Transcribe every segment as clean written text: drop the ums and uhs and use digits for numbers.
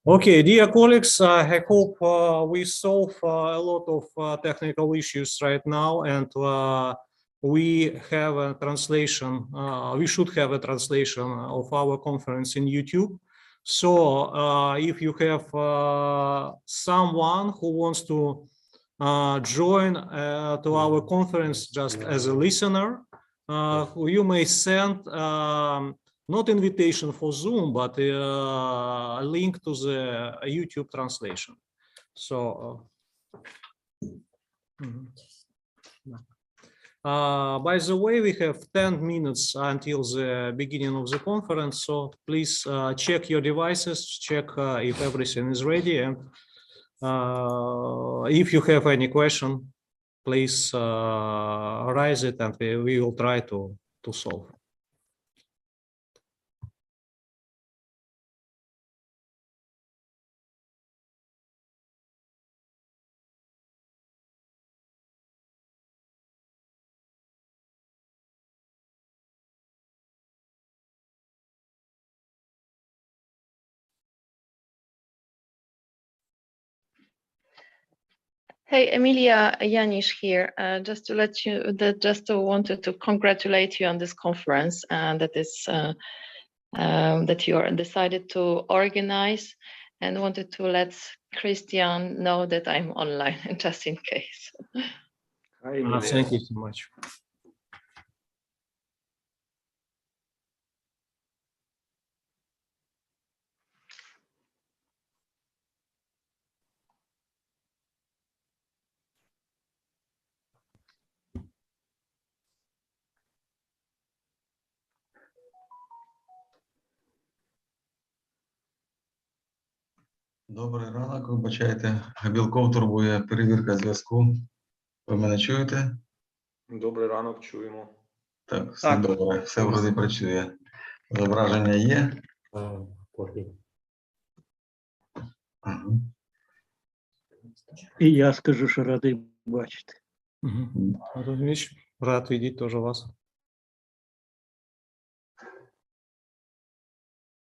Okay, dear colleagues, I hope we solve a lot of technical issues right now, and we have a translation. We should have a translation of our conference in YouTube. So if you have someone who wants to join to our conference just as a listener, you may send not invitation for Zoom, but a link to the YouTube translation. So, by the way, we have 10 minutes until the beginning of the conference. So please check your devices, check if everything is ready. And if you have any question, please raise it and we will try to solve. Hey, Emilia, Janish here. Just to let you that wanted to congratulate you on this conference, and that you are decided to organize, and wanted to let Christian know that I'm online just in case. Thank you so much. Добрий ранок, вибачайте. Білков турбує перевірка зв'язку. Ви мене чуєте? Добрий ранок, чуємо. Так, все добре, все вроді працює. Зображення є? І я скажу, що радий бачити. Рад видеть тоже вас.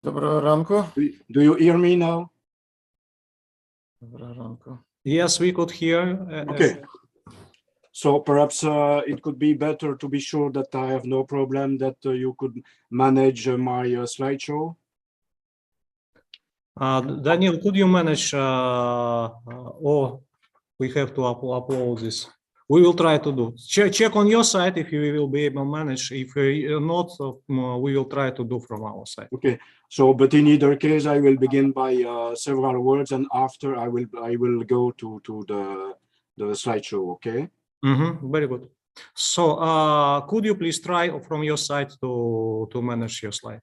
Доброго ранку. Do you hear me now? Доброго ранку. Yes, we could hear. Okay. So perhaps it could be better to be sure that I have no problem, that you could manage my slideshow. Daniel, could you manage, or we have to upload this? We will try to do. Check on your side if you will be able to manage. If not, we will try to do from our side. Okay. So, but in either case, I will begin by several words, and after I will go to the slideshow. Okay. Very good. So, could you please try from your side to manage your slide?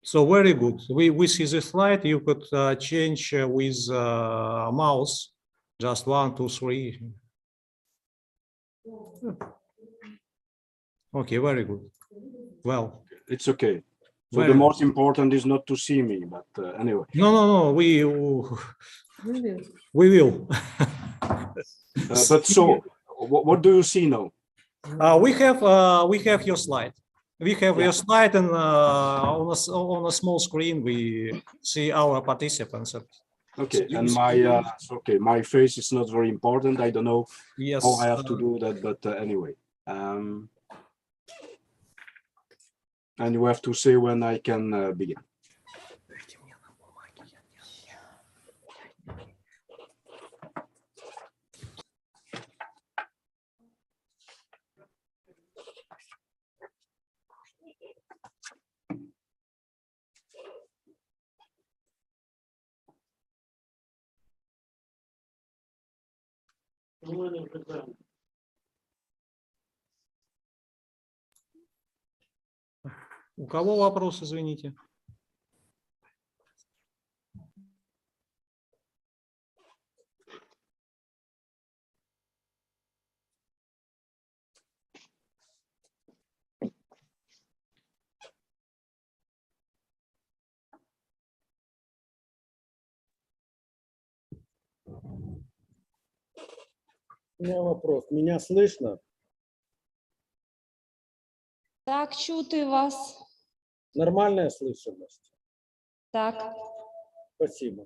So very good. We see the slide. You could change with mouse, just 1, 2, 3. Okay, very good. Well, it's okay. So the most important is not to see me, but anyway. No. We will. But so, what do you see now? We have your slide. We have your slide, and on a small screen we see our participants. Okay, and my face is not very important. I don't know how I have to do that, but anyway. And you have to say when I can begin. У кого вопрос, извините? У меня вопрос. Меня слышно? Так, чути вас. Нормальная слышимость? Так. Спасибо.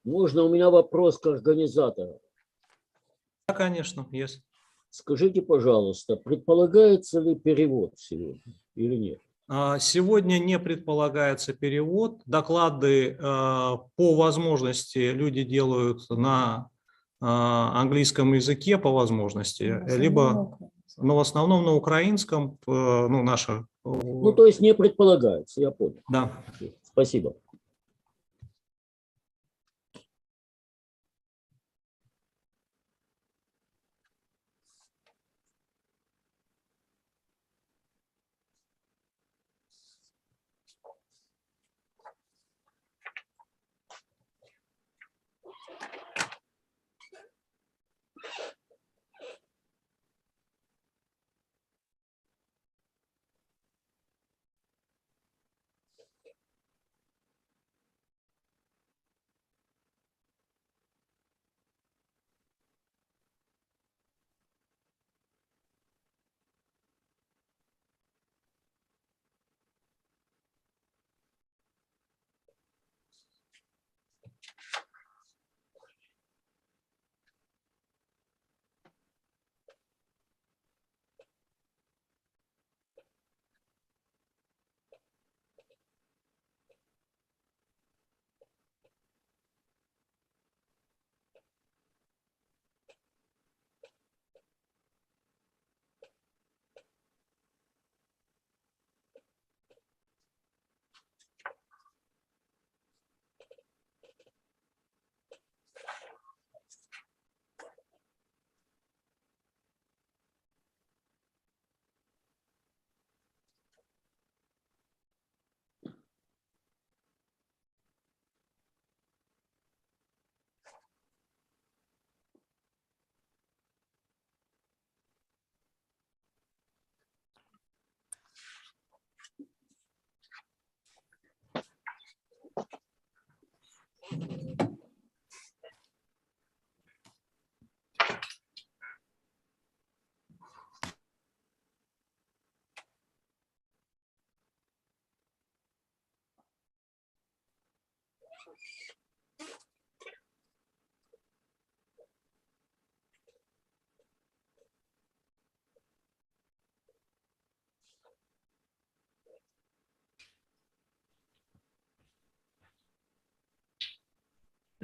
Можно у меня вопрос к организатору? Да, конечно, есть. Скажите, пожалуйста, предполагается ли перевод сегодня или нет? Сегодня не предполагается перевод. Доклады по возможности люди делают на английском языке по возможности, либо, но в основном на украинском, ну, наша. Ну, то есть не предполагается, я понял. Да. Спасибо.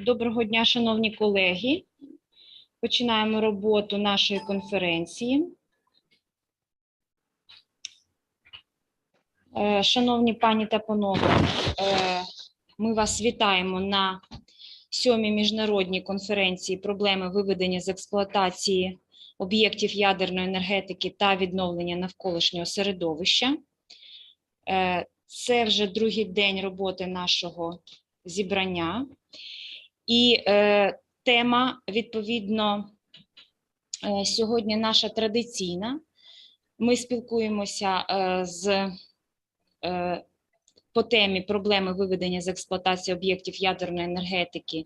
Доброго дня, шановні колеги. Починаємо роботу нашої конференції. Шановні пані та панове, ми вас вітаємо на 7-й міжнародній конференції «Проблеми виведення з експлуатації об'єктів ядерної енергетики та відновлення навколишнього середовища». Це вже другий день роботи нашого зібрання. І тема, відповідно, сьогодні наша традиційна. Ми спілкуємося по темі «Проблеми виведення з експлуатації об'єктів ядерної енергетики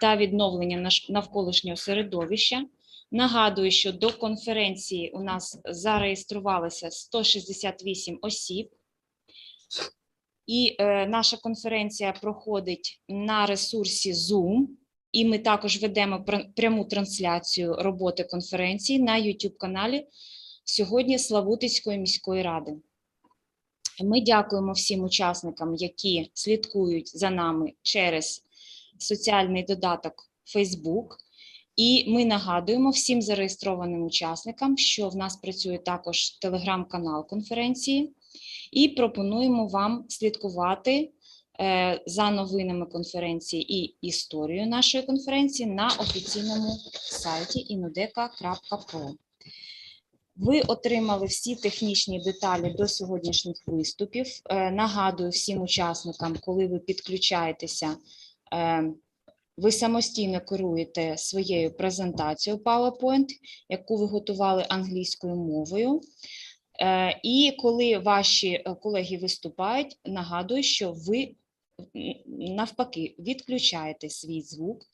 та відновлення навколишнього середовища». Нагадую, що до конференції у нас зареєструвалося 168 осіб. І наша конференція проходить на ресурсі Zoom, і ми також ведемо пряму трансляцію роботи конференції на YouTube-каналі сьогодні Славутицької міської ради. Ми дякуємо всім учасникам, які слідкують за нами через соціальний додаток Facebook. І ми нагадуємо всім зареєстрованим учасникам, що в нас працює також телеграм-канал конференції, і пропонуємо вам слідкувати за новинами конференції і історією нашої конференції на офіційному сайті inudeco.pro. Ви отримали всі технічні деталі до сьогоднішніх виступів. Нагадую всім учасникам, коли ви підключаєтеся, ви самостійно керуєте своєю презентацією PowerPoint, яку ви готували англійською мовою. І коли ваші колеги виступають, нагадую, що ви навпаки відключаєте свій звук,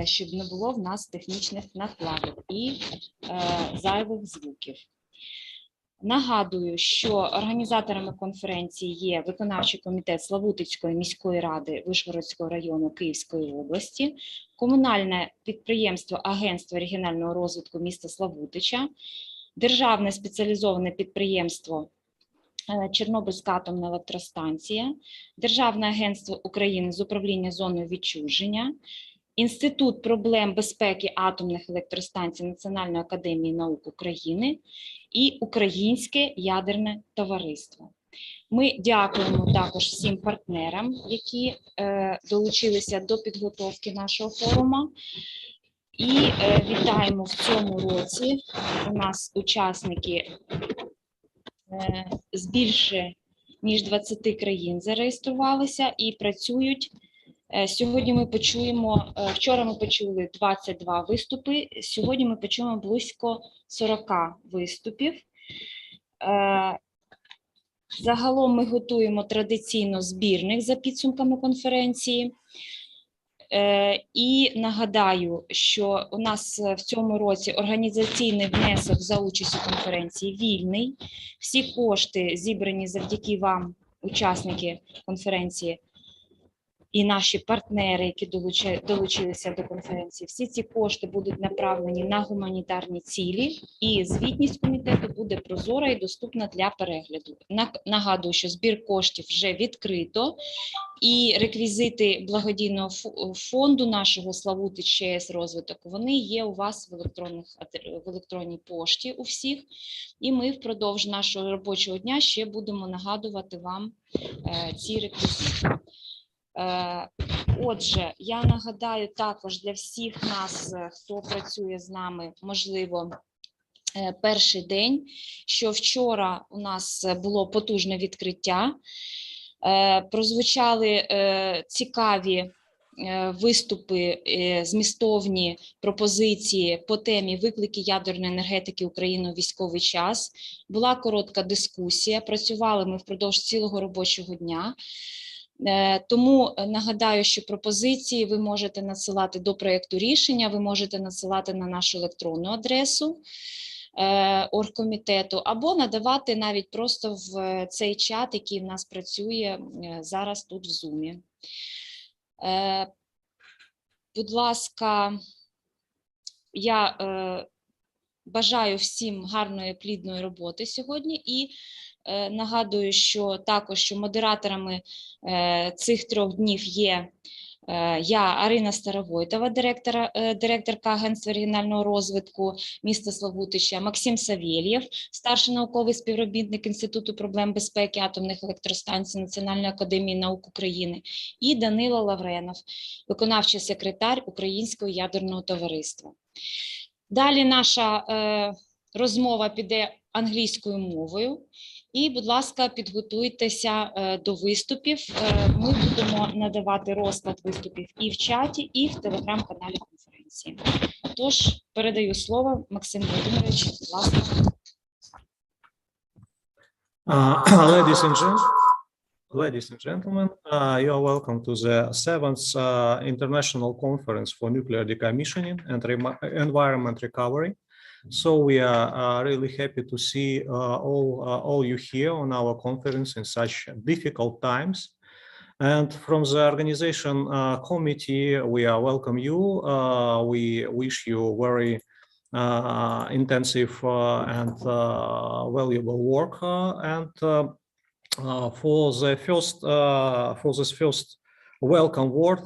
щоб не було в нас технічних накладок і зайвих звуків. Нагадую, що організаторами конференції є виконавчий комітет Славутицької міської ради Вишгородського району Київської області, комунальне підприємство Агентство регіонального розвитку міста Славутича, державне спеціалізоване підприємство Чорнобильська атомна електростанція, Державне агентство України з управління зоною відчуження, Інститут проблем безпеки атомних електростанцій Національної академії наук України і Українське ядерне товариство. Ми дякуємо також всім партнерам, які долучилися до підготовки нашого форуму. І вітаємо в цьому році. У нас учасники з більше ніж 20 країн зареєструвалися і працюють. Сьогодні ми почуємо, вчора ми почули 22 виступи, сьогодні ми почуємо близько 40 виступів. Загалом ми готуємо традиційно збірник за підсумками конференції. І нагадаю, що у нас в цьому році організаційний внесок за участю конференції вільний. Всі кошти зібрані завдяки вам, учасники конференції, і наші партнери, які долучилися до конференції, всі ці кошти будуть направлені на гуманітарні цілі, і звітність комітету буде прозора і доступна для перегляду. Нагадую, що збір коштів вже відкрито, і реквізити благодійного фонду нашого Славутич ЧС розвиток, вони є у вас в електронній пошті у всіх, і ми впродовж нашого робочого дня ще будемо нагадувати вам ці реквізити. Отже, я нагадаю також для всіх нас, хто працює з нами, можливо, перший день, що вчора у нас було потужне відкриття, прозвучали цікаві виступи, змістовні пропозиції по темі «Виклики ядерної енергетики України у військовий час». Була коротка дискусія, працювали ми впродовж цілого робочого дня. Тому нагадаю, що пропозиції ви можете надсилати до проєкту рішення, ви можете надсилати на нашу електронну адресу оргкомітету, або надавати навіть просто в цей чат, який в нас працює зараз тут в Zoom. Будь ласка, я бажаю всім гарної, плідної роботи сьогодні і нагадую, що також що модераторами цих 3 днів є Я Арина Старовойтова, директорка Агентства регіонального розвитку міста Славутича, Максим Савєлєв, старший науковий співробітник Інституту проблем безпеки атомних електростанцій Національної академії наук України, і Данило Лавренов, виконавчий секретар Українського ядерного товариства. Далі наша розмова піде англійською мовою. І, будь ласка, підготуйтеся до виступів. Ми будемо надавати розклад виступів і в чаті, і в телеграм-каналі конференції. Тож, передаю слово Максиму Володимировичу, будь ласка. Ladies and gentlemen, you are welcome to the 7th International Conference for Nuclear Decommissioning and Environment Recovery. So we are really happy to see all you here on our conference in such difficult times. And from the organization committee, we welcome you. We wish you very intensive and valuable work. For this first welcome word,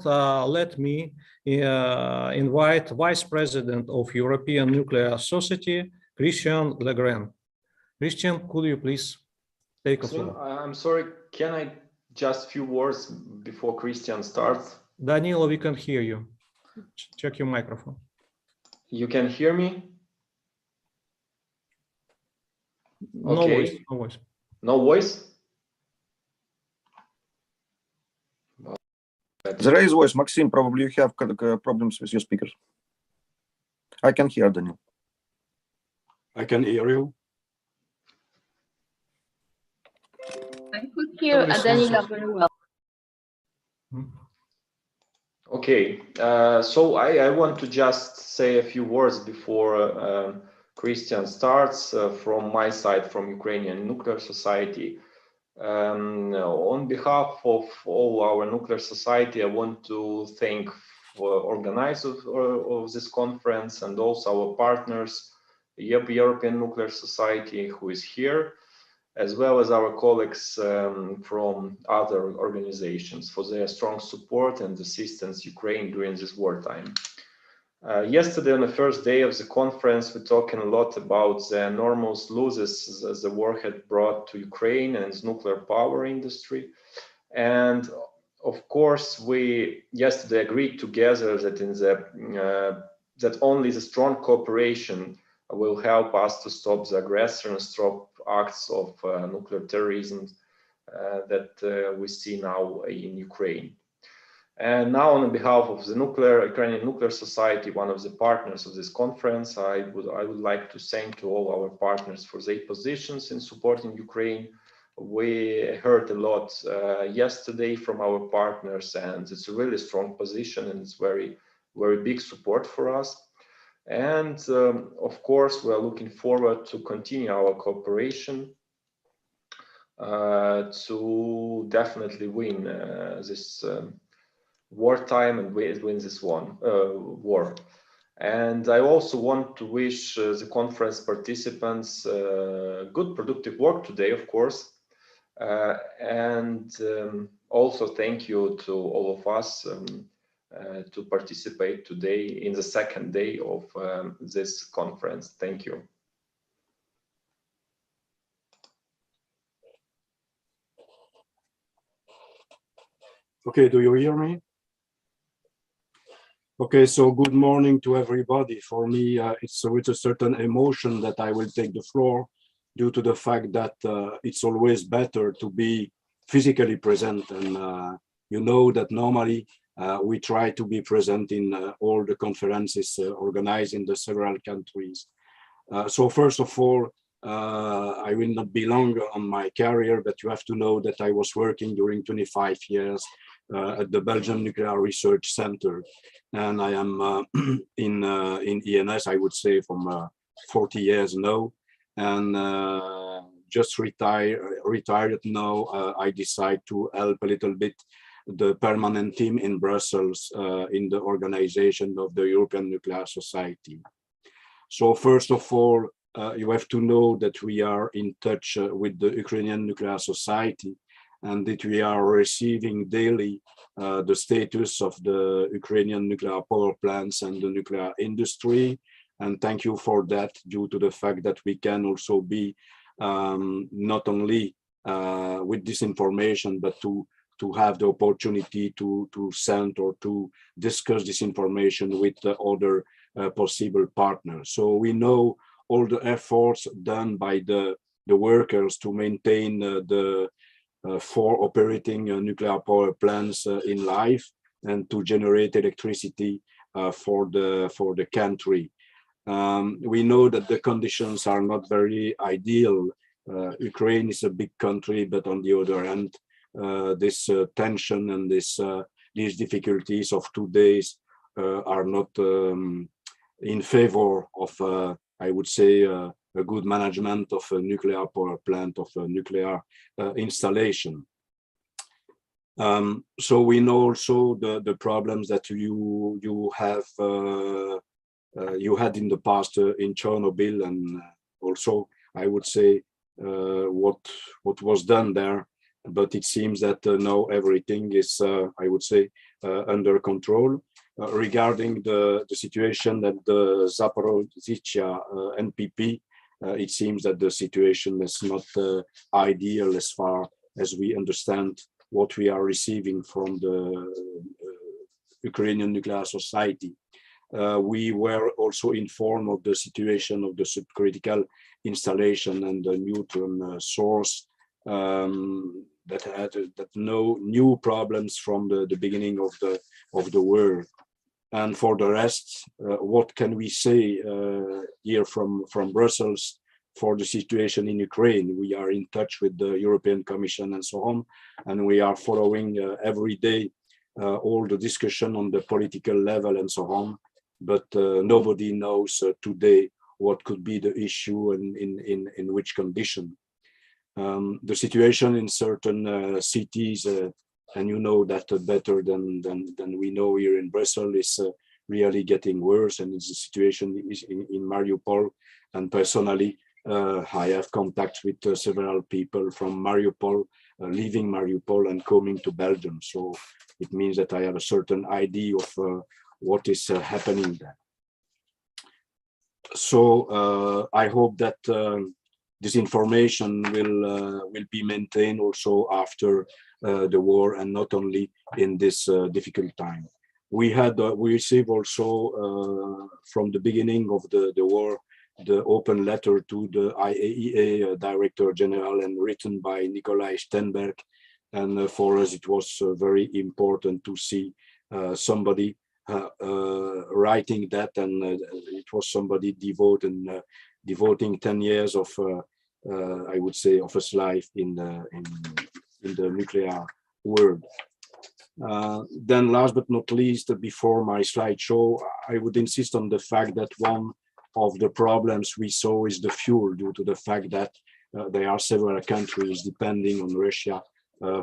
let me invite Vice President of European Nuclear Society, Christian Legrand. Christian, could you please take a floor? I'm sorry, can I just few words before Christian starts? Danilo, we can hear you. Check your microphone. You can hear me? No Okay. voice, no voice. No voice? There is voice, Maxim. Probably you have problems with your speakers. I can hear Daniel. I can hear you. I could hear Danilo very well. Okay, so I want to just say a few words before Christian starts from my side, from Ukrainian Nuclear Society. On behalf of all our nuclear society, I want to thank the organizers of this conference and also our partners, the European Nuclear Society, who is here, as well as our colleagues from other organizations for their strong support and assistance Ukraine during this wartime. Yesterday, on the first day of the conference, we're talking a lot about the enormous losses the war had brought to Ukraine and its nuclear power industry. And of course, we yesterday agreed together that that only the strong cooperation will help us to stop the aggressor and stop acts of nuclear terrorism that we see now in Ukraine. And now, on behalf of the Ukrainian Nuclear Society, one of the partners of this conference, I would like to thank to all our partners for their positions in supporting Ukraine. We heard a lot yesterday from our partners, and it's a really strong position, and it's very, very big support for us. And of course, we are looking forward to continue our cooperation to definitely win this wartime and win this war. And I also want to wish the conference participants good productive work today, of course. And also thank you to all of us to participate today in the second day of this conference. Thank you. Okay, do you hear me? Okay, so good morning to everybody. For me, it's with a certain emotion that I will take the floor due to the fact that it's always better to be physically present. And you know that normally we try to be present in all the conferences organized in the several countries. So first of all, I will not be long on my career, but you have to know that I was working during 25 years at the Belgian Nuclear Research Center. And I am in ENS, I would say, from 40 years now. And just retired now, I decide to help a little bit the permanent team in Brussels in the organization of the European Nuclear Society. So first of all, you have to know that we are in touch with the Ukrainian Nuclear Society and that we are receiving daily the status of the Ukrainian nuclear power plants and the nuclear industry. And thank you for that, due to the fact that we can also be not only with this information, but to have the opportunity to send or to discuss this information with the other possible partners. So we know all the efforts done by the workers to maintain the 4 operating nuclear power plants in life and to generate electricity for the country. We know that the conditions are not very ideal. Ukraine is a big country, but on the other hand, this tension and these difficulties of 2 days are not in favor of, I would say, a good management of a nuclear power plant, of a nuclear installation. So we know also the problems that you have you had in the past in Chernobyl, and also I would say what was done there. But it seems that now everything is, I would say, under control. Regarding the situation at the Zaporizhzhia NPP, it seems that the situation is not ideal as far as we understand what we are receiving from the Ukrainian nuclear society. We were also informed of the situation of the subcritical installation and the neutron source, that no new problems from the beginning of the war. And for the rest, what can we say here from Brussels for the situation in Ukraine? We are in touch with the European Commission and so on, and we are following every day all the discussion on the political level and so on. But nobody knows today what could be the issue and in which condition. The situation in certain cities, and you know that better than we know here in Brussels, is really getting worse, and it's the situation is in Mariupol. And personally, I have contact with several people from Mariupol, leaving Mariupol and coming to Belgium. So it means that I have a certain idea of what is happening there. So I hope that this information will be maintained also after the war, and not only in this difficult time. We received also from the beginning of the war the open letter to the IAEA Director General, and written by Nikolai Stenberg. And for us, it was very important to see somebody writing that, and it was somebody devoting 10 years of, I would say, of his life in the nuclear world. Then last but not least, before my slideshow, I would insist on the fact that one of the problems we saw is the fuel, due to the fact that there are several countries depending on Russia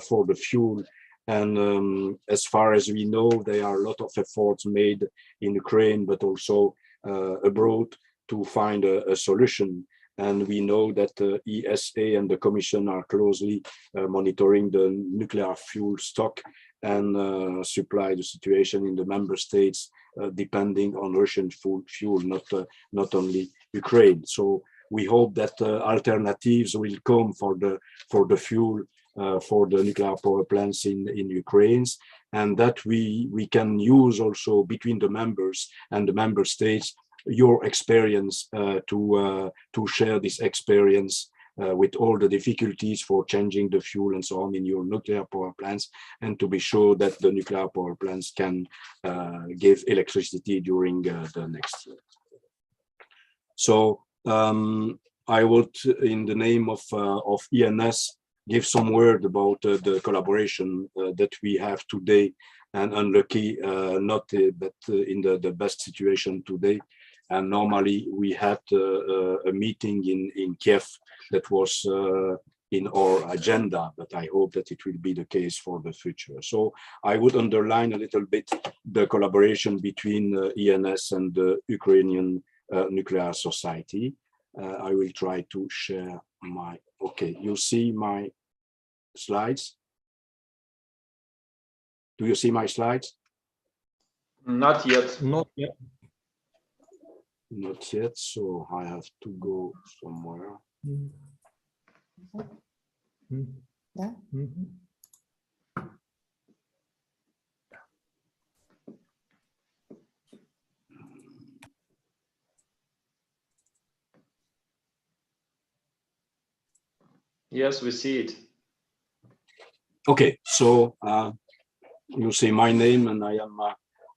for the fuel. And as far as we know, there are a lot of efforts made in Ukraine, but also abroad, to find a solution. And we know that the ESA and the Commission are closely monitoring the nuclear fuel stock and supply the situation in the member states, depending on Russian fuel, not only Ukraine. So we hope that alternatives will come for the fuel for the nuclear power plants in Ukraine, and that we can use also between the members and the member states your experience to share this experience with all the difficulties for changing the fuel and so on in your nuclear power plants, and to be sure that the nuclear power plants can give electricity during the next year. So I would, in the name of ENS, give some word about the collaboration that we have today, and unlucky not but in the best situation today. And normally we had a meeting in Kiev that was in our agenda, but I hope that it will be the case for the future. So I would underline a little bit the collaboration between ENS and the Ukrainian Nuclear Society. I will try to share my, okay, you see my slides? Do you see my slides? Not yet. Not yet. Not yet, so I have to go somewhere. Yes, we see it. Okay, so you see my name, and I am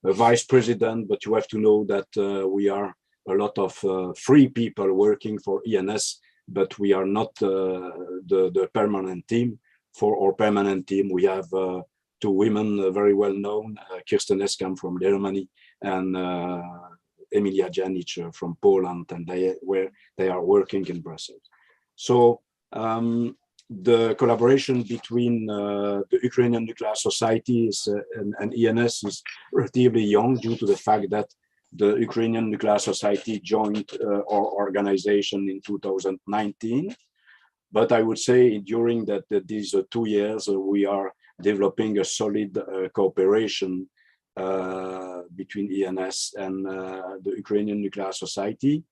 a vice president, but you have to know that we are a lot of free people working for ENS, but we are not the permanent team. For our permanent team, we have two women very well known, Kirsten Eskam from Germany and Emilia Janic from Poland, and they are working in Brussels. So the collaboration between the Ukrainian Nuclear Society and ENS is relatively young due to the fact that the Ukrainian Nuclear Society joined our organization in 2019. But I would say during these 2 years, we are developing a solid cooperation between ENS and the Ukrainian Nuclear Society.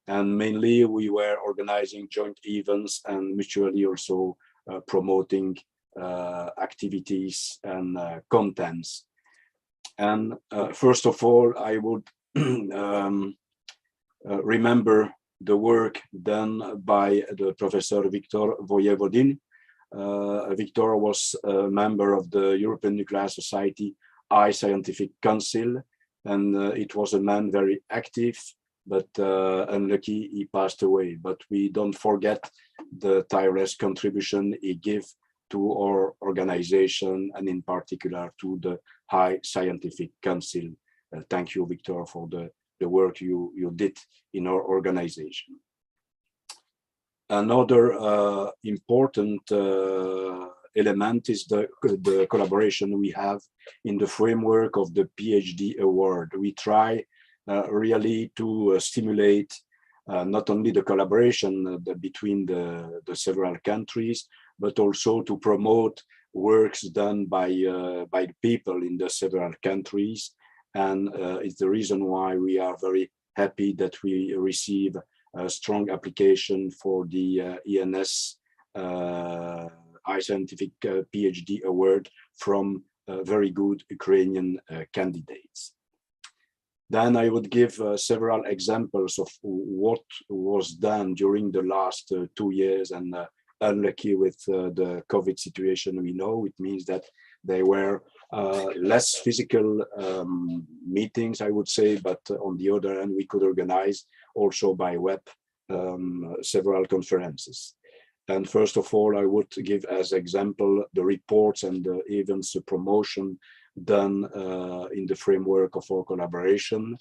And mainly we were organizing joint events and mutually also promoting activities and contents. And first of all, I would remember the work done by the Professor Viktor Voyevodin. Viktor was a member of the European Nuclear Society High Scientific Council, and it was a man very active, but unlucky he passed away. But we don't forget the tireless contribution he gave to our organization, and in particular to the High Scientific Council. Thank you, Victor, for the work you did in our organization. Another important element is the collaboration we have in the framework of the PhD award. We try really to stimulate not only the collaboration between the several countries, but also to promote works done by people in the several countries. And it's the reason why we are very happy that we receive a strong application for the ENS High Scientific PhD award from very good Ukrainian candidates. Then I would give several examples of what was done during the last 2 years, and unlucky with the COVID situation we know. It means that there were less physical meetings, I would say, but on the other hand, we could organize also by web several conferences. And first of all, I would give as example the reports and the events promotion done in the framework of our collaboration.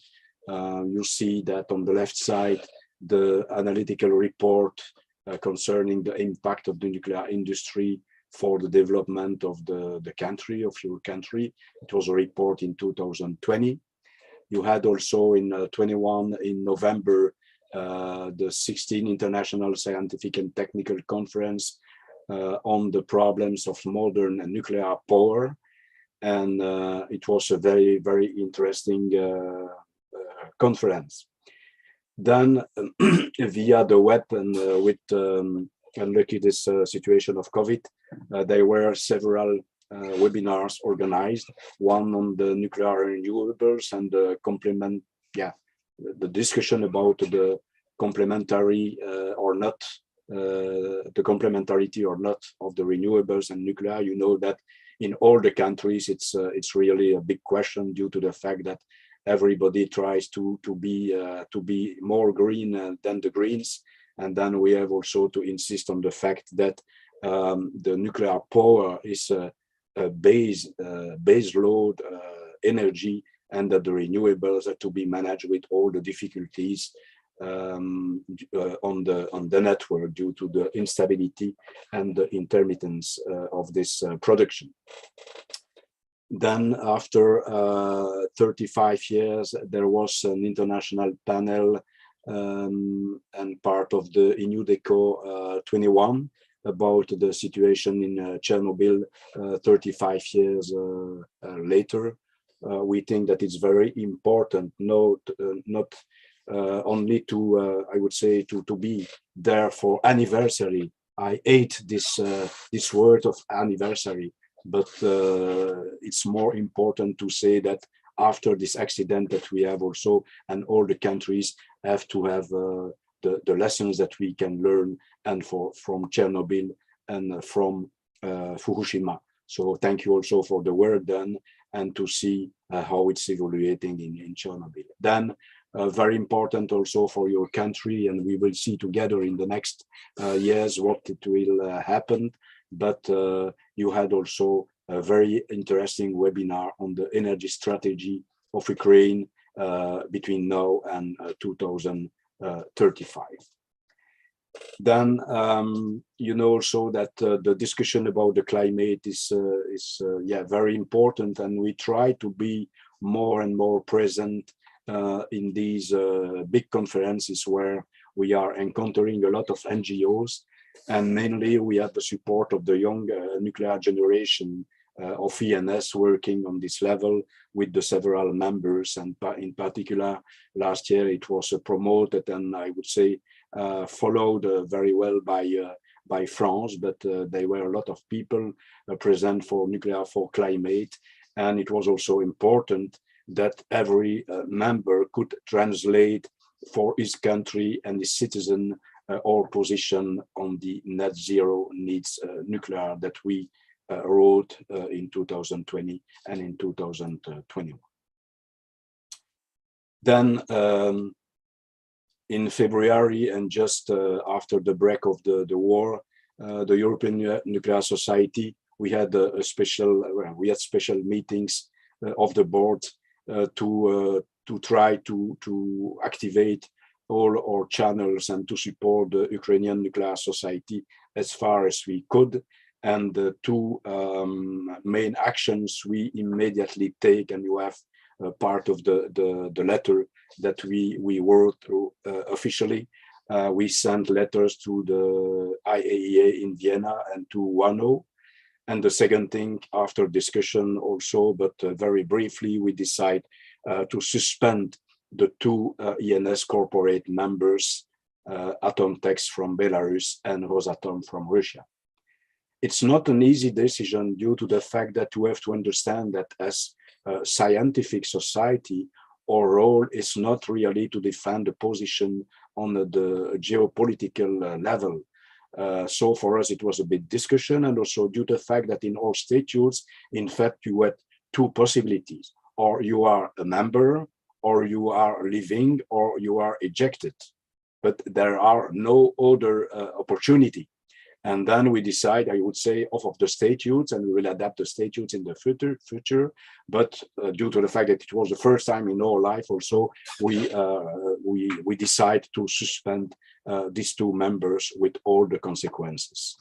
You see that on the left side, the analytical report concerning the impact of the nuclear industry for the development of the country, of your country. It was a report in 2020. You had also in 21 in November, the 16th International Scientific and Technical Conference on the problems of modern nuclear power. And it was a very, very interesting conference. Then via the web and with unlucky this situation of COVID, there were several webinars organized, one on the nuclear renewables and the the discussion about the complementary or not, the complementarity or not of the renewables and nuclear. You know that in all the countries, it's really a big question due to the fact that everybody tries to be more green than the Greens. And then we have also to insist on the fact that the nuclear power is a base load energy, and that the renewables are to be managed with all the difficulties on the network due to the instability and the intermittence of this production. Then after 35 years, there was an international panel and part of the Inudeco 21, about the situation in Chernobyl 35 years later. We think that it's very important not only to, I would say, to be there for anniversary. I hate this word of anniversary, but it's more important to say that after this accident that we have also, and all the countries have to have the lessons that we can learn and from Chernobyl and from Fukushima. So thank you also for the work done and to see how it's evaluating in Chernobyl. Then very important also for your country, and we will see together in the next years what it will happen. But you had also a very interesting webinar on the energy strategy of Ukraine between now and 2035. Then you know also that the discussion about the climate is very important, and we try to be more and more present in these big conferences where we are encountering a lot of NGOs, and mainly we have the support of the young nuclear generation of ENS working on this level with the several members, and in particular last year it was promoted and I would say followed very well by France, but there were a lot of people present for Nuclear for Climate, and it was also important that every member could translate for his country and his citizen our position on the net zero needs nuclear that we wrote in 2020 and in 2021. Then in February, and just after the break of the war, the European Nuclear Society, we had special meetings of the board to try to activate all our channels and to support the Ukrainian Nuclear Society as far as we could. And the two main actions we immediately take, and you have part of the letter that we wrote through officially. We sent letters to the IAEA in Vienna and to WANO. And the second thing, after discussion also, but very briefly, we decide to suspend the two ENS corporate members, Atomtex from Belarus and Rosatom from Russia. It's not an easy decision due to the fact that you have to understand that as a scientific society, our role is not really to defend the position on the geopolitical level. So for us, it was a big discussion, and also due to the fact that in all statutes, in fact, you had two possibilities: or you are a member, or you are living, or you are ejected. But there are no other opportunity. And then we decide, I would say, off of the statutes, and we will adapt the statutes in the future. But due to the fact that it was the first time in our life also, we decide to suspend these two members with all the consequences.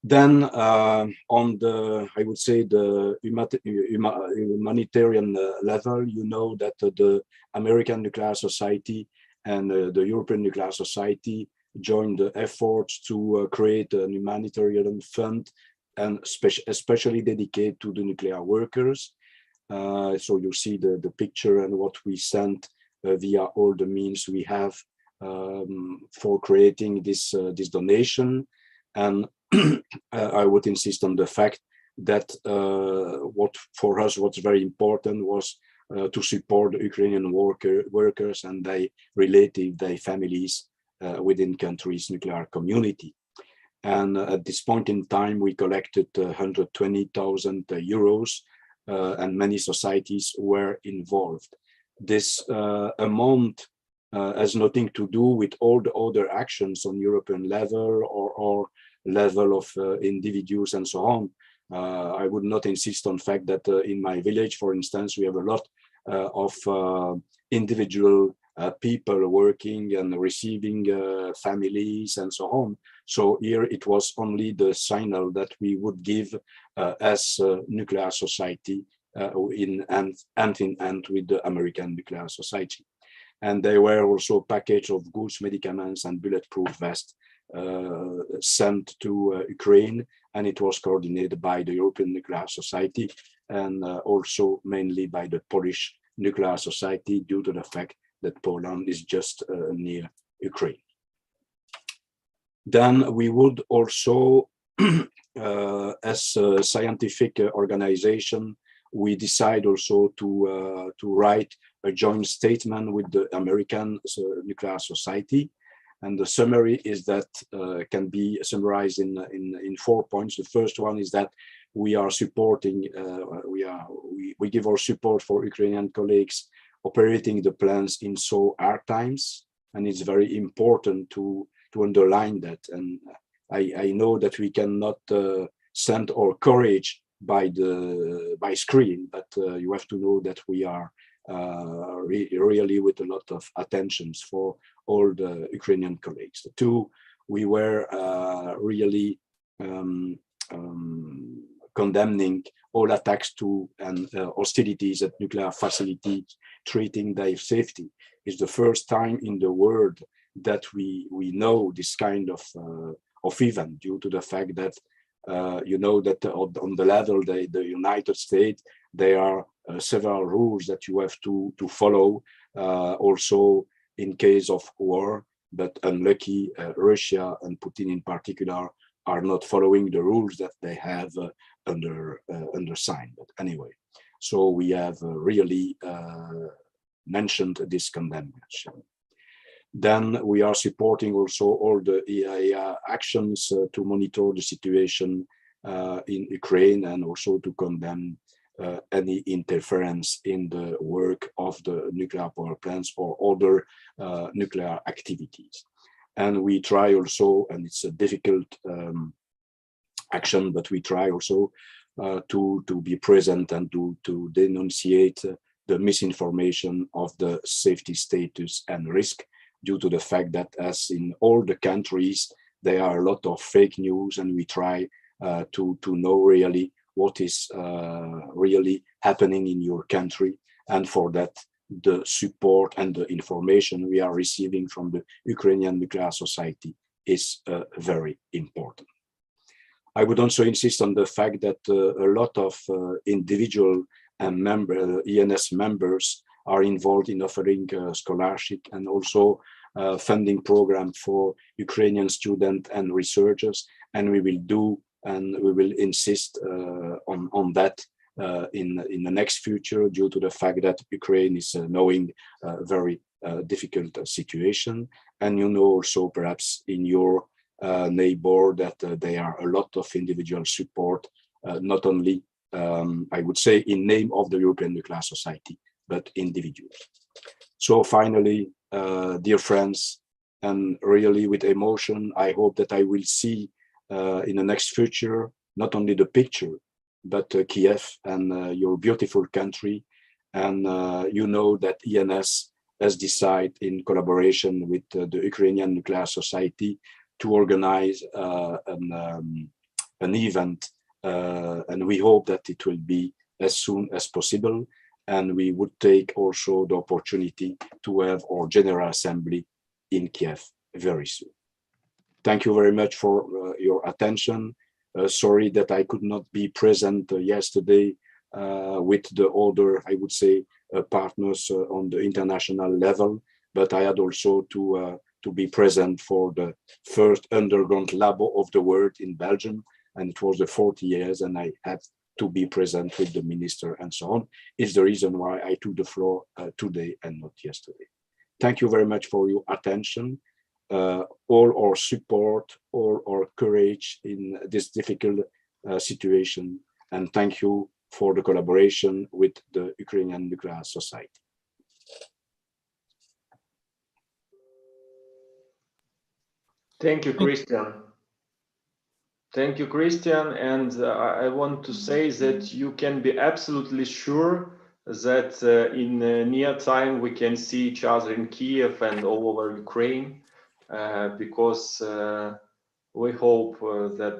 Then on the, I would say, the humanitarian level, you know that the American Nuclear Society and the European Nuclear Society joined the efforts to create a humanitarian fund, and especially dedicated to the nuclear workers. So you see the picture and what we sent via all the means we have for creating this donation. And I would insist on the fact that what for us what's very important was to support the Ukrainian workers and their relatives, their families within country's nuclear community. And at this point in time, we collected 120,000 euros, and many societies were involved. This amount has nothing to do with all the other actions on European level or level of individuals and so on. I would not insist on the fact that in my village, for instance, we have a lot of individual people working and receiving families and so on. So here it was only the signal that we would give as a nuclear society in hand in hand with the American Nuclear Society. And there were also a package of goods, medicaments, and bulletproof vests sent to Ukraine, and it was coordinated by the European Nuclear Society and also mainly by the Polish Nuclear Society, due to the fact that Poland is just near Ukraine. Then we would also, as a scientific organization, we decide also to write a joint statement with the American Nuclear Society. And the summary is that can be summarized in 4 points. The first one is that we are supporting, we give our support for Ukrainian colleagues operating the plants in so hard times. And it's very important to underline that. And I know that we cannot send our courage by screen, but you have to know that we are really with a lot of attentions for all the Ukrainian colleagues. Two, we were really condemning all attacks to and hostilities at nuclear facilities, treating their safety. It's the first time in the world that we know this kind of event, due to the fact that you know that on the level the United States, there are several rules that you have to follow also in case of war, but unlucky Russia and Putin in particular are not following the rules that they have undersigned. But anyway, so we have really mentioned this condemnation. Then we are supporting also all the EIA actions to monitor the situation in Ukraine, and also to condemn any interference in the work of the nuclear power plants or other nuclear activities. And we try also, and it's a difficult action, but we try also to be present and to denunciate the misinformation of the safety status and risk, due to the fact that, as in all the countries, there are a lot of fake news, and we try to know really what is really happening in your country. And for that, the support and the information we are receiving from the Ukrainian Nuclear Society is very important. I would also insist on the fact that a lot of individual and ENS members are involved in offering scholarship and also funding program for Ukrainian students and researchers, and we will do and we will insist on that in the next future, due to the fact that Ukraine is knowing a very difficult situation. And you know also perhaps in your neighbor that there are a lot of individual support, not only I would say in name of the European Nuclear Society, but individuals. So finally, dear friends, and really with emotion, I hope that I will see in the next future, not only the picture, but Kiev and your beautiful country. And you know that ENS has decided, in collaboration with the Ukrainian Nuclear Society, to organize an event, and we hope that it will be as soon as possible. And we would take also the opportunity to have our General Assembly in Kiev very soon. Thank you very much for your attention. Sorry that I could not be present yesterday with the other, I would say, partners on the international level, but I had also to be present for the first underground lab of the world in Belgium, and it was the 40 years, and I had to be present with the minister and so on. Is the reason why I took the floor today and not yesterday. Thank you very much for your attention, all our support, all our courage in this difficult situation, and thank you for the collaboration with the Ukrainian Nuclear Society. Thank you, Christian. Thank you, Christian. And I want to say that you can be absolutely sure that in near time we can see each other in Kiev and all over Ukraine, because we hope that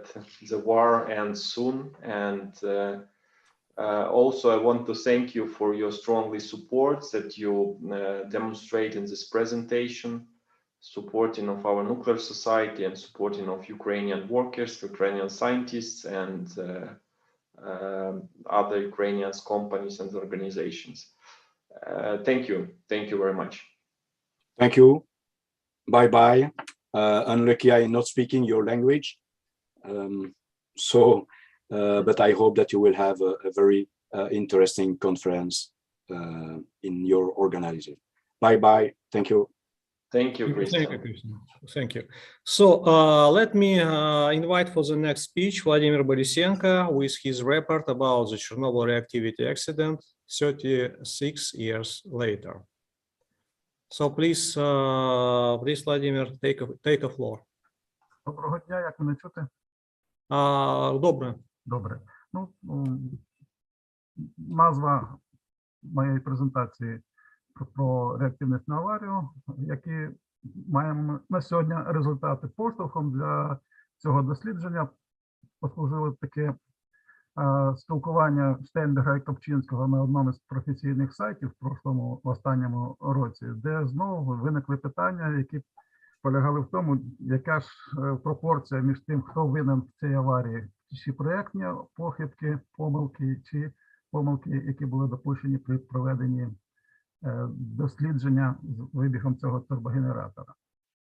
the war ends soon. And also I want to thank you for your strongly support that you demonstrate in this presentation. supporting of our nuclear society and supporting of Ukrainian workers, Ukrainian scientists, and other Ukrainian companies and organizations. Thank you. Thank you very much. Thank you. Bye-bye. Unlucky I'm not speaking your language. But I hope that you will have a very interesting conference in your organization. Bye-bye. Thank you. Thank you, Christian. Thank you, Christian. Thank you. So let me invite for the next speech Vladimir Borisenko with his report about the Chernobyl reactivity accident 36 years later. So please, Vladimir, take a floor. Доброго дня, як мене чути? Добре. Добре. Ну, назва моєї презентації про реактивну аварію, які маємо на сьогодні результати. Поштовхом для цього дослідження послужило таке спілкування Штейнберга і Копчинського на одному з професійних сайтів в останньому році, де знову виникли питання, які полягали в тому, яка ж пропорція між тим, хто винен в цій аварії, чи проєктні похибки, помилки, чи помилки, які були допущені при проведенні дослідження з вибігом цього турбогенератора.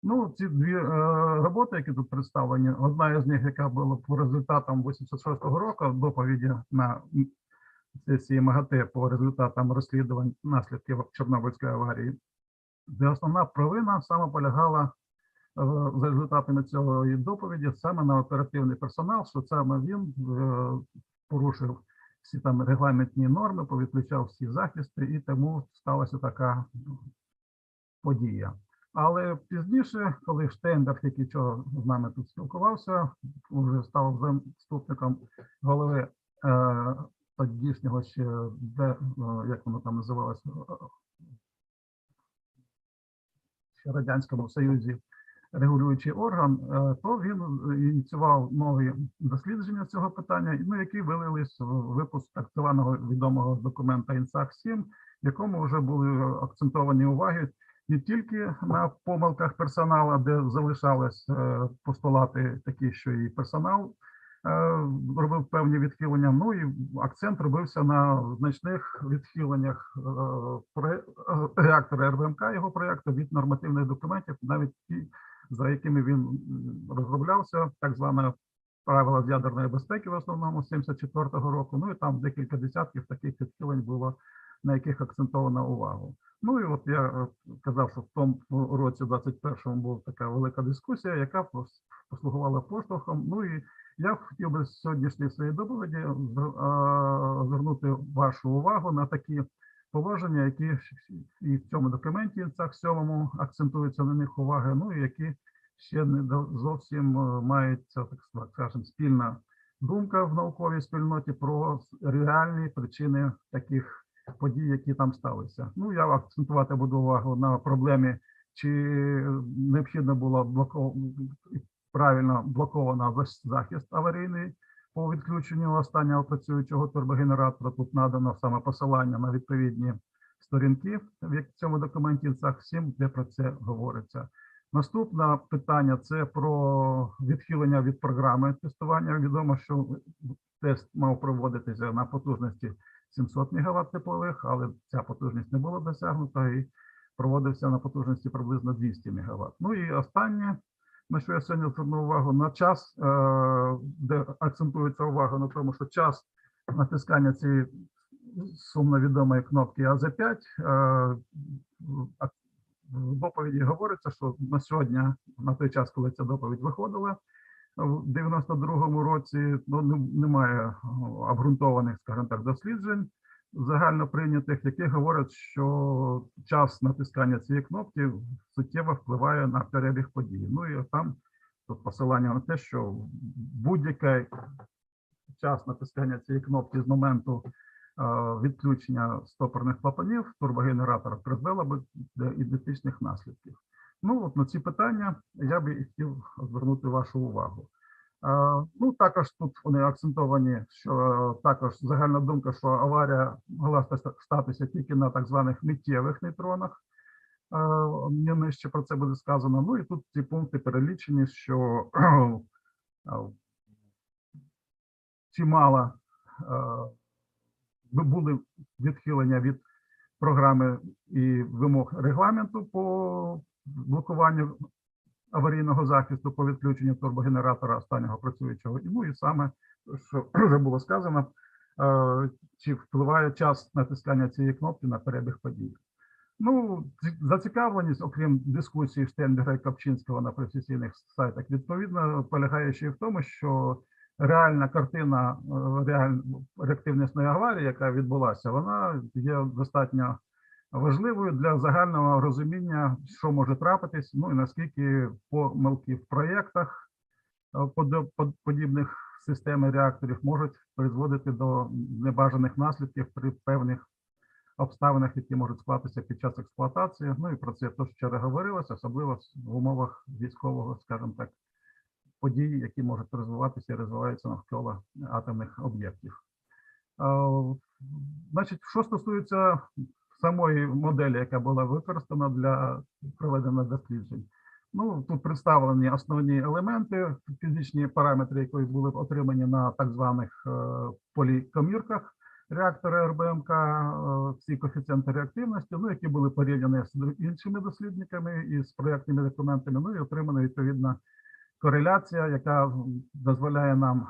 Ну, ці дві роботи, які тут представлені, одна із них, яка була по результатам 86-го року, доповіді на сесії МАГАТЕ по результатам розслідувань наслідків Чорнобильської аварії, де основна провина саме полягала за результатами цього доповіді саме на оперативний персонал, що саме він порушив всі там регламентні норми, повідключав всі захисти, і тому сталася така подія. Але пізніше, коли Штейнберг, який з нами тут спілкувався, вже став заступником голови тодішнього ще, як воно там називалося, ще Радянському Союзі, регулюючий орган, то він ініціював нові дослідження цього питання, які вилились в випуск так званого відомого документа INSAC-7, в якому вже були акцентовані уваги не тільки на помилках персоналу, де залишались постулати такі, що і персонал робив певні відхилення, ну і акцент робився на значних відхиленнях реактора РВМК, його проєкту, від нормативних документів, навіть ті, за якими він розроблявся, так зване правила з ядерної безпеки в основному 74-го року, ну і там декілька десятків таких відхилень було, на яких акцентовано увагу. Ну і от я казав, що в тому році, 21-му, була така велика дискусія, яка послугувала поштовхом. Ну і я хотів би сьогоднішній своїй доповіді звернути вашу увагу на такі положення, які і в цьому документі INSAC-7 акцентуються на них уваги, ну і які ще не зовсім мається, так скажемо, спільна думка в науковій спільноті про реальні причини таких подій, які там сталися. Ну, я акцентувати буду увагу на проблемі, чи необхідно було правильно блоковано захист аварійний по відключенню останнього працюючого турбогенератора. Тут надано саме посилання на відповідні сторінки в цьому документі INSAC-7, де про це говориться. Наступне питання – це про відхилення від програми тестування. Відомо, що тест мав проводитися на потужності 700 МВт теплових, але ця потужність не була досягнута і проводився на потужності приблизно 200 МВт. Ну і останнє, на що я сьогодні звернув увагу, на час, де акцентується увага на тому, що час натискання цієї сумно відомої кнопки АЗ5, в доповіді говориться, що на сьогодні, на той час, коли ця доповідь виходила, в 92-му році, ну, немає обґрунтованих, скажімо так, досліджень загально прийнятих, які говорять, що час натискання цієї кнопки суттєво впливає на перебіг подій. Ну і там тут посилання на те, що будь-який час натискання цієї кнопки з моменту відключення стопорних клапанів турбогенератора призвело би до ідентичних наслідків. Ну, от на ці питання я би хотів звернути вашу увагу. Ну, також тут вони акцентовані, що також загальна думка, що аварія могла статися тільки на так званих миттєвих нейтронах. Нижче про це буде сказано. Ну і тут ці пункти перелічені, що чимало були відхилення від програми і вимог регламенту по блокуванню аварійного захисту по відключенню турбогенератора останнього працюючого. Ну і саме, що вже було сказано, чи впливає час натискання цієї кнопки на перебіг подій. Ну, зацікавленість, окрім дискусії Штенберга і Копчинського на професійних сайтах, відповідно, полягає ще й в тому, що реальна картина реактивності аварії, яка відбулася, вона є достатньо важливою для загального розуміння, що може трапитись, ну і наскільки помилки в проєктах подібних систем реакторів можуть призводити до небажаних наслідків при певних обставинах, які можуть склатися під час експлуатації. Ну і про це теж вчора говорилося, особливо в умовах військового, скажімо так, подій, які можуть розвиватися і розвиваються навколо атомних об'єктів. Значить, що стосується самої моделі, яка була використана для проведення досліджень. Ну, тут представлені основні елементи, фізичні параметри, які були отримані на так званих полікомірках реактора РБМК, всі коефіцієнти реактивності, ну, які були порівняні з іншими дослідниками і з проєктними документами, ну і отримана відповідна кореляція, яка дозволяє нам,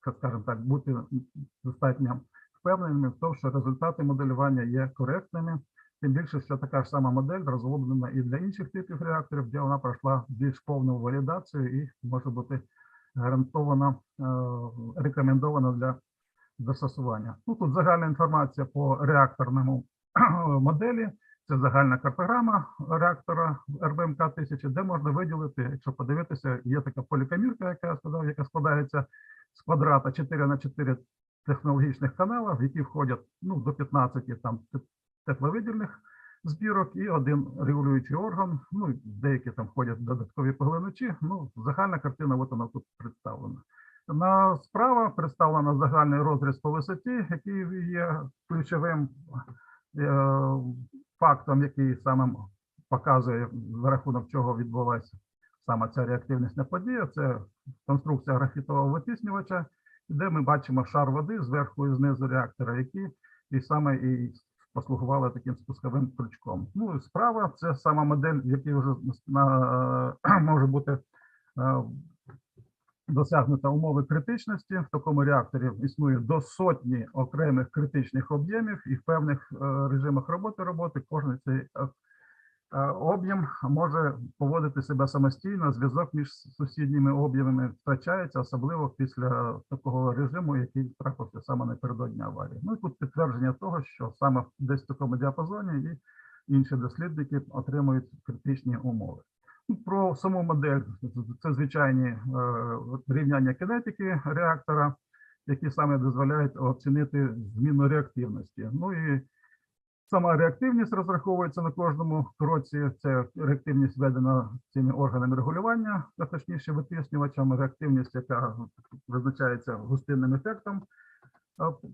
скажімо так, бути достатньо впевненими в тому, що результати моделювання є коректними. Тим більше, що така ж сама модель розроблена і для інших типів реакторів, де вона пройшла більш повну валідацію і може бути гарантовано рекомендована для застосування. Ну, тут загальна інформація по реакторному моделі. Це загальна картограма реактора РБМК-1000, де можна виділити, якщо подивитися, є така полікомірка, яка я сказав, яка складається з квадрата 4х4 технологічних каналів, в які входять до 15 там тепловидільних збірок і один регулюючий орган, ну і деякі там входять додаткові поглиначі. Ну, загальна картина, от вона тут представлена. Справа представлена загальний розріз по висоті, який є ключовим фактом, який саме показує, за рахунок чого відбулася саме ця реактивність подія. Це конструкція графітового витіснювача, де ми бачимо шар води зверху і знизу реактора, які і саме і послугували таким спусковим крючком. Ну і справа це сама модель, в якій вже може бути досягнута умови критичності. В такому реакторі існує до сотні окремих критичних об'ємів, і в певних режимах роботи кожен цей об'єм може поводити себе самостійно, зв'язок між сусідніми об'ємами втрачається, особливо після такого режиму, який трапився саме напередодні аварії. Ну і тут підтвердження того, що саме десь в такому діапазоні і інші дослідники отримують критичні умови. Про саму модель, це звичайні рівняння кинетики реактора, які саме дозволяють оцінити зміну реактивності. Ну і сама реактивність розраховується на кожному кроці. Це реактивність введена цими органами регулювання, а точніше витиснювачами. Реактивність, яка визначається густинним ефектом,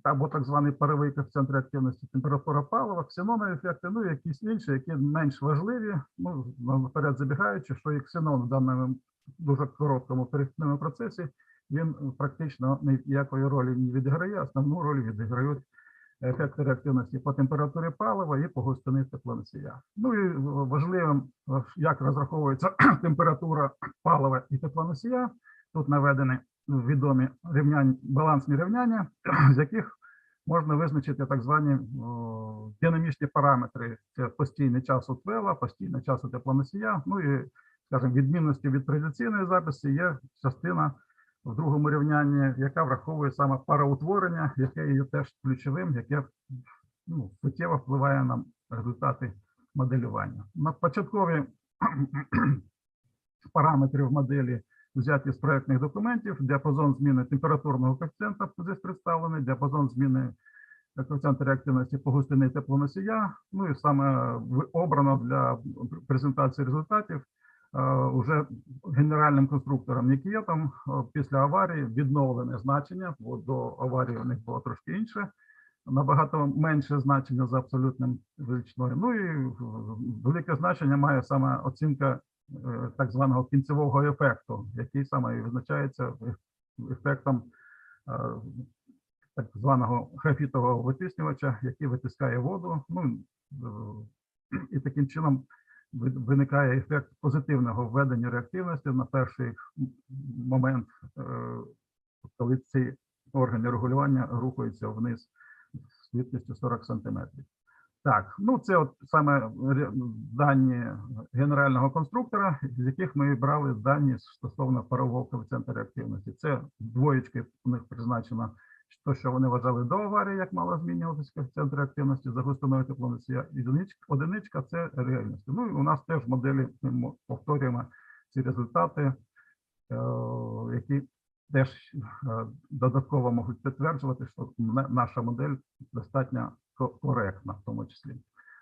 або так званий паровий коефіцієнт реактивності, температура палива, ксенонові ефекти, ну і якісь інші, які менш важливі. Ну, наперед забігаючи, що і ксенон в даному дуже короткому перехідному процесі, він практично ніякої ролі не відіграє, основну роль відіграють ефекти реактивності по температурі палива і по густині теплоносія. Ну і важливим, як розраховується температура палива і теплоносія, тут наведені відомі балансні рівняння, з яких можна визначити так звані динамічні параметри. Це постійний час утвела, постійний час теплоносія. Ну і, скажімо, відмінності від традиційної записи є частина в другому рівнянні, яка враховує саме пароутворення, яке є теж ключовим, яке суттєво впливає на результати моделювання. На початкові параметри моделі взяті з проєктних документів, діапазон зміни температурного коефіцієнта здесь представлений, діапазон зміни коефіцієнта реактивності по густині теплоносія, ну і саме обрано для презентації результатів уже генеральним конструктором Нікієтом після аварії відновлене значення, бо до аварії у них було трошки інше набагато менше значення за абсолютним величиною. Ну і велике значення має саме оцінка так званого кінцевого ефекту, який саме і визначається ефектом так званого графітового витиснювача, який витискає воду. Ну, і таким чином виникає ефект позитивного введення реактивності на перший момент, коли ці органи регулювання рухаються вниз з швидкістю 40 см. Так, ну це от саме дані генерального конструктора, з яких ми брали дані стосовно парового коефіцієнта реактивності. Це двоєчки у них призначено, то, що вони вважали до аварії, як мало змінюватися коефіцієнт реактивності за густиною теплоносія, і одиничка – це реальність. Ну і у нас теж в моделі ми повторюємо ці результати, які теж додатково можуть підтверджувати, що наша модель достатньо коректна в тому числі.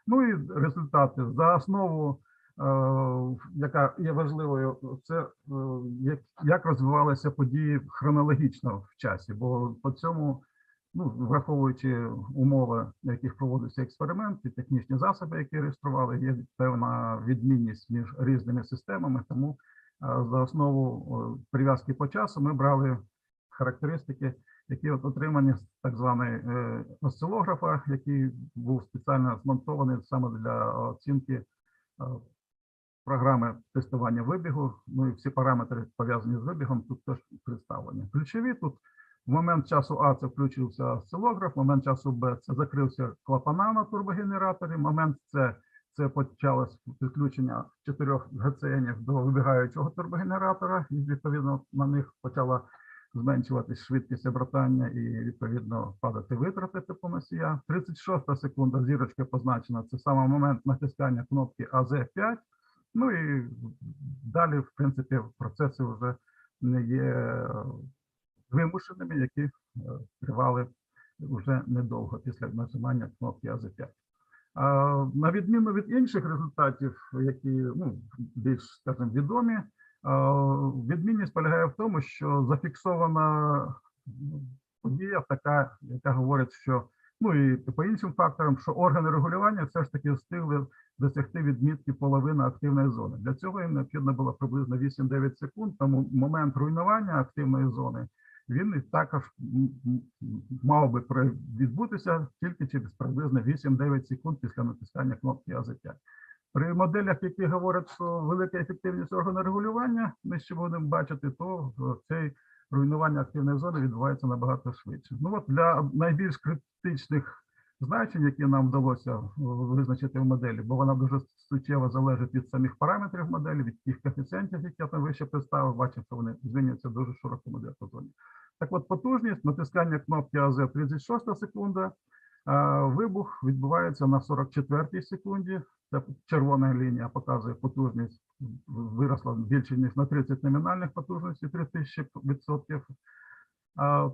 Ну і результати. За основу, яка є важливою, це як розвивалися події хронологічно в часі, бо по цьому, ну, враховуючи умови, на яких проводився експеримент, і технічні засоби, які реєстрували, є певна відмінність між різними системами, тому за основу прив'язки по часу ми брали характеристики, які от отримані з так званої осцилографа, який був спеціально змонтований саме для оцінки програми тестування вибігу. Ну і всі параметри, пов'язані з вибігом, тут теж представлені. Ключові тут в момент часу А це включився осцилограф, в момент часу Б це закрився клапана на турбогенераторі, момент С це почалось підключення 4 ГЦНів до вибігаючого турбогенератора, і відповідно на них почала зменшуватись швидкість обертання і відповідно падати витрати теплоносія. 36 секунда, зірочка позначена, це саме момент натискання кнопки АЗ5. Ну і далі, в принципі, процеси вже не є вимушеними, які тривали вже недовго після нажимання кнопки АЗ5. На відміну від інших результатів, які, ну, більш, скажімо, відомі, відмінність полягає в тому, що зафіксована подія така, яка говорить, що, ну і по іншим факторам, що органи регулювання все ж таки встигли досягти відмітки половини активної зони. Для цього їм необхідно було приблизно 8-9 секунд, тому момент руйнування активної зони, він також мав би відбутися тільки через приблизно 8-9 секунд після натискання кнопки АЗ5. При моделях, які говорять, що велика ефективність органу регулювання, ми ще будемо бачити, то цей руйнування активної зони відбувається набагато швидше. Ну от для найбільш критичних значень, які нам вдалося визначити в моделі, бо вона дуже суттєво залежить від самих параметрів моделі, від тих коефіцієнтів, які я там вище представив, бачив, що вони змінюються дуже широкому діапазоні. Так от потужність, натискання кнопки АЗ 36 секунда, вибух відбувається на 44-й секунді. Це червона лінія показує потужність, виросла більше, ніж на 30 номінальних потужностей, 3000%.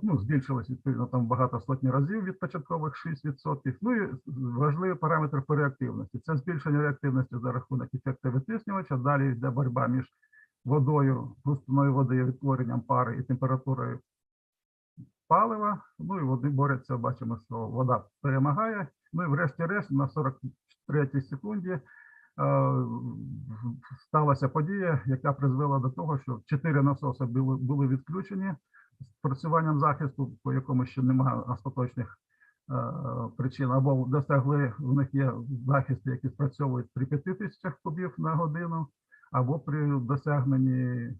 Ну, збільшилось, відповідно, там багато сотні разів від початкових 6%. Ну і важливий параметр по реактивності. Це збільшення реактивності за рахунок ефекту витиснювача. Далі йде боротьба між водою, густиною води, відтворенням пари і температурою палива. Ну і вони борються, бачимо, що вода перемагає. Ну і врешті-решт на 43-й секунді сталася подія, яка призвела до того, що 4 насоси були відключені з працюванням захисту, по якому ще немає остаточних причин, або досягли, в них є захисти, які спрацьовують при 5000 кубів на годину, або при досягненні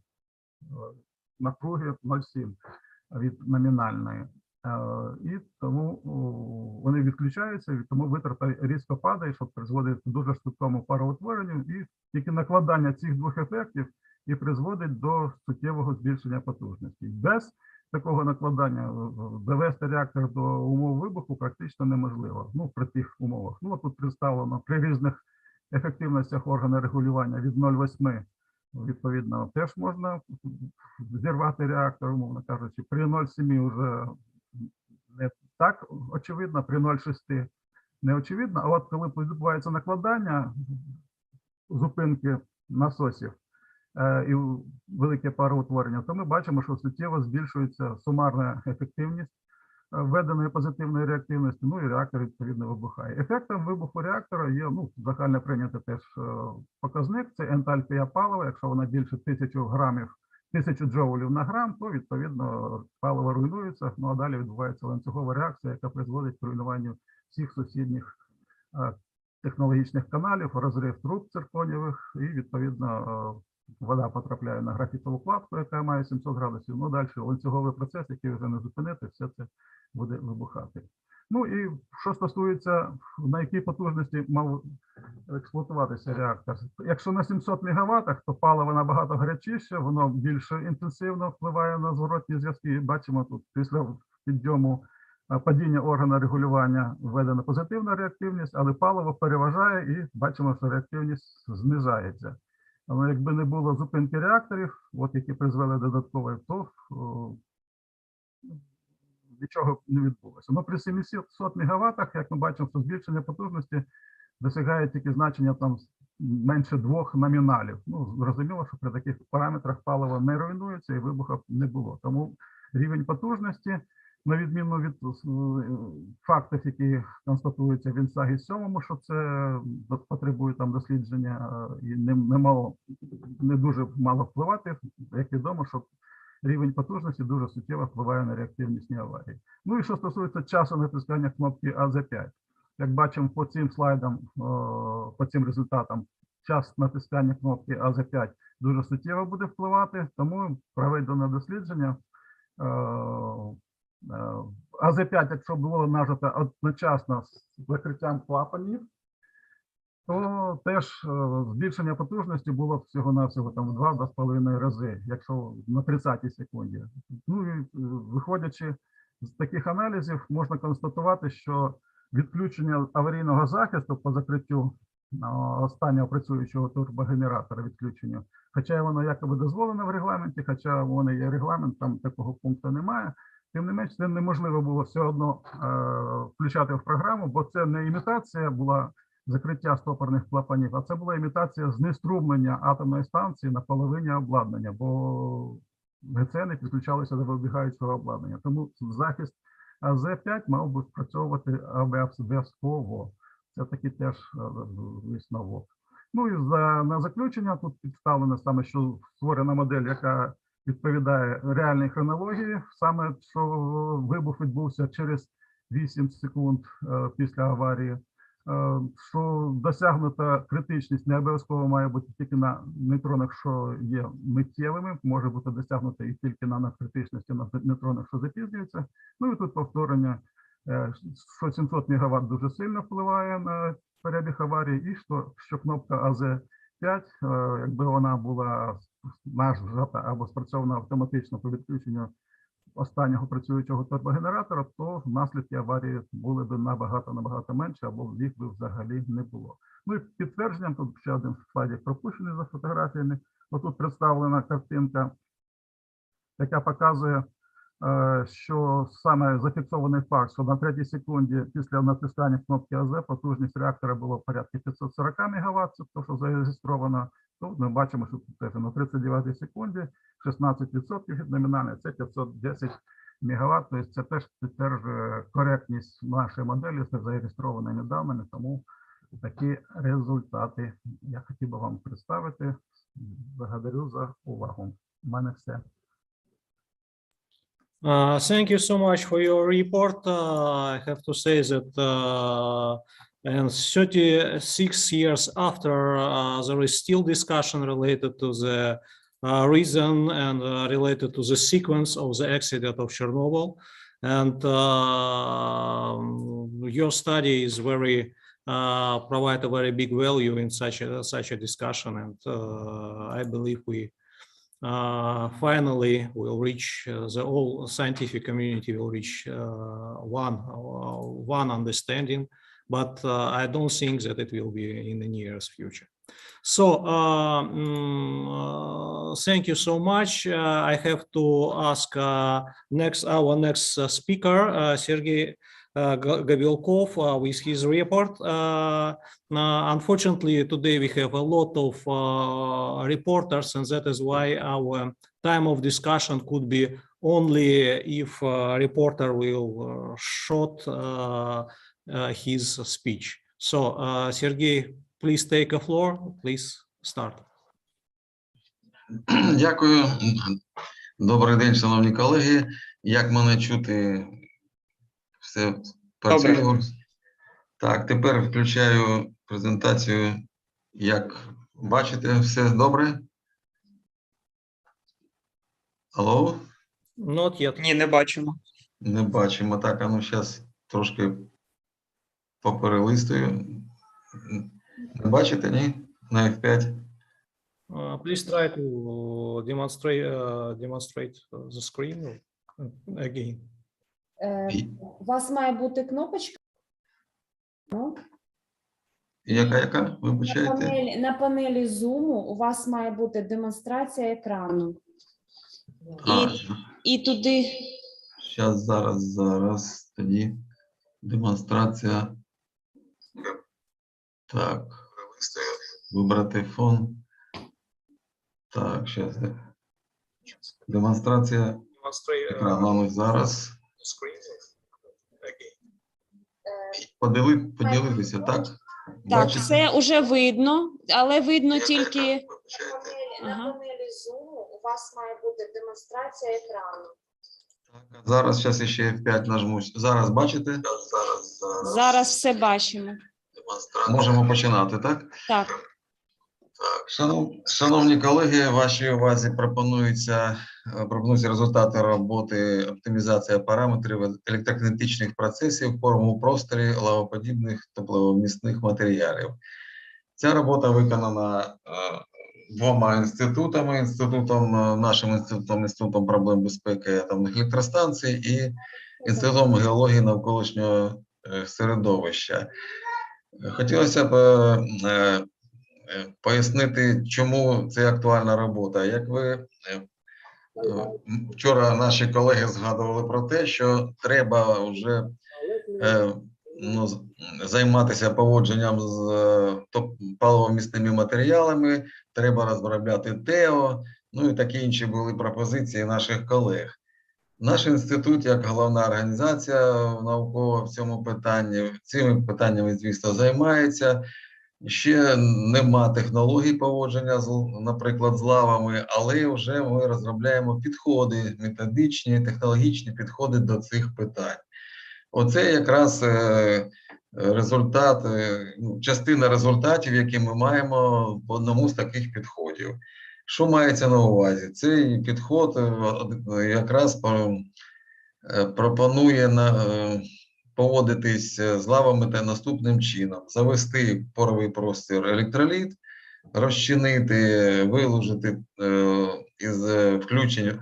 напруги 0,7 від номінальної. І тому вони відключаються, і тому витрата різко падає, що призводить до дуже швидкому пароутворенню, і тільки накладання цих двох ефектів і призводить до суттєвого збільшення потужності. Без такого накладання довести реактор до умов вибуху практично неможливо, ну, при тих умовах. Ну, тут представлено при різних ефективностях органу регулювання від 0,8, відповідно, теж можна зірвати реактор, умовно кажучи, при 0,7 вже не так очевидно, при 0,6 не очевидно, а от коли відбувається накладання зупинки насосів і велике пароутворення, то ми бачимо, що суттєво збільшується сумарна ефективність введеної позитивної реактивності, ну і реактор відповідно вибухає. Ефектом вибуху реактора є загально прийнятий теж показник, це ентальпія палива. Якщо вона більше 1000 джоулів на грам, то відповідно паливо руйнується, ну а далі відбувається ланцюгова реакція, яка призводить до руйнування всіх сусідніх технологічних каналів, розрив труб цирконієвих, і відповідно вода потрапляє на графітову кладку, яка має 700 градусів, ну далі ланцюговий процес, який вже не зупинити, все це буде вибухати. Ну і що стосується, на якій потужності мав експлуатуватися реактор. Якщо на 700 МВт, то паливо набагато гарячіше, воно більш інтенсивно впливає на зворотні зв'язки. Бачимо тут після підйому падіння органу регулювання введена позитивна реактивність, але паливо переважає і бачимо, що реактивність знижається. Але якби не було зупинки реакторів, які призвели додатково, то нічого не відбулося. Ну, при 700 МВт, як ми бачимо, що збільшення потужності досягає тільки значення там менше 2 номіналів. Ну, зрозуміло, що при таких параметрах паливо не руйнується і вибухів не було. Тому рівень потужності, на відміну від фактів, які констатуються в Інсагі 7, що це потребує там дослідження і не дуже мало впливати, як відомо, що рівень потужності дуже суттєво впливає на реактивність аварії. Ну і що стосується часу натискання кнопки АЗ5. Як бачимо по цим слайдам, по цим результатам, час натискання кнопки АЗ5 дуже суттєво буде впливати, тому проведено дослідження. АЗ5, якщо було нажито одночасно з закриттям клапанів, то теж збільшення потужності було всього-навсього там в 2-2,5 рази, якщо на 30-й секунді. Ну і виходячи з таких аналізів, можна констатувати, що відключення аварійного захисту по закриттю останнього працюючого турбогенератора відключенню, хоча воно якоби дозволено в регламенті, хоча воно є регламент, там такого пункту немає, тим не менш, це неможливо було все одно включати в програму, бо це не імітація була закриття стопорних клапанів, а це була імітація знеструмлення атомної станції на половині обладнання, бо ГЦНи підключалися до вибігаючого обладнання. Тому захист АЗ5 мав би спрацьовувати обов'язково. Це такий теж висновок. Ну і на заключення тут підставлено саме, що створена модель, яка відповідає реальній хронології, саме що вибух відбувся через 8 секунд після аварії, що досягнута критичність не обов'язково має бути тільки на нейтронах, що є миттєвими, може бути досягнута і тільки на надкритичності на нейтронах, що запізнюються. Ну і тут повторення, що 700 МВт дуже сильно впливає на перебіг аварії, і що кнопка АЗ5, якби вона була нажата або спрацьована автоматично по відключенню останнього працюючого турбогенератора, то наслідки аварії були б набагато менше, або їх би взагалі не було. Ну і підтвердженням, тут ще один слайдик пропущений за фотографіями, отут представлена картинка, яка показує, що саме зафіксований факт, що на 3-й секунді після натискання кнопки АЗ потужність реактора було порядка 540 МВт, це те, що зареєстровано. Тут ми бачимо, що теж на 39-й секунді 16% від номінальної, це 510 МВт, тобто це теж підтверджує коректність нашої моделі з зареєстрованими даними, тому такі результати я хотів би вам представити. Благодарю за увагу. У мене все. Thank you so much for your report. I have to say that and 36 years after, there is still discussion related to the reason and related to the sequence of the accident of Chernobyl. And your study is provide a very big value in such a discussion. And I believe we finally will reach, the whole scientific community will reach one understanding, but I don't think that it will be in the nearest future. So thank you so much. I have to ask our next speaker, Sergey Gavilkov with his report. Unfortunately, today we have a lot of reporters, and that is why our time of discussion could be only if a reporter will short his speech. So, Sergey, please take a floor. Please start. Дякую. Добрий день, шановні колеги. Як мене чути? Все працює? Так, тепер включаю презентацію. Як бачите, все добре? Алло? Not yet. Ні, не бачимо. Не бачимо. Так, а ну зараз трошки поперелистую. Не бачите, ні? На F5. Please try to demonstrate the screen again. У вас має бути кнопочка. Ну, Яка? Вибачайте. на панелі Zoom у вас має бути демонстрація екрану. І туди. Зараз. Тоді демонстрація. Так. Вибрати фон. Так, зараз. Демонстрація екрану зараз. Поділитися, так? Так, Бачите? все вже видно, але видно тільки... На панелі Zoom у вас має бути демонстрація екрану. Зараз ще F5 нажму. Зараз бачите? Зараз все бачимо. Можемо починати, так? Так. Шановні колеги, вашій увазі пропонуються результати роботи оптимізації параметрів електрокінетичних процесів в поровому просторі лавоподібних тепловмісних матеріалів. Ця робота виконана двома інститутами: нашим інститутом проблем безпеки атомних електростанцій і Інститутом геології навколишнього середовища. Хотілося б пояснити, чому це актуальна робота. Як ви вчора наші колеги згадували про те, що треба вже займатися поводженням з паливомісними матеріалами, треба розробляти ТЕО, ну і такі інші були пропозиції наших колег. Наш інститут, як головна організація наукова в цьому питанні, цими питаннями, звісно, займається. Ще нема технологій поводження, наприклад, з лавами, але вже ми розробляємо підходи, методичні, технологічні підходи до цих питань. Оце якраз результат, частина результатів, які ми маємо в одному з таких підходів. Що мається на увазі? Цей підход якраз пропонує поводитись з лавами та наступним чином: завести в поровий простір електроліт, розчинити, вилужити із включень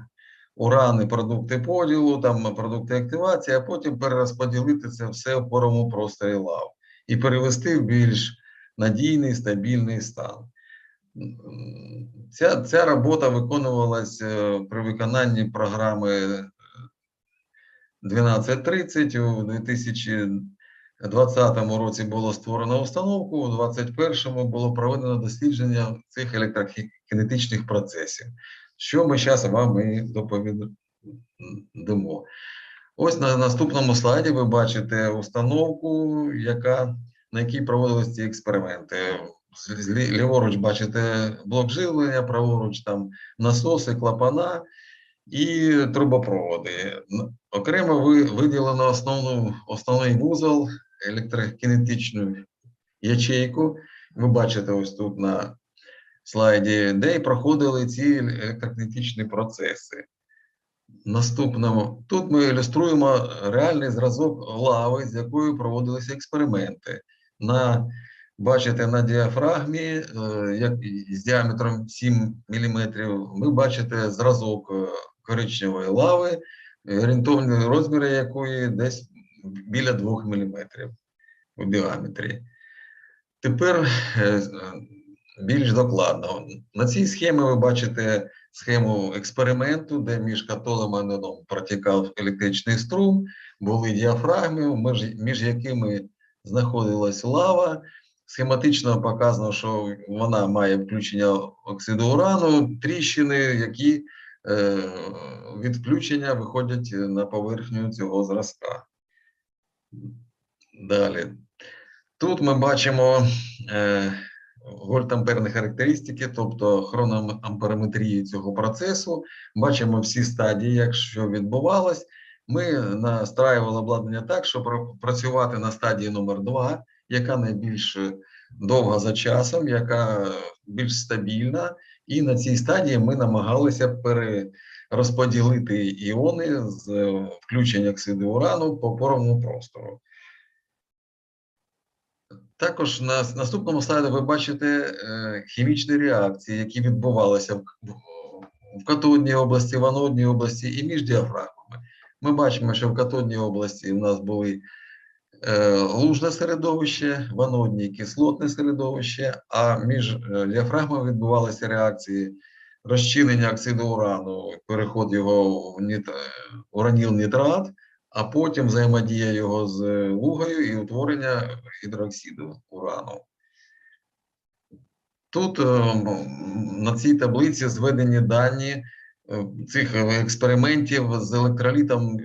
урани продукти поділу, там продукти активації, а потім перерозподілити це все в поровому просторі лав і перевести в більш надійний, стабільний стан. Ця робота виконувалась при виконанні програми 1230. У 2020 році було створено установку, у 2021 було проведено дослідження цих електрокінетичних процесів, що ми зараз вам і доповідаємо. Ось на наступному слайді ви бачите установку, на якій проводились ці експерименти. Ліворуч бачите блок живлення, праворуч там насоси, клапана і трубопроводи. Окремо виділено основний вузол, електрокінетичну ячейку. Ви бачите ось тут на слайді, де і проходили ці електрокінетичні процеси. Наступному. Тут ми ілюструємо реальний зразок лави, з якою проводилися експерименти. Бачите, на діафрагмі з діаметром 7 мм, ви бачите зразок коричневої лави, орієнтовні розміри якої десь біля 2 мм у діаметрі. Тепер більш докладно. На цій схемі ви бачите схему експерименту, де між катодом і анодом протікав електричний струм, були діафрагми, між якими знаходилась лава. Схематично показано, що вона має включення оксиду урану, тріщини, які від включення виходять на поверхню цього зразка. Далі. Тут ми бачимо вольтамперні характеристики, тобто хрономамперометрію цього процесу. Бачимо всі стадії, якщо відбувалось. Ми настраювали обладнання так, щоб працювати на стадії номер 2, яка найбільш довга за часом, яка більш стабільна. І на цій стадії ми намагалися перерозподілити іони з включення оксиду урану по поровому простору. Також на наступному слайді ви бачите хімічні реакції, які відбувалися в катодній області, в анодній області і між діафрагмами. Ми бачимо, що в катодній області у нас були лужне середовище, в анодній кислотне середовище, а між діафрагмами відбувалися реакції розчинення оксиду урану, переход його в ураніл-нітрат, а потім взаємодія його з лугою і утворення гідроксиду урану. Тут на цій таблиці зведені дані цих експериментів з електролітом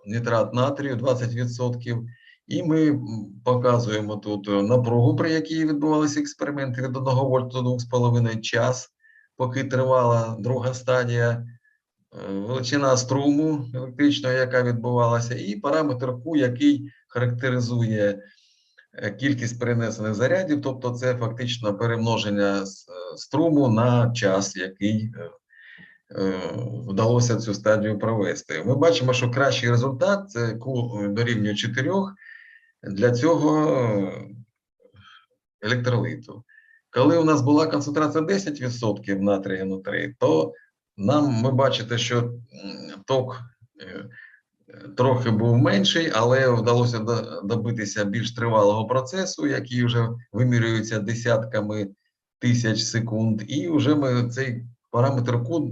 нітрат натрію 20%. І ми показуємо тут напругу, при якій відбувалися експерименти від 1 вольта до 2,5 час, поки тривала друга стадія, величина струму електричного, яка відбувалася, і параметр Q, який характеризує кількість перенесених зарядів, тобто це фактично перемноження струму на час, який вдалося цю стадію провести. Ми бачимо, що кращий результат – це Q дорівнює 4 для цього електролиту. Коли у нас була концентрація 10% натрію НО3, то ми бачите, що ток трохи був менший, але вдалося добитися більш тривалого процесу, який вже вимірюється десятками тисяч секунд, і вже ми цей параметр Q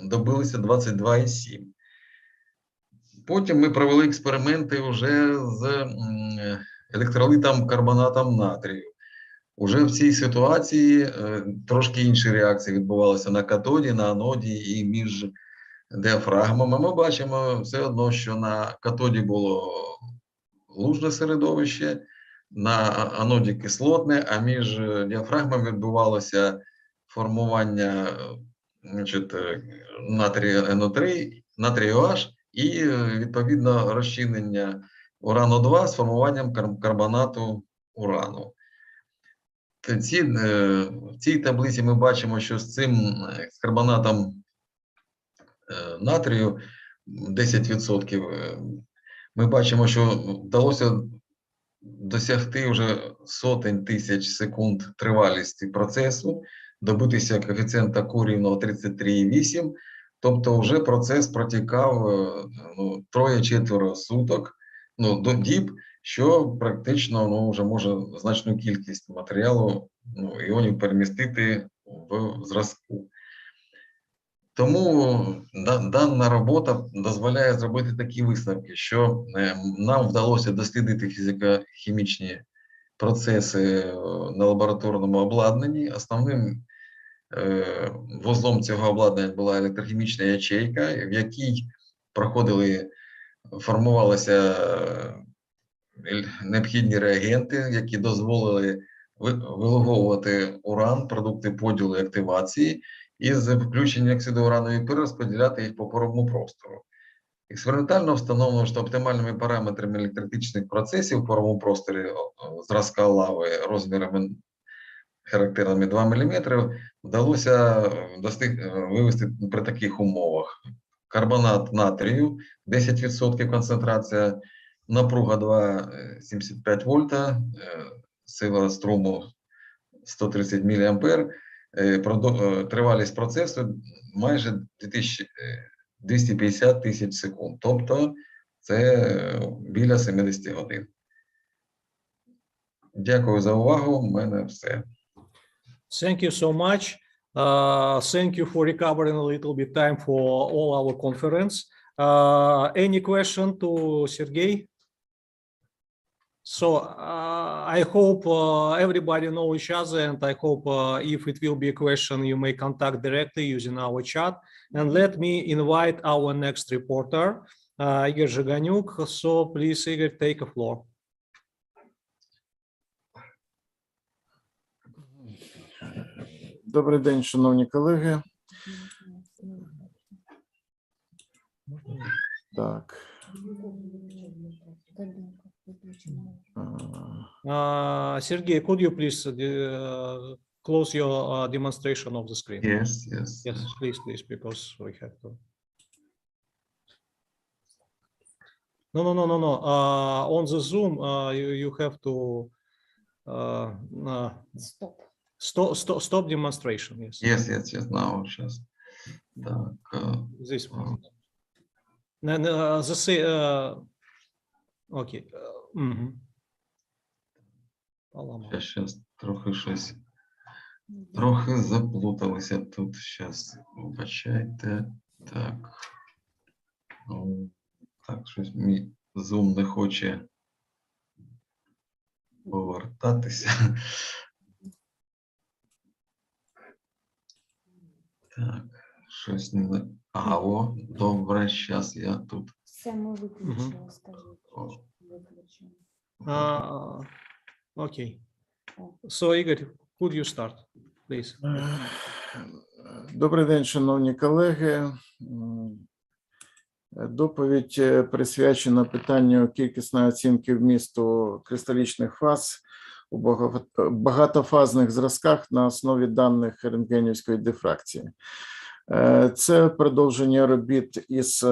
добилися 22,7. Потім ми провели експерименти вже з електролитом карбонатом натрію. Уже в цій ситуації трошки інші реакції відбувалися на катоді, на аноді і між діафрагмами. Ми бачимо все одно, що на катоді було лужне середовище, на аноді кислотне, а між діафрагмами відбувалося формування натрію НО3, натрію H і відповідно розчинення урану-2 з формуванням карбонату урану. В цій таблиці ми бачимо, що з карбонатом натрію 10%, ми бачимо, що вдалося досягти вже сотень тисяч секунд тривалісті процесу, добитися коефіцієнта Q рівного 33,8, тобто вже процес протікав 3-4 суток, до діб, що практично вже може значну кількість матеріалу, іонів перемістити в зразку. Тому дана робота дозволяє зробити такі висновки, що нам вдалося дослідити фізико-хімічні процеси на лабораторному обладнанні. Основним вузлом цього обладнання була електрохімічна ячейка, в якій формувалися необхідні реагенти, які дозволили вилуговувати уран, продукти поділу і активації, і з включення оксиду урану і перерозподіляти їх по поровому простору. Експериментально встановлено, що оптимальними параметрами електролітичних процесів в поровому просторі зразка лави розмірами характерними 2 мм вдалося вивести при таких умовах. Карбонат натрію 10% концентрація, напруга 2,75 вольта, сила струму 130 мА, тривалість процесу майже 250 тисяч секунд, тобто це біля 70 годин. Дякую за увагу, у мене все. Thank you so much. Thank you for recovering a little bit time for all our conference. Any question to Sergey? So I hope everybody know each other, and I hope if it will be a question, you may contact directly using our chat. And let me invite our next reporter, Igor Zhiganyuk. So please, Igor, take the floor. Добрий день, шановні колеги. Так. Sergey, could you please close your demonstration of the screen? Yes. Yes, please, because we have to. No. On the Zoom, you have to stop demonstration. Yes. Yes. Now, just. This one. Окей. Сейчас трохи заплуталися тут. Сейчас, вибачайте. Так, щось мій Zoom не хоче повертатися. Так, щось не... Алло, добре, зараз я тут. Все ми виключили, скажіть. Окей. So, Igor, could you start, please? Добрий день, шановні колеги. Доповідь присвячена питанню кількісної оцінки вмісту кристалічних фаз у багатофазних зразках на основі даних рентгенівської дифракції. Це продовження робіт із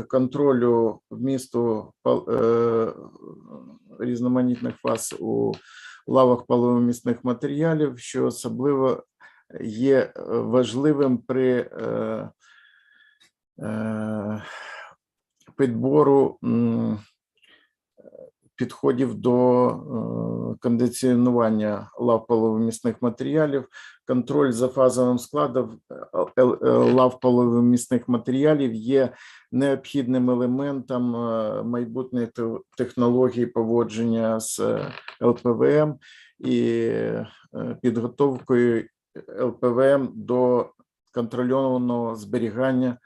контролю вмісту різноманітних фаз у лавах паливомісних матеріалів, що особливо є важливим при підбору підходів до кондиціонування лав паливомісних матеріалів. Контроль за фазовим складом лав паливомісних матеріалів є необхідним елементом майбутньої технології поводження з ЛПВМ і підготовкою ЛПВМ до контрольованого зберігання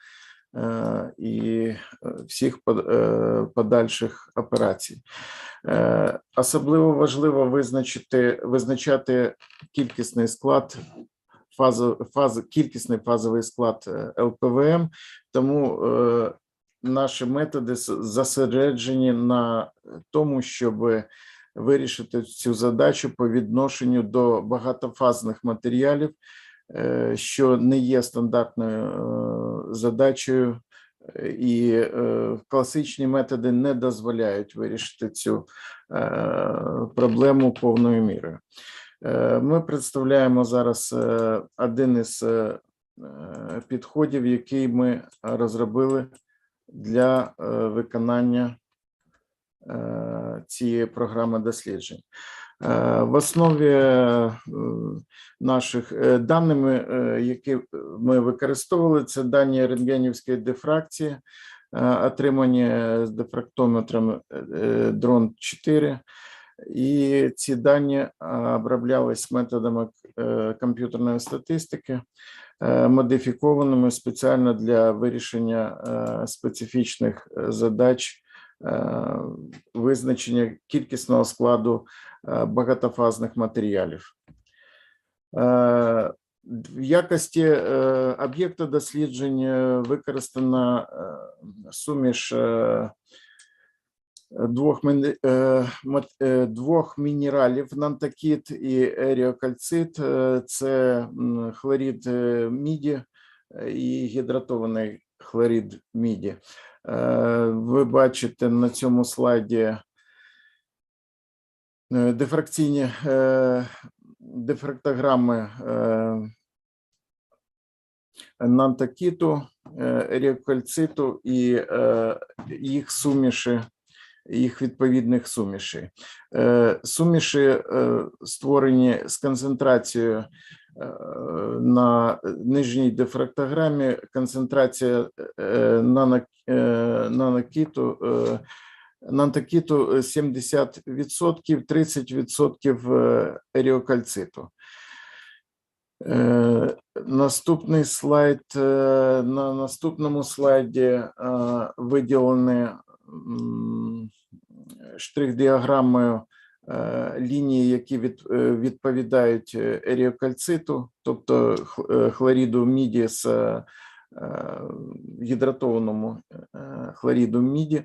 і всіх подальших операцій. Особливо важливо визначати кількісний склад, кількісний фазовий склад ЛПВМ, тому наші методи зосереджені на тому, щоб вирішити цю задачу по відношенню до багатофазних матеріалів, що не є стандартною задачею, і класичні методи не дозволяють вирішити цю проблему повною мірою. Ми представляємо зараз один із підходів, який ми розробили для виконання цієї програми досліджень. В основі наших даними, які ми використовували, це дані рентгенівської дифракції, отримані з дифрактометром дрон 4, і ці дані оброблялись методами комп'ютерної статистики, модифікованими спеціально для вирішення специфічних задач визначення кількісного складу багатофазних матеріалів. В якості об'єкта досліджень використана суміш двох мінералів нантакіт і еріокальцит. Це хлорид міді і гідратований хлорид міді. Ви бачите на цьому слайді дифрактограми нантакіту, еріокальциту і їх суміші, їх відповідних сумішей. Суміші створені з концентрацією на нижній дифрактограмі концентрація нанокіту 70%, 30% еріокальциту. Наступний слайд. На наступному слайді виділені штрих-діаграмою лінії, які відповідають еріокальциту, тобто хлоріду міді з гідратованому хлоріду міді.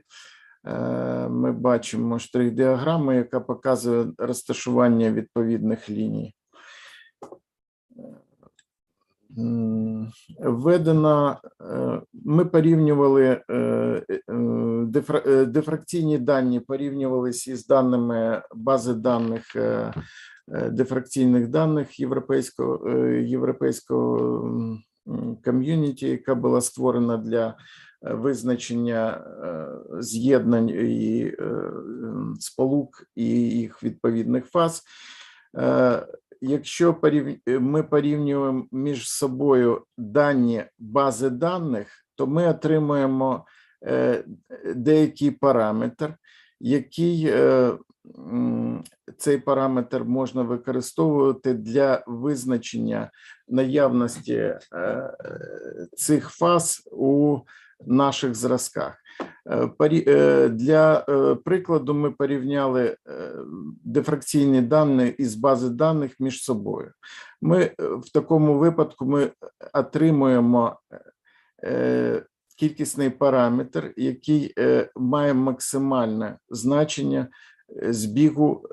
Ми бачимо штрих-діаграму, яка показує розташування відповідних ліній. Ми порівнювали дифракційні дані, порівнювалися із даними бази даних дифракційних даних європейського ком'юніті, яка була створена для визначення з'єднань і сполук і їх відповідних фаз. Якщо ми порівнюємо між собою дані бази даних, то ми отримуємо деякий параметр, який цей параметр можна використовувати для визначення наявності цих фаз у наших зразках. Для прикладу ми порівняли дифракційні дані із бази даних між собою. В такому випадку ми отримуємо кількісний параметр, який має максимальне значення збігу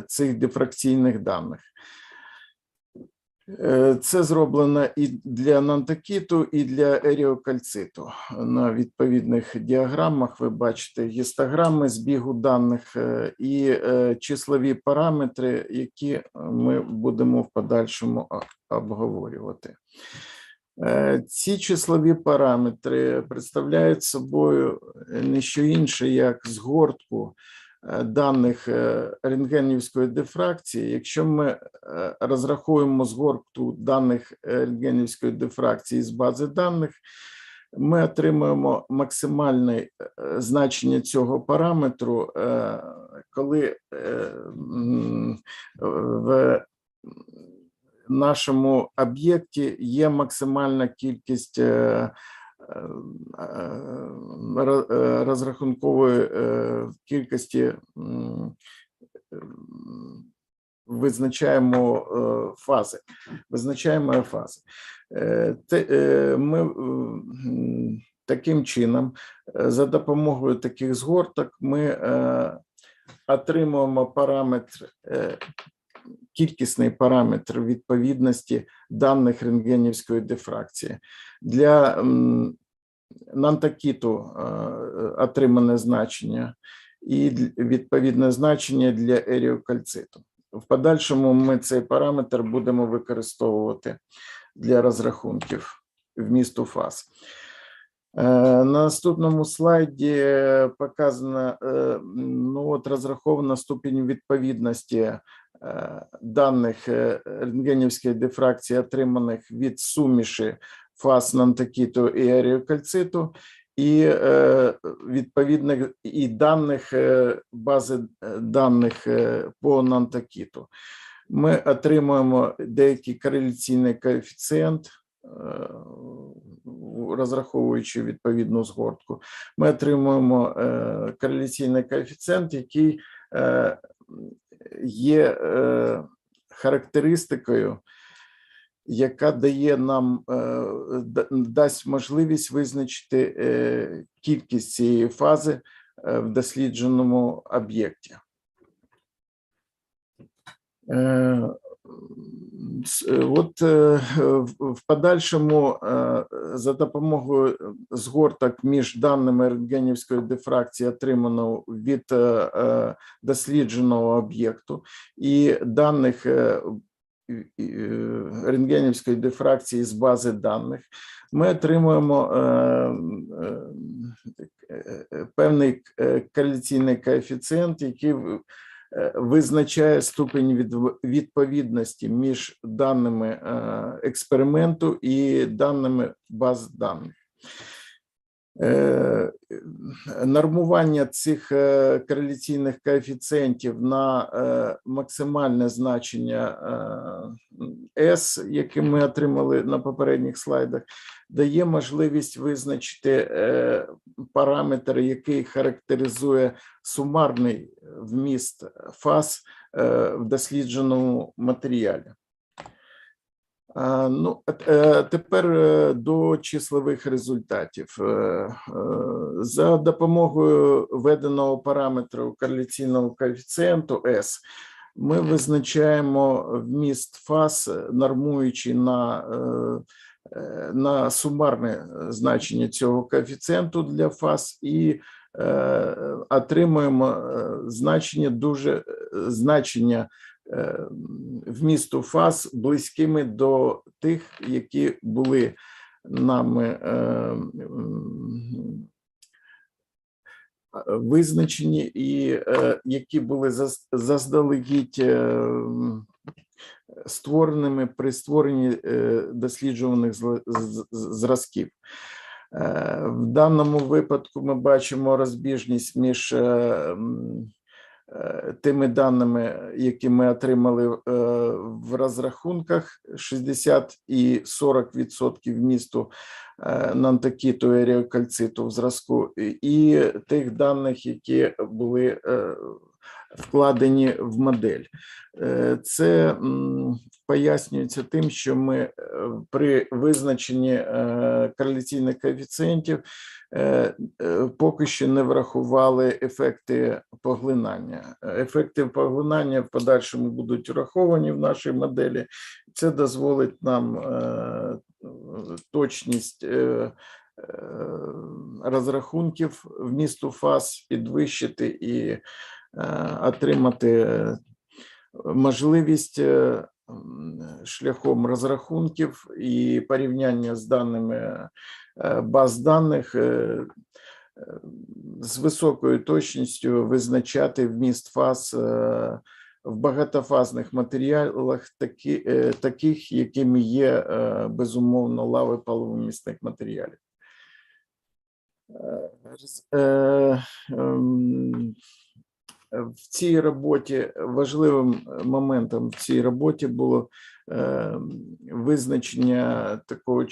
цих дифракційних даних. Це зроблено і для нантокіту, і для еріокальциту. На відповідних діаграмах ви бачите гістограми збігу даних і числові параметри, які ми будемо в подальшому обговорювати. Ці числові параметри представляють собою не що інше, як згортку даних рентгенівської дифракції. Якщо ми розрахуємо згортку даних рентгенівської дифракції з бази даних, ми отримуємо максимальне значення цього параметру, коли в нашому об'єкті є максимальна кількість розрахункової кількості визначаємо фази. Ми таким чином, за допомогою таких згорток, ми отримуємо параметр, кількісний параметр відповідності даних рентгенівської дифракції. Для нантокіту отримане значення і відповідне значення для еріокальциту. В подальшому ми цей параметр будемо використовувати для розрахунків вмісту фаз. На наступному слайді показано, розрахована ступінь відповідності даних рентгенівської дифракції, отриманих від суміші фаз нантокіту і еріокальциту, і відповідних і даних бази даних по нантокіту. Ми отримуємо деякий кореляційний коефіцієнт, розраховуючи відповідну згортку. Ми отримуємо кореляційний коефіцієнт, який є характеристикою, яка дає нам, дасть можливість визначити кількість цієї фази в дослідженому об'єкті. В подальшому за допомогою згорток між даними рентгенівської дифракції, отриманого від дослідженого об'єкту, і даних рентгенівської дифракції з бази даних, ми отримуємо певний кореляційний коефіцієнт, який визначає ступінь відповідності між даними експерименту і даними баз даних. Нормування цих кореляційних коефіцієнтів на максимальне значення S, яке ми отримали на попередніх слайдах, дає можливість визначити параметр, який характеризує сумарний вміст фаз в дослідженому матеріалі. Ну, тепер до числових результатів. За допомогою введеного параметру кореляційного коефіцієнту S ми визначаємо вміст фаз, нормуючи на сумарне значення цього коефіцієнту для фаз, і отримуємо значення вмісту фаз близькими до тих, які були нами визначені і які були заздалегідь створеними при створенні досліджуваних зразків. В даному випадку ми бачимо розбіжність між тими даними, які ми отримали в розрахунках, 60 і 40% вмісту нантокіту і еріокальциту в зразку, і тих даних, які були вкладені в модель. Це пояснюється тим, що ми при визначенні кореляційних коефіцієнтів поки що не врахували ефекти поглинання. Ефекти поглинання в подальшому будуть враховані в нашій моделі. Це дозволить нам точність розрахунків вмісту фаз підвищити і отримати можливість шляхом розрахунків і порівняння з даними баз даних з високою точністю визначати вміст фаз в багатофазних матеріалах, таких, якими є, безумовно, лави паливомісних матеріалів. В цій роботі важливим моментом в цій роботі було визначення такого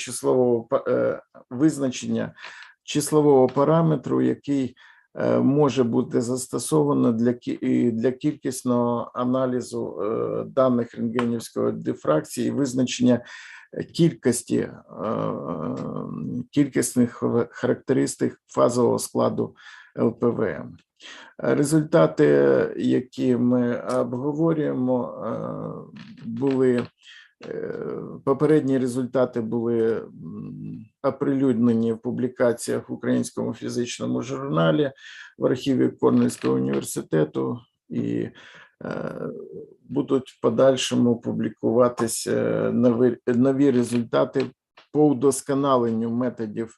числового параметру, який може бути застосовано для кількісного аналізу даних рентгенівської дифракції і визначення кількісних характеристик фазового складу ЛПВМ. Результати, які ми обговорюємо, попередні результати були оприлюднені в публікаціях в Українському фізичному журналі, в архіві Корнельського університету і будуть в подальшому публікуватися нові результати по удосконаленню методів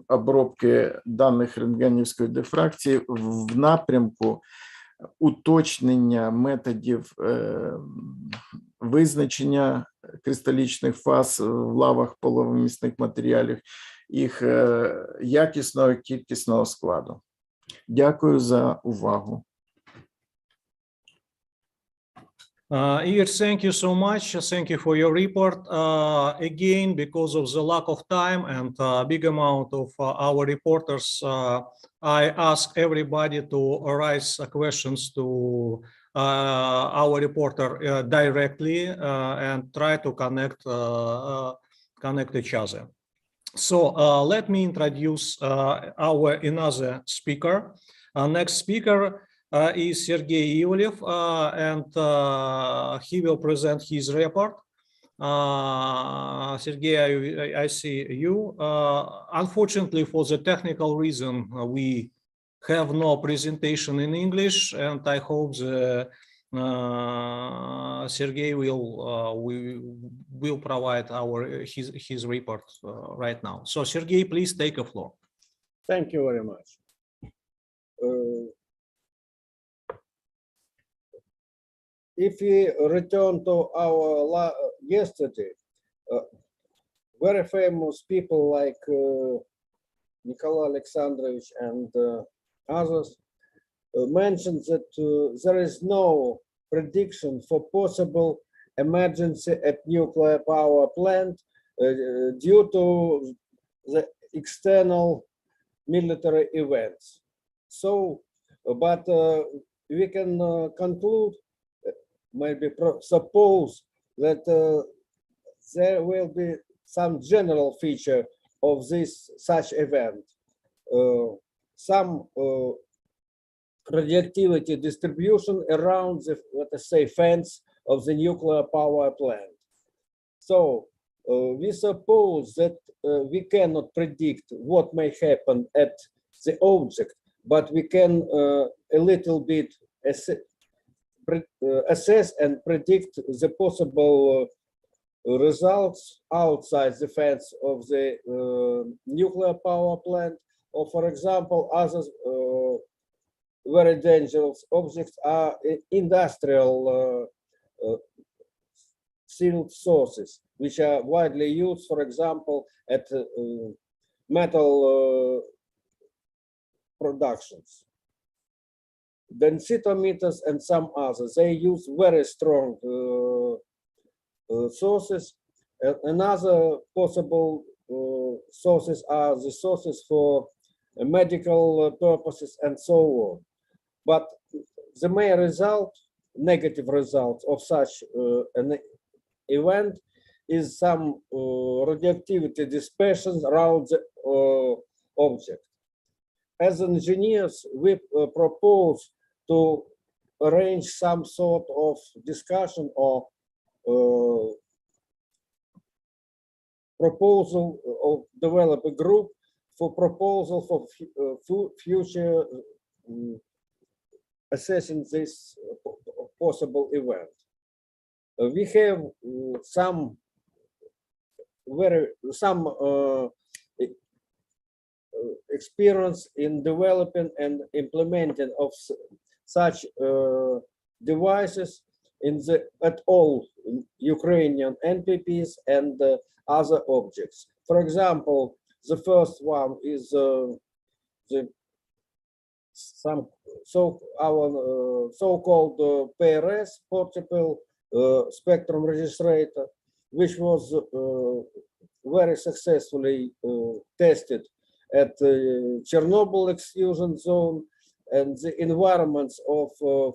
обробки даних рентгенівської дифракції в напрямку уточнення методів визначення кристалічних фаз в лавах паливомісних матеріалів, їх якісного і кількісного складу. Дякую за увагу. Igor, thank you so much. Thank you for your report. Again, because of the lack of time and big amount of our reporters, I ask everybody to raise questions to our reporter directly and try to connect each other. So let me introduce our another speaker. Next speaker is Sergey Ivlev, and he will present his report. Sergey, I see you. Unfortunately, for the technical reason, we have no presentation in English, and I hope Sergey will provide his report right now. So, Sergey, please take the floor. Thank you very much. if we return to our yesterday, very famous people like Nikolai Alexandrovich and others mentioned that there is no prediction for possible emergency at nuclear power plant due to the external military events. So, but we can conclude, maybe suppose that there will be some general feature of this such event. Some radioactivity distribution around the, let us say, fence of the nuclear power plant. So we suppose that we cannot predict what may happen at the object, but we can a little bit assess and predict the possible results outside the fence of the nuclear power plant, or for example, other very dangerous objects are industrial sealed sources, which are widely used, for example, at metal productions. Densitometers and some others, they use very strong sources. Another possible sources are the sources for medical purposes and so on. But the main result, negative result of such an event is some radioactivity dispersion around the object. As engineers, we propose to arrange some sort of discussion or proposal or develop a group for proposal for future assessing this possible event. We have some experience in developing and implementing of such devices at all Ukrainian NPPs and other objects. For example, the first one is our so-called PRS, portable spectrum registrator, which was very successfully tested at Chernobyl exclusion zone and the environments of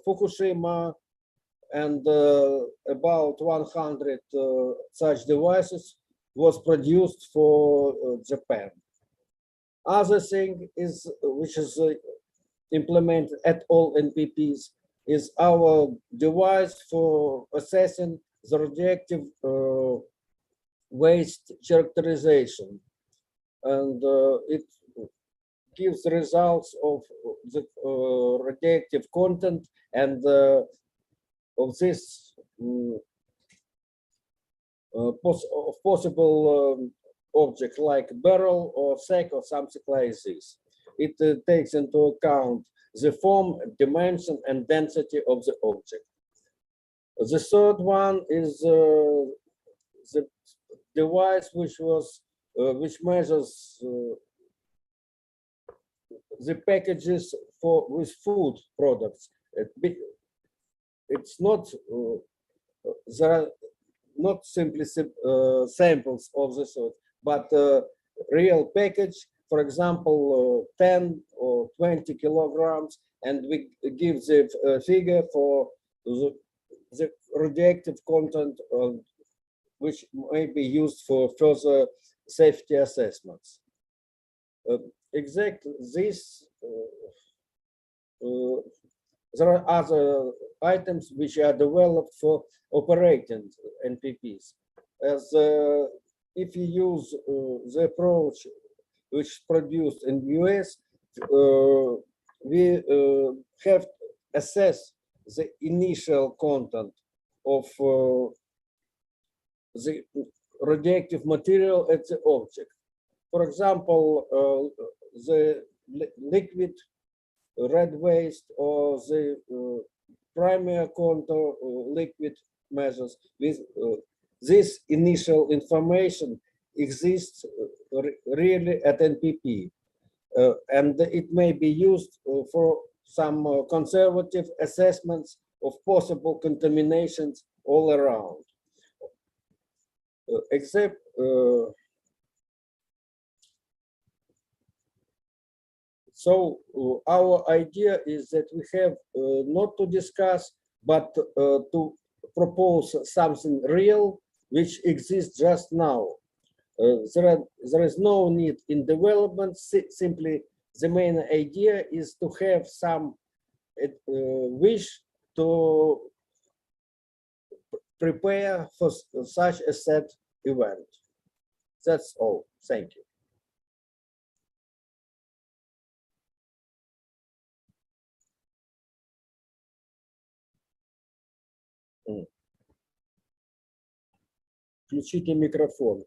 Fukushima, and about 100 such devices was produced for Japan. Other thing is, which is implemented at all NPPs, is our device for assessing the radioactive waste characterization. And it gives results of the radioactive content and of this possible object like barrel or sack or something like this. It takes into account the form, dimension, and density of the object. The third one is the device which measures the packages with food products. It's not there are not simply samples of the sort, but real package. For example, 10 or 20 kilograms, and we give the figure for the radioactive content, which may be used for further safety assessments. Exactly this, there are other items which are developed for operating NPPs. As if you use the approach which is produced in the US, we have to assess the initial content of the radioactive material at the object. For example, the liquid red waste or the primary contour liquid measures. With this initial information exists really at NPP, and it may be used for some conservative assessments of possible contaminations all around. Except so our idea is that we have not to discuss, but to propose something real which exists just now. There is no need in development. Simply, the main idea is to have some wish to prepare for such a sad event. That's all. Thank you. Включите микрофон.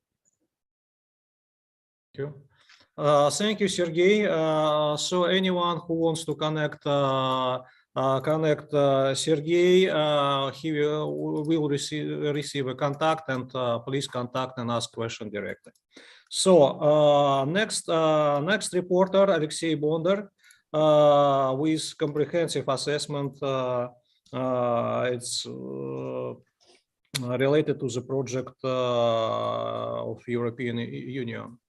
Thank you, Sergey. So anyone who wants to connect Sergey, he will receive a contact, and please contact and ask question directly. So next reporter, Alexey Bonder, with comprehensive assessment. It's related to the project of European Union.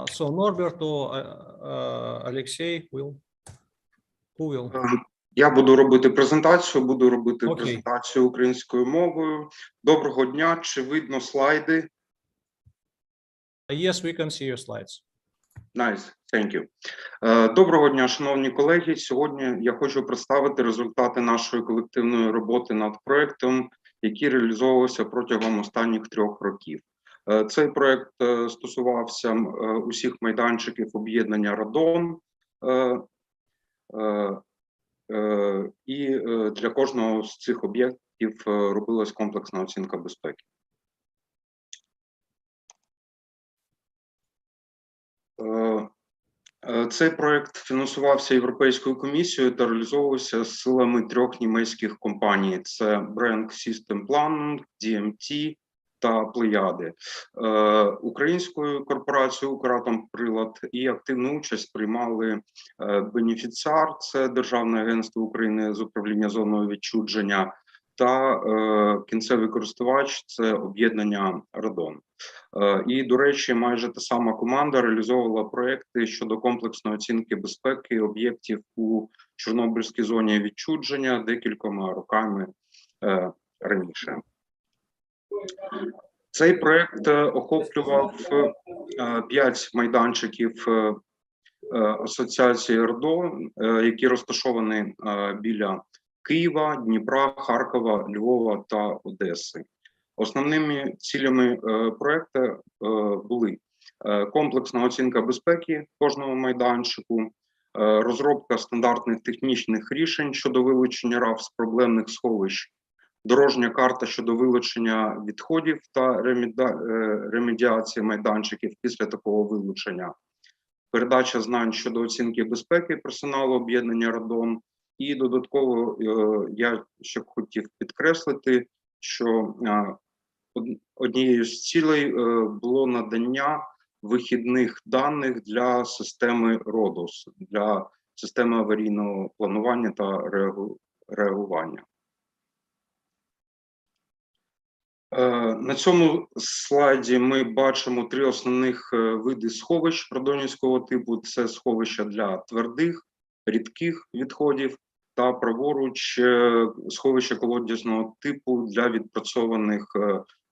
So Norbert or Alexey who will? Я буду робити презентацію українською мовою. Доброго дня, чи видно слайди? Yes, we can see your slides. Nice, thank you. Доброго дня, шановні колеги. Сьогодні я хочу представити результати нашої колективної роботи над проєктом, який реалізовувався протягом останніх 3 років. Цей проєкт стосувався усіх майданчиків об'єднання Радон, і для кожного з цих об'єктів робилась комплексна оцінка безпеки. Цей проєкт фінансувався Європейською комісією та реалізовувався силами 3 німецьких компаній. Це Brand System Planning, DMT та Плеяди. Українською корпорацією «Укратомприлад» і активну участь приймали бенефіціар, це Державне агентство України з управління зоною відчуження, та кінцевий користувач – це об'єднання Радон. І, до речі, майже та сама команда реалізовувала проекти щодо комплексної оцінки безпеки об'єктів у Чорнобильській зоні відчуження декількома роками раніше. Цей проект охоплював 5 майданчиків асоціації Радон, які розташовані біля Києва, Дніпра, Харкова, Львова та Одеси. Основними цілями проекту були комплексна оцінка безпеки кожного майданчику, розробка стандартних технічних рішень щодо вилучення РАВ з проблемних сховищ, дорожня карта щодо вилучення відходів та ремедіації майданчиків після такого вилучення, передача знань щодо оцінки безпеки персоналу об'єднання Радон. І додатково я ще б хотів підкреслити, що однією з цілей було надання вихідних даних для системи РОДОС, для системи аварійного планування та реагування. На цьому слайді ми бачимо 3 основних види сховищ радонівського типу. Це сховища для твердих, рідких відходів та праворуч сховища колодязного типу для відпрацьованих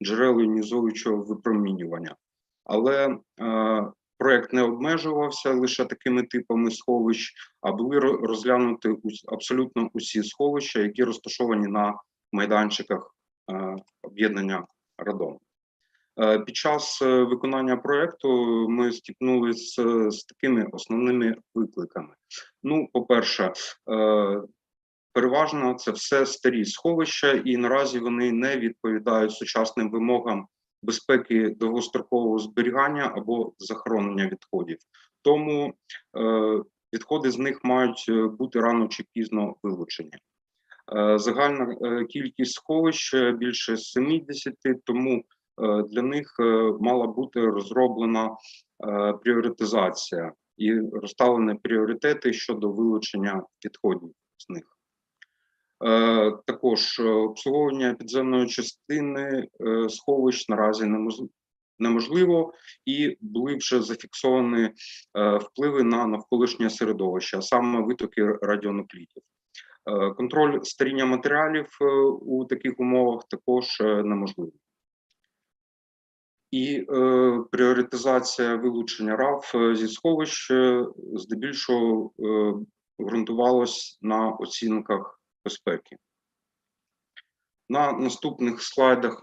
джерел іонізуючого випромінювання. Але проект не обмежувався лише такими типами сховищ, а були розглянуті абсолютно усі сховища, які розташовані на майданчиках об'єднання Радон. Під час виконання проєкту ми стикнулися з такими основними викликами. Ну, по-перше, переважно це все старі сховища, і наразі вони не відповідають сучасним вимогам безпеки довгострокового зберігання або захоронення відходів. Тому відходи з них мають бути рано чи пізно вилучені. Загальна кількість сховищ більше 70, тому для них мала бути розроблена пріоритизація і розставлені пріоритети щодо вилучення відходів з них. Також обслуговування підземної частини сховищ наразі неможливо, і були вже зафіксовані впливи на навколишнє середовище, а саме витоки радіонуклідів. Контроль старіння матеріалів у таких умовах також неможливий. І пріоритизація вилучення РАФ зі сховищ здебільшого ґрунтувалась на оцінках безпеки. На наступних слайдах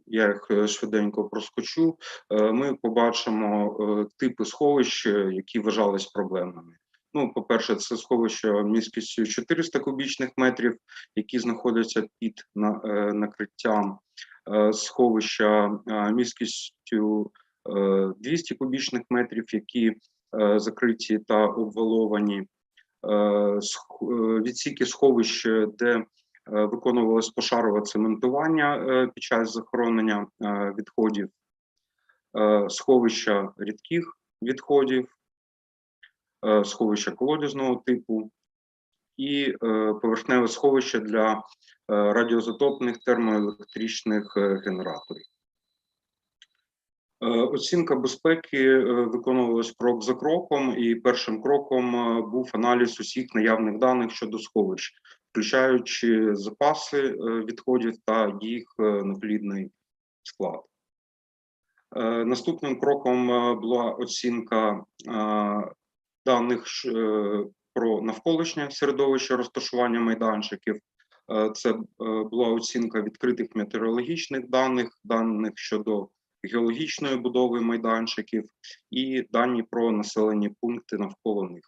я їх швиденько проскочу, ми побачимо типи сховищ, які вважались проблемними. Ну, по-перше, це сховища місткістю 400 кубічних метрів, які знаходяться під накриттям, сховища місткістю 200 кубічних метрів, які закриті та обваловані, відсіки сховищ, де виконувалось пошарове цементування під час захоронення відходів, сховища рідких відходів, сховища колодязного типу і поверхневе сховище для радіоізотопних термоелектричних генераторів. Оцінка безпеки виконувалась крок за кроком, і першим кроком був аналіз усіх наявних даних щодо сховищ, включаючи запаси відходів та їх неплідний склад. Наступним кроком була оцінка даних про навколишнє середовище розташування майданчиків. Це була оцінка відкритих метеорологічних даних щодо геологічної будови майданчиків і дані про населені пункти навколо них.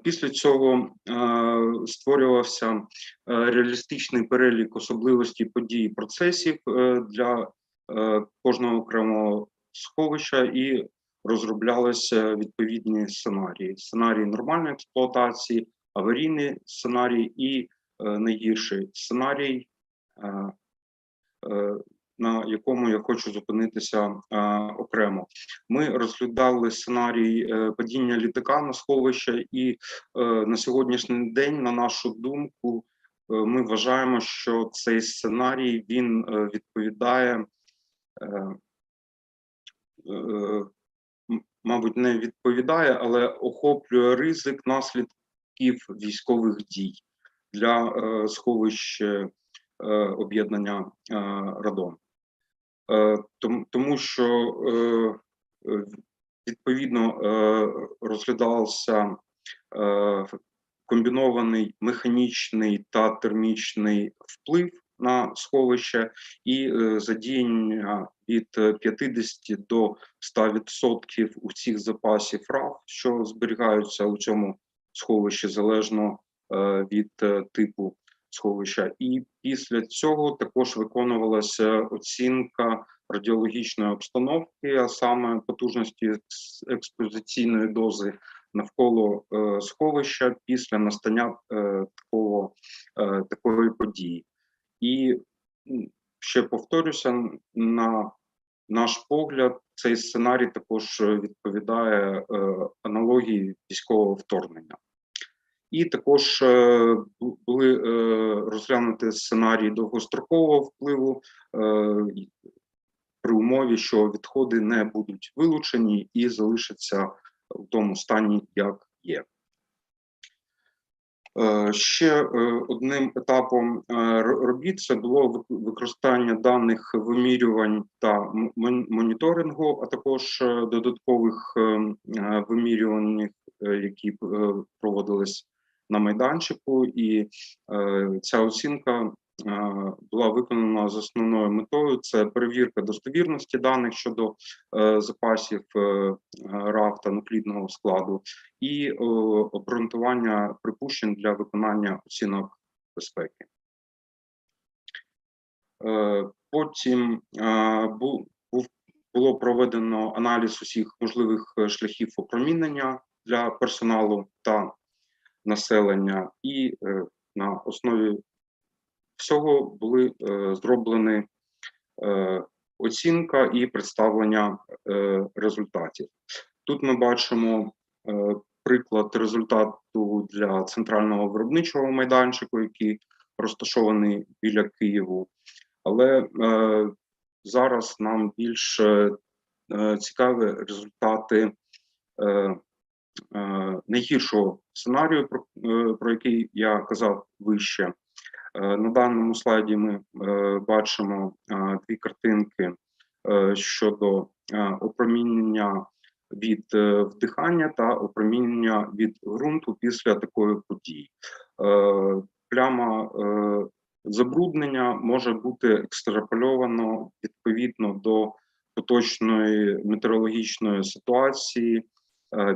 Після цього створювався реалістичний перелік особливостей подій і процесів для кожного окремого сховища і розроблялися відповідні сценарії. Сценарій нормальної експлуатації, аварійний сценарій і найгірший сценарій, на якому я хочу зупинитися окремо. Ми розглядали сценарій падіння літака на сховище, і на сьогоднішній день, на нашу думку, ми вважаємо, що цей сценарій, він відповідає, мабуть, не відповідає, але охоплює ризик наслідків військових дій для сховищ об'єднання Радон. Тому що відповідно розглядався комбінований механічний та термічний вплив на сховище і задіяння від 50 до 100% усіх запасів РАФ, що зберігаються у цьому сховищі залежно від типу сховища. І після цього також виконувалася оцінка радіологічної обстановки, а саме потужності експозиційної дози навколо сховища після настання такої події. І ще повторюся, на наш погляд, цей сценарій також відповідає аналогії військового вторгнення. І також були розглянуті сценарії довгострокового впливу при умові, що відходи не будуть вилучені і залишаться в тому стані, як є. Ще одним етапом робіт це було використання даних вимірювань та моніторингу, а також додаткових вимірювань, які проводились на майданчику, і ця оцінка була виконана з основною метою: це перевірка достовірності даних щодо запасів РАФ та нуклідного складу і обґрунтування припущень для виконання оцінок безпеки. Потім було проведено аналіз усіх можливих шляхів опромінення для персоналу та населення, і на основі всього були зроблені оцінка і представлення результатів. Тут ми бачимо приклад результату для центрального виробничого майданчику, який розташований біля Києву. Але зараз нам більш цікаві результати найгіршого сценарію, про який я казав вище. На даному слайді ми бачимо дві картинки щодо опромінення від вдихання та опромінення від ґрунту після такої події. Пляма забруднення може бути екстраполювано відповідно до поточної метеорологічної ситуації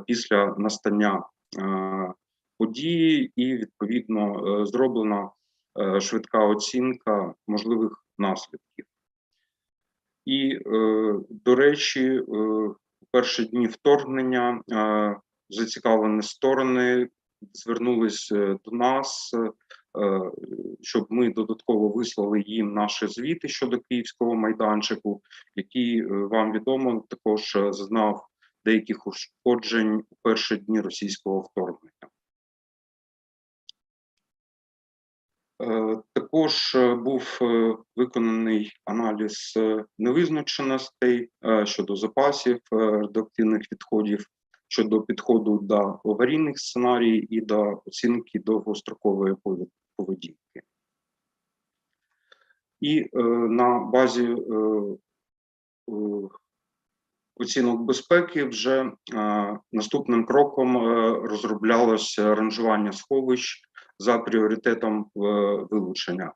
після настання події, і відповідно зроблена швидка оцінка можливих наслідків. І, до речі, у перші дні вторгнення зацікавлені сторони звернулися до нас, щоб ми додатково вислали їм наші звіти щодо Київського майданчику, який, вам відомо, також зазнав деяких ушкоджень у перші дні російського вторгнення. Також був виконаний аналіз невизначеностей щодо запасів радіоактивних відходів, щодо підходу до аварійних сценаріїв і до оцінки довгострокової поведінки. І на базі оцінок безпеки вже наступним кроком розроблялося ранжування сховищ за пріоритетом вилучення.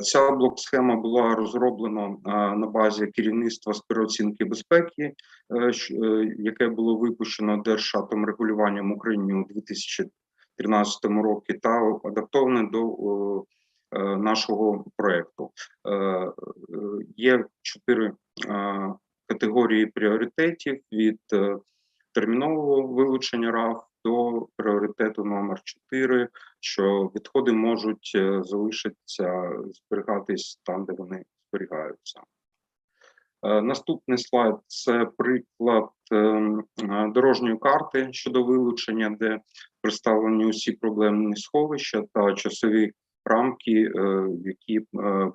Ця блок-схема була розроблена на базі керівництва з переоцінки безпеки, яке було випущено Держатомрегулюванням України у 2013 році та адаптоване до нашого проєкту. Є 4 категорії пріоритетів від термінового вилучення РАФ до пріоритету номер 4, що відходи можуть залишитися, зберігатись там, де вони зберігаються. Наступний слайд – це приклад дорожньої карти щодо вилучення, де представлені усі проблемні сховища та часові рамки, які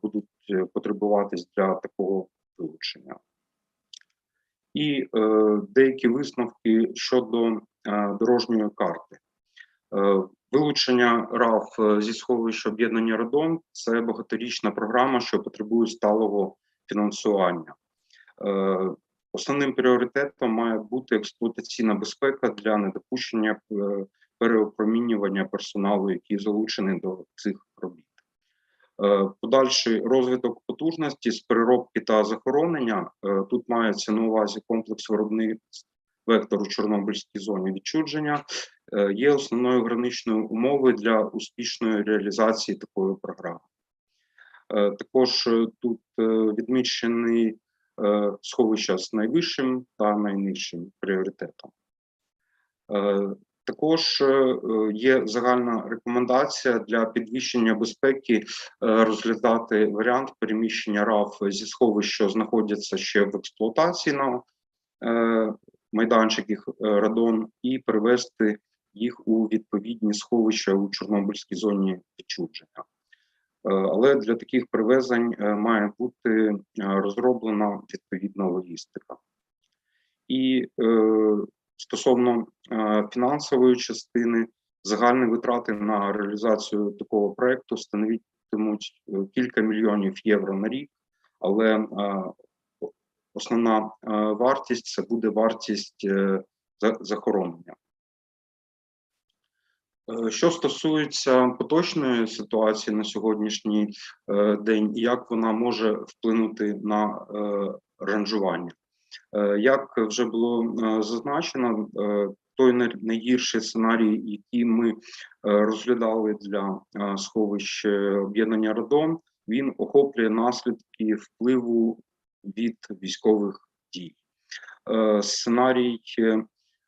будуть потребуватись для такого вилучення. І деякі висновки щодо дорожньої карти. Вилучення РАФ зі сховища об'єднання «Радон» – це багаторічна програма, що потребує сталого фінансування. Основним пріоритетом має бути експлуатаційна безпека для недопущення переопромінювання персоналу, який залучений до цих робіт. Подальший розвиток потужності з переробки та захоронення, тут мається на увазі комплекс виробництв вектору Чорнобильській зоні відчуження, є основною граничною умовою для успішної реалізації такої програми. Також тут відмічені сховища з найвищим та найнижчим пріоритетом. Також є загальна рекомендація для підвищення безпеки розглядати варіант переміщення РАФ зі сховищ, що знаходяться ще в експлуатації на майданчиках «Радон», і перевести їх у відповідні сховища у Чорнобильській зоні відчуження. Але для таких перевезень має бути розроблена відповідна логістика. І стосовно фінансової частини, загальні витрати на реалізацію такого проєкту становитимуть кілька мільйонів євро на рік, але основна вартість – це буде вартість захоронення. Що стосується поточної ситуації на сьогоднішній день, як вона може вплинути на ранжування? Як вже було зазначено, той найгірший сценарій, який ми розглядали для сховищ об'єднання «Радон», він охоплює наслідки впливу від військових дій. Сценарій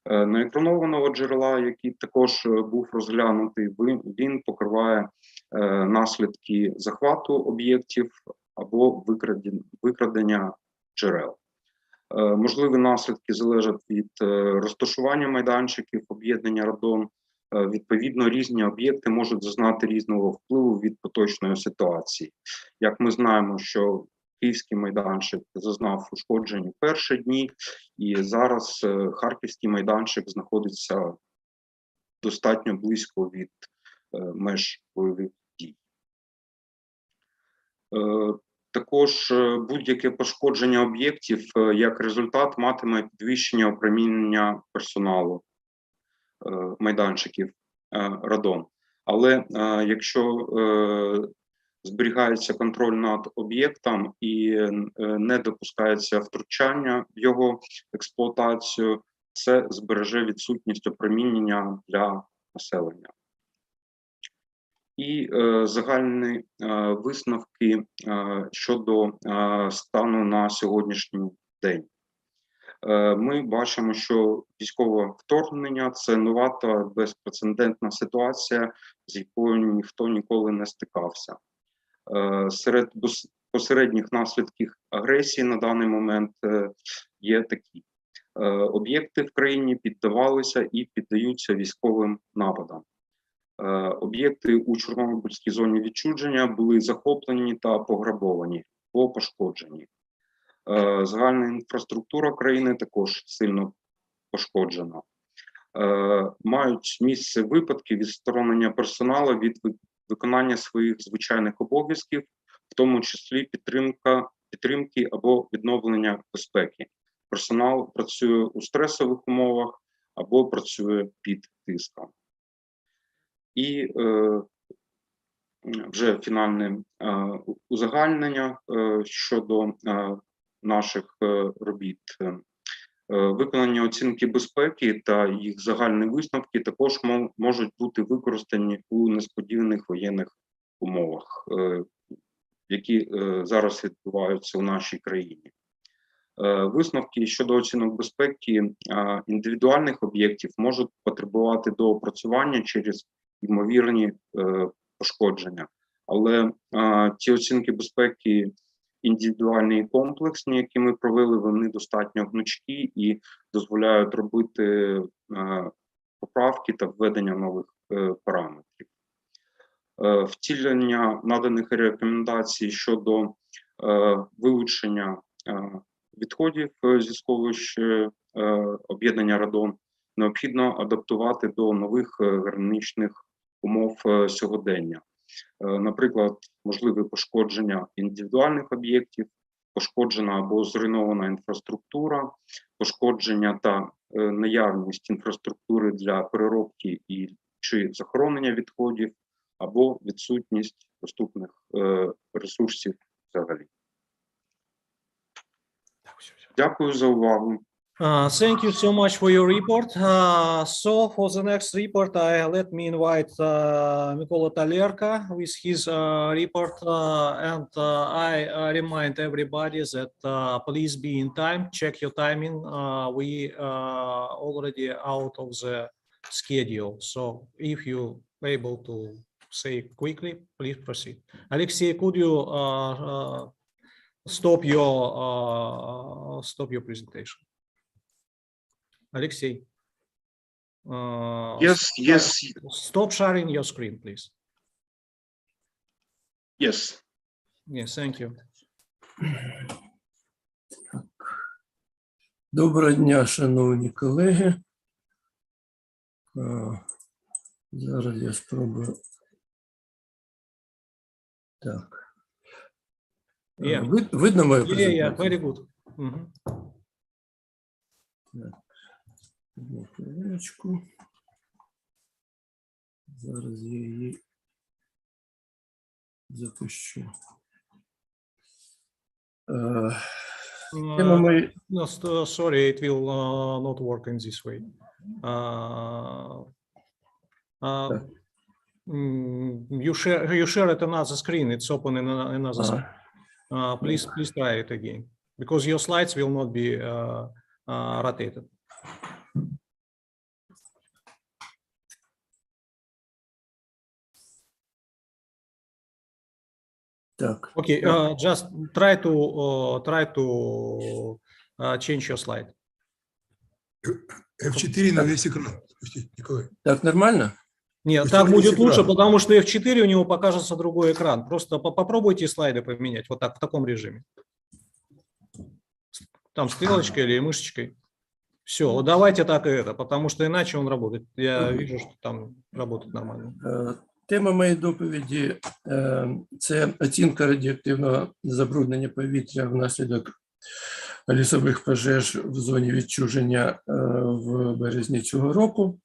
неекранованого джерела, який також був розглянутий, він покриває наслідки захвату об'єктів або викрадення джерел. Можливі наслідки залежать від розташування майданчиків, об'єднання радон. Відповідно, різні об'єкти можуть зазнати різного впливу від поточної ситуації. Як ми знаємо, що Київський майданчик зазнав ушкоджень у перші дні, і зараз Харківський майданчик знаходиться достатньо близько від меж бойових дій. Також будь-яке пошкодження об'єктів як результат матиме підвищення опромінення персоналу майданчиків радон. Але якщо зберігається контроль над об'єктом і не допускається втручання в його експлуатацію, це збереже відсутність опромінення для населення. І загальні висновки щодо стану на сьогоднішній день. Ми бачимо, що військове вторгнення – це нова та безпрецедентна ситуація, з якою ніхто ніколи не стикався. Серед посередніх наслідків агресії на даний момент є такі. Об'єкти в країні піддавалися і піддаються військовим нападам. Об'єкти у Чорнобильській зоні відчуження були захоплені та пограбовані або пошкоджені. Загальна інфраструктура країни також сильно пошкоджена. Мають місце випадки відсторонення персоналу від виконання своїх звичайних обов'язків, в тому числі підтримки або відновлення безпеки. Персонал працює у стресових умовах або працює під тиском. І вже фінальне узагальнення щодо наших робіт. Виконані оцінки безпеки та їх загальні висновки також можуть бути використані у несподіваних воєнних умовах, які зараз відбуваються у нашій країні. Висновки щодо оцінок безпеки індивідуальних об'єктів можуть потребувати доопрацювання через ймовірні пошкодження. Але ці оцінки безпеки індивідуальні і комплексні, які ми провели, вони достатньо гнучкі і дозволяють робити поправки та введення нових параметрів. Втілення наданих рекомендацій щодо вилучення відходів зі сховищ об'єднання радон необхідно адаптувати до нових граничних умов сьогодення. Наприклад, можливе пошкодження індивідуальних об'єктів, пошкоджена або зруйнована інфраструктура, пошкодження та наявність інфраструктури для переробки чи захоронення відходів, або відсутність доступних ресурсів взагалі. Дякую за увагу. Thank you so much for your report. So for the next report, let me invite Mykola Tolerka with his report, and I remind everybody that please be in time, check your timing. We already out of the schedule, so if you able to say quickly, please proceed. Alexey, could you stop your presentation? Alexey, Yes. Stop sharing your screen, please. Yes. Yes, thank you. Доброго дня, шановні колеги. Зараз я спробую. Так. Видно мою презентацію? Yeah, very good. Так. Хвилиночку. Зараз я її запущу. No, sorry, it will not work in this way. You share it another screen. It's open in another screen. Please try it again, because your slides will not be rotated. Так. Okay, just try to change your slide. F4 на весь экран. Николай. Так нормально? Нет, так будет лучше, потому что F4 у него покажется другой экран. Просто попробуйте слайды поменять вот так, в таком режиме. Там стрелочкой или мышечкой. Все, вот давайте так и это, потому что иначе он работает. Я вижу, что там работает нормально. Тема моєї доповіді – це оцінка радіоактивного забруднення повітря внаслідок лісових пожеж в зоні відчуження в березні цього року.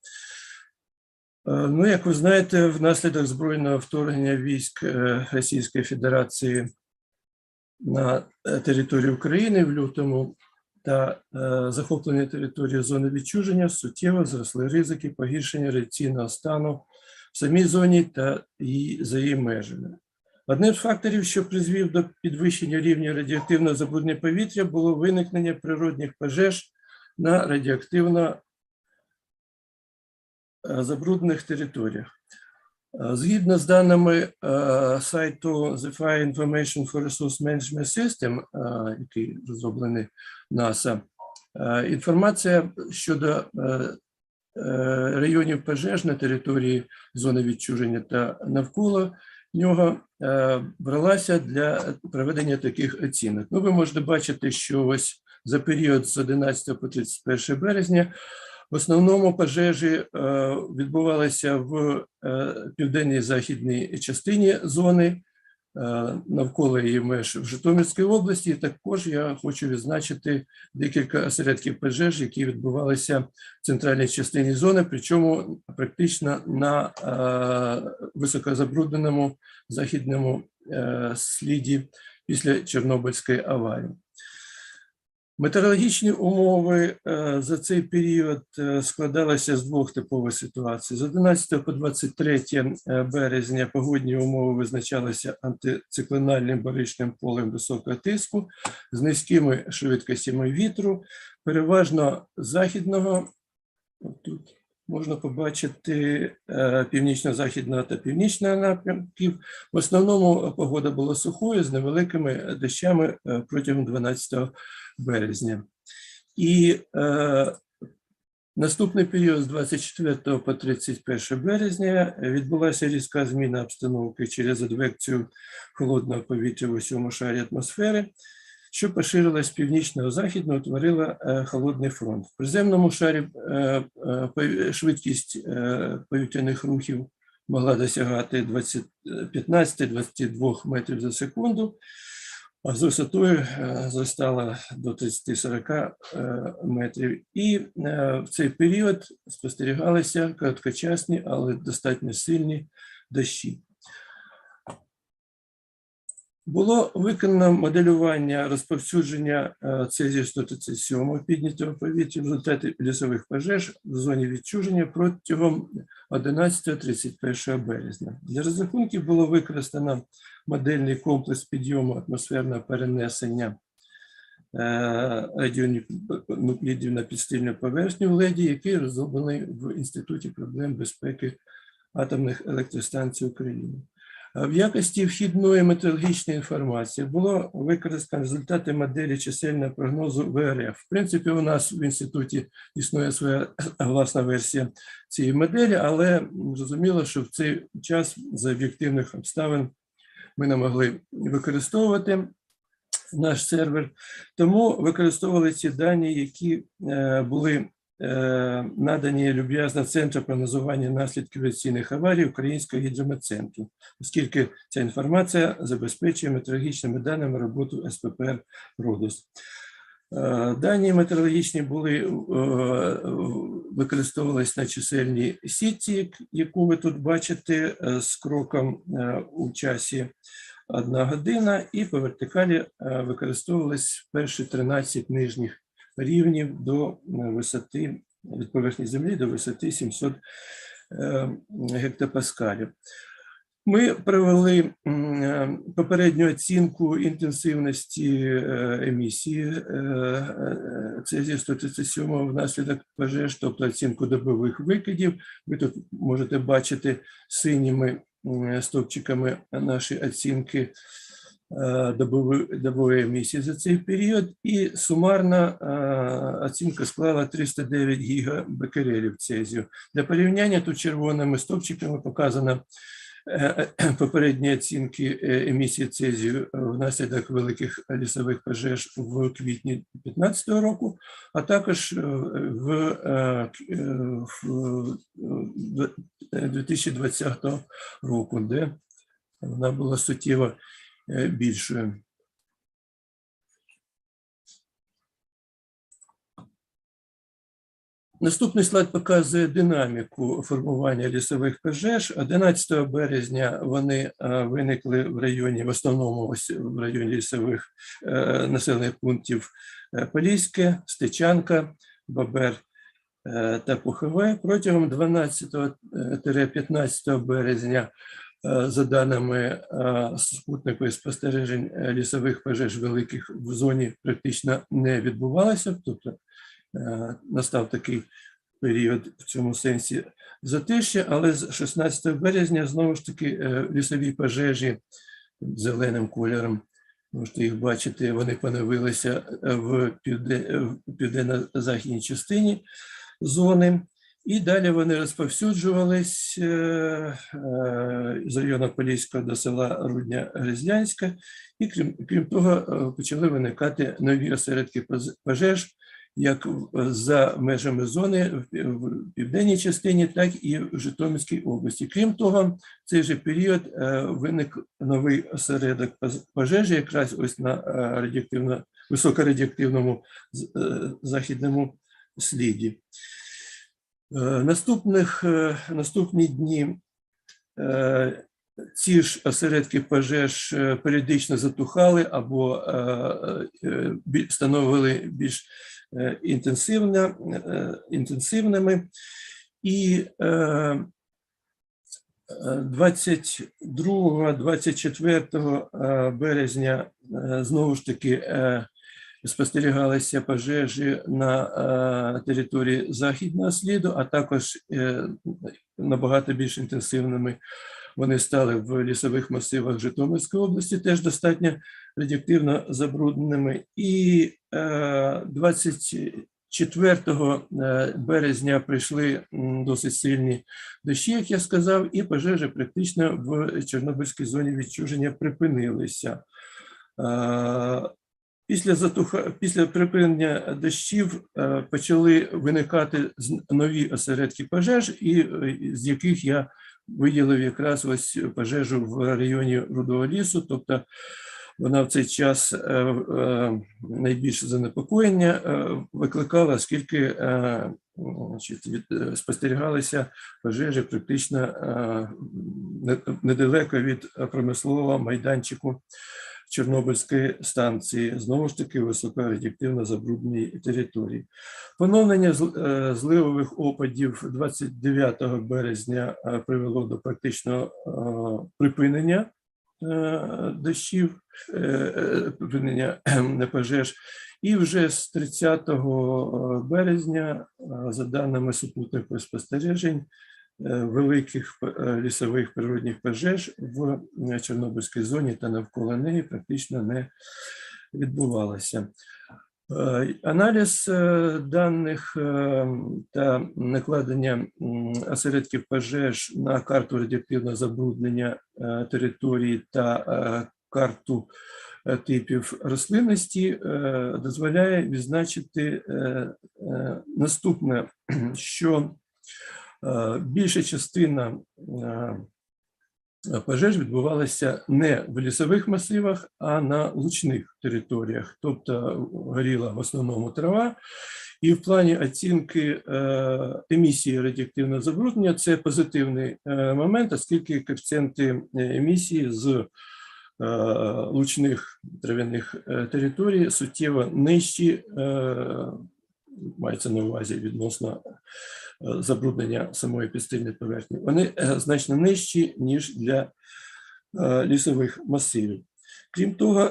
Ну, як ви знаєте, внаслідок збройного вторгнення військ Російської Федерації на територію України в лютому та захоплення території зони відчуження суттєво зросли ризики погіршення радіаційного стану в самій зоні та за її межами. Одним з факторів, що призвів до підвищення рівня радіоактивного забруднення повітря, було виникнення природних пожеж на радіоактивно забруднених територіях. Згідно з даними сайту The Fire Information for Resource Management System, який розроблений НАСА, інформація щодо районів пожеж на території зони відчуження та навколо нього бралася для проведення таких оцінок. Ну, ви можете бачити, що ось за період з 11 по 31 березня в основному пожежі відбувалися в південній західній частині зони, навколо її меж в Житомирській області. І також я хочу відзначити декілька осередків пожеж, які відбувалися в центральній частині зони, причому практично на високозабрудненому західному сліді після Чорнобильської аварії. Метеорологічні умови за цей період складалися з двох типових ситуацій. З 11 по 23 березня погодні умови визначалися антициклональним баричним полем високого тиску з низькими швидкостями вітру, переважно західного. Тут можна побачити північно-західного та північного напрямків. В основному погода була сухою з невеликими дощами протягом 12 березня. І наступний період з 24 по 31 березня відбулася різка зміна обстановки через адвекцію холодного повітря в усьому шарі атмосфери, що поширилась з північно-західного, утворила холодний фронт. В приземному шарі швидкість повітряних рухів могла досягати 15-22 метрів за секунду, а з висотою зростала до 30-40 метрів. І в цей період спостерігалися короткочасні, але достатньо сильні дощі. Було виконано моделювання розповсюдження цезію-137 піднятого повітря в результаті лісових пожеж в зоні відчуження протягом 11-31 березня. Для розрахунків було використано модельний комплекс підйому атмосферного перенесення радіонуклідів на підстильну поверхню в леді, який розроблений в Інституті проблем безпеки атомних електростанцій України. В якості вхідної метеорологічної інформації було використано результати моделі чисельного прогнозу ВРФ. В принципі, у нас в інституті існує своя власна версія цієї моделі, але зрозуміло, що в цей час за об'єктивних обставин ми не могли використовувати наш сервер, тому використовували ці дані, які були надані люб'язно Центру прогнозування наслідків радіаційних аварій Українського гідрометцентру, оскільки ця інформація забезпечує метеорологічними даними роботу СППР «Родос». Дані метеорологічні використовувалися на чисельній сітці, яку ви тут бачите, з кроком у часі 1 година, і по вертикалі використовувались перші 13 нижніх рівнів до висоти, від поверхні землі до висоти 700 гектопаскалів. Ми провели попередню оцінку інтенсивності емісії цезію-137 внаслідок пожеж, тобто оцінку добових викидів. Ви тут можете бачити синіми стовпчиками наші оцінки добової емісії за цей період, і сумарна оцінка склала 309 гігабекерелів цезію. Для порівняння тут червоними стовпчиками показано попередні оцінки емісії цезію внаслідок великих лісових пожеж в квітні 2015 року, а також в 2020 року, де вона була суттєво більшою. Наступний слайд показує динаміку формування лісових пожеж. 11 березня вони виникли в районі, в основному в районі лісових населених пунктів Поліське, Стечанка, Бобер та Пухове. Протягом 12-15 березня, за даними супутникових спостережень, лісових пожеж великих в зоні практично не відбувалося, тобто настав такий період в цьому сенсі затишя, але з 16 березня знову ж таки лісові пожежі зеленим кольором, можете їх бачити, вони поновилися в південно-західній частині зони, і далі вони розповсюджувались з району Поліського до села Рудня-Грязлянська, і крім того почали виникати нові осередки пожеж, як за межами зони в південній частині, так і в Житомирській області. Крім того, в цей же період виник новий осередок пожежі, якраз ось на високорадіоактивному західному сліді. Наступні дні ці ж осередки пожеж періодично затухали або становили більш інтенсивними, і 22-24 березня знову ж таки спостерігалися пожежі на території західного сліду, а також набагато більш інтенсивними вони стали в лісових масивах Житомирської області, теж достатньо радіоактивно забрудненими. І 24 березня прийшли досить сильні дощі, як я сказав, і пожежі практично в Чорнобильській зоні відчуження припинилися. Після припинення дощів почали виникати нові осередки пожеж, і з яких я виділив якраз ось пожежу в районі Рудого лісу, тобто вона в цей час найбільше занепокоєння викликала, оскільки спостерігалися пожежі практично недалеко від промислового майданчику Чорнобильської станції, знову ж таки високорадіоактивно забрудненій території. Поновлення зливових опадів 29 березня привело до практичного припинення дощів, припинення пожеж. І вже з 30 березня, за даними супутникових спостережень, великих лісових природних пожеж в Чорнобильській зоні та навколо неї практично не відбувалося. Аналіз даних та накладення осередків пожеж на карту радіоактивного забруднення території та карту типів рослинності дозволяє відзначити наступне, що більша частина пожеж відбувалася не в лісових масивах, а на лучних територіях, тобто горіла в основному трава. І в плані оцінки емісії радіоактивного забруднення це позитивний момент, оскільки коефіцієнти емісії з лучних трав'яних територій суттєво нижчі, мається на увазі відносно забруднення самої підстильної поверхні, вони значно нижчі, ніж для лісових масивів. Крім того,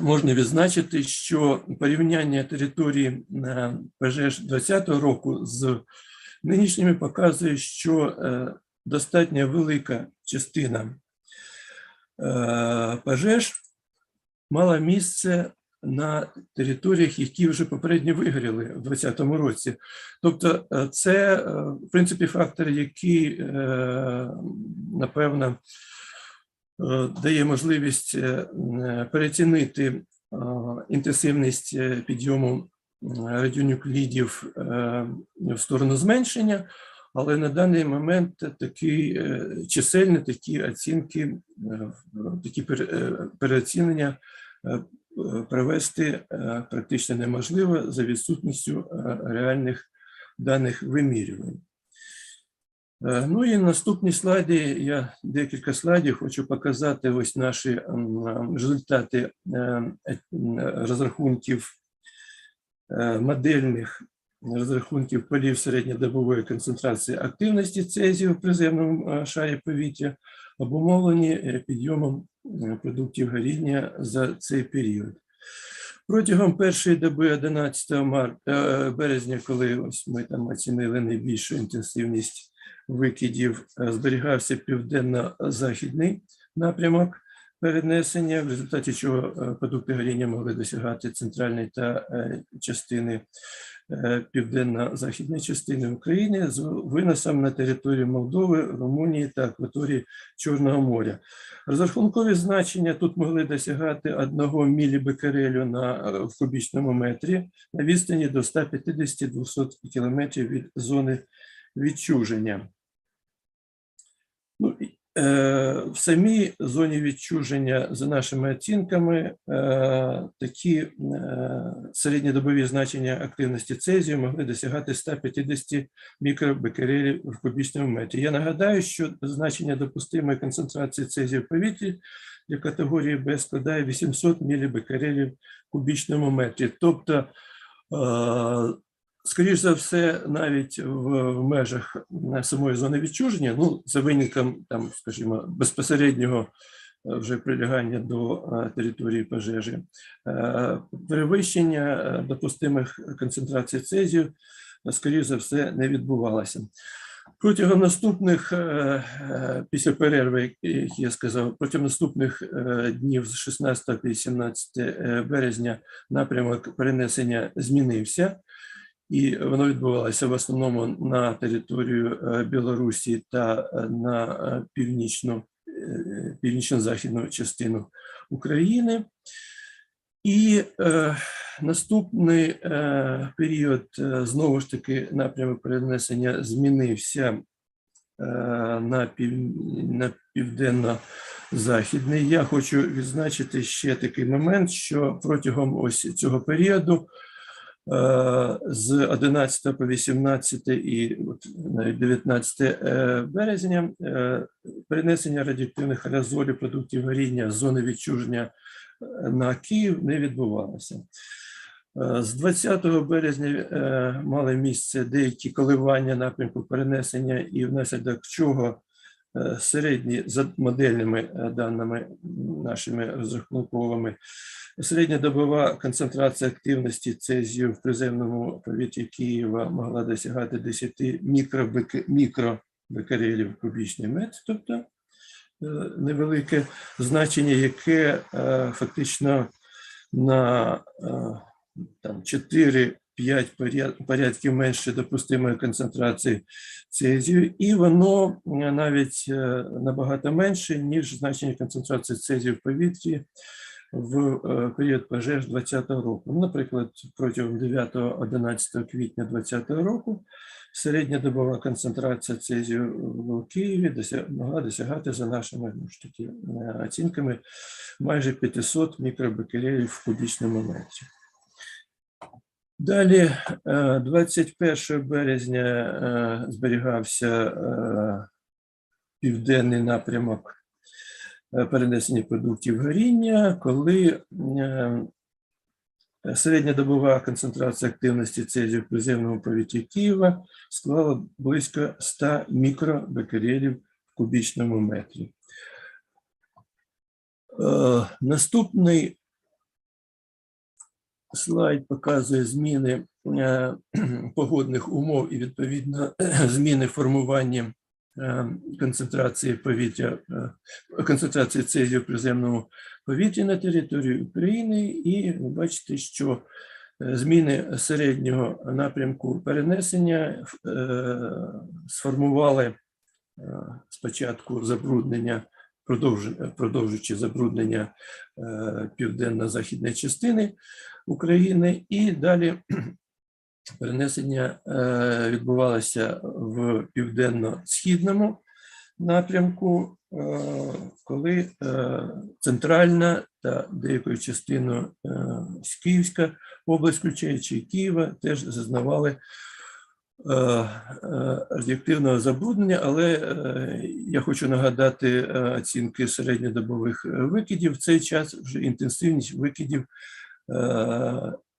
можна відзначити, що порівняння території пожеж 2020 року з нинішніми показує, що достатньо велика частина пожеж мала місце на територіях, які вже попередньо вигоріли в 2020 році. Тобто це, в принципі, фактор, який, напевно, дає можливість переоцінити інтенсивність підйому радіонуклідів в сторону зменшення, але на даний момент такі чисельні такі оцінки, такі переоцінення провести практично неможливо за відсутністю реальних даних вимірювань. Ну і наступні слайди, я декілька слайдів хочу показати ось наші результати розрахунків, модельних розрахунків полів середньодобової концентрації активності цезію в приземному шарі повітря, обумовлені підйомом продуктів горіння за цей період. Протягом першої доби 11 березня, коли ось ми там оцінили найбільшу інтенсивність викидів, зберігався південно-західний напрямок перенесення, в результаті чого продукти горіння могли досягати центральної та частини південно-західної частини України з виносом на територію Молдови, Румунії та акваторії Чорного моря. Розрахункові значення тут могли досягати 1 мілібекерелю в кубічному метрі на відстані до 150-200 км від зони відчуження. Ну, в самій зоні відчуження, за нашими оцінками, такі середньодобові значення активності цезію могли досягати 150 мікробекерелів в кубічному метрі. Я нагадаю, що значення допустимої концентрації цезію в повітрі для категорії Б складає 800 мілібекерелів в кубічному метрі. Тобто, скоріш за все, навіть в межах самої зони відчуження, ну, за винятком, там, скажімо, безпосереднього вже прилягання до території пожежі, перевищення допустимих концентрацій цезію, скоріш за все, не відбувалося. Протягом наступних, після перерви, як я сказав, протягом наступних днів з 16 по 18 березня напрямок перенесення змінився. І воно відбувалося в основному на територію Білорусі та на північно-західну частину України. І наступний період, знову ж таки, напрямок перенесення змінився на південно-західний. Я хочу відзначити ще такий момент, що протягом ось цього періоду з 11 по 18 і навіть 19 березня перенесення радіоактивних аерозолів продуктів горіння з зони відчуження на Київ не відбувалося. З 20 березня мали місце деякі коливання напрямку перенесення, і внаслідок чого середні, за модельними даними нашими розрахунковими, середньодобова концентрація активності цезію в приземному повітрі Києва могла досягати 10 мікробекерелів в кубічний метр, тобто невелике значення, яке фактично на 4-5 порядків менше допустимої концентрації цезію, і воно навіть набагато менше, ніж значення концентрації цезію в повітрі в період пожеж 2020 року. Ну, наприклад, протягом 9-11 квітня 2020 року середньодобова концентрація цезію в Києві могла досягати, за нашими оцінками, майже 500 мікробекерелів в кубічному метрі. Далі, 21 березня зберігався південний напрямок перенесення продуктів горіння, коли середньодобова концентрація активності цезію в приземному повітрі Києва склала близько 100 мікробекерелів в кубічному метрі. Наступний слайд показує зміни погодних умов і, відповідно, зміни формування концентрації повітря, концентрації цезію в приземному повітрі на території України, і ви бачите, що зміни середнього напрямку перенесення сформували спочатку забруднення, продовжуючи забруднення південно-західної частини України, і далі перенесення відбувалося в південно-східному напрямку, коли центральна та деякою частиною Київська область, включаючи Києва, теж зазнавали радіоактивного забруднення, але я хочу нагадати оцінки середньодобових викидів. В цей час вже інтенсивність викидів,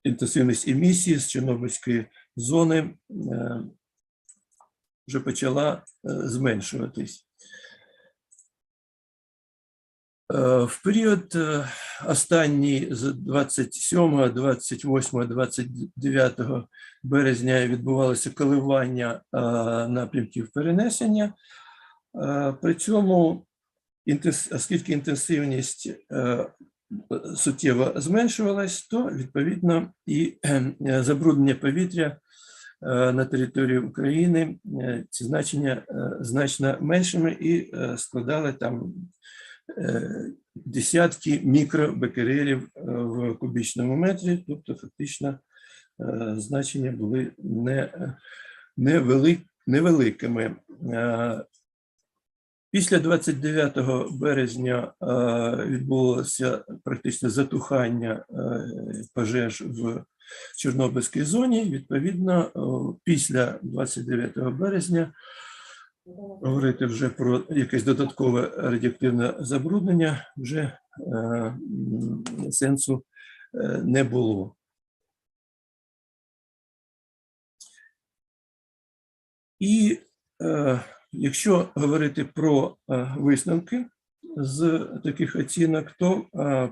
інтенсивність емісії з Чорнобильської зони вже почала зменшуватись. В період останній з 27, 28, 29 березня відбувалося коливання напрямків перенесення. При цьому, оскільки інтенсивність суттєво зменшувалась, то відповідно і забруднення повітря на території України, ці значення значно меншими і складали там десятки мікробекерелів в кубічному метрі, тобто фактично значення були невеликими. Після 29 березня відбулося практично затухання пожеж в Чорнобильській зоні. Відповідно, після 29 березня говорити вже про якесь додаткове радіоактивне забруднення вже сенсу не було. І якщо говорити про висновки з таких оцінок, то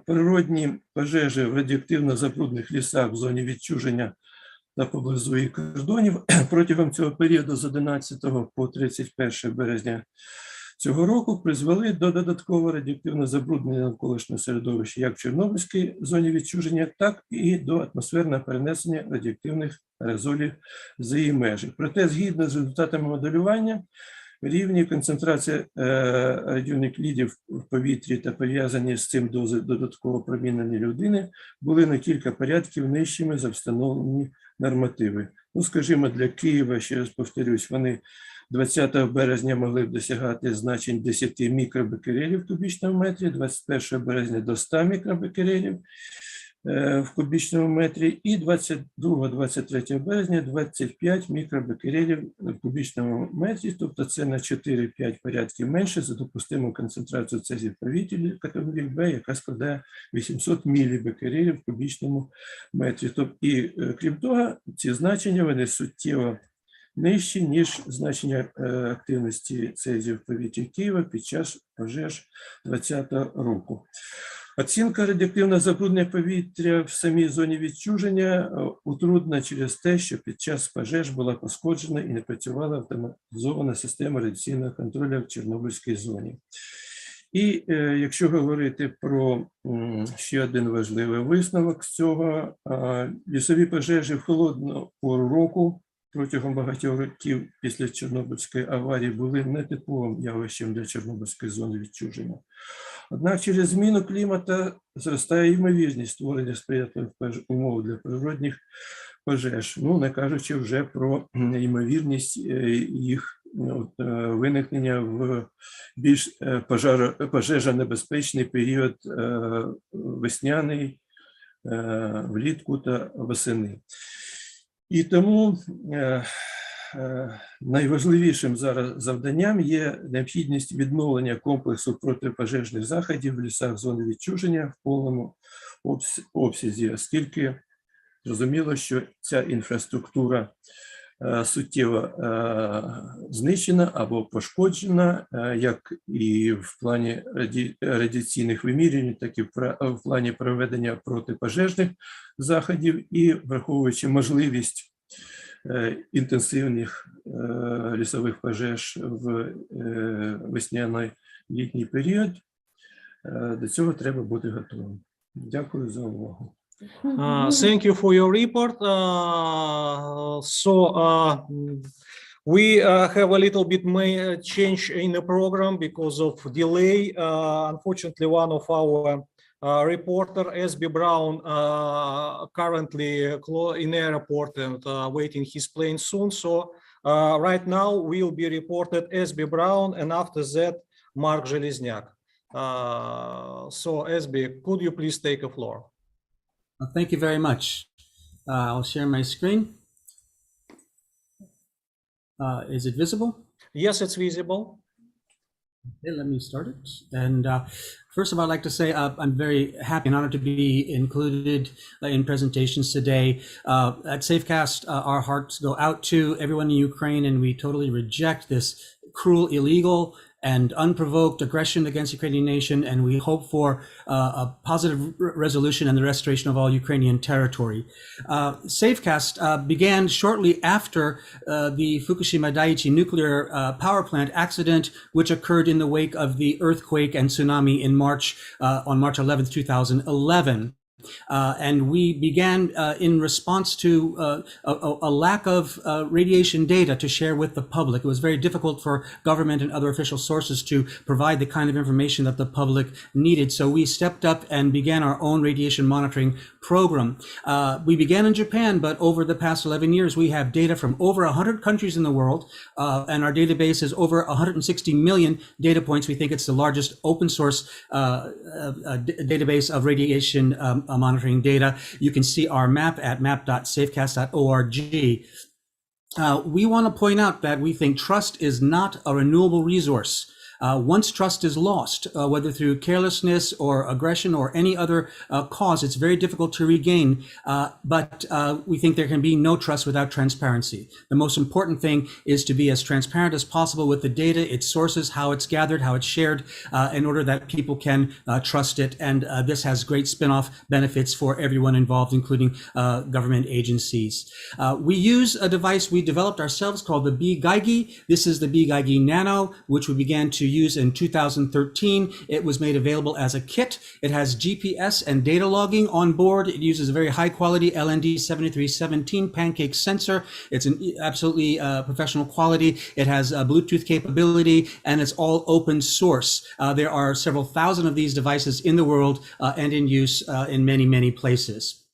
природні пожежі в радіоактивно забруднених лісах в зоні відчуження та поблизу її кордонів протягом цього періоду з 11 по 31 березня цього року призвели до додаткового радіоактивного забруднення навколишнього середовища як в Чорнобильській зоні відчуження, так і до атмосферного перенесення радіоактивних аерозолів за її межі. Проте, згідно з результатами моделювання, рівні концентрації радіонуклідів в повітрі та пов'язані з цим дози додаткового промінення людини були на кілька порядків нижчими за встановлені нормативи. Ну, скажімо, для Києва, ще раз повторюсь, вони 20 березня могли б досягати значень 10 мікробекерелів в кубічному метрі, 21 березня до 100 мікробекерелів в кубічному метрі і 22-23 березня 25 мікробекерелів в кубічному метрі, тобто це на 4-5 порядків менше за допустиму концентрацію цезію в повітрі категорії Б, яка складає 800 мілібекерелів в кубічному метрі. І крім того, ці значення вони суттєво нижчі, ніж значення активності цезію в повітрі Києва під час пожеж 2020 року. Оцінка радіоактивного забруднення повітря в самій зоні відчуження утруднена через те, що під час пожеж була пошкоджена і не працювала автоматизована система радіаційного контролю в Чорнобильській зоні. І якщо говорити про ще один важливий висновок з цього, лісові пожежі в холодну пору року протягом багатьох років після Чорнобильської аварії були нетиповим явищем для Чорнобильської зони відчуження. Однак через зміну клімату зростає ймовірність створення сприятливих умов для природних пожеж, ну, не кажучи вже про ймовірність їх виникнення в більш пожежонебезпечний період весняний, влітку та восени. І тому найважливішим зараз завданням є необхідність відновлення комплексу протипожежних заходів в лісах зони відчуження в повному обсязі, оскільки зрозуміло, що ця інфраструктура суттєво знищена або пошкоджена, як і в плані радіаційних вимірювань, так і в плані проведення протипожежних заходів, і враховуючи можливість інтенсивних лісових пожеж в весняно-літній період. До цього треба бути готовим. Дякую за увагу. Thank you for your report. We have a little bit change in the program because of delay. Unfortunately, one of our reporter, S.B. Brown, currently in airport and waiting his plane soon. So right now will be reported S.B. Brown, and after that, Mark Железняк. So SB, could you please take the floor? Thank you very much. I'll share my screen. Is it visible? Yes, it's visible. Okay, let me start it. And first of all, I'd like to say I'm very happy and honored to be included in presentations today. At Safecast, our hearts go out to everyone in Ukraine, and we totally reject this cruel, illegal, and unprovoked aggression against the Ukrainian nation, and we hope for a positive resolution and the restoration of all Ukrainian territory. Safecast began shortly after the Fukushima Daiichi nuclear power plant accident, which occurred in the wake of the earthquake and tsunami in on March 11th, 2011. And we began in response to a lack of radiation data to share with the public. It was very difficult for government and other official sources to provide the kind of information that the public needed. So we stepped up and began our own radiation monitoring program. We began in Japan, but over the past 11 years, we have data from over 100 countries in the world, and our database is over 160 million data points. We think it's the largest open source database of radiation monitoring data. You can see our map at map.safecast.org. We want to point out that we think trust is not a renewable resource. Once trust is lost, whether through carelessness or aggression or any other cause, it's very difficult to regain. But we think there can be no trust without transparency. The most important thing is to be as transparent as possible with the data, its sources, how it's gathered, how it's shared, in order that people can trust it. And this has great spin-off benefits for everyone involved, including government agencies. We use a device we developed ourselves called the BGeigy. This is the BGeigy Nano, which we began to use in 2013. It was made available as a kit. It has GPS and data logging on board. It uses a very high quality LND 7317 pancake sensor. It's an absolutely professional quality. It has Bluetooth capability, and it's all open source. There are several thousand of these devices in the world and in use in many, many places.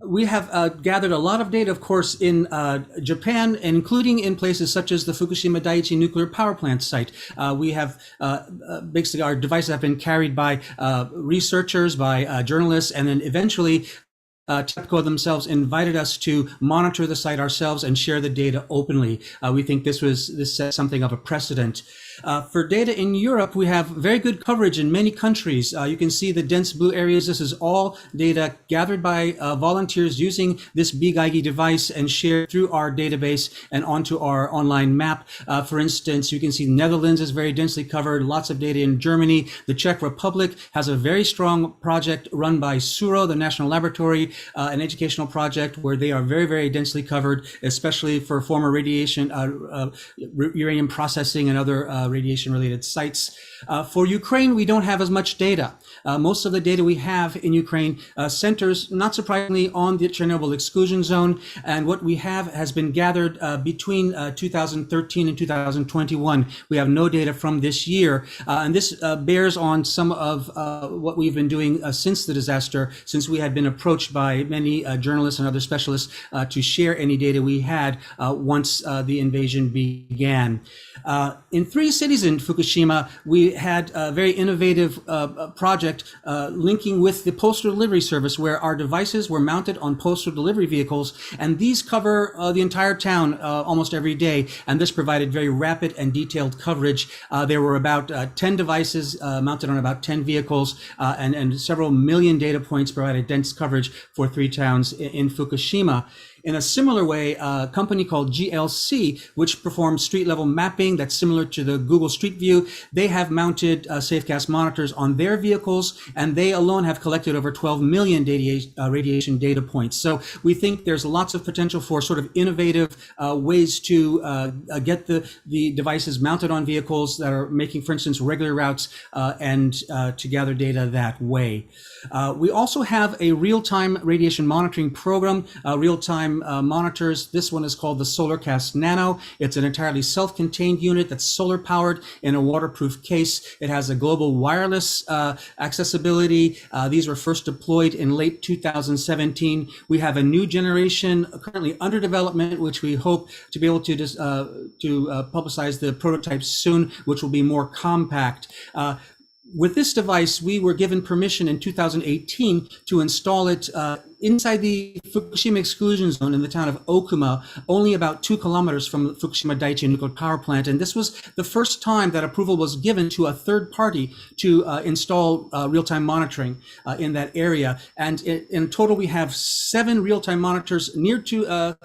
We have gathered a lot of data, of course, in Japan, including in places such as the Fukushima Daiichi nuclear power plant site. We have basically our devices have been carried by researchers, by journalists, and then eventually TEPCO themselves invited us to monitor the site ourselves and share the data openly. We think this set something of a precedent. For data in Europe, we have very good coverage in many countries. You can see the dense blue areas. This is all data gathered by volunteers using this BGeigy device and shared through our database and onto our online map. For instance, you can see Netherlands is very densely covered, lots of data in Germany. The Czech Republic has a very strong project run by SURO, the National Laboratory, an educational project where they are very, very densely covered, especially for former radiation, uranium processing and other radiation-related sites. For Ukraine, we don't have as much data. Most of the data we have in Ukraine centers, not surprisingly, on the Chernobyl exclusion zone. And what we have has been gathered between 2013 and 2021. We have no data from this year. And this bears on some of what we've been doing since the disaster, since we had been approached by many journalists and other specialists to share any data we had once the invasion began. In 3 cities in Fukushima, we had a very innovative project linking with the postal delivery service, where our devices were mounted on postal delivery vehicles, and these cover the entire town almost every day, and this provided very rapid and detailed coverage. There were about 10 devices mounted on about 10 vehicles, and several million data points provided dense coverage for 3 towns in Fukushima. In a similar way, a company called GLC, which performs street level mapping that's similar to the Google Street View, they have mounted SafeCast monitors on their vehicles, and they alone have collected over 12 million radiation data points. So we think there's lots of potential for sort of innovative ways to get the devices mounted on vehicles that are making, for instance, regular routes and to gather data that way. We also have a real-time radiation monitoring program, real-time monitors. This one is called the SolarCast Nano. It's an entirely self-contained unit that's solar powered in a waterproof case. It has a global wireless accessibility. These were first deployed in late 2017. We have a new generation currently under development, which we hope to be able to publicize the prototypes soon, which will be more compact. With this device, we were given permission in 2018 to install it inside the Fukushima exclusion zone in the town of Okuma, only about 2 kilometers from the Fukushima Daiichi nuclear power plant. And this was the first time that approval was given to a third party to install real-time monitoring in that area. And in total, we have 7 real-time monitors near to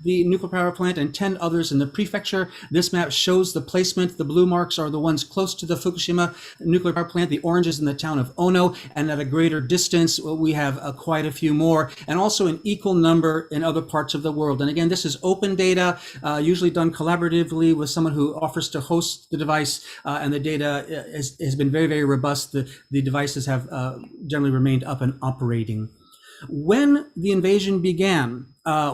the nuclear power plant and 10 others in the prefecture. This map shows the placement. The blue marks are the ones close to the Fukushima nuclear power plant. The orange is in the town of Ono, and at a greater distance, we have quite a few more, and also an equal number in other parts of the world. And again, this is open data, usually done collaboratively with someone who offers to host the device, and the data has been very, very robust. The devices have generally remained up and operating. When the invasion began,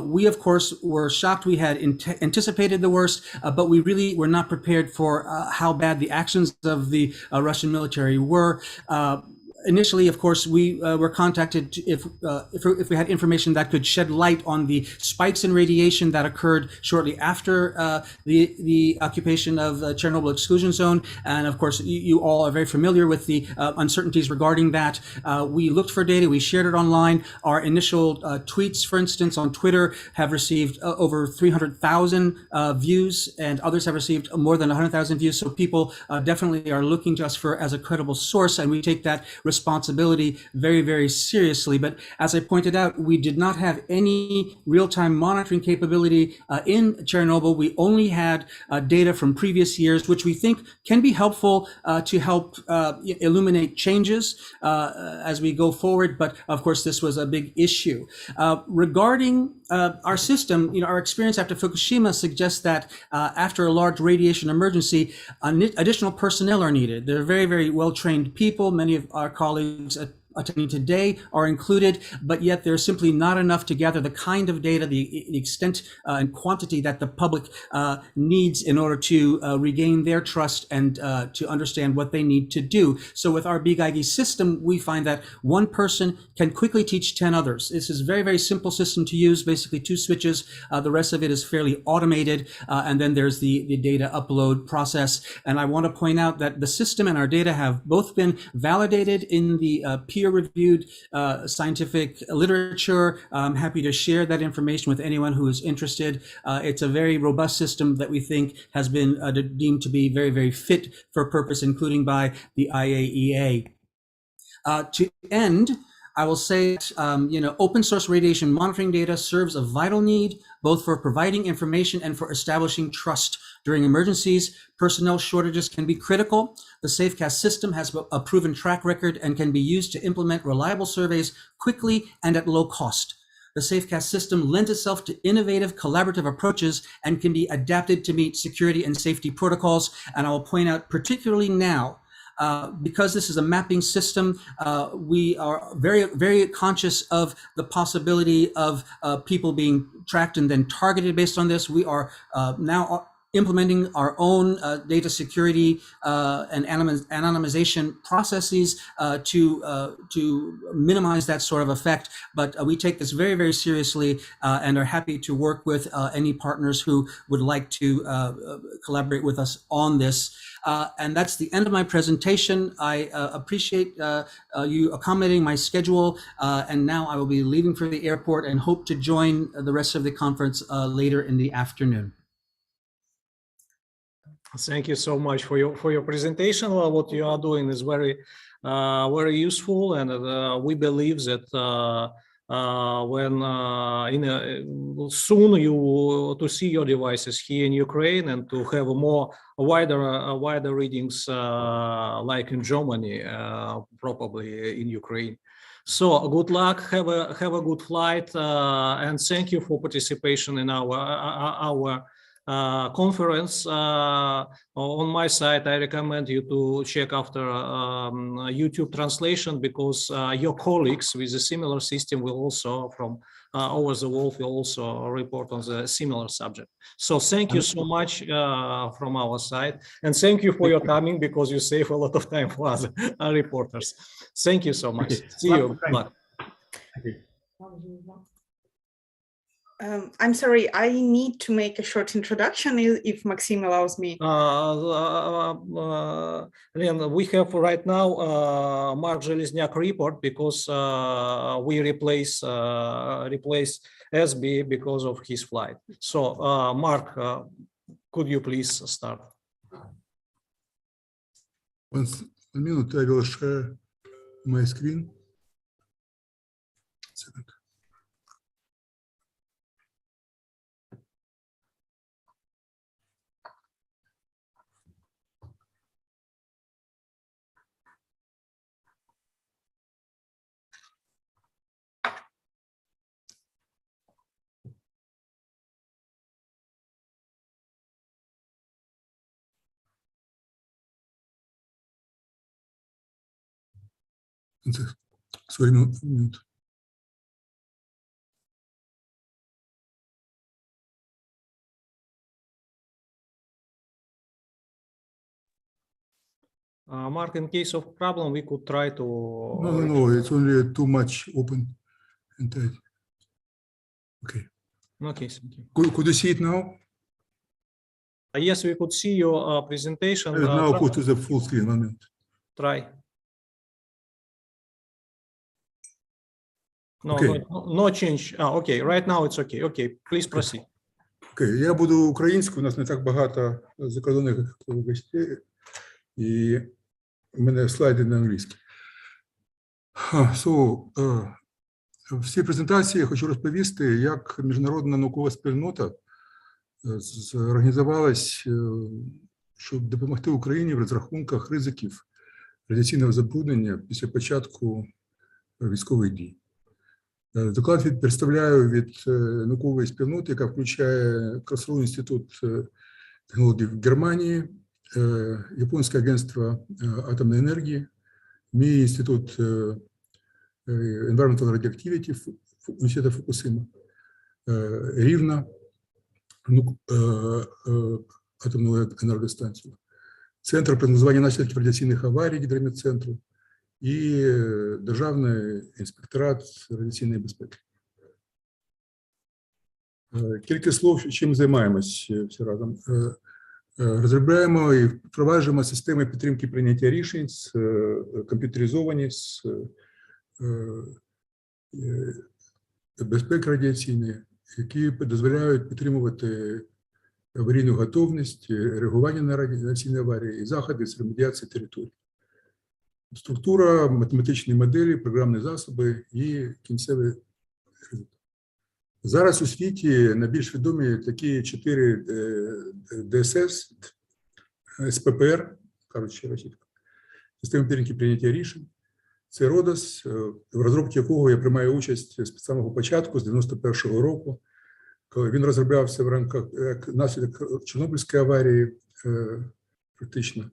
we, of course, were shocked. We had anticipated the worst, but we really were not prepared for how bad the actions of the Russian military were. Initially, of course, we were contacted if we had information that could shed light on the spikes in radiation that occurred shortly after the occupation of the Chernobyl exclusion zone. And of course, you all are very familiar with the uncertainties regarding that. We looked for data, we shared it online. Our initial tweets, for instance, on Twitter have received over 300,000 views, and others have received more than 100,000 views. So people definitely are looking to us as a credible source, and we take that responsibility very, very seriously. But as I pointed out, we did not have any real-time monitoring capability in Chernobyl. We only had data from previous years, which we think can be helpful to help illuminate changes as we go forward. But of course, this was a big issue. Regarding our system, our experience after Fukushima suggests that after a large radiation emergency, additional personnel are needed. They're very, very well-trained people. Many of our colleagues attending today are included, but yet there's simply not enough to gather the kind of data, the extent and quantity that the public needs in order to regain their trust and to understand what they need to do. So with our BGIG system, we find that one person can quickly teach 10 others. This is a very, very simple system to use, basically 2 switches. The rest of it is fairly automated. And then there's the data upload process. And I want to point out that the system and our data have both been validated in the peer-reviewed scientific literature. I'm happy to share that information with anyone who is interested. It's a very robust system that we think has been deemed to be very, very fit for purpose, including by the IAEA. To end, I will say that, open source radiation monitoring data serves a vital need, both for providing information and for establishing trust. During emergencies, personnel shortages can be critical. The SafeCast system has a proven track record and can be used to implement reliable surveys quickly and at low cost. The SafeCast system lends itself to innovative collaborative approaches and can be adapted to meet security and safety protocols. And I will point out particularly now, because this is a mapping system, we are very, very conscious of the possibility of people being tracked and then targeted based on this. We are now implementing our own data security and anonymization processes to minimize that sort of effect. But we take this very, very seriously and are happy to work with any partners who would like to collaborate with us on this. And that's the end of my presentation. I appreciate you accommodating my schedule. And now I will be leaving for the airport and hope to join the rest of the conference later in the afternoon. Thank you so much for your presentation. Well, what you are doing is very useful, and we believe that when soon you to see your devices here in Ukraine and to have wider readings like in Germany, probably in Ukraine. So good luck, have a good flight, and thank you for participation in our conference. On my side, I recommend you to check after YouTube translation, because your colleagues with a similar system will also from over the world will also report on the similar subject. So thank you so much from our side, and thank you for your coming, because you save a lot of time for other reporters. Thank you so much. See you. Good luck. I'm sorry, I need to make a short introduction if Maxim allows me. We have right now Mark Железняк report, because we replace SB because of his flight. So Mark, could you please start? 1 minute, I will share my screen. Second. Sorry, minute. Mark, in case of problem, we could try to. No, it's only too much open and tight. Okay. Okay, thank you. Could you see it now? Yes, we could see your presentation. Now put to the full screen. 1 minute. Try. No, Okay. no change. Okay, right now it's okay. Okay, please proceed. Окей, я буду українською, у нас не так багато закордонних гостей, і у мене слайди на англійській. В цій презентації я хочу розповісти, як міжнародна наукова спільнота зорганізувалась, щоб допомогти Україні в розрахунках ризиків радіаційного забруднення після початку військових дій. Доклад представляю від наукової спільноти, яка включає Карлсруhe інститут технологій в Германії, Японське агентство атомної енергії, мій інститут Environmental Radioactivity університету Фукусима, Рівна, атомну енергостанцію, Центр прогнозування наслідків радіаційних аварій Гідромедцентру і Державний інспекторат радіаційної безпеки. Кілька слов, чим займаємось всі разом. Розробляємо і впроваджуємо системи підтримки прийняття рішень, комп'ютеризовані, з безпеки радіаційної, які дозволяють підтримувати аварійну готовність, реагування на радіаційні аварії і заходи з ремедіації території. Структура, математичні моделі, програмні засоби і кінцеві результати. Зараз у світі найбільш відомі такі 4 ДСС, СППР, кажучи російською, система підтримки прийняття рішень. Це РОДОС, в розробці якого я приймаю участь з самого початку, з 91-го року, коли він розроблявся в рамках як наслідок Чорнобильської аварії, фактично,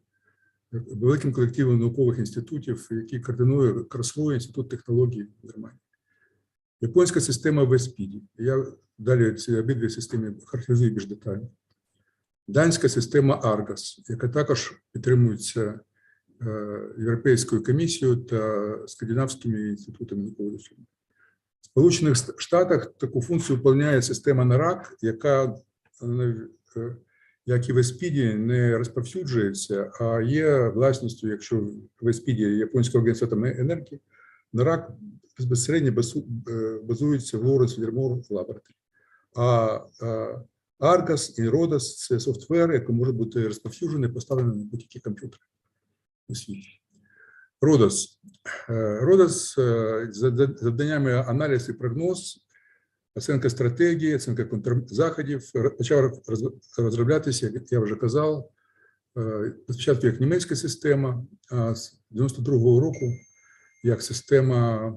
великим колективом наукових інститутів, які координує Карлсруhe інститут технологій в Германії. Японська система ВСПІДі. Я далі ці обидві системи характеризую більш детально. Данська система Аргас, яка також підтримується Європейською комісією та скандинавськими інститутами наукових досліджень. В Сполучених Штатах таку функцію виконує система НАРАК, яка, як і в ВСПІДі, не розповсюджується, а є власністю, якщо в ВСПІДі Японського агентства атомної енергії, НАРАК безпосередньо базується в Лоуренс Лівермор лабораторії. А Argus і RODOS – це софтвер, який може бути розповсюджений, поставлений на будь-які комп'ютери у світі. Родос. Родос завданнями аналіз і прогноз, оцінка стратегії, оцінка контрзаходів почав розроблятися, як я вже казав, спочатку як німецька система, а з 92-го року як система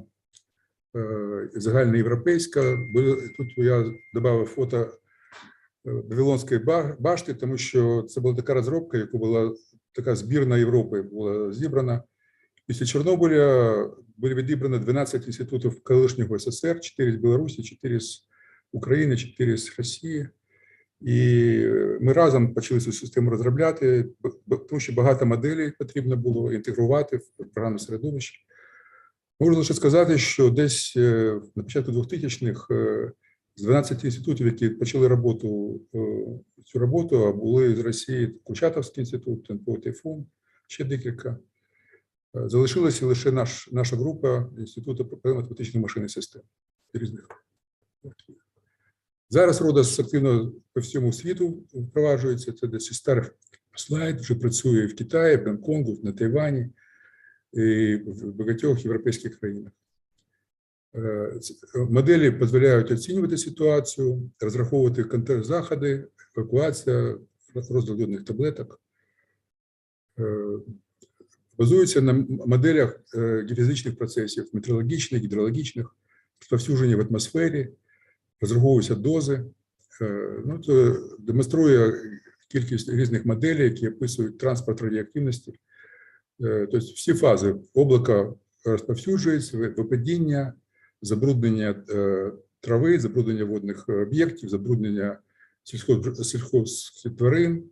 загальноєвропейська. Тут я додав фото Вавилонської башти, тому що це була така розробка, яка була така збірна Європи, була зібрана. Після Чорнобиля були відібрані 12 інститутів колишнього СССР, 4 з Білорусі, 4 з України, 4 з Росії. І ми разом почали цю систему розробляти, тому що багато моделей потрібно було інтегрувати в програмне середовище. Можна лише сказати, що десь на початку 2000-х з 12 інститутів, які почали цю роботу, а були з Росії Курчатовський інститут, НПО «Тайфун», ще декілька. Залишилася лише наша група Інституту математичної машини систем різних. Зараз Родос активно по всьому світу впроваджується. Це десь старий слайд, вже працює в Китаї, в Гонконгу, на Тайвані і в багатьох європейських країнах. Моделі дозволяють оцінювати ситуацію, розраховувати контрзаходи, евакуація, розгляд водних таблеток. Базуються на моделях геофізичних процесів, метеорологічних, гідрологічних, розповсюдження в атмосфері, розраховуються дози. Це демонструє кількість різних моделей, які описують транспорт радіоактивності. Тобто всі фази облака розповсюджуються, випадіння, забруднення трави, забруднення водних об'єктів, забруднення сільськогосподарських тварин,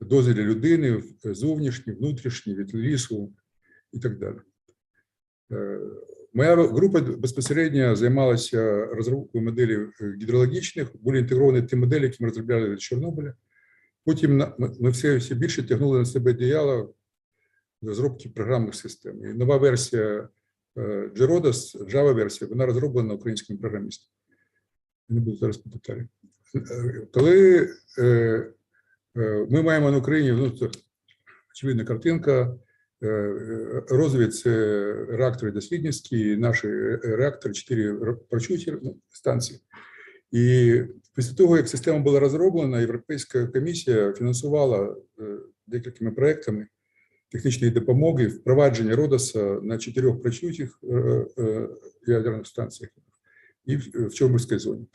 дози для людини, зовнішні, внутрішні, від лісу і так далі. Моя група безпосередньо займалася розробкою моделей гідрологічних, були інтегровані ті моделі, які ми розробляли від Чорнобиля. Потім ми все більше тягнули на себе одіяло розробки програмних систем. І нова версія Rodos, Java-версія, вона розроблена українським програмістом. Не буду зараз по деталі. Коли ми маємо на Україні, це очевидна картинка, розвід це реактори дослідницькі, наші реактори, 4 прочуті станції. І після того, як система була розроблена, Європейська комісія фінансувала декількома проектами технічної допомоги впровадження Родоса на 4 прочутих ядерних станціях і в Чорнобильській зоні.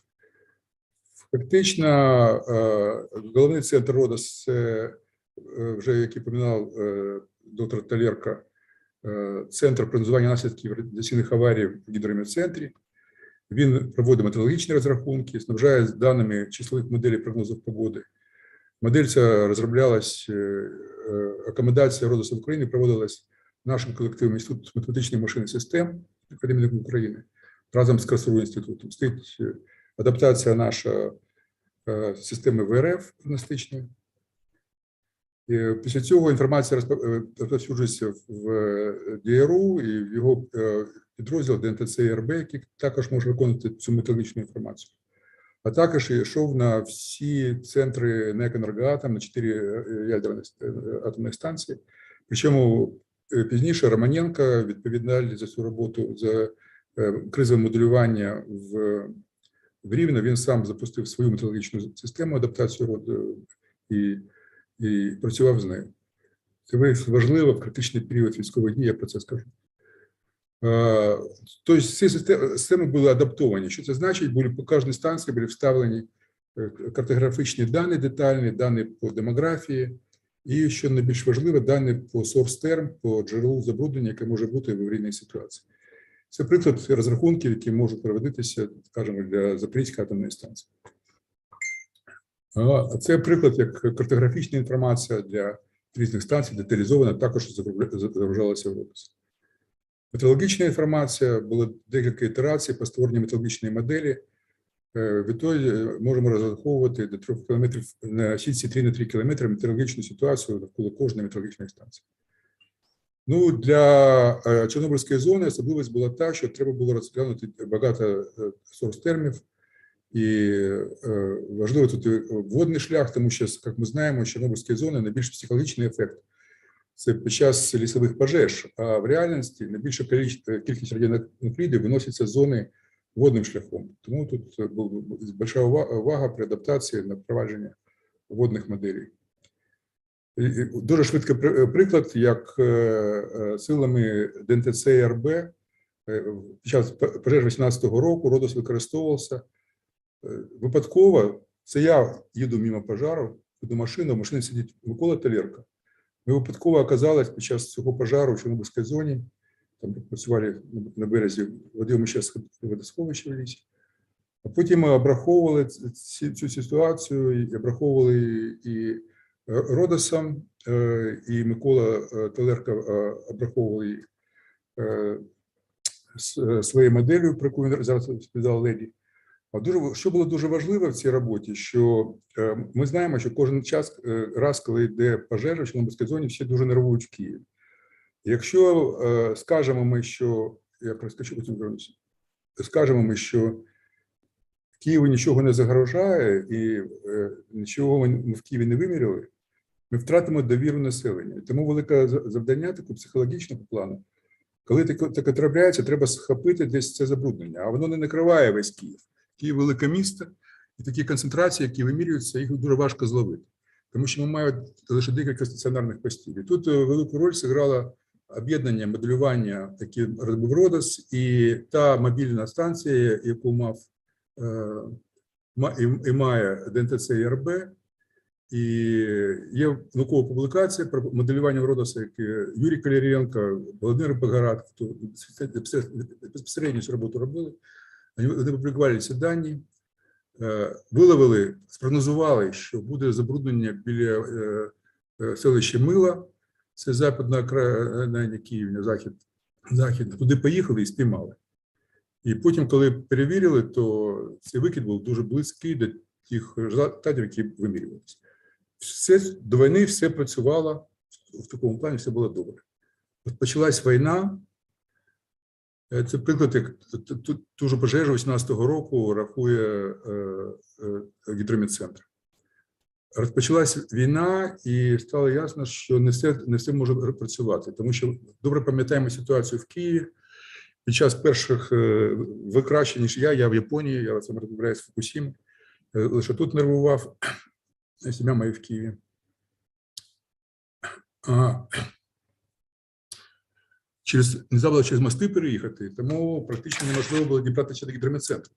Фактично, головний центр Родос – це вже, як і поминав доктор Толерко, центр прогнозування наслідків радіаційних аварій в гідрометцентрі. Він проводить метеорологічні розрахунки, снабжає даними числових моделей прогнозів погоди. Модель ця розроблялась, акомодація Родоса в Україні проводилась нашим колективом Інституту математичної машини систем Академії України разом з Красовим інститутом. Стоїть адаптація наша системи ВРФ прогностичної. Після цього інформація розповсюджується в ДРУ і в його підрозділ ДНТЦ і РБ, який також може виконувати цю метеорологічну інформацію. А також йшов на всі центри НЕК «Енергоатом», на 4 ядерні атомні станції. Причому пізніше Романенко відповідальний за цю роботу, за кризове моделювання в Рівно. Він сам запустив свою метеорологічну систему адаптацію і працював з нею. Це важливо в критичний період військових дій, я про це скажу. Тобто ці системи були адаптовані. Що це значить? По кожній станції були вставлені картографічні дані детальні, дані по демографії і, що найбільш важливо, дані по source term, по джерелу забруднення, яке може бути в аварійній ситуації. Це приклад розрахунків, які можуть проводитися, скажімо, для Запорізької атомної станції. А це приклад, як картографічна інформація для різних станцій, деталізована, також загружалася в Родос. Метеорологічна інформація, було декілька ітерацій по створенню метеорологічної моделі. Відтоді можемо розраховувати до 3 км на сітці 3 на 3 км метеорологічну ситуацію навколо кожної метеорологічної станції. Ну, для Чорнобильської зони особливість була та, що треба було розглянути багато сорс-термів. І важливо тут водний шлях, тому що, як ми знаємо, Чорнобильської зони найбільш психологічний ефект це під час лісових пожеж, а в реальності найбільша кількість радіонуклідів виноситься з зони водним шляхом. Тому тут була велика увага при адаптації на впровадження водних моделей. Дуже швидкий приклад, як силами ДНТЦ і РБ під час пожеж 18-го року Родос використовувався випадково. Це я їду мимо пожару, до машини, в машині сидить Микола Толерко. Ми випадково оказались під час цього пожару в Чорнобильській зоні, там працювали на березі водоймища водосховища в лісі. А потім ми обраховували цю ситуацію, і обраховували і Родосом, і Микола Толерко обраховували своєю моделлю, про яку він зараз розповідав Леді. А що було дуже важливо в цій роботі, що ми знаємо, що кожен раз, коли йде пожежа в Чорнобильській зоні, всі дуже нервують в Києві. Якщо скажемо ми, що, я проскочу потім вернуся, скажемо ми, що Києву нічого не загрожає і нічого ми в Києві не виміряли, ми втратимо довіру населення. Тому велике завдання такого психологічного плану. Коли таке трапляється, треба схопити десь це забруднення, а воно не накриває весь Київ. Київ – велике місто, і такі концентрації, які вимірюються, їх дуже важко зловити. Тому що ми маємо лише декілька стаціонарних постів. І тут велику роль зіграло об'єднання, моделювання, яке робив Родос, і та мобільна станція, яку має ДНТЦ і РБ. І є наукова публікація про моделювання Родоса, як Юрій Каляренко, Володимир Багарат, хто безпосередньо цю роботу робили. Вони публікували ці дані, виловили, спрогнозували, що буде забруднення біля селища Мила, це западна окраїна Києва, захід. Туди поїхали і спіймали. І потім, коли перевірили, то цей викид був дуже близький до тих результатів, які вимірювалися. До війни все працювало, в такому плані все було добре. От почалась війна. Це приклад, як ту ж пожежу 18-го року рахує гідрометцентр. Розпочалася війна і стало ясно, що не все може працювати, тому що добре пам'ятаємо ситуацію в Києві. Під час перших, ви краще, ніж я в Японії, я сам розмовляю з Фукусіми, лише тут нервував, сім'я моя в Києві. Нельзя було через мости переїхати, тому практично неможливо було дібратися до гідрометцентру.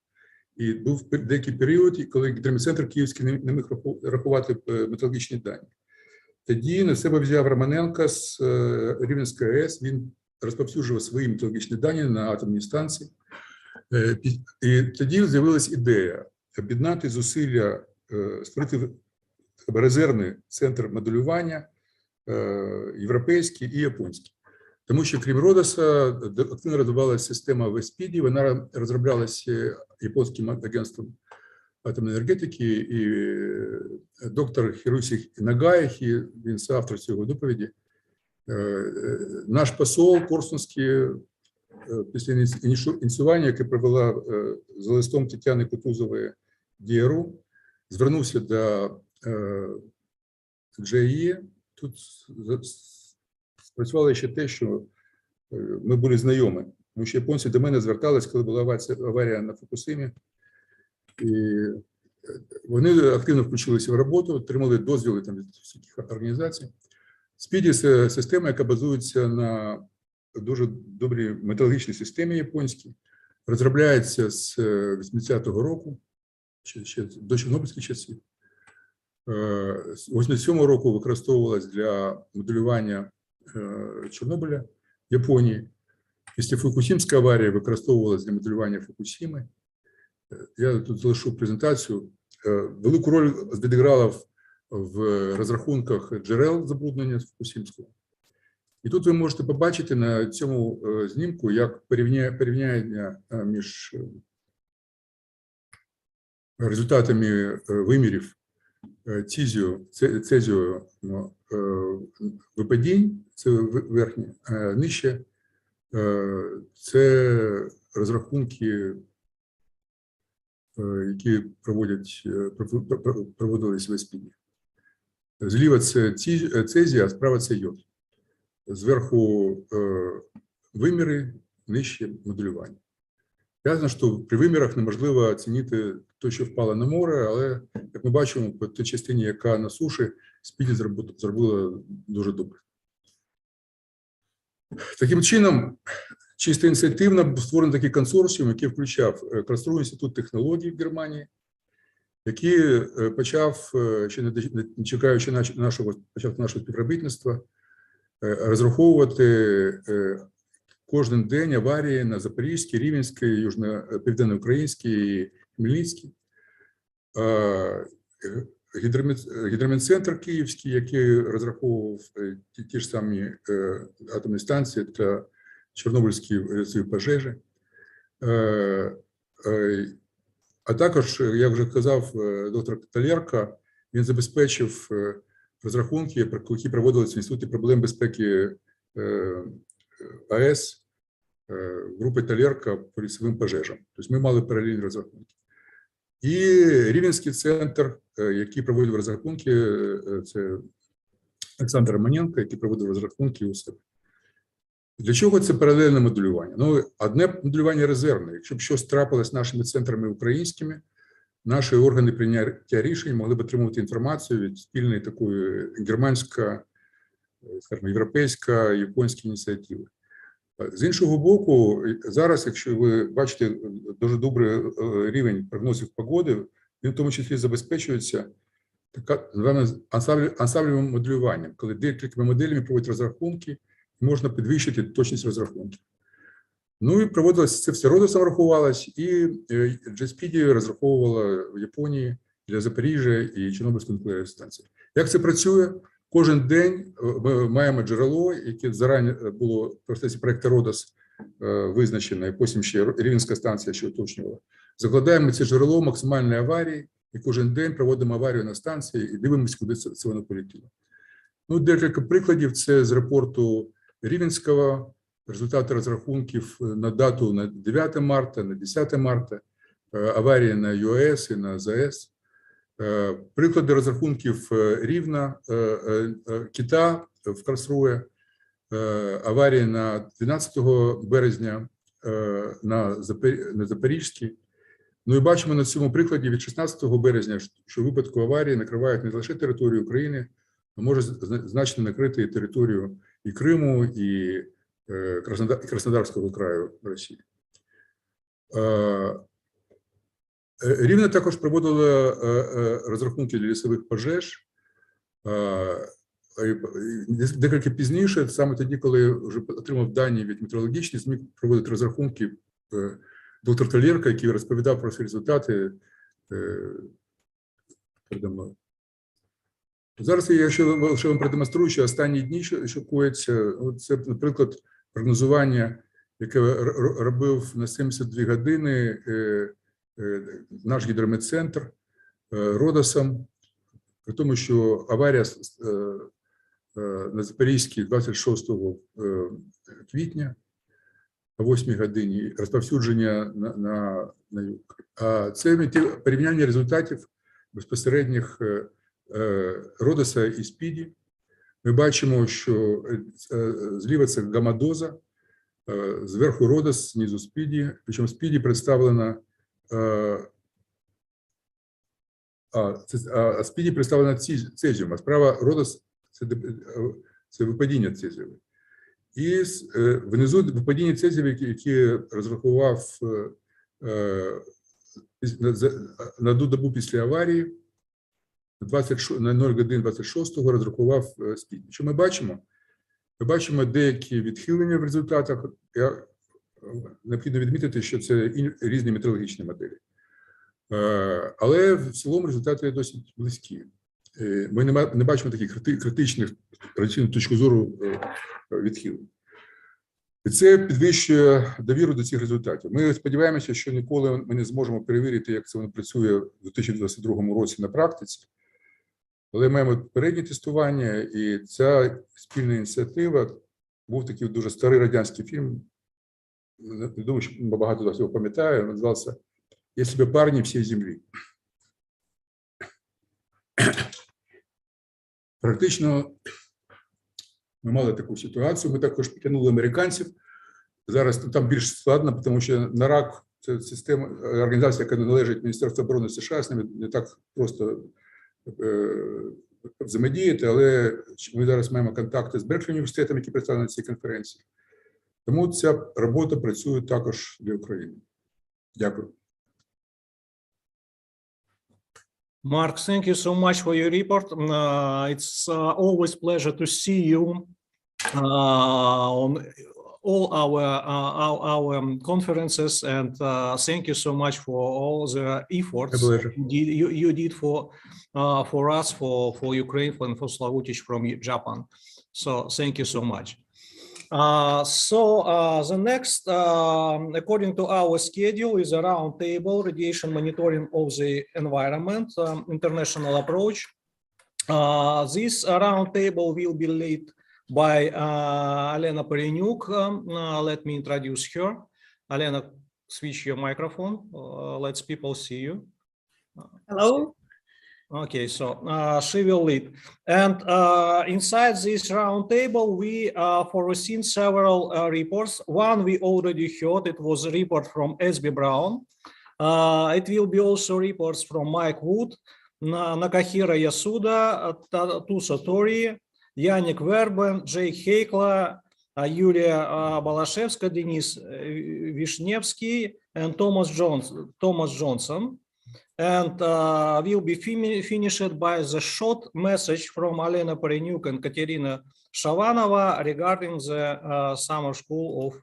І був деякий період, коли гідрометцентр київський не міг рахувати метеорологічні дані. Тоді на себе взяв Романенко з Рівненської АЕС, він розповсюджував свої метеорологічні дані на атомній станції. І тоді з'явилась ідея об'єднати зусилля, створити резервний центр моделювання європейський і японський. Тому що, крім Родоса, активно розвивалася система в СПІДі, вона розроблялася японським агентством атомної енергетики, і доктор Хіросі Нагаї, він соавтор цього доповіді, наш посол Корсунський, після ініціювання, яке провела за листом Тетяни Кутузової ДРУ, звернувся до GIE. Тут спрацювало ще те, що ми були знайомі, тому що японці до мене звертались, коли була аварія на Фукусимі. І вони активно включилися в роботу, отримали дозвіли там від всіх організацій. СПІДі – це система, яка базується на дуже добрій метеорологічній системі японській, розробляється з 80-го року, ще до чорнобильських часів. З 87-го року використовувалась для моделювання Чорнобиля в Японії. Після Фукусімської аварії використовувалась для моделювання Фукусіми. Я тут залишу презентацію. Велику роль відіграла в розрахунках джерел забруднення з Фукусімського. І тут ви можете побачити на цьому знімку, як порівняння між результатами вимірів цезію випадінь, це верхнє, нижче, це розрахунки, які проводились в СПІДі. Зліва це цезія, а справа це йод. зверху виміри, нижче моделювання. Ясно, що при вимірах неможливо оцінити те, що впало на море, але, як ми бачимо, по тій частині, яка на суші, Спіді зробила дуже добре. Таким чином, чисто ініціативно був створений такий консорціум, який включав Карлсруhe інститут технологій в Германії, який почав, ще не чекаючи нашого співробітництва, розраховувати кожен день аварії на Запорізькій, Рівненській, Південноукраїнській і Хмельницькій. Гідрометцентр Київський, який розраховував ті ж самі атомні станції та Чорнобильські пожежі. А також, як вже казав доктор Толерко, він забезпечив розрахунки, які проводилися в Інституті проблем безпеки АЕС групи Толерко по лісовим пожежам. Тобто ми мали паралельні розрахунки. І Рівненський центр, який проводив розрахунки, це Олександр Романенко, який проводив розрахунки у себе. Для чого це паралельне моделювання? Ну, одне моделювання резервне. Якщо б щось трапилось з нашими центрами українськими, наші органи прийняття рішень могли б отримувати інформацію від спільної такої європейська, японська ініціативи. З іншого боку, зараз, якщо ви бачите дуже добрий рівень прогнозів погоди, він в тому числі забезпечується ансамблевим моделюванням, коли декількома моделями проводять розрахунки, можна підвищити точність розрахунків. Ну і проводилось це все Родосом рахувалось, і GSPD розраховувала в Японії для Запоріжжя і Чорнобильської нуклеарної станції. Як це працює? Кожен день ми маємо джерело, яке зарані було в процесі проєкту Родос визначено, і потім ще Рівненська станція ще уточнювала. Закладаємо це джерело максимальної аварії, і кожен день проводимо аварію на станції і дивимося, куди це воно полетіло. Ну, декілька прикладів. Це з репорту Рівненського, результати розрахунків на дату на 9 марта, на 10 марта, аварії на ЮАЕС і на ЗАЕС. Приклади розрахунків Рівна, Кита в Карлсруhe, аварії на 12 березня на Запорізькій. Ну і бачимо на цьому прикладі від 16 березня, що в випадку аварії накривають не лише територію України, а може значно накрити і територію і Криму, і Краснодарського краю Росії. Рівне також проводило розрахунки для лісових пожеж. Декілька пізніше, саме тоді, коли вже отримав дані від метеорологічних, зміг проводити розрахунки доктор Толерко, який розповідав про свої результати передо мною. Зараз я ще вам продемонструю, що останні дні, що коїться, це, наприклад, прогнозування, яке робив на 72 години наш гідрометцентр Родосом, при тому, що аварія на Запорізькій 26 квітня о 8 годині, розповсюдження на юг. А це порівняння результатів безпосередніх Родоса і Спіді. Ми бачимо, що зліва це гамма-доза, зверху Родос, знизу Спіді, причому Спіді представлена Спіді представлена цезіум, а справа Родос це випадіння цезіуму. І внизу випадіння цезіуму, які розрахував на одну добу після аварії, на 0 годин 26-го розрахував Спіді. Що ми бачимо? Ми бачимо деякі відхилення в результатах. Необхідно відмітити, що це різні метеорологічні моделі. Але в цілому результати досить близькі. Ми не бачимо таких критичних, традиційну точку зору відхилень. І це підвищує довіру до цих результатів. Ми сподіваємося, що ніколи ми не зможемо перевірити, як це воно працює в 2022 році на практиці. Але маємо переднє тестування, і ця спільна ініціатива, був такий дуже старий радянський фільм, не думаю, що багато хто його пам'ятає, називався «Я себе парні всій землі». Практично Ми мали таку ситуацію. Ми також підтягнули американців. Зараз там більш складно, тому що НАРАК – це система, організація, яка належить Міністерству оборони США, з ними не так просто взаємодіяти, але ми зараз маємо контакти з Берклі університетом, які представлені на цій конференції. Тому ця робота працює також для України. Дякую. Mark, thank you so much for your report. It's always pleasure to see you on all our conferences, and thank you so much for all the efforts you did for us, for Ukraine, for Slavutich from Japan. So thank you so much. The next, according to our schedule, is a roundtable radiation monitoring of the environment, international approach. This roundtable will be led by Alena Perenyuk. Let me introduce her. Alena, switch your microphone. Let's people see you. Hello. Okay, so she will lead. And inside this roundtable, we foreseen several reports. One we already heard, it was a report from S.B. Brown. It will be also reports from Mike Wood, Nakahira Yasuda, Tusa Tori, Yannick Verben, Jake Heikla, Yulia Balshevska, Denis Vishnevsky, and Thomas Johnson. And will be finished by the short message from Alena Perenyuk and Katerina Shavanova regarding the summer school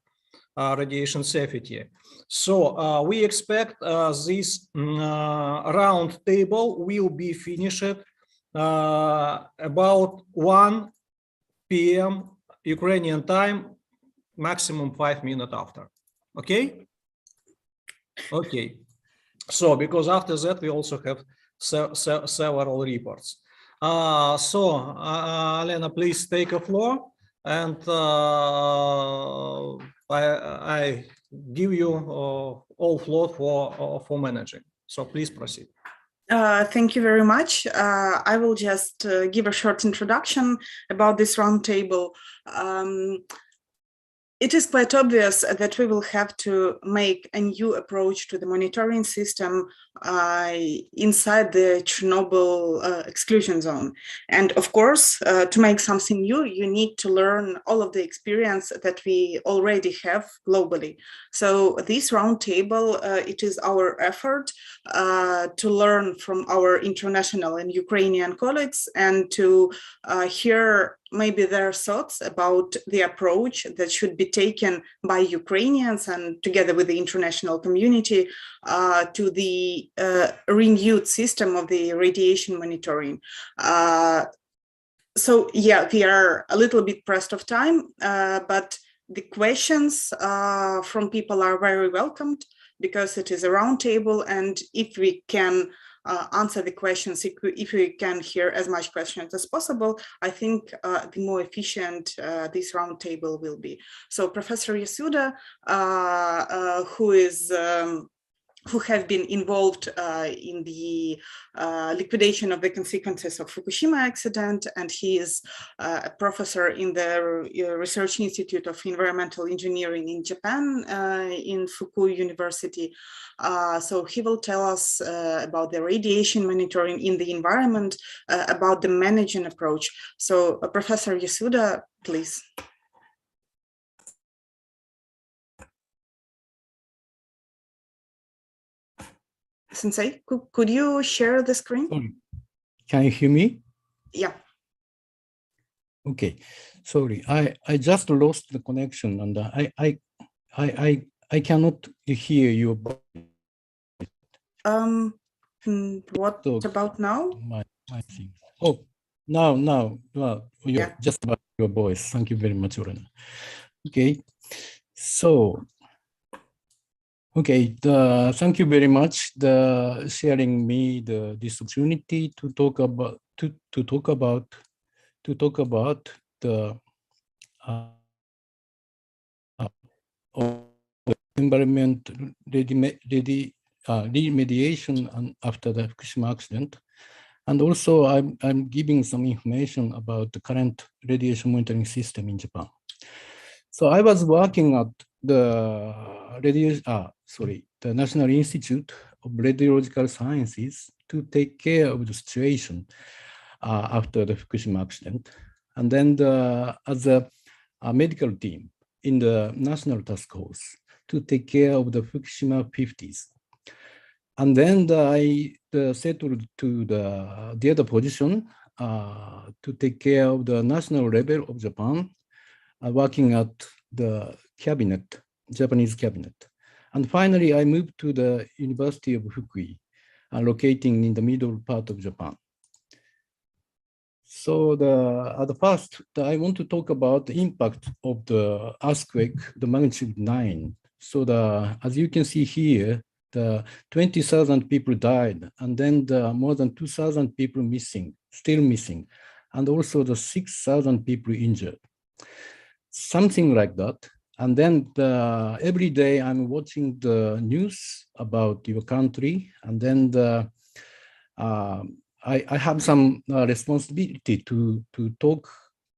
of radiation safety. So we expect this round table will be finished about 1 p.m. Ukrainian time, maximum 5 minutes after. Okay? Okay. So, because after that, we also have several reports. Alena, please take a floor, and I give you all floor for managing. So please proceed. Thank you very much. I will just give a short introduction about this roundtable. It is quite obvious that we will have to make a new approach to the monitoring system inside the Chernobyl exclusion zone. And of course, to make something new, you need to learn all of the experience that we already have globally. So this roundtable, it is our effort to learn from our international and Ukrainian colleagues and to hear maybe their thoughts about the approach that should be taken by Ukrainians and together with the international community to the renewed system of the radiation monitoring. So yeah, we are a little bit pressed of time, but the questions from people are very welcomed because it is a roundtable, and if we can answer the questions, if we can hear as much questions as possible, I think the more efficient this roundtable will be. So Professor Yasuda, who have been involved in the liquidation of the consequences of Fukushima accident, and he is a professor in the Research Institute of Environmental Engineering in Japan, in Fukuoka University. So he will tell us about the radiation monitoring in the environment, about the managing approach. So Professor Yasuda, please. Sensei, could you share the screen? Sorry. Can you hear me? Yeah. Okay. Sorry, I just lost the connection, and I cannot hear you. What about now? My thing. Oh, now, well, yeah, just about your voice. Thank you very much, Orena. Okay, so. Okay, thank you very much for sharing me this opportunity to talk about the environment remediation after the Fukushima accident, And also I'm giving some information about the current radiation monitoring system in Japan. So I was working at the National Institute of Radiological Sciences to take care of the situation after the Fukushima accident. And then as a medical team in the National Task Force to take care of the Fukushima 50s. And then I settled to the other position to take care of the national level of Japan, working at the cabinet, Japanese cabinet. And finally, I moved to the University of Fukui, locating in the middle part of Japan. So at the first, I want to talk about the impact of the earthquake, the magnitude 9. So as you can see here, the 20,000 people died, and then more than 2,000 people still missing, and also the 6,000 people injured. Something like that. And then every day I'm watching the news about your country, and then I have some responsibility to talk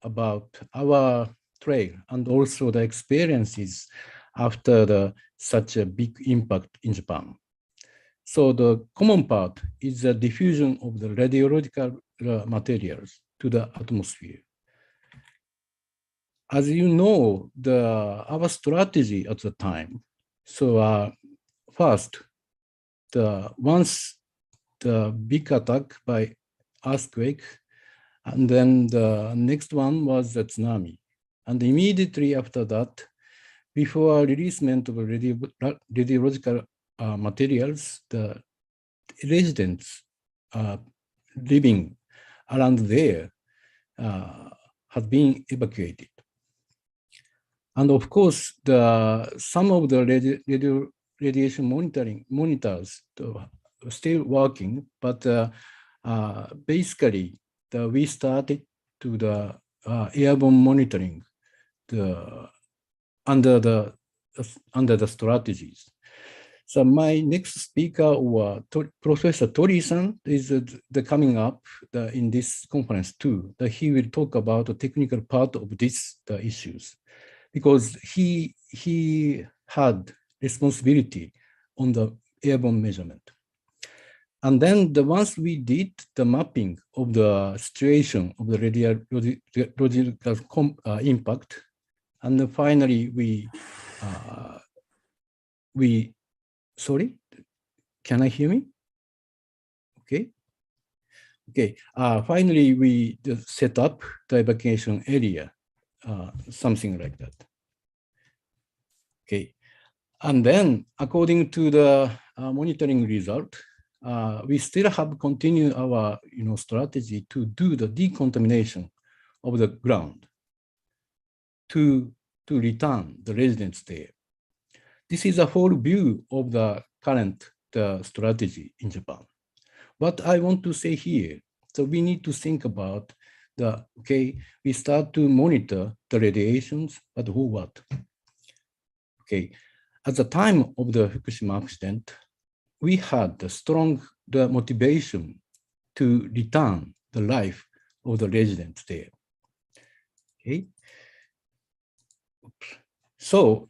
about our trail and also the experiences after such a big impact in Japan. So the common part is the diffusion of the radiological materials to the atmosphere. As you know, our strategy at the time. So first, once the big attack by earthquake, and then the next one was the tsunami. And immediately after that, before releasement of radiological materials, the residents living around there have been evacuated. And of course, some of the radiation monitors are still working, but basically we started to the airborne monitoring under the strategies. So my next speaker, Professor Tori-san, is coming up in this conference too. He will talk about the technical part of the issues, because he had responsibility on the airborne measurement. And then once we did the mapping of the situation of the radiological impact, and then finally sorry, can I hear me? Okay. Finally, we just set up the evacuation area, something like that. Okay. And then according to the monitoring result, we still have continued our strategy to do the decontamination of the ground to return the residents there. This is a whole view of the current strategy in Japan. What I want to say here, so we need to think about we start to monitor the radiations, but who what? Okay, at the time of the Fukushima accident, we had the strong motivation to return the life of the residents there. Okay. So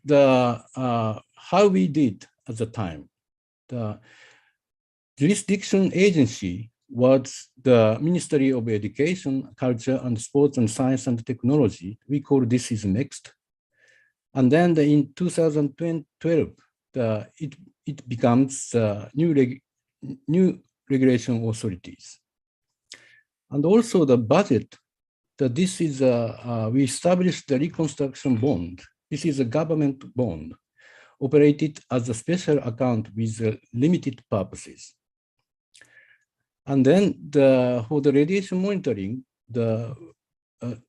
how we did at the time, the jurisdiction agency was the Ministry of Education, Culture and Sports and Science and Technology. We call this is next. And then in 2012, it becomes new regulation authorities. And also the budget, this is we established the Reconstruction Bond. This is a government bond operated as a special account with limited purposes. And then for the radiation monitoring,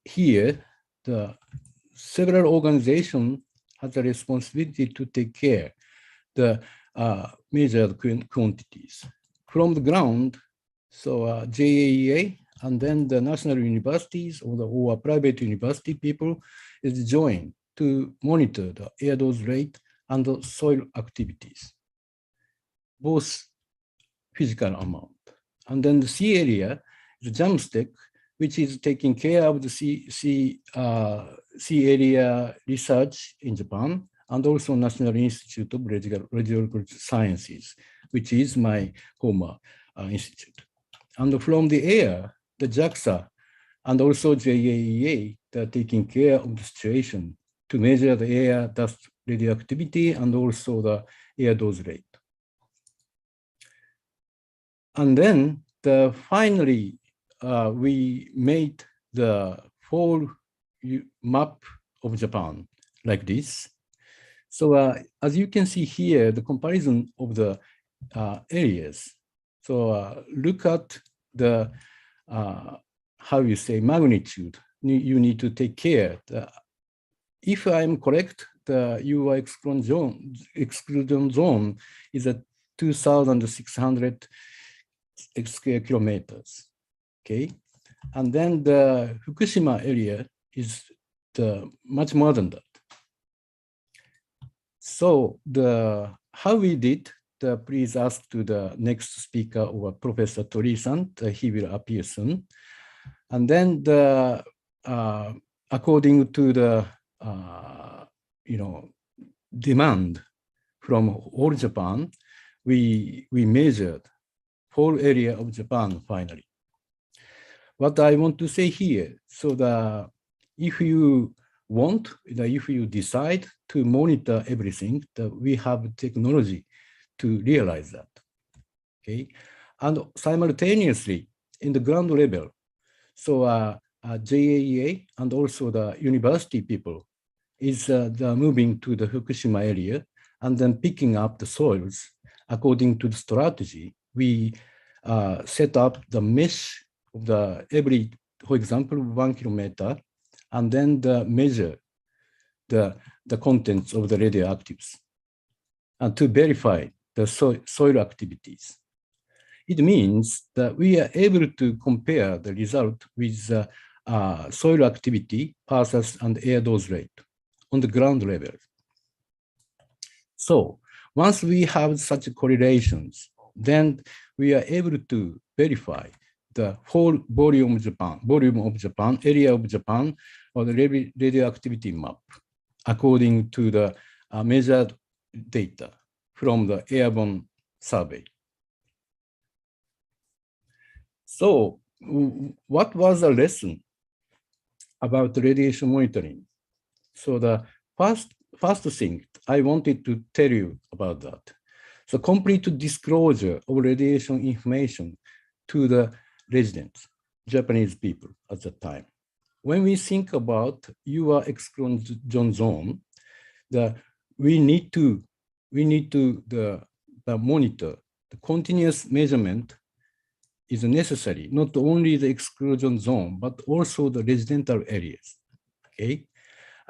here, several organizations have the responsibility to take care the measured quantities from the ground. So JAEA and then the national universities or private university people is joined to monitor the air dose rate and the soil activities, both physical amount. And then the sea area, the JAMSTEC, which is taking care of the sea area research in Japan, and also National Institute of Radiological Sciences, which is my home institute. And from the air, the JAXA and also JAEA, they're taking care of the situation to measure the air dust radioactivity and also the air dose rate. And then finally, we made the full map of Japan like this. So as you can see here, the comparison of the areas. So look at the, how you say, magnitude. You need to take care. If I'm correct, the UR exclusion zone is at 2,600 square kilometers. Okay, and then the Fukushima area is much more than that. So how we did, please ask to the next speaker or Professor Tori-san. He will appear soon. And then according to the demand from all Japan, we measured whole area of Japan finally. What I want to say here, so if you want, if you decide to monitor everything, we have technology to realize that, okay? And simultaneously, in the ground level, so JAEA and also the university people is moving to the Fukushima area and then picking up the soils. According to the strategy, we set up the mesh of every, for example, 1 kilometer, and then measure the contents of the radioactives and to verify the soil activities. It means that we are able to compare the result with soil activity, pulses, and air dose rate on the ground level. So once we have such correlations, then we are able to verify the whole volume of Japan, area of Japan, or the radioactivity map, according to the measured data from the airborne survey. So what was the lesson about radiation monitoring? So the first thing I wanted to tell you about that. So complete disclosure of radiation information to the residents, Japanese people at the time. When we think about your exclusion zone, we need to monitor the continuous measurement is necessary, not only the exclusion zone, but also the residential areas, okay?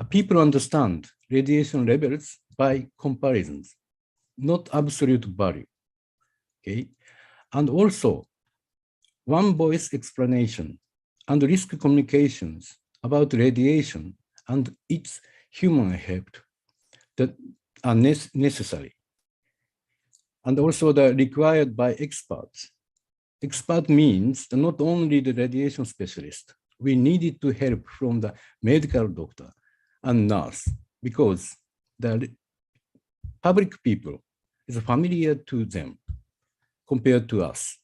People understand radiation levels by comparisons, not absolute value, okay? And also, one voice explanation and risk communications about radiation and its human effect that are necessary. And also the required by experts. Expert means that not only the radiation specialist, we needed to help from the medical doctor and nurse, because the public people is familiar to them compared to us.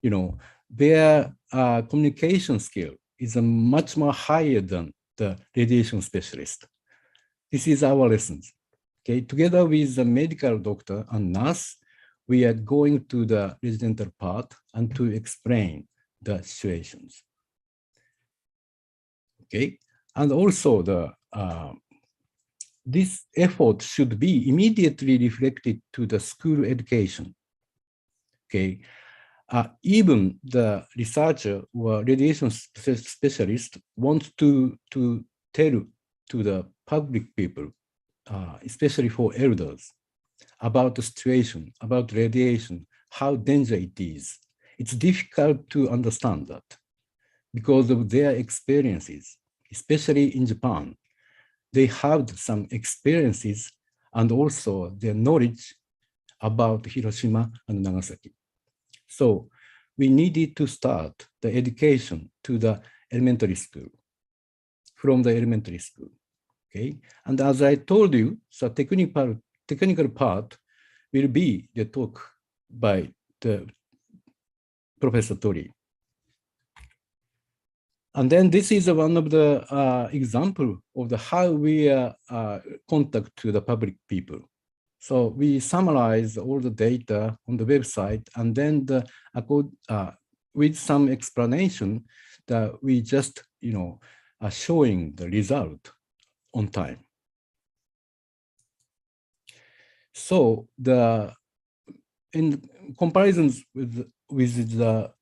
You know, their communication skill is much more higher than the radiation specialist. This is our lessons. Okay, together with the medical doctor and nurse, we are going to the residential part and to explain the situations. Okay, and also this effort should be immediately reflected to the school education. Okay, even the researcher or radiation specialist wants to tell to the public people, especially for elders, about the situation, about radiation, how dangerous it is. It's difficult to understand that because of their experiences, especially in Japan. They have some experiences and also their knowledge about Hiroshima and Nagasaki. So we needed to start the education to the elementary school, from the elementary school, okay? And as I told you, the technical part will be the talk by the Professor Tori. And then this is one of the example of the how we contact to the public people. So we summarize all the data on the website, and then with some explanation that we just are showing the result on time. So in comparisons with the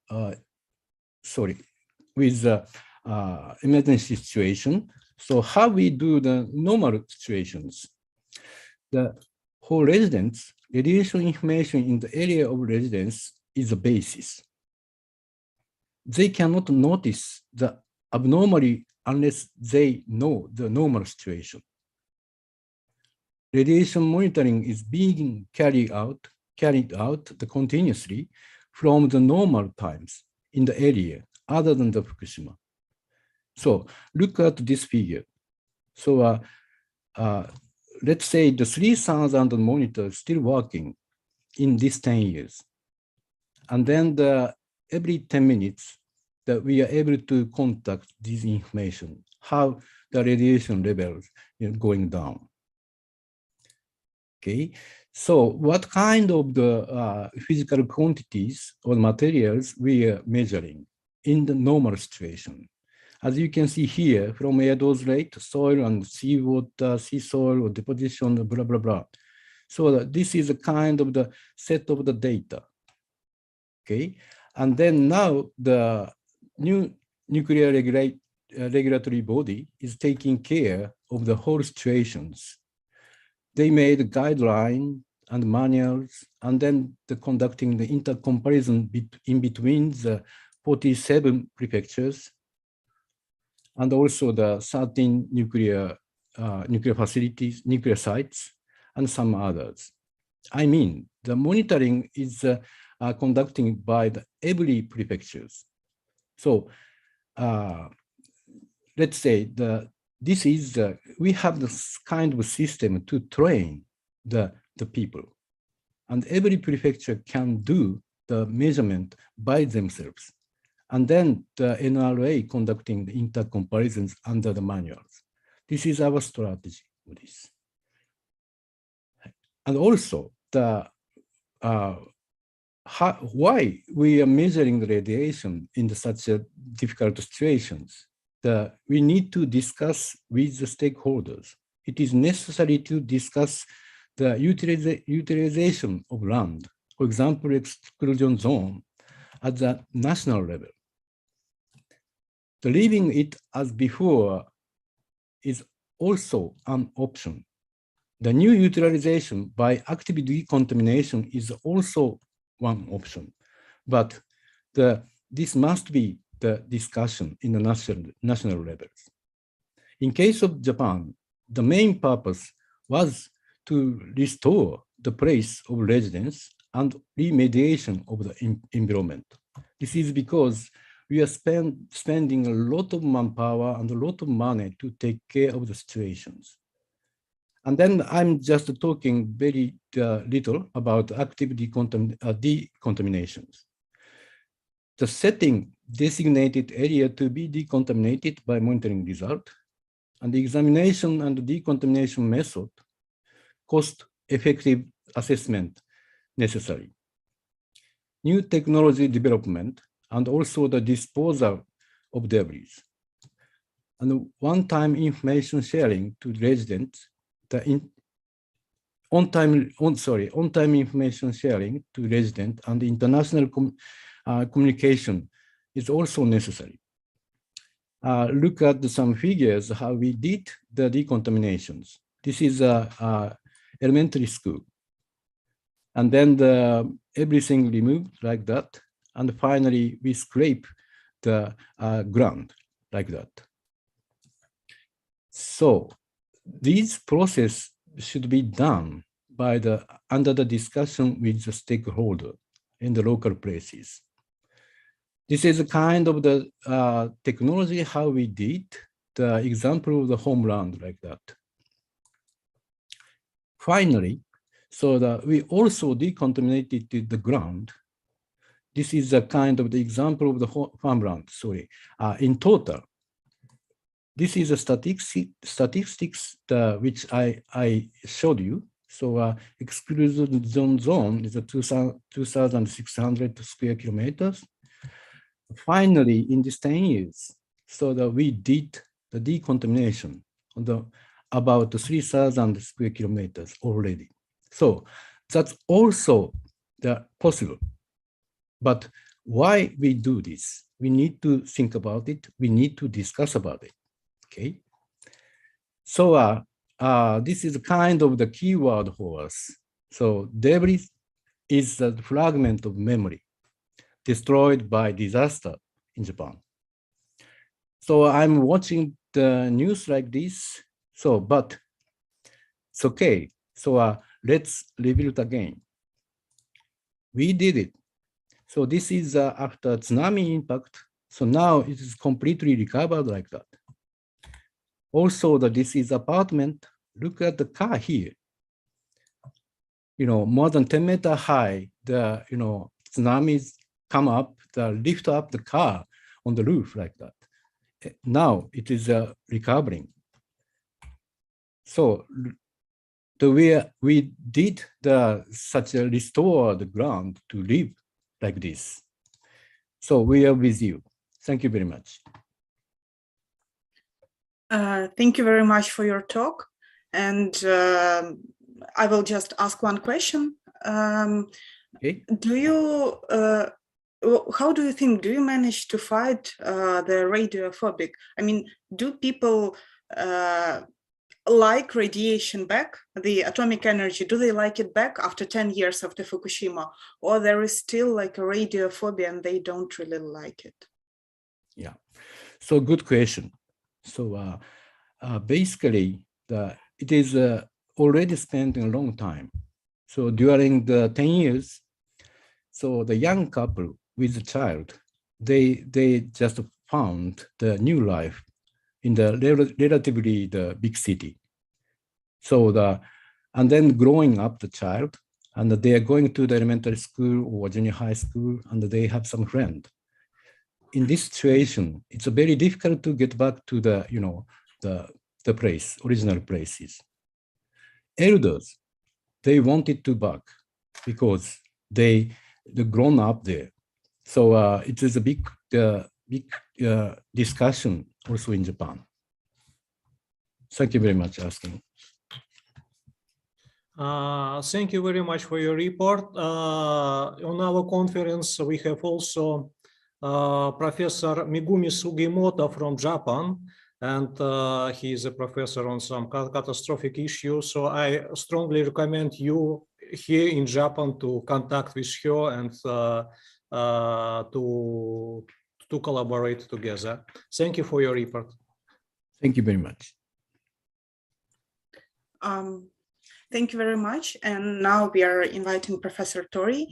emergency situation, so how we do the normal situations, for residents, radiation information in the area of residence is the basis. They cannot notice the abnormality unless they know the normal situation. Radiation monitoring is being carried out continuously from the normal times in the area other than the Fukushima. So look at this figure. So let's say the 3,000 monitors still working in these 10 years. And then every 10 minutes that we are able to contact this information, how the radiation levels going down. Okay, so what kind of the physical quantities or materials we are measuring in the normal situation? As you can see here, from air dose rate, soil and seawater, sea soil or deposition, blah, blah, blah. So this is a kind of the set of the data. Okay, and then now the new nuclear regulatory body is taking care of the whole situations. They made a guideline and manuals, and then conducting the intercomparison in between the 47 prefectures and also the 13 nuclear facilities, nuclear sites, and some others. I mean, the monitoring is conducting by every prefectures. So let's say this is we have this kind of system to train the people, and every prefecture can do the measurement by themselves, and then the NRA conducting the intercomparisons under the manuals. This is our strategy for this. And also why we are measuring the radiation in such difficult situations. We need to discuss with the stakeholders. It is necessary to discuss the utilization of land, for example, exclusion zone at the national level. The leaving it as before is also an option. The new utilization by active decontamination is also one option, but this must be the discussion in the national levels. In case of Japan, the main purpose was to restore the place of residence and remediation of the environment. This is because we are spending a lot of manpower and a lot of money to take care of the situations. And then I'm just talking very little about active decontaminations. The setting designated area to be decontaminated by monitoring result, and the examination and the decontamination method, cost-effective assessment necessary. New technology development, and also the disposal of debris. And one-time information sharing to residents, on-time information sharing to residents and international communication is also necessary. Look at some figures, how we did the decontaminations. This is elementary school. And then everything removed like that. And finally, we scrape the ground like that. So this process should be done under the discussion with the stakeholder in the local places. This is a kind of the technology how we did the example of the homeland like that. Finally, so that we also decontaminated the ground. This is a kind of the example of the farmland, sorry. In total, this is a statistics which I showed you. So exclusion zone is a 2,600 square kilometers. Finally, in these 10 years, so that we did the decontamination on the about 3,000 square kilometers already. So that's also possible. But why we do this? We need to think about it. We need to discuss about it. Okay. So this is kind of the keyword for us. So debris is a fragment of memory destroyed by disaster in Japan. So I'm watching the news like this. So, but it's okay. So let's review it again. We did it. So this is after tsunami impact. So now it is completely recovered like that. Also, this is apartment. Look at the car here. More than 10 meters high. The tsunamis come up, lift up the car on the roof like that. Now it is recovering. So we did such a restore the ground to live like this. So we are with you. Thank you very much. Thank you very much for your talk. And I will just ask one question. Okay. How do you think, do you manage to fight the radiophobic? I mean, do people like radiation back, the atomic energy? Do they like it back after 10 years after Fukushima? Or there is still like a radiophobia and they don't really like it? Yeah, so good question. So basically, it is already spent a long time. So during the 10 years, so the young couple with the child, they just found the new life in the relatively the big city. So and then growing up the child, and they are going to the elementary school or junior high school, and they have some friend. In this situation, it's very difficult to get back to the place, original places. Elders, they wanted to back because they grown up there. So it is a big discussion also in Japan. Thank you very much for asking. Thank you very much for your report. On our conference, we have also Professor Megumi Sugimoto from Japan, and he is a professor on some catastrophic issues. So I strongly recommend you here in Japan to contact with her and to collaborate together. Thank you for your report. Thank you very much. Thank you very much. And now we are inviting Professor Tori.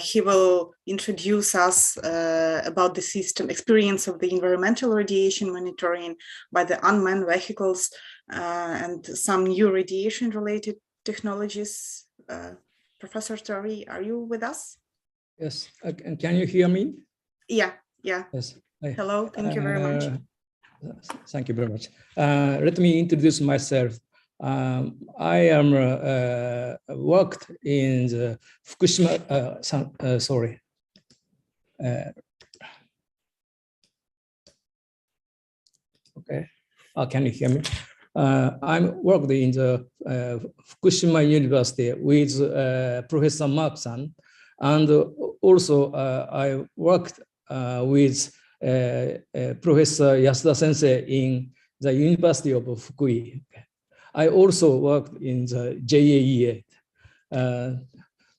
He will introduce us about the system experience of the environmental radiation monitoring by the unmanned vehicles and some new radiation related technologies. Professor Tori, are you with us? Yes. Can you hear me? Yeah. Yes. Hello. Thank you very much. Thank you very much. Let me introduce myself. I am worked in the Fukushima. Sorry. Okay. Can you hear me? I'm worked in the Fukushima University with Professor Mark-san, and also I worked with Professor Yasuda Sensei in the University of Fukui. I also worked in the JAEA.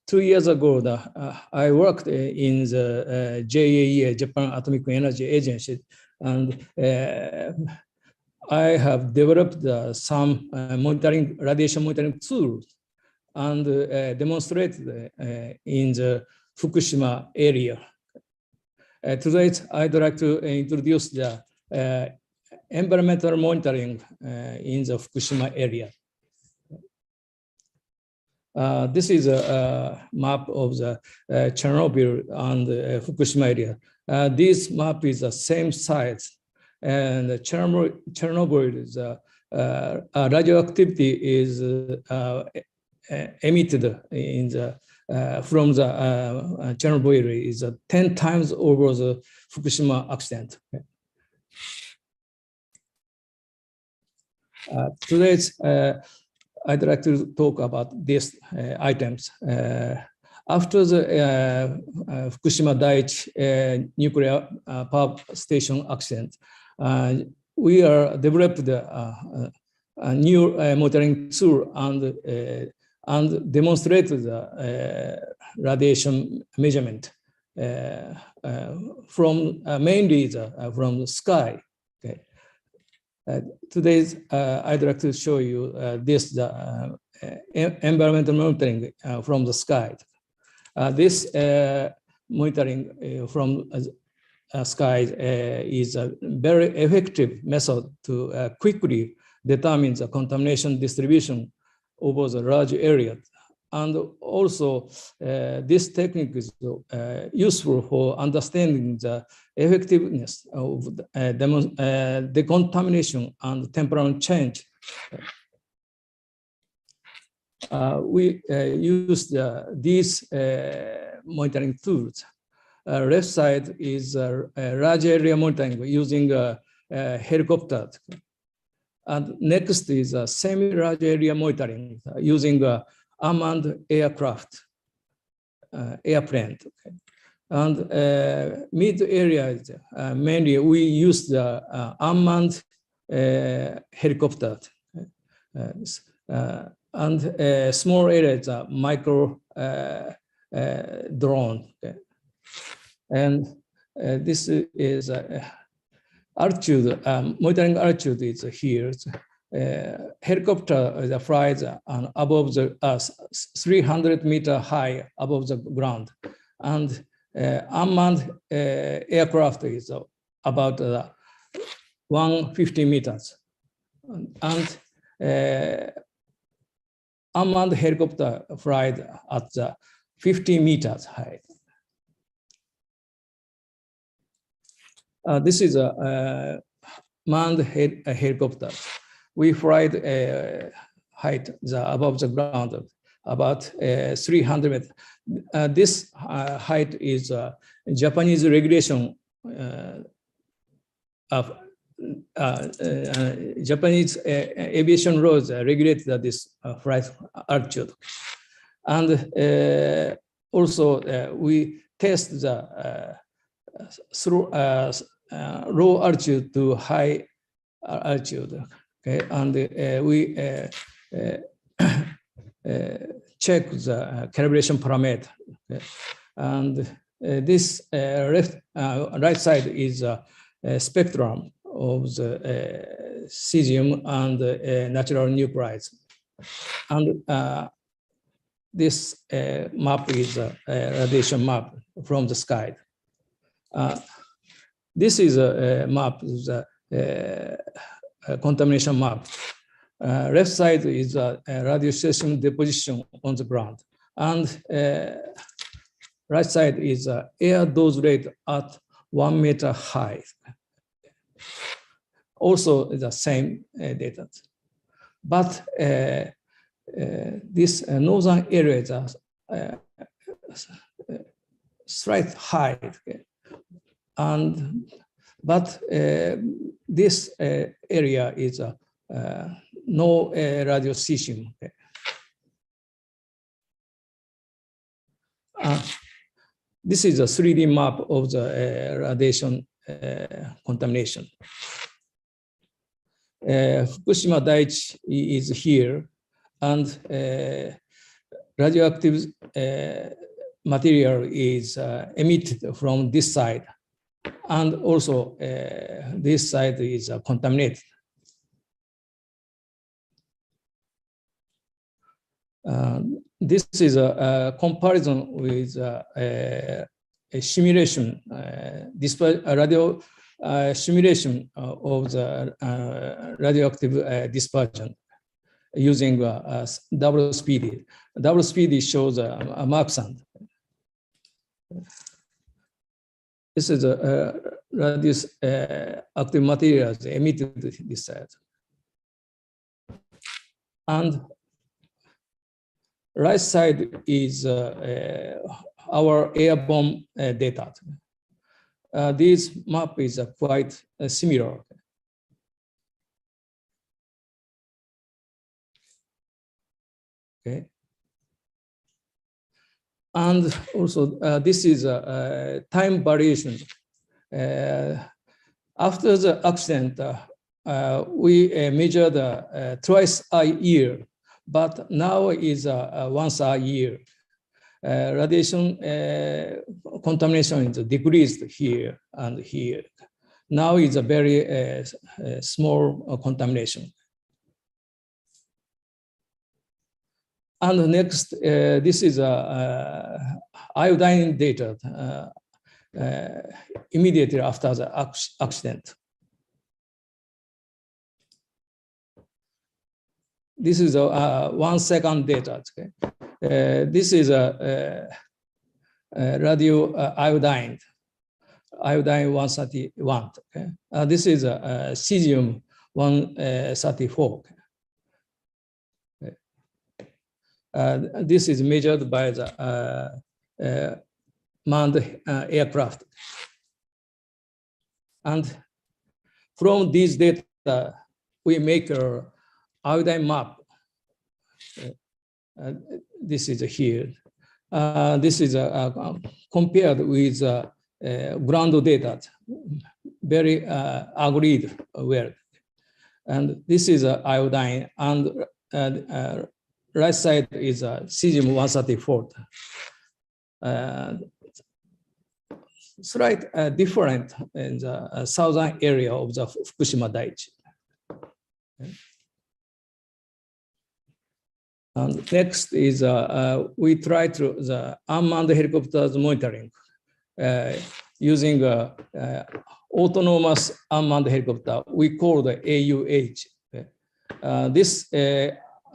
2 years ago, I worked in the JAEA, Japan Atomic Energy Agency, and I have developed some radiation monitoring tools and demonstrated in the Fukushima area. Today, I'd like to introduce the environmental monitoring in the Fukushima area. This is a map of the Chernobyl and Fukushima area. This map is the same size, and Chernobyl is radioactivity is emitted in the from the Chernobyl is 10 times over the Fukushima accident. Today, I'd like to talk about these items. After the Fukushima Daiichi nuclear power station accident, we are developed a new monitoring tool and demonstrated the radiation measurement from mainly from the sky. Okay. Today, I'd like to show you this environmental monitoring from the sky. This monitoring from sky is a very effective method to quickly determine the contamination distribution over the large area. And also, this technique is useful for understanding the effectiveness of decontamination and temperature change. We use these monitoring tools. Left side is a large area monitoring using a helicopter. And next is a semi-large area monitoring using unmanned aircraft, airplane. Okay. And mid area, mainly we use the unmanned helicopter. And small area is a micro drone. Okay. And this is altitude, monitoring altitude is here. Helicopter flies above the 300 meter high above the ground, and unmanned aircraft is about 150 meters, and unmanned helicopter flies at the 50 meters high. This is a manned helicopter. We fly height above the ground, about 300 meters. This height is Japanese regulation of Japanese aviation laws regulate this flight altitude. And also we test the through low altitude to high altitude. Okay, and we check the calibration parameter. Okay. And this right side is a spectrum of the cesium and natural nuclides. And this map is a radiation map from the sky. This is a map, the contamination map. Left side is a radiation deposition on the ground, and right side is air dose rate at 1 meter high. Also the same data, but this northern areas are slight high, and but this area is no radio cesium. This is a 3D map of the radiation contamination. Fukushima Daiichi is here, and radioactive material is emitted from this side, and also this side is contaminated. This is a comparison with a simulation, radio simulation of the radioactive dispersion using double speedy. Double speedy shows a Mach sound. This is a radius active materials emitted this side. And right side is our airborne data. This map is quite similar. Okay. And also, this is a time variation. After the accident, we measured twice a year, but now is once a year. Radiation contamination is decreased here and here. Now is a very small contamination. And next, this is iodine data immediately after the accident. This is 1 second data. Okay? This is a radio iodine 131. Okay? This is a cesium 134. This is measured by the manned aircraft. And from these data, we make a iodine map. This is here. This is compared with ground data, very agreed well. And this is iodine, and right side is cesium 134. Slight different in the southern area of the Fukushima Daiichi. And next is we try to the unmanned helicopters monitoring using autonomous unmanned helicopter. We call the AUH. This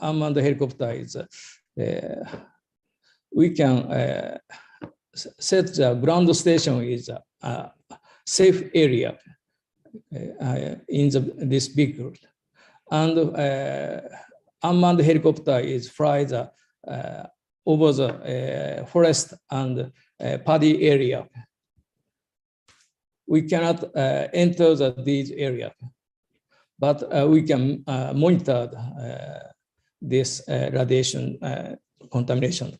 unmanned helicopter is we can set the ground station is a safe area in this vehicle, and unmanned helicopter is fly the over the forest and paddy area. We cannot enter these areas, but we can monitor this radiation contamination.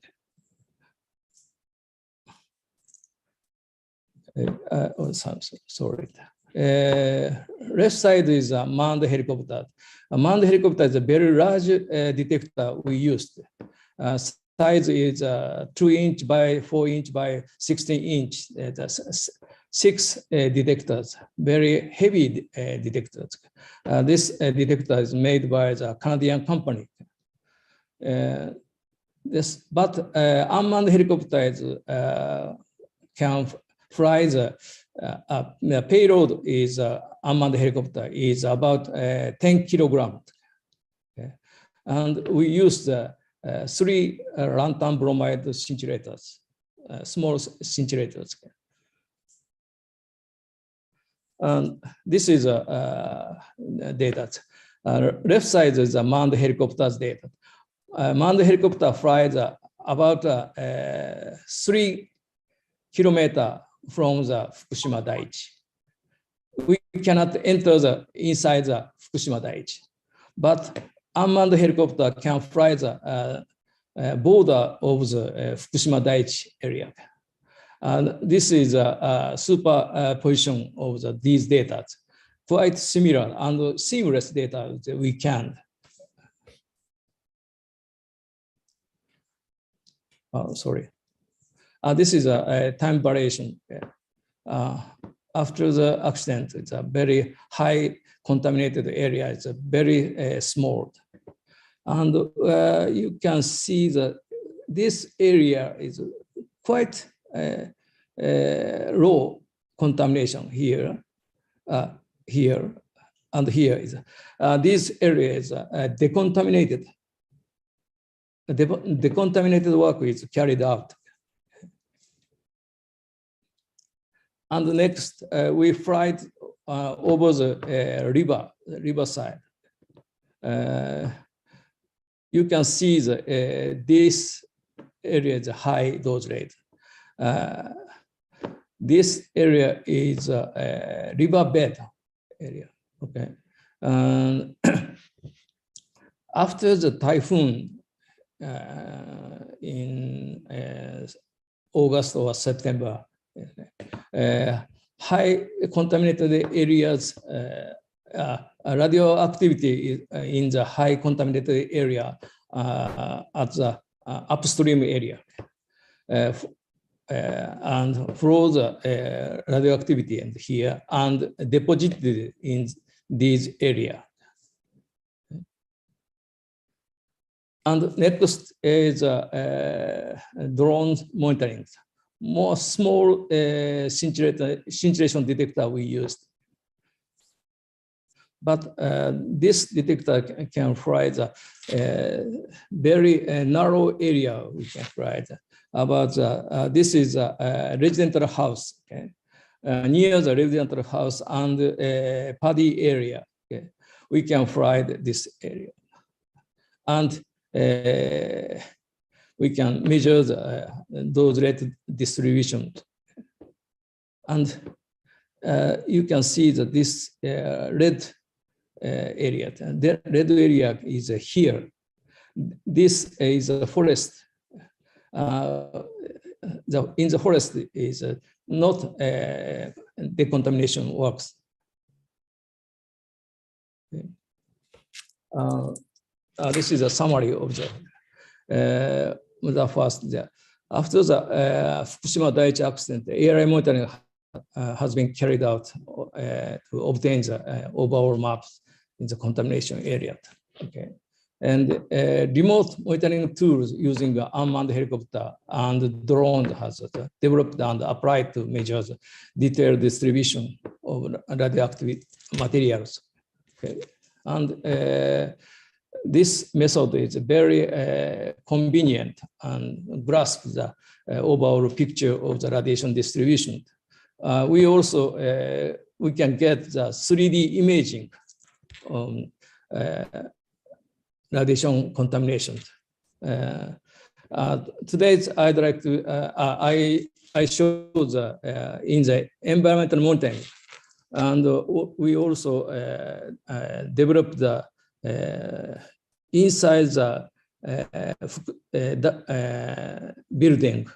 Sorry. Left side is a manned helicopter. A manned helicopter is a very large detector we used. Size is 2" by 4" by 16". That's 6 detectors, very heavy detectors. This detector is made by the Canadian company. But unmanned helicopters can fly the payload is unmanned helicopter is about 10 kilograms. Okay? And we use the 3 lanthanum bromide scintillators, small scintillators. And this is data. Left side is a manned helicopters data. Manned helicopter flies about 3 kilometers from the Fukushima Daiichi. We cannot enter the inside the Fukushima Daiichi, but unmanned helicopter can fly the border of the Fukushima Daiichi area. And this is a superposition of these data, quite similar and seamless data that we can. Oh, sorry. This is a time variation. After the accident, it's a very high contaminated area. It's a very small. And you can see that this area is quite low contamination here, here, and here is these areas decontaminated. Decontaminated work is carried out. And next, we fried over the riverside. You can see this area is a high dose rate. This area is a riverbed area. Okay. After the typhoon in August or September, high contaminated areas, radioactivity in the high contaminated area at the upstream area, and flows radioactivity in here and deposited in this area. And next is drone monitoring. More small scintillation detector we used. But this detector can fly the very narrow area we can fly. About this is a residential house, okay? Near the residential house and paddy area, okay? We can fly this area. And we can measure those rate distribution. And you can see that this red area, the red area is here. This is a forest. In the forest is not decontamination works. Okay. This is a summary of the first. After the Fukushima Daiichi accident, ARI monitoring has been carried out to obtain the overall maps in the contamination area. Okay. And remote monitoring tools using unmanned helicopter and drone has developed and applied to measure the detailed distribution of radioactive materials. Okay. And this method is very convenient and grasps the overall picture of the radiation distribution. We also we can get the 3D imaging radiation contamination. Today, I'd like to I show the in the environmental monitoring, and we also developed the inside the building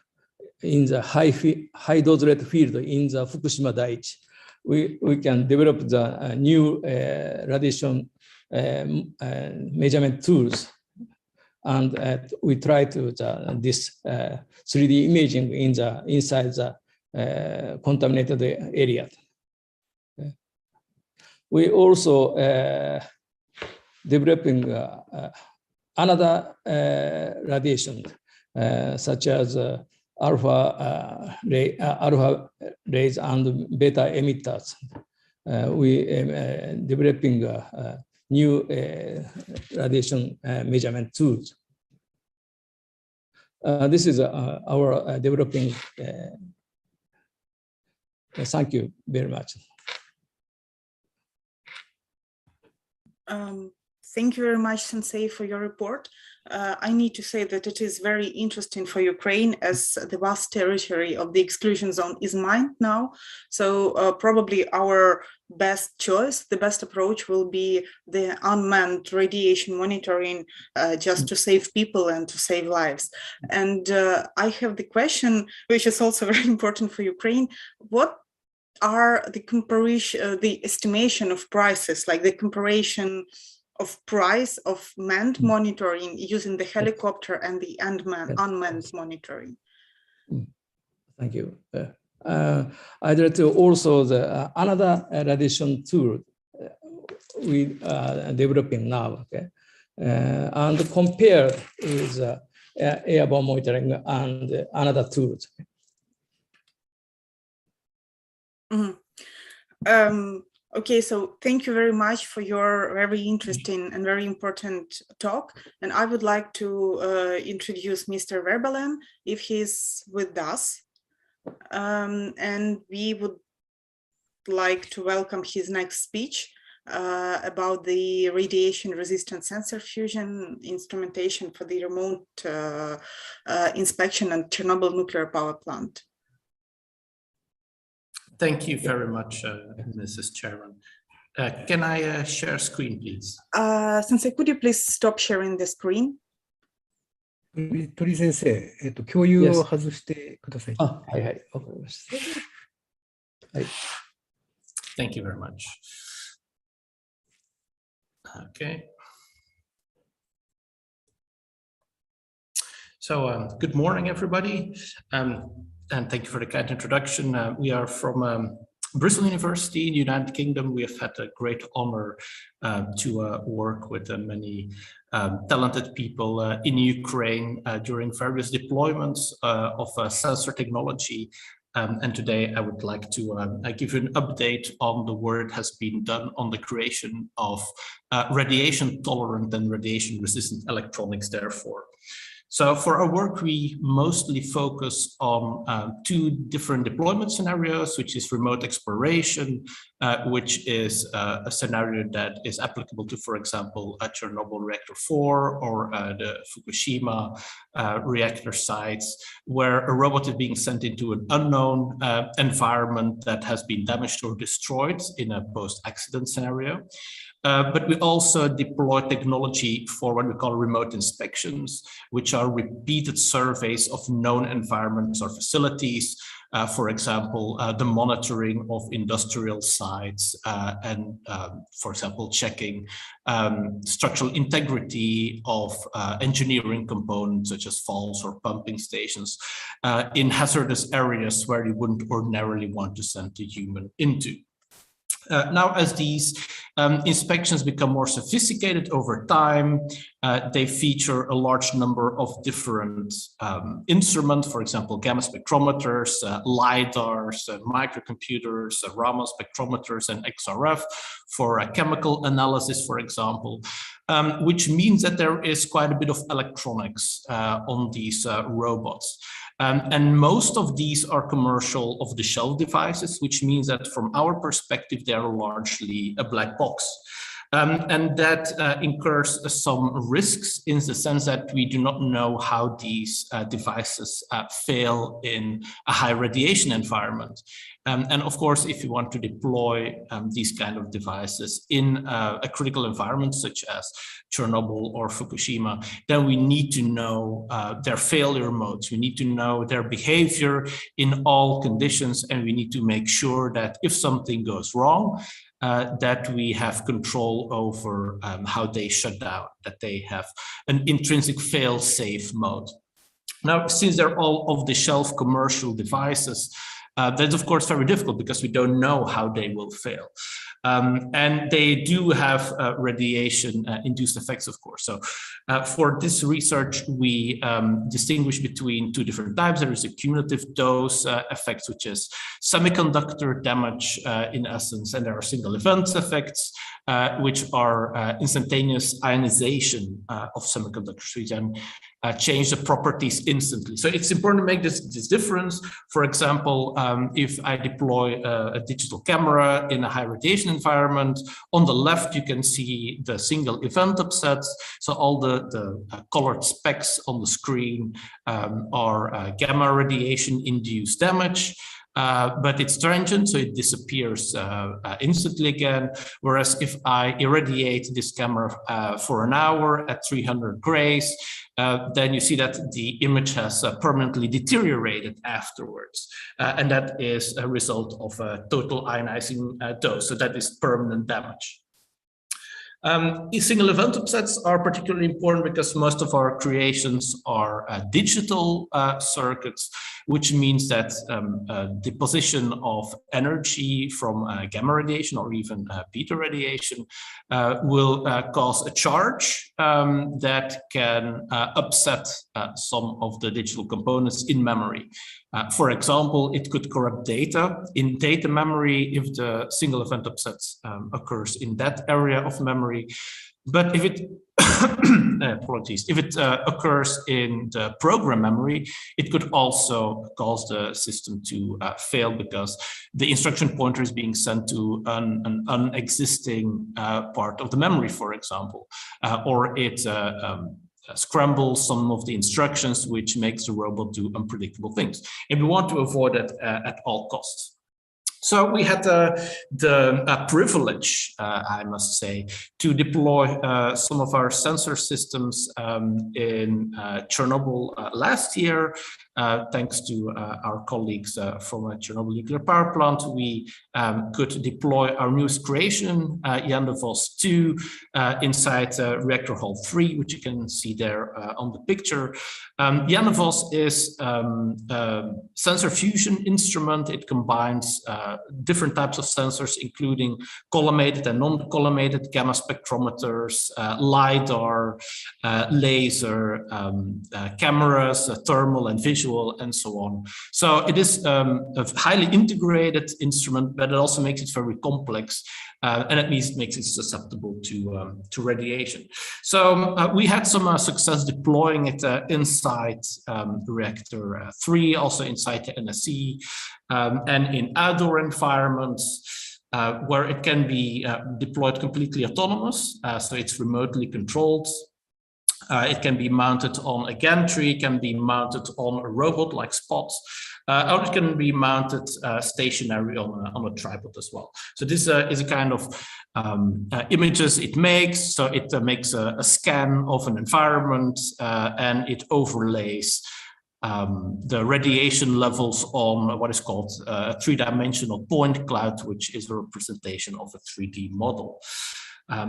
in the high dose rate field in the Fukushima Daiichi. We can develop the new radiation measurement tools, and we try to this 3D imaging in the inside the contaminated area. We also developing another radiation such as alpha rays and beta emitters. We developing new radiation measurement tools. This is our developing. Thank you very much. Thank you very much, Sensei, for your report. I need to say that it is very interesting for Ukraine, as the vast territory of the exclusion zone is mined now. So probably our best choice, the best approach will be the unmanned radiation monitoring, just to save people and to save lives. And I have the question, which is also very important for Ukraine. What are the comparison, the estimation of prices, like the comparison of price of manned monitoring using the helicopter and the unmanned monitoring? Thank you. I'd like to also the another radiation tool we are developing now. Okay, and compare is airborne monitoring and another tools. Okay, so thank you very much for your very interesting and very important talk. And I would like to introduce Mr. Verbalen, if he's with us. And we would like to welcome his next speech about the radiation-resistant sensor fusion instrumentation for the remote inspection at Chernobyl nuclear power plant. Thank you very much, Mrs. Chairman. Can I share screen, please? Sensei, could you please stop sharing the screen? 鳥先生、共有を外してください。はいはい、わかりました。はい。Thank you very much. Okay. So good morning, everybody. And thank you for the kind introduction. We are from Bristol University in the United Kingdom. We have had a great honor to work with many talented people in Ukraine during various deployments of sensor technology. And today I would like to give you an update on the work that has been done on the creation of radiation tolerant and radiation resistant electronics, therefore. So for our work, we mostly focus on two different deployment scenarios, which is remote exploration, which is a scenario that is applicable to, for example, a Chernobyl reactor 4 or the Fukushima reactor sites, where a robot is being sent into an unknown environment that has been damaged or destroyed in a post-accident scenario. But we also deploy technology for what we call remote inspections, which are repeated surveys of known environments or facilities. For example, the monitoring of industrial sites and, for example, checking structural integrity of engineering components such as valves or pumping stations in hazardous areas where you wouldn't ordinarily want to send a human into. Now, as these inspections become more sophisticated over time, they feature a large number of different instruments, for example, gamma spectrometers, LiDARs, microcomputers, Raman spectrometers, and XRF for chemical analysis, for example, which means that there is quite a bit of electronics on these robots. And most of these are commercial off-the-shelf devices, which means that from our perspective, they are largely a black box. And that incurs some risks in the sense that we do not know how these devices fail in a high radiation environment. And of course, if you want to deploy these kind of devices in a critical environment such as Chernobyl or Fukushima, then we need to know their failure modes. We need to know their behavior in all conditions, and we need to make sure that if something goes wrong, that we have control over how they shut down, that they have an intrinsic fail-safe mode. Now, since they're all off-the-shelf commercial devices, that's of course very difficult because we don't know how they will fail. And they do have radiation-induced effects, of course. So for this research, we distinguish between two different types. There is a cumulative dose effect, which is semiconductor damage in essence, and there are single event effects, which are instantaneous ionization of semiconductors. We can change the properties instantly. So it's important to make this difference. For example, if I deploy a digital camera in a high radiation environment, on the left you can see the single event upsets. So all the colored specks on the screen are gamma radiation induced damage. But it's transient, so it disappears instantly again. Whereas if I irradiate this camera for an hour at 300 grays, then you see that the image has permanently deteriorated afterwards. And that is a result of a total ionizing dose. So that is permanent damage. Single event upsets are particularly important because most of our creations are digital circuits, which means that deposition of energy from gamma radiation or even beta radiation will cause a charge that can upset some of the digital components in memory. For example, it could corrupt data in data memory if the single event upset occurs in that area of memory. But if it apologies, if it occurs in the program memory, it could also cause the system to fail because the instruction pointer is being sent to an unexisting part of the memory, for example, or it scrambles some of the instructions, which makes the robot do unpredictable things. And we want to avoid that at all costs. So we had the privilege, I must say, to deploy some of our sensor systems in Chernobyl last year. Thanks to our colleagues from a Chernobyl nuclear power plant, we could deploy our newest creation, Untitled 2, inside Reactor Hall 3, which you can see there on the picture. Untitled is a sensor fusion instrument. It combines different types of sensors, including collimated and non-collimated gamma spectrometers, LiDAR, laser, cameras, thermal and visual, and so on. So it is a highly integrated instrument, but it also makes it very complex, and it makes it susceptible to radiation. So we had some success deploying it inside Reactor 3, also inside the NSE, and in outdoor environments where it can be deployed completely autonomous, so it's remotely controlled. It can be mounted on a gantry, it can be mounted on a robot like Spot, or it can be mounted stationary on a tripod as well. So this is a kind of images it makes. So it makes a scan of an environment and it overlays the radiation levels on what is called a three-dimensional point cloud, which is a representation of a 3D model.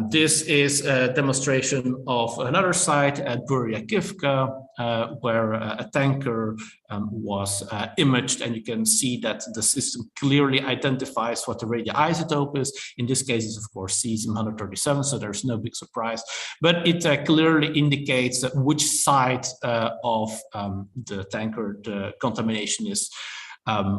This is a demonstration of another site at Buryakivka, where a tanker was imaged, and you can see that the system clearly identifies what the radioisotope is. In this case, it's of course cesium-137, so there's no big surprise, but it clearly indicates which side of the tanker the contamination is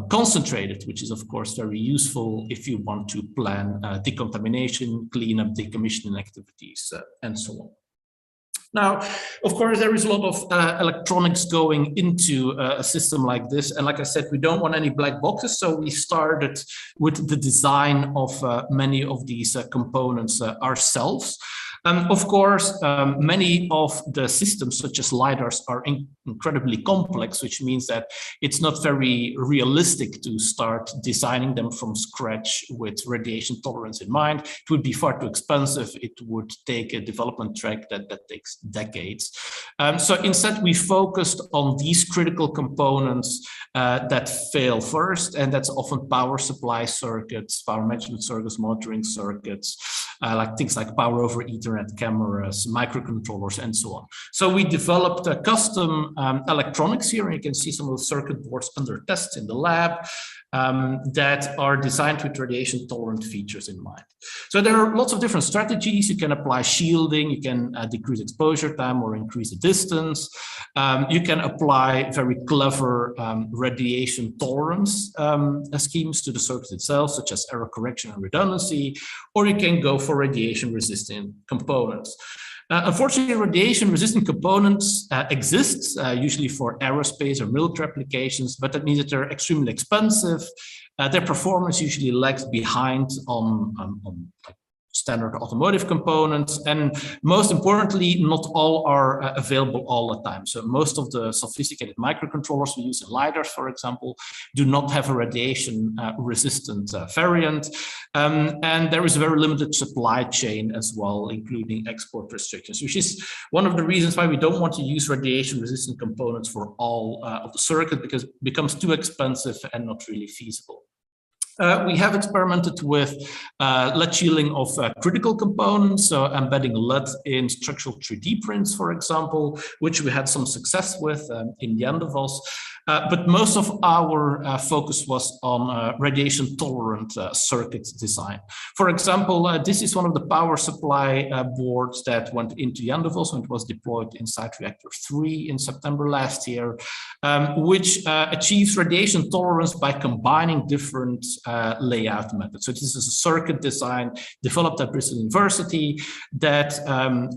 concentrated, which is of course very useful if you want to plan decontamination, cleanup, decommissioning activities, and so on. Now, of course, there is a lot of electronics going into a system like this. And like I said, we don't want any black boxes. So we started with the design of many of these components ourselves. Of course, many of the systems, such as LiDARs, are incredibly complex, which means that it's not very realistic to start designing them from scratch with radiation tolerance in mind. It would be far too expensive. It would take a development track that takes decades. So instead, we focused on these critical components that fail first, and that's often power supply circuits, power management circuits, monitoring circuits, like things like power over Ethernet cameras, microcontrollers, and so on. So we developed custom electronics here, and you can see some of the circuit boards under test in the lab that are designed with radiation tolerant features in mind. So there are lots of different strategies. You can apply shielding, you can decrease exposure time or increase the distance. You can apply very clever radiation tolerance schemes to the circuit itself, such as error correction and redundancy, or you can go for radiation resistant components. Unfortunately, radiation-resistant components exist, usually for aerospace or military applications, but that means that they're extremely expensive. Their performance usually lags behind on standard automotive components, and most importantly, not all are available all the time. So most of the sophisticated microcontrollers we use in LiDARs, for example, do not have a radiation resistant variant, and there is a very limited supply chain as well, including export restrictions, which is one of the reasons why we don't want to use radiation resistant components for all of the circuit, because it becomes too expensive and not really feasible. We have experimented with lead shielding of critical components, so embedding lead in structural 3D prints, for example, which we had some success with in Yandavos. But most of our focus was on radiation tolerant circuit design. For example, this is one of the power supply boards that went into Yandavos when it was deployed inside reactor 3 in September last year, which achieves radiation tolerance by combining different layout methods. So this is a circuit design developed at Bristol University that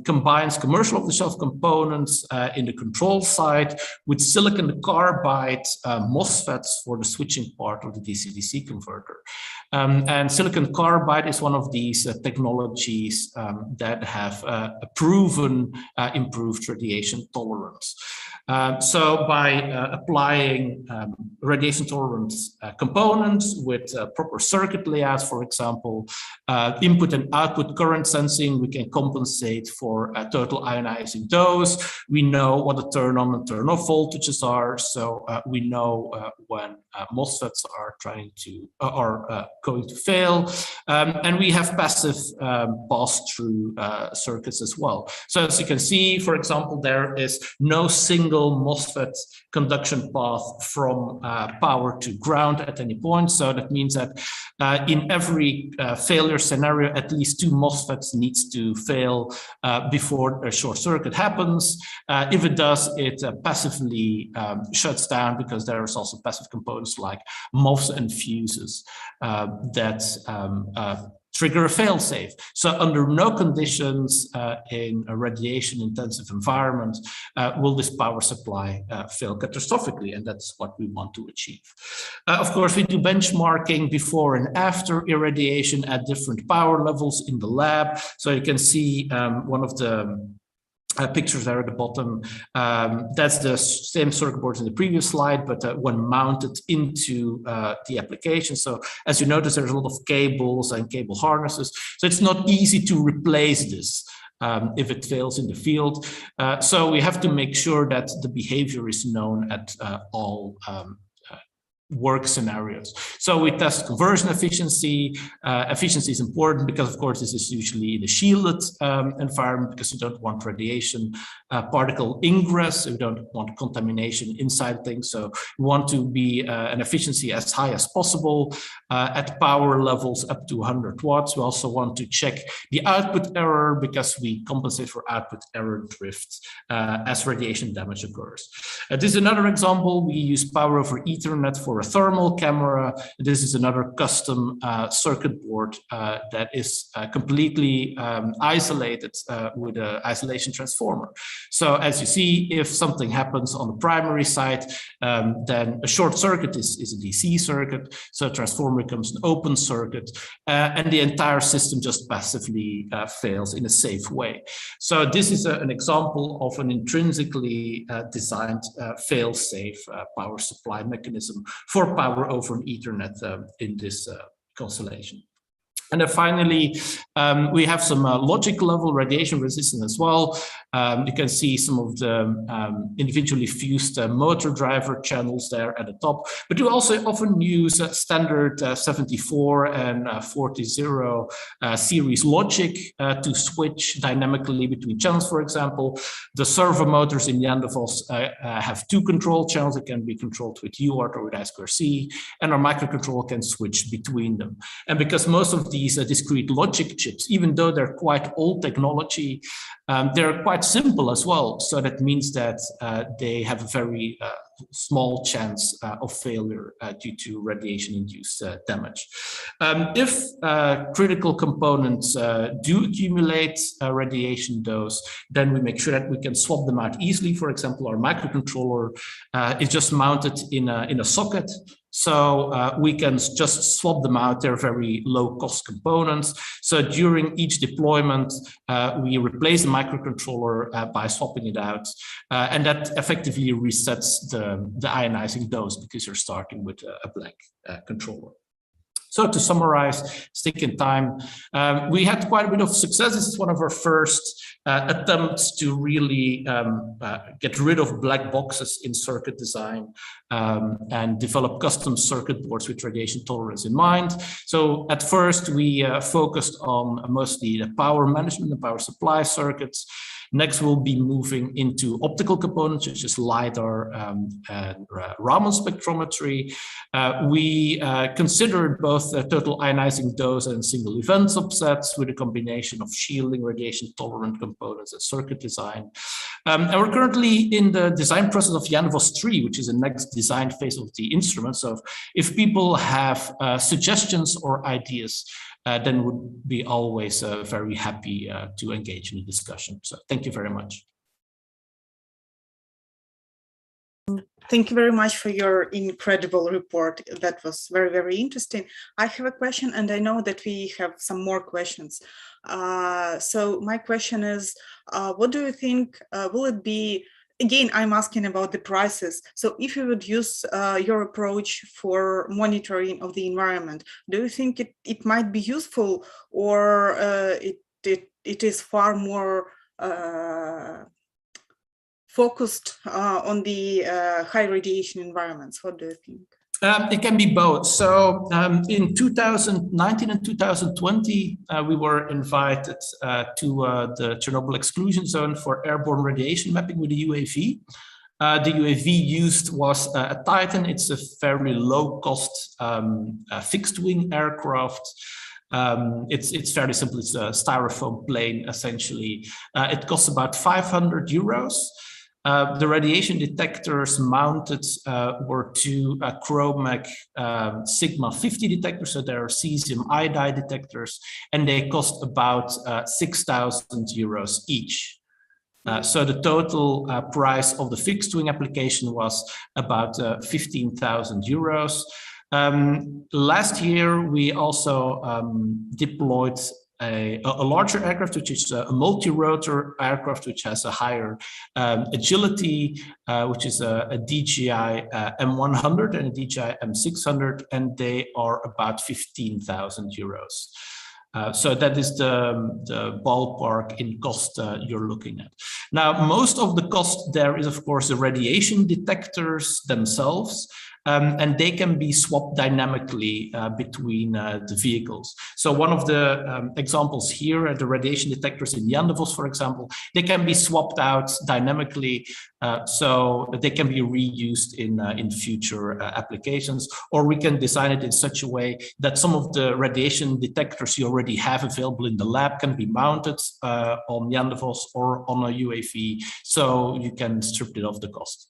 combines commercial off-the-shelf components in the control side with silicon carbide MOSFETs for the switching part of the DC-DC converter. And silicon carbide is one of these technologies that have a proven improved radiation tolerance. So by applying radiation tolerance components with proper circuit layouts, for example, input and output current sensing, we can compensate for a total ionizing dose. We know what the turn on and turn off voltages are, so we know when MOSFETs are trying to going to fail, and we have passive pass-through circuits as well. So as you can see, for example, there is no single MOSFET conduction path from power to ground at any point. So that means that in every failure scenario, at least 2 MOSFETs needs to fail before a short circuit happens. If it does, it passively shuts down, because there is also passive components like MOSFETs and fuses that trigger a fail-safe. So under no conditions in a radiation-intensive environment will this power supply fail catastrophically, and that's what we want to achieve. Of course, we do benchmarking before and after irradiation at different power levels in the lab. So you can see one of the pictures there at the bottom. That's the same circuit boards in the previous slide, but when mounted into the application. So as you notice, there's a lot of cables and cable harnesses. So it's not easy to replace this if it fails in the field. So we have to make sure that the behavior is known at all work scenarios. So we test conversion efficiency. Efficiency is important because, of course, this is usually the shielded environment, because you don't want radiation particle ingress. You don't want contamination inside things. So we want to be an efficiency as high as possible at power levels up to 100 watts. We also want to check the output error, because we compensate for output error drift as radiation damage occurs. This is another example. We use power over Ethernet for a thermal camera. This is another custom circuit board that is completely isolated with an isolation transformer. So as you see, if something happens on the primary side, then a short circuit is a DC circuit. So transformer becomes an open circuit, and the entire system just passively fails in a safe way. So this is an example of an intrinsically designed fail-safe power supply mechanism for power over an Ethernet in this constellation. And then finally, we have some logic level radiation resistance as well. You can see some of the individually fused motor driver channels there at the top, but we also often use standard 74 and 40 series logic to switch dynamically between channels. For example, the servo motors in Yandavos have 2 control channels that can be controlled with UART or with I2C, and our microcontroller can switch between them. And because most of these discrete logic chips, even though they're quite old technology, they're quite simple as well. So that means that they have a very small chance of failure due to radiation-induced damage. If critical components do accumulate radiation dose, then we make sure that we can swap them out easily. For example, our microcontroller is just mounted in a socket. So we can just swap them out. They're very low cost components. So during each deployment, we replace the microcontroller by swapping it out. And that effectively resets the ionizing dose, because you're starting with a blank controller. So to summarize, stick in time, we had quite a bit of success. This is one of our first attempts to really get rid of black boxes in circuit design and develop custom circuit boards with radiation tolerance in mind. So at first we focused on mostly the power management and power supply circuits. Next, we'll be moving into optical components such as LiDAR and Raman spectrometry. We considered both total ionizing dose and single event subsets with a combination of shielding, radiation tolerant components and circuit design. And we're currently in the design process of Janvos 3, which is the next design phase of the instrument. So if people have suggestions or ideas, then would be always very happy to engage in the discussion. So thank you very much. Thank you very much for your incredible report. That was very, very interesting. I have a question, and I know that we have some more questions. So my question is, what do you think, will it be, again, I'm asking about the prices. So if you would use your approach for monitoring of the environment, do you think it might be useful, or it is far more focused on the high radiation environments? What do you think? It can be both. So in 2019 and 2020, we were invited to the Chernobyl exclusion zone for airborne radiation mapping with a UAV. The UAV used was a Titan. It's a fairly low-cost fixed-wing aircraft. It's fairly simple. It's a styrofoam plane, essentially. It costs about 500 euros. The radiation detectors mounted were two Chromec Sigma 50 detectors, so they're cesium iodide detectors, and they cost about 6,000 euros each. So the total price of the fixed wing application was about 15,000 euros. Last year, we also deployed a larger aircraft, which is a multi-rotor aircraft, which has a higher agility, which is a DJI M100 and a DJI M600, and they are about 15,000 euros. So that is the ballpark in cost you're looking at. Now, most of the cost there is, of course, the radiation detectors themselves. And they can be swapped dynamically between the vehicles. So one of the examples here, the radiation detectors in Janvos, for example, they can be swapped out dynamically so they can be reused in future applications, or we can design it in such a way that some of the radiation detectors you already have available in the lab can be mounted on Janvos or on a UAV, so you can strip it off the cost.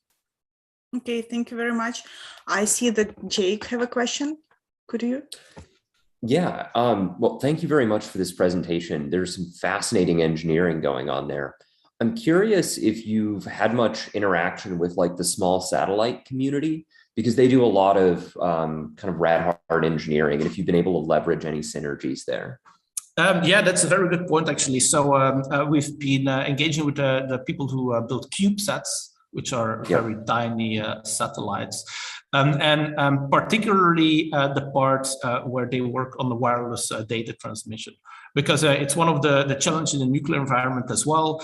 Okay, thank you very much. I see that Jake have a question. Could you? Yeah, well, thank you very much for this presentation. There's some fascinating engineering going on there. I'm curious if you've had much interaction with like the small satellite community, because they do a lot of kind of rad hard engineering, and if you've been able to leverage any synergies there. Yeah, that's a very good point, actually. So we've been engaging with the people who build CubeSats, which are very tiny satellites. And particularly the part where they work on the wireless data transmission, because it's one of the challenges in the nuclear environment as well.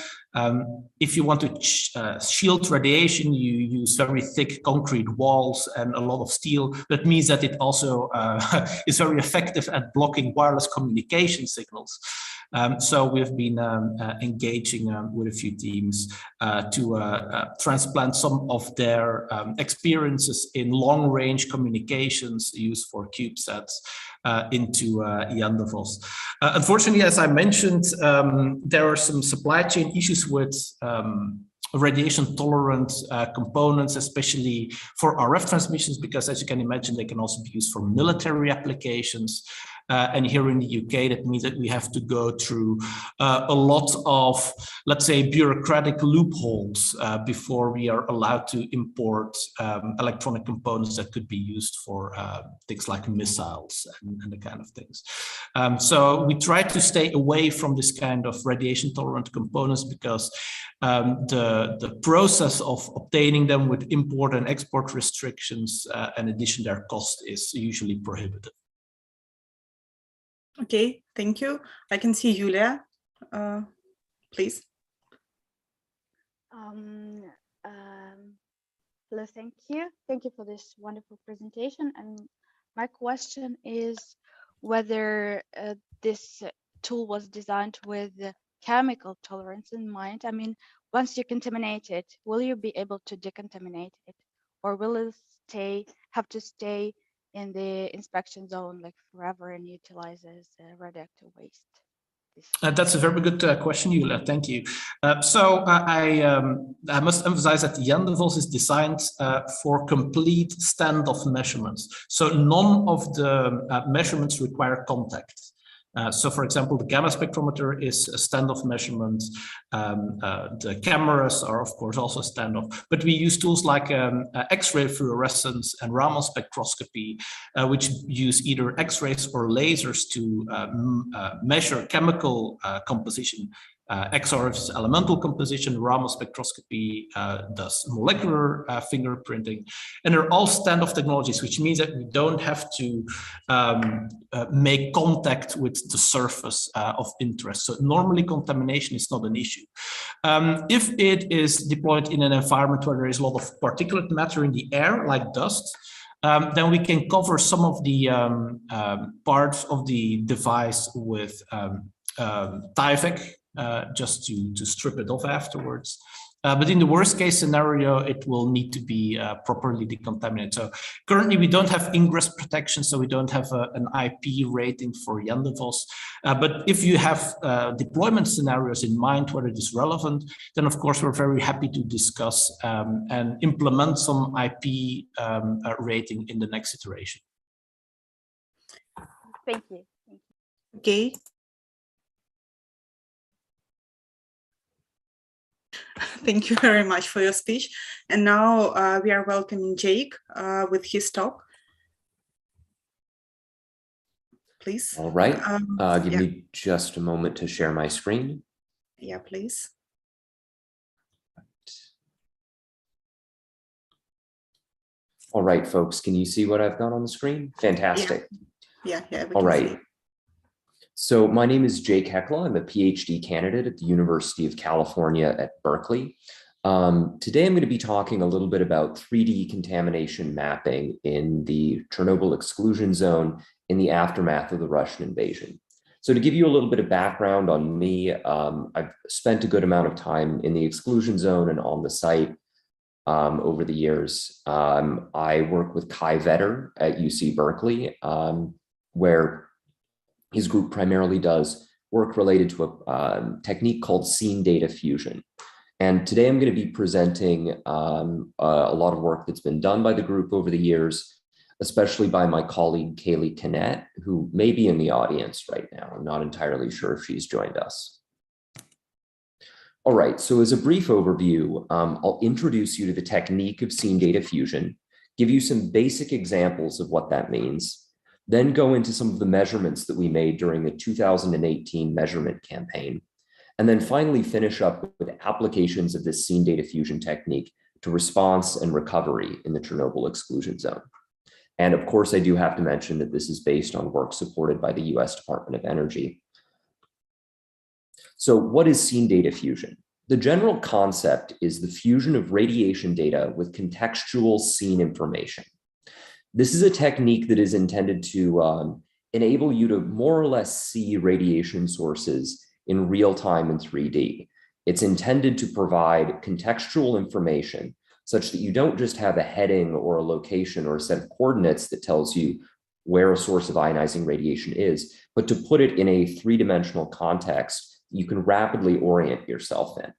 If you want to shield radiation, you use very thick concrete walls and a lot of steel. That means that it also is very effective at blocking wireless communication signals. So we've been engaging with a few teams to transplant some of their experiences in long-range communications used for CubeSats into Janvos. Unfortunately, as I mentioned, there are some supply chain issues with radiation tolerant components, especially for RF transmissions, because as you can imagine, they can also be used for military applications. And here in the UK, that means that we have to go through a lot of, let's say, bureaucratic loopholes before we are allowed to import electronic components that could be used for things like missiles and the kind of things. So we try to stay away from this kind of radiation tolerant components because the process of obtaining them with import and export restrictions, in addition, their cost is usually prohibitive. Okay, thank you. I can see Yulia, please. Hello, thank you. Thank you for this wonderful presentation. And my question is whether this tool was designed with chemical tolerance in mind. I mean, once you contaminate it, will you be able to decontaminate it, or will it have to stay in the inspection zone like forever and utilizes radioactive waste? That's a very good question, Yulia. Thank you. I must emphasize that Yandevos is designed for complete standoff measurements. So none of the measurements require contact. So, for example, the gamma spectrometer is a standoff measurement. The cameras are, of course, also standoff. But we use tools like X-ray fluorescence and Raman spectroscopy, which use either X-rays or lasers to measure chemical composition. XRF is elemental composition, Raman spectroscopy does molecular fingerprinting, and they're all standoff technologies, which means that we don't have to make contact with the surface of interest. So normally contamination is not an issue. If it is deployed in an environment where there is a lot of particulate matter in the air, like dust, then we can cover some of the parts of the device with Tyvek, just to strip it off afterwards. But in the worst case scenario, it will need to be properly decontaminated. So currently we don't have ingress protection, so we don't have an IP rating for Yandevos. But if you have deployment scenarios in mind where it is relevant, then of course we're very happy to discuss and implement some IP rating in the next iteration. Thank you. Okay. Thank you very much for your speech. And now we are welcoming Jake with his talk. Please. All right. Give me just a moment to share my screen. Yeah, please. All right, folks, can you see what I've got on the screen? Fantastic. Yeah. All right. So my name is Jake Hekla. I'm a PhD candidate at the University of California at Berkeley. Today, I'm going to be talking a little bit about 3D contamination mapping in the Chernobyl exclusion zone in the aftermath of the Russian invasion. So to give you a little bit of background on me, I've spent a good amount of time in the exclusion zone and on the site over the years. I work with Kai Vetter at UC Berkeley, where his group primarily does work related to a technique called scene data fusion. And today I'm going to be presenting a lot of work that's been done by the group over the years, especially by my colleague, Kaylee Kinnett, who may be in the audience right now. I'm not entirely sure if she's joined us. All right, so as a brief overview, I'll introduce you to the technique of scene data fusion, give you some basic examples of what that means, then go into some of the measurements that we made during the 2018 measurement campaign, and then finally finish up with applications of this scene data fusion technique to response and recovery in the Chernobyl exclusion zone. And of course, I do have to mention that this is based on work supported by the US Department of Energy. So what is scene data fusion? The general concept is the fusion of radiation data with contextual scene information. This is a technique that is intended to enable you to more or less see radiation sources in real time in 3D. It's intended to provide contextual information such that you don't just have a heading or a location or a set of coordinates that tells you where a source of ionizing radiation is, but to put it in a three-dimensional context you can rapidly orient yourself in.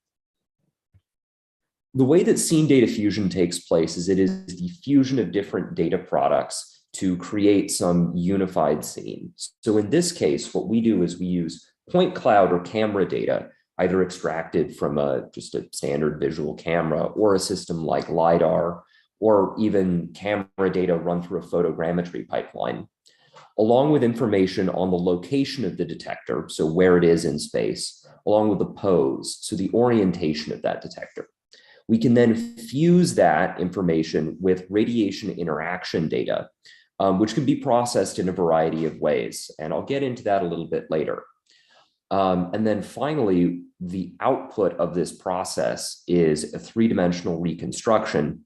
The way that scene data fusion takes place is it is the fusion of different data products to create some unified scene. So in this case, what we do is we use point cloud or camera data, either extracted from just a standard visual camera or a system like LiDAR, or even camera data run through a photogrammetry pipeline, along with information on the location of the detector, so where it is in space, along with the pose, so the orientation of that detector. We can then fuse that information with radiation interaction data, which can be processed in a variety of ways. And I'll get into that a little bit later. And then finally, the output of this process is a three-dimensional reconstruction,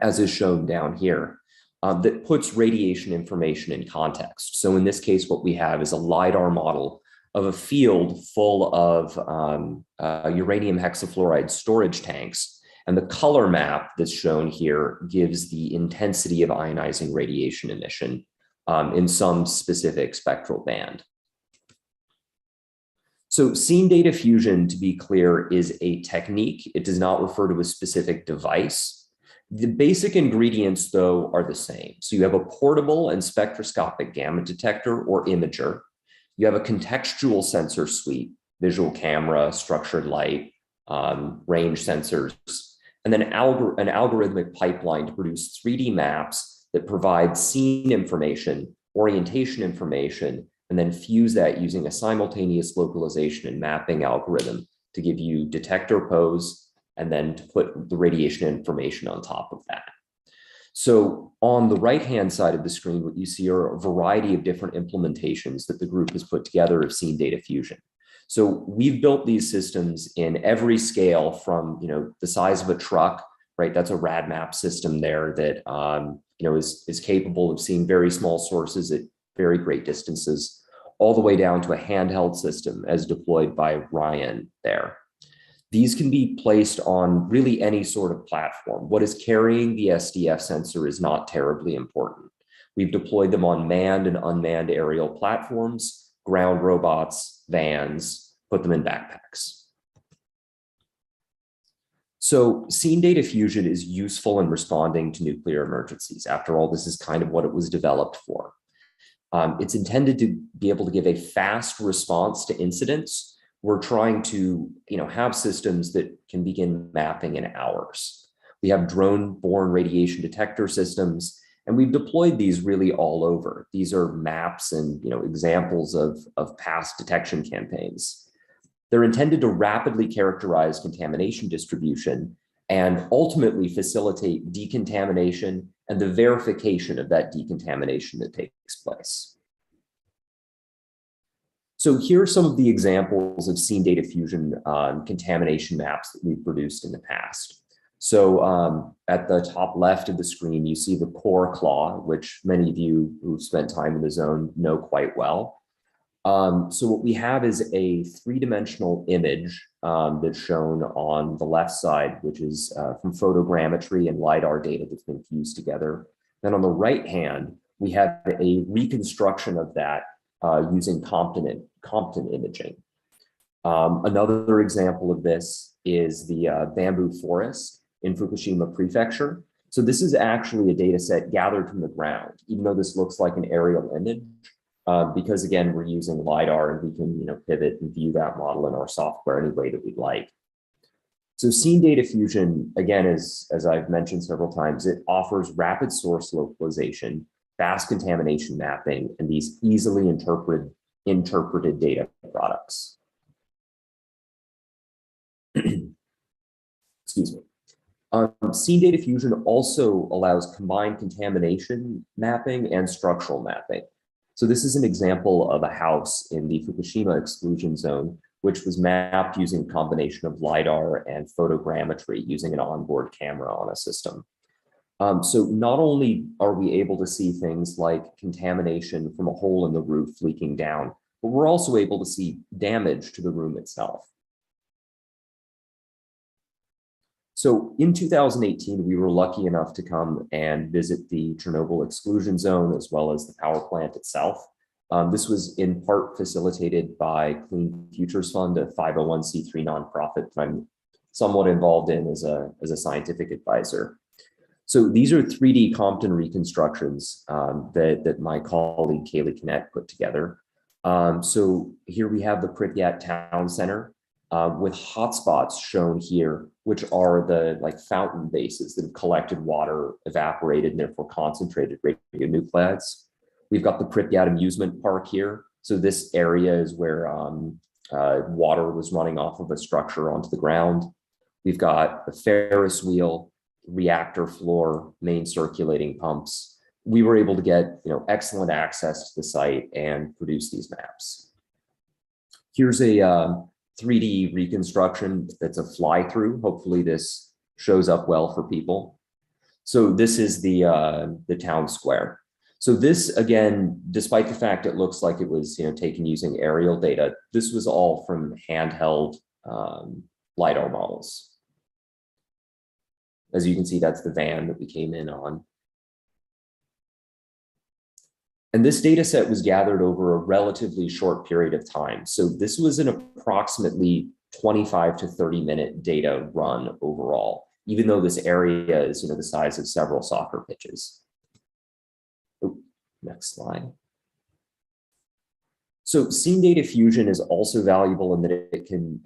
as is shown down here, that puts radiation information in context. So in this case, what we have is a LiDAR model of a field full of uranium hexafluoride storage tanks. And the color map that's shown here gives the intensity of ionizing radiation emission in some specific spectral band. So scene data fusion, to be clear, is a technique. It does not refer to a specific device. The basic ingredients, though, are the same. So you have a portable and spectroscopic gamma detector or imager. You have a contextual sensor suite, visual camera, structured light, range sensors, and then an algorithmic pipeline to produce 3D maps that provide scene information, orientation information, and then fuse that using a simultaneous localization and mapping algorithm to give you detector pose and then to put the radiation information on top of that. So on the right-hand side of the screen, what you see are a variety of different implementations that the group has put together of scene data fusion. So we've built these systems in every scale from, the size of a truck, right? That's a rad map system there that, is capable of seeing very small sources at very great distances, all the way down to a handheld system as deployed by Ryan there. These can be placed on really any sort of platform. What is carrying the SDF sensor is not terribly important. We've deployed them on manned and unmanned aerial platforms, ground robots, vans, put them in backpacks. So scene data fusion is useful in responding to nuclear emergencies. After all, this is kind of what it was developed for. It's intended to be able to give a fast response to incidents. We're trying to, have systems that can begin mapping in hours. We have drone-borne radiation detector systems, and we've deployed these really all over. These are maps and, examples of past detection campaigns. They're intended to rapidly characterize contamination distribution and ultimately facilitate decontamination and the verification of that decontamination that takes place. So here are some of the examples of scene data fusion contamination maps that we've produced in the past. So at the top left of the screen, you see the core claw, which many of you who've spent time in the zone know quite well. So what we have is a three-dimensional image that's shown on the left side, which is from photogrammetry and LiDAR data that's been fused together. Then on the right hand, we have a reconstruction of that using Compton Imaging. Another example of this is the bamboo forest in Fukushima Prefecture. So this is actually a data set gathered from the ground, even though this looks like an aerial image, because again, we're using LiDAR and we can pivot and view that model in our software any way that we'd like. So scene data fusion, again, as I've mentioned several times, it offers rapid source localization, fast contamination mapping, and these easily interpreted data products. Excuse me. Scene data fusion also allows combined contamination mapping and structural mapping. So this is an example of a house in the Fukushima exclusion zone, which was mapped using a combination of LiDAR and photogrammetry using an onboard camera on a system. So not only are we able to see things like contamination from a hole in the roof leaking down, but we're also able to see damage to the room itself. So in 2018, we were lucky enough to come and visit the Chernobyl exclusion zone as well as the power plant itself. This was in part facilitated by Clean Futures Fund, a 501c3 nonprofit that I'm somewhat involved in as a scientific advisor. So these are 3D Compton reconstructions that my colleague Kaylee Kinnett put together. So here we have the Pripyat town center with hotspots shown here, which are the fountain bases that have collected water, evaporated, and therefore concentrated radionuclides. We've got the Pripyat amusement park here. So this area is where water was running off of a structure onto the ground. We've got a Ferris wheel, reactor floor, main circulating pumps. we were able to get excellent access to the site and produce these maps. Here's a 3D reconstruction that's a fly-through. Hopefully this shows up well for people. So this is the town square. So this, again, despite the fact it looks like it was taken using aerial data, this was all from handheld LiDAR models. As you can see, that's the van that we came in on. And this data set was gathered over a relatively short period of time. So this was an approximately 25 to 30-minute data run overall, even though this area is the size of several soccer pitches. Oh, next slide. So scene data fusion is also valuable in that it can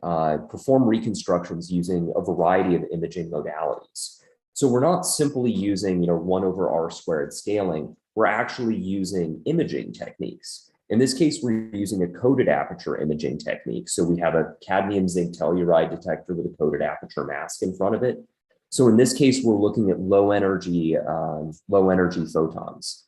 perform reconstructions using a variety of imaging modalities. So we're not simply using 1/r² scaling. We're actually using imaging techniques. In this case, we're using a coated aperture imaging technique. So we have a cadmium zinc telluride detector with a coated aperture mask in front of it. So in this case, we're looking at low energy photons.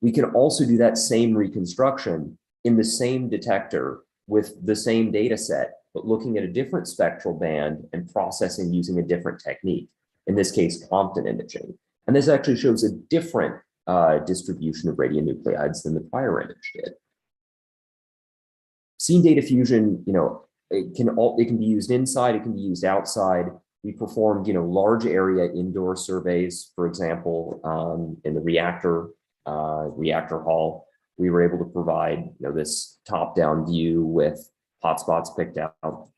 We can also do that same reconstruction in the same detector with the same data set, but looking at a different spectral band and processing using a different technique, in this case, Compton Imaging. And this actually shows a different distribution of radionuclides than the prior image did. Scene data fusion, it can be used inside, it can be used outside. We performed, large area indoor surveys, for example, in the reactor hall. We were able to provide, this top-down view with hotspots picked out.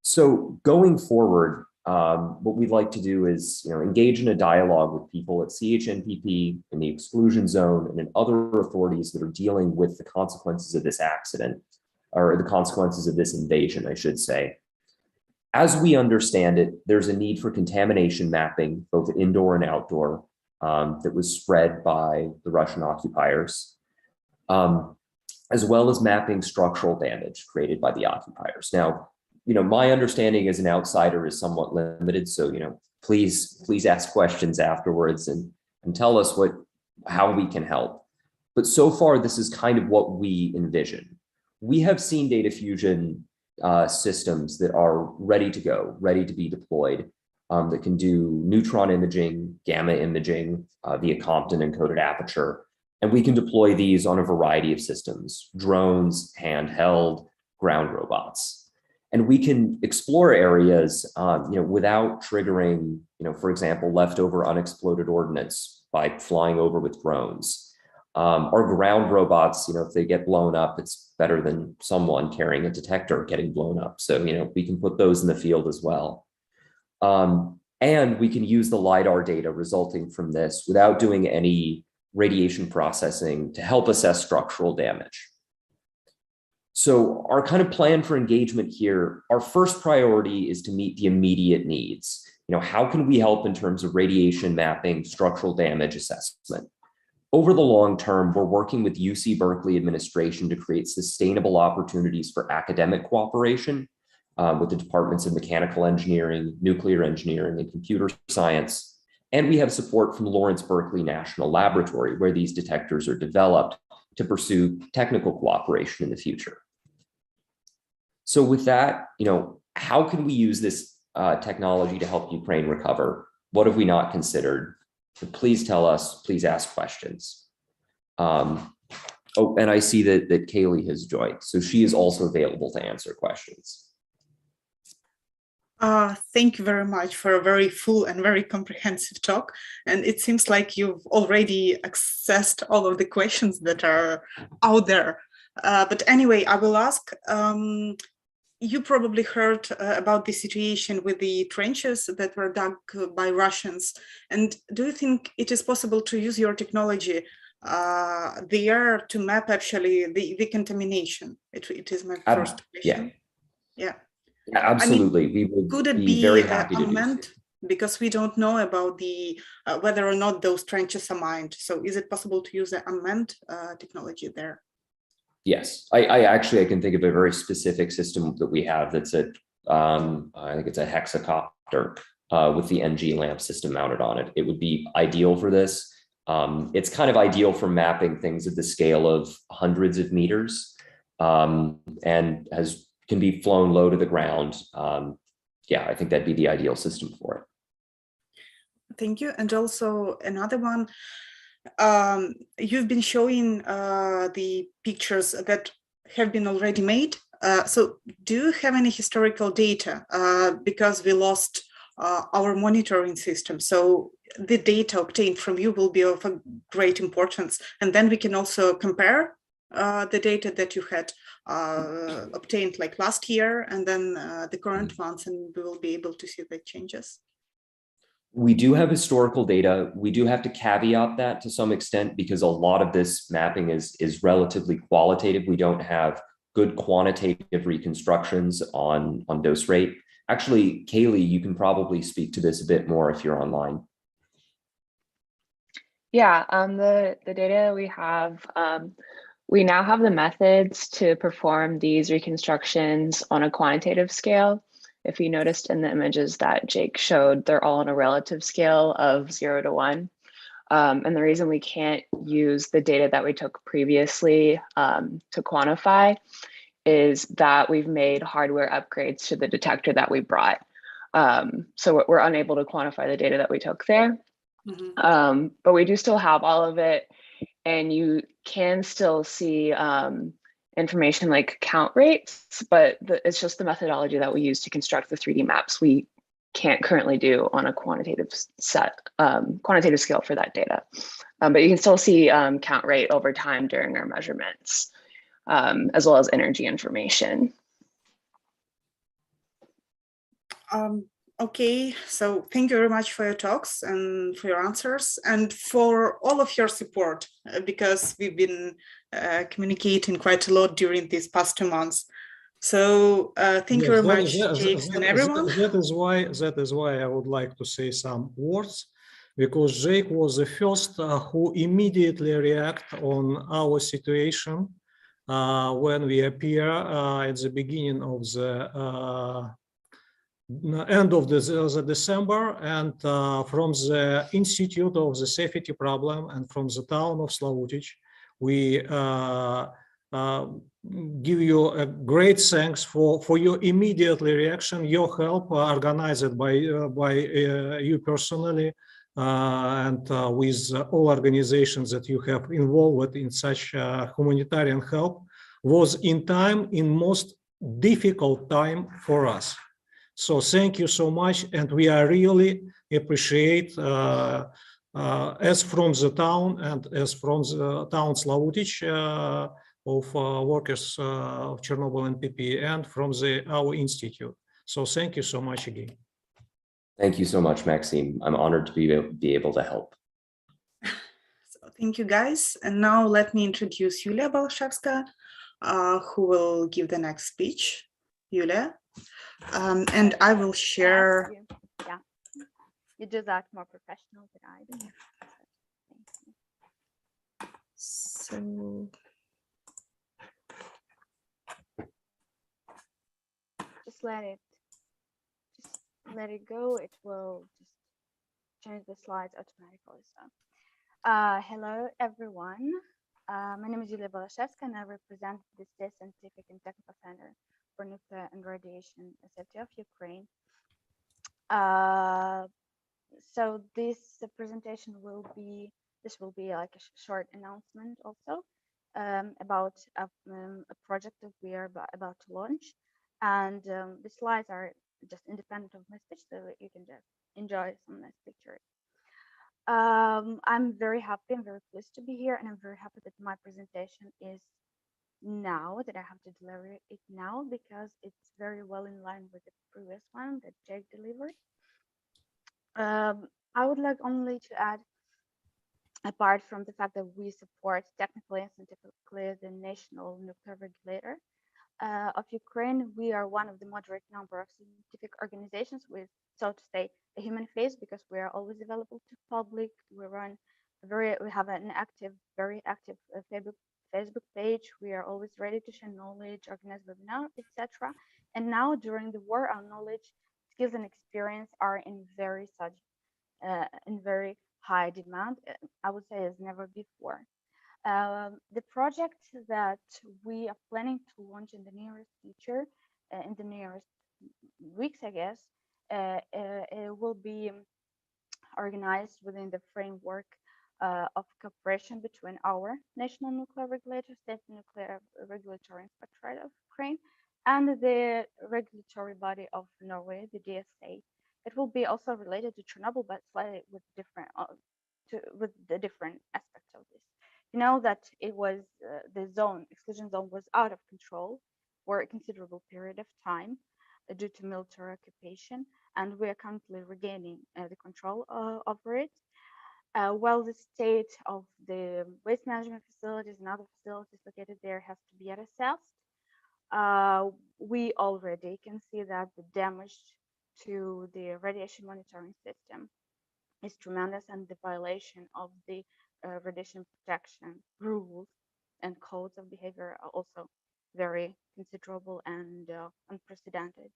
So going forward, what we'd like to do is, engage in a dialogue with people at CHNPP, in the exclusion zone, and in other authorities that are dealing with the consequences of this accident, or the consequences of this invasion, I should say. As we understand it, there's a need for contamination mapping, both indoor and outdoor, that was spread by the Russian occupiers, as well as mapping structural damage created by the occupiers. Now, my understanding as an outsider is somewhat limited, so please ask questions afterwards and tell us how we can help. But so far, this is kind of what we envision. We have seen data fusion systems that are ready to go, ready to be deployed, that can do neutron imaging, gamma imaging via Compton and coated aperture. And we can deploy these on a variety of systems: drones, handheld, ground robots. And we can explore areas without triggering, for example, leftover unexploded ordnance by flying over with drones. Our ground robots, if they get blown up, it's better than someone carrying a detector getting blown up. So, we can put those in the field as well. And we can use the LiDAR data resulting from this without doing any radiation processing to help assess structural damage. So our kind of plan for engagement here, our first priority is to meet the immediate needs. How can we help in terms of radiation mapping, structural damage assessment? Over the long term, we're working with UC Berkeley administration to create sustainable opportunities for academic cooperation with the departments of mechanical engineering, nuclear engineering, and computer science. And we have support from Lawrence Berkeley National Laboratory, where these detectors are developed to pursue technical cooperation in the future. So with that, how can we use this technology to help Ukraine recover? What have we not considered? So please tell us, please ask questions. Oh, and I see that Kaylee has joined, so she is also available to answer questions. Thank you very much for a very full and very comprehensive talk. And it seems like you've already accessed all of the questions that are out there. But anyway, I will ask, you probably heard about the situation with the trenches that were dug by Russians. And do you think it is possible to use your technology there to map actually the contamination? It is my first question. Yeah. Yeah, absolutely. I mean, we would be very happy to do so. Because we don't know about the whether or not those trenches are mined. So is it possible to use the unmanned technology there? Yes, I can think of a very specific system that we have that's I think it's a hexacopter with the NG lamp system mounted on it. It would be ideal for this. It's kind of ideal for mapping things at the scale of hundreds of meters, and can be flown low to the ground. Yeah, I think that'd be the ideal system for it. Thank you. And also another one, you've been showing the pictures that have been already made. So do you have any historical data? Because we lost our monitoring system. So the data obtained from you will be of a great importance. And then we can also compare the data that you had obtained like last year and then the current ones, and we will be able to see the changes. We do have historical data. We do have to caveat that to some extent because a lot of this mapping is relatively qualitative. We don't have good quantitative reconstructions on dose rate. Actually, Kaylee, you can probably speak to this a bit more if you're online. Yeah, the data we have, we now have the methods to perform these reconstructions on a quantitative scale. If you noticed in the images that Jake showed, they're all on a relative scale of 0 to 1. And the reason we can't use the data that we took previously to quantify is that we've made hardware upgrades to the detector that we brought. So we're unable to quantify the data that we took there. Mm-hmm. But we do still have all of it, and you can still see information like count rates, but it's just the methodology that we use to construct the 3D maps we can't currently do on a quantitative scale for that data. But you can still see count rate over time during our measurements, as well as energy information. Okay, so thank you very much for your talks and for your answers and for all of your support, because we've been communicating quite a lot during these past 2 months. So thank you very much, Jake, and everyone. That is why I would like to say some words, because Jake was the first who immediately react on our situation when we appear at the beginning of the end of the December, and from the Institute of the Safety Problem and from the town of Slavutic, we give you a great thanks for your immediate reaction, your help organized by you personally, and with all organizations that you have involved in such humanitarian help, was in most difficult time for us. So thank you so much, and we are really appreciate as from the town and as from the town Slavutic of workers of Chernobyl and PP and from our institute. So thank you so much again. Thank you so much, Maxime. I'm honored to be able to help. So thank you, guys. And now let me introduce Yulia Balshevska, who will give the next speech. Yulia. And I will share. Yeah, you do that more professional than I do. So just let it go. It will just change the slides automatically. So, hello everyone. My name is Yulia Balshevska, and I represent the State Scientific and Technical Center for Nuclear and Radiation Safety of Ukraine. So this presentation will be like a short announcement also about a project that we are about to launch, and the slides are just independent of my speech, so you can just enjoy some nice pictures. I'm very happy and very pleased to be here, and I'm very happy that my presentation is now, that I have to deliver it now, because it's very well in line with the previous one that Jake delivered. I would like only to add, apart from the fact that we support technically and scientifically the national nuclear regulator of Ukraine, we are one of the moderate number of scientific organizations with, so to say, a human face, because we are always available to public. We have an very active Facebook page. We are always ready to share knowledge, organize webinars, etc. And now during the war, our knowledge, skills, and experience are in very high demand, I would say, as never before. The project that we are planning to launch in the nearest future, in the nearest weeks, I guess, it will be organized within the framework of cooperation between our national nuclear regulator, State Nuclear Regulatory Inspectorate of Ukraine, and the regulatory body of Norway, the DSA. It will be also related to Chernobyl, but slightly with different, with the different aspects of this. You know that it was the exclusion zone was out of control for a considerable period of time due to military occupation, and we are currently regaining the control over it. While the state of the waste management facilities and other facilities located there has to be assessed, we already can see that the damage to the radiation monitoring system is tremendous, and the violation of the radiation protection rules and codes of behavior are also very considerable and unprecedented.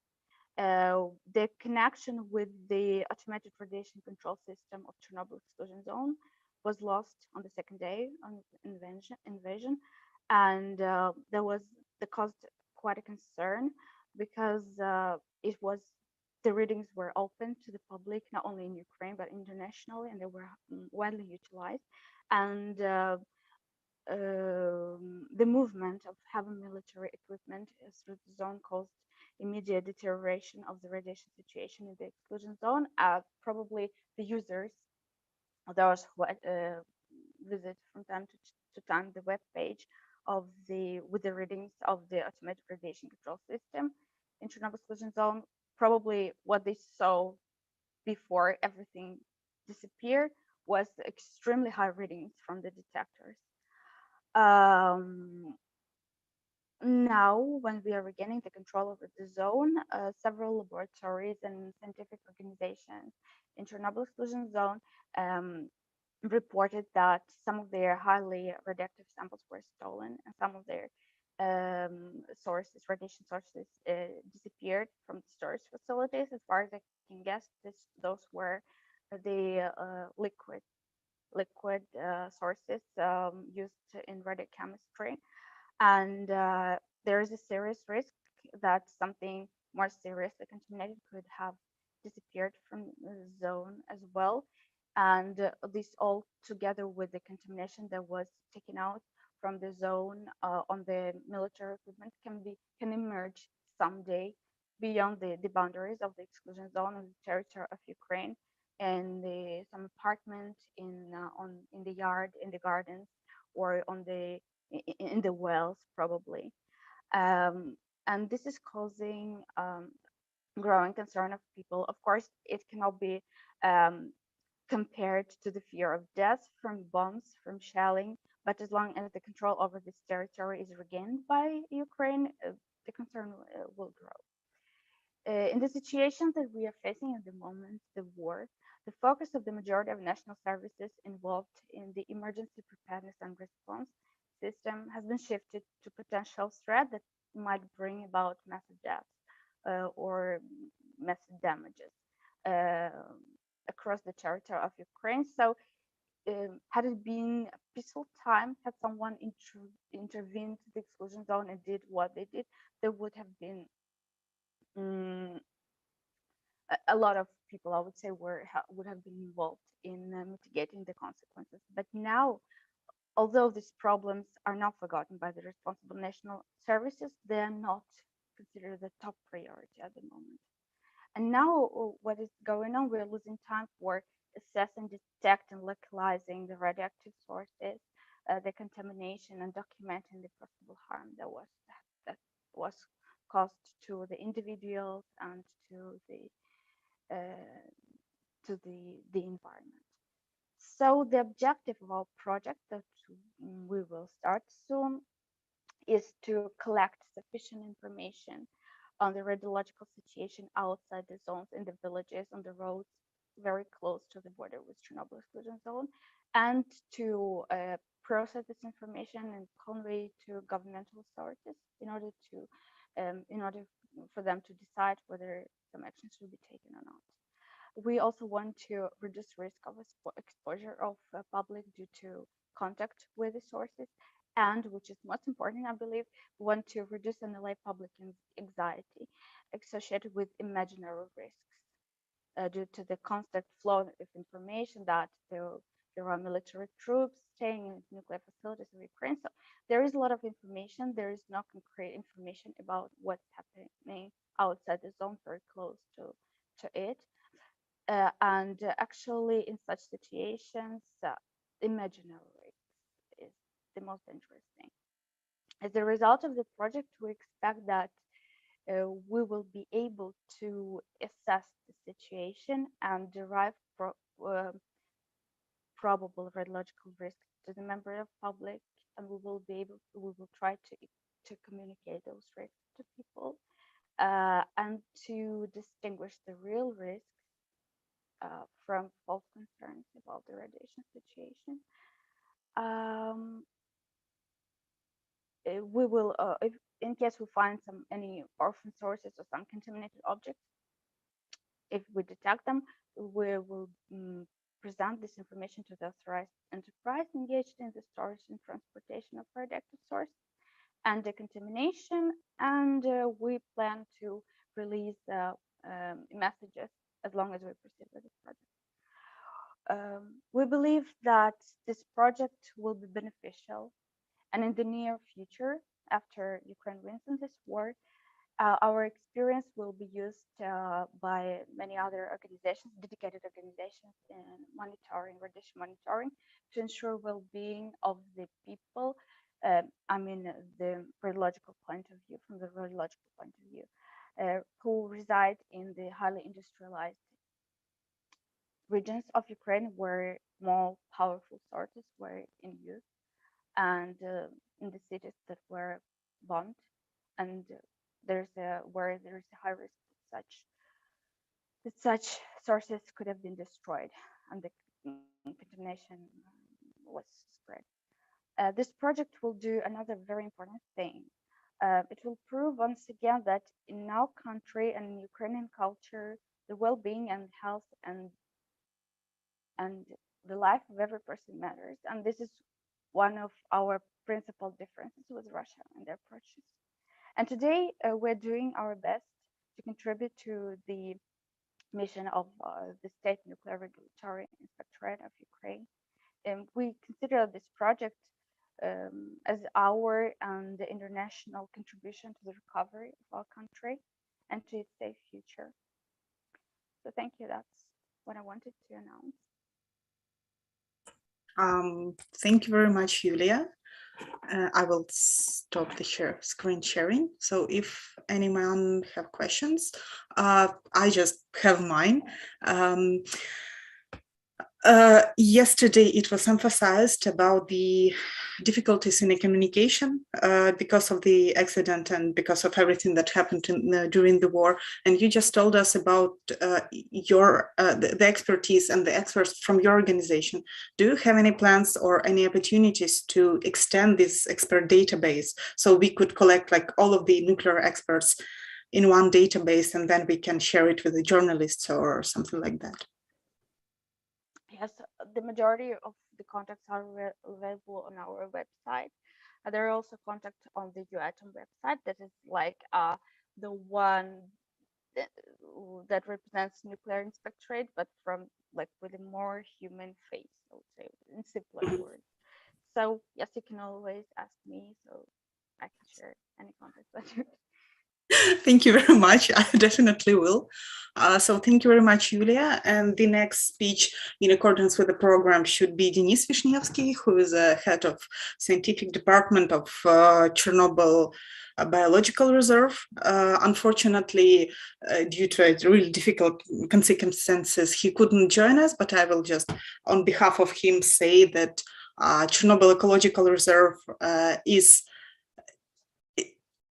The connection with the automated radiation control system of Chernobyl exclusion zone was lost on the second day of invasion, and that caused quite a concern, because the readings were open to the public, not only in Ukraine but internationally, and they were widely utilized. And the movement of heavy military equipment through the zone caused immediate deterioration of the radiation situation in the exclusion zone. Probably the users, those who visit from time to time the web page with the readings of the automatic radiation control system in Chernobyl exclusion zone, probably what they saw before everything disappeared was extremely high readings from the detectors. Now, when we are regaining the control over the zone, several laboratories and scientific organizations in Chernobyl exclusion zone reported that some of their highly radioactive samples were stolen, and some of their radiation sources, disappeared from the storage facilities. As far as I can guess, those were the liquid sources used in radiochemistry. And there is a serious risk that something more seriously contaminated could have disappeared from the zone as well. And this all together with the contamination that was taken out from the zone on the military equipment can emerge someday beyond the boundaries of the exclusion zone on the territory of Ukraine, and some apartment in the yard, in the gardens, or in the wells probably. And this is causing growing concern of people. Of course, it cannot be compared to the fear of death from bombs, from shelling, but as long as the control over this territory is regained by Ukraine, the concern will grow. In the situation that we are facing at the moment, the war, the focus of the majority of national services involved in the emergency preparedness and response system has been shifted to potential threat that might bring about massive deaths or massive damages across the territory of Ukraine. So had it been a peaceful time, had someone intervened to the exclusion zone and did what they did, there would have been a lot of people, I would say, would have been involved in mitigating the consequences. But now, although these problems are not forgotten by the responsible national services, they are not considered the top priority at the moment. And now what is going on, we're losing time for assessing, detecting, localizing the radioactive sources, the contamination, and documenting the possible harm that was caused to the individuals and to the environment. So the objective of our project that we will start soon is to collect sufficient information on the radiological situation outside the zones, in the villages, on the roads very close to the border with Chernobyl exclusion zone, and to process this information and convey to governmental authorities in order for them to decide whether some action should be taken or not. We also want to reduce risk of exposure of public due to contact with the sources, and which is most important, I believe, we want to reduce and allay public anxiety associated with imaginary risks due to the constant flow of information that there are military troops staying in nuclear facilities in Ukraine. So there is a lot of information. There is no concrete information about what's happening outside the zone, very close to it. And actually, in such situations, imaginary risk is the most interesting. As a result of the project, we expect that we will be able to assess the situation and derive probable radiological risk to the member of public, and we will try to communicate those risks to people and to distinguish the real risks from false concerns about the radiation situation. We will, if in case we find any orphan sources or some contaminated objects, if we detect them, we will present this information to the authorized enterprise engaged in the storage and transportation of radioactive source and decontamination, and we plan to release messages as long as we proceed with this project. We believe that this project will be beneficial, and in the near future, after Ukraine wins in this war, our experience will be used by many other organizations, dedicated organizations in monitoring, radiation monitoring, to ensure well-being of the people. I mean, the radiological point of view, from the radiological point of view, who reside in the highly industrialized regions of Ukraine where more powerful sources were in use, and in the cities that were bombed, and where there is a high risk that such sources could have been destroyed and the contamination was spread. This project will do another very important thing. It will prove once again that in our country and in Ukrainian culture, the well-being and health and the life of every person matters. And this is one of our principal differences with Russia and their approaches. And today we're doing our best to contribute to the mission of the State Nuclear Regulatory Inspectorate of Ukraine. And we consider this project as our and the international contribution to the recovery of our country and to its safe future. So thank you. That's what I wanted to announce. Thank you very much, Yulia. I will stop the screen sharing. So if anyone have questions, I just have mine. Yesterday, it was emphasized about the difficulties in the communication because of the accident and because of everything that happened during the war. And you just told us about the expertise and the experts from your organization. Do you have any plans or any opportunities to extend this expert database so we could collect like all of the nuclear experts in one database and then we can share it with the journalists or something like that? Yes, the majority of the contacts are available on our website. There are also contacts on the UATOM website that is like the one that represents nuclear inspectorate, but from like with a more human face, I would say, in simpler words. So yes, you can always ask me, so I can share any contacts that you. Thank you very much. I definitely will. So thank you very much, Yulia. And the next speech in accordance with the program should be Denis Vishnevsky, who is a head of scientific department of Chernobyl Biological Reserve. Unfortunately, due to really difficult circumstances, he couldn't join us, but I will just, on behalf of him, say that Chernobyl Ecological Reserve is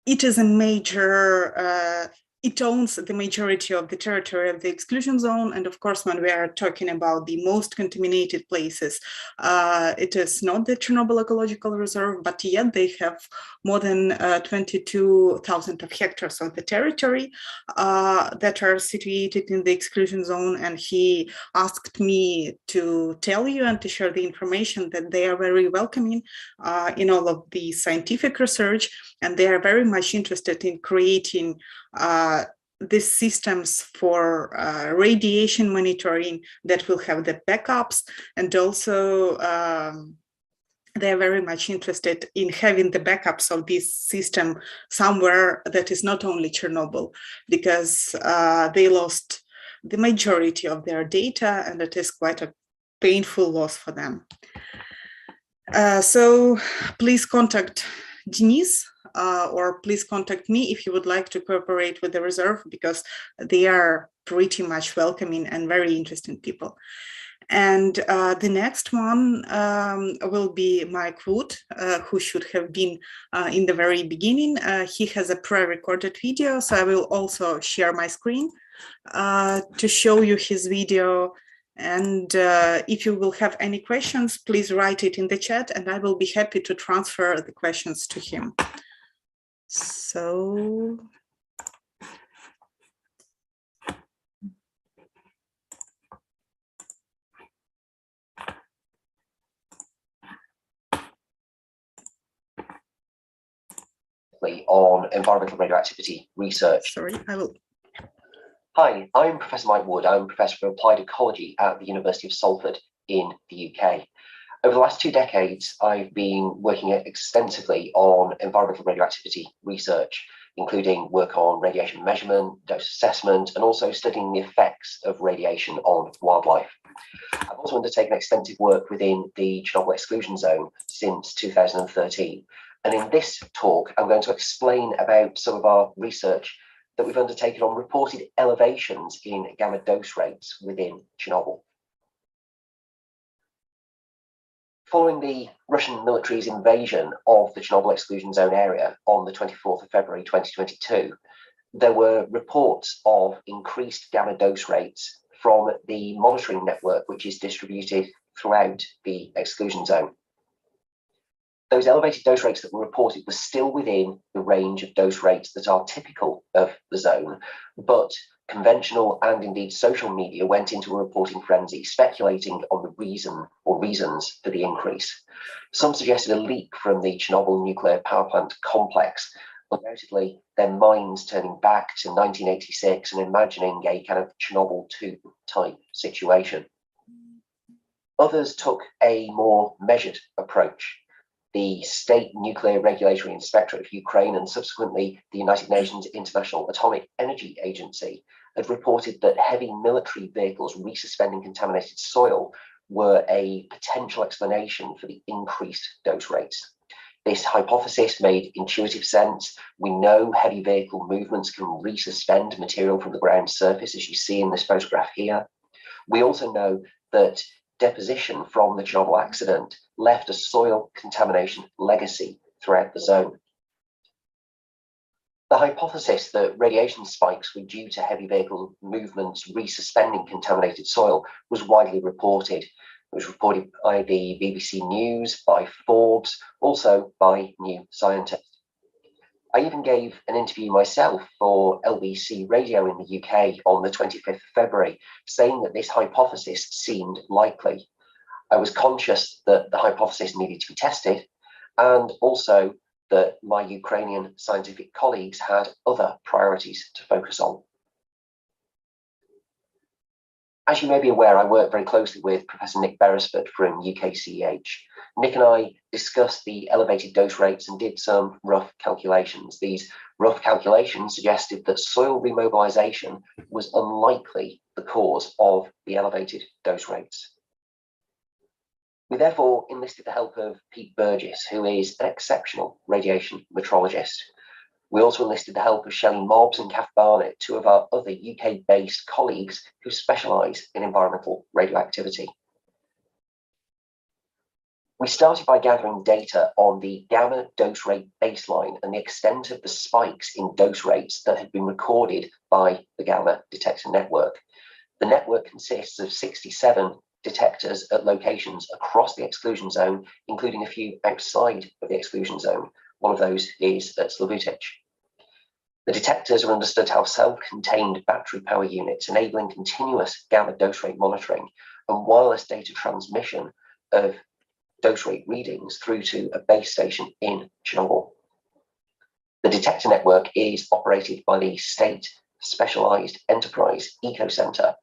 a major it owns the majority of the territory of the exclusion zone. And of course, when we are talking about the most contaminated places, it is not the Chernobyl Ecological Reserve, but yet they have more than 22,000 of hectares of the territory that are situated in the exclusion zone. And he asked me to tell you and to share the information that they are very welcoming in all of the scientific research, and they are very much interested in creating these systems for radiation monitoring that will have the backups, and also they're very much interested in having the backups of this system somewhere that is not only Chernobyl, because they lost the majority of their data, and it is quite a painful loss for them. So please contact Denise, or please contact me if you would like to cooperate with the reserve, because they are pretty much welcoming and very interesting people. And the next one will be Mike Wood, who should have been in the very beginning. He has a pre-recorded video, so I will also share my screen to show you his video. And if you will have any questions, please write it in the chat, and I will be happy to transfer the questions to him. So on environmental radioactivity research. Sorry, I will. Hi, I'm Professor Mike Wood. I'm Professor of Applied Ecology at the University of Salford in the UK. Over the last 2 decades, I've been working extensively on environmental radioactivity research, including work on radiation measurement, dose assessment, and also studying the effects of radiation on wildlife. I've also undertaken extensive work within the Chernobyl exclusion zone since 2013. And in this talk, I'm going to explain about some of our research that we've undertaken on reported elevations in gamma dose rates within Chernobyl. Following the Russian military's invasion of the Chernobyl exclusion zone area on the 24th of February 2022, there were reports of increased gamma dose rates from the monitoring network, which is distributed throughout the exclusion zone. Those elevated dose rates that were reported were still within the range of dose rates that are typical of the zone, but conventional and indeed social media went into a reporting frenzy, speculating on the reason or reasons for the increase. Some suggested a leak from the Chernobyl nuclear power plant complex, undoubtedly their minds turning back to 1986 and imagining a kind of Chernobyl 2 type situation. Others took a more measured approach. The State Nuclear Regulatory Inspectorate of Ukraine and subsequently the United Nations International Atomic Energy Agency had reported that heavy military vehicles resuspending contaminated soil were a potential explanation for the increased dose rates. This hypothesis made intuitive sense. We know heavy vehicle movements can resuspend material from the ground surface, as you see in this photograph here. We also know that deposition from the Chernobyl accident left a soil contamination legacy throughout the zone. The hypothesis that radiation spikes were due to heavy vehicle movements resuspending contaminated soil was widely reported. It was reported by the BBC News, by Forbes, also by New Scientist. I even gave an interview myself for LBC Radio in the UK on the 25th of February, saying that this hypothesis seemed likely. I was conscious that the hypothesis needed to be tested, and also that my Ukrainian scientific colleagues had other priorities to focus on. As you may be aware, I work very closely with Professor Nick Beresford from UKCEH. Nick and I discussed the elevated dose rates and did some rough calculations. These rough calculations suggested that soil remobilization was unlikely the cause of the elevated dose rates. We therefore enlisted the help of Pete Burgess, who is an exceptional radiation metrologist. We also enlisted the help of Shelley Mobbs and Kath Barnett, two of our other UK-based colleagues who specialise in environmental radioactivity. We started by gathering data on the gamma dose rate baseline and the extent of the spikes in dose rates that had been recorded by the gamma detector network. The network consists of 67 detectors at locations across the exclusion zone, including a few outside of the exclusion zone. One of those is at Slavutic. The detectors are understood to have self-contained battery power units, enabling continuous gamma dose rate monitoring and wireless data transmission of dose rate readings through to a base station in Chernobyl. The detector network is operated by the State Specialized Enterprise Eco Center,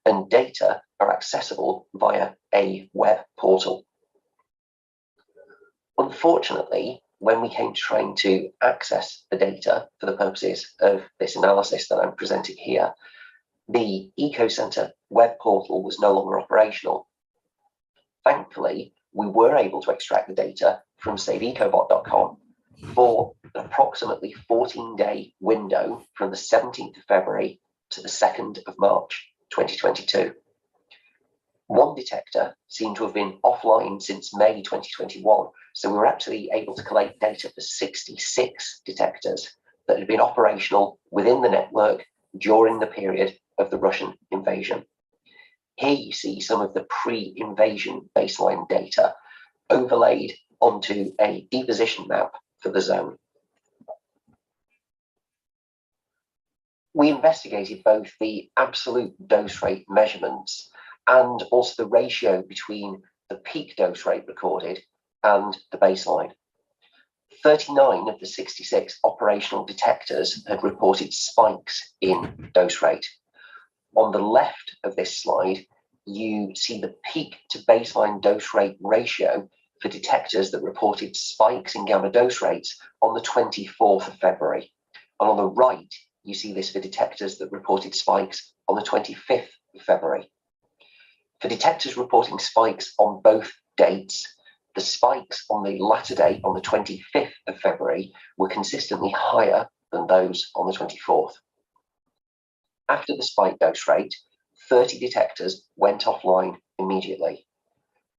and data are accessible via a web portal. Unfortunately, when we came to trying to access the data for the purposes of this analysis that I'm presenting here, the Eco Center web portal was no longer operational. Thankfully, we were able to extract the data from saveecobot.com for an approximately 14-day window from the 17th of February to the 2nd of March 2022. One detector seemed to have been offline since May 2021, so we were actually able to collect data for 66 detectors that had been operational within the network during the period of the Russian invasion. Here you see some of the pre-invasion baseline data overlaid onto a deposition map for the zone. We investigated both the absolute dose rate measurements and also the ratio between the peak dose rate recorded and the baseline. 39 of the 66 operational detectors had reported spikes in dose rate. On the left of this slide, you see the peak to baseline dose rate ratio for detectors that reported spikes in gamma dose rates on the 24th of February. And on the right, you see this for detectors that reported spikes on the 25th of February. For detectors reporting spikes on both dates, the spikes on the latter date, on the 25th of February, were consistently higher than those on the 24th. After the spike dose rate, 30 detectors went offline immediately.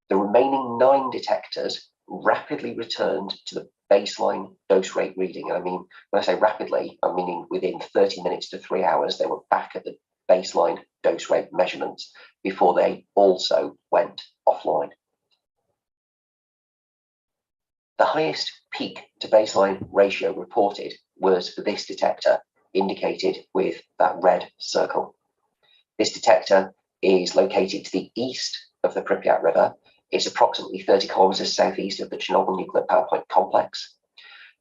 The remaining 9 detectors rapidly returned to the baseline dose rate reading. I mean, when I say rapidly, I'm meaning within 30 minutes to 3 hours, they were back at the baseline dose rate measurements before they also went offline. The highest peak to baseline ratio reported was for this detector, indicated with that red circle. This detector is located to the east of the Pripyat River. It's approximately 30 kilometers southeast of the Chernobyl nuclear power plant complex.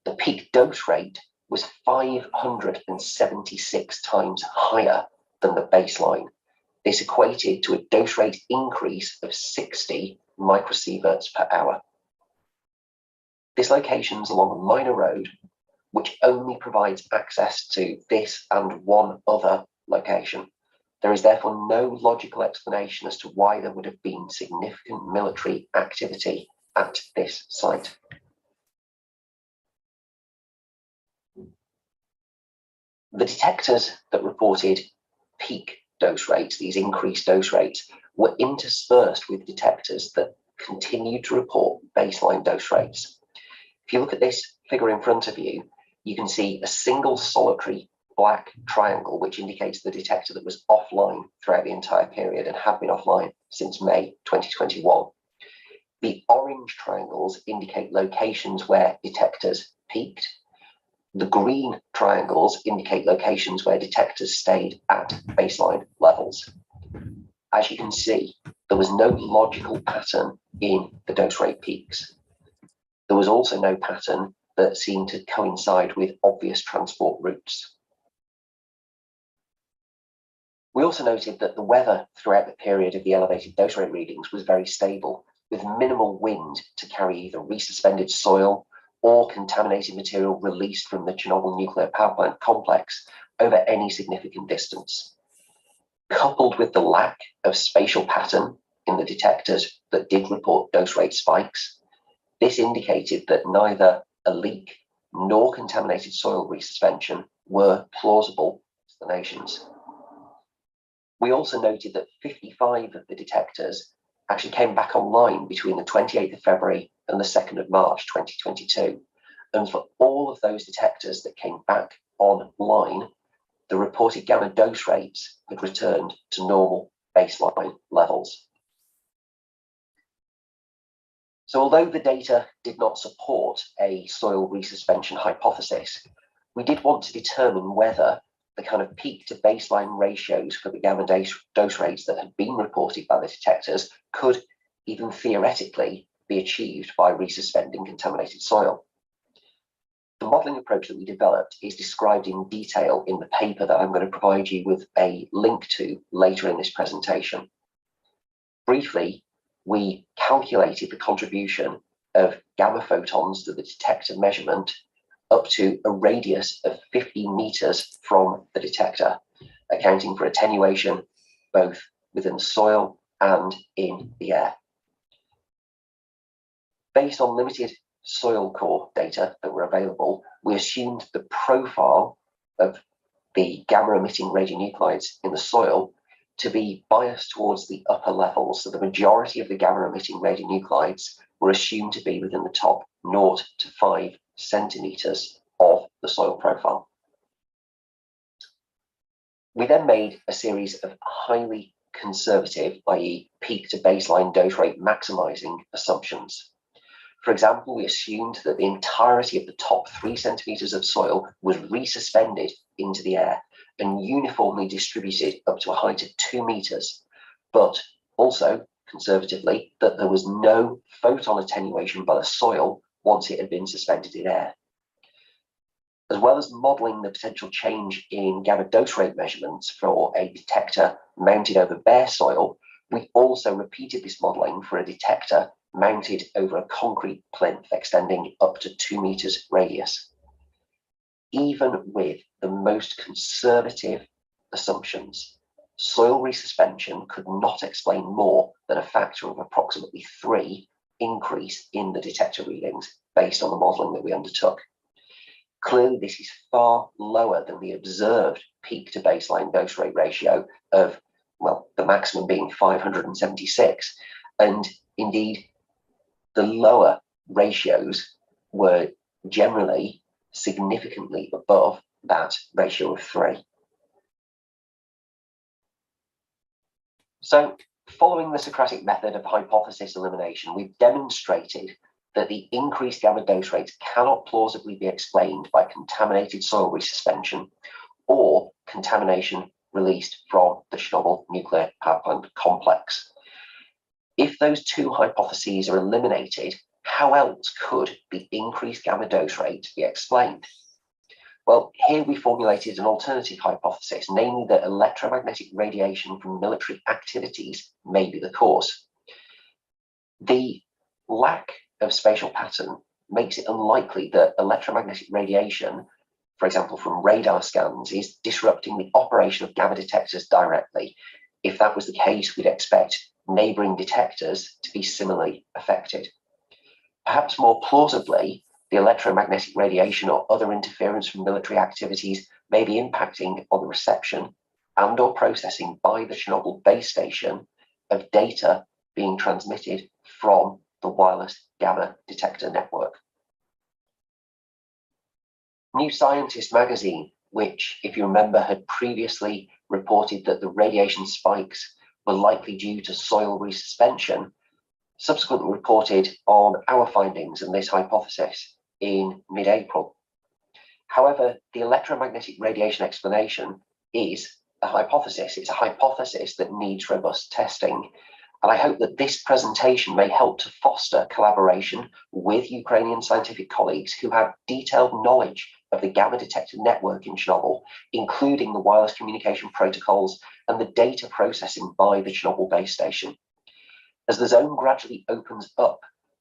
The peak dose rate was 576 times higher than the baseline. This equated to a dose rate increase of 60 microsieverts per hour. This location is along a minor road, which only provides access to this and one other location. There is therefore no logical explanation as to why there would have been significant military activity at this site. The detectors that reported peak dose rates, these increased dose rates, were interspersed with detectors that continued to report baseline dose rates. If you look at this figure in front of you, you can see a single solitary black triangle, which indicates the detector that was offline throughout the entire period and had been offline since May 2021. The orange triangles indicate locations where detectors peaked. The green triangles indicate locations where detectors stayed at baseline levels. As you can see, there was no logical pattern in the dose rate peaks. There was also no pattern that seemed to coincide with obvious transport routes. We also noted that the weather throughout the period of the elevated dose rate readings was very stable, with minimal wind to carry either resuspended soil or contaminated material released from the Chernobyl nuclear power plant complex over any significant distance. Coupled with the lack of spatial pattern in the detectors that did report dose rate spikes, this indicated that neither a leak nor contaminated soil resuspension were plausible explanations. We also noted that 55 of the detectors actually came back online between the 28th of February and the 2nd of March 2022. And for all of those detectors that came back online, the reported gamma dose rates had returned to normal baseline levels. So although the data did not support a soil resuspension hypothesis, we did want to determine whether the kind of peak to baseline ratios for the gamma dose rates that had been reported by the detectors could even theoretically be achieved by resuspending contaminated soil. The modelling approach that we developed is described in detail in the paper that I'm going to provide you with a link to later in this presentation. Briefly, we calculated the contribution of gamma photons to the detector measurement up to a radius of 15 meters from the detector, accounting for attenuation both within the soil and in the air. Based on limited soil core data that were available, we assumed the profile of the gamma emitting radionuclides in the soil to be biased towards the upper levels. So the majority of the gamma emitting radionuclides were assumed to be within the top 0 to 5 centimeters of the soil profile. We then made a series of highly conservative, i.e. peak to baseline dose rate maximizing assumptions. For example, we assumed that the entirety of the top 3 centimeters of soil was resuspended into the air and uniformly distributed up to a height of 2 meters, but also conservatively that there was no photon attenuation by the soil once it had been suspended in air. As well as modelling the potential change in gamma dose rate measurements for a detector mounted over bare soil, we also repeated this modelling for a detector mounted over a concrete plinth extending up to 2 meters radius. Even with the most conservative assumptions, soil resuspension could not explain more than a factor of approximately 3 increase in the detector readings based on the modelling that we undertook. Clearly, this is far lower than the observed peak to baseline dose rate ratio of, well, the maximum being 576. And indeed, the lower ratios were generally significantly above that ratio of 3. So, following the Socratic method of hypothesis elimination, we've demonstrated that the increased gamma dose rates cannot plausibly be explained by contaminated soil resuspension or contamination released from the Chernobyl nuclear power plant complex. If those two hypotheses are eliminated, how else could the increased gamma dose rate be explained? Well, here we formulated an alternative hypothesis, namely that electromagnetic radiation from military activities may be the cause. The lack of spatial pattern makes it unlikely that electromagnetic radiation, for example, from radar scans, is disrupting the operation of gamma detectors directly. If that was the case, we'd expect neighboring detectors to be similarly affected. Perhaps more plausibly, the electromagnetic radiation or other interference from military activities may be impacting on the reception and or processing by the Chernobyl base station of data being transmitted from the wireless gamma detector network. New Scientist magazine, which, if you remember, had previously reported that the radiation spikes were likely due to soil resuspension, subsequently reported on our findings and this hypothesis in mid-April. However, the electromagnetic radiation explanation is a hypothesis. It's a hypothesis that needs robust testing. And I hope that this presentation may help to foster collaboration with Ukrainian scientific colleagues who have detailed knowledge of the gamma detector network in Chernobyl, including the wireless communication protocols and the data processing by the Chernobyl base station. As the zone gradually opens up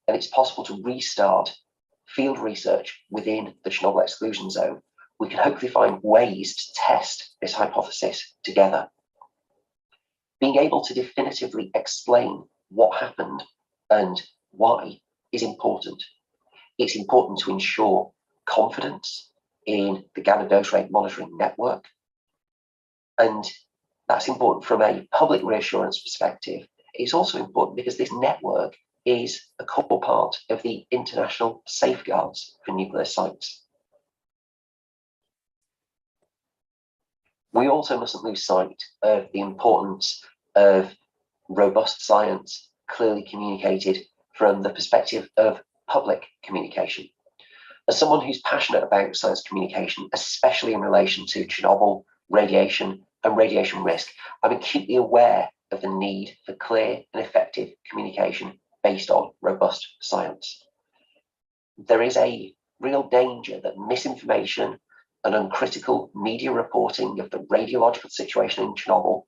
and it's possible to restart field research within the Chernobyl exclusion zone, we can hopefully find ways to test this hypothesis together. Being able to definitively explain what happened and why is important. It's important to ensure confidence in the gamma dose rate monitoring network. And that's important from a public reassurance perspective. It's also important because this network is a core part of the international safeguards for nuclear sites. We also mustn't lose sight of the importance of robust science clearly communicated from the perspective of public communication. As someone who's passionate about science communication, especially in relation to Chernobyl, radiation and radiation risk, I'm acutely aware of the need for clear and effective communication based on robust science. There is a real danger that misinformation and uncritical media reporting of the radiological situation in Chernobyl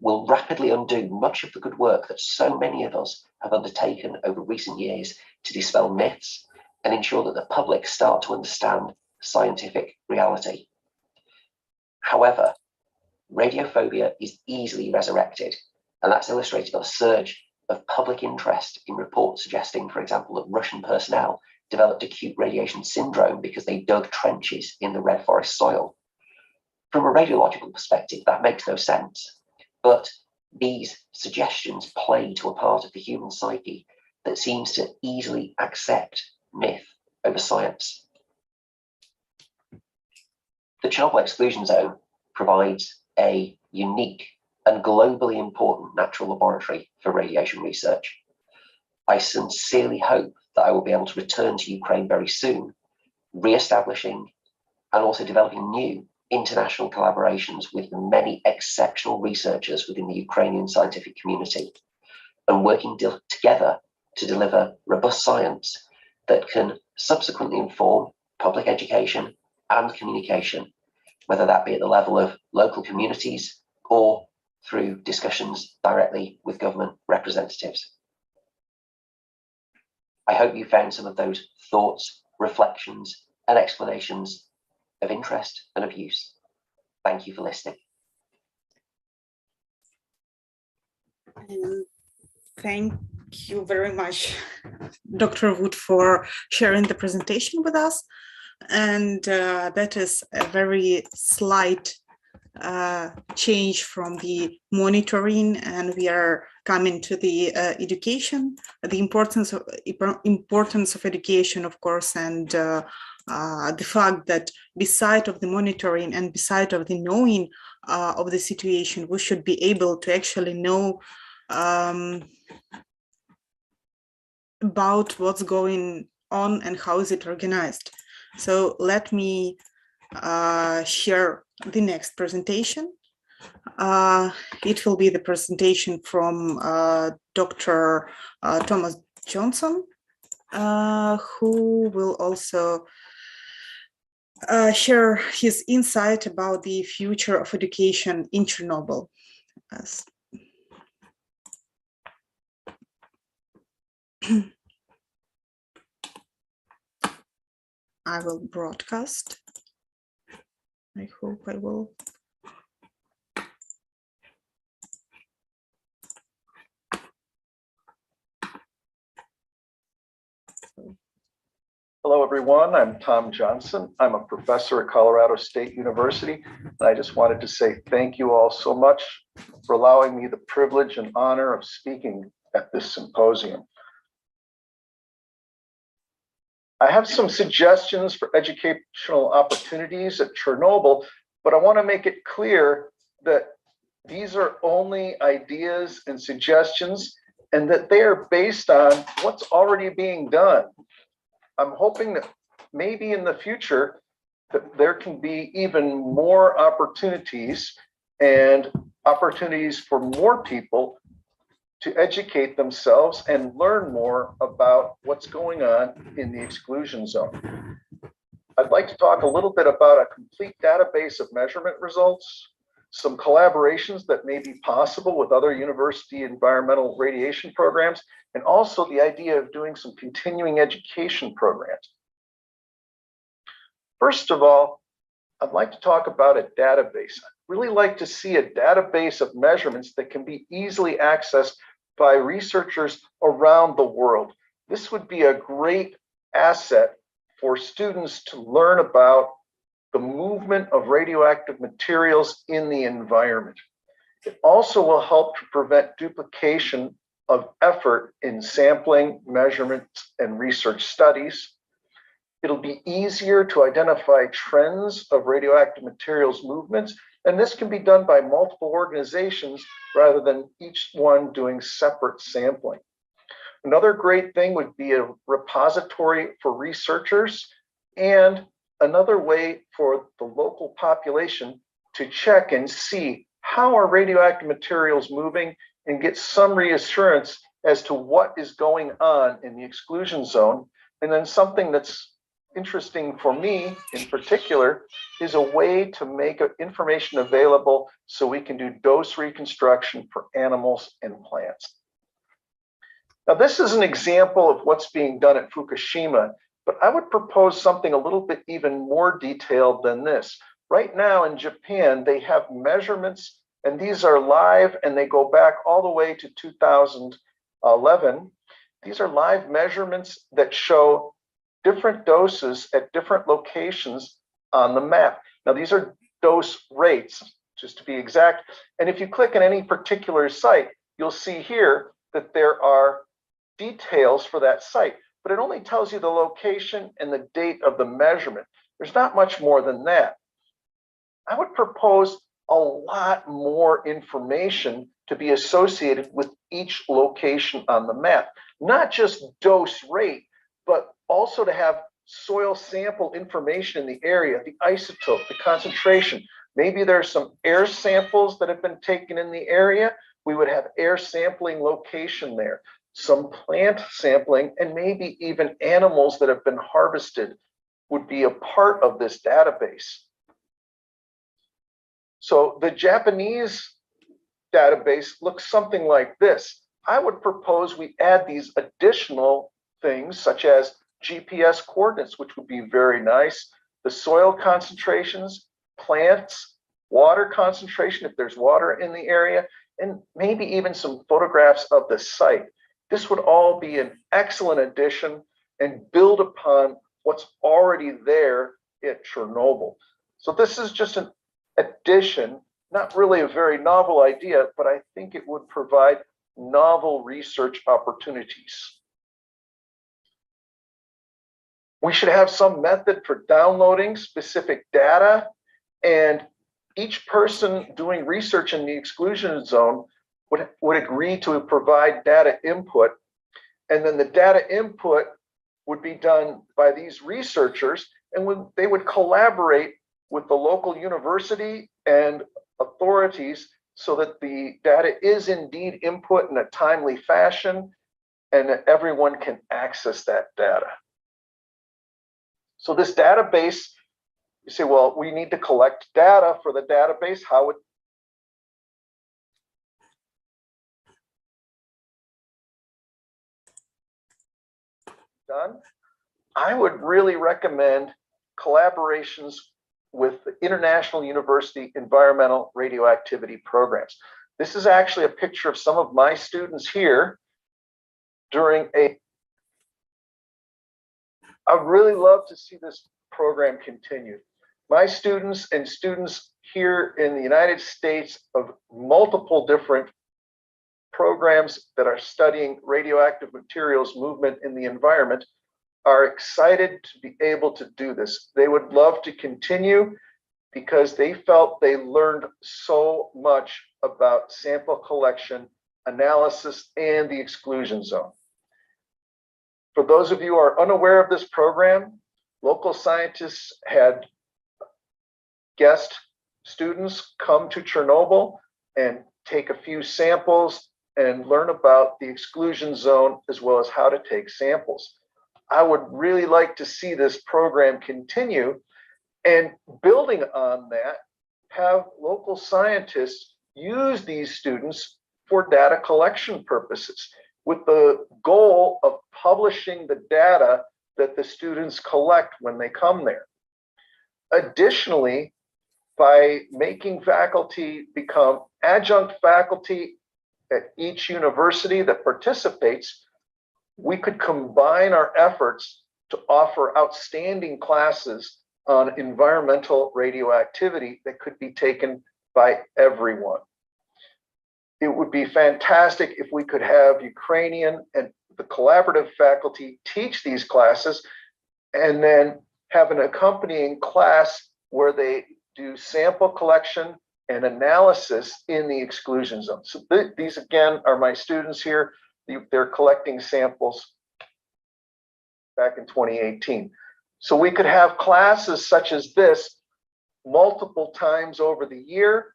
will rapidly undo much of the good work that so many of us have undertaken over recent years to dispel myths and ensure that the public start to understand scientific reality. However, radiophobia is easily resurrected, and that's illustrated by the surge of public interest in reports suggesting, for example, that Russian personnel developed acute radiation syndrome because they dug trenches in the Red Forest soil. From a radiological perspective, that makes no sense, but these suggestions play to a part of the human psyche that seems to easily accept myth over science. The Chernobyl exclusion zone provides a unique and globally important natural laboratory for radiation research. I sincerely hope that I will be able to return to Ukraine very soon, re-establishing and also developing new international collaborations with the many exceptional researchers within the Ukrainian scientific community, and working together to deliver robust science that can subsequently inform public education and communication, whether that be at the level of local communities or through discussions directly with government representatives. I hope you found some of those thoughts, reflections, and explanations of interest and of use. Thank you for listening. And thank you very much, Dr. Wood, for sharing the presentation with us. And that is a very slight change from the monitoring, and we are coming to the education, the importance of education, of course, and the fact that beside of the monitoring and beside of the knowing of the situation, we should be able to actually know about what's going on and how is it organized. So let me share the next presentation. It will be the presentation from Dr. Thomas Johnson, who will also share his insight about the future of education in Chernobyl. I will broadcast. I hope I will. Hello, everyone. I'm Tom Johnson. I'm a professor at Colorado State University. And I just wanted to say thank you all so much for allowing me the privilege and honor of speaking at this symposium. I have some suggestions for educational opportunities at Chernobyl, but I want to make it clear that these are only ideas and suggestions, and that they are based on what's already being done. I'm hoping that maybe in the future that there can be even more opportunities and opportunities for more people to educate themselves and learn more about what's going on in the exclusion zone. I'd like to talk a little bit about a complete database of measurement results, some collaborations that may be possible with other university environmental radiation programs, and also the idea of doing some continuing education programs. First of all, I'd like to talk about a database. I'd really like to see a database of measurements that can be easily accessed by researchers around the world. This would be a great asset for students to learn about the movement of radioactive materials in the environment. It also will help to prevent duplication of effort in sampling, measurement, and research studies. It'll be easier to identify trends of radioactive materials movements, and this can be done by multiple organizations rather than each one doing separate sampling. Another great thing would be a repository for researchers and another way for the local population to check and see how are radioactive materials moving and get some reassurance as to what is going on in the exclusion zone. And then something that's interesting for me in particular is a way to make information available so we can do dose reconstruction for animals and plants. Now, this is an example of what's being done at Fukushima, but I would propose something a little bit even more detailed than this. Right now in Japan, they have measurements, and these are live, and they go back all the way to 2011. These are live measurements that show different doses at different locations on the map. Now, these are dose rates, just to be exact. And if you click on any particular site, you'll see here that there are details for that site, but it only tells you the location and the date of the measurement. There's not much more than that. I would propose a lot more information to be associated with each location on the map, not just dose rate, but also to have soil sample information in the area, the isotope, the concentration. Maybe there's some air samples that have been taken in the area. We would have air sampling location there, some plant sampling, and maybe even animals that have been harvested would be a part of this database. So the Japanese database looks something like this. I would propose we add these additional things such as GPS coordinates, which would be very nice, the soil concentrations, plants, water concentration, if there's water in the area, and maybe even some photographs of the site. This would all be an excellent addition and build upon what's already there at Chernobyl. So this is just an addition, not really a very novel idea, but I think it would provide novel research opportunities. We should have some method for downloading specific data, and each person doing research in the exclusion zone would agree to provide data input, and then the data input would be done by these researchers, and they would collaborate with the local university and authorities so that the data is indeed input in a timely fashion and that everyone can access that data. So this database, you say, well, we need to collect data for the database. How would done? I would really recommend collaborations with the International University Environmental Radioactivity Programs. This is actually a picture of some of my students here during I'd really love to see this program continue. My students and students here in the United States of multiple different programs that are studying radioactive materials movement in the environment are excited to be able to do this. They would love to continue because they felt they learned so much about sample collection, analysis, and the exclusion zone. For those of you who are unaware of this program, local scientists had guest students come to Chernobyl and take a few samples and learn about the exclusion zone as well as how to take samples. I would really like to see this program continue, and building on that, have local scientists use these students for data collection purposes with the goal of publishing the data that the students collect when they come there. Additionally, by making faculty become adjunct faculty at each university that participates, we could combine our efforts to offer outstanding classes on environmental radioactivity that could be taken by everyone. it would be fantastic if we could have Ukrainian and the collaborative faculty teach these classes and then have an accompanying class where they do sample collection and analysis in the exclusion zone. So these again are my students here. They're collecting samples back in 2018. So we could have classes such as this multiple times over the year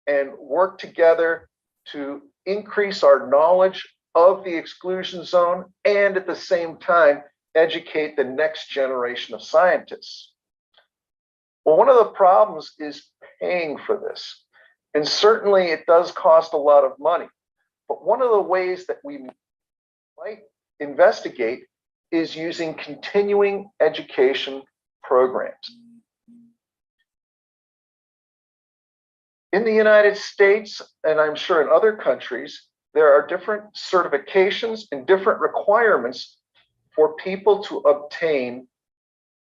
and work together to increase our knowledge of the exclusion zone and at the same time educate the next generation of scientists. Well, one of the problems is paying for this. And certainly it does cost a lot of money. But one of the ways that we might investigate is using continuing education programs. In the United States, and I'm sure in other countries, there are different certifications and different requirements for people to obtain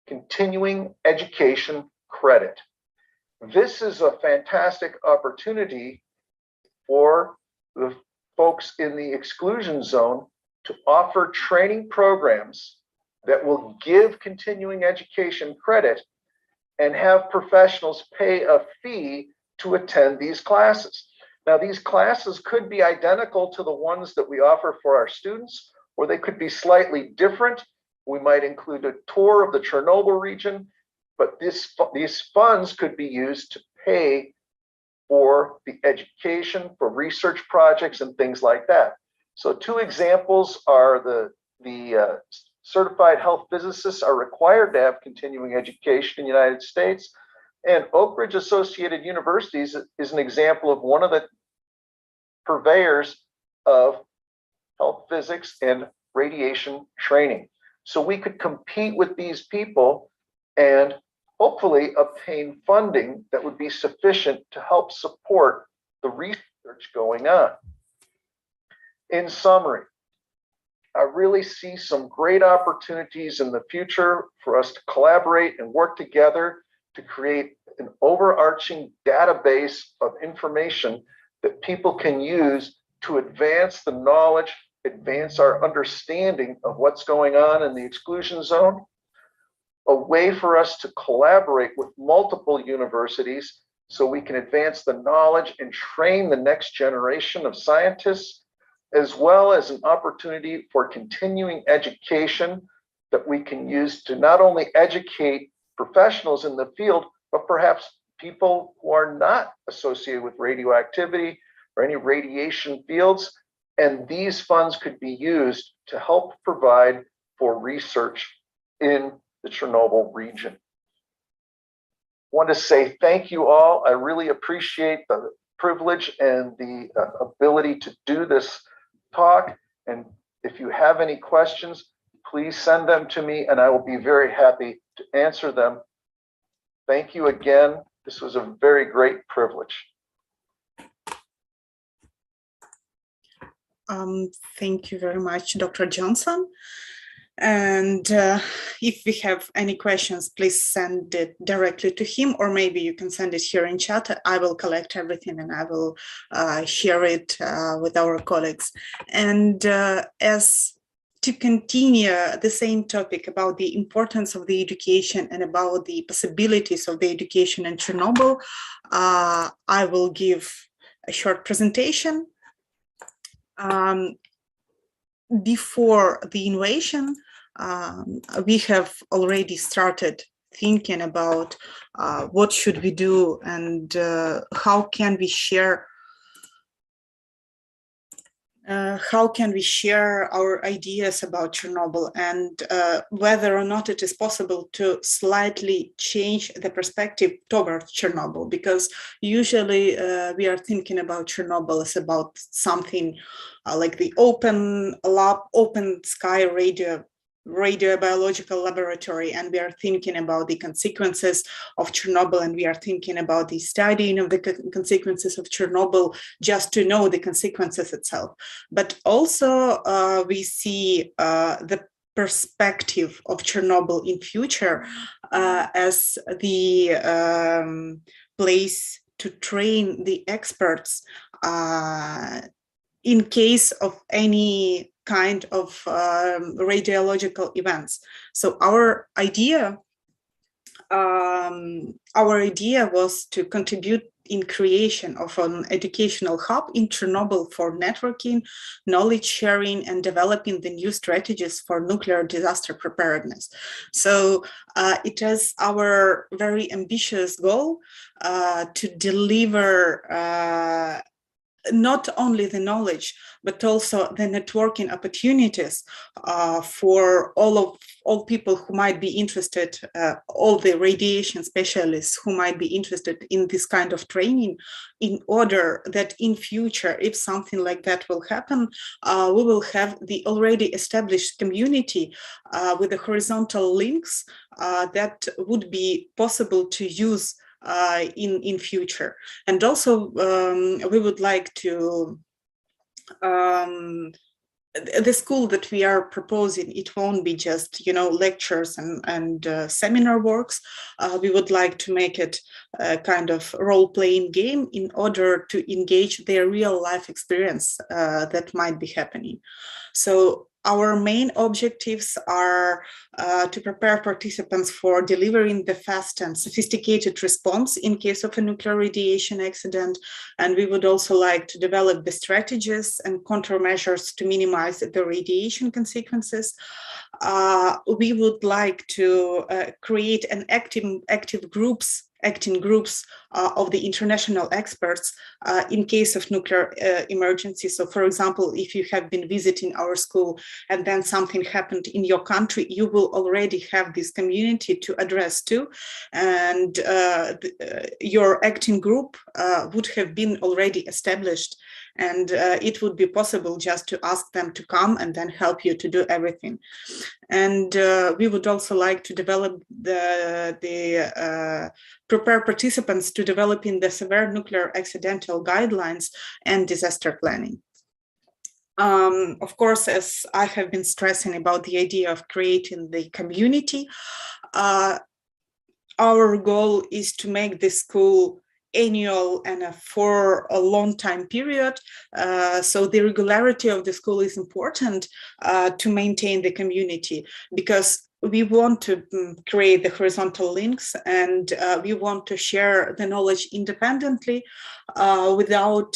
continuing education credit. This is a fantastic opportunity for the folks in the exclusion zone to offer training programs that will give continuing education credit and have professionals pay a fee to attend these classes. Now, these classes could be identical to the ones that we offer for our students, or they could be slightly different. We might include a tour of the Chernobyl region, but these funds could be used to pay for the education, for research projects and things like that. So two examples are the certified health physicists are required to have continuing education in the United States. And Oak Ridge Associated Universities is an example of one of the purveyors of health physics and radiation training. So we could compete with these people and hopefully obtain funding that would be sufficient to help support the research going on. In summary, I really see some great opportunities in the future for us to collaborate and work together to create an overarching database of information that people can use to advance the knowledge, advance our understanding of what's going on in the exclusion zone, a way for us to collaborate with multiple universities so we can advance the knowledge and train the next generation of scientists, as well as an opportunity for continuing education that we can use to not only educate professionals in the field, but perhaps people who are not associated with radioactivity or any radiation fields. And these funds could be used to help provide for research in the Chernobyl region. I want to say thank you all. I really appreciate the privilege and the ability to do this talk. And if you have any questions, please send them to me and I will be very happy to answer them. Thank you again. This was a very great privilege. Thank you very much, Dr. Johnson. And if we have any questions, please send it directly to him, or maybe you can send it here in chat. I will collect everything and I will share it with our colleagues. And as to continue the same topic about the importance of the education and about the possibilities of the education in Chernobyl, I will give a short presentation. Before the invasion, we have already started thinking about what should we do and how can we share our ideas about Chernobyl, and whether or not it is possible to slightly change the perspective toward Chernobyl, because usually we are thinking about Chernobyl as about something like the open lab, open sky radiobiological laboratory, and we are thinking about the consequences of Chernobyl, and we are thinking about the studying of the consequences of Chernobyl just to know the consequences itself. But also we see the perspective of Chernobyl in future as the place to train the experts in case of any kind of radiological events. So our idea was to contribute in creation of an educational hub in Chernobyl for networking, knowledge sharing, and developing the new strategies for nuclear disaster preparedness. So it is our very ambitious goal to deliver not only the knowledge, but also the networking opportunities for all people who might be interested, all the radiation specialists who might be interested in this kind of training, in order that in future, if something like that will happen, we will have the already established community with the horizontal links that would be possible to use in future. And also we would like to the school that we are proposing, it won't be just, you know, lectures and seminar works. We would like to make it a kind of role-playing game in order to engage their real life experience that might be happening. So our main objectives are to prepare participants for delivering the fast and sophisticated response in case of a nuclear radiation accident. And we would also like to develop the strategies and countermeasures to minimize the radiation consequences. We would like to create an acting groups of the international experts in case of nuclear emergency. So for example, if you have been visiting our school and then something happened in your country, you will already have this community to address to, and your acting group would have been already established, and it would be possible just to ask them to come and then help you to do everything. And we would also like to develop prepare participants to developing the severe nuclear accidental guidelines and disaster planning. Of course, as I have been stressing about the idea of creating the community, our goal is to make this school annual and for a long time period. So the regularity of the school is important to maintain the community, because we want to create the horizontal links, and we want to share the knowledge independently without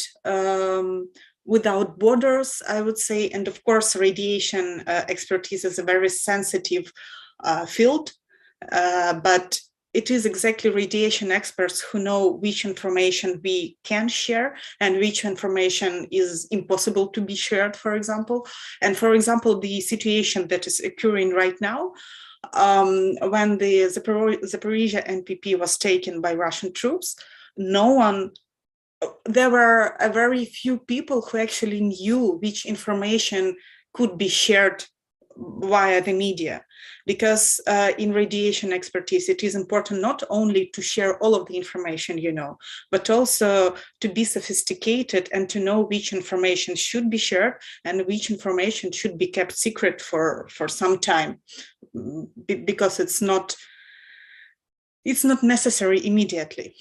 borders, I would say. And of course, radiation expertise is a very sensitive field, but it is exactly radiation experts who know which information we can share and which information is impossible to be shared, for example. And for example, the situation that is occurring right now, when the Zaporizhia NPP was taken by Russian troops, there were a very few people who actually knew which information could be shared via the media, because in radiation expertise, it is important not only to share all of the information, you know, but also to be sophisticated and to know which information should be shared and which information should be kept secret for some time, because it's not necessary immediately.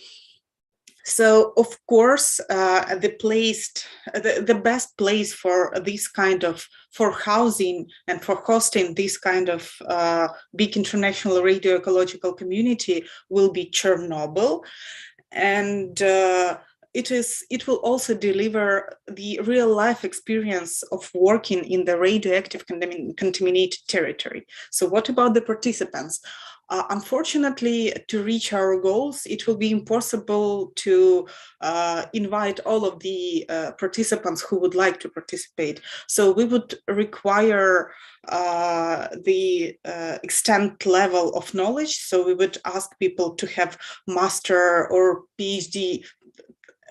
So of course, the best place for this kind of, for housing and for hosting this kind of big international radioecological community will be Chernobyl. And it will also deliver the real life experience of working in the radioactive contaminated territory. So what about the participants? Unfortunately, to reach our goals, it will be impossible to invite all of the participants who would like to participate. So we would require the extent level of knowledge. So we would ask people to have master or PhD.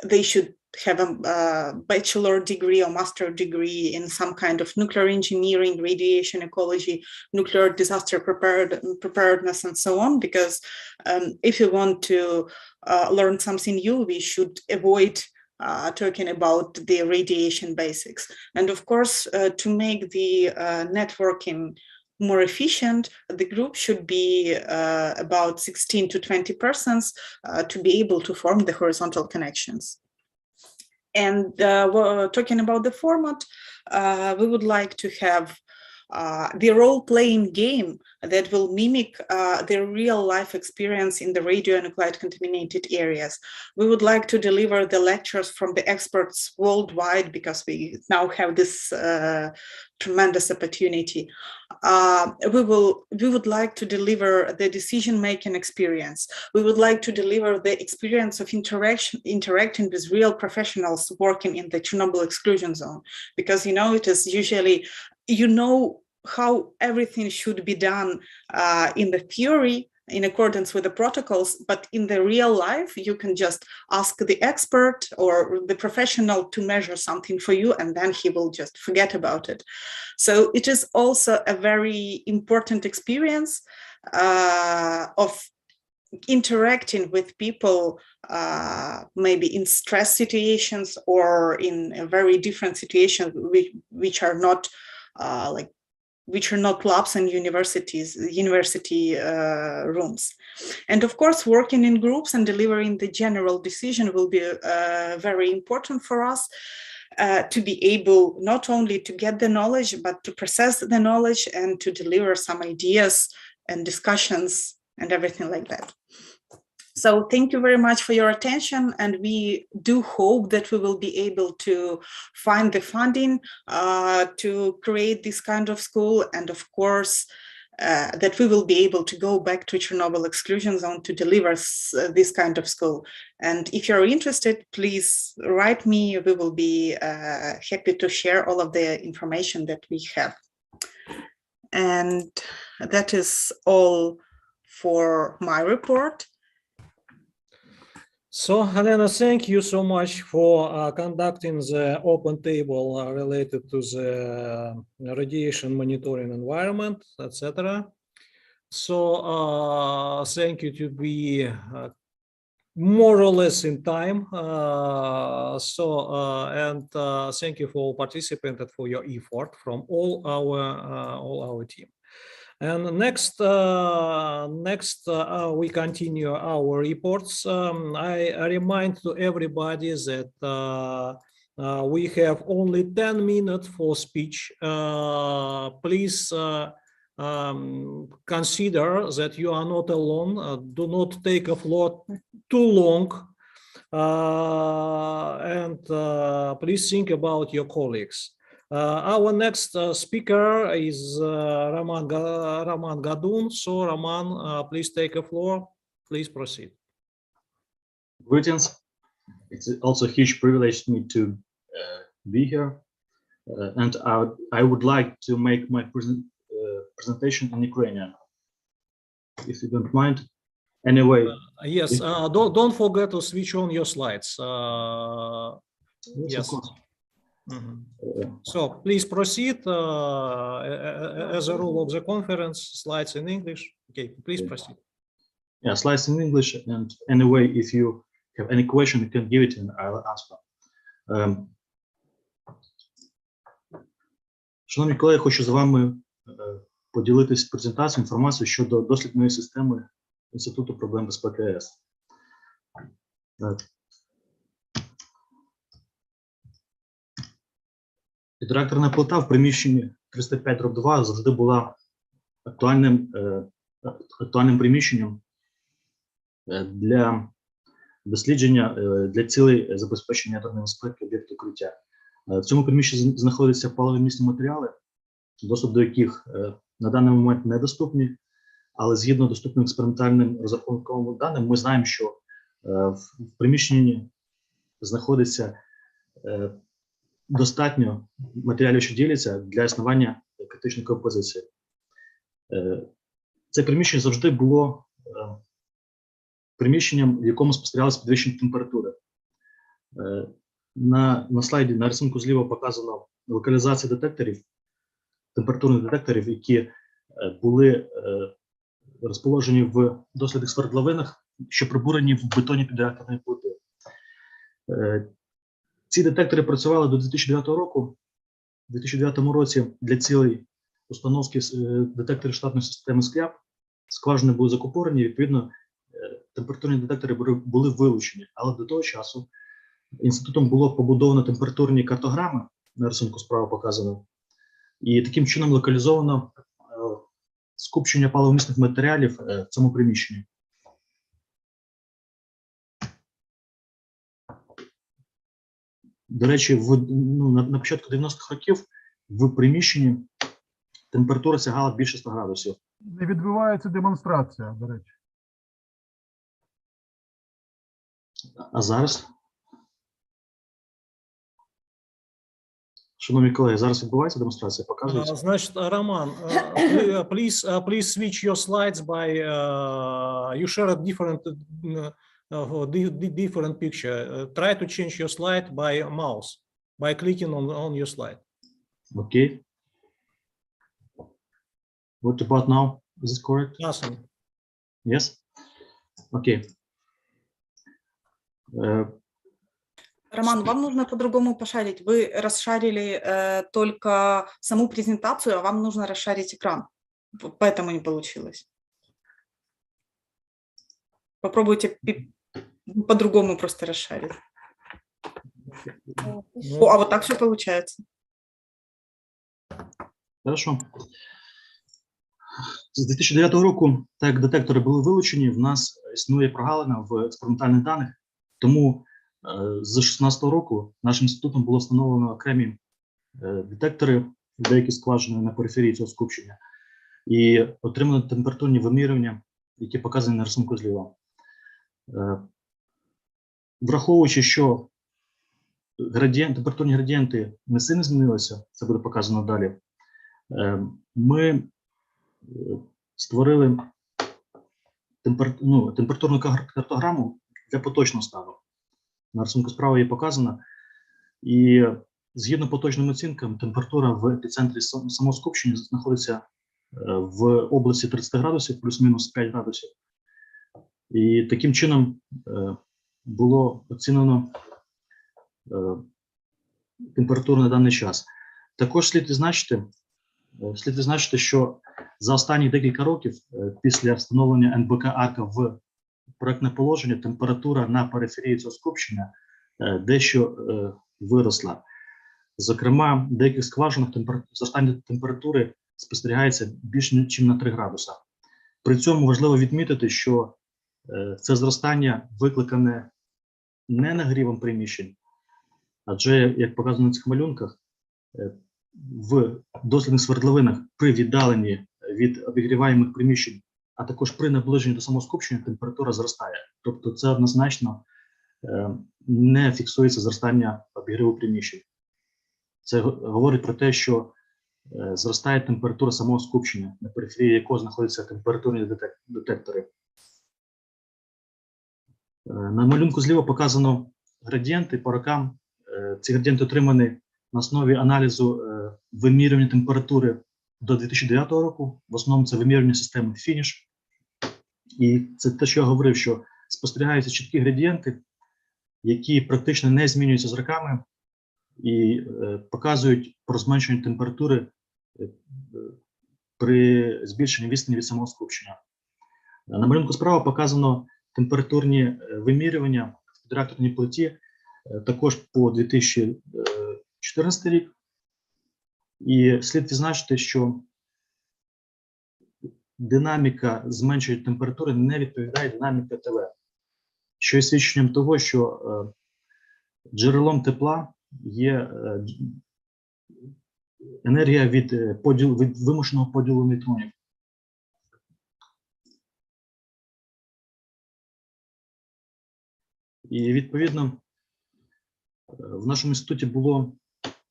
They should have a bachelor degree or master degree in some kind of nuclear engineering, radiation ecology, nuclear disaster preparedness, and so on. Because if you want to learn something new, we should avoid talking about the radiation basics. And of course, to make the networking more efficient, the group should be about 16 to 20 persons to be able to form the horizontal connections. And talking about the format, we would like to have the role-playing game that will mimic the real-life experience in the radionuclide contaminated areas. We would like to deliver the lectures from the experts worldwide because we now have this tremendous opportunity. We would like to deliver the decision-making experience. We would like to deliver the experience of interacting with real professionals working in the Chernobyl exclusion zone, because it is usually, how everything should be done in the theory in accordance with the protocols, but in the real life, you can just ask the expert or the professional to measure something for you, and then he will just forget about it. So it is also a very important experience of interacting with people, maybe in stress situations or in a very different situations, which are not labs and university rooms. And of course, working in groups and delivering the general decision will be very important for us to be able not only to get the knowledge, but to process the knowledge and to deliver some ideas and discussions and everything like that. So thank you very much for your attention, and we do hope that we will be able to find the funding to create this kind of school, and of course that we will be able to go back to Chernobyl exclusion zone to deliver this kind of school. And if you're interested, please write me. We will be happy to share all of the information that we have. And that is all for my report. So, Helena, thank you so much for conducting the open table related to the radiation monitoring environment, etc. So, thank you to be more or less in time. Thank you for participating, for your effort from all our team. And next, we continue our reports. I remind to everybody that we have only 10 minutes for speech. Please consider that you are not alone. Do not take a floor too long. Please think about your colleagues. Our next speaker is Roman Gadun. So, Roman, please take the floor. Please proceed. Greetings. It's also a huge privilege to me to be here. And I would like to make my presentation in Ukrainian, if you don't mind. Anyway. Yes, don't forget to switch on your slides. Yes, of course. So please proceed as a rule of the conference, slides in English. Okay, please proceed. Yeah, slides in English, and anyway, if you have any question, you can give it and I'll answer. Шановні колеги, хочу з вами поділитися презентацією, інформацією щодо дослідної системи Інституту проблем безпеки АЕС. Підреакторна плита в приміщенні 305/2 завжди була актуальним приміщенням для дослідження, для цілей забезпечення ядерної безпеки об'єкту укриття. В цьому приміщенні знаходяться паливомісні матеріали, доступ до яких на даний момент недоступні, але згідно доступним експериментальним розрахунковим даним, ми знаємо, що в приміщенні знаходиться достатньо матеріалів, що діляться для існування критичної композиції. Це приміщення завжди було приміщенням, в якому спостерігалися підвищення температури. На слайді, на рисунку зліва показано локалізацію детекторів, температурних детекторів, які були розположені в дослідних свердловинах, що прибурені в бетоні підреакторної плити. Ці детектори працювали до 2009 року. У 2009 році для цілей установки детекторів штатної системи СКРЯП, скважини були закупорені, відповідно, температурні детектори були вилучені. Але до того часу інститутом було побудовано температурні картограми, на рисунку справа показано, і таким чином локалізовано скупчення паливомісних матеріалів в цьому приміщенні. До речі, на початку 90-х років в приміщенні температура сягала більше 100 градусів. Не відбувається демонстрація, до речі. А зараз? Шановні колеги, зараз відбувається демонстрація, показується? Значить, Роман, please switch your slides by, you shared different picture. Try to change your slide by mouse, by clicking on your slide. Okay. What about now? Is this correct? Nothing. Yes? Okay. Роман, вам нужно по-другому пошарить. Вы расшарили только саму презентацию, а вам нужно расшарить экран. Поэтому не получилось. Попробуйте по-другому просто расшарить. О, а вот так все получается. Хорошо. З 2009 року, так як детектори були вилучені, в нас існує прогалина в експериментальних даних, тому з 2016 року нашим інститутом було встановлено окремі детектори, деякі скважини на периферії цього скупчення, і отримано температурні вимірювання, які показані на рисунку зліва. Враховуючи, що температурні градієнти не сильно змінилися, це буде показано далі, ми створили температурну картограму для поточного стану. На рисунку справа є показано. І згідно поточним оцінкам, температура в епіцентрі самого скупчення знаходиться в області 30 градусів, плюс-мінус 5 градусів. І таким чином було оцінено температуру на даний час. Також слід відзначити, що за останні декілька років після встановлення НБК Арка в проектне положення температура на периферії цього скупчення дещо виросла. Зокрема, в деяких скважинах зростання температури спостерігається більше, ніж на 3 градуса. При цьому важливо відмітити, що це зростання викликане не нагрівом приміщень, адже, як показано на цих малюнках, в дослідних свердловинах при віддаленні від обігріваємих приміщень, а також при наближенні до самого скупчення температура зростає. Тобто це однозначно не фіксується зростання обігріву приміщень. Це говорить про те, що зростає температура самого скупчення, на периферії якого знаходяться температурні детектори. На малюнку зліва показано градієнти по рокам. Ці градієнти отримані на основі аналізу вимірювання температури до 2009 року. В основному це вимірювання системи Finish. І це те, що я говорив, що спостерігаються чіткі градієнти, які практично не змінюються з роками і показують про зменшення температури при збільшенні відстані від самого скупчення. На малюнку справа показано температурні вимірювання в підреакторній плиті також по 2014 рік. І слід відзначити, що динаміка зменшення температури не відповідає динаміці ТВ, що є свідченням того, що джерелом тепла є енергія від вимушеного поділу нейтронів. І, відповідно, в нашому інституті було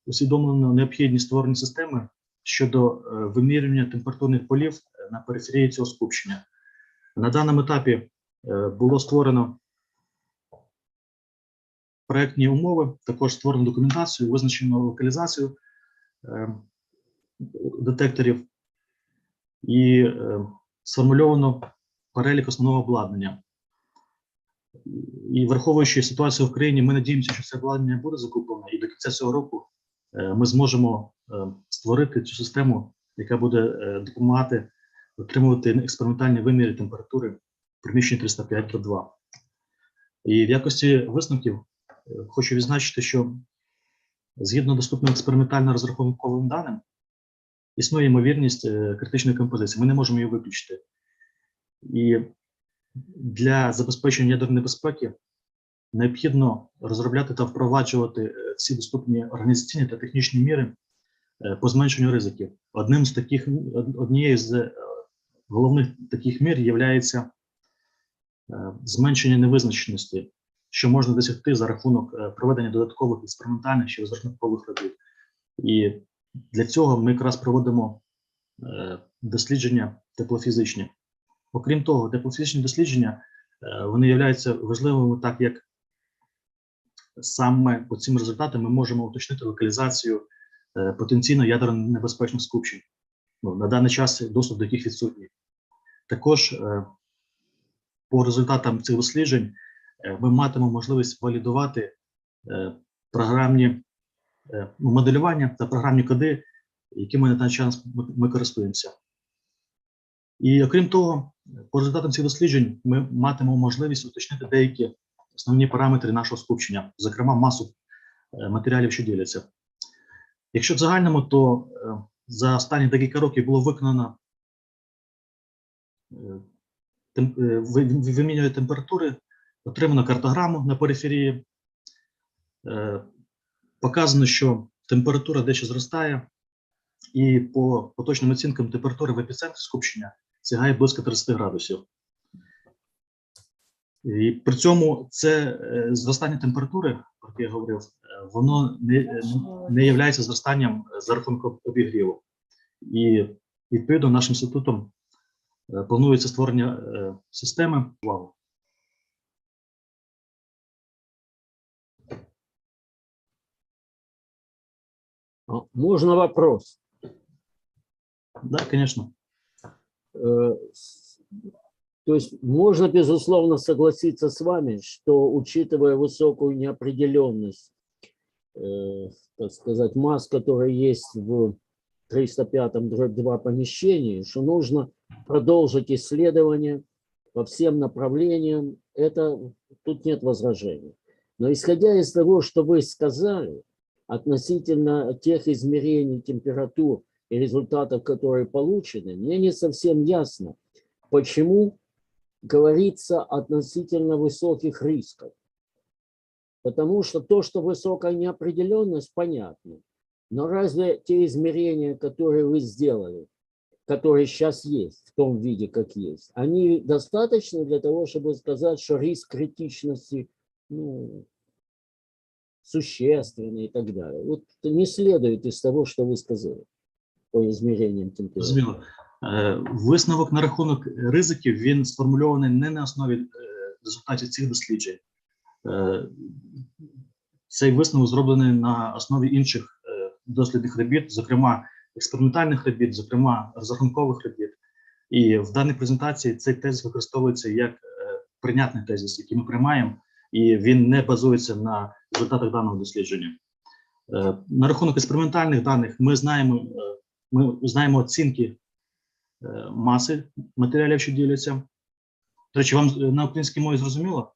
усвідомлено необхідність створення системи щодо вимірювання температурних полів на периферії цього скупчення. На даному етапі було створено проектні умови, також створено документацію, визначено локалізацію детекторів і сформульовано перелік основного обладнання. І враховуючи ситуацію в країні, ми надіємося, що це обладнання буде закуплено, і до кінця цього року ми зможемо створити цю систему яка буде допомагати отримувати експериментальні виміри температури в приміщенні 305-2. І в якості висновків хочу відзначити, що згідно доступним експериментально-розрахунковим даним, існує ймовірність критичної композиції. Ми не можемо її виключити. І для забезпечення ядерної безпеки необхідно розробляти та впроваджувати всі доступні організаційні та технічні міри по зменшенню ризиків. Однією з головних таких мір є зменшення невизначеності, що можна досягти за рахунок проведення додаткових експериментальних чи розрахункових робіт. І для цього ми якраз проводимо дослідження теплофізичні. Окрім того, теплофізичні дослідження, вони являються важливими, так як саме по цим результатам ми можемо уточнити локалізацію потенційно ядерно небезпечних скупчень. На даний час доступ до яких відсутній. Також по результатам цих досліджень ми матимемо можливість валідувати програмні моделювання та програмні коди, якими на даний час ми користуємося. І окрім того, по результатам цих досліджень ми матимемо можливість уточнити деякі основні параметри нашого скупчення, зокрема масу матеріалів, що діляться. Якщо в загальному, то за останні декілька років було виконано вимірювання температури, отримано картограму на периферії, показано, що температура дещо зростає, і по поточним оцінкам температури в епіцентрі скупчення сягає близько 30 градусів. І при цьому це зростання температури, про яке я говорив, воно не є зростанням за рахунок обігріву. І відповідно нашим інститутом планується створення системи. Можно вопрос? Да, конечно. То есть можно, безусловно, согласиться с вами, что, учитывая высокую неопределенность, так сказать, масс, которые есть в 305-2 помещении, что нужно продолжить исследования по всем направлениям. Это тут нет возражений. Но исходя из того, что вы сказали относительно тех измерений температур и результатов, которые получены, мне не совсем ясно, почему говорится относительно высоких рисков. Потому что то, что высокая неопределенность, понятно. Но разве те измерения, которые вы сделали, которые сейчас есть, в том виде, как есть, они достаточны для того, чтобы сказать, что риск критичности существенный и так далее? Вот не следует из того, что вы сказали по измерениям температуры. Висновок на рахунок ризиків, він сформульований не на основі результатів цих досліджень. Цей висновок зроблений на основі інших дослідних робіт, зокрема експериментальних робіт, зокрема розрахункових робіт. І в даній презентації цей тезис використовується як прийнятний тезис, який ми приймаємо, і він не базується на результатах даного дослідження. На рахунок експериментальних даних ми знаємо оцінки маси матеріалів, що діляться. До речі, вам на українській мові зрозуміло?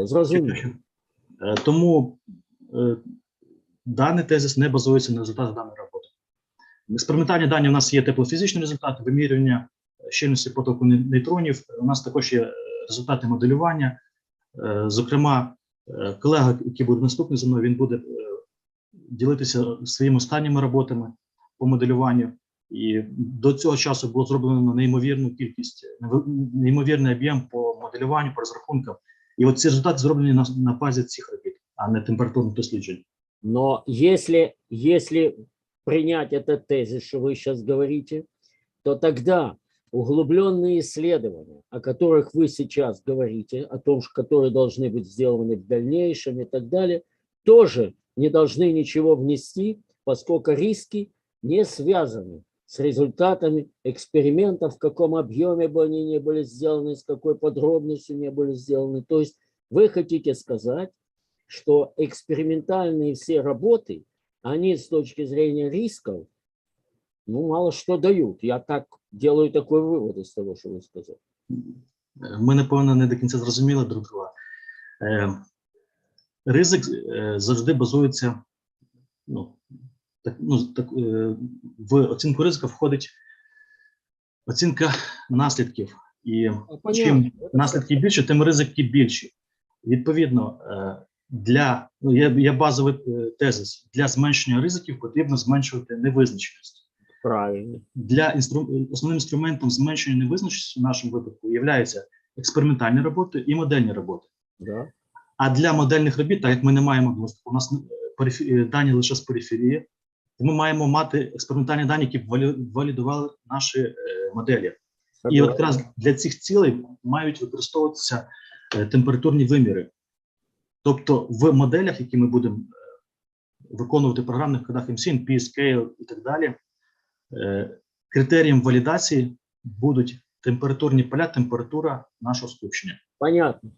Зрозуміло. Тому даний тезис не базується на результатах даної роботи. Експериментальні дані у нас є теплофізичні результати, вимірювання щільності потоку нейтронів. У нас також є результати моделювання. Зокрема, колега, який буде наступний за мною, він буде ділитися своїми останніми роботами по моделюванню. І до цього часу було зроблено неймовірну кількість, неймовірний об'єм по моделюванню, по розрахункам. І от ці результати зроблені на базі цих робіт, а не температурних досліджень. Но если принять этот тезис, что вы сейчас говорите, то тогда углубленные исследования, о которых вы сейчас говорите, о том, которые должны быть сделаны в дальнейшем и так далее, тоже не должны ничего внести, поскольку риски не связаны с результатами экспериментов, в каком объеме бы они не были сделаны, с какой подробностью не были сделаны. То есть вы хотите сказать, что экспериментальные все работы, они с точки зрения рисков Ну, мало что дают. Я так делаю такой вывод из того, что вы сказали. Ми, напевно, не до кінця зрозуміли друг друга. Ризик завжди базується, в оцінку ризику входить оцінка наслідків. І чим наслідки більше, тим ризики більші. Відповідно, є базовий тезис. Для зменшення ризиків потрібно зменшувати невизначеність. Правильно. Основним інструментом зменшення невизначеності в нашому випадку є експериментальні роботи і модельні роботи. Да. А для модельних робіт, так як ми не маємо, у нас дані лише з периферії, ми маємо мати експериментальні дані, які б валідували наші моделі. І от якраз для цих цілей мають використовуватися температурні виміри. Тобто в моделях, які ми будемо виконувати в програмних кодах MC, P-Scale і так далі, критерієм валідації будуть температурні поля, температура нашого скупчення. Понятно.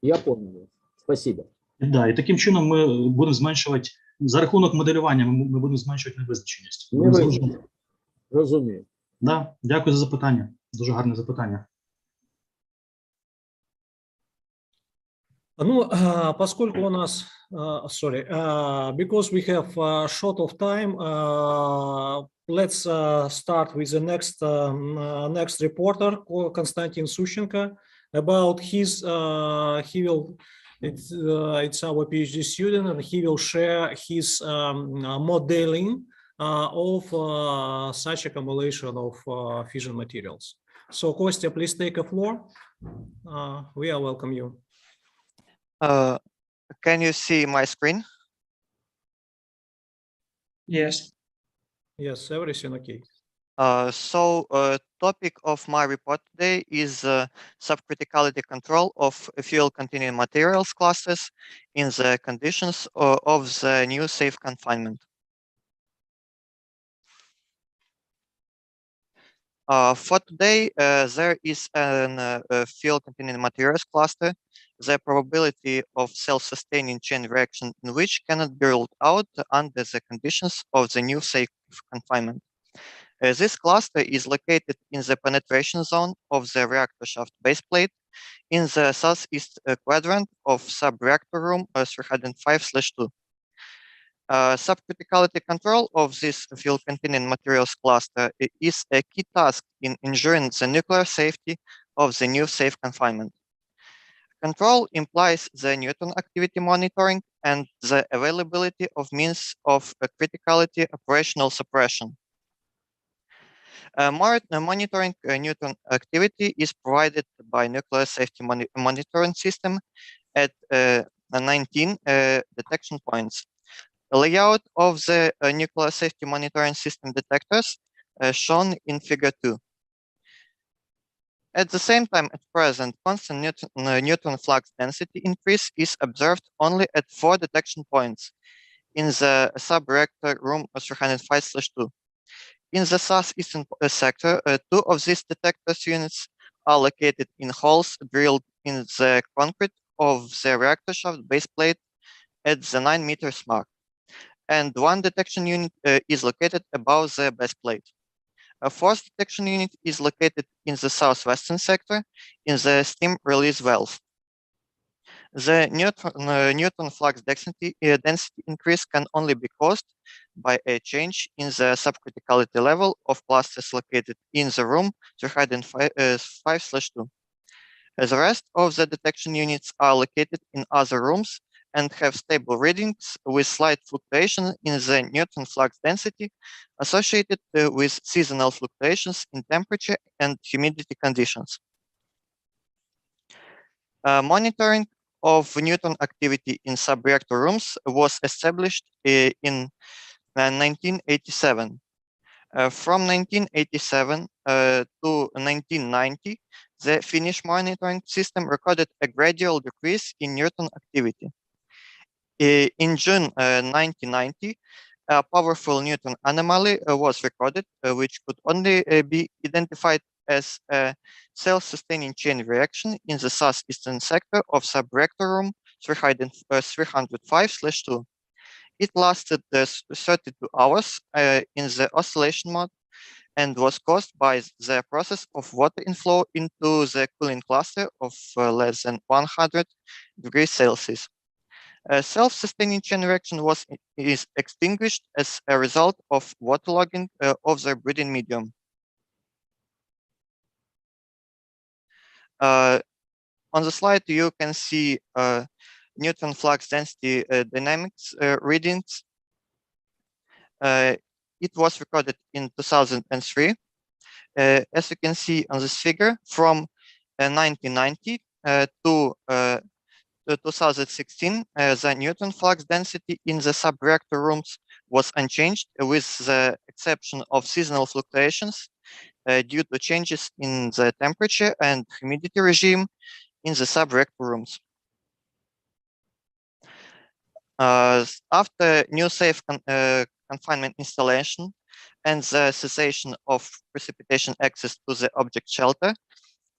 Я понял. Спасибо. Да, і таким чином ми будемо зменшувати, за рахунок моделювання ми будемо зменшувати невизначеність. Розумію. Да, дякую за запитання. Дуже гарне запитання. Ну, поскольку у нас, because we have short of time, let's start with the next reporter, Konstantin Sushchenko, about his, it's our PhD student, and he will share his modeling of such accumulation of fission materials. So, Kostya, please take a floor. We are welcome you. Can you see my screen? Yes. Yes, everything okay. Topic of my report today is subcriticality control of fuel containing materials classes in the conditions of the new safe confinement. For today, there is a fuel containing materials cluster, the probability of self-sustaining chain reaction in which cannot be ruled out under the conditions of the new safe confinement. This cluster is located in the penetration zone of the reactor shaft baseplate in the southeast quadrant of sub-reactor room 305/2. Subcriticality control of this fuel-containing materials cluster is a key task in ensuring the nuclear safety of the new safe confinement. Control implies the Newton activity monitoring and the availability of means of criticality operational suppression. Monitoring Newton activity is provided by nuclear safety monitoring system at 19 detection points. A layout of the nuclear safety monitoring system detectors shown in figure 2. At the same time, at present, constant Newton flux density increase is observed only at 4 detection points in the sub-reactor room 305/2. In the southeastern sector, 2 of these detectors units are located in holes drilled in the concrete of the reactor shaft baseplate at the 9 meters mark, and 1 detection unit is located above the baseplate. A 4th detection unit is located in the southwestern sector in the steam release valve. The Newton flux density increase can only be caused by a change in the subcriticality level of clusters located in the room 305/2. The rest of the detection units are located in other rooms and have stable readings with slight fluctuation in the Newton flux density associated with seasonal fluctuations in temperature and humidity conditions. Monitoring of Newton activity in sub-reactor rooms was established in 1987. From 1987 to 1990, the Finnish monitoring system recorded a gradual decrease in Newton activity. In June 1990, a powerful Newton anomaly was recorded, which could only be identified as a self-sustaining chain reaction in the southeastern sector of sub-reactor room 305/2. It lasted 32 hours in the oscillation mode and was caused by the process of water inflow into the cooling cluster of less than 100 degrees Celsius. A self-sustaining chain reaction is extinguished as a result of waterlogging of the breeding medium. On the slide, you can see neutron flux density dynamics readings. It was recorded in 2003. As you can see on this figure, from 1990 to 2016, the neutron flux density in the subreactor rooms was unchanged, with the exception of seasonal fluctuations due to changes in the temperature and humidity regime in the subreactor rooms. After new safe confinement installation and the cessation of precipitation access to the object shelter,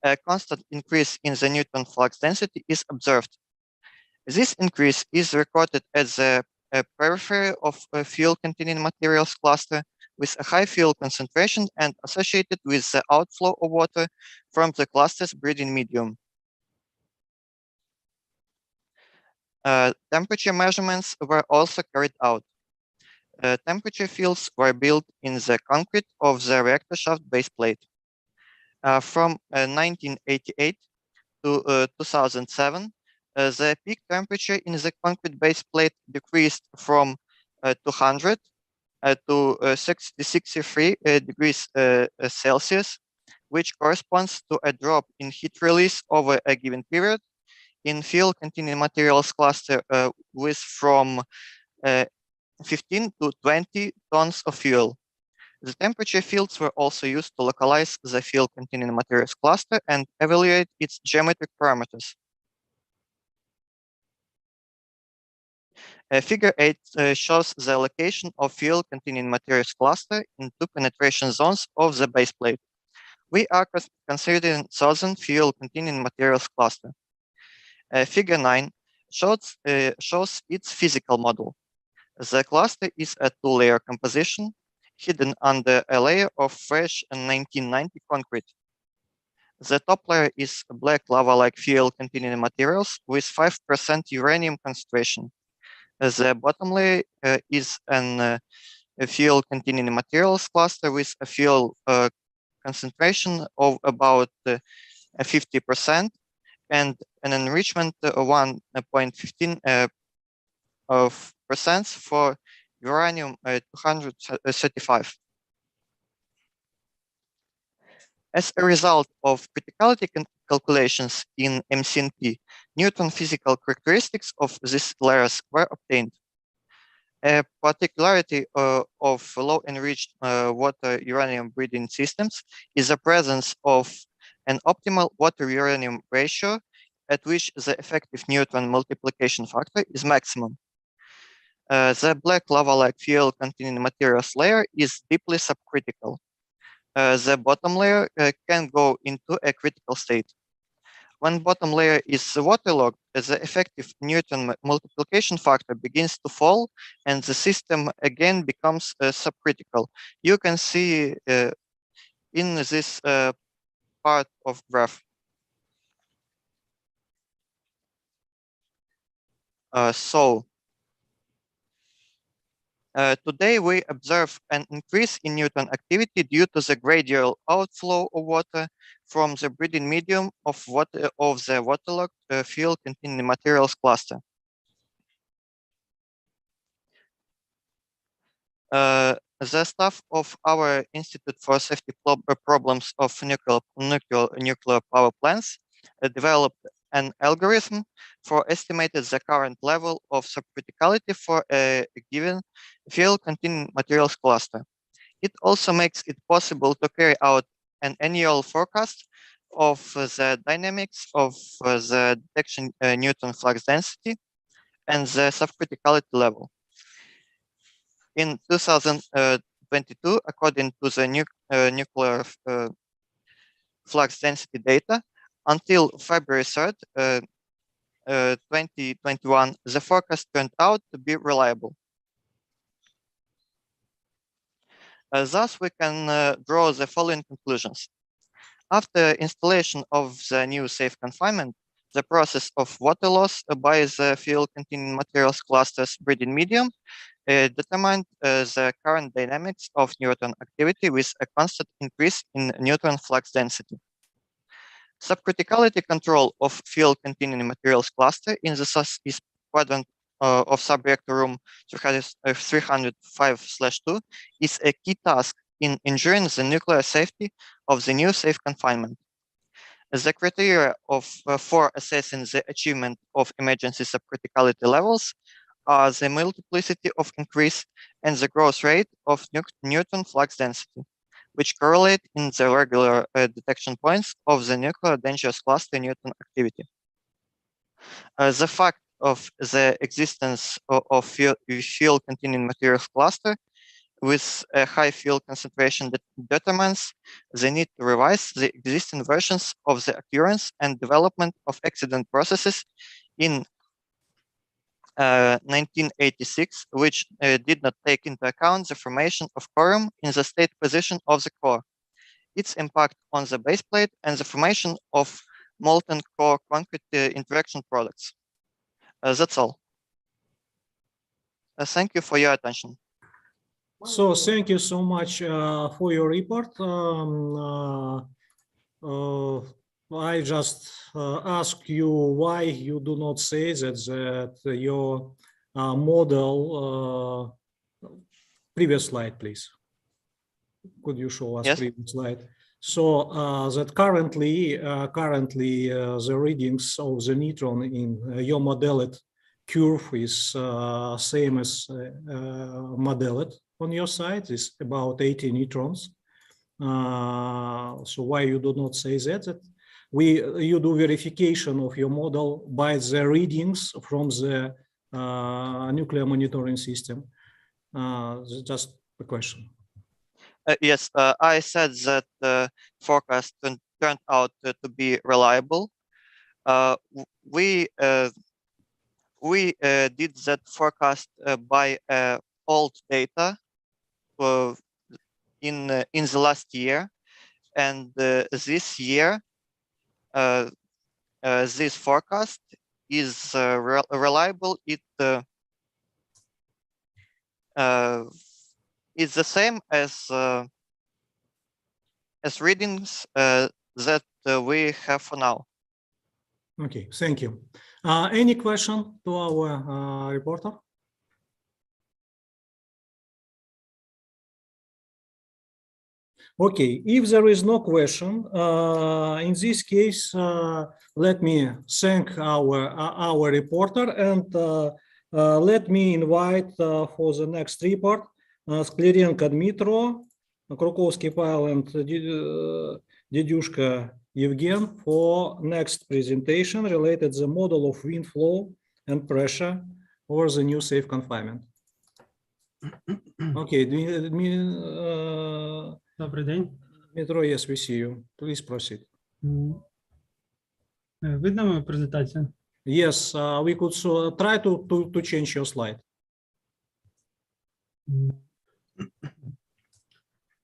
a constant increase in the neutron flux density is observed. This increase is recorded at the periphery of a fuel-containing materials cluster with a high fuel concentration and associated with the outflow of water from the cluster's breeding medium. Temperature measurements were also carried out. Temperature fields were built in the concrete of the reactor shaft base plate. From 1988 to 2007, the peak temperature in the concrete base plate decreased from 200 to 63 degrees Celsius, which corresponds to a drop in heat release over a given period in fuel-containing materials cluster with from 15 to 20 tons of fuel. The temperature fields were also used to localize the fuel-containing materials cluster and evaluate its geometric parameters. Figure 8 shows the location of fuel-containing materials cluster in two penetration zones of the base plate. We are considering southern fuel-containing materials cluster. Figure 9 shows its physical model. The cluster is a two-layer composition hidden under a layer of fresh 1990 concrete. The top layer is black lava-like fuel-containing materials with 5% uranium concentration. The bottom layer is a fuel-containing materials cluster with a fuel concentration of about 50% and an enrichment of 1.15% for uranium 235. As a result of criticality calculations in MCNP, neutron physical characteristics of these layers were obtained. A particularity of low-enriched water uranium breeding systems is the presence of an optimal water-uranium ratio at which the effective neutron multiplication factor is maximum. The black lava-like fuel-containing materials layer is deeply subcritical. The bottom layer can go into a critical state. When bottom layer is waterlogged, the effective neutron multiplication factor begins to fall and the system again becomes subcritical. You can see in this part of graph. Today we observe an increase in neutron activity due to the gradual outflow of water from the breeding medium of the waterlogged fuel-containing materials cluster. The staff of our Institute for Safety Problems of Nuclear Power Plants developed an algorithm for estimating the current level of subcriticality for a given fuel-containing materials cluster. It also makes it possible to carry out an annual forecast of the dynamics of the detection neutron flux density and the subcriticality level. In 2022, according to the nuclear flux density data, until February 3rd, 2021, the forecast turned out to be reliable. Thus, we can draw the following conclusions. After installation of the new safe confinement, the process of water loss by the fuel-containing materials cluster's breeding medium determined the current dynamics of neutron activity with a constant increase in neutron flux density. Subcriticality control of fuel-containing materials cluster in the southeast quadrant of subreactor room 305/2 is a key task in ensuring the nuclear safety of the new safe confinement. The criteria for assessing the achievement of emergency subcriticality levels are the multiplicity of increase and the growth rate of neutron flux density, which correlate in the regular detection points of the nuclear dangerous cluster neutron activity. The fact of the existence of fuel-containing materials cluster with a high fuel concentration that determines the need to revise the existing versions of the occurrence and development of accident processes in 1986, which did not take into account the formation of corium in the state position of the core, its impact on the base plate, and the formation of molten core concrete interaction products. That's all. Thank you for your attention. So thank you so much for your report. I just ask you why you do not say that your model. Previous slide, please. Could you show us previous slide? So that currently the readings of the neutron in your modeled curve is same as modeled on your side, is about 80 neutrons. So why you do not say that? You do verification of your model by the readings from the nuclear monitoring system. Just a question. Yes, I said that the forecast turned out to be reliable. We did that forecast by old data in the last year, and this year this forecast is reliable. It's the same as readings that we have for now. Okay, thank you. Any question to our reporter? Okay, if there is no question, in this case, let me thank our reporter, and let me invite for the next report Sklerenko Dmitro, Krukovsky Pavel, and Dedushka Evgen for next presentation related to the model of wind flow and pressure over the new safe confinement. Okay, Добрий день. Dmitro, yes, we see you. Please proceed. Видно мою презентацію? Yes, we could try to change your slide.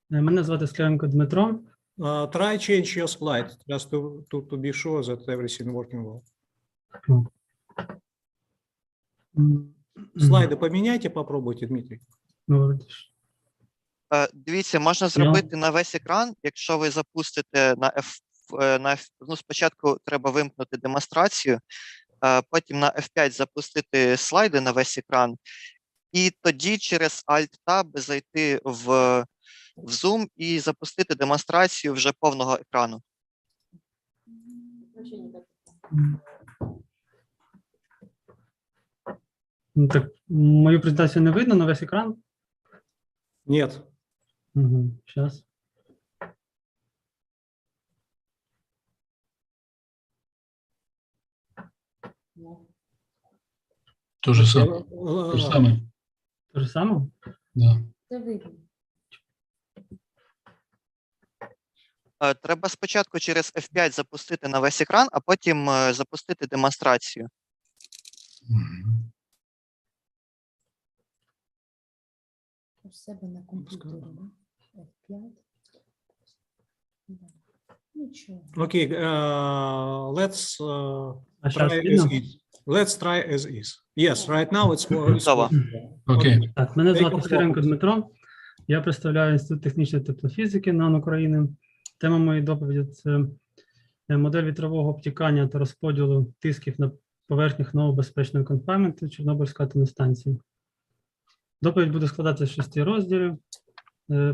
Мене звати Скляrenko Дмитро. Try change your slide just to be sure that everything working well. Слайды поменяйте, попробуйте, Дмитрий. Дивіться, можна зробити на весь екран, якщо ви запустите ну, спочатку треба вимкнути демонстрацію, потім на F5 запустити слайди на весь екран, і тоді через Alt-Tab зайти в Zoom і запустити демонстрацію вже повного екрану. Так, мою презентацію не видно на весь екран? Нет. Угу, сейчас. То же самое. То же самое. То же самое? Да. Треба спочатку через F5 запустити на весь екран, а потім запустити демонстрацію. У себе на комп'ютері, да? Okay, let's щас try as видно? is. Let's try as is. Yes, right now it's Готово. Окей. Так, мене Take звати a Сиренко focus. Дмитро. Я представляю Інститут технічної теплофізики НАН України. Тема моєї доповіді – це модель вітрового обтікання та розподілу тисків на поверхнях нового безпечного конфайнменту Чорнобильської атомної станції. Доповідь буде складатися з 6 розділів.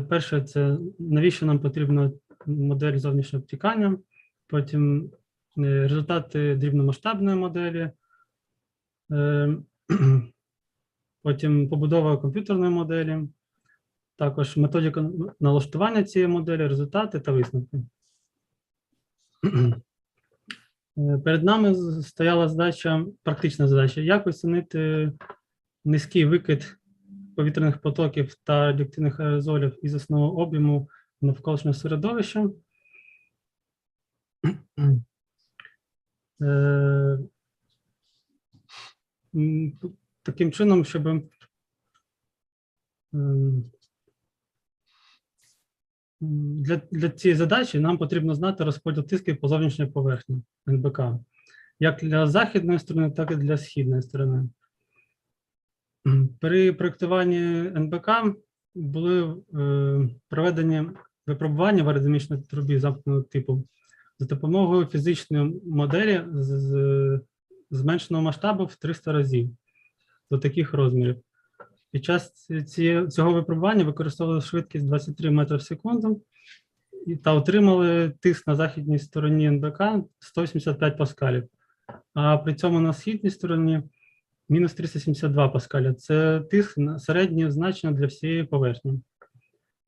Перше – це навіщо нам потрібна модель зовнішнього обтікання, потім результати дрібномасштабної моделі, потім побудова комп'ютерної моделі, також методика налаштування цієї моделі, результати та висновки. Перед нами стояла задача, практична задача, як оцінити низький викид повітряних потоків та радіоактивних аерозолів із основного об'єму навколишнього середовища. Таким чином, щоб для цієї задачі нам потрібно знати розподіл тисків по зовнішній поверхні НБК, як для західної сторони, так і для східної сторони. При проєктуванні НБК були проведені випробування в аеродинамічній трубі замкненого типу за допомогою фізичної моделі з зменшеного масштабу в 300 разів до таких розмірів. Під час цього випробування використовували швидкість 23 метри в секунду та отримали тиск на західній стороні НБК 185 паскалів, а при цьому на східній стороні мінус 372 паскаля. Це тиск на середнє значення для всієї поверхні.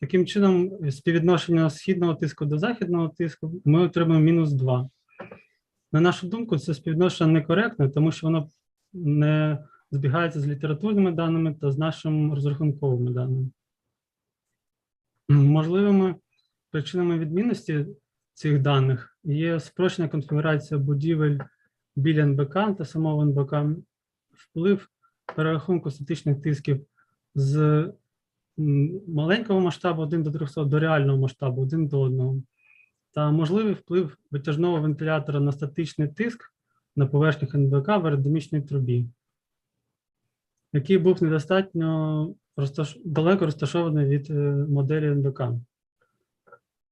Таким чином, співвідношення східного тиску до західного тиску ми отримаємо мінус 2. На нашу думку, це співвідношення некоректне, тому що воно не збігається з літературними даними та з нашими розрахунковими даними. Можливими причинами відмінності цих даних є спрощена конфігурація будівель біля НБК та самого НБК, вплив перерахунку статичних тисків з маленького масштабу 1 до 300 до реального масштабу 1 до 1, та можливий вплив витяжного вентилятора на статичний тиск на поверхнях НБК в аеродинамічній трубі, який був недостатньо далеко розташований від моделі НБК.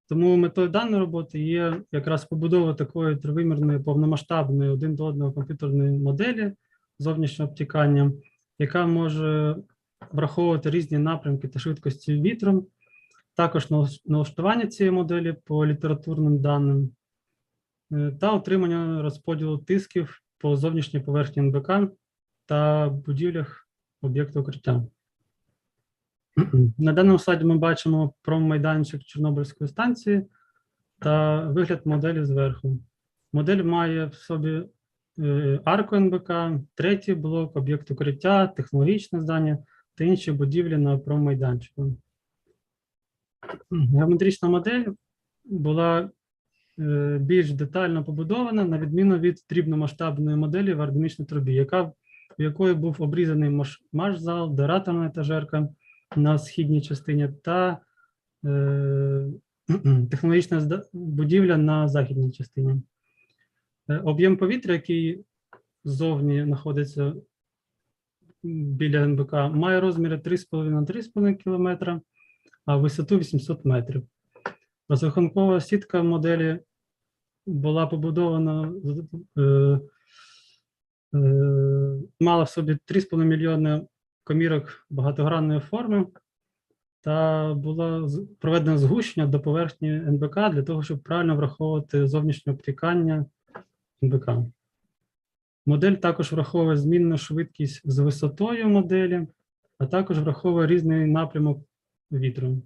Тому метою даної роботи є якраз побудова такої тривимірної повномасштабної 1 до 1 комп'ютерної моделі зовнішнього обтікання, яка може враховувати різні напрямки та швидкості вітру, також налаштування цієї моделі по літературним даним та отримання розподілу тисків по зовнішній поверхні НБК та будівлях об'єкту укриття. На даному слайді ми бачимо промайданчик Чорнобильської станції та вигляд моделі зверху. Модель має в собі арку НБК, третій блок, об'єкт укриття, технологічне здання та інші будівлі на промайданчику. Геометрична модель була більш детально побудована, на відміну від дрібномасштабної моделі в аеродинамічній трубі, в якої був обрізаний машзал, дераторна етажерка на східній частині та технологічна будівля на західній частині. Об'єм повітря, який ззовні знаходиться біля НБК, має розміри 3,5 на 3,5 км, а висоту 800 метрів. Розрахункова сітка моделі була побудована, мала в собі 3,5 мільйони комірок багатогранної форми та було проведено згущення до поверхні НБК для того, щоб правильно враховувати зовнішнє обтікання НБК. Модель також враховує змінну швидкість з висотою моделі, а також враховує різний напрямок вітру.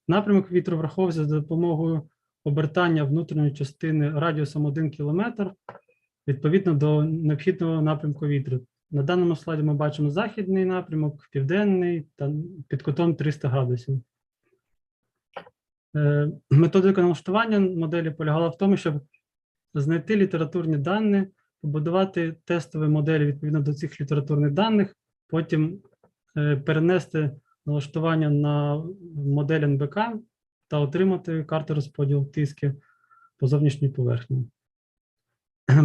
Напрямок вітру враховується за допомогою обертання внутрішньої частини радіусом 1 км відповідно до необхідного напрямку вітру. На даному слайді ми бачимо західний напрямок, південний та під кутом 300 градусів. Методика налаштування моделі полягала в тому, щоб знайти літературні дані, побудувати тестові моделі відповідно до цих літературних даних, потім перенести налаштування на модель НБК та отримати карту розподілу тисків по зовнішній поверхні.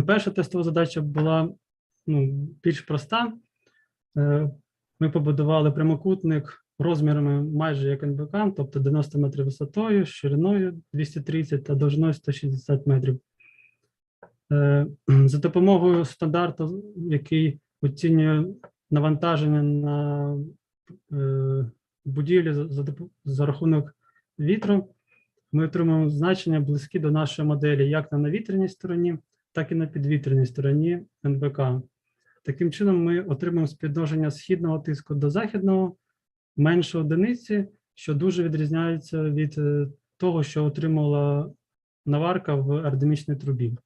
Перша тестова задача була більш проста. Ми побудували прямокутник розмірами майже як НБК, тобто 90 метрів висотою, шириною 230 та довжиною 160 метрів. За допомогою стандарту, який оцінює навантаження на будівлі за рахунок вітру, ми отримуємо значення близькі до нашої моделі як на навітряній стороні, так і на підвітряній стороні НБК. Таким чином ми отримуємо співвідношення східного тиску до західного менше одиниці, що дуже відрізняється від того, що отримала наварка в аеродинамічній трубі.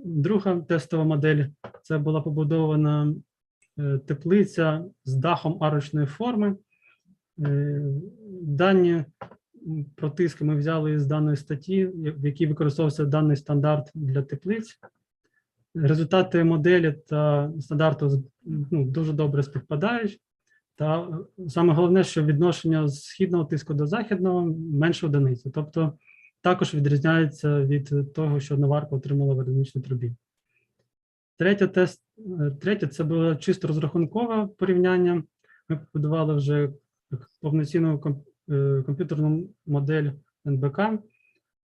Друга тестова модель – це була побудована теплиця з дахом арочної форми. Дані про тиски ми взяли з даної статті, в якій використовувався даний стандарт для теплиць. Результати моделі та стандарту дуже добре співпадають. Та саме головне, що відношення з східного тиску до західного менше одиниці. Тобто також відрізняється від того, що наварка отримала в аеродинамічній трубі. Третє – це було чисто розрахункове порівняння. Ми побудували вже повноцінну комп'ютерну модель НБК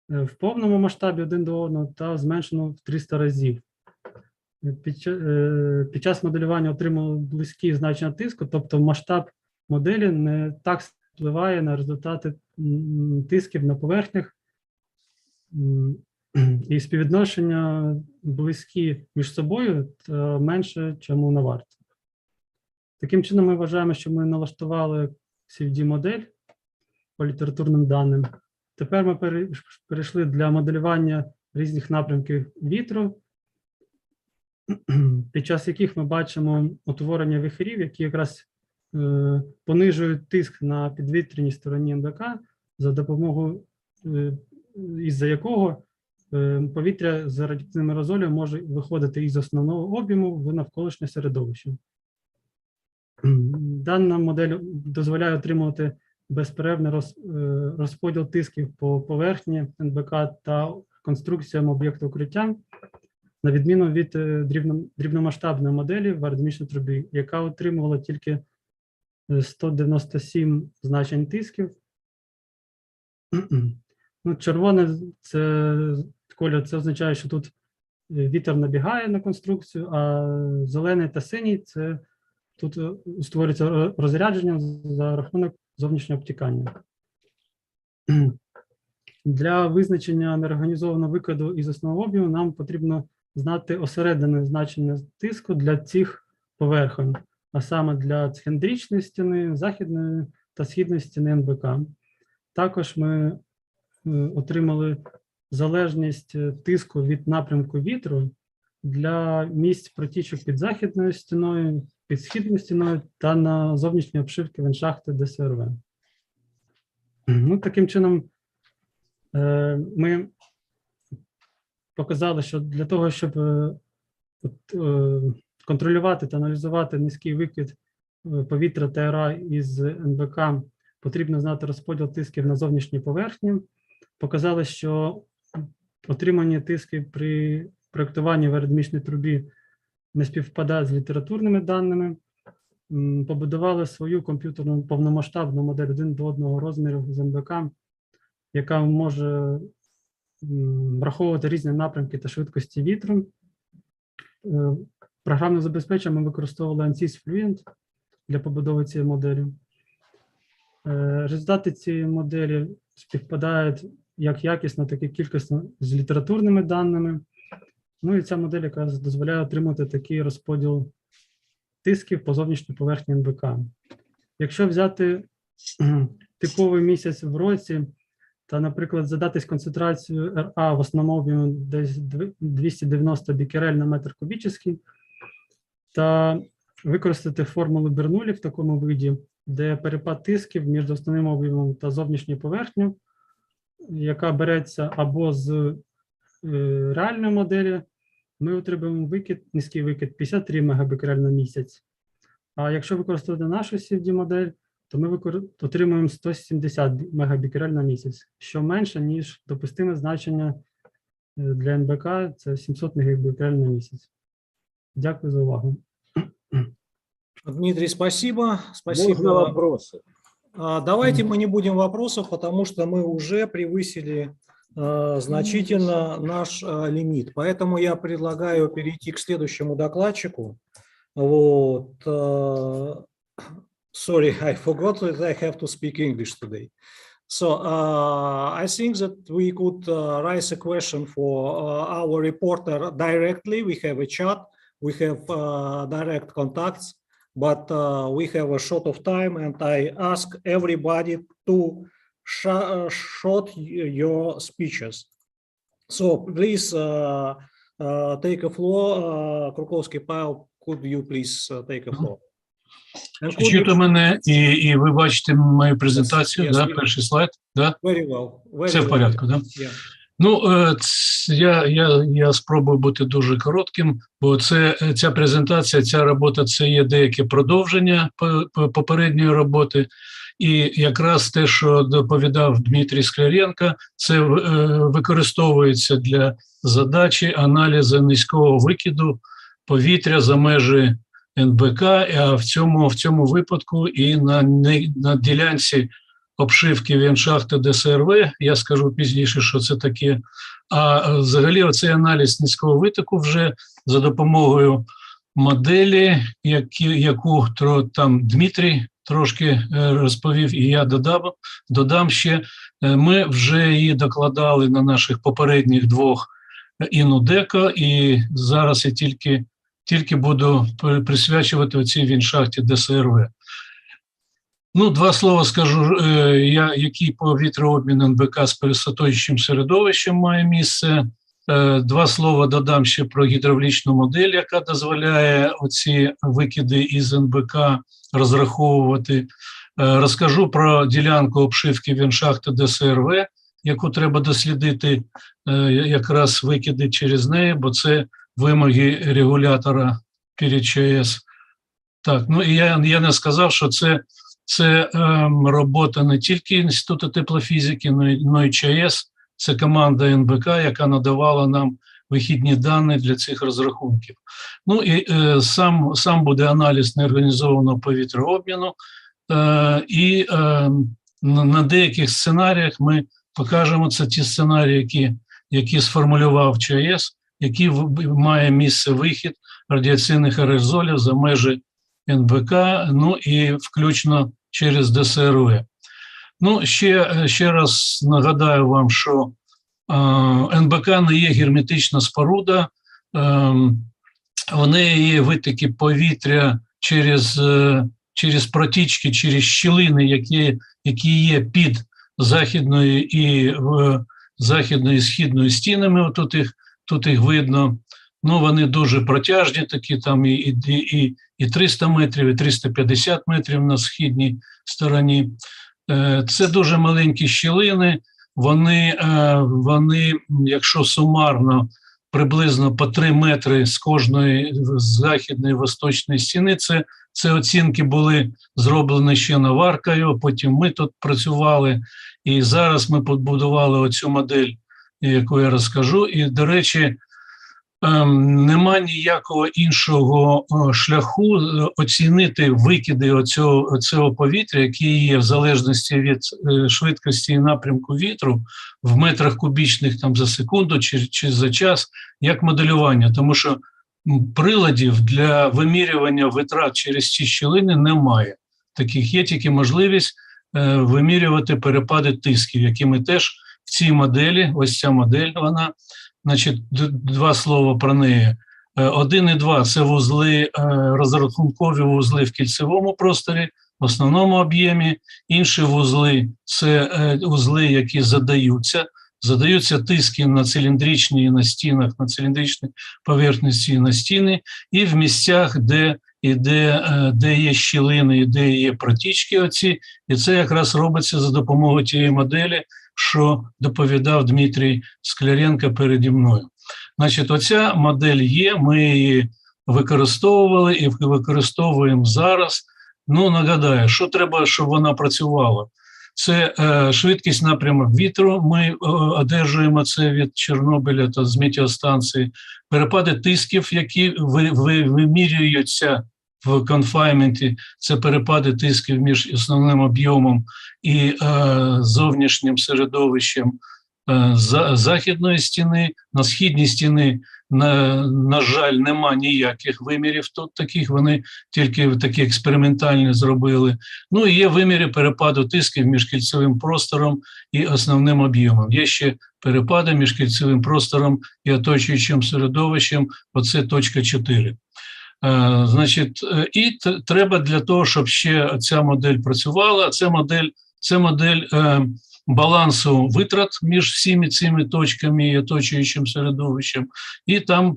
в повному масштабі один до одного та зменшену в 300 разів. Під час моделювання отримали близькі значення тиску, тобто масштаб моделі не так впливає на результати тисків на поверхнях, і співвідношення близькі між собою та менше, ніж у наварці. Таким чином, ми вважаємо, що ми налаштували CFD-модель по літературним даним. Тепер ми перейшли для моделювання різних напрямків вітру, під час яких ми бачимо утворення вихорів, які якраз понижують тиск на підвітряній стороні НБК, за допомогою, із-за якого повітря з радіоактивним аерозолем може виходити із основного об'єму в навколишнє середовище. Дана модель дозволяє отримувати безперервний розподіл тисків по поверхні НБК та конструкціям об'єкту укриття, на відміну від дрібномасштабної моделі в аеродинамічній трубі, яка отримувала тільки 197 значень тисків. Червоний колір – це означає, що тут вітер набігає на конструкцію, а зелений та синій – це тут створюється розрядження за рахунок зовнішнього обтікання. Для визначення неорганізованого викиду із основного об'єму нам потрібно знати осередине значення тиску для цих поверхонь, а саме для циліндричної стіни, західної та східної стіни НБК. Також ми отримали залежність тиску від напрямку вітру для місць протічок під західною стіною, під східною стіною та на зовнішній обшивці вентшахти ДСРВ. Таким чином, ми показали, що для того, щоб контролювати та аналізувати низький викид повітря ТРА із НБК, потрібно знати розподіл тисків на зовнішній поверхні. Показали, що отримані тиски при проєктуванні в аеродинамічній трубі не співпадають з літературними даними. Побудували свою комп'ютерну повномасштабну модель один до одного розмірів з НБК, яка може враховувати різні напрямки та швидкості вітру. Програмне забезпечення ми використовували ANSYS Fluent для побудови цієї моделі. Результати цієї моделі співпадають як якісно, так і кількісно з літературними даними. І ця модель якраз дозволяє отримати такий розподіл тисків по зовнішній поверхні НБК. Якщо взяти типовий місяць в році та, наприклад, задатись концентрацію РА в основному об'ємі десь 290 бікерель на метр кубічний та використати формулу Бернулі в такому виді, де перепад тисків між основним об'ємом та зовнішньою поверхнею, яка береться або з реальної моделі, ми отримуємо низький викид 53 мегабікерель на місяць. А якщо використовувати нашу CFD-модель, то ми отримуємо 170 мегабікерель на місяць, що менше, ніж допустиме значення для НБК, це 700 мегабікерель на місяць. Дякую за увагу. Дмитрий, спасибо. Можно вопросы? Давайте мы не будем вопросов, потому что мы уже превысили значительно наш лимит. Поэтому я предлагаю перейти к следующему докладчику. Вот. Sorry, I forgot that I have to speak English today. So I think that we could raise a question for our reporter directly. We have a chat, we have direct contacts, but we have a short of time, and I ask everybody to short your speeches. So please take a floor. Krukowski Pavel, could you please take a floor? Чи чути мене і ви бачите мою презентацію, Yes, да, yes. перший слайд, да? Very well. Все в порядку, да? Yeah. Ну, я спробую бути дуже коротким, бо ця презентація, ця робота, це є деяке продовження попередньої роботи. І якраз те, що доповідав Дмитрій Скляренко, це використовується для задачі аналізу низького викиду повітря за межі НБК, а в цьому випадку і на ділянці обшивки веншахти ДСРВ, я скажу пізніше, що це таке. А взагалі оцей аналіз низького витоку вже за допомогою моделі, яку там Дмитрій трошки розповів, і я додам ще, ми вже її докладали на наших попередніх двох Inudeco, і зараз я тільки буду присвячувати оцій веншахті ДСРВ. Ну, два слова скажу, який повітрообмін НБК з пересоточним середовищем має місце. Два слова додам ще про гідравлічну модель, яка дозволяє оці викиди із НБК розраховувати. Розкажу про ділянку обшивки веншахти ДСРВ, яку треба дослідити, якраз викиди через неї, бо це вимоги регулятора перед ЧАЕС. Так, ну і я не сказав, що це робота не тільки Інституту теплофізики, але й ЧАЕС. Це команда НБК, яка надавала нам вихідні дані для цих розрахунків. Ну і сам буде аналіз неорганізованого повітрообміну. І на деяких сценаріях ми покажемо, це ті сценарії, які сформулював ЧАЕС, які має місце вихід радіаційних аерозолів за межі НБК, ну і включно через ДСРВ. Ну, ще раз нагадаю вам, що НБК не є герметична споруда, в неї є витоки повітря через протічки, через щілини, які є під західною і східною стінами, тут їх видно. Ну, вони дуже протяжні, такі там і 300 метрів, і 350 метрів на східній стороні. Це дуже маленькі щілини, вони, якщо сумарно, приблизно по 3 метри з кожної західної і восточної стіни. Це оцінки були зроблені ще Наваркою, потім ми тут працювали, і зараз ми побудували оцю модель, яку я розкажу. І, до речі, нема ніякого іншого шляху оцінити викиди цього повітря, які є в залежності від швидкості і напрямку вітру в метрах кубічних там за секунду чи за час, як моделювання. Тому що приладів для вимірювання витрат через ці щілини немає. Таких є тільки можливість вимірювати перепади тисків, які ми теж в цій моделі, ось ця модель, вона, значить, два слова про неї. 1 і 2 – це вузли, розрахункові вузли в кільцевому просторі, в основному об'ємі. Інші вузли – це вузли, які задаються тиски на циліндричні і на стінах, на циліндричній поверхності і на стіни, і в місцях, де є щілини, і де є протічки оці, і це якраз робиться за допомогою тієї моделі, що доповідав Дмитрій Скляренко переді мною. Значить, оця модель є, ми її використовували і використовуємо зараз. Ну, нагадаю, що треба, щоб вона працювала. Це швидкість напрямок вітру, ми одержуємо це від Чорнобиля та з метеостанції, перепади тисків, які вимірюються в конфайменті, це перепади тисків між основним об'ємом і зовнішнім середовищем західної стіни. На східній стіни, на жаль, нема ніяких вимірів тут таких, вони тільки такі експериментальні зробили. Ну і є виміри перепаду тисків між кільцевим простором і основним об'ємом. Є ще перепади між кільцевим простором і оточуючим середовищем, оце точка 4. Значить, і треба для того, щоб ще ця модель працювала, це модель балансу витрат між всіми цими точками і оточуючим середовищем, і там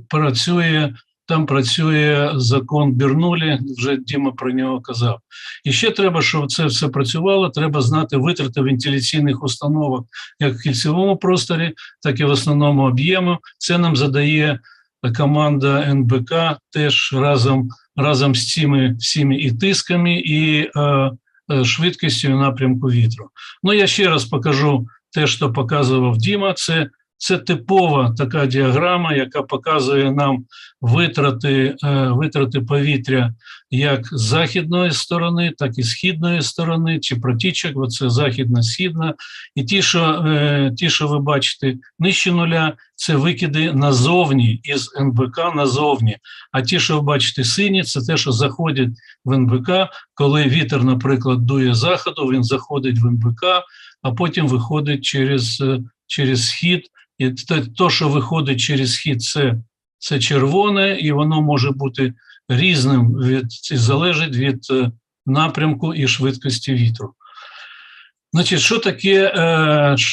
працює закон Бернулі, вже Діма про нього казав. І ще треба, щоб це все працювало, треба знати витрати вентиляційних установок як в кільцевому просторі, так і в основному об'єму. Це нам задає команда НБК теж разом з цими всіми і тисками, і швидкістю і напрямку вітру. Ну, я ще раз покажу те, що показував Діма. Це типова така діаграма, яка показує нам витрати повітря як з західної сторони, так і східної сторони, чи протічок, оце західна-східна. І ті, що ви бачите нижче нуля, це викиди назовні, із НБК назовні. А ті, що ви бачите сині, це те, що заходять в НБК, коли вітер, наприклад, дує з заходу, він заходить в НБК, а потім виходить через схід. І те, що виходить через схід, це червоне, і воно може бути різним, залежить від напрямку і швидкості вітру. Значить, що таке,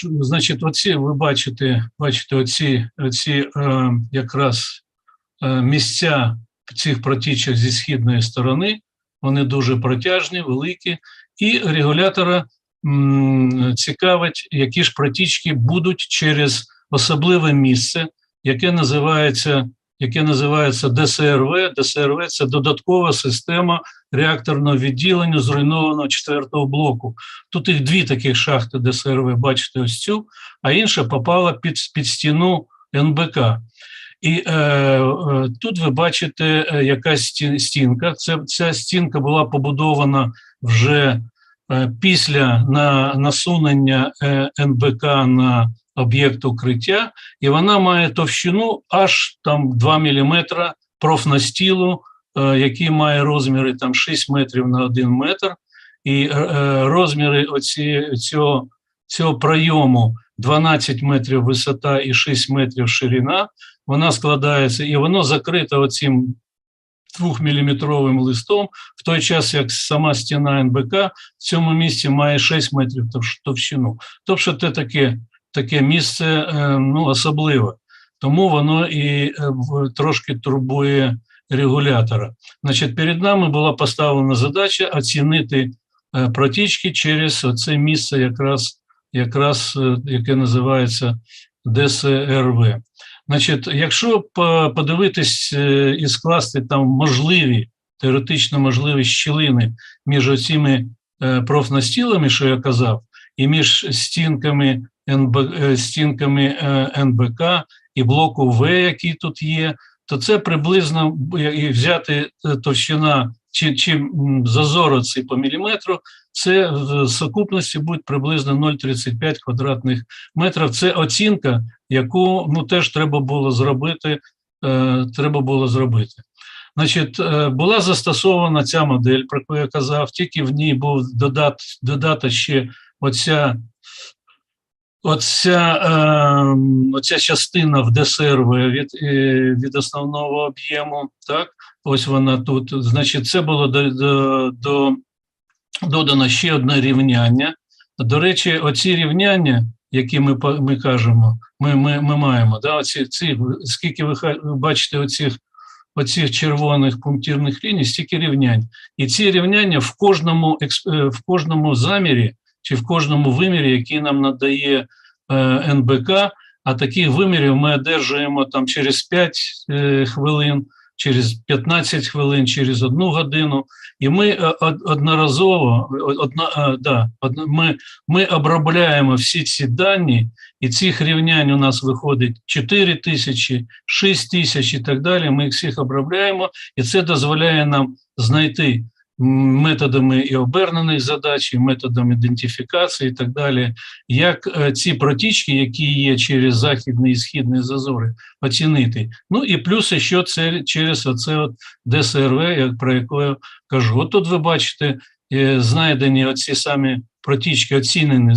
значить, оці, ви бачите оці якраз місця цих протічок зі східної сторони, вони дуже протяжні, великі, і регулятора цікавить, які ж протічки будуть через особливе місце, яке називається ДСРВ. ДСРВ – це додаткова система реакторного відділення зруйнованого 4-го блоку. Тут їх дві таких шахти ДСРВ, бачите ось цю, а інша попала під стіну НБК. І тут ви бачите якась стінка. Ця стінка була побудована вже після насунення НБК на об'єкт укриття, і вона має товщину аж там 2 мм профнастілу, який має розміри там 6 метрів на 1 метр, і розміри цього пройому 12 метрів висота і 6 метрів ширина, вона складається, і воно закрите оцим 2-міліметровим листом, в той час, як сама стіна НБК в цьому місці має 6 метрів товщину. Тобто це таке місце особливе, тому воно і трошки турбує регулятора. Значить, перед нами була поставлена задача оцінити протічки через це місце, якраз яке називається ДСРВ. Значить, якщо подивитись і скласти там теоретично можливі щілини між оціми профнастілами, що я казав, і між стінками НБК і блоку В, який тут є, то це приблизно, і взяти товщина чи зазор цей по міліметру, це в сукупності буде приблизно 0,35 квадратних метрів. Це оцінка, яку теж треба було зробити. Значить, була застосована ця модель, про яку я казав, тільки в ній був додата ще оця частина в ДСРВ від основного об'єму, так, ось вона тут. Значить, це було додано ще одне рівняння. До речі, оці рівняння, які ми кажемо, ми маємо, да, скільки ви бачите оцих червоних пунктирних ліній, стільки рівнянь. І ці рівняння в кожному замірі чи в кожному вимірі, який нам надає НБК, а таких вимірів ми одержуємо там через 5 хвилин, через 15 хвилин, через 1 годину. І ми одноразово, ми обробляємо всі ці дані, і цих рівнянь у нас виходить 4 тисячі, 6 тисяч і так далі. Ми їх всіх обробляємо, і це дозволяє нам знайти методами і обернених задач, і методом ідентифікації і так далі, як ці протічки, які є через західний і східний зазори, оцінити. Ну і плюс ще це через оце от ДСРВ, про яке я кажу. От тут ви бачите, знайдені оці самі протічки, оцінені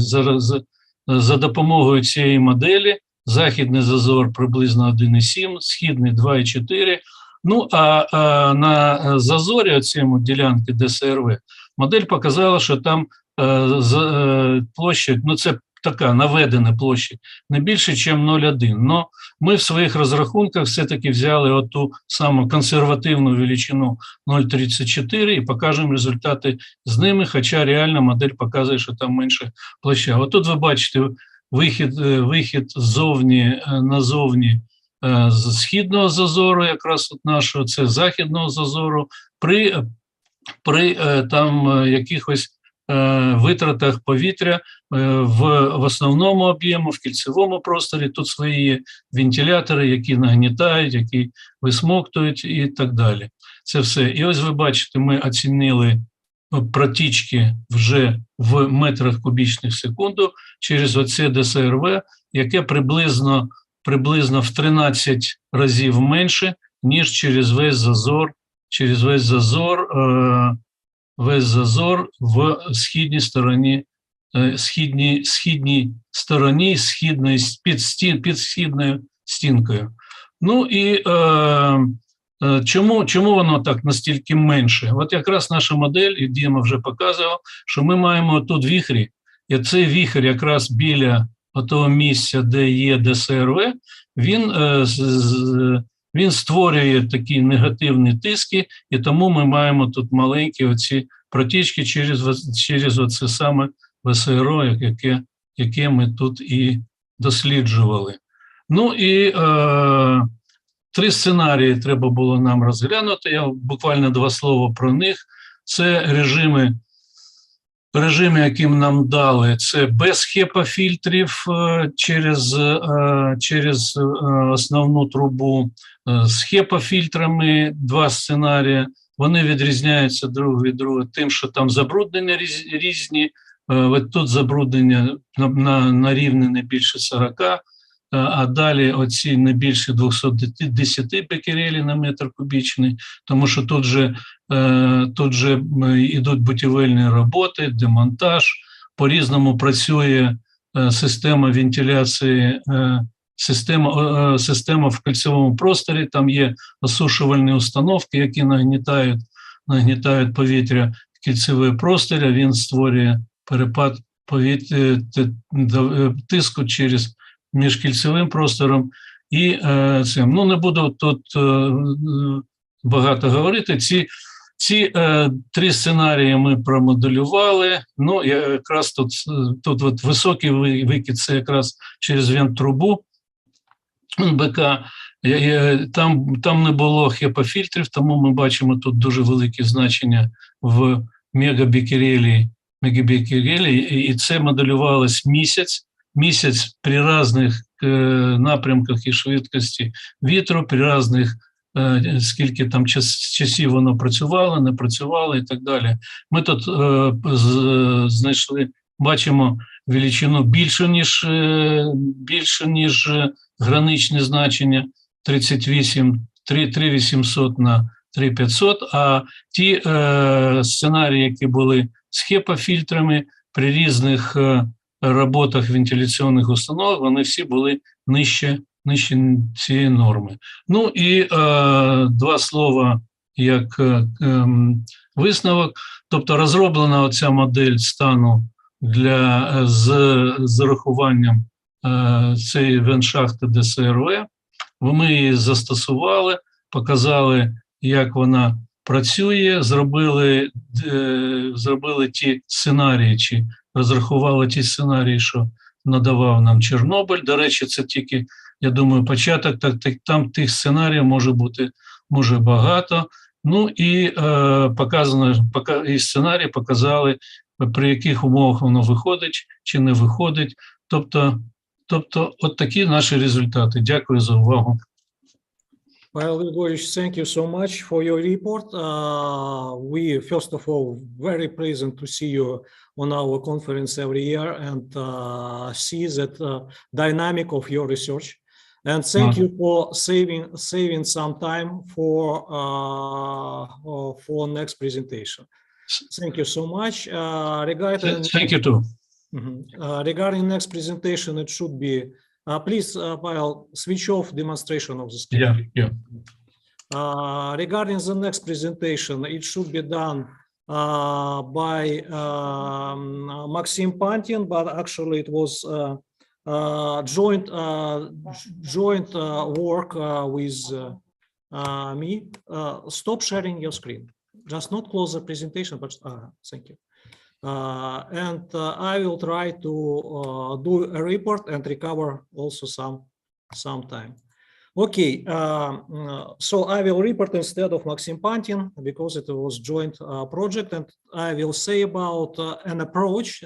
за допомогою цієї моделі. Західний зазор приблизно 1,7, східний 2,4. Ну, а на зазорі оцьому ділянки ДСРВ модель показала, що там площа, ну це така наведена площа, не більше, ніж 0,1. Но ми в своїх розрахунках все-таки взяли оту саму консервативну величину 0,34 і покажемо результати з ними, хоча реально модель показує, що там менше площа. Отут ви бачите вихід ззовні назовні з східного зазору, якраз от нашого, це західного зазору, при там якихось витратах повітря в основному об'єму, в кільцевому просторі. Тут свої вентилятори, які нагнітають, які висмоктують і так далі. Це все. І ось ви бачите, ми оцінили протічки вже в метрах кубічних в секунду через оце ДСРВ, яке приблизно в 13 разів менше, ніж через весь зазор в східній стороні, під східною стінкою. Ну і чому воно так настільки менше? От якраз наша модель, і Діма вже показував, що ми маємо тут віхрі, і цей віхр якраз біля того місця, де є ДСРВ, він створює такі негативні тиски, і тому ми маємо тут маленькі оці протічки через оце саме ВСРО, яке ми тут і досліджували. Ну і 3 сценарії треба було нам розглянути, я буквально 2 слова про них. Це режими, яким нам дали, це без HEPA-фільтрів через основну трубу, з HEPA-фільтрами 2 сценарії. Вони відрізняються друг від друга тим, що там забруднення різні. От тут забруднення на рівні не більше 40, а далі оці не більше 210 бекерелів на метр кубічний, тому що тут же йдуть будівельні роботи, демонтаж, по-різному працює система вентиляції, система в кільцевому просторі, там є осушувальні установки, які нагнітають повітря в кільцевий простір, а він створює перепад тиску через між кільцевим простором і цим. Ну, не буду тут багато говорити. Ці 3 сценарії ми промоделювали. Ну, якраз тут от високий викид, це якраз через вент-трубу БК. Там не було HEPA-фільтрів, тому ми бачимо тут дуже великі значення в мегабекерелі, і це моделювалось місяць при різних напрямках і швидкості вітру, при різних, скільки там часів воно працювало, не працювало і так далі. Ми тут знайшли, бачимо величину більше, ніж граничне значення 3800 на 3500, а ті сценарії, які були з HEPA-фільтрами при різних роботах вентиляційних установок, вони всі були нижче цієї норми. Ну і 2 слова як висновок. Тобто розроблена оця модель стану з урахуванням цієї вентшахти ДСРВ. Ми її застосували, показали, як вона працює, зробили ті сценарії, чи розрахували ті сценарії, що надавав нам Чорнобиль. До речі, це тільки, я думаю, початок, там тих сценаріїв може бути може багато. Ну і і сценарії показали, при яких умовах воно виходить чи не виходить. Тобто от такі наші результати. Дякую за увагу. Well, Grigorovich, thank you so much for your report. We, first of all, very pleasant to see you on our conference every year and see that dynamic of your research. And thank you for saving some time for next presentation. Thank you so much. Thank you too. Regarding next presentation, it should be. Please, Pavel, switch off demonstration of the screen. Yeah. Regarding the next presentation, it should be done by Maxim Pantin, but actually it was joint work with me. Stop sharing your screen. Just not close the presentation, but thank you. And I will try to do a report and recover also some time. Okay, so I will report instead of Maxim Pantin because it was joint project, and I will say about an approach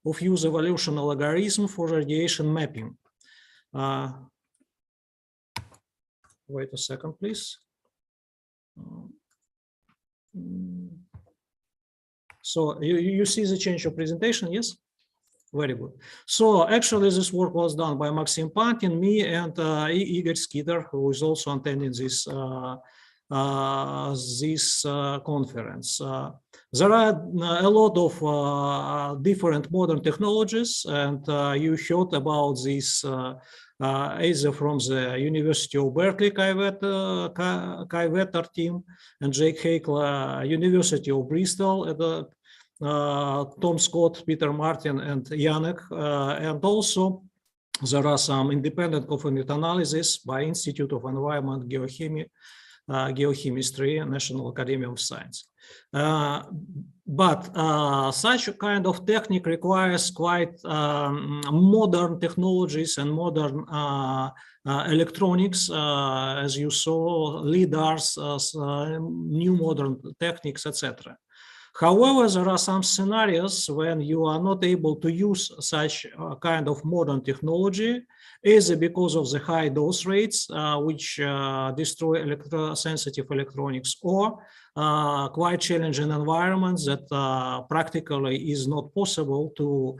of use evolution algorithm for radiation mapping. Wait a second, please. So you see the change of presentation, yes? Very good. So actually this work was done by Maxim Pantin, me, and Igor Skitter, who is also attending this conference. There are a lot of different modern technologies, and you heard about this either from the University of Berkeley Kai Vetter team and Jake Hakel, University of Bristol, Tom Scott, Peter Martin, and Janek, and also there are some independent covenant analysis by Institute of Environment Geochemistry, National Academy of Science. But such a kind of technique requires quite modern technologies and modern electronics, as you saw, LIDARs, new modern techniques, etc. However, there are some scenarios when you are not able to use such kind of modern technology, either because of the high dose rates, which destroy sensitive electronics, or quite challenging environments that practically is not possible to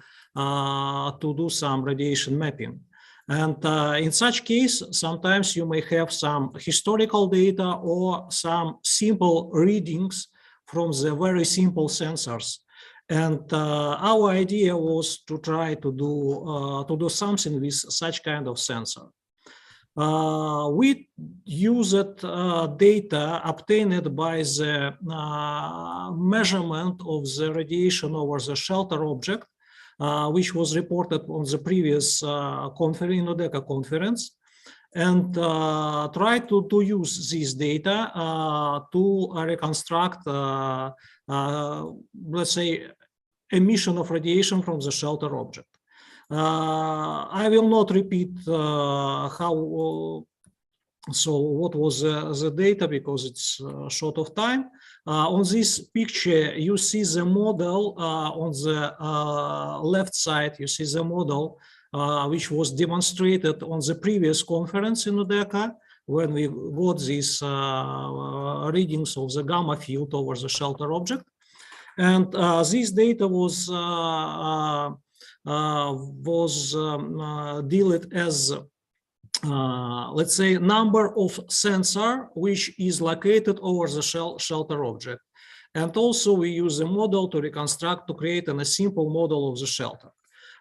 do some radiation mapping. And in such case, sometimes you may have some historical data or some simple readings from the very simple sensors. And our idea was to try to do something with such kind of sensor. We used data obtained by the measurement of the radiation over the shelter object, which was reported on the previous Inudeco conference, and try to use this data to reconstruct, let's say, emission of radiation from the shelter object. I will not repeat what was the data because it's short of time. On this picture, you see the model on the left side. You see the model which was demonstrated on the previous conference in Inudeco when we got these readings of the gamma field over the shelter object. And this data was dealt as, let's say, number of sensor which is located over the shelter object. And also we use a model to reconstruct, to create a simple model of the shelter.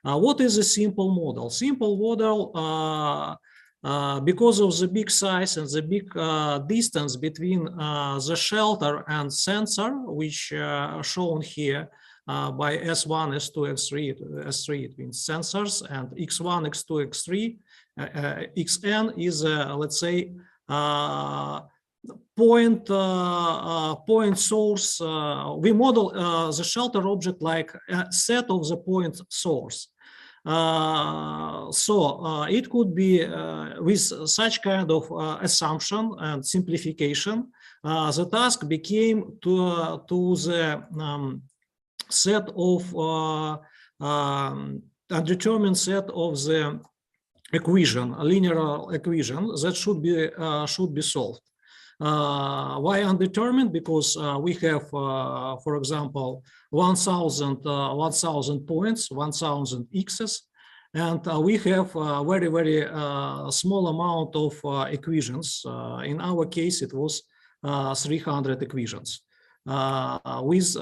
What is a simple model? Simple model, because of the big size and the big distance between the shelter and sensor, which shown here by S1, S2, S3, it means sensors, and X1, X2, X3, Xn is, let's say, point source. We model the shelter object like a set of the point source. It could be with such kind of assumption and simplification, the task became to the set of undetermined set of the equation, a linear equation that should be solved. Why undetermined? Because we have, for example, 1,000 points, 1,000 x's, and we have a very, very small amount of equations. In our case, it was 300 equations with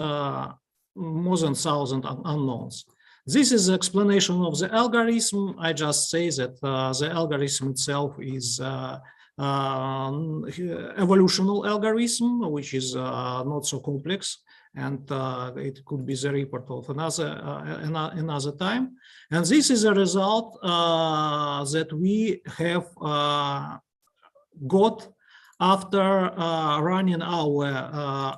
more than 1,000 unknowns. This is the explanation of the algorithm. I just say that the algorithm itself is evolutional algorithm, which is not so complex, and it could be the report of another time. And this is a result that we have got after running our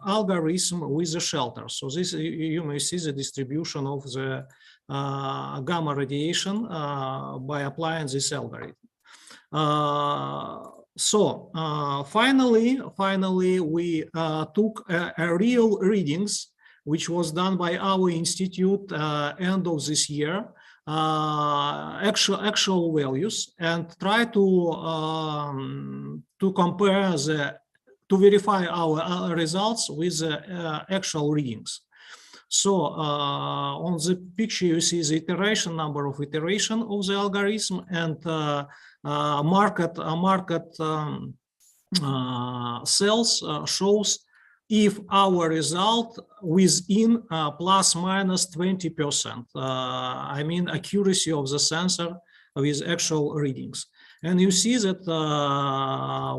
algorithm with the shelter. So this, you may see the distribution of the gamma radiation by applying this algorithm. Finally, we took real readings, which was done by our institute end of this year, actual values, and try to compare to verify our results with the actual readings. So on the picture, you see the number of iteration of the algorithm, and market cells shows if our result within plus minus 20%, I mean accuracy of the sensor with actual readings. And you see that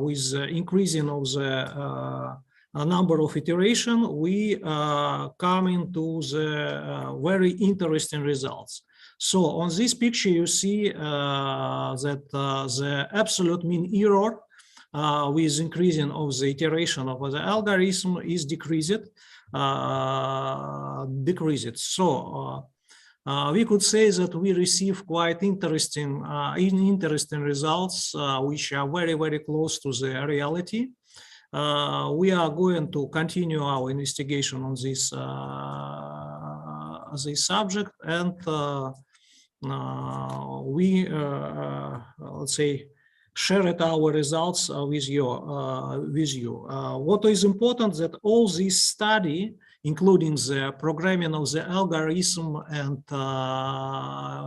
with increasing of the number of iteration, we come into the very interesting results. So on this picture, you see that the absolute mean error with increasing of the iteration of the algorithm is decreased. So we could say that we receive quite interesting results, which are very, very close to the reality. We are going to continue our investigation on this subject, and we let's say shared our results with you. What is important that all this study, including the programming of the algorithm and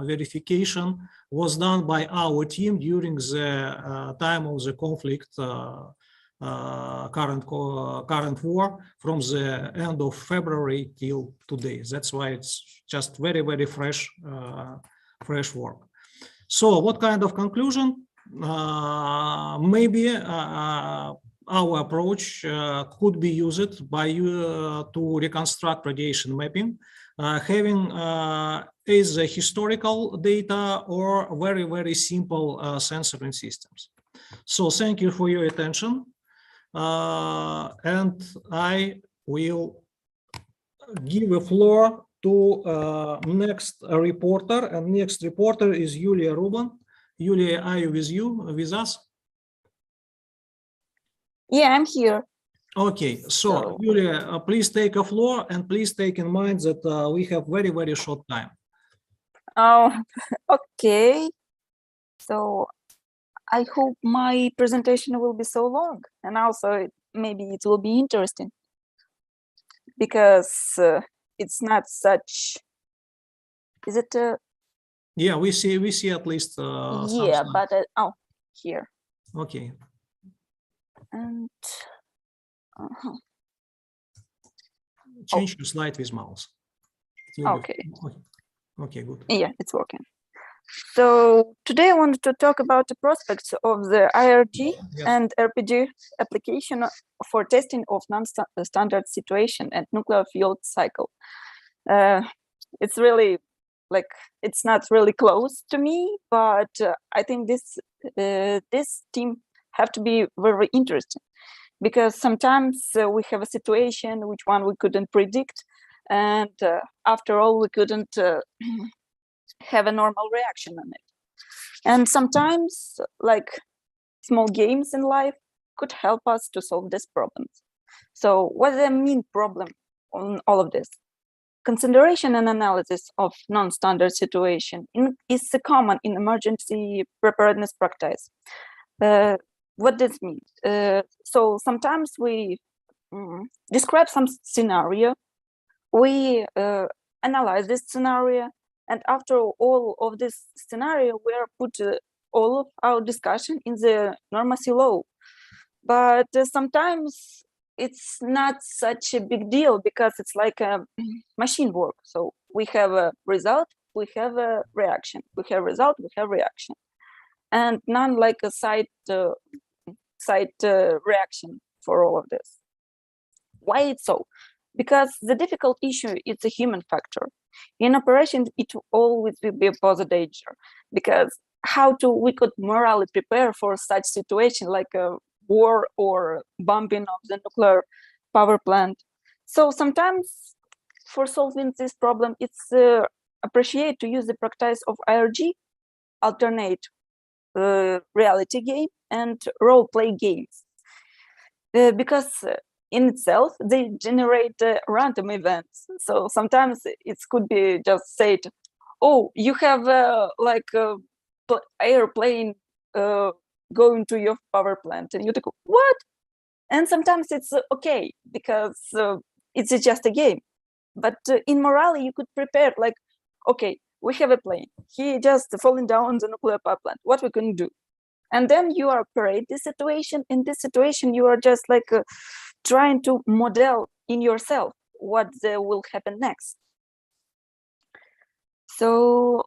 verification, was done by our team during the time of the conflict. Current war, from the end of February till today. That's why it's just very, very fresh work. So what kind of conclusion? Maybe our approach could be used by you to reconstruct radiation mapping, having either historical data or very, very simple sensoring systems. So thank you for your attention. And I will give the floor to next reporter, and next reporter is Yulia Ruban. Yulia, are you with us? Yeah, I'm here. Okay, so Yulia, please take a floor, and please take in mind that we have very, very short time. Oh, okay. So I hope my presentation will be so long, and also maybe it will be interesting, because it's not such. Is it? Yeah, we see at least. Yeah, but oh, here. Okay. And change your slide with mouse. Okay. Okay, good. Yeah, it's working. So today I wanted to talk about the prospects of the IRG and RPG application for testing of non-standard situation and nuclear fuel cycle. It's really it's not really close to me, but I think this team have to be very interesting, because sometimes we have a situation which one we couldn't predict, and after all we couldn't have a normal reaction on it. And sometimes, like small games in life could help us to solve these problems. So what's the main problem on all of this? Consideration and analysis of non-standard situation is common in emergency preparedness practice. What this means? So sometimes we describe some scenario, we analyze this scenario, and after all of this scenario, we are put all of our discussion in the normacy law. But sometimes it's not such a big deal because it's like a machine work. So we have a result, we have a reaction, we have result, we have reaction, and none like a side reaction for all of this. Why it's so? Because the difficult issue is a human factor. In operation, it always will be a pose danger, because we could morally prepare for such situation like a war or bombing of the nuclear power plant. So sometimes for solving this problem, it's appreciate to use the practice of IRG, alternate reality game and role play games, because in itself they generate random events. So sometimes it could be just said, oh, you have like a airplane going to your power plant, and you think, what? And sometimes it's okay because it's just a game. But in morale, you could prepare like, okay, we have a plane, he just falling down the nuclear power plant, what we can do? And then you operate this situation. In this situation, you are just like trying to model in yourself what will happen next. So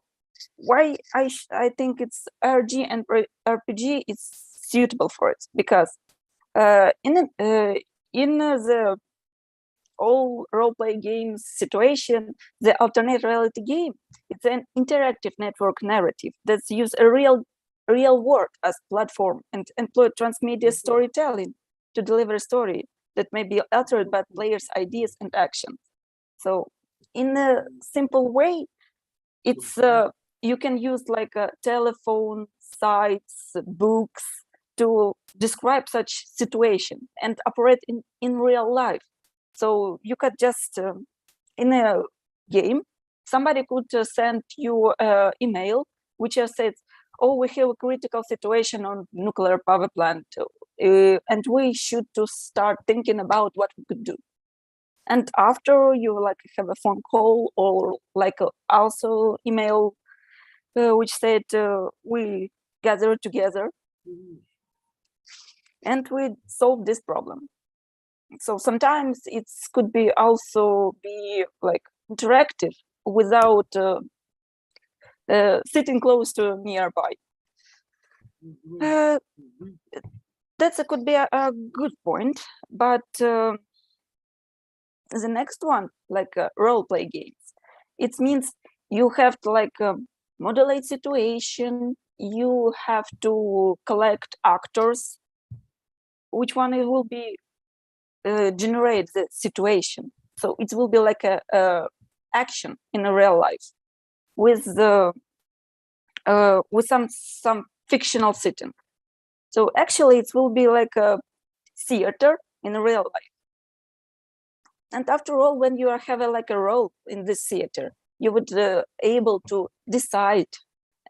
why I think it's RG and RPG is suitable for it, because in the all role-play games situation, the alternate reality game, it's an interactive network narrative that's use a real world as platform and employ transmedia storytelling to deliver a story that may be altered by players' ideas and actions. So in a simple way, it's you can use like a telephone, sites, books to describe such situation and operate in real life. So you could just in a game, somebody could send you an email which says, oh, we have a critical situation on nuclear power plant, and we should to start thinking about what we could do. And after you like have a phone call or like also email which said we gather together and we solve this problem. So sometimes it could be also be like interactive without sitting close to nearby. That could be a good point, but the next one, like role play games, it means you have to like modulate situation, you have to collect actors, which one it will be generate the situation. So it will be like a action in a real life with the with some fictional setting. So actually it will be like a theater in a real life. And after all, when you have like a role in this theater, you would able to decide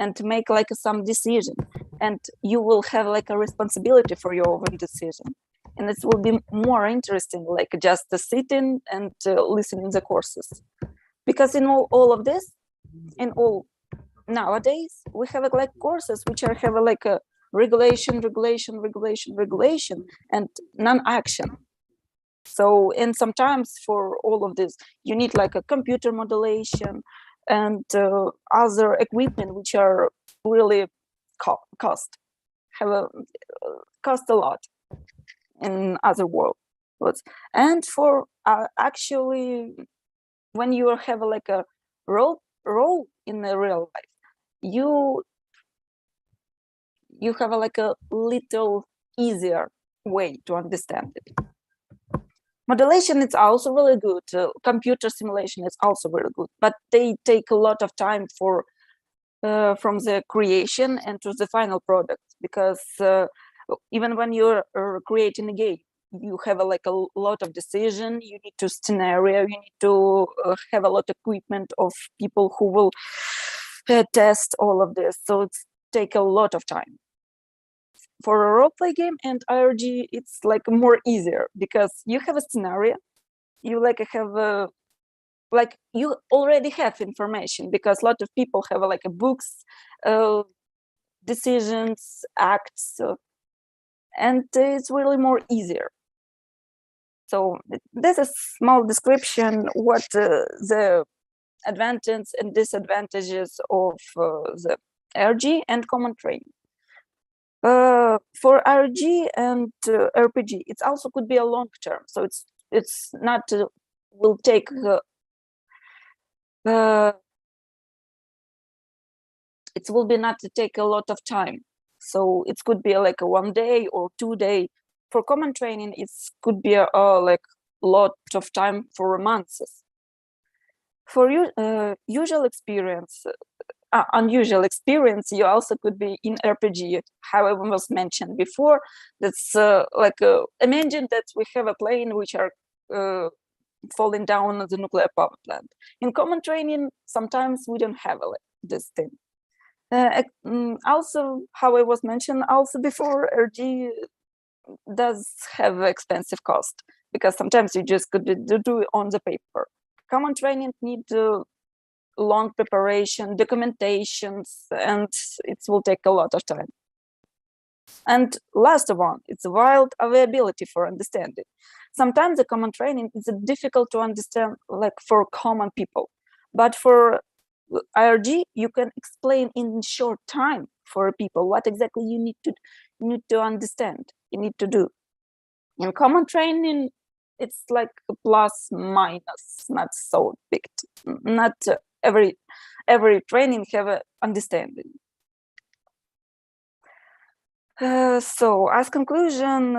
and to make like some decision, and you will have like a responsibility for your own decision. And it will be more interesting, like just sitting and listening the courses. Because in all of this, in all nowadays, we have like courses which are have like a regulation, and non-action. So, and sometimes for all of this, you need like a computer modulation and other equipment which are really cost a lot in other worlds. And for actually, when you have like a role in the real life, you have like a little easier way to understand it. Modulation is also really good. Computer simulation is also very good, but they take a lot of time for from the creation and to the final product, because even when you're creating a game, you have a lot of decision, you need to scenario, you need to have a lot of equipment of people who will test all of this, so it's take a lot of time. For a role-play game and IRG, it's more easier because you have a scenario, you have you already have information, because a lot of people have books, decisions, acts, and it's really more easier. So this is small description what the advantages and disadvantages of the IRG and common training. For IRG and RPG, it also could be a long term, so it's not will take it will be not to take a lot of time, so it could be a 1 day or 2 day. For common training, it could be a lot of time for months. For usual experience, unusual experience, you also could be in RPG, how it was mentioned before. That's imagine that we have a plane which are falling down on the nuclear power plant. In common training, sometimes we don't have this thing. Also, how it was mentioned also before, RPG does have expensive cost, because sometimes you just could do it on the paper. Common training need long preparation, documentations, and it will take a lot of time. And last one, it's wild availability for understanding. Sometimes the common training is difficult to understand, for common people, but for IRG, you can explain in short time for people what exactly you need to understand, you need to do. In common training, it's a plus minus, not so big. Not every training have a understanding. So as conclusion,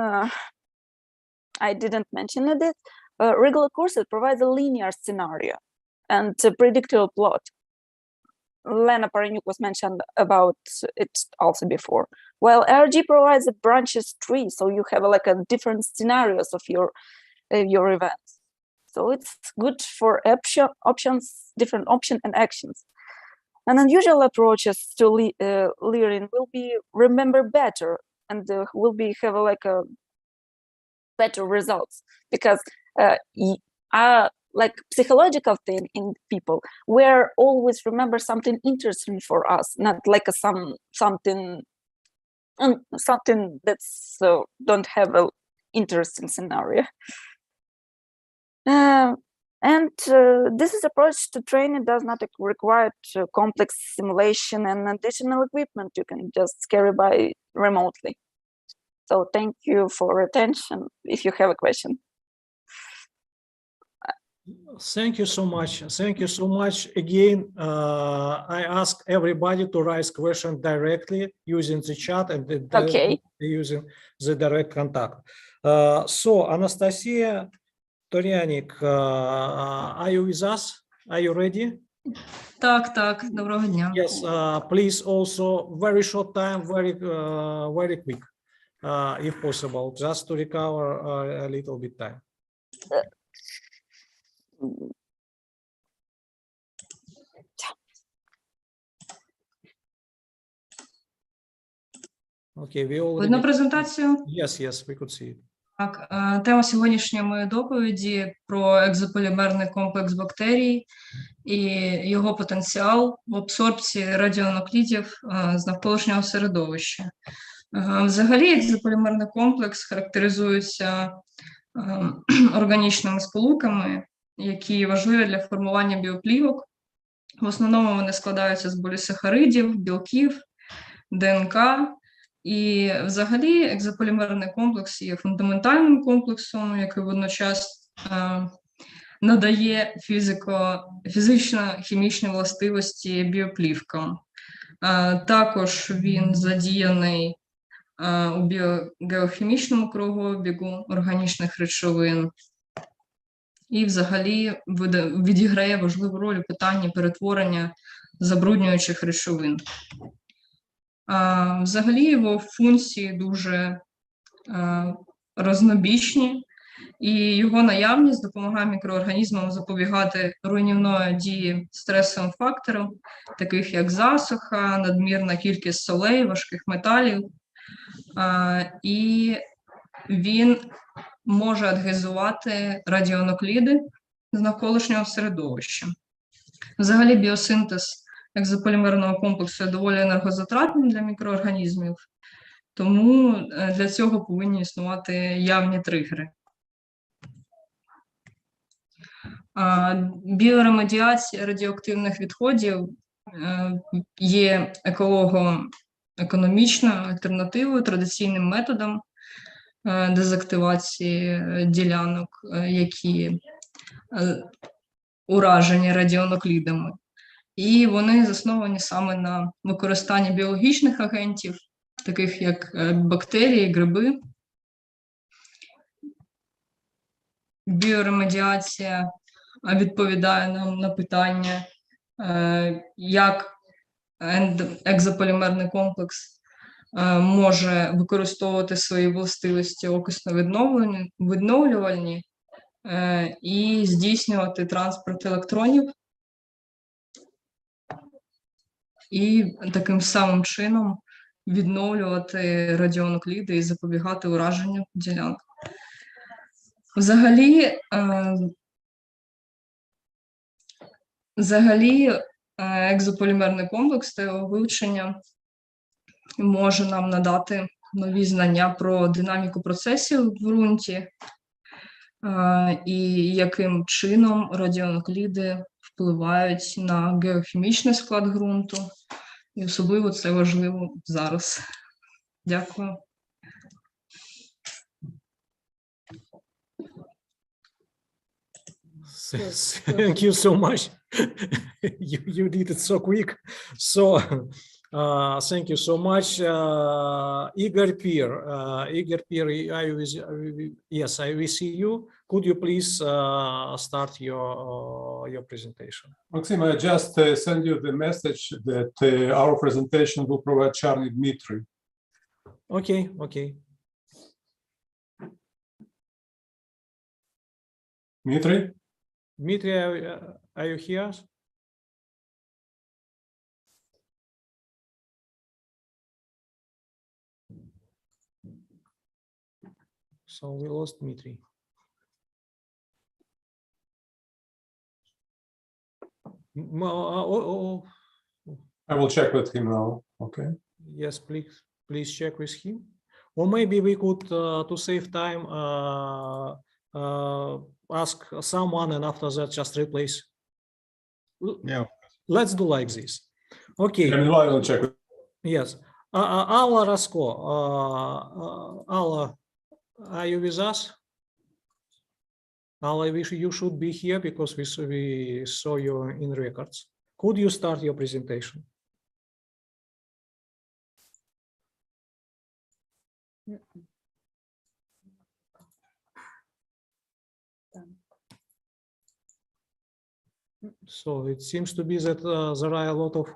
I didn't mention it. Regular courses provide a linear scenario and a predictable plot. Lena Paranyuk was mentioned about it also before. While IRG provides a branches tree, so you have a different scenarios of your events. So it's good for options, different options and actions. An unusual approaches to learning will be remember better and will be have a better results, because psychological thing in people, where always remember something interesting for us, not something that's don't have a interesting scenario. And this is approach to training does not require complex simulation and additional equipment. You can just carry by remotely. So thank you for attention. If you have a question. Thank you so much. Thank you so much. Again, I ask everybody to raise question directly using the chat and using the direct contact. So Anastasia Torianik, are you with us? Are you ready? Так, доброго дня. Yes, please also very short time, very quick, if possible, just to recover a little bit time. Okay, we already... Видно презентацію? Yes, we could see it. Так, тема сьогоднішньої моєї доповіді про екзополімерний комплекс бактерій і його потенціал в абсорбції радіонуклідів з навколишнього середовища. Взагалі, екзополімерний комплекс характеризується органічними сполуками, які важливі для формування біоплівок. В основному вони складаються з полісахаридів, білків, ДНК. І взагалі екзополімерний комплекс є фундаментальним комплексом, який водночас надає фізично-хімічні властивості біоплівкам. Також він задіяний у біогеохімічному кругообігу органічних речовин. І взагалі відіграє важливу роль у питанні перетворення забруднюючих речовин. Взагалі його функції дуже рознобічні, і його наявність допомагає мікроорганізмам запобігати руйнівної дії стресовим факторам, таких як засуха, надмірна кількість солей, важких металів, і він може адгезувати радіонукліди з навколишнього середовища. Взагалі біосинтез екзополімерного комплексу є доволі енергозатратним для мікроорганізмів, тому для цього повинні існувати явні тригери. Біоремедіація радіоактивних відходів є еколого-економічною альтернативою традиційним методам дезактивації ділянок, які уражені радіонуклідами. І вони засновані саме на використанні біологічних агентів, таких як бактерії, гриби. Біоремедіація відповідає нам на питання, як екзополімерний комплекс може використовувати свої властивості окисно-відновлювальні і здійснювати транспорт електронів. І таким самим чином відновлювати радіонукліди і запобігати ураженню ділянок. Взагалі екзополімерний комплекс та його вивчення може нам надати нові знання про динаміку процесів в ґрунті і яким чином радіонукліди впливають на геохімічний склад ґрунту. І особливо це важливо зараз. Дякую. Thank you so much. You did it so quick. So, thank you so much. Igor Peer, yes, I will see you. Could you please start your presentation? Maxim, I just send you the message that our presentation will provide Charlie Dmitry. Okay. Dmitry, are you here? So we lost Dmitry. I will check with him now. Okay. Yes, please check with him. Or maybe we could, to save time, ask someone and after that just replace. Yeah. Let's do like this. Okay. I will check. Yes. Alla Rasko. Alla, are you with us? Alla, you should be here because we saw you in records. Could you start your presentation? So it seems to be that there are a lot of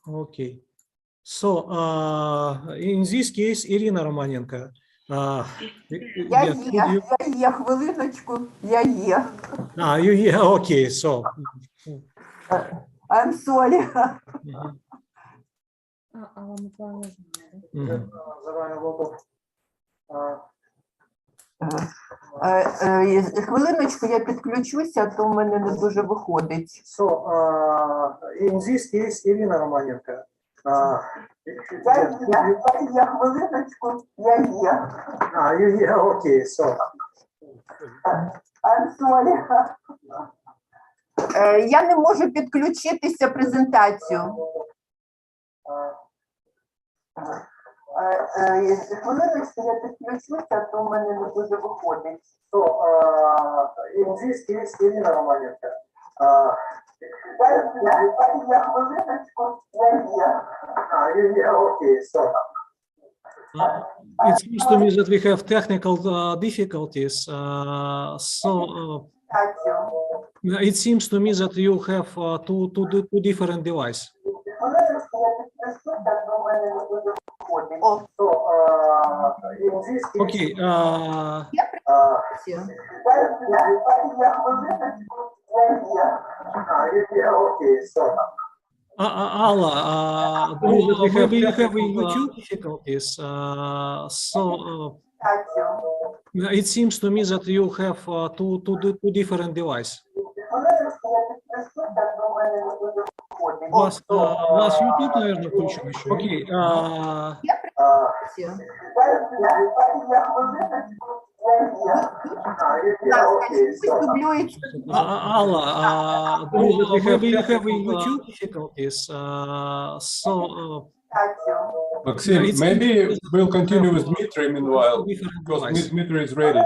okay. So in this case, Irina Romanenko. Я хвилиночку, я є. You okay, so. I'm sorry. Хвилиночку, я підключуся, то в мене не дуже виходить. So, in this case, Irina Romanenko. Я хвилиночку, я є. Okay, so. I'm sorry. Я не можу підключитися презентацію. Хвилиночку, я підключуся, то в мене не дуже виходить. So, in this case, Irina Romanenko. Я хвилиночку, я є. Okay, so. It seems to me that we have technical difficulties. It seems to me that you have two different devices. Okay. Alla, maybe you have YouTube difficulties. It seems to me that you have two different devices. У вас YouTube, наверное, включен еще. Окей. Алла, maybe you have YouTube difficulties. Maxim, maybe we'll continue with Dmitry meanwhile, because Dmitry is ready.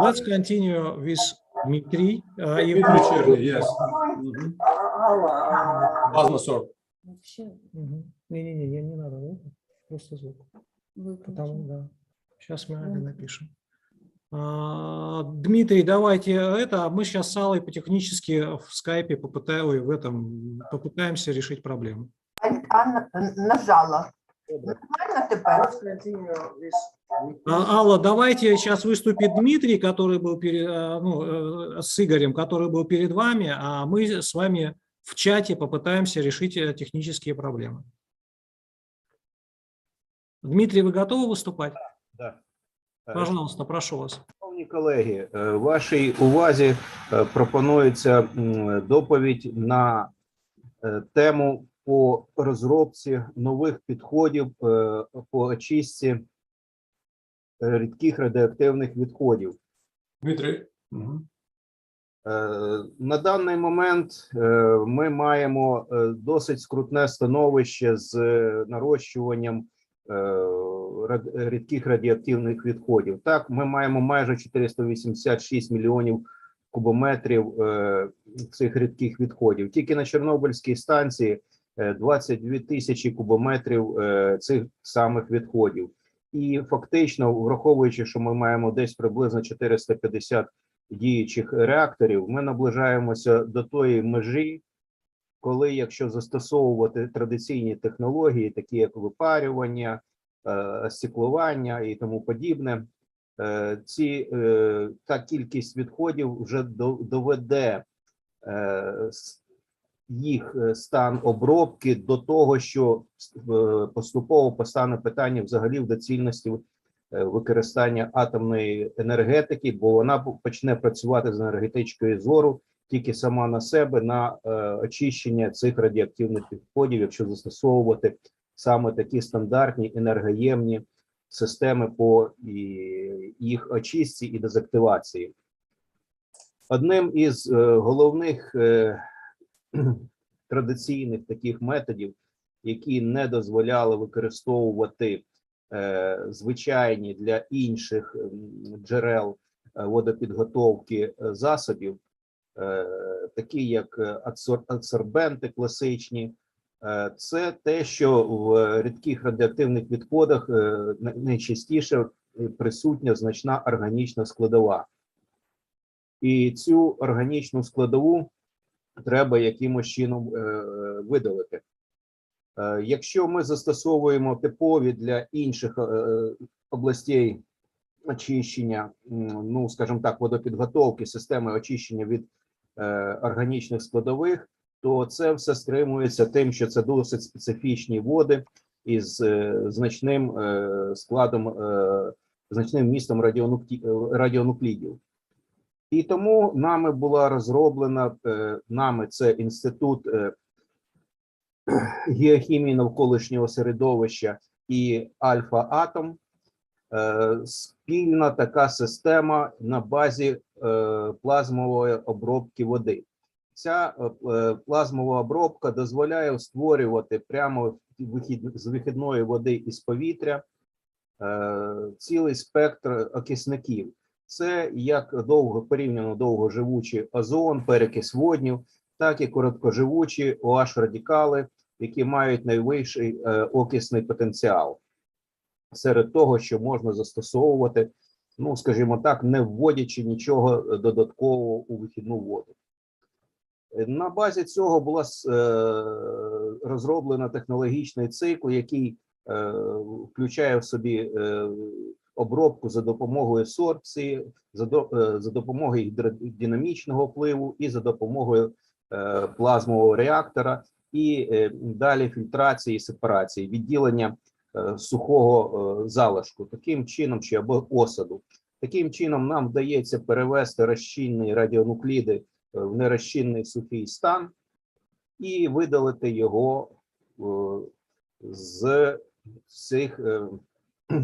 Let's continue with Dmitry. Dmitry Cherny, yes. Азнасор. Не надо, просто звук. Потому, да. Сейчас мы напишем. Дмитрий, давайте мы сейчас с Аллой по-технически в скайпе попытаемся решить проблему. Нажала. Нормально тепер? Алла, давайте сейчас выступит Дмитрий, который был с Игорем, который был перед вами, а мы с вами в чате попытаемся решить технические проблемы. Дмитрий, вы готовы выступать? Да. Пожалуйста, прошу вас. Шановні колеги, вашій увазі пропонується доповідь на тему по розробці нових підходів по очистці рідких радіоактивних відходів. Дмитрий. На даний момент ми маємо досить скрутне становище з нарощуванням рідких радіоактивних відходів. Так, ми маємо майже 486 мільйонів кубометрів цих рідких відходів. Тільки на Чорнобильській станції 22 тисячі кубометрів цих самих відходів. І фактично, враховуючи, що ми маємо десь приблизно 450 діючих реакторів, ми наближаємося до тої межі, коли, якщо застосовувати традиційні технології, такі як випарювання, стеклування і тому подібне, та кількість відходів вже доведе їх стан обробки до того, що поступово постане питання взагалі в доцільності використання атомної енергетики, бо вона почне працювати з енергетичної зору тільки сама на себе на очищення цих радіоактивних відходів, якщо застосовувати саме такі стандартні енергоємні системи по їх очистці і дезактивації. Одним із головних традиційних таких методів, які не дозволяли використовувати звичайні для інших джерел водопідготовки засобів, такі як адсорбенти класичні, це те, що в рідких радіоактивних відходах найчастіше присутня значна органічна складова. І цю органічну складову треба якимось чином видалити. Якщо ми застосовуємо типові для інших областей очищення, ну, скажімо так, водопідготовки, системи очищення від органічних складових, то це все стримується тим, що це досить специфічні води із значним складом, значним містом радіонуклідів. І тому нами була розроблена, це Інститут геохімії навколишнього середовища і Альфа-Атом, спільна така система на базі плазмової обробки води. Ця плазмова обробка дозволяє створювати прямо з вихідної води із повітря цілий спектр окисників. Це як порівняно довгоживучі озон, перекис водню, так і короткоживучі OH-радикали, які мають найвищий окисний потенціал. Серед того, що можна застосовувати, ну, скажімо так, не вводячи нічого додаткового у вихідну воду. На базі цього була розроблена технологічний цикл, який включає в собі обробку за допомогою сорбції, за допомогою гідродинамічного впливу і за допомогою плазмового реактора, і далі фільтрації і сепарації, відділення сухого залишку, таким чином, чи або осаду. Таким чином нам вдається перевести розчинні радіонукліди в нерозчинний сухий стан і видалити його з цих,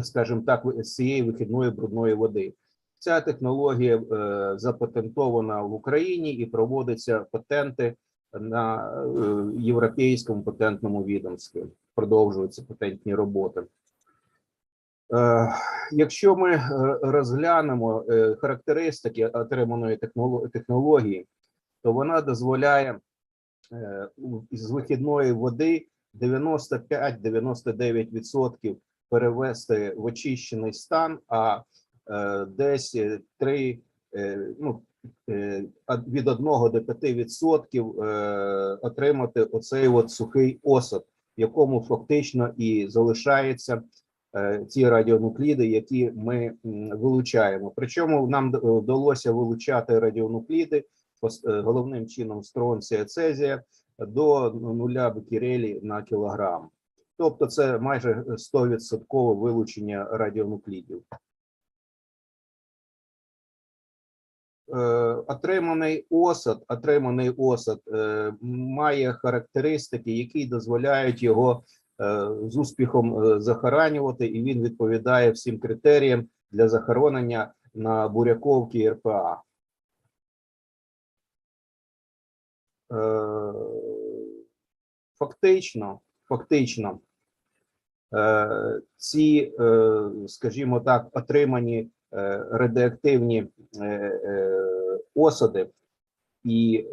скажімо так, з цієї вихідної брудної води. Ця технологія запатентована в Україні і проводяться патенти на Європейському патентному відомстві. Продовжуються патентні роботи. Якщо ми розглянемо характеристики отриманої технології, то вона дозволяє з вихідної води 95-99% перевести в очищений стан, а десь від 1 до 5% отримати оцей от сухий осад, в якому фактично і залишаються ті радіонукліди, які ми вилучаємо. Причому нам вдалося вилучати радіонукліди головним чином стронція, цезія до 0 бекерелі на кілограм. Тобто це майже 100% вилучення радіонуклідів. Отриманий осад має характеристики, які дозволяють його з успіхом захоронювати, і він відповідає всім критеріям для захоронення на буряковці РПА. Фактично, ці, скажімо так, отримані радіоактивні осади і,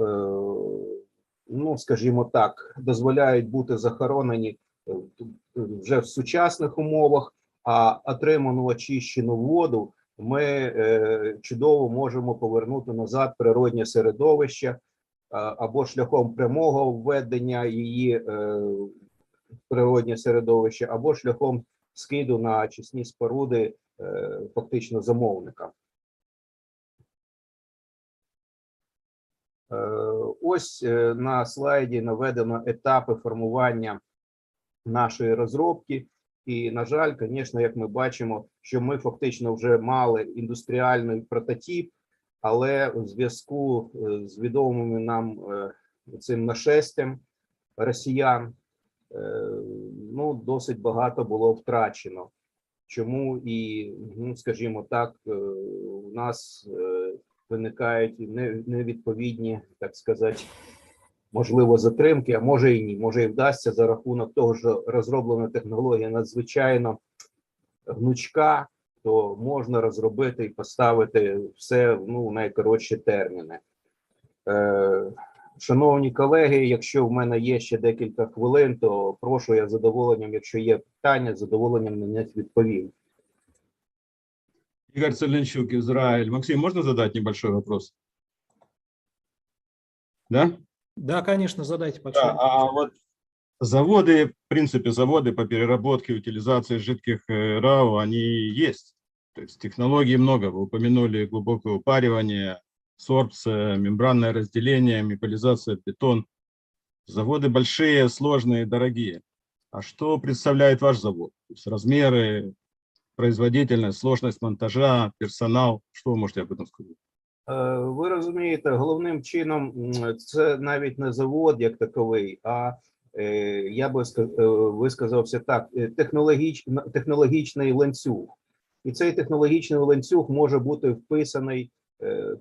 ну, скажімо так, дозволяють бути захоронені вже в сучасних умовах, а отриману очищену воду ми чудово можемо повернути назад в природне середовище або шляхом прямого введення її в природне середовище, або шляхом скиду на очисні споруди фактично замовника. Ось на слайді наведено етапи формування нашої розробки. І, на жаль, звісно, як ми бачимо, що ми фактично вже мали індустріальний прототип, але в зв'язку з відомими нам цим нашестям росіян, ну, досить багато було втрачено. Чому і, ну, скажімо так, у нас виникають невідповідні, так сказати, можливо, затримки, а може і ні. Може і вдасться за рахунок того, що розроблена технологія надзвичайно гнучка, то можна розробити і поставити все, ну, в найкоротші терміни. Шановні колеги, якщо в мене є ще декілька хвилин, то прошу, я з задоволенням, якщо є питання, з задоволенням на них відповім. Игорь Соленчук, Израиль. Максим, можно задать небольшой вопрос? Да? Да, конечно, задайте, Да, пожалуйста. а вот заводы, в принципе, заводы по переработке, утилизации жидких РАО, они есть. То есть технологий много. Вы упомянули глубокое упаривание, сорбция, мембранное разделение, мепализация, бетон. Заводы большие, сложные, дорогие. А что представляет ваш завод? То есть размеры, производительность, сложность монтажа, персонал. Что вы можете об этом сказать? Ви розумієте, головним чином це навіть не завод як таковий, а я би висказався так, технологічний ланцюг. І цей технологічний ланцюг може бути вписаний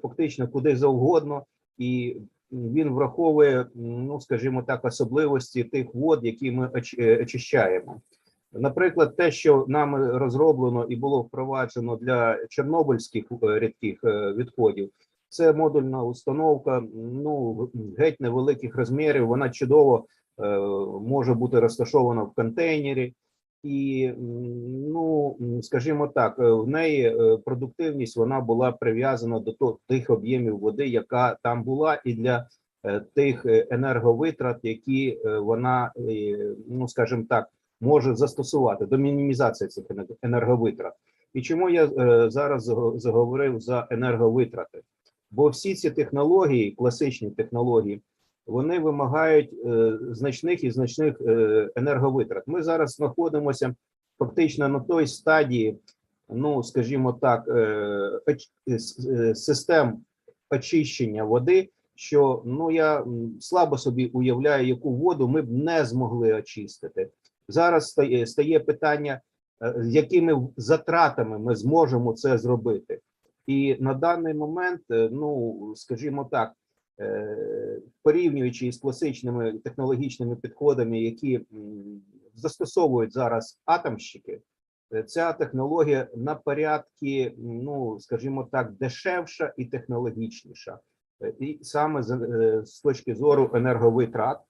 фактично куди завгодно, і він враховує, ну, скажімо так, особливості тих вод, які ми очищаємо. Наприклад, те, що нами розроблено і було впроваджено для чорнобильських рідких відходів, це модульна установка, ну, геть невеликих розмірів, вона чудово може бути розташована в контейнері. І, ну, скажімо так, в неї продуктивність вона була прив'язана до тих об'ємів води, яка там була, і для тих енерговитрат, які вона, ну, скажімо так, може застосувати до мінімізації цих енерговитрат. І чому я зараз заговорив за енерговитрати? Бо всі ці технології, класичні технології, вони вимагають значних енерговитрат. Ми зараз знаходимося фактично на той стадії, ну, скажімо так, систем очищення води, що, ну, я слабо собі уявляю, яку воду ми б не змогли очистити. Зараз стає питання, якими затратами ми зможемо це зробити. І на даний момент, ну, скажімо так, порівнюючи з класичними технологічними підходами, які застосовують зараз атомщики, ця технологія на порядки, ну, скажімо так, дешевша і технологічніша. І саме з точки зору енерговитрат.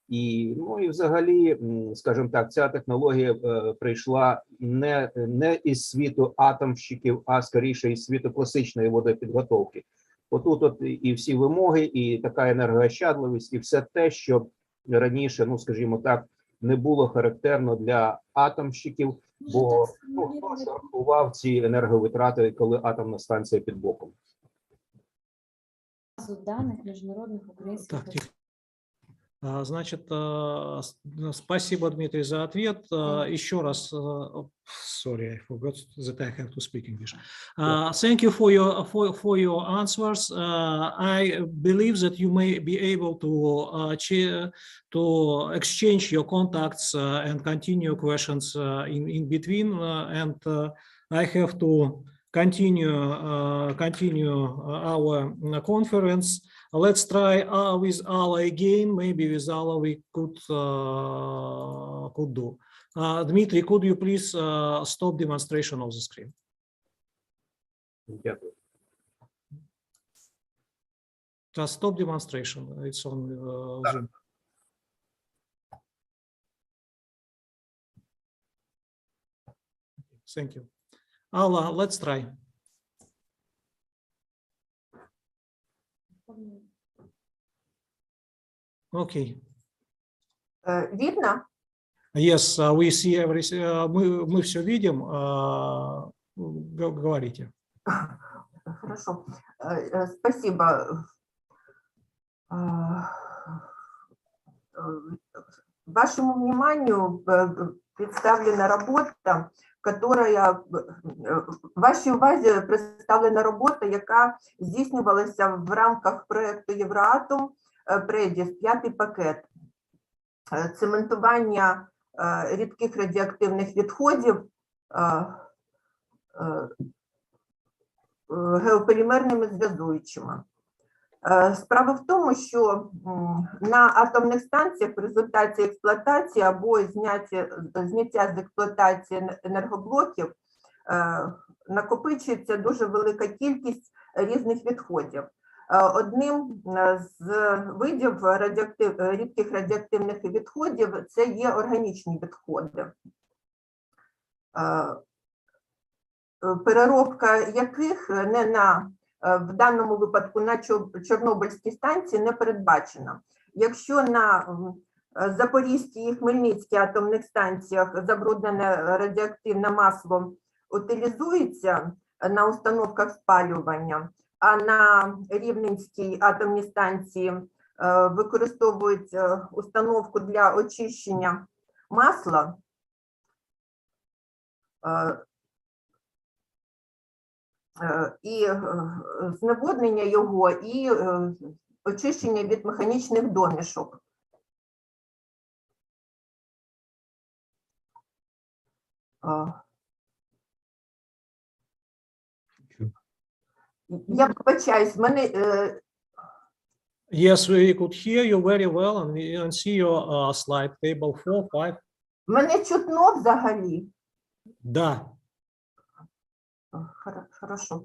І, ну, і взагалі, скажімо так, ця технологія прийшла не із світу атомщиків, а скоріше із світу класичної водопідготовки. Отут і всі вимоги, і така енергоощадливість, і все те, що раніше, ну, скажімо так, не було характерно для атомщиків, бо, ну, хтось рахував ці енерговитрати, коли атомна станція під боком. Данных международных украинских. Значит, спасибо, Дмитрий, за ответ. Еще раз, sorry, I forgot that I have to speak English. Thank you for your answers. I believe that you may be able to exchange your contacts and continue questions in between. And I have to continue our conference. Let's try with Alla again. Maybe with Alla we could do. Dmitry, could you please stop demonstration of the screen? Yeah. Just stop demonstration. It's on Zoom. Thank you. Alla, let's try. Okay. Видно? Yes, we see everything. Мы все видим. Говорите. Хорошо. Спасибо. Вашему вниманию представлена работа, которая вашій увазі представлена робота, яка здійснювалася в рамках проекту Євроатом ПРЕДІС, 5-й пакет, цементування рідких радіоактивних відходів геополімерними зв'язуючими. Справа в тому, що на атомних станціях в результаті експлуатації або зняття з експлуатації енергоблоків накопичується дуже велика кількість різних відходів. Одним з видів рідких радіоактивних відходів це є органічні відходи, переробка яких в даному випадку на Чорнобильській станції не передбачена. Якщо на Запорізькій і Хмельницькій атомних станціях забруднене радіоактивне масло утилізується на установках спалювання, а на Рівненській атомній станції використовують установку для очищення масла, і зневоднення його, і очищення від механічних домішок. Я вибачаюсь, в мене... Yes, we could hear you very well and see your slide, table 4, 5. Мене чутно взагалі? Да. Хорошо.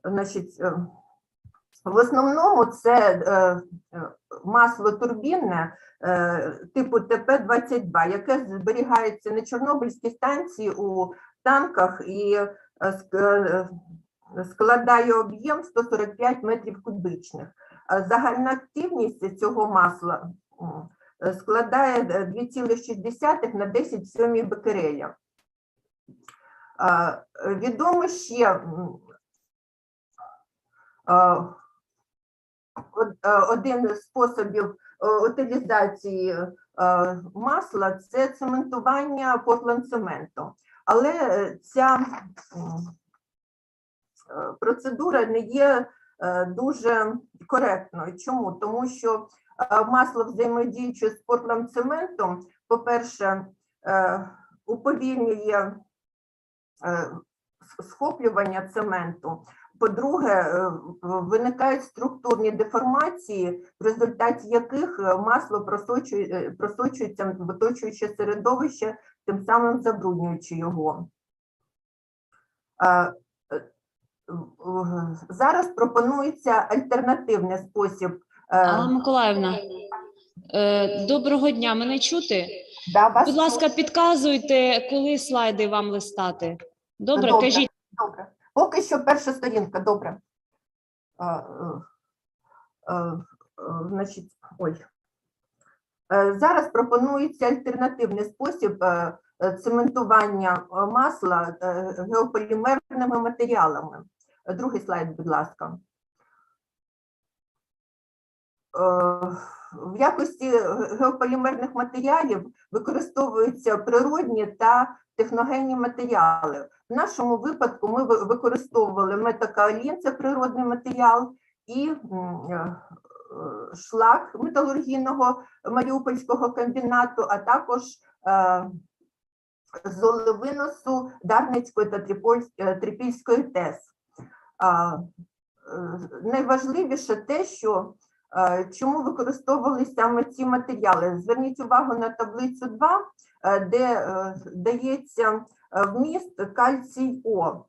Значить, в основному це масло турбінне типу ТП-22, яке зберігається на Чорнобильській станції у танках і складає об'єм 145 метрів кубічних. Загальна активність цього масла складає 2,6 на 10 в 7 бекереля. Відомо ще один з способів утилізації масла – це цементування портландцементом. Але ця процедура не є дуже коректною. Чому? Тому що масло, взаємодіючи з портландцементом, по-перше, уповільнює схоплювання цементу. По-друге, виникають структурні деформації, в результаті яких масло просочується в оточуюче середовище, тим самим забруднюючи його. Зараз пропонується альтернативний спосіб. Алла Миколаївна, доброго дня, мене чути? Да, вас Будь ласка, чути. підказуйте, коли слайди вам листати. Добре, Добре, кажіть. добре. Поки що перша сторінка, добре. Значить, зараз пропонується альтернативний спосіб цементування масла геополімерними матеріалами. Другий слайд, будь ласка. В якості геополімерних матеріалів використовуються природні та техногенні матеріали. В нашому випадку ми використовували метакаолін, це природний матеріал, і шлак металургійного Маріупольського комбінату, а також золовиносу Дарницької та Трипільської ТЕС. Найважливіше те, що чому використовувалися саме ці матеріали. Зверніть увагу на таблицю 2, де дається вміст кальцій О.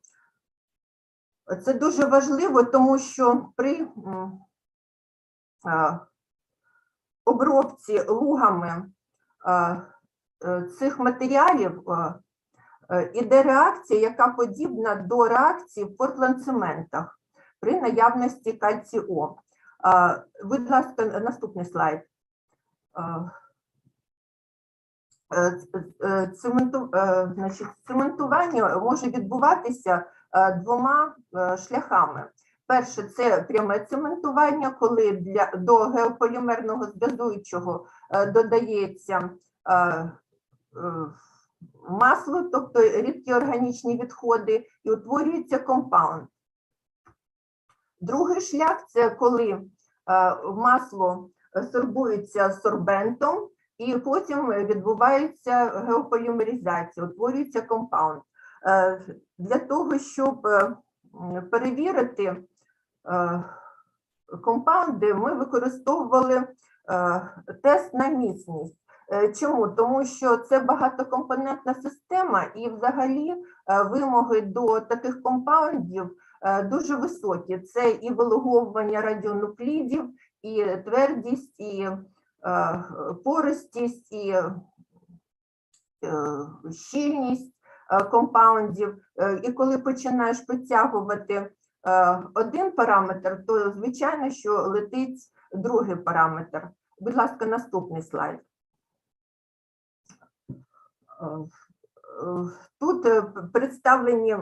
Це дуже важливо, тому що при обробці лугами цих матеріалів іде реакція, яка подібна до реакції в портландцементах при наявності кальцію О. Будь ласка, наступний слайд. Цементування може відбуватися двома шляхами. Перше – це пряме цементування, коли до геополімерного зв'язуючого додається масло, тобто рідкі органічні відходи, і утворюється компаунд. Другий шлях – це коли масло сорбується сорбентом, і потім відбувається геополімеризація, утворюється компаунд. Для того, щоб перевірити компаунди, ми використовували тест на міцність. Чому? Тому що це багатокомпонентна система, і взагалі вимоги до таких компаундів дуже високі. Це і вилуговування радіонуклідів, і твердість, і пористість, і щільність компаундів. І коли починаєш підтягувати один параметр, то звичайно, що летить другий параметр. Будь ласка, наступний слайд. Тут представлені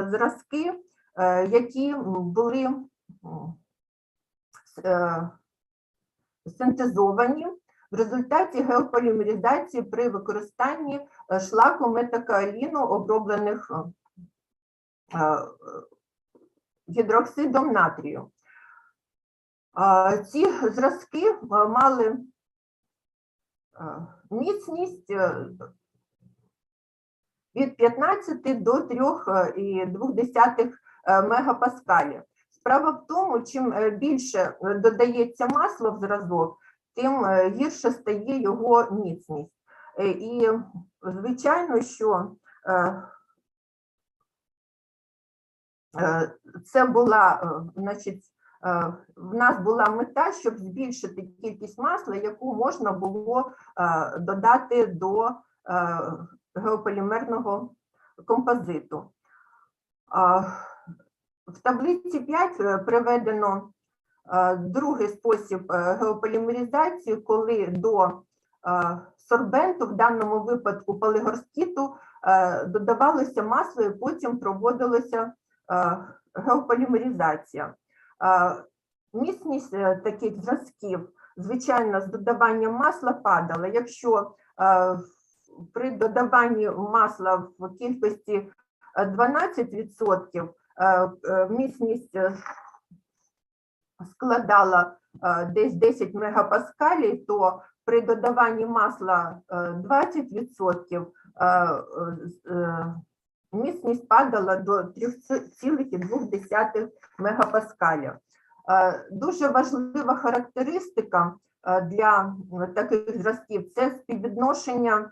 зразки, які були синтезовані в результаті геополімеризації при використанні шлаку метакаоліну, оброблених гідроксидом натрію. Ці зразки мали міцність від 15 до 3,2 мегапаскалів. Справа в тому, чим більше додається масло в зразок, тим гірше стає його міцність. І, звичайно, що це була, значить, в нас була мета, щоб збільшити кількість масла, яку можна було додати до геополімерного композиту. В таблиці 5 приведено другий спосіб геополімеризації, коли до сорбенту, в даному випадку полігорскіту, додавалося масло і потім проводилася геополімеризація. Міцність таких зразків, звичайно, з додаванням масла падала. Якщо при додаванні масла в кількості 12% міцність складала десь 10 мегапаскалів, то при додаванні масла 20% міцність падала до 3,2 мегапаскаля. Дуже важлива характеристика для таких зразків – це співвідношення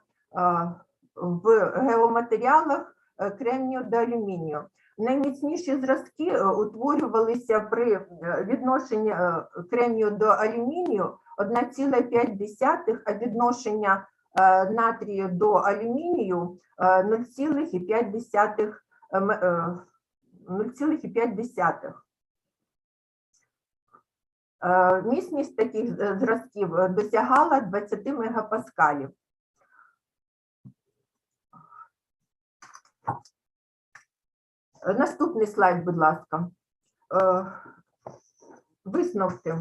в геоматеріалах кремнію до алюмінію. Найміцніші зразки утворювалися при відношенні кремнію до алюмінію 1,5, а відношення натрію до алюмінію 0,5. Міцність таких зразків досягала 20 мегапаскалів. Наступний слайд, будь ласка. Висновки.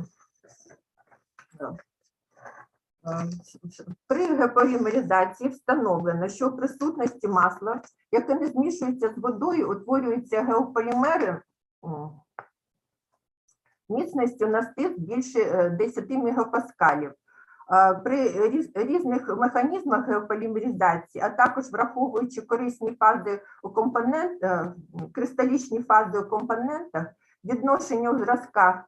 При геополімеризації встановлено, що в присутності масла, яке не змішується з водою, утворюються геополімери міцністю на стиск більше 10 мегапаскалів. При різних механізмах геополімеризації, а також враховуючи корисні фази у компонентах, кристалічні фази у компонентах, відношення у зразках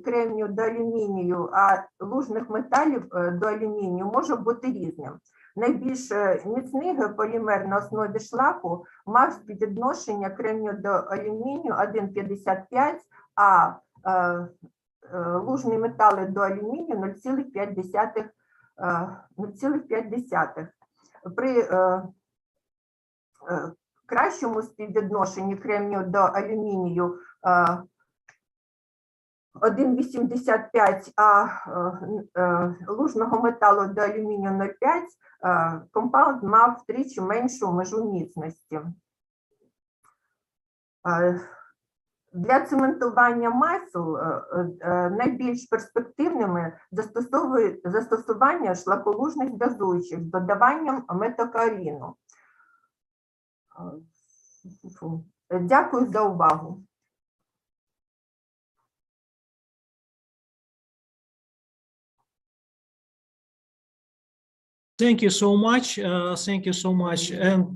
кремнію до алюмінію, а лужних металів до алюмінію може бути різним. Найбільш міцний геополімер на основі шлаку мав співвідношення кремнію до алюмінію 1,55, а лужні метали до алюмінію 0,5. При кращому співвідношенні кремнію до алюмінію 1,85, а лужного металу до алюмінію 0,5, компаунд мав втричі меншу межу міцності. Для цементування масел найбільш перспективними застосування шлаколужних газуючих з додаванням метокаоліну. Дякую за увагу. Thank you so much. Thank you so much. And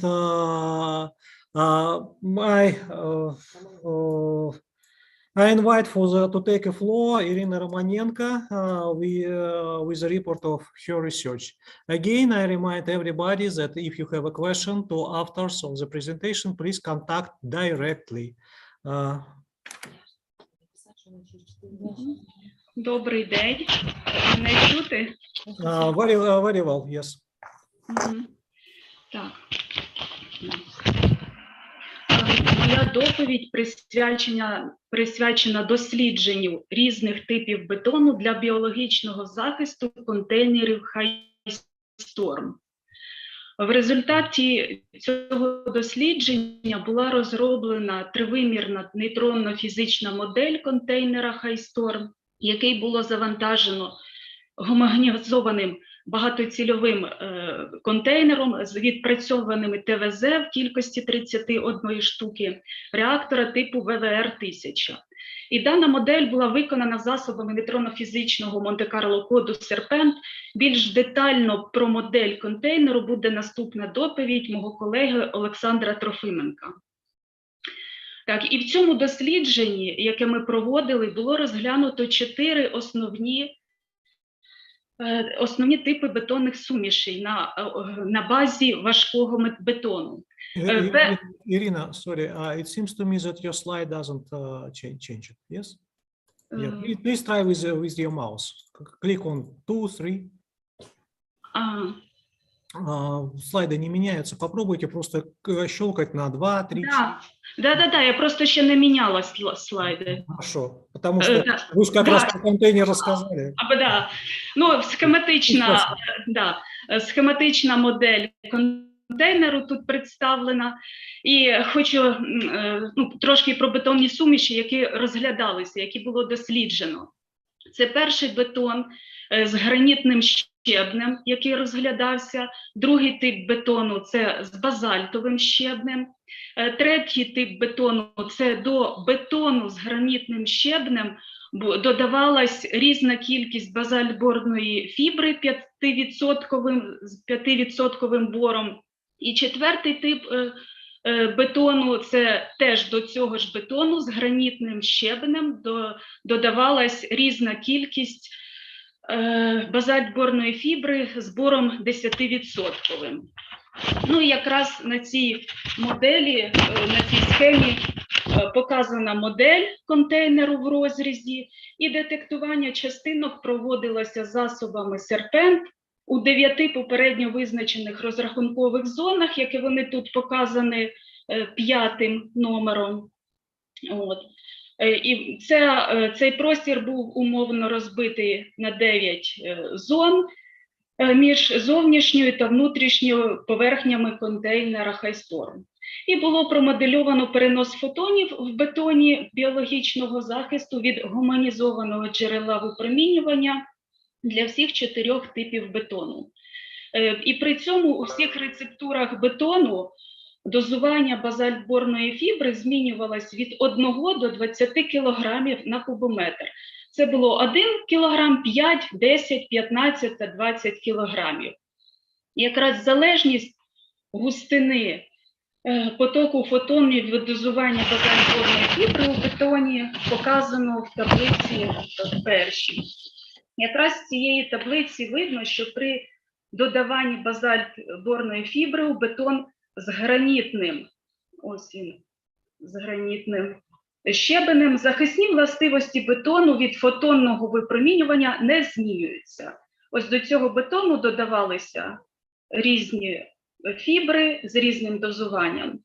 I invite to take a floor Irina Romanenko with a report of her research. Again, I remind everybody that if you have a question to authors of the presentation, please contact directly. Добрий день. Мене чути? Very well, yes. Так. Моя доповідь присвячена дослідженню різних типів бетону для біологічного захисту контейнерів Storm. В результаті цього дослідження була розроблена тривимірна нейтронно-фізична модель контейнера Storm, який було завантажено гомогенізованим багатоцільовим контейнером з відпрацьованими ТВЗ в кількості 31 штуки реактора типу ВВР-1000. І дана модель була виконана засобами нейтронно-фізичного Монте-Карло коду Серпент. Більш детально про модель контейнеру буде наступна доповідь мого колеги Олександра Трофименка. Так, і в цьому дослідженні, яке ми проводили, було розглянуто 4 основні основні типи бетонних сумішей на базі важкого бетону. Irina, sorry, it seems to me that your slide doesn't change it. Yes? Yeah, please try with your mouse. Click on 2, 3. Слайды не меняются. Попробуйте просто щелкать на 2, 3, 4. Да, я просто ще не міняла слайди. Хорошо, потому что вы же как раз про контейнер рассказали. Да. Ну, схематична модель контейнеру тут представлена. І хочу трошки про бетонні суміші, які розглядалися, які було досліджено. Це перший бетон з гранітним щебнем, який розглядався. Другий тип бетону – це з базальтовим щебнем. Третій тип бетону – це до бетону з гранітним щебнем додавалась різна кількість базальтборної фібри 5% бором. І четвертий тип бетону – це теж до цього ж бетону з гранітним щебнем додавалась різна кількість базальтборної фібри з бором 10%. Ну і якраз на цій моделі, на цій схемі показана модель контейнеру в розрізі, і детектування частинок проводилося засобами серпент у 9 попередньо визначених розрахункових зонах, які вони тут показані 5-м номером. І цей простір був умовно розбитий на 9 зон між зовнішньою та внутрішньою поверхнями контейнера HiStorm. І було промодельовано перенос фотонів в бетоні біологічного захисту від гуманізованого джерела випромінювання для всіх 4 типів бетону. І при цьому у всіх рецептурах бетону дозування базальтборної фібри змінювалось від 1 до 20 кг на кубометр. Це було 1 кг, 5, 10, 15 та 20 кг. Якраз залежність густини потоку фотонів від дозування базальтборної фібри у бетоні показано в таблиці першій. Якраз з цієї таблиці видно, що при додаванні базальтборної фібри у бетон з гранітним щебенем захисні властивості бетону від фотонного випромінювання не змінюються. Ось до цього бетону додавалися різні фібри з різним дозуванням.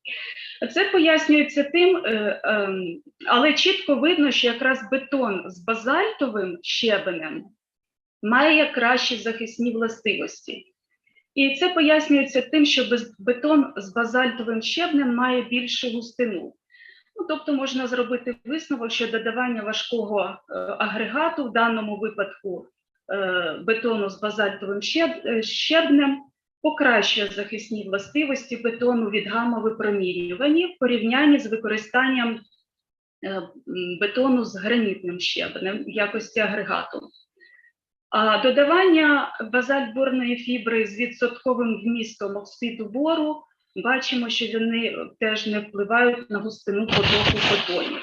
Це пояснюється тим, але чітко видно, що якраз бетон з базальтовим щебенем має кращі захисні властивості. І це пояснюється тим, що бетон з базальтовим щебнем має більшу густину. Тобто можна зробити висновок, що додавання важкого агрегату, в даному випадку бетону з базальтовим щебнем, покращує захисні властивості бетону від гамма-випромінювання в порівнянні з використанням бетону з гранітним щебнем в якості агрегату. А додавання базальтборної фібри з відсотковим вмістом оксиду бору, бачимо, що вони теж не впливають на густину потоку фотонів.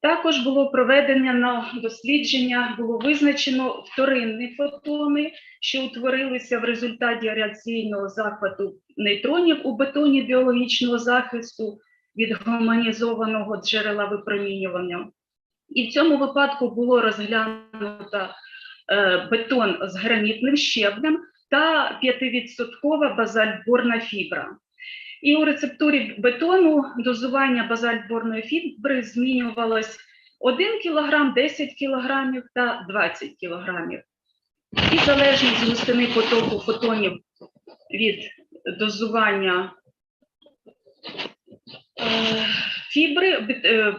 Також було проведено дослідження, було визначено вторинні фотони, що утворилися в результаті радіаційного захвату нейтронів у бетоні біологічного захисту від гуманізованого джерела випромінювання. І в цьому випадку було розглянуто бетон з гранітним щебнем та 5% базальтборна фібра. І у рецептурі бетону дозування базальтборної фібри змінювалось 1 кг, 10 кг та 20 кг. І залежність густини потоку фотонів від дозування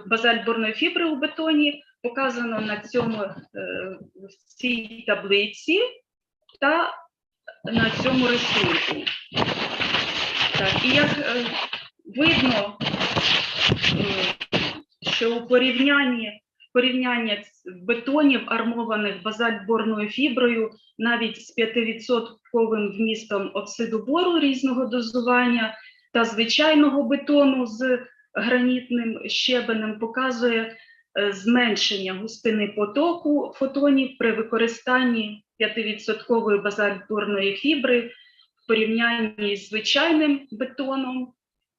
базальтборної фібри у бетоні показано в цій таблиці та на цьому рисунку. Так, і як видно, що у порівнянні бетонів, армованих базальтборною фіброю, навіть з 5% вмістом оксиду бору різного дозування та звичайного бетону з гранітним щебенем, показує зменшення густини потоку фотонів при використанні 5% базальтурної фібри в порівнянні з звичайним бетоном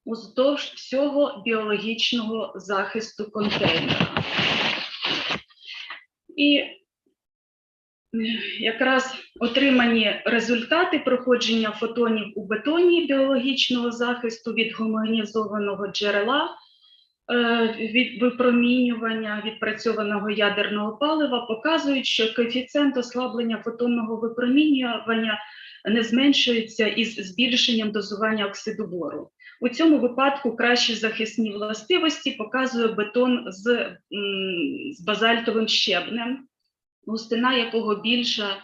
уздовж всього біологічного захисту контейнера. І якраз отримані результати проходження фотонів у бетоні біологічного захисту від гомогенізованого джерела, від випромінювання відпрацьованого ядерного палива показують, що коефіцієнт ослаблення фотонного випромінювання не зменшується із збільшенням дозування оксиду бору. У цьому випадку кращі захисні властивості показує бетон з базальтовим щебнем, густина якого більша,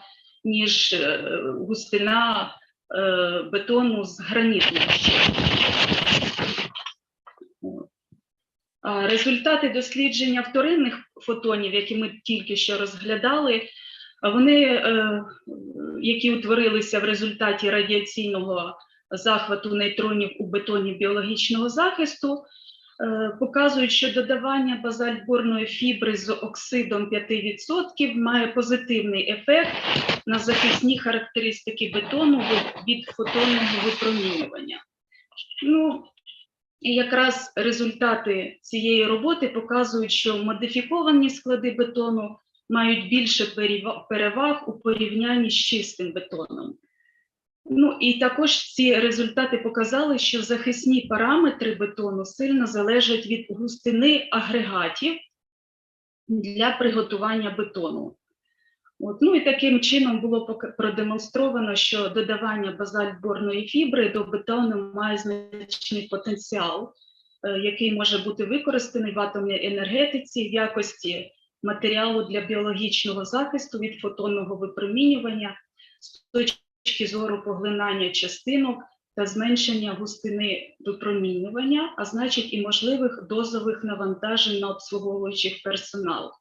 ніж густина бетону з гранітним щебнем. Результати дослідження вторинних фотонів, які ми тільки що розглядали, вони, які утворилися в результаті радіаційного захвату нейтронів у бетоні біологічного захисту, показують, що додавання базальтборної фібри з оксидом 5% має позитивний ефект на захисні характеристики бетону від фотонного випромінювання. Ну, і якраз результати цієї роботи показують, що модифіковані склади бетону мають більше переваг у порівнянні з чистим бетоном. Ну і також ці результати показали, що захисні параметри бетону сильно залежать від густини агрегатів для приготування бетону. Ну і таким чином було продемонстровано, що додавання базальтборної фібри до бетону має значний потенціал, який може бути використаний в атомній енергетиці в якості матеріалу для біологічного захисту від фотонного випромінювання з точки зору поглинання частинок та зменшення густини випромінювання, а значить і можливих дозових навантажень на обслуговуючих персонал.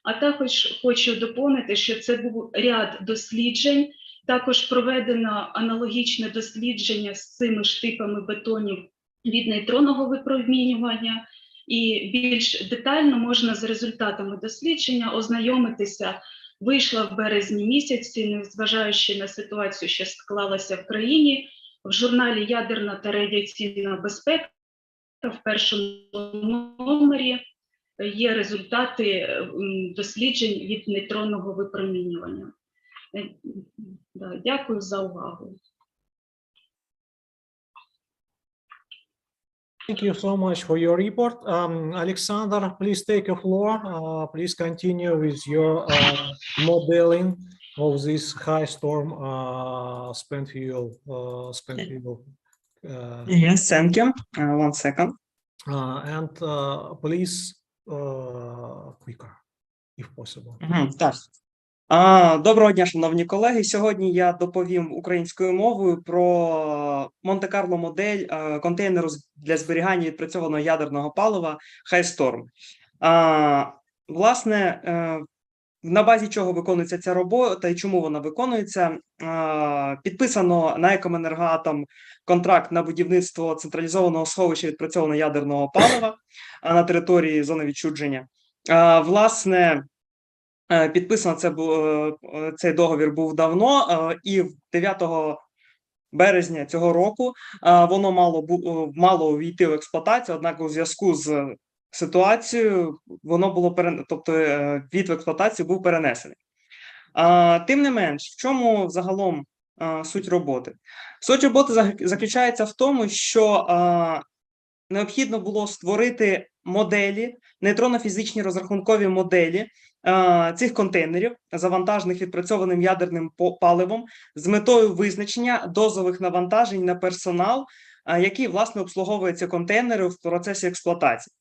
А також хочу доповнити, що це був ряд досліджень, також проведено аналогічне дослідження з цими ж типами бетонів від нейтронного випромінювання, і більш детально можна з результатами дослідження ознайомитися. Вийшла в березні місяці, незважаючи на ситуацію, що склалася в країні, в журналі «Ядерна та радіаційна безпека» в першому номері є результати досліджень від нейтронного випромінювання. Дякую за увагу. Thank you so much for your report. Alexander, please take the floor. Please continue with your modeling of this high storm spent fuel. Yes, thank you. 1 second. And please quicker, if possible. Так. Доброго дня, шановні колеги. Сьогодні я доповім українською мовою про Монте-Карло модель контейнеру для зберігання відпрацьованого ядерного палива High Storm. Власне, на базі чого виконується ця робота і чому вона виконується, підписано на Екоенергоатом контракт на будівництво централізованого сховища відпрацьованого ядерного палива на території зони відчуження. Власне, підписано цей договір був давно, і 9 березня цього року воно мало увійти в експлуатацію, однак у зв'язку з ситуацією воно було тобто ввід в експлуатацію був перенесений. Тим не менш, в чому загалом суть роботи? Суть роботи заключається в тому, що необхідно було створити моделі, нейтронно-фізичні розрахункові моделі цих контейнерів, завантажених відпрацьованим ядерним паливом, з метою визначення дозових навантажень на персонал, який, власне, обслуговує ці контейнери в процесі експлуатації.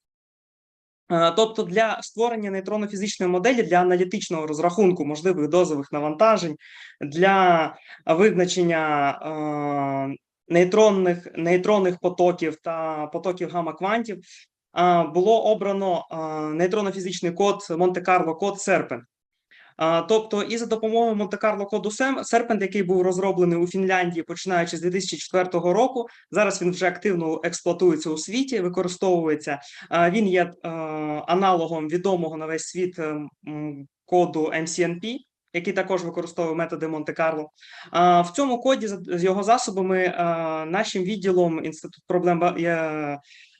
Тобто для створення нейтронно-фізичної моделі, для аналітичного розрахунку можливих дозових навантажень, для визначення нейтронних потоків та потоків гамма-квантів було обрано нейтронно-фізичний код Монте-Карло, код Серпен. Тобто, і за допомогою Монте-Карло коду Serpent, який був розроблений у Фінляндії починаючи з 2004 року, зараз він вже активно експлуатується у світі, використовується. Він є аналогом відомого на весь світ коду MCNP, який також використовує методи Монте-Карло. В цьому коді з його засобами нашим відділом Інституту проблем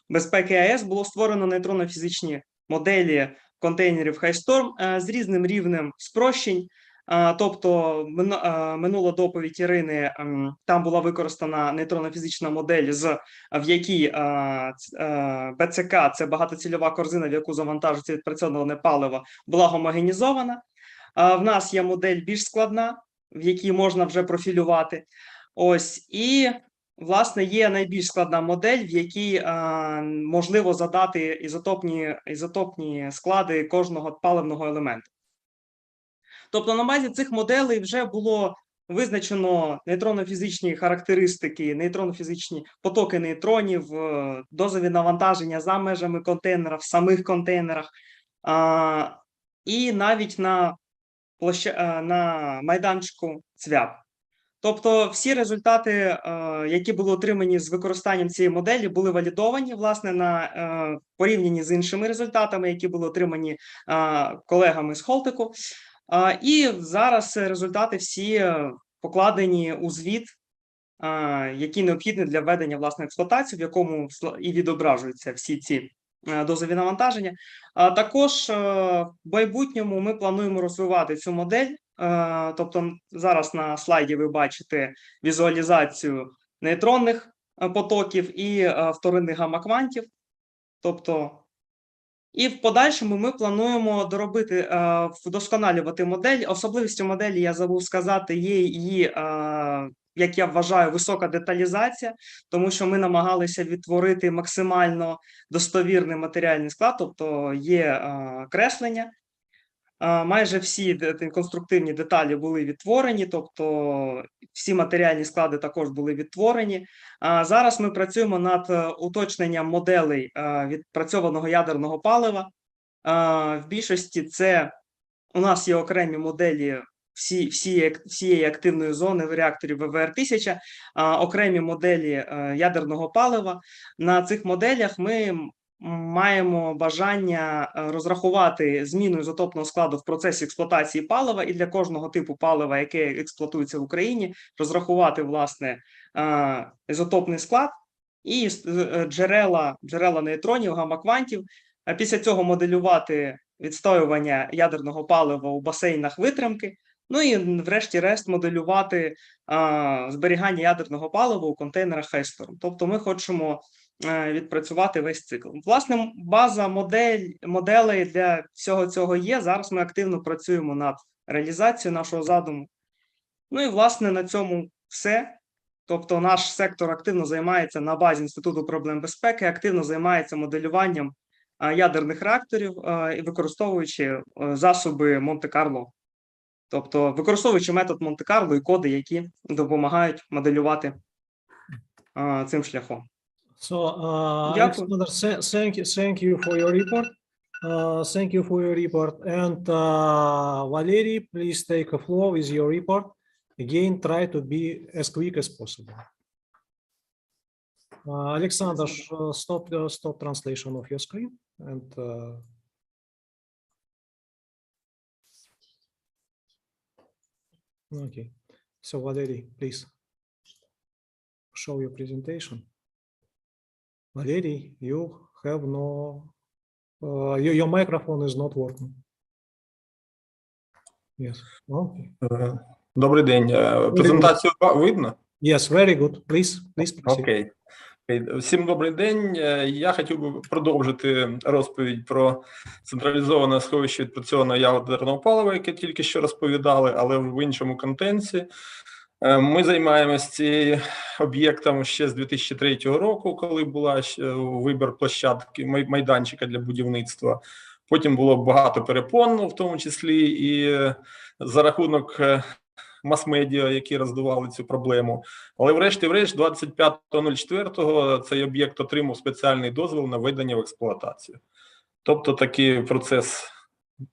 безпеки АЕС було створено нейтронно-фізичні моделі контейнерів HighStorm з різним рівнем спрощень. Тобто минула доповідь Ірини, там була використана нейтронно-фізична модель, в якій БЦК, це багатоцільова корзина, в яку завантажується відпрацьоване паливо, була гомогенізована. В нас є модель більш складна, в якій можна вже профілювати. Ось, і, власне, є найбільш складна модель, в якій можливо задати ізотопні склади кожного паливного елементу. Тобто на базі цих моделей вже було визначено нейтронно-фізичні характеристики, нейтронно-фізичні потоки нейтронів, дозові навантаження за межами контейнера, в самих контейнерах, і навіть на майданчику ЦВЯП. Тобто всі результати, які були отримані з використанням цієї моделі, були валідовані, власне, на порівнянні з іншими результатами, які були отримані колегами з Холтеку. І зараз результати всі покладені у звіт, який необхідний для введення власної експлуатації, в якому і відображуються всі ці дозові навантаження. Також в майбутньому ми плануємо розвивати цю модель. Тобто зараз на слайді ви бачите візуалізацію нейтронних потоків і вторинних гамма-квантів. Тобто, і в подальшому ми плануємо доробити, вдосконалювати модель. Особливістю моделі, я забув сказати, є її, як я вважаю, висока деталізація, тому що ми намагалися відтворити максимально достовірний матеріальний склад, тобто є креслення. Майже всі конструктивні деталі були відтворені, тобто всі матеріальні склади також були відтворені. Зараз ми працюємо над уточненням моделей відпрацьованого ядерного палива. В більшості це у нас є окремі моделі всієї активної зони в реакторі ВВР-1000, окремі моделі ядерного палива. На цих моделях ми маємо бажання розрахувати зміну ізотопного складу в процесі експлуатації палива, і для кожного типу палива, яке експлуатується в Україні, розрахувати, власне, ізотопний склад і джерела нейтронів, гамма-квантів. Після цього моделювати відстоювання ядерного палива у басейнах витримки, ну і врешті-решт моделювати зберігання ядерного палива у контейнерах HighStorm. Тобто ми хочемо відпрацювати весь цикл. Власне, база моделей для всього цього є. Зараз ми активно працюємо над реалізацією нашого задуму. Ну і, власне, на цьому все. Тобто наш сектор активно займається на базі Інституту проблем безпеки, активно займається моделюванням ядерних реакторів, використовуючи засоби Монте-Карло. Тобто використовуючи метод Монте-Карло і коди, які допомагають моделювати цим шляхом. So, Alexander, thank you for your report. Thank you for your report. And Valery, please take a floor with your report. Again, try to be as quick as possible. Alexander, stop translation of your screen. And okay. So, Valery, please show your presentation. Valery, you have no, your microphone is not working. Yes. Okay. Добрий день. Презентацію видно? Yes, very good. Please proceed. Окей. Всім добрий день. Я хотів би продовжити розповідь про централізоване сховище відпрацьованого ядерного палива, яке тільки що розповідали, але в іншому контексті. Ми займаємося цим об'єктом ще з 2003 року, коли була вибір площадки, майданчика для будівництва. Потім було багато перепон, в тому числі і за рахунок мас-медіа, які роздували цю проблему. Але врешті-решт 25.04 цей об'єкт отримав спеціальний дозвіл на введення в експлуатацію. Тобто такий процес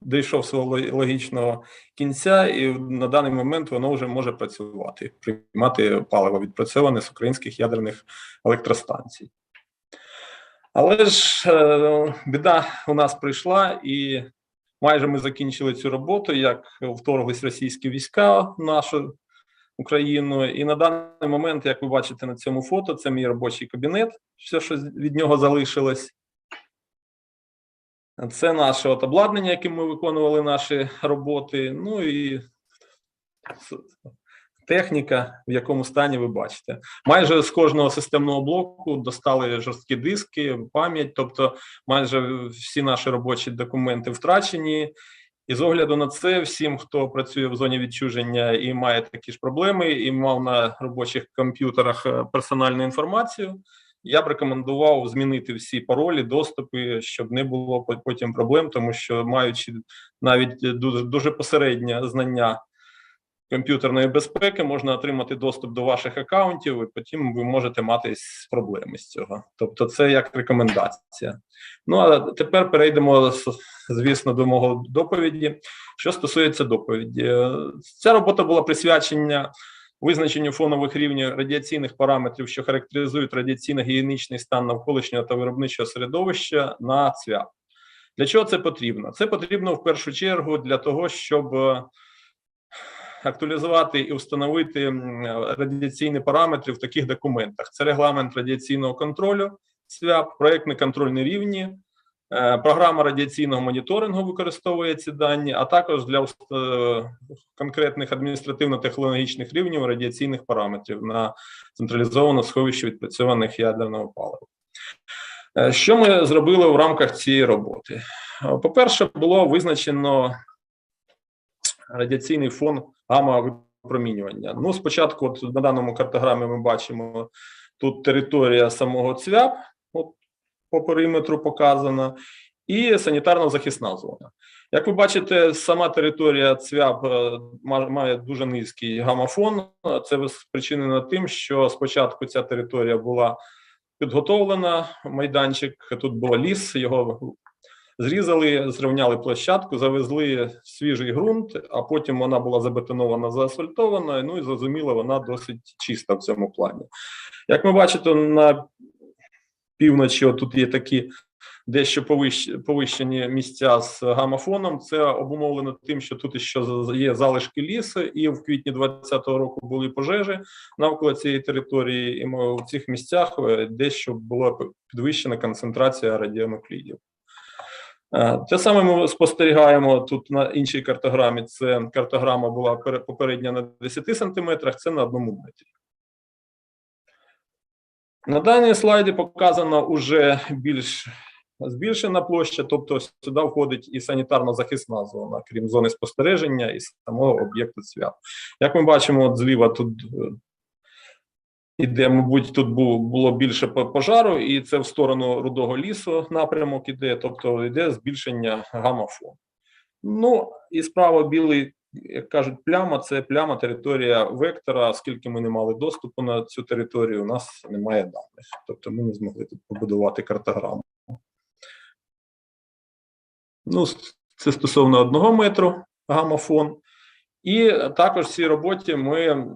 дійшов свого логічного кінця, і на даний момент воно вже може працювати, приймати паливо відпрацьоване з українських ядерних електростанцій. Але ж біда у нас прийшла, і майже ми закінчили цю роботу, як вторглись російські війська в нашу Україну. І на даний момент, як ви бачите на цьому фото, це мій робочий кабінет, все, що від нього залишилось. Це наше обладнання, яким ми виконували наші роботи. Ну і техніка, в якому стані ви бачите. Майже з кожного системного блоку достали жорсткі диски, пам'ять, тобто майже всі наші робочі документи втрачені. І з огляду на це, всім, хто працює в зоні відчуження і має такі ж проблеми, і мав на робочих комп'ютерах персональну інформацію, я б рекомендував змінити всі паролі, доступи, щоб не було потім проблем, тому що, маючи навіть дуже посереднє знання комп'ютерної безпеки, можна отримати доступ до ваших аккаунтів, і потім ви можете мати проблеми з цього. Тобто це як рекомендація. Ну, а тепер перейдемо, звісно, до мого доповіді. Що стосується доповіді. Ця робота була присвячена визначенню фонових рівнів радіаційних параметрів, що характеризують радіаційно-гігієнічний стан навколишнього та виробничого середовища на ЦВЯП. Для чого це потрібно? Це потрібно в першу чергу для того, щоб актуалізувати і встановити радіаційні параметри в таких документах. Це регламент радіаційного контролю, ЦВЯП, проєктні контрольні рівні, програма радіаційного моніторингу використовує ці дані, а також для конкретних адміністративно-технологічних рівнів радіаційних параметрів на централізоване сховище відпрацьованих ядерного палива. Що ми зробили в рамках цієї роботи? По-перше, було визначено радіаційний фон гамма-випромінювання. Ну, спочатку, от на даному картограмі ми бачимо, тут територія самого ЦВЯП, от, по периметру показана, і санітарно-захисна зона. Як ви бачите, сама територія ЦВЯП має дуже низький гамма-фон. Це спричинено тим, що спочатку ця територія була підготовлена, майданчик, тут був ліс, його зрізали, зрівняли площадку, завезли свіжий ґрунт, а потім вона була забетонована, заасфальтована, ну і зрозуміло, вона досить чиста в цьому плані. Як ми бачите, на півночі тут є такі дещо повищені місця з гамафоном. Це обумовлено тим, що тут ще є залишки лісу, і в квітні 2020 року були пожежі навколо цієї території, і в цих місцях дещо була підвищена концентрація радіонуклідів. Те саме ми спостерігаємо тут на іншій картограмі. Це картограма була попередня на 10 сантиметрах, це на 1 метрі. На даній слайді показана вже більш збільшена площа, тобто сюди входить і санітарно-захисна зона, крім зони спостереження і самого об'єкту ЦВЯП. Як ми бачимо, от зліва тут іде, мабуть, тут було більше пожару, і це в сторону Рудого лісу напрямок іде, тобто йде збільшення гамма-фону. Ну, і справа білий, як кажуть, пляма, це пляма територія вектора, оскільки ми не мали доступу на цю територію, у нас немає даних, тобто ми не змогли тут побудувати картограму. Ну, це стосовно 1 метру гамма-фон. І також в цій роботі ми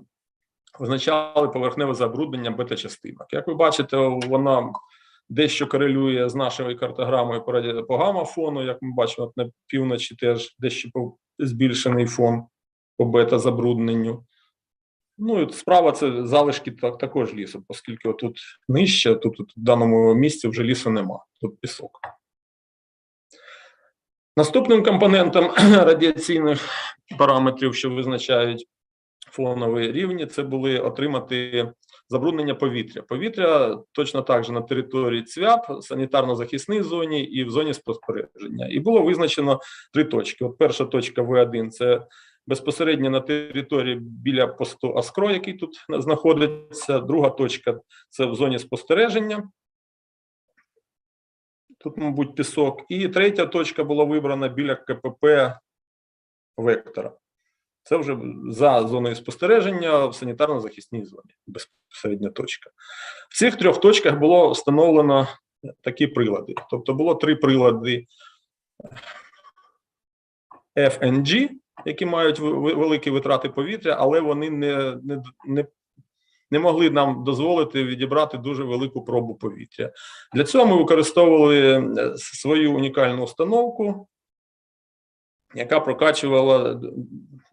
визначали поверхневе забруднення бета-частинок. Як ви бачите, вона дещо корелює з нашою картограмою по гамма-фону. Як ми бачимо, на півночі теж дещо збільшений фон по бета-забрудненню. Ну і справа це залишки також лісу, оскільки тут нижче, тут в даному місці вже лісу нема, тут пісок. Наступним компонентом радіаційних параметрів, що визначають фонові рівні, це були отримати забруднення повітря. Повітря точно так же на території ЦВЯП, санітарно-захисній зоні і в зоні спостереження. І було визначено 3 точки. От перша точка В1 – це безпосередньо на території біля посту Аскро, який тут знаходиться. Друга точка – це в зоні спостереження. Тут, мабуть, пісок. І третя точка була вибрана біля КПП Вектора. Це вже за зоною спостереження в санітарно-захисній зоні, безпосередня точка. В цих 3 точках було встановлено такі прилади. Тобто було 3 прилади FNG, які мають великі витрати повітря, але вони не могли нам дозволити відібрати дуже велику пробу повітря. Для цього ми використовували свою унікальну установку, яка прокачувала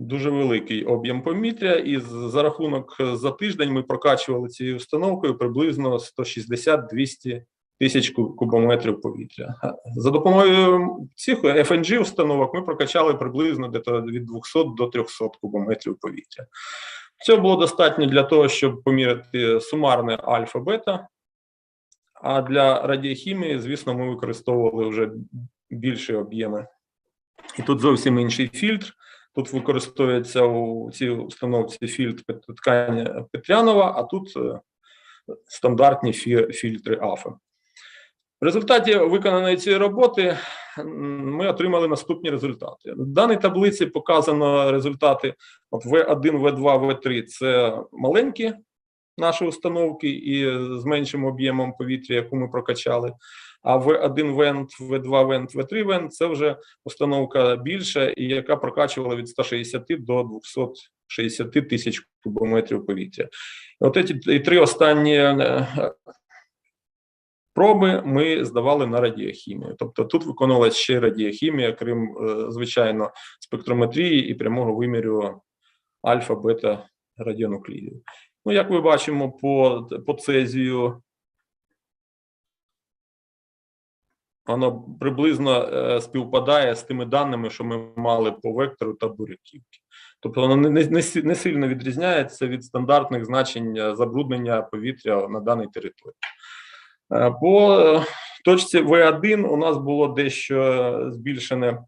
дуже великий об'єм повітря, і за рахунок за тиждень ми прокачували цією установкою приблизно 160-200 тисяч кубометрів повітря. За допомогою цих FNG установок ми прокачали приблизно від 200 до 300 кубометрів повітря. Цього було достатньо для того, щоб поміряти сумарне альфа-бета, а для радіохімії, звісно, ми використовували вже більші об'єми. І тут зовсім інший фільтр. Тут використовується у цій установці фільтр ткання Петрянова, а тут стандартні фільтри АФА. В результаті виконаної цієї роботи ми отримали наступні результати. В даній таблиці показано результати В1, В2, В3 – це маленькі наші установки і з меншим об'ємом повітря, яку ми прокачали. А В1 вент, В2 вент, В3 вент – це вже установка більша, і яка прокачувала від 160 до 260 тисяч кубометрів повітря. От ці три останні проби ми здавали на радіохімію. Тобто тут виконувалася ще радіохімія, крім, звичайно, спектрометрії і прямого виміру альфа-бета радіонуклідів. Ну, як ми бачимо по цезію, воно приблизно співпадає з тими даними, що ми мали по вектору та буряківки. Тобто воно не сильно відрізняється від стандартних значень забруднення повітря на даній території. По точці В1 у нас було дещо збільшена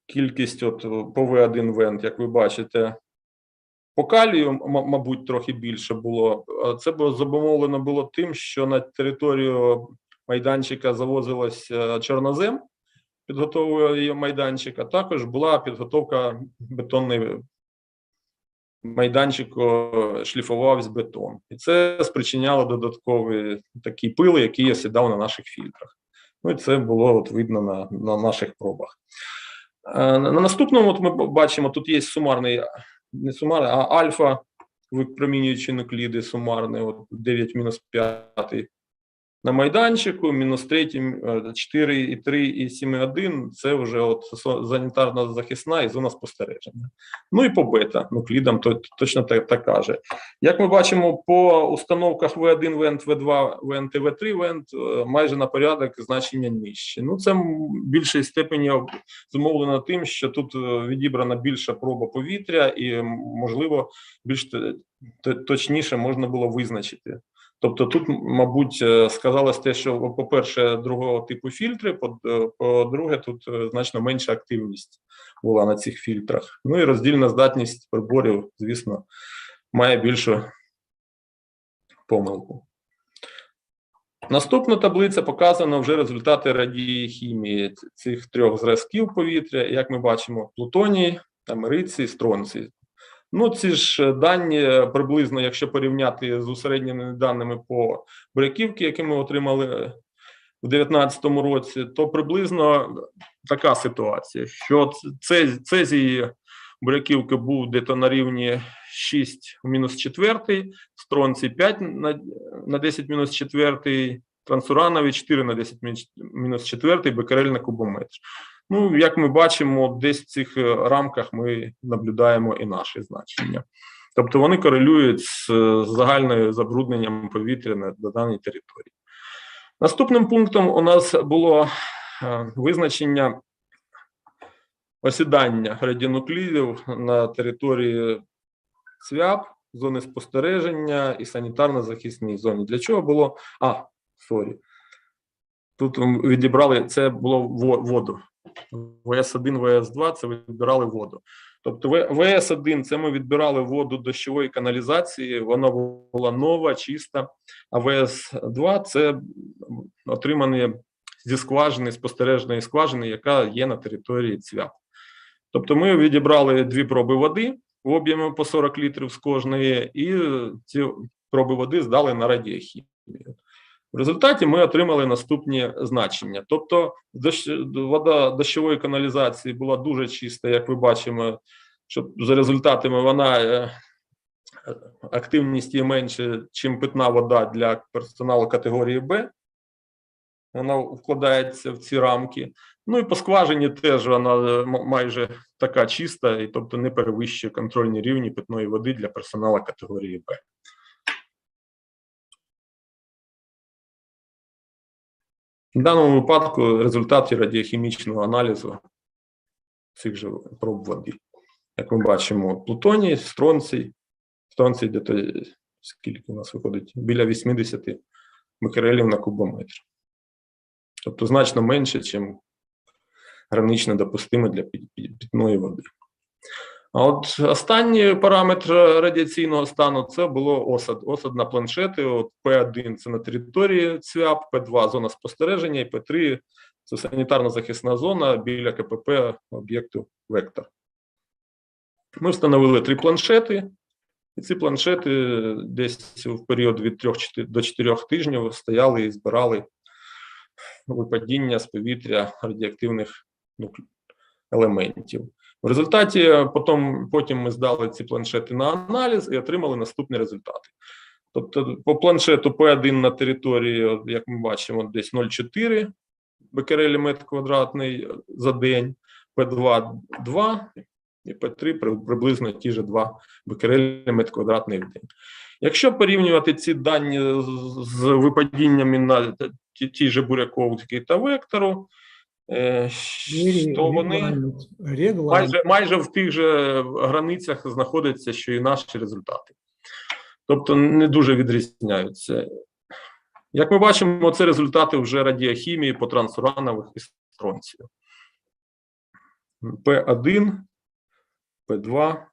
кількість по В1 вент, як ви бачите. По калію, мабуть, трохи більше було. Це зумовлено було тим, що на територію майданчика завозилась чорнозем, підготовка її майданчика. Також була підготовка бетонної майданчику, шліфувався бетон. І це спричиняло додатковий такий пил, який осідав на наших фільтрах. Ну і це було видно на наших пробах. На наступному ми бачимо, тут є сумарний, не сумарний, а альфа випромінюючі нукліди сумарний, 9-5 на майданчику, мінус 3, 4,3 і 7,1 – це вже санітарна захисна і зона спостереження. Ну і по бета-нуклідам точно така же. Як ми бачимо, по установках В1 вент, В2 вент і В3 вент майже на порядок значення нижчі. Ну це в більшій степені зумовлено тим, що тут відібрана більша проба повітря і, можливо, більш точніше можна було визначити. Тобто тут, мабуть, сказалось те, що, по-перше, другого типу фільтри, по-друге, тут значно менша активність була на цих фільтрах. Ну і роздільна здатність приборів, звісно, має більшу помилку. Наступна таблиця показана вже результати радіохімії цих трьох зразків повітря. Як ми бачимо, плутоній, америцій, стронцій. Ну, ці ж дані приблизно, якщо порівняти з усередніми даними по буряківці, які ми отримали в 2019 році, то приблизно така ситуація, що цезій буряківки був десь на рівні 6 в мінус 4, стронцій 5 на 10 мінус 4, трансуранові 4 на 10 мінус 4 бекерель на кубометр. Ну, як ми бачимо, десь в цих рамках ми наблюдаємо і наші значення. Тобто вони корелюють з загальним забрудненням повітря на даній території. Наступним пунктом у нас було визначення осідання радіонуклідів на території ЦВЯП, зони спостереження і санітарно-захисній зоні. Для чого було? Тут відібрали, це було воду. ВС-1, ВС-2 – це відбирали воду. Тобто ВС-1 – це ми відбирали воду дощової каналізації, вона була нова, чиста, а ВС-2 – це отримані зі скважини, спостережної скважини, яка є на території ЦВЯП. Тобто ми відібрали 2 проби води в об'ємі по 40 літрів з кожної, і ці проби води здали на радіохімію. В результаті ми отримали наступні значення. Тобто вода дощової каналізації була дуже чиста, як ви бачимо, що за результатами вона активність є менше, ніж питна вода для персоналу категорії Б. Вона вкладається в ці рамки. Ну і по скважині теж вона майже така чиста, і тобто не перевищує контрольні рівні питної води для персоналу категорії Б. В даному випадку результати радіохімічного аналізу цих же проб води. Як ми бачимо, плутоній, стронцій де-то скільки у нас виходить? Біля 80 бекерелів на кубометр. Тобто значно менше, ніж гранично допустиме для питної води. А от останній параметр радіаційного стану – це було осад. Осад на планшети. От П1 – це на території ЦВЯП, П2 – зона спостереження, і П3 – це санітарно-захисна зона біля КПП об'єкту «Вектор». Ми встановили 3 планшети, і ці планшети десь в період від 3 до 4 тижнів стояли і збирали випадіння з повітря радіоактивних елементів. В результаті потім ми здали ці планшети на аналіз і отримали наступні результати. Тобто по планшету П1 на території, як ми бачимо, десь 0,4 бекерелі метр квадратний за день, П2 – 2 і П3 приблизно ті ж 2 бекерелі метр квадратний в день. Якщо порівнювати ці дані з випадіннями на тій же Буряковській та Вектору, то вони майже в тих же границях знаходяться, що і наші результати. Тобто не дуже відрізняються. Як ми бачимо, це результати вже радіохімії по трансуранових і стронцію. П1, П2.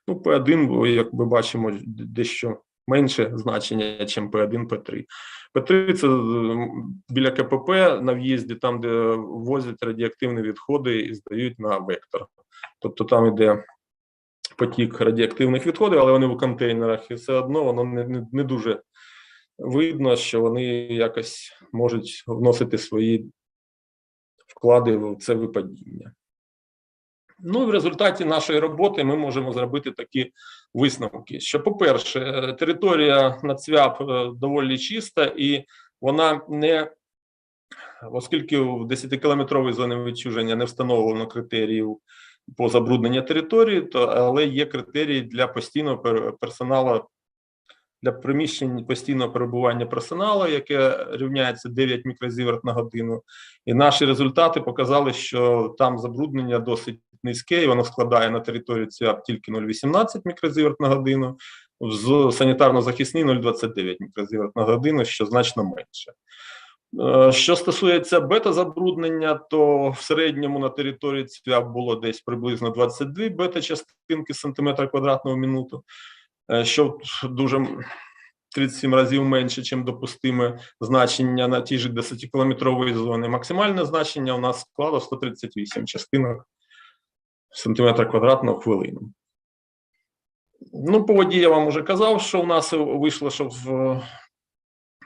Ну, П1, як ми бачимо, дещо менше значення, ніж П1, П3. П3 – це біля КПП на в'їзді, там, де возять радіоактивні відходи і здають на вектор. Тобто там йде потік радіоактивних відходів, але вони в контейнерах, і все одно воно не дуже видно, що вони якось можуть вносити свої вклади в це випадіння. Ну і в результаті нашої роботи ми можемо зробити такі висновки, що, по-перше, територія на ЦВЯП доволі чиста, і вона не, оскільки в 10-кілометровій зоні відчуження не встановлено критеріїв по забрудненню території, але є критерії для постійного персоналу, для приміщень постійного перебування персоналу, яке рівняється 9 мікрозіверт на годину. І наші результати показали, що там забруднення досить низьке, і воно складає на території ЦВЯП тільки 0,18 мікрозіверт на годину, в санітарно-захисній 0,29 мікрозіверт на годину, що значно менше. Що стосується бета-забруднення, то в середньому на території ЦВЯП було десь приблизно 22 бета-частинки з сантиметра квадратного в минуту, що дуже 37 разів менше, ніж допустиме значення на тій же 10-кілометровій зоні. Максимальне значення у нас склало 138 частинок сантиметра квадратного в хвилину. Ну, по воді я вам вже казав, що у нас вийшло, що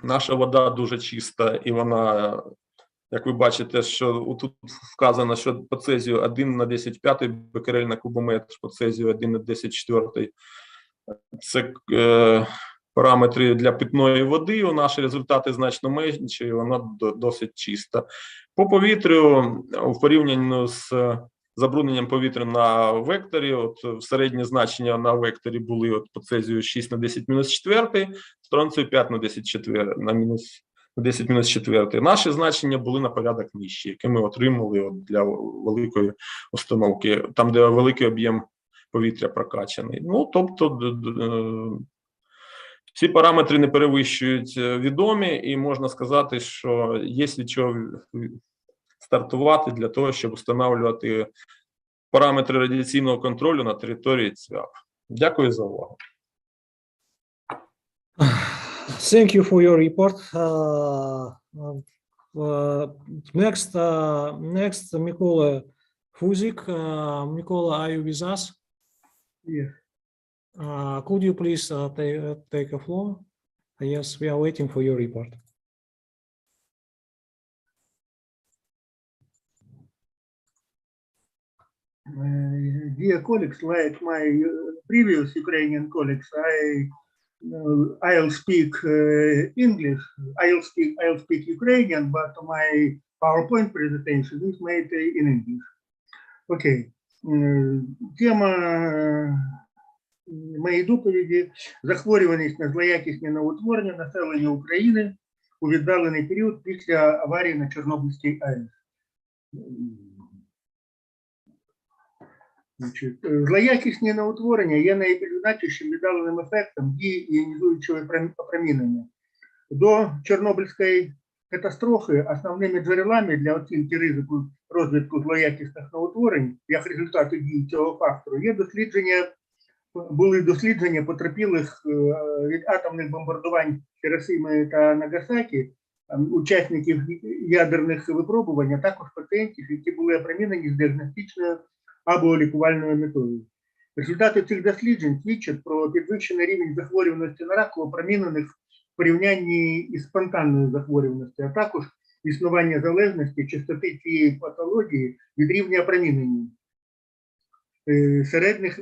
наша вода дуже чиста, і вона, як ви бачите, що тут вказано, що по цезію 1 на 10,5 бекерель на кубометр, по цезію 1 на 10,4 це параметри для питної води, у наші результати значно менші, і вона досить чиста. По повітрю, в порівнянні з забрудненням повітря на векторі, от середні значення на векторі були от по цезію 6 на 10-4, стронцію 5 на 10-4, на 10-4. Наші значення були на порядок нижчі, які ми отримали от для великої установки, там, де великий об'єм повітря прокачаний. Ну, тобто, ці параметри не перевищують відомі, і можна сказати, що є від чого стартувати для того, щоб встановлювати параметри радіаційного контролю на території ЦВЯП. Дякую за увагу. Thank you for your report. Next, Mikola Fuzik. Mikola, are you with us? Yeah. Could you please take a floor? Yes, we are waiting for your report. dear colleagues, like my previous Ukrainian colleagues, I'll speak English. I'll speak Ukrainian, but my PowerPoint presentation is made in English. Окей. Тема моєї доповіді – захворюваність на злоякісні новоутворення населення України у віддалений період після аварії на Чорнобильській АЕС. Злоякісні новоутворення є найбільш значущим віддаленим ефектом дії іонізуючого опромінення. До Чорнобильської катастрофи основними джерелами для оцінки ризику розвитку злоякісних новоутворень як результату дії цього фактору були дослідження потерпілих від атомних бомбардувань Хіросіми та Нагасакі, учасників ядерних випробувань, а також пацієнтів, які були опромінені з діагностичною або лікувальною метою. Результати цих досліджень свідчать про підвищений рівень захворюваності на рак у опромінених в порівнянні із спонтанною захворюваністю, а також існування залежності частоти цієї патології від рівня опромінення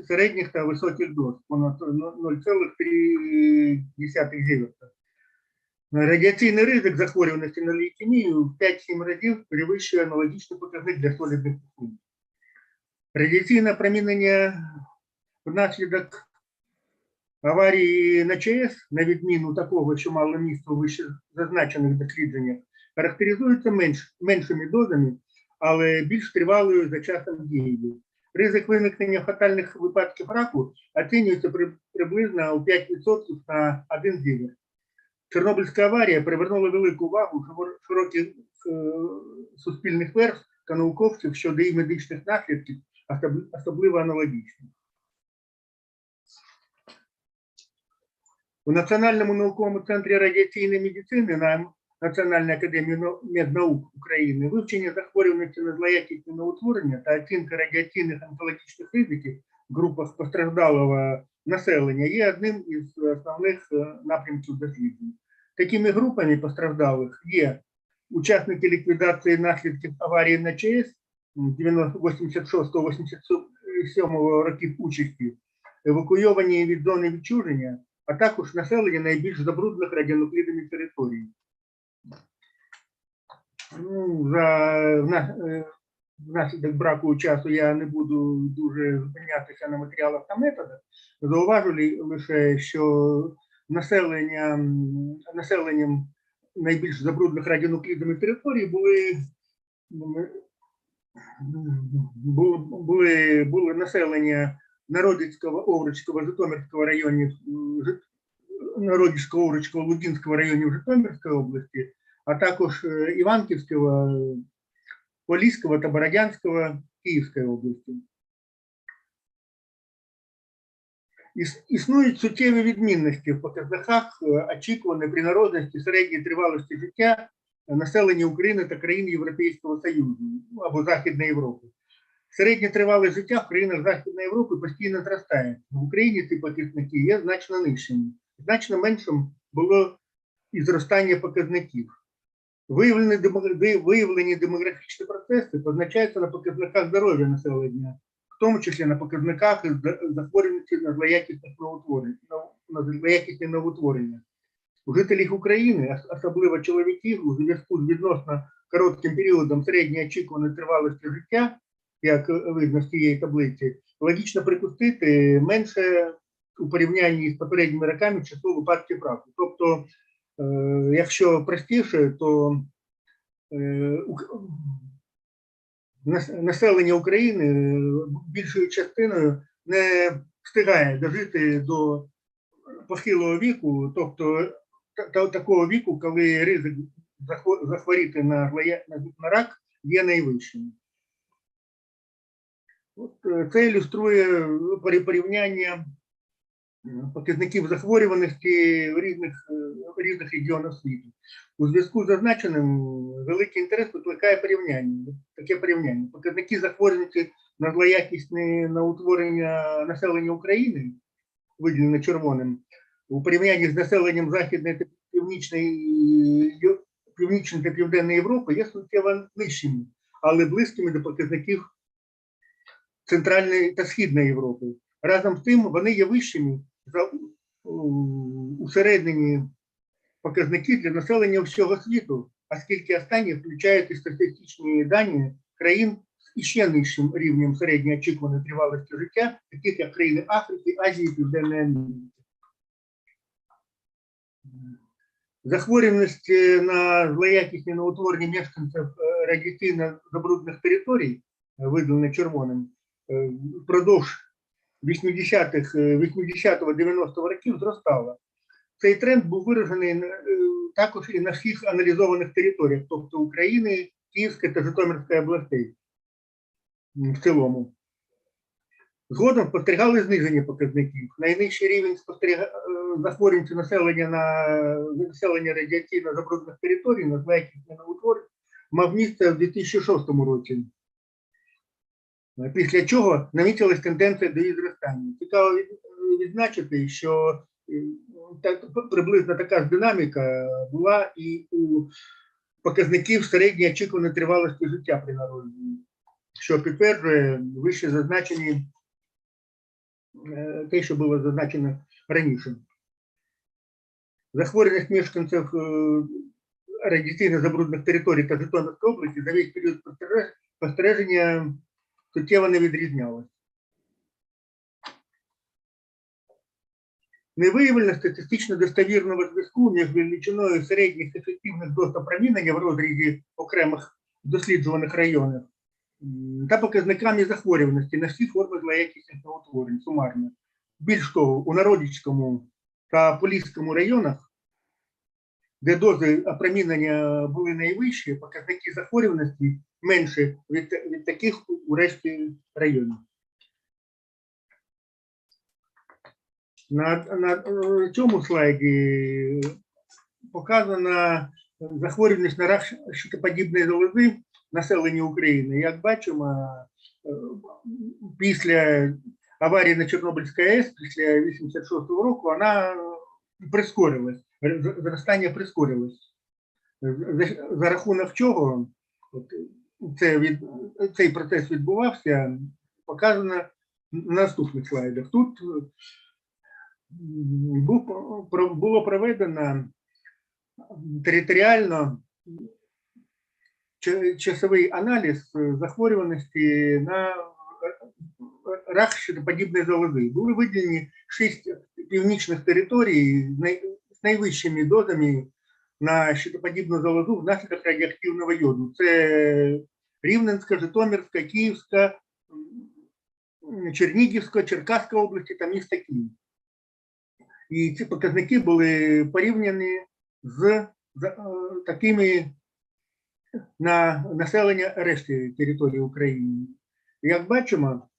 середніх та високих доз, понад 0,3 зіверта. Радіаційний ризик захворюваності на лейкемію в 5-7 разів перевищує аналогічний показник для солідних кислот. Радіаційне опромінення внаслідок аварії на ЧАЕС, на відміну такого, що мало місце у вище зазначених дослідженнях, характеризується меншими дозами, але більш тривалою за часом дією. Ризик виникнення фатальних випадків раку оцінюється приблизно у 5% на 1 зіверт. Чорнобильська аварія привернула велику увагу широких суспільних верств та науковців щодо її медичних наслідків, особливо аналогічних. У Національному науковому центрі радіаційної медицини на Національній академії меднаук України вивчення захворюваності на злоякісні новоутворення та оцінка радіаційних онкологічних ризиків в групах постраждалого населення є одним із основних напрямків досліджень. Такими групами постраждалих є учасники ліквідації наслідків аварії на ЧАЕС 86-87 років участі, евакуйовані від зони відчуження, а також населення найбільш забруднених радіонуклідами територій. Внаслідок браку часу я не буду дуже зупинятися на матеріалах та методах. Зауважу лише, що населенням найбільш забруднених радіонуклідами територій були населення Народицького, Овручського, Житомирського районів, Народицького, Овручського, Лудинського районів Житомирської області, а також Іванківського, Поліського та Бородянського Київської області. Існують суттєві відмінності в показниках очікуваної при народності середньої тривалості життя населення України та країн Європейського Союзу або Західної Європи. Середня тривалість життя в країнах Західної Європи постійно зростає. В Україні ці показники є значно нижчими. Значно меншим було і зростання показників. Виявлені демографічні процеси позначаються на показниках здоров'я населення, в тому числі на показниках захворюваності на злоякісні новоутворення. У жителів України, особливо чоловіків, у зв'язку з відносно коротким періодом середньої очікуваної тривалості життя, як видно з цієї таблиці, логічно припустити менше у порівнянні з попередніми роками число випадків раку. Тобто, якщо простіше, то населення України більшою частиною не встигає дожити до похилого віку, тобто такого віку, коли ризик захворіти на рак є найвищим. Це ілюструє порівняння показників захворюваності в різних регіонах світу. У зв'язку з зазначеним великий інтерес викликає таке порівняння. Показники захворюваності на злоякісне новоутворення населення України, виділені червоним, у порівнянні з населенням Західної та Північної та Південної Європи є суттєво нижчими, але близькими до показників Центральної та Східної Європи. Разом з тим, вони є вищими за усереднені показники для населення всього світу, оскільки останні включають і статистичні дані країн з іще нижчим рівнем середньої очікуваної тривалості життя, таких як країни Африки, Азії, Південної Америки. Захворюваність на злоякісні новоутворення мешканців радіаційно забруднених територій, виділені червоним, впродовж 80-90-х років зростала. Цей тренд був виражений також і на всіх аналізованих територіях, тобто України, Київської та Житомирської областей в цілому. Згодом спостерігали зниження показників. Найнижчий рівень захворюваності населення радіаційно забруднених територій на злоякісні новоутворення мав місце в 2006 році. Після чого намітилась тенденція до її зростання. Цікаво відзначити, що приблизно така ж динаміка була і у показників середньої очікуваної тривалості життя при народженні, що підтверджує вище зазначені те, що було зазначено раніше. Захворюваність мешканців радіаційно забруднених територій та Житомирської області за весь період спостереження суттєво не відрізнялось. Не виявлено статистично достовірного зв'язку між величиною середніх ефективних доз опромінення в розрізі окремих досліджуваних районів та показниками захворюваності на всі форми злоякісних новоутворень сумарно. Більш того, у Народівському та Поліському районах, де дози опромінення були найвищі, показники захворюваності менше від таких у решті районів. На цьому слайді показана захворюваність на рак щитоподібної залози населення України. Як бачимо, після аварії на Чорнобильській АЕС, після 86-го року, вона прискорилась, зростання прискорилось. За рахунок чого цей процес відбувався, показано на наступних слайдах. Тут було проведено територіально часовий аналіз захворюваності на рак щитоподібної залози. Були виділені 6 північних територій з найвищими дозами на щитоподібну залозу внаслідок радіоактивного йоду. Це Рівненська, Житомирська, Київська, Чернігівська, Черкаська області та міста Київ. І ці показники були порівняні з такими на населення решти території України. Як бачимо,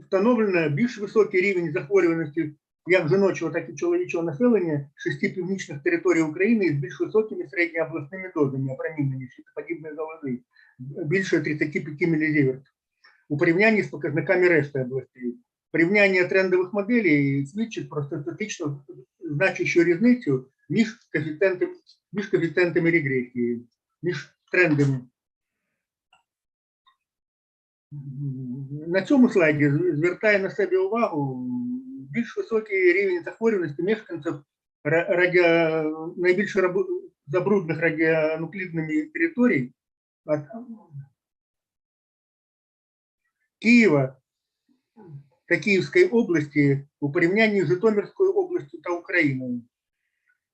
встановлено більш високий рівень захворюваності як жіночого, так і чоловічого населення 6 північних територій України з більш високими середньообласними дозами опромінення щитоподібної залози, більше 35 мілізіверт, у порівнянні з показниками решти областей. Порівняння трендових моделей свідчить про статистично значущу різницю між коефіцієнтами регресії, між трендами. На цьому слайді звертає на себе увагу більш високий рівень захворюваності мешканців найбільш забруднених радіонуклідними територій Києва та Київської області у порівнянні з Житомирською областю та Україною.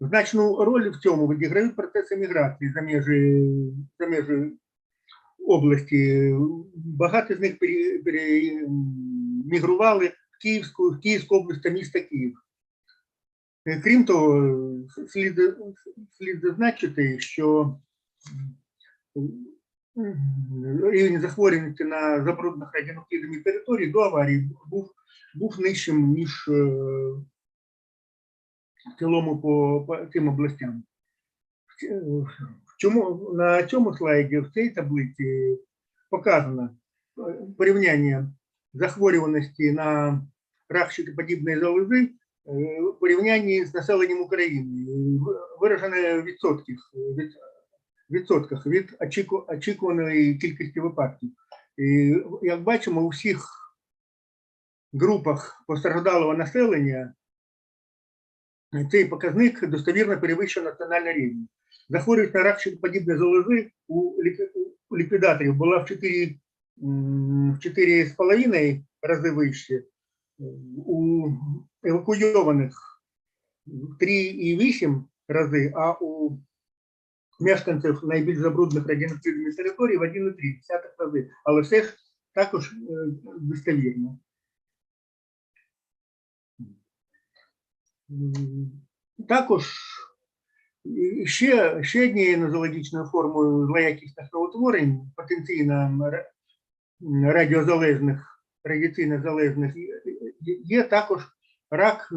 Значну роль в цьому відіграють процеси міграції за межі області. Багато з них мігрували в Київську область та місто Київ. Крім того, слід зазначити, що рівень захворюваності на забруднених радіонуклідами територій до аварії був нижчим, ніж в цілому по цим областям. На цьому слайді, в цій таблиці, показано порівняння захворюваності на рак щитоподібної залози в порівнянні з населенням України, виражене в відсотках від очікуваної кількості випадків. І, як бачимо, у всіх групах постраждалого населення цей показник достовірно перевищує національний рівень. Захворюваність на рак щитоподібної залози у ліквідаторів була в 4,5 рази вище, у евакуйованих в 3,8 рази, а у мешканців найбільш забруднених радіоактивних територій в 1,3 рази. Але все ж також достовірно. Також ще однією нозологічною формою злоякісних новоутворень, потенційно радіаційно залежних, є також рак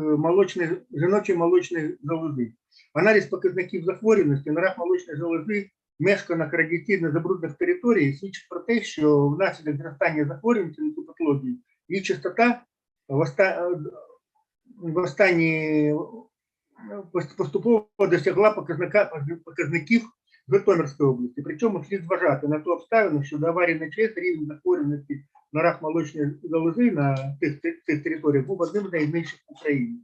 жіночої молочної залози. Аналіз показників захворюваності на рак молочної залози мешканок радіаційно забруднених територій свідчить про те, що внаслідок зростання захворюваності на цю патологію її частота в останні поступово досягла показників Житомирської області. Причому слід зважати на ту обставину, що до аварії на ЧАЕС рівень захворюваності на рак молочної залози на цих територіях був одним з найнижчих в Україні.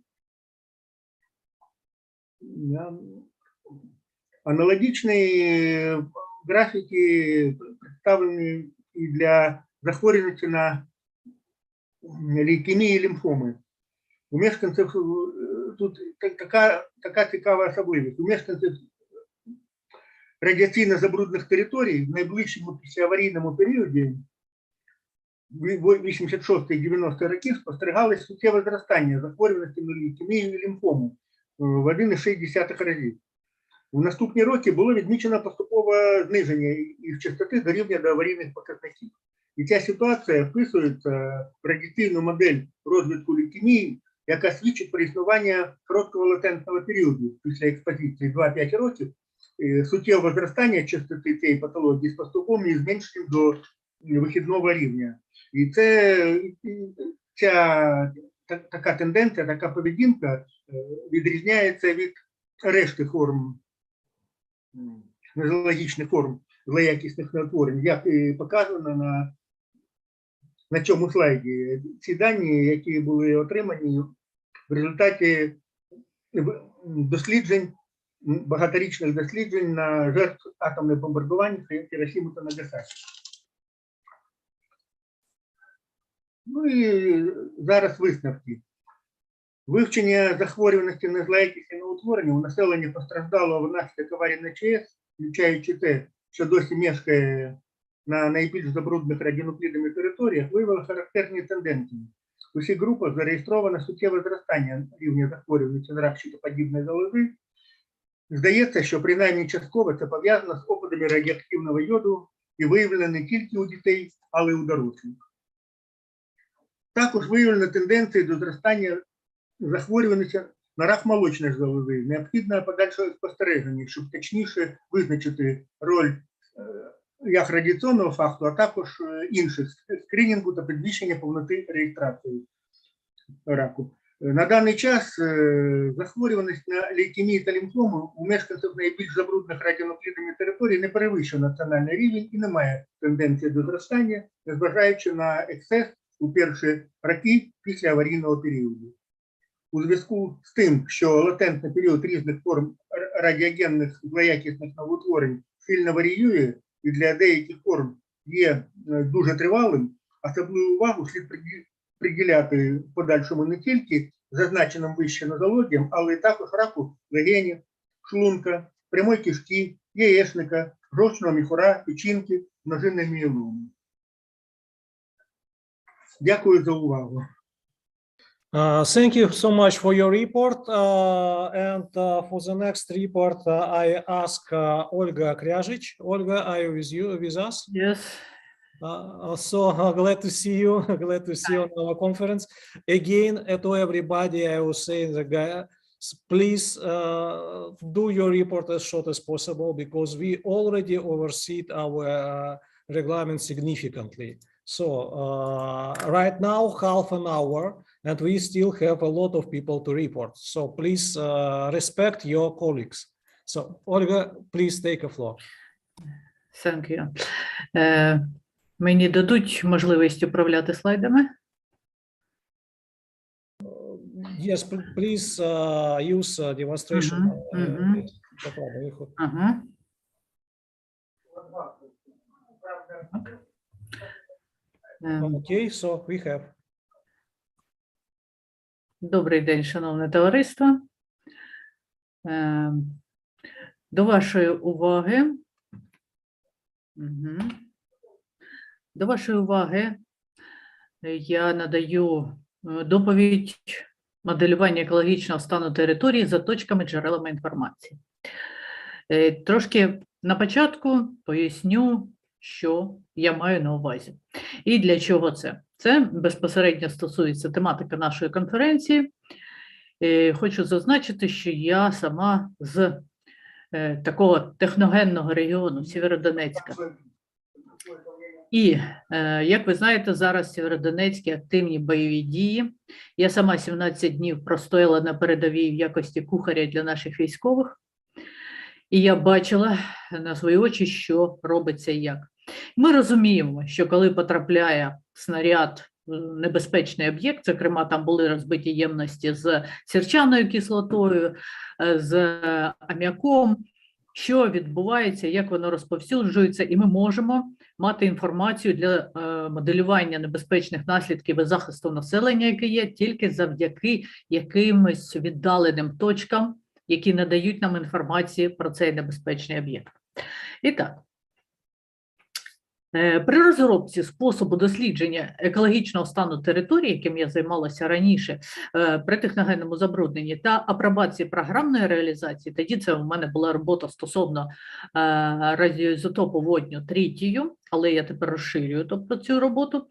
Аналогічні графіки представлені і для захворюваності на лейкемії і лімфоми. У мешканців тут така цікава особливість. У мешканців радіаційно забруднених територій в найближчому післяаварійному періоді 86-90 років спостерігалось суттєве зростання захворюваності на лейкемію і лімфому в 1,6 разів. У наступні роки було відмічено поступове зниження їх частоти до рівня до аварійних показників. І ця ситуація вписується в радіаційну модель розвитку лейкемії, яка свідчить про існування короткого латентного періоду після експозиції 2-5 років, суттєве зростання частоти цієї патології з поступовим зменшенням до вихідного рівня. І ця така тенденція, така поведінка відрізняється від решти форм, нозологічних форм злоякісних неутворень, як і показано на цьому слайді. Ці дані, які були отримані в результаті досліджень, багаторічних досліджень на жертв атомних бомбардувань Хіросіми та Нагасакі. Ну і зараз висновки. Вивчення захворюваності на злоякісні новоутворення у населення постраждалого внаслідок аварії на ЧАЕС, включаючи те, що досі мешкає на найбільш забруднених радіонуклідами територіях, виявили характерні тенденції. У всіх групах зареєстровано суттєве зростання рівня захворюваності на рак щитоподібної залози. Здається, що принаймні частково це пов'язано з опадами радіоактивного йоду і виявлено не тільки у дітей, але й у дорослих. Також виявлено тенденції до зростання захворюваності на рак молочної залози. Необхідне подальше спостереження, щоб точніше визначити роль як радіаційного факту, а також інших скринінгу та підвищення повноти реєстрації раку. На даний час захворюваність на лейкемію та лімфому у мешканців найбільш забруднених радіонуклідами територій не перевищує національний рівень і немає тенденції до зростання, незважаючи на ексцес у перші роки після аварійного періоду. У зв'язку з тим, що латентний період різних форм радіогенних злоякісних новоутворень сильно варіює і для деяких форм є дуже тривалим, особливу увагу слід приділяти в подальшому не тільки зазначеним вище нозологіям, але й також раку легенів, шлунка, прямої кишки, яєчника, жовчного міхура, печінки, множинної мієломи. Дякую за увагу. Thank you so much for your report. For the next report, I ask Olga Kryazhich. Olga, are you with us? Yes. So glad to see you. Glad to see you on our conference. Again, to everybody, I will say please do your report as short as possible because we already overseed our requirements significantly. So right now, half an hour, and we still have a lot of people to report. So please respect your colleagues. So Olga, please take a floor. Thank you. Мені дадуть можливість управляти слайдами? Yes, please use demonstration. Ага. Okay, so we have. Добрий день, шановне товариство. До вашої уваги. До вашої уваги я надаю доповідь моделювання екологічного стану території за точками джерелами інформації. Трошки на початку поясню, що я маю на увазі і для чого це. Це безпосередньо стосується тематики нашої конференції. Хочу зазначити, що я сама з такого техногенного регіону Сєвєродонецька. І, як ви знаєте, зараз в Сєвєродонецькій активні бойові дії. Я сама 17 днів простояла на передовій в якості кухаря для наших військових. І я бачила на свої очі, що робиться і як. Ми розуміємо, що коли потрапляє снаряд в небезпечний об'єкт, зокрема там були розбиті ємності з сірчаною кислотою, з аміаком, що відбувається, як воно розповсюджується, і ми можемо мати інформацію для моделювання небезпечних наслідків і захисту населення, яке є, тільки завдяки якимось віддаленим точкам, які надають нам інформацію про цей небезпечний об'єкт. І так, при розробці способу дослідження екологічного стану території, яким я займалася раніше, при техногенному забрудненні та апробації програмної реалізації, тоді це у мене була робота стосовно радіоізотопу водню тритію, але я тепер розширюю тобто цю роботу.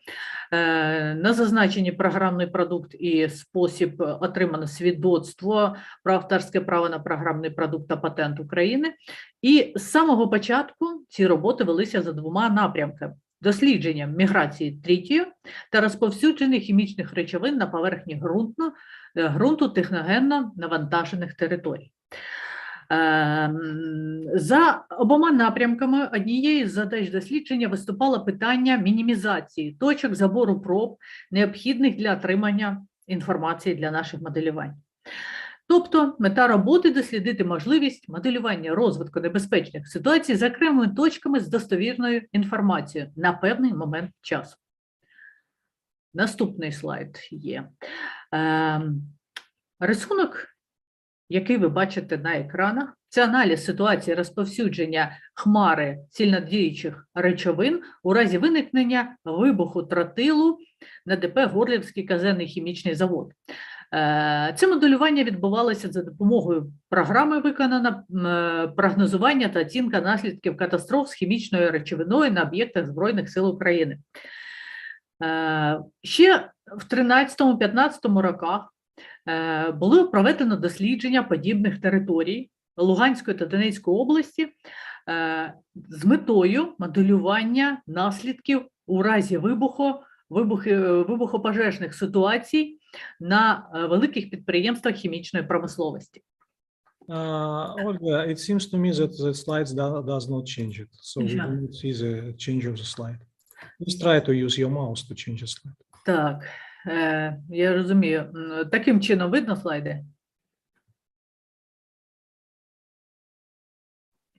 На зазначені програмний продукт і спосіб отримано свідоцтво про авторське право на програмний продукт та патент України. І з самого початку ці роботи велися за двома напрямками: дослідження міграції тритію та розповсюдження хімічних речовин на поверхні ґрунту техногенно навантажених територій. За обома напрямками однією з задач дослідження виступало питання мінімізації точок забору проб, необхідних для отримання інформації для наших моделювань. Тобто мета роботи – дослідити можливість моделювання розвитку небезпечних ситуацій з окремими точками з достовірною інформацією на певний момент часу. Наступний слайд є. Рисунок, який ви бачите на екранах, це аналіз ситуації розповсюдження хмари сильнодіючих речовин у разі виникнення вибуху тротилу на ДП «Горлівський казенний хімічний завод». Це моделювання відбувалося за допомогою програми виконано прогнозування та оцінка наслідків катастроф з хімічною речовиною на об'єктах Збройних сил України. Ще в 13-15 роках було проведено дослідження подібних територій Луганської та Донецької області з метою моделювання наслідків у разі вибухопожежних ситуацій на великих підприємствах хімічної промисловості. Olga, it seems to me that the slides does not change it, so we don't see the change of the slide. Please try to use your mouse to change the slide. Так, я розумію. Таким чином видно слайди?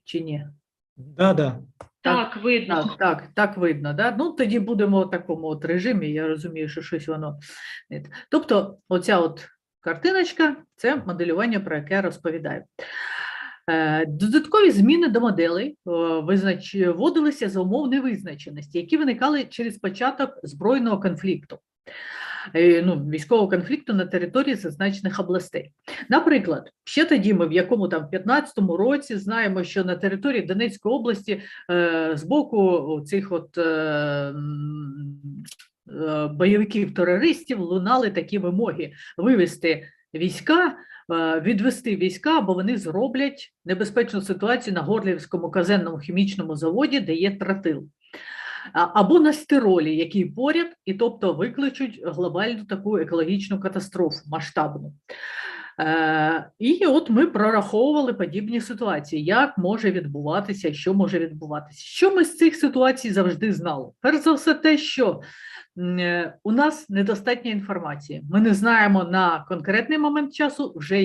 Чи ні? Да. Так, видно. Так видно. Да? Ну, тоді будемо в такому от режимі, я розумію, що щось воно... Тобто, оця от картиночка – це моделювання, про яке я розповідаю. Додаткові зміни до моделей вводилися за умов невизначеності, які виникали через початок збройного конфлікту. Військового конфлікту на території зазначених областей. Наприклад, ще тоді ми в якому там 15-му році знаємо, що на території Донецької області з боку цих от бойовиків-терористів лунали такі вимоги: вивести війська, відвести війська, бо вони зроблять небезпечну ситуацію на Горлівському казенному хімічному заводі, де є тротил. Або на стиролі, який поряд, і тобто викличуть глобальну таку екологічну катастрофу масштабну. І от ми прораховували подібні ситуації, як може відбуватися, що може відбуватися. Що ми з цих ситуацій завжди знали? Перш за все те, що у нас недостатньо інформації. Ми не знаємо на конкретний момент часу вже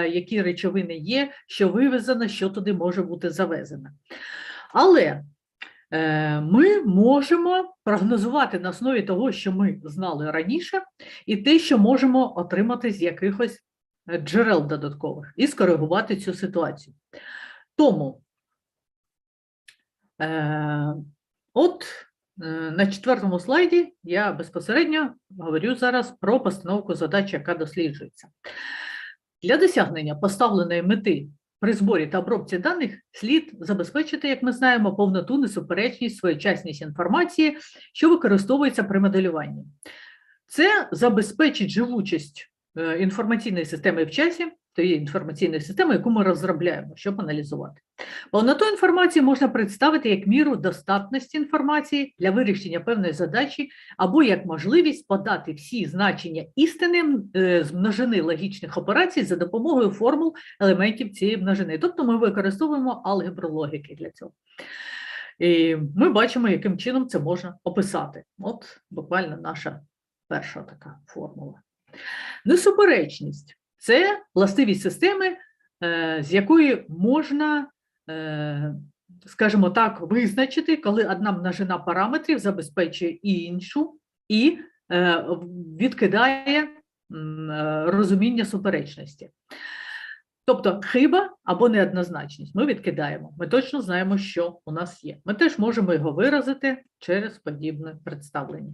які речовини є, що вивезено, що туди може бути завезено. Але ми можемо прогнозувати на основі того, що ми знали раніше, і те, що можемо отримати з якихось джерел додаткових, і скоригувати цю ситуацію. Тому, на 4-му слайді я безпосередньо говорю зараз про постановку задач, яка досліджується. Для досягнення поставленої мети при зборі та обробці даних слід забезпечити, як ми знаємо, повноту, несуперечність, своєчасність інформації, що використовується при моделюванні. Це забезпечить живучість інформаційної системи в часі, тієї інформаційної системи, яку ми розробляємо, щоб аналізувати. Повноту інформації можна представити як міру достатності інформації для вирішення певної задачі або як можливість подати всі значення істини з множини логічних операцій за допомогою формул елементів цієї множини. Тобто ми використовуємо алгебру логіки для цього. І ми бачимо, яким чином це можна описати. От буквально наша перша така формула. Несуперечність – це властивість системи, з якої можна, скажімо так, визначити, коли одна множина параметрів забезпечує іншу і відкидає розуміння суперечності. Тобто хиба або неоднозначність ми відкидаємо. Ми точно знаємо, що у нас є. Ми теж можемо його виразити через подібне представлення.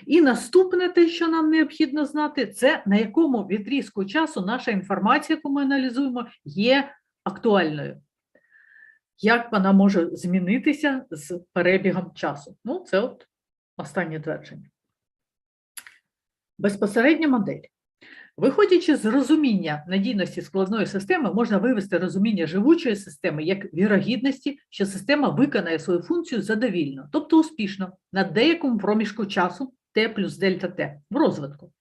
І наступне те, що нам необхідно знати, це на якому відрізку часу наша інформація, яку ми аналізуємо, є актуальною. Як вона може змінитися з перебігом часу. Ну, це от останнє твердження. Безпосередня модель. Виходячи з розуміння надійності складної системи, можна вивести розуміння живучої системи як вірогідності, що система виконає свою функцію задовільно, тобто успішно, на деякому проміжку часу t плюс дельта t в розвитку.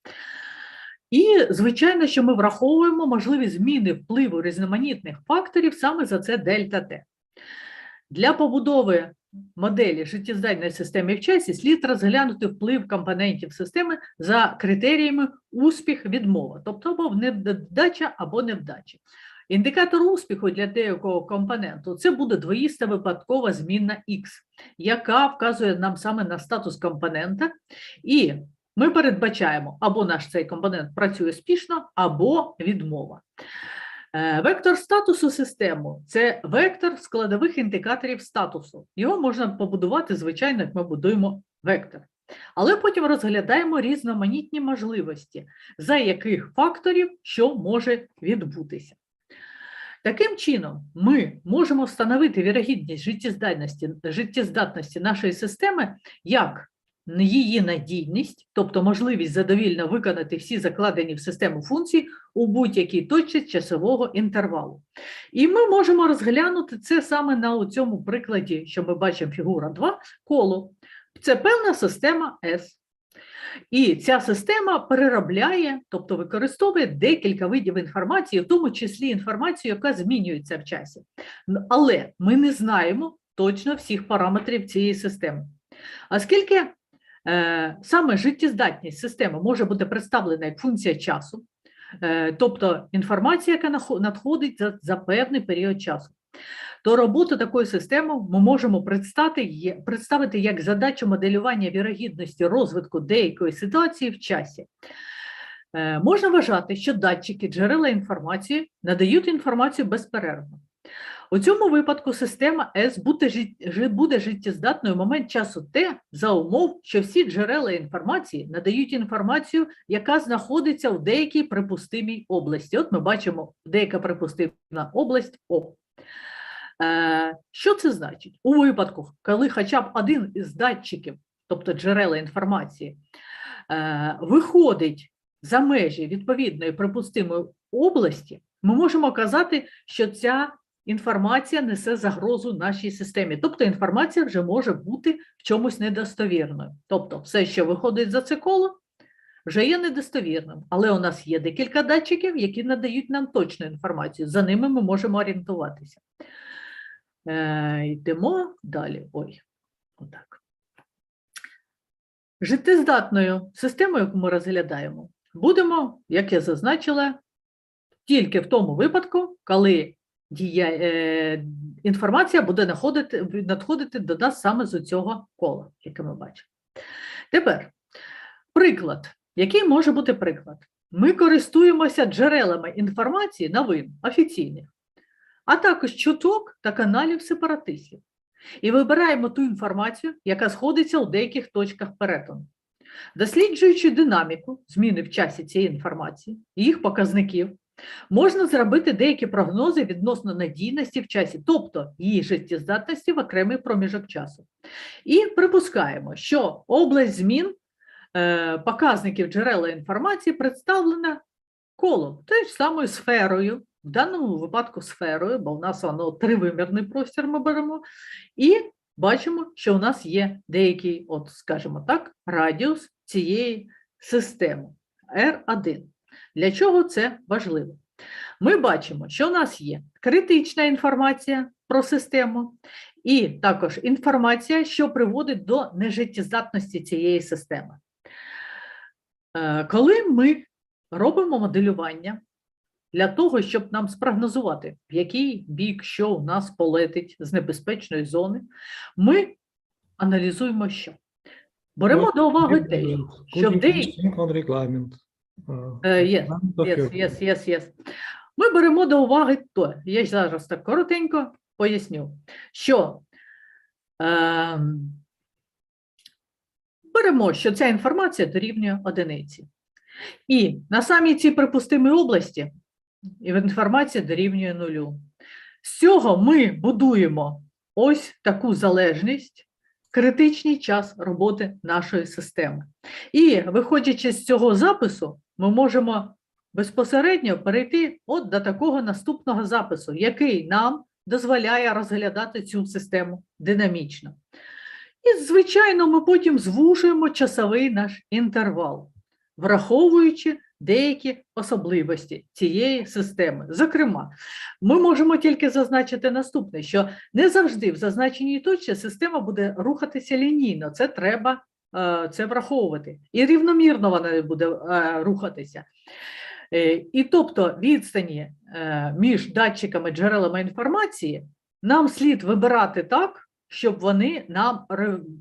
І, звичайно, що ми враховуємо можливі зміни впливу різноманітних факторів саме за це дельта t. Для побудови моделі життєздатної системи в часі слід розглянути вплив компонентів системи за критеріями успіх-відмова, тобто або невдача, або невдача. Індикатор успіху для деякого компоненту – це буде двоїста випадкова змінна X, яка вказує нам саме на статус компонента, і ми передбачаємо, або наш цей компонент працює успішно, або відмова. Вектор статусу системи – це вектор складових індикаторів статусу. Його можна побудувати, звичайно, як ми будуємо вектор. Але потім розглядаємо різноманітні можливості, за яких факторів що може відбутися. Таким чином, ми можемо встановити вірогідність життєздатності нашої системи як її надійність, тобто можливість задовільно виконати всі закладені в систему функції у будь-якій точці часового інтервалу. І ми можемо розглянути це саме на цьому прикладі, що ми бачимо фігура 2, коло. Це певна система S. І ця система переробляє, тобто використовує декілька видів інформації, в тому числі інформацію, яка змінюється в часі. Але ми не знаємо точно всіх параметрів цієї системи. Оскільки саме життєздатність системи може бути представлена як функція часу, тобто інформація, яка надходить за певний період часу, то роботу такої системи ми можемо представити як задачу моделювання вірогідності розвитку деякої ситуації в часі. Можна вважати, що датчики, джерела інформації надають інформацію безперервно. У цьому випадку система S буде життєздатною в момент часу T за умов, що всі джерела інформації надають інформацію, яка знаходиться в деякій припустимій області. От ми бачимо деяка припустима область О. Що це значить? У випадку, коли хоча б один із датчиків, тобто джерела інформації, виходить за межі відповідної припустимої області, ми можемо казати, що ця інформація несе загрозу нашій системі. Тобто інформація вже може бути в чомусь недостовірною. Тобто все, що виходить за це коло, вже є недостовірним, але у нас є декілька датчиків, які надають нам точну інформацію. За ними ми можемо орієнтуватися. Йдемо далі. Ой, отак. Життєздатною системою, яку ми розглядаємо, будемо, як я зазначила, тільки в тому випадку, коли інформація буде надходити до нас саме з цього кола, яке ми бачимо. Тепер, приклад. Який може бути приклад? Ми користуємося джерелами інформації новин, офіційних, а також чуток та каналів сепаратистів. І вибираємо ту інформацію, яка сходиться у деяких точках перетину. Досліджуючи динаміку зміни в часі цієї інформації і їх показників, можна зробити деякі прогнози відносно надійності в часі, тобто її життєздатності в окремий проміжок часу. І припускаємо, що область змін показників джерела інформації представлена колом, тією ж самою сферою, в даному випадку сферою, бо у нас воно тривимірний простір ми беремо, і бачимо, що у нас є деякий, от скажімо так, радіус цієї системи R1. Для чого це важливо? Ми бачимо, що у нас є критична інформація про систему і також інформація, що приводить до нежиттєздатності цієї системи. Коли ми робимо моделювання для того, щоб нам спрогнозувати, в який бік що у нас полетить з небезпечної зони, ми аналізуємо що? Беремо до уваги те, що в деяких... Yes. Ми беремо до уваги то, я зараз так коротенько поясню, що беремо, що ця інформація дорівнює одиниці. І на самій цій припустимій області інформація дорівнює нулю. З цього ми будуємо ось таку залежність, критичний час роботи нашої системи. І виходячи з цього запису, ми можемо безпосередньо перейти от до такого наступного запису, який нам дозволяє розглядати цю систему динамічно. І, звичайно, ми потім звужуємо часовий наш інтервал, враховуючи деякі особливості цієї системи. Зокрема, ми можемо тільки зазначити наступне, що не завжди в зазначеній точці система буде рухатися лінійно, це треба це враховувати. І рівномірно вона буде рухатися. І тобто відстані між датчиками, джерелами інформації нам слід вибирати так, щоб вони нам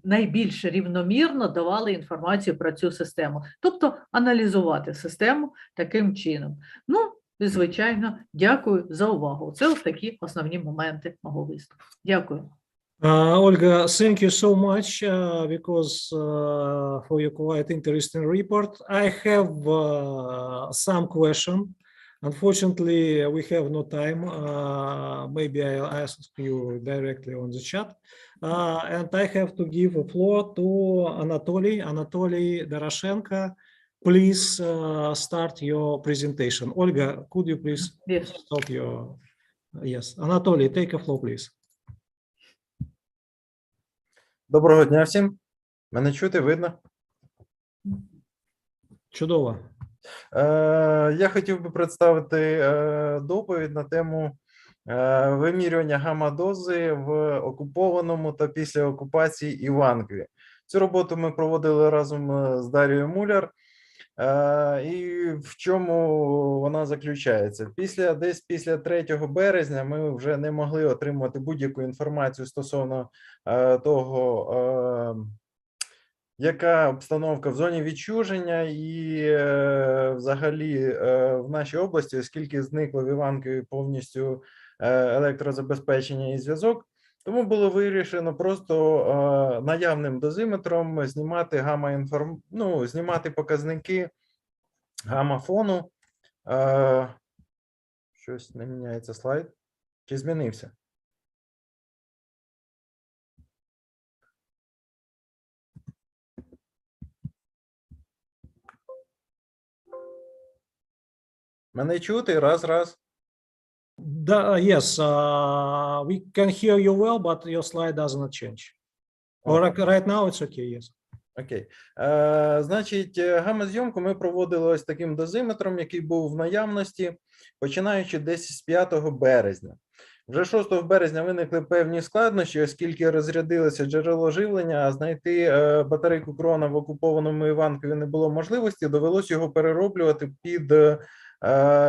найбільш рівномірно давали інформацію про цю систему. Тобто аналізувати систему таким чином. Ну, і, звичайно, дякую за увагу. Це ось такі основні моменти мого виступу. Дякую. Olga, thank you so much for your quite interesting report. I have some question. Unfortunately, we have no time. Maybe I'll ask you directly on the chat. And I have to give the floor to Anatoly Doroshenko. Please start your presentation. Olga, could you please stop your... Yes, Anatoly, take a floor, please. Доброго дня всім. Мене чути, видно? Чудово. Я хотів би представити доповідь на тему вимірювання гамма-дози в окупованому та після окупації Іванкові. Цю роботу ми проводили разом з Дарією Муляр. І в чому вона заключається? Десь після 3 березня ми вже не могли отримати будь-яку інформацію стосовно того, яка обстановка в зоні відчуження і взагалі в нашій області, оскільки зникло в Іванкові повністю електрозабезпечення і зв'язок. Тому було вирішено просто наявним дозиметром знімати знімати показники гамма-фону. Щось не міняється слайд. Чи змінився? Мене чути? Раз. Yes, we can hear you well, but your slide does not change. Or right now it's okay, yes. Окей. Значить, гамма-зйомку ми проводили ось таким дозиметром, який був в наявності, починаючи десь з 5 березня. Вже 6 березня виникли певні складнощі, оскільки розрядилося джерело живлення, а знайти батарейку крона в окупованому Іванкові не було можливості, довелося його перероблювати під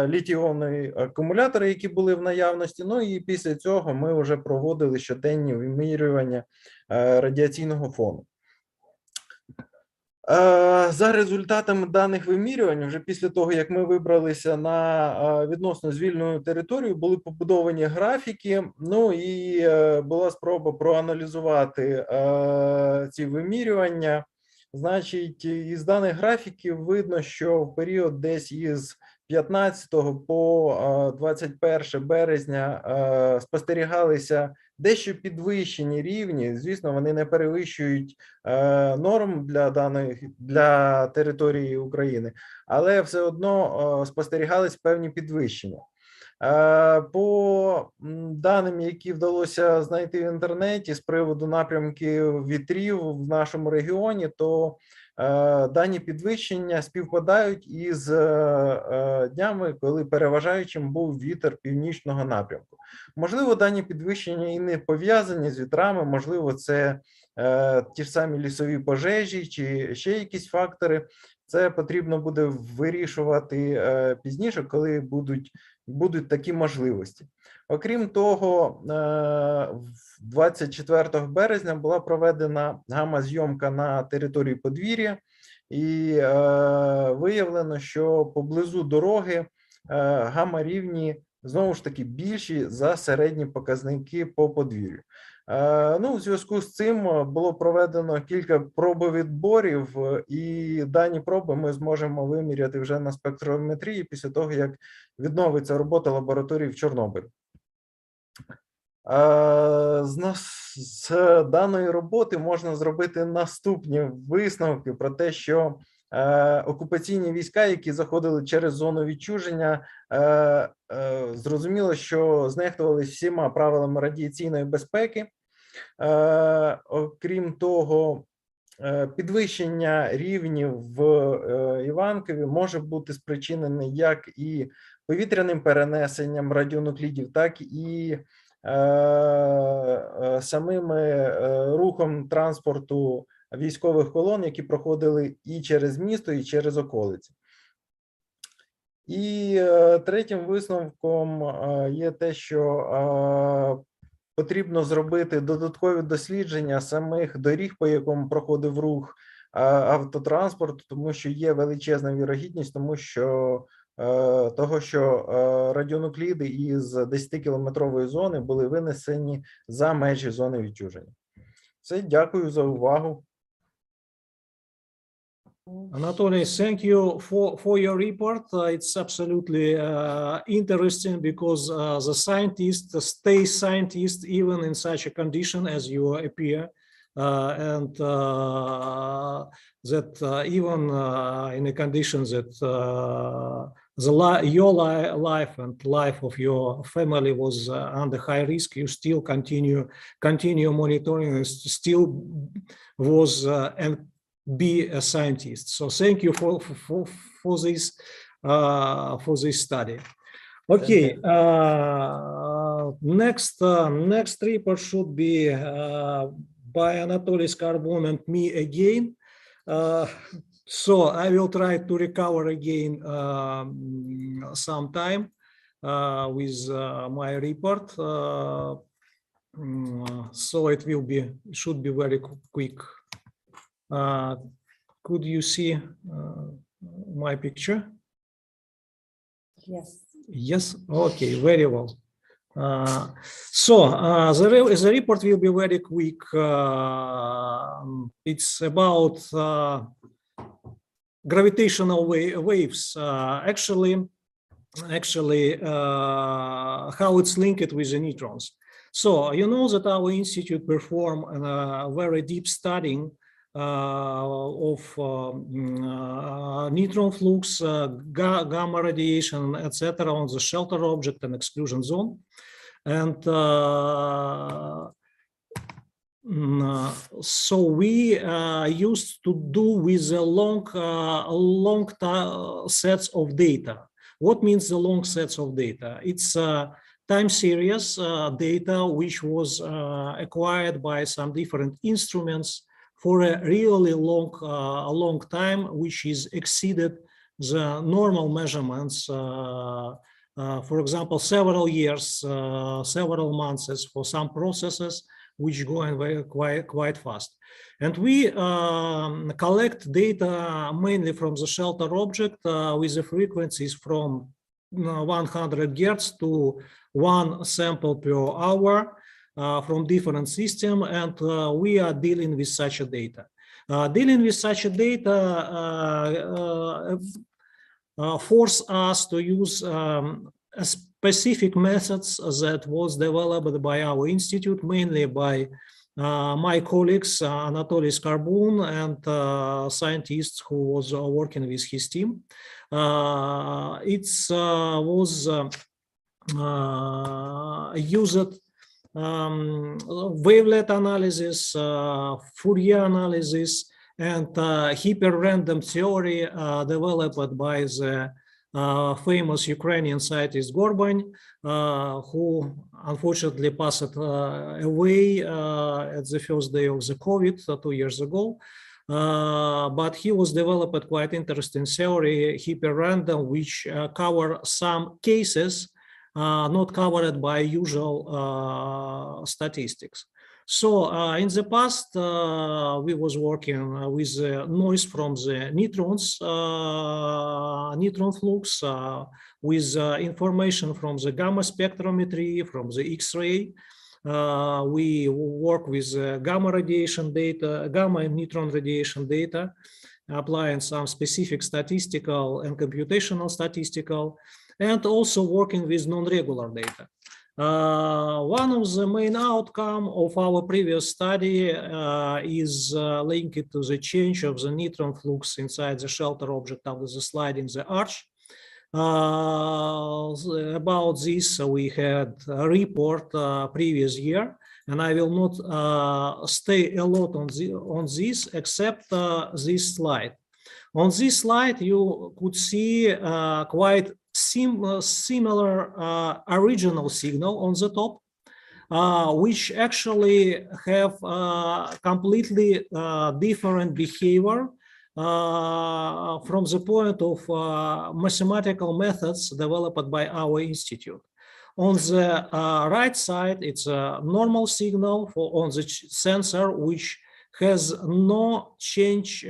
літій-іонні акумулятори, які були в наявності. Ну і після цього ми вже проводили щоденні вимірювання радіаційного фону. За результатами даних вимірювань, вже після того, як ми вибралися на відносно звільнену територію, були побудовані графіки, ну і була спроба проаналізувати ці вимірювання. Значить, із даних графіків видно, що в період десь із 15 по 21 березня спостерігалися дещо підвищені рівні. Звісно, вони не перевищують норм для території України, але все одно спостерігались певні підвищення. По даним, які вдалося знайти в інтернеті з приводу напрямків вітрів в нашому регіоні, то дані підвищення співпадають із днями, коли переважаючим був вітер північного напрямку. Можливо, дані підвищення і не пов'язані з вітрами, можливо, це ті ж самі лісові пожежі чи ще якісь фактори. Це потрібно буде вирішувати пізніше, коли будуть такі можливості. Окрім того, 24 березня була проведена гамма-зйомка на території подвір'я, і виявлено, що поблизу дороги гамма-рівні знову ж таки більші за середні показники по подвір'ю. Ну, у зв'язку з цим було проведено кілька пробовідборів, і дані проби ми зможемо виміряти вже на спектрометрії після того, як відновиться робота лабораторії в Чорнобилі. З даної роботи можна зробити наступні висновки про те, що окупаційні війська, які заходили через зону відчуження, зрозуміло, що знехтували всіма правилами радіаційної безпеки. Окрім того, підвищення рівнів в Іванкові може бути спричинене як і повітряним перенесенням радіонуклідів, так і самим рухом транспорту військових колон, які проходили і через місто, і через околиці. І третім висновком є те, що потрібно зробити додаткові дослідження самих доріг, по якому проходив рух автотранспорту, тому що є величезна вірогідність, того, що радіонукліди із 10-кілометрової зони були винесені за межі зони відчуження. Все, дякую за увагу. Anatoly, thank you for your report. It's absolutely interesting because the scientists stay scientists even in such a condition as you appear, and that even in a condition that your life and life of your family was under high risk, you still continue monitoring and still was and be a scientist. So thank you for this study. Okay, next report should be by Anatoly Skarbon and me again. So I will try to recover again some time with my report. So it should be very quick. Could you see my picture? Yes. Yes. Okay. Very well. So the report will be very quick. It's about gravitational waves. Actually, how it's linked with the neutrons. So you know that our institute performed a very deep studying of neutron flux, gamma radiation, etc. on the shelter object and exclusion zone. And So we used to do with a long sets of data. What means the long sets of data? It's time series data which was acquired by some different instruments for a really long time, which is exceeded the normal measurements. For example, several years, several months for some processes, which go quite fast. And we collect data mainly from the shelter object with the frequencies from 100 Hertz to 1 sample per hour from different systems, and we are dealing with such a data. Dealing with such a data force us to use specific methods that was developed by our institute, mainly by my colleagues, Anatoly Skarbun, and scientists who was working with his team. It was used wavelet analysis, Fourier analysis, and hyper-random theory developed by the famous Ukrainian scientist Gorbany, who unfortunately passed away at the first day of the COVID 2 years ago. But he was developed quite interesting theory, hyper-random, which cover some cases not covered by usual statistics. So in the past, we was working with noise from the neutrons, neutron flux, with information from the gamma spectrometry, from the X-ray. We work with gamma radiation data, gamma and neutron radiation data, applying some specific statistical and computational statistical, and also working with non-regular data. One of the main outcome of our previous study is linked to the change of the neutron flux inside the shelter object of the slide in the arch. About this, we had a report previous year, and I will not stay a lot on this except this slide. On this slide, you could see quite similar original signal on the top, which actually have completely different behavior from the point of mathematical methods developed by our institute. On the right side, it's a normal signal on the sensor, which has no change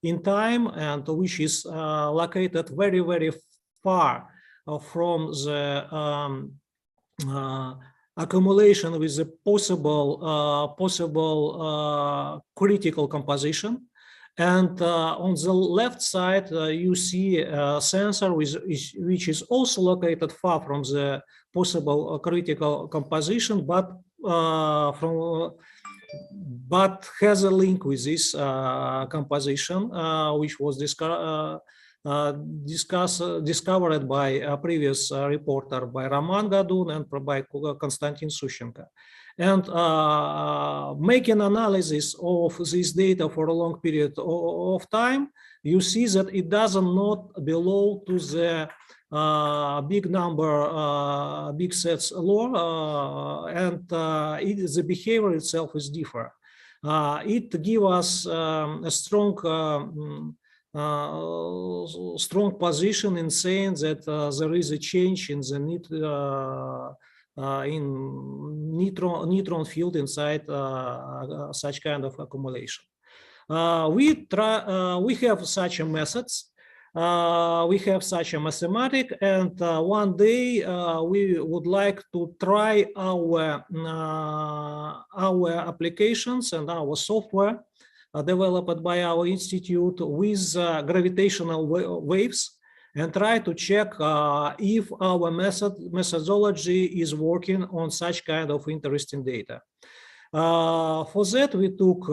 in time, and which is located very, very far from the accumulation with the possible critical composition. And on the left side, you see a sensor which is also located far from the possible critical composition, but has a link with this composition, which was discovered by a previous reporter by Roman Gadun and by Konstantin Sushchenko. And making analysis of this data for a long period of time, you see that it does not belong to the big number, big sets law, and the behavior itself is different. It gives us a strong position in saying that there is a change in the neutron field inside such kind of accumulation. We have such a methods. We have such a mathematic, and one day we would like to try our applications and our software developed by our institute with gravitational waves, and try to check if our methodology is working on such kind of interesting data. For that, we took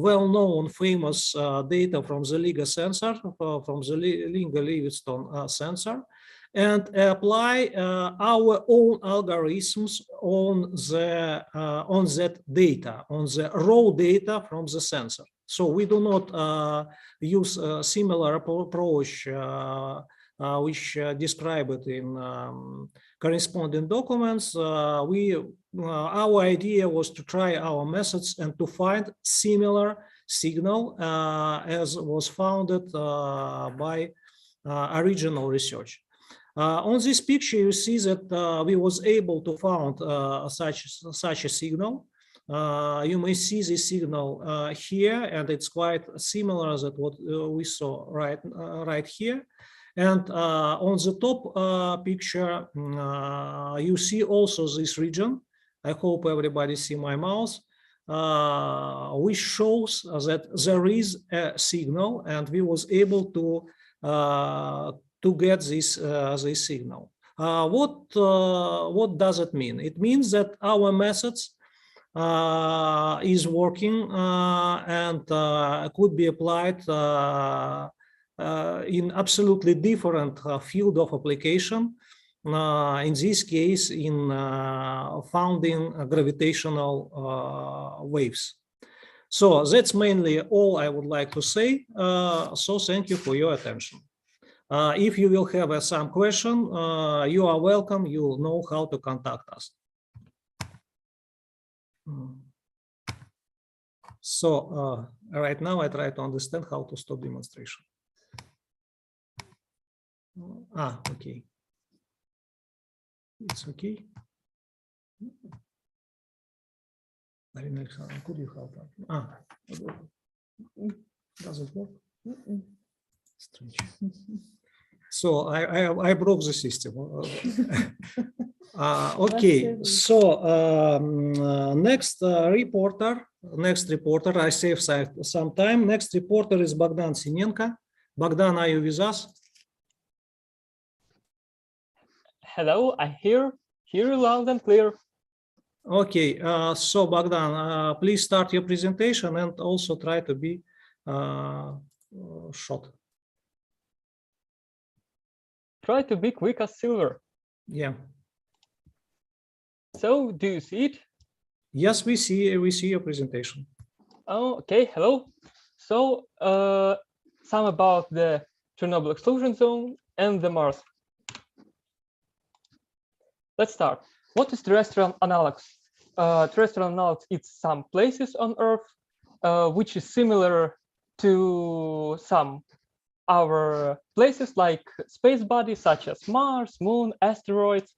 well-known famous data from the LIGA sensor, from the LIGA Livingston sensor, and apply our own algorithms on that data, on the raw data from the sensor. So we do not use a similar approach which described in corresponding documents. Our idea was to try our methods and to find similar signal as was founded by original research. On this picture, you see that we was able to find such a signal. You may see this signal here, and it's quite similar to what we saw right here. And on the top picture, you see also this region. I hope everybody see my mouse, which shows that there is a signal, and we was able to get this signal. What does it mean? It means that our methods is working and could be applied in absolutely different field of application. In this case, in founding gravitational waves. So that's mainly all I would like to say. So thank you for your attention. If you will have some question, you are welcome. You know how to contact us. So right now I try to understand how to stop demonstration. Okay. It's okay. Could you help out? Does it work? Strange. So I broke the system. Okay, so next reporter, I saved some time. Next reporter is Bogdan Sinenko. Bogdan, are you with us? Hello, I hear you loud and clear. Okay, so Bogdan, please start your presentation and also try to be short. Try to be quick as silver. Yeah. So, do you see it? Yes, we see your presentation. Oh, okay, hello. So, some about the Chernobyl exclusion zone and the Mars. Let's start. What is terrestrial analogs? Terrestrial analogs, it's some places on Earth which is similar to some our places like space bodies such as Mars, Moon, asteroids,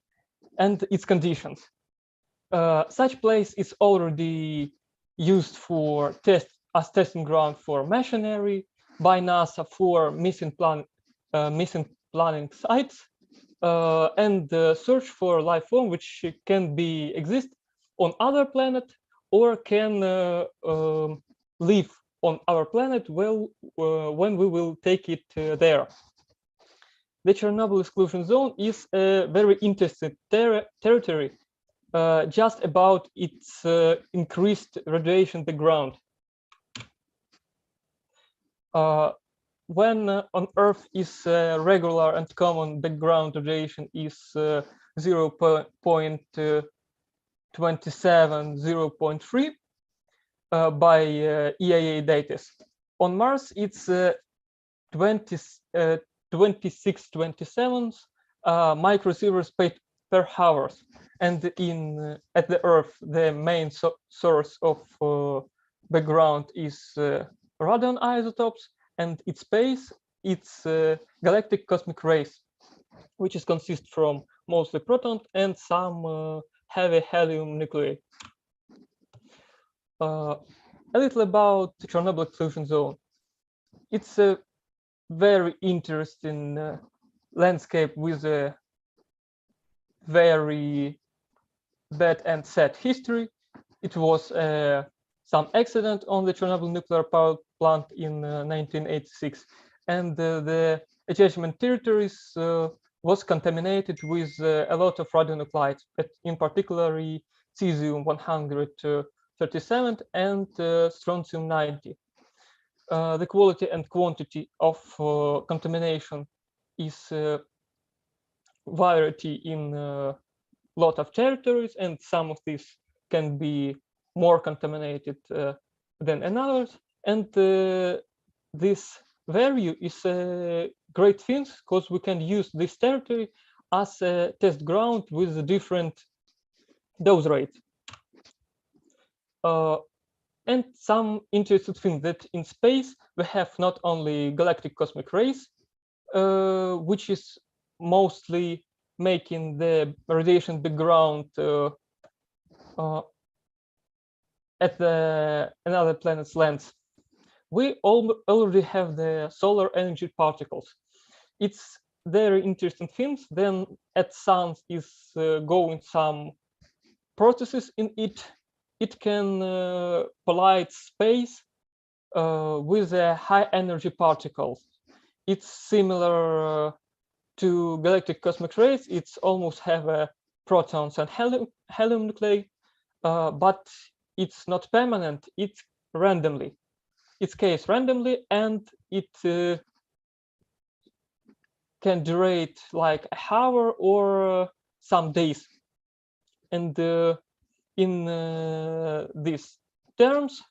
and its conditions. Such place is already used for testing ground for machinery by NASA for missing planning sites and search for life form which can exist on other planet or can live on our planet when we will take it there. The Chernobyl exclusion zone is a very interesting territory just about its increased radiation background. When on Earth is regular and common background radiation is 0.27, 0.3 by EIA data. On Mars, it's 26, 27 microsieverts per hour. And at the Earth, the main source of background is radon isotopes, and its space, it's galactic cosmic rays, which is consist from mostly protons and some heavy helium nuclei. A little about the Chernobyl exclusion zone. It's a very interesting landscape with a very bad and sad history. It was some accident on the Chernobyl nuclear power plant in 1986, and the adjacent territories was contaminated with a lot of radionuclides, in particular cesium-137 and strontium-90. The quality and quantity of contamination is variety in a lot of territories, and some of these can be more contaminated than others. And this value is a great thing because we can use this territory as a test ground with different dose rates. And some interesting thing that in space we have not only galactic cosmic rays, which is mostly making the radiation background at another planet's length. We already have the solar energy particles. It's very interesting things. Then at Sun is going some processes in it. It can collide space with a high energy particles. It's similar to galactic cosmic rays. It's almost have a protons and helium nuclei, but it's not permanent. It's randomly. It's case randomly, and it can durate like an hour or some days. And in these terms,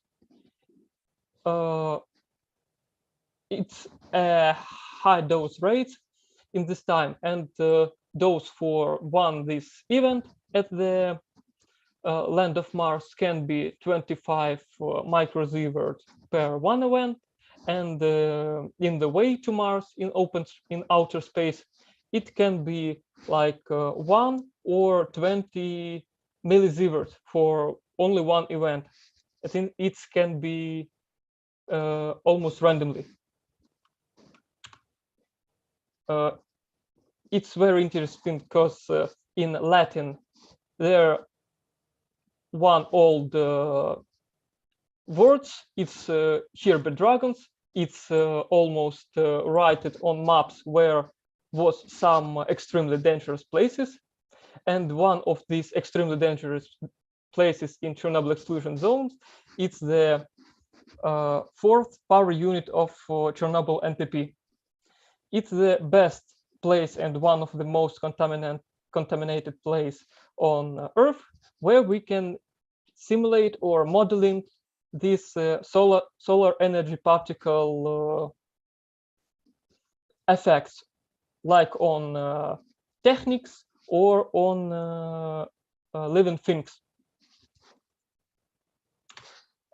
it's a high dose rate in this time, and dose for this event at the land of Mars can be 25 microsieverts per one event, and in the way to Mars in outer space, it can be like 1 or 20 millisieverts for only one event. I think it can be almost randomly. It's very interesting because in Latin there are one old words. It's here by dragons. It's almost written on maps where was some extremely dangerous places, and one of these extremely dangerous places in Chernobyl exclusion zones, it's the 4th power unit of Chernobyl NPP. It's the best place and one of the most contaminated place on Earth, where we can simulate or modeling this solar energy particle effects, like on techniques or on living things.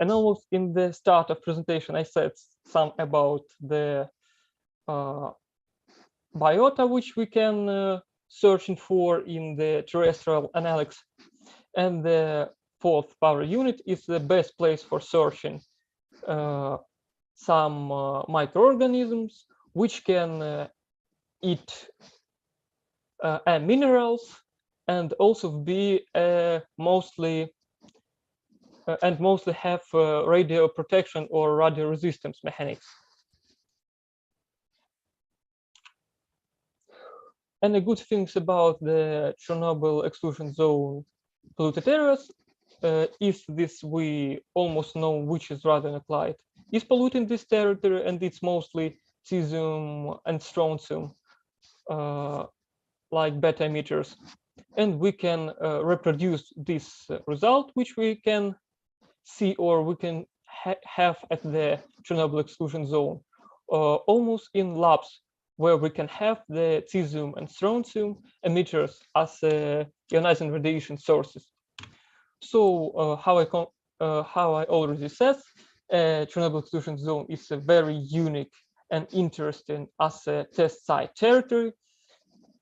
And almost in the start of presentation, I said some about the biota which we can searching for in the terrestrial analysis, and the 4th power unit is the best place for searching some microorganisms which can eat minerals, and also be mostly have radio protection or radio resistance mechanics. And the good things about the Chernobyl exclusion zone polluted areas is this: we almost know which is radionuclide is polluting this territory, and it's mostly cesium and strontium, like beta emitters. And we can reproduce this result, which we can see or we can have at the Chernobyl exclusion zone, almost in labs, where we can have the cesium and strontium emitters as ionizing radiation sources. So how I already said, Chernobyl exclusion zone is a very unique and interesting as a test site territory.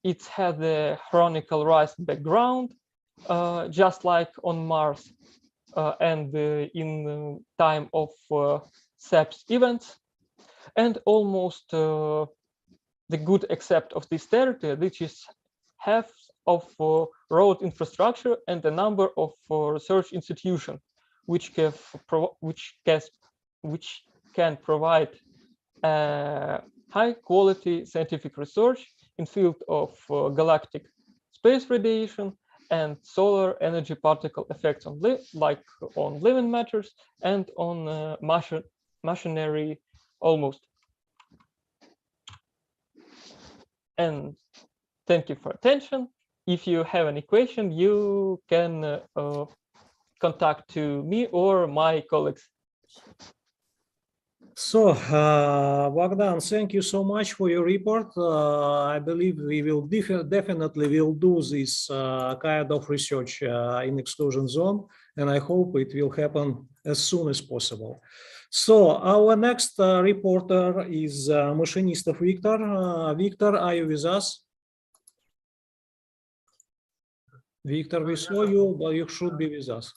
It has a chronicle rise background, just like on Mars, and in time of SEPS events, and almost the good except of this territory, which is half of road infrastructure and a number of research institutions which can provide high quality scientific research in field of galactic space radiation and solar energy particle effects on like on living matters and on machinery almost. And Thank you for attention. If you have any question, you can contact to me or my colleagues. So, Bogdan, thank you so much for your report. I believe we will definitely will do this kind of research in exclusion zone, and I hope it will happen as soon as possible. So, our next reporter is Mashinistov Victor. Victor, are you with us? Victor, we saw you, but you should be with us.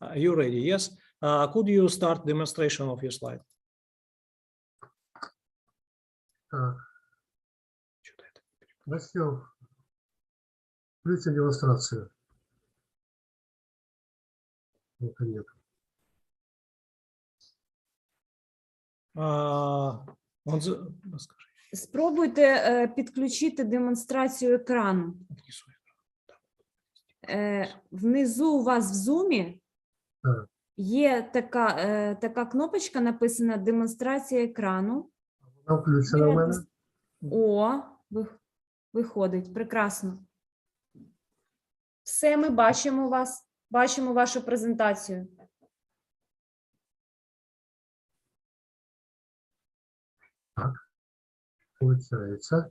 Are you ready? Yes. Could you start demonstration of your slide? Начнем. Включим демонстрацию. Нет. Спробуйте підключити демонстрацію екрану. Внизу у вас в зумі є така кнопочка, написана демонстрація екрану. Вона включена в мене. О, виходить, прекрасно. Все, ми бачимо вас, бачимо вашу презентацію. Так, получається.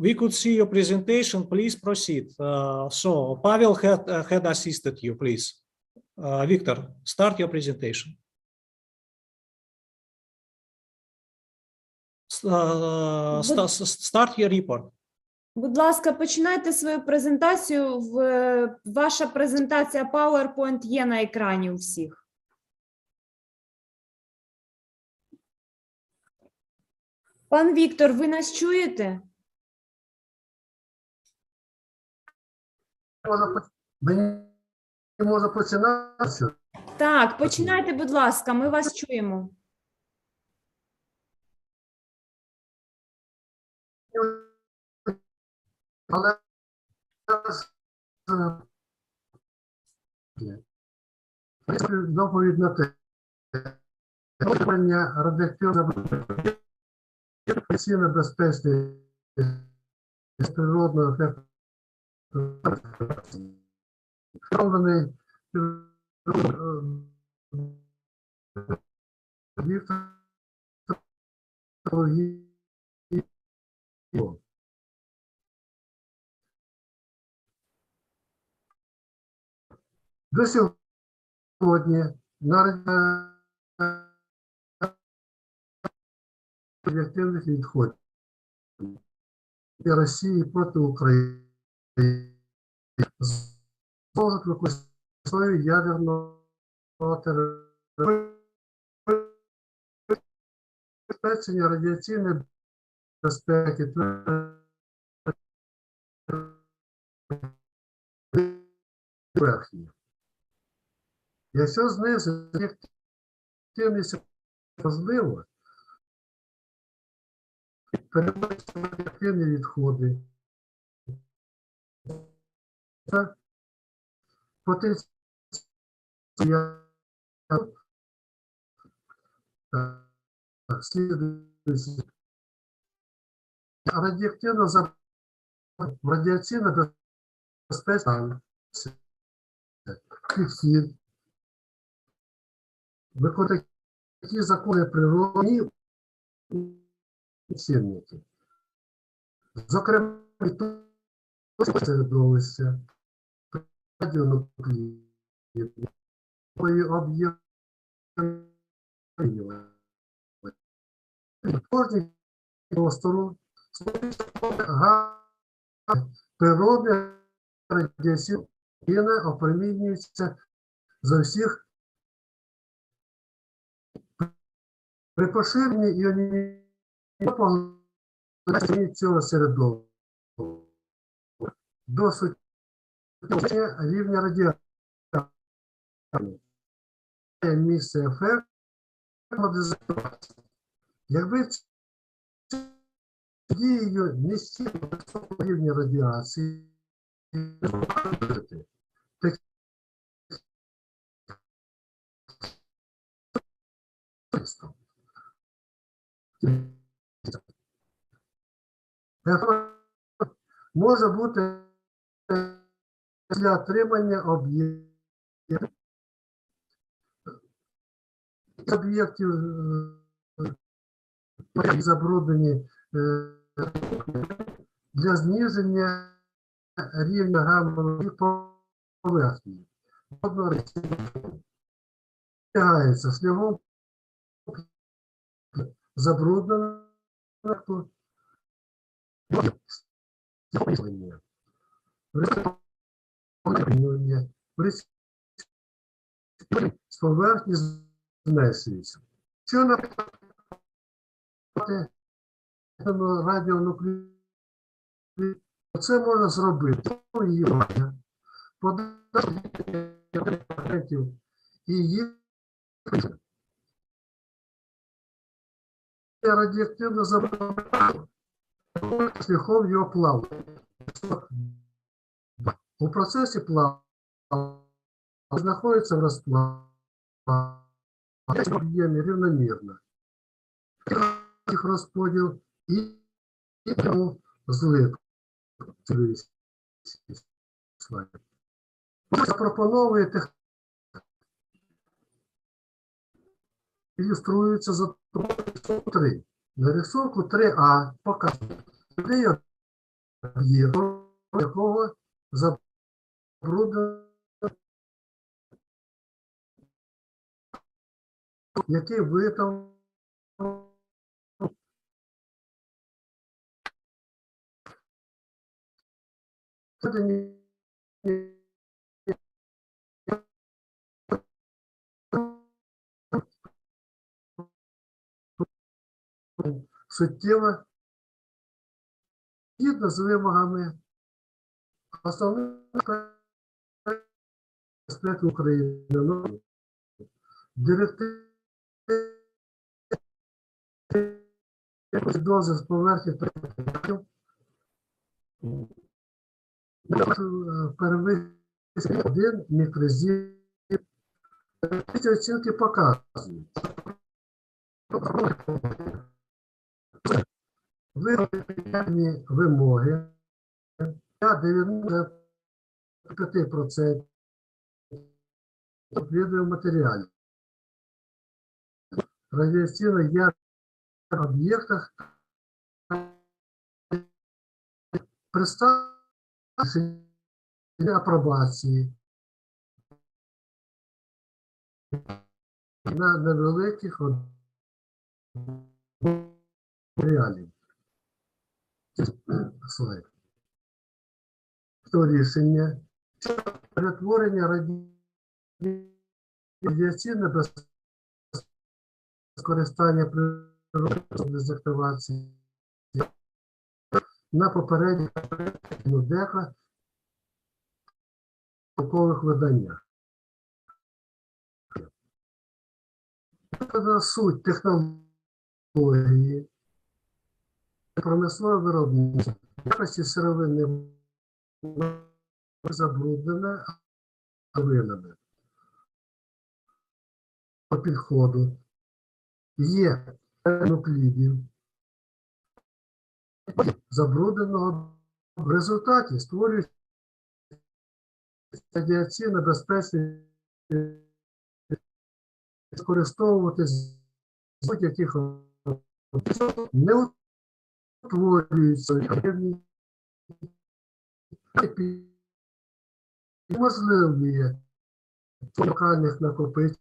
We could see your presentation. Please proceed. So, Pavel had assisted you, please. Victor, start your presentation. Start your report. Будь ласка, починайте свою презентацію. Ваша презентація PowerPoint є на екрані у всіх. Пан Віктор, ви нас чуєте? Мені можна починати? Так, починайте, будь ласка, ми вас чуємо. Але доповідь на те, радіоактивної безпечної природного ефекту встановлений до сьогодні на радіоактивних відходів Росії проти України з використанням ядерного забезпечення радіаційної безпеки поверхні. Якщо знизити ефективність можливо, переносити радіоактивні відходи, потенціал радіаційна безпечність, підхід, виконувати такі закони природи цінники. Зокрема, середовища, радіонукліди, об'єктів, кожній простору природне радіаційне опромінюється за всіх при поширенні іонізації цього середовища до суттєвого рівня радіації місце ефект модернізації. Якби дією нестійного високого рівня радіації Може бути для отримання об'єктів забруднені для зниження рівня гамма поверхні. Зберігається шляхом забрудненого з поверхні зменшується. Що наприклад радіонуклеїд, це можна зробити. Подати і їх радіоактивно забруднено шляхом його плавлення. У процесі плавлення знаходиться в розплаві об'ємі рівномірно. Їх розподіл і злив. Запропонує ілюструється за 3. На рисунку 3А показує, де є, якого забруднено, який витав суттєво згідно з вимогами основних безпеки України, директиви дози з поверхні перевищує 1 мікрозів. Ці оцінки показують. Виробні вимоги для 95% відповідних матеріалів. Радіаційно ядерних об'єктах представлені апробації на невеликих матеріалів. Слайд. То рішення перетворення радіаційне без скористання природної дезактивації на попередніх Inudeco наукових виданнях. Це суть технології, промислове виробництво, якості сировини забруднене, а винане. По підходу є нуклідів забрудненого, в результаті створюють радіаційно безпечні використовуватись з будь-яких не утворюються можливі локальних накопичень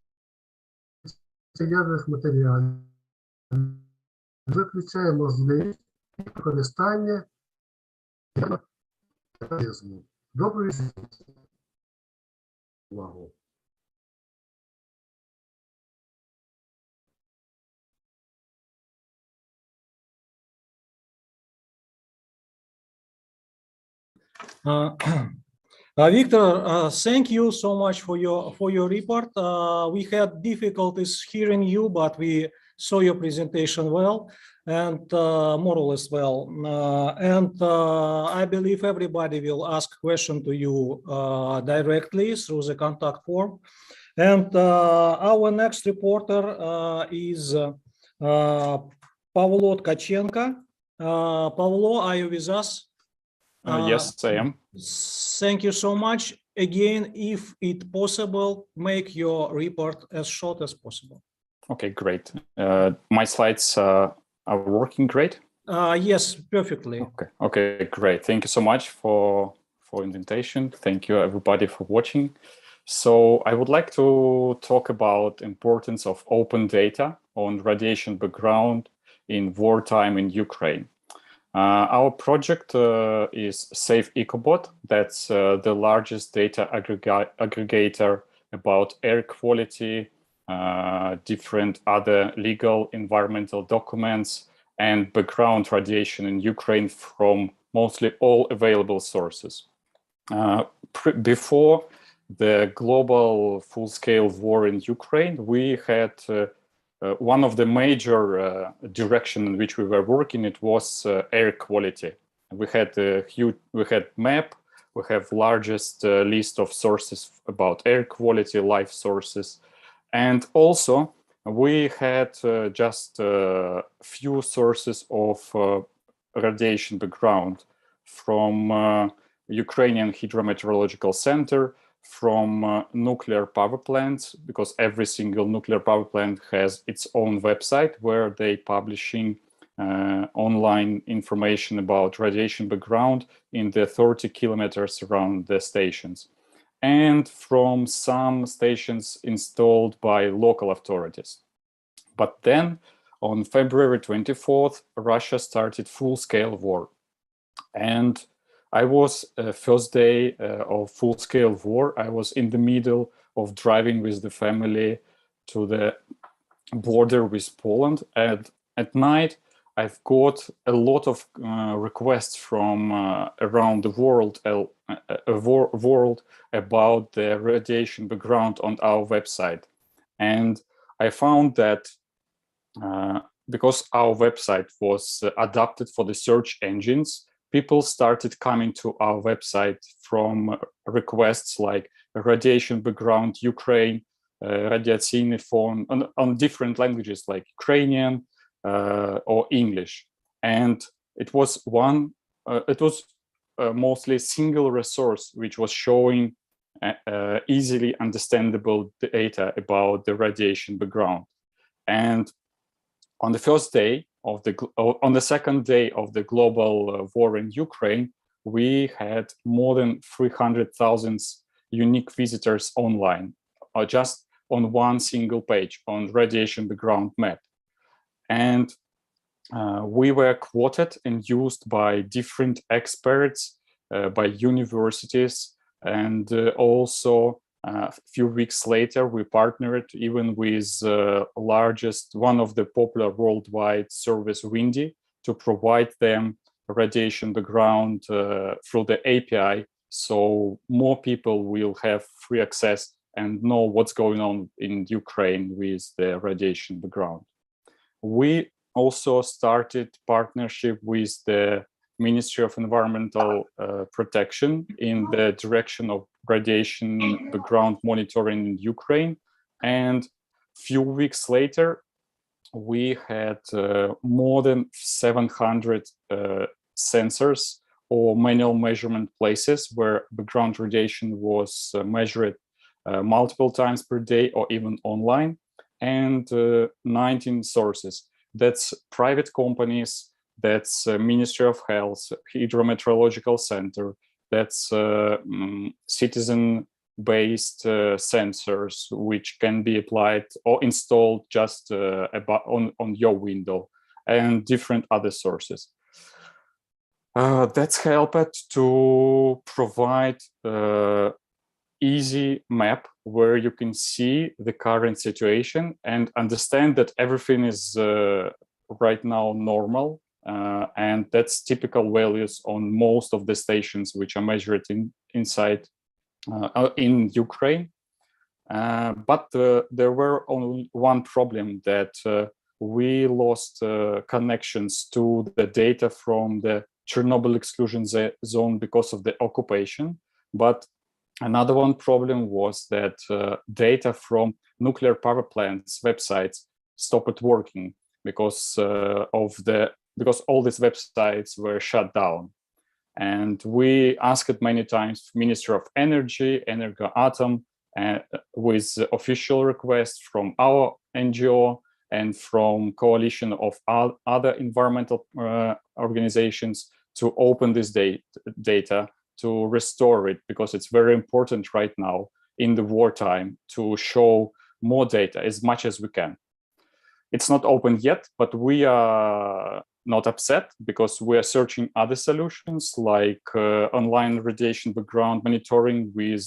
ядерних матеріалів, виключає можливість використання тероризму. Доповідь. Увагу. Victor, thank you so much for your report. We had difficulties hearing you, but we saw your presentation well and more or less well. I believe everybody will ask question to you directly through the contact form. And our next reporter is Pavlo Tkachenko. Pavlo, are you with us? Yes, I am. Thank you so much. Again, if it's possible, make your report as short as possible. Okay, great. My slides are working great? Yes, perfectly. Okay, great. Thank you so much for invitation. Thank you everybody for watching. So I would like to talk about importance of open data on radiation background in wartime in Ukraine. Our project is Safe Ecobot. That's the largest data aggregator about air quality, different other legal environmental documents, and background radiation in Ukraine from mostly all available sources. Before the global full-scale war in Ukraine, we had one of the major direction in which we were working. It was air quality. We had a huge, map. We have largest list of sources about air quality, life sources, and also we had just a few sources of radiation background from Ukrainian Hydrometeorological Center, from nuclear power plants, because every single nuclear power plant has its own website where they publishing online information about radiation background in the 30 kilometers around the stations, and from some stations installed by local authorities. But then on February 24th, Russia started full-scale war. And I was first day of full-scale war. I was in the middle of driving with the family to the border with Poland. And at night, I've got a lot of requests from around the world, world about the radiation background on our website. And I found that because our website was adapted for the search engines, people started coming to our website from requests like radiation background Ukraine, radiacyjny fon on different languages like Ukrainian or English. And it was mostly a single resource which was showing easily understandable data about the radiation background. And on the first day of on the second day of the global war in Ukraine, we had more than 300,000 unique visitors online, just on one single page on radiation background map. And we were quoted and used by different experts, by universities, and also a few weeks later, we partnered even with one of the popular worldwide service, Windy, to provide them radiation background through the API, so more people will have free access and know what's going on in Ukraine with the radiation background. We also started partnership with the Ministry of Environmental Protection in the direction of radiation background monitoring in Ukraine. And a few weeks later, we had more than 700 sensors or manual measurement places where background radiation was measured multiple times per day or even online, and 19 sources. That's private companies, that's Ministry of Health, Hydrometeorological Center, that's citizen-based sensors, which can be applied or installed just on your window, and different other sources. That's helped to provide easy map where you can see the current situation and understand that everything is right now normal. And that's typical values on most of the stations which are measured inside in Ukraine. But there were only one problem, that we lost connections to the data from the Chernobyl exclusion zone because of the occupation. But another one problem was that data from nuclear power plants websites stopped working. because because all these websites were shut down. And we asked many times Ministry of Energy, Energoatom, with official requests from our NGO and from coalition of other environmental organizations to open this data, to restore it, because it's very important right now in the wartime to show more data as much as we can. It's not open yet, but we are not upset because we are searching other solutions like online radiation background monitoring with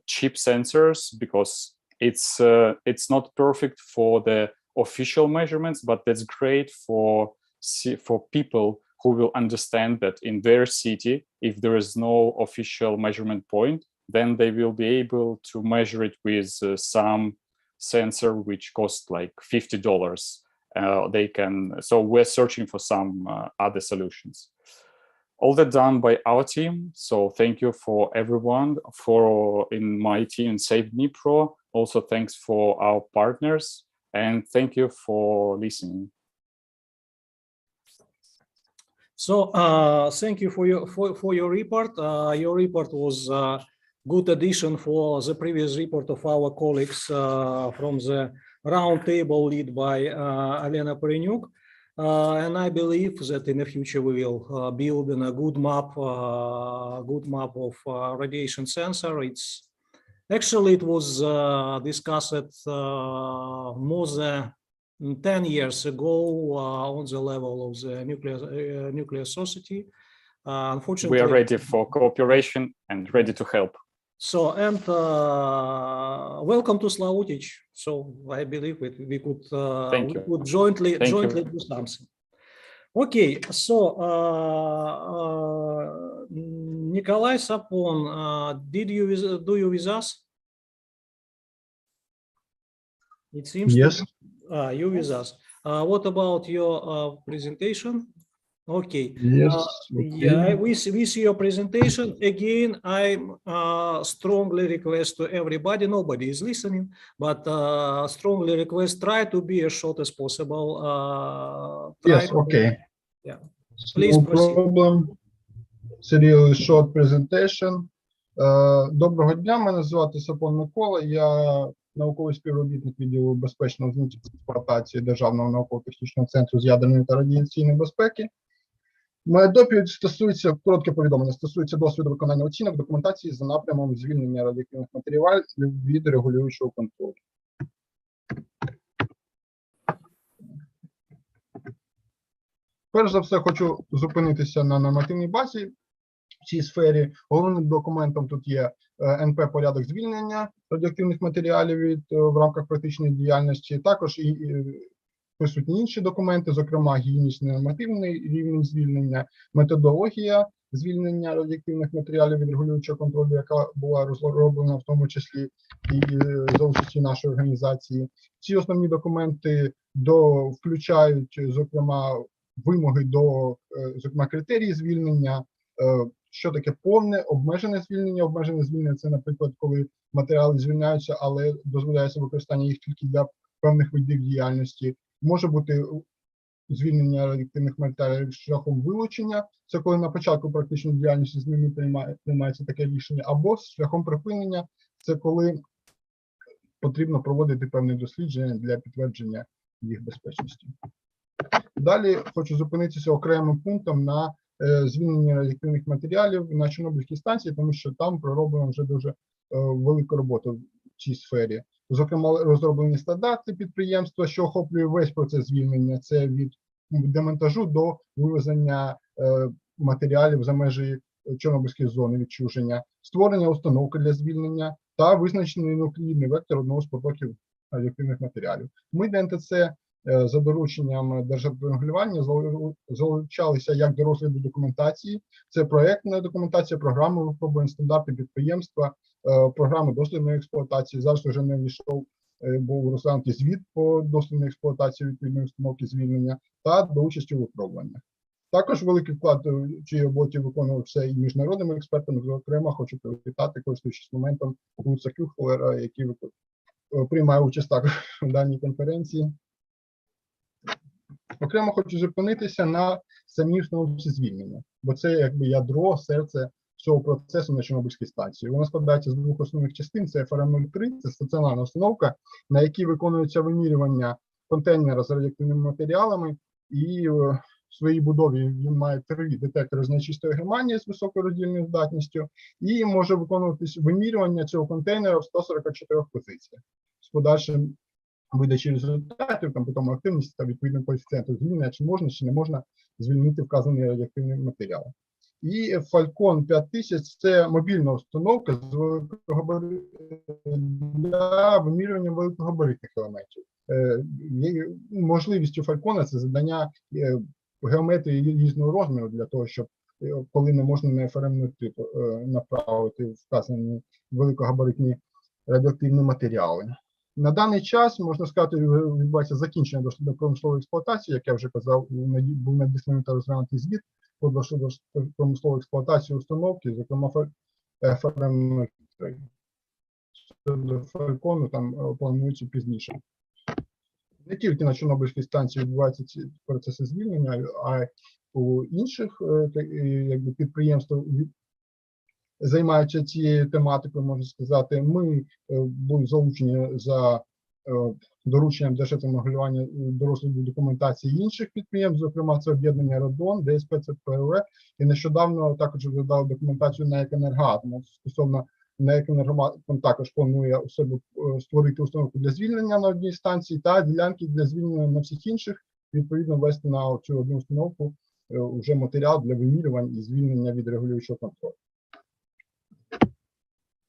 cheap sensors, because it's not perfect for the official measurements, but that's great for people who will understand that in their city, if there is no official measurement point, then they will be able to measure it with some sensor which costs like $50. So we're searching for some other solutions. All that done by our team. So thank you for everyone in my team in Save Dnipro. Also thanks for our partners, and thank you for listening. So thank you for your report. Your report was a good addition for the previous report of our colleagues from the roundtable led by Elena Perenyuk. And I believe that in the future we will build a good map of radiation sensor. It was discussed more than 10 years ago on the level of the nuclear society. Unfortunately, we are ready for cooperation and ready to help. So, and welcome to Slavutic. So I believe we could jointly do something. Okay, so Nikolai Sapon, do you with us? It seems yes. You with us. What about your presentation? Okay. Yes. Yeah, we see your presentation. Again, I strongly request to everybody, nobody is listening, but strongly request, try to be as short as possible. Yes, okay. Yeah. Please no proceed. problem. It's a really short presentation. Доброго дня, мене звати Сапон Микола, я науковий співробітник відділу безпечного змінної експлуатації Державного науково-технічного центру з ядерної та радіаційної безпеки. Моя доповідь стосується, коротке повідомлення, стосується досвіду виконання оцінок документації за напрямом звільнення радіоактивних матеріалів від регулюючого контролю. Перш за все, хочу зупинитися на нормативній базі в цій сфері. Головним документом тут є НП «Порядок звільнення радіоактивних матеріалів в рамках практичної діяльності». Також і присутні інші документи, зокрема гігієнічно-нормативний рівень звільнення, методологія звільнення радіоактивних матеріалів від регулюючого контролю, яка була розроблена в тому числі і за участі нашої організації. Ці основні документи включають, зокрема, вимоги до, зокрема, критерії звільнення, що таке повне, обмежене звільнення. Обмежене звільнення – це, наприклад, коли матеріали звільняються, але дозволяється використання їх тільки для певних видів діяльності. Може бути звільнення радіоактивних матеріалів шляхом вилучення, це коли на початку практичної діяльності з ними приймається таке рішення, або шляхом припинення, це коли потрібно проводити певні дослідження для підтвердження їх безпечності. Далі хочу зупинитися окремим пунктом на звільнення радіоактивних матеріалів на Чорнобильській станції, тому що там пророблена вже дуже велика робота в цій сфері. Зокрема, розроблені стандарти підприємства, що охоплює весь процес звільнення, це від демонтажу до вивезення матеріалів за межі Чорнобильської зони відчуження, створення установки для звільнення та визначений нуклеїдний вектор одного з потоків радіоактивних матеріалів. Ми ДНТЦ за дорученням держрегулювання залучалися як до розгляду документації, це проєктна документація, програми випробувань, стандарти підприємства, програми дослідної експлуатації. Зараз вже не війшов, був розглянутий звіт по дослідній експлуатації відповідної установки звільнення та до участі у випробуваннях. Також великий вклад в цій роботі виконувався і міжнародними експертами. Зокрема, хочу привітати, користуючись моментом, Луца Кюхлера, який приймає участь також в даній конференції. Окремо хочу зупинитися на самій установці звільнення, бо це якби ядро, серце цього процесу на Чорнобильській станції. Вона складається з двох основних частин: це ФРМ-03, це стаціонарна установка, на якій виконується вимірювання контейнера з радіоактивними матеріалами, і в своїй будові він має 3 детектори з нечистої германії з високою роздільною здатністю, і може виконуватись вимірювання цього контейнера в 144 позиціях з подальшим видачі результатів, там потім активність та відповідним коефіцієнтом звільнення, чи можна, чи не можна звільнити вказаний радіоактивний матеріал. І Falcon 5000 – це мобільна установка з для вимірювання великогабаритних елементів. Можливістю Falcon – це задання геометрії різного розміру для того, щоб коли не можна на ФРМ-03 направити вказані великогабаритні радіоактивні матеріали. На даний час, можна сказати, відбувається закінчення до промислової експлуатації, як я вже казав, був надісланий та розглянутий звіт про промислову експлуатацію установки, зокрема ФРМ-03. До Фалькону там планується пізніше. Не тільки на Чорнобильській станції відбуваються ці процеси звільнення, а й у інших підприємств займаються цією тематикою, можна сказати. Ми були залучені за дорученням Держекономрегулювання до розгляду документації інших підприємств, зокрема це об'єднання «Родон», ДСП, ЦПРВ, і нещодавно також розглядали документацію на «Енергоатом». Стосовно «Енергоатом» також планує у себе створити установку для звільнення на одній станції та ділянки для звільнення на всіх інших, відповідно ввести на цю одну установку вже матеріал для вимірювань і звільнення від регулюючого контролю.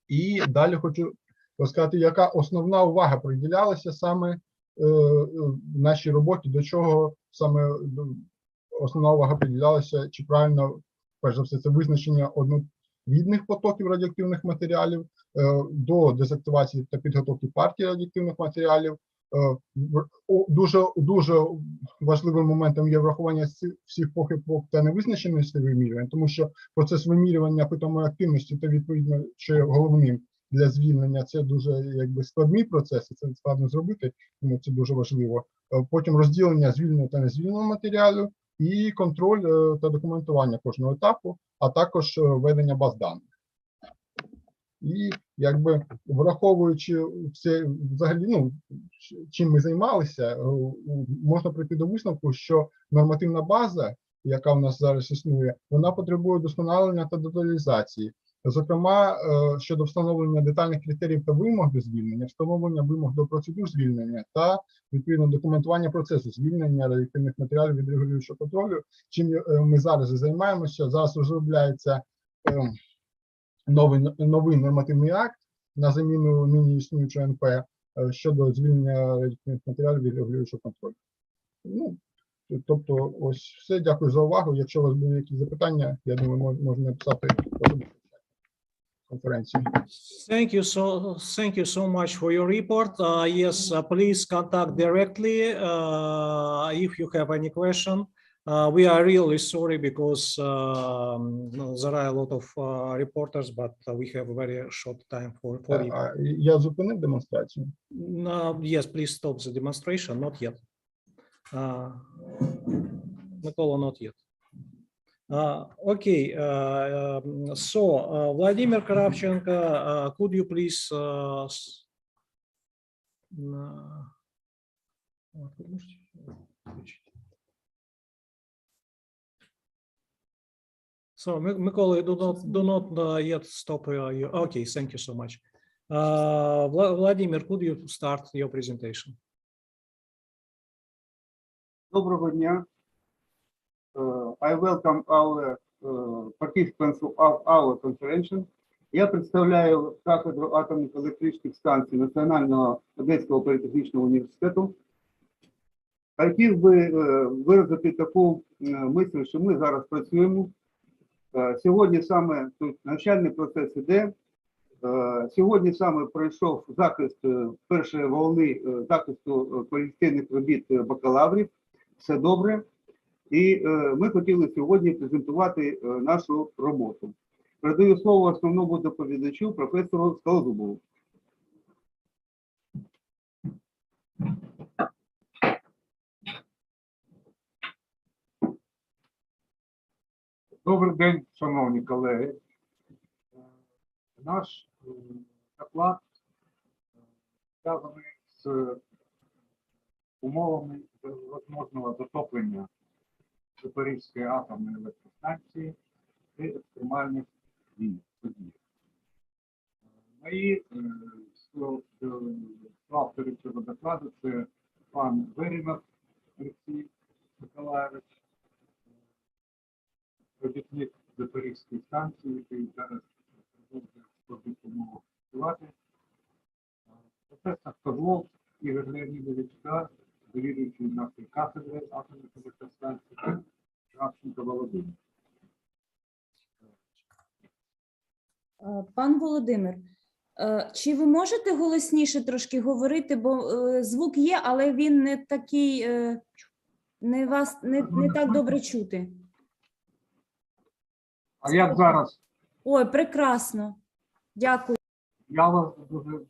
І далі хочу розказати, яка основна увага приділялася саме в нашій роботі, до чого саме основна увага приділялася, чи правильно, перш за все, це визначення одновідних потоків радіоактивних матеріалів, до дезактивації та підготовки партії радіоактивних матеріалів. Дуже важливим моментом є врахування всіх похибок та невизначеності вимірювань, тому що процес вимірювання питомої активності та відповідно, що є головним для звільнення, це дуже складний процес, і це складно зробити, тому це дуже важливо. Потім розділення звільненого та незвільненого матеріалу і контроль та документування кожного етапу, а також ведення баз даних. І враховуючи це взагалі, чим ми займалися, можна прийти до висновку, що нормативна база, яка у нас зараз існує, вона потребує вдосконалення та деталізації. Зокрема, щодо встановлення детальних критеріїв та вимог до звільнення, встановлення вимог до процедур звільнення та, відповідно, документування процесу звільнення радіоактивних матеріалів від регулюючого контролю, чим ми зараз і займаємося. Зараз розробляється новий нормативний акт на заміну нині існуючого НП щодо звільнення радіоактивних матеріалів від регулюючого контролю. Тобто, ось все. Дякую за увагу. Якщо у вас були якісь запитання, я думаю, можна написати конференцію. Thank you so much for your report. Yes, please contact directly if you have any question. We are really sorry because there are a lot of reporters, but we have a very short time for it. Я зупинив демонстрацію. Yes, please stop the demonstration. Not yet. Mikola, not yet. Okay, so Vladimir Kravchenko, could you please so Mikola, do not yet stop you. Okay, thank you so much. Vladimir, could you start your presentation? Доброго дня. I welcome our participants of our conference. Я представляю кафедру атомних електричних станцій Національного Одеського політехнічного університету. Хотів би виразити таку мисль, що ми зараз працюємо. Сьогодні саме тут навчальний процес іде. Сьогодні саме пройшов захист першої волни захисту кваліфікаційних робіт бакалаврів. Все добре. І ми хотіли сьогодні презентувати нашу роботу. Передаю слово основному доповідачу, професору Скалозубову. Добрий день, шановні колеги. Наш доклад зв'язаний з умовами можливого затоплення Запорізької атомної електростанції при екстремальних подіях. Мої автори цього докладу – це пан Веринов Олексій Миколаївич, робітник Запорізької станції, який зараз продовжує умову працювати. Професор Козлов Ігор Леонідович та завідуючий нашої кафедри атомних електростанцій Кравченко Володимир. Пан Володимир, чи ви можете голосніше трошки говорити, бо звук є, але він не такий, не так добре чути. А як зараз? Ой, прекрасно. Дякую. Я вас дуже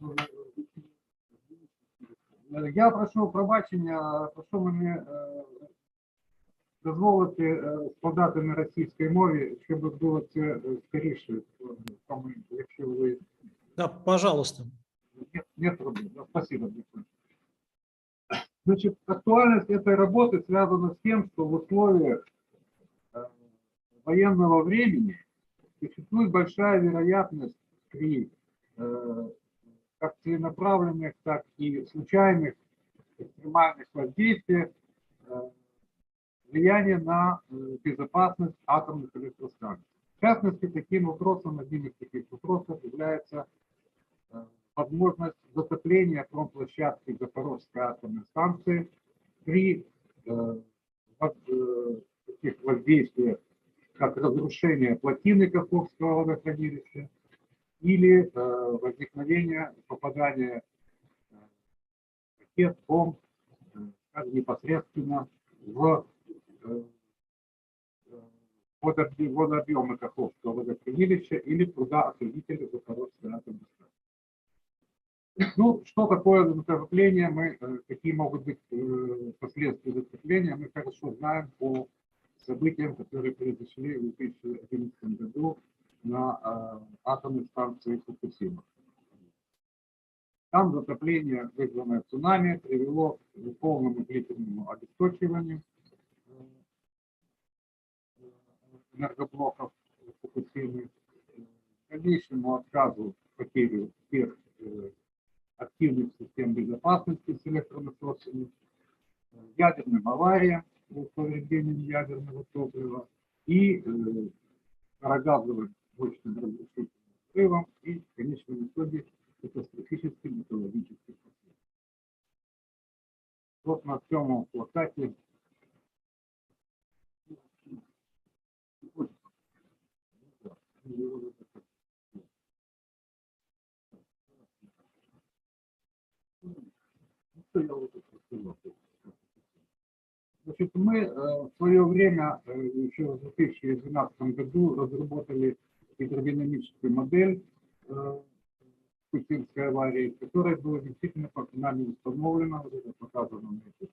я прошу пробачення, прошу мене дозволити складати на російській мові, щоб було це скоріше, якщо ви... Да, пожалуйста. Нет проблем. Спасибо. Значит, актуальность этой работы связана с тем, что в условиях военного времени существует большая вероятность при как целенаправленных, так и случайных экстремальных воздействиях влияния на безопасность атомных электростанций. В частности, таким вопросом, одним из таких вопросов является возможность затопления промплощадки Запорожской атомной станции при таких воздействиях, как разрушение плотины Каховского водохранилища или возникновение попадания ракет, бомб непосредственно в водообъемы Каховского водохранилища или пруда охладителя Запорожской атомной станции. Ну, что такое затопление, какие могут быть последствия затопления, мы хорошо знаем по событиям, которые произошли в 2011 году на атомной станции Фукусима. Там затопление, вызванное цунами, привело к полному длительному обесточиванию энергоблоков Фукусимы, дальнейшему отказу потери всех активных систем безопасности с электронасосами, ядерным авариям с повреждением ядерного топлива и парогазовым мощным разрушительным взрывом и в конечном итоге катастрофическим экологическим последствиям. Вот на цьому плакате Значит, мы в свое время, еще в 2012 году, разработали гидродинамическую модель Фукусимской аварии, которая была действительно нами установлена, вот это показано на этой.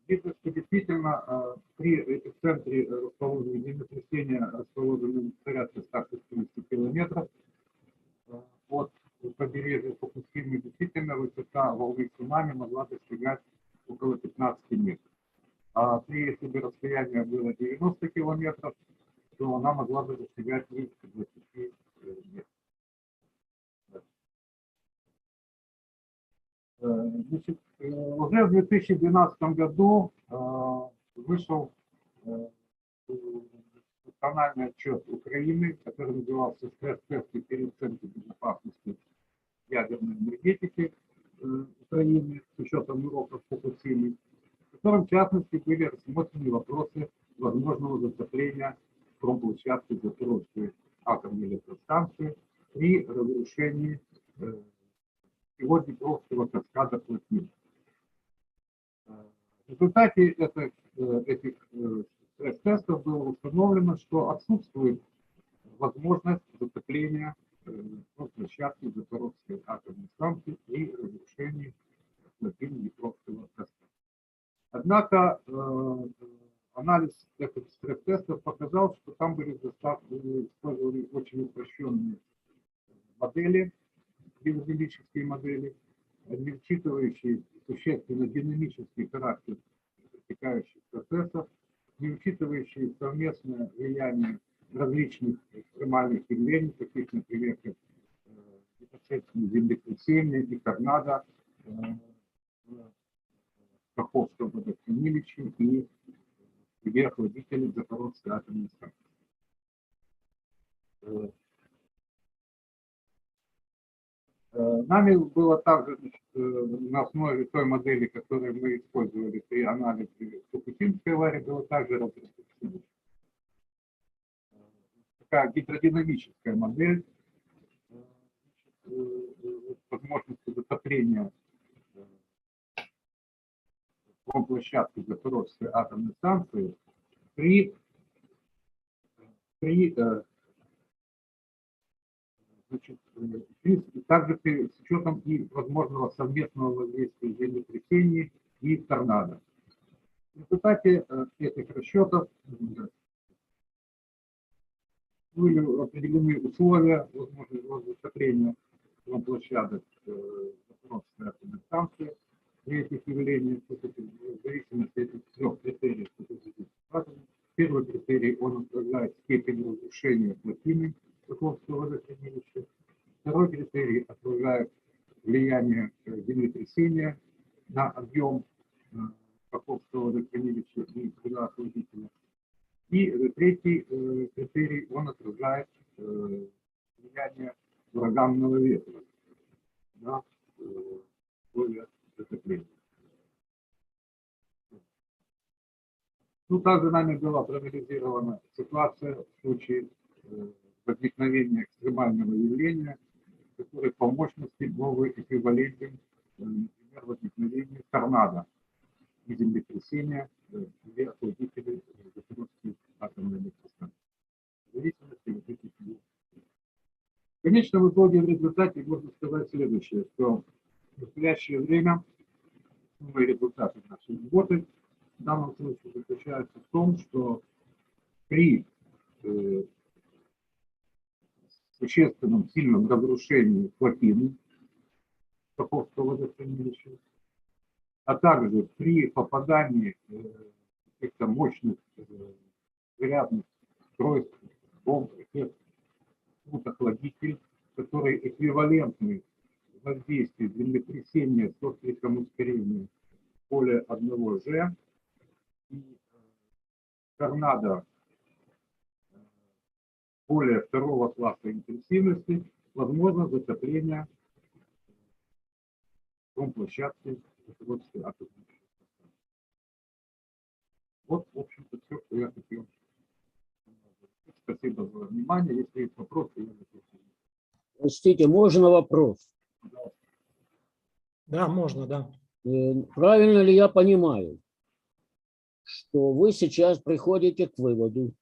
Видно, что действительно при эпицентре землетрясения расположены порядка 160 километров от побережья Фукусимы, действительно высота волны цунами могла достигать около 15 метров. А если бы расстояние было 90 километров, то она могла бы достигать 20 метров. Значит, уже в 2012 году вышел национальный отчет Украины, который назывался «Стресс-тесты перед Центром безопасности ядерной энергетики Украины с учетом уроков Фукусимы», в котором, в частности, были рассмотрены вопросы возможного затопления промплощадки Запорожской атомной электростанции при разрушении всего Днепровского каскада плотин. В результате этих стресс-тестов было установлено, что отсутствует возможность затопления площадки Запорожской атомной станции при разрушении Днепровского костра. Однако анализ этих стресс-тестов показал, что там были использованы очень упрощенные модели, биодинамические модели, не учитывающие существенно динамический характер протекающих процессов, не учитывающие совместное влияние различных экстремальных явлений, таких, например, как непосредственно землетрясения и торнадо, Каховского водохранилища и охладителей Запорожской атомной станции. Нами было также на основе той модели, которую мы использовали при анализе Фукусимской аварии, было также разработана такая гидродинамическая модель возможности затопления площадки Запорожской атомной станции также с учетом и возможного совместного воздействия землетрясений и торнадо. В результате этих расчетов были определены условия возможного затопления площадок Запорожской атомной станции при этих явлениях, в зависимости от этих трех критериев. Первый критерий, он отражает степень разрушения плотины Каховского водохранилища. Второй критерий отражает влияние землетрясения на объем Каховского водохранилища и охладителя. И третий критерий, он отражает влияние ураганного ветра на условия затопления. Также нами была проанализирована ситуация в случае возникновения экстремального явления, который по мощности был бы эквивалентен, например, возникновению торнадо и землетрясения или охладителей Запорожской атомной электростанции. В зависимости от этих явлений. В конечном итоге, в результате, можно сказать следующее, что в настоящее время новые результаты нашей работы в данном случае заключаются в том, что при существенном сильном разрушении плотины Каховского водохранилища, а также при попадании каких-то мощных зарядных устройств, бомб, охладитель, которые эквивалентны воздействию землетрясения с откликом ускорения поля 1G и торнадо более второго класса интенсивности, возможно затопление площадки Запорожской атомной станции. Вот, в общем-то, все, что я хотел. Спасибо за внимание. Если есть вопросы, я готов. Простите, можно вопрос? Да, можно, да. Правильно ли я понимаю, что вы сейчас приходите к выводу,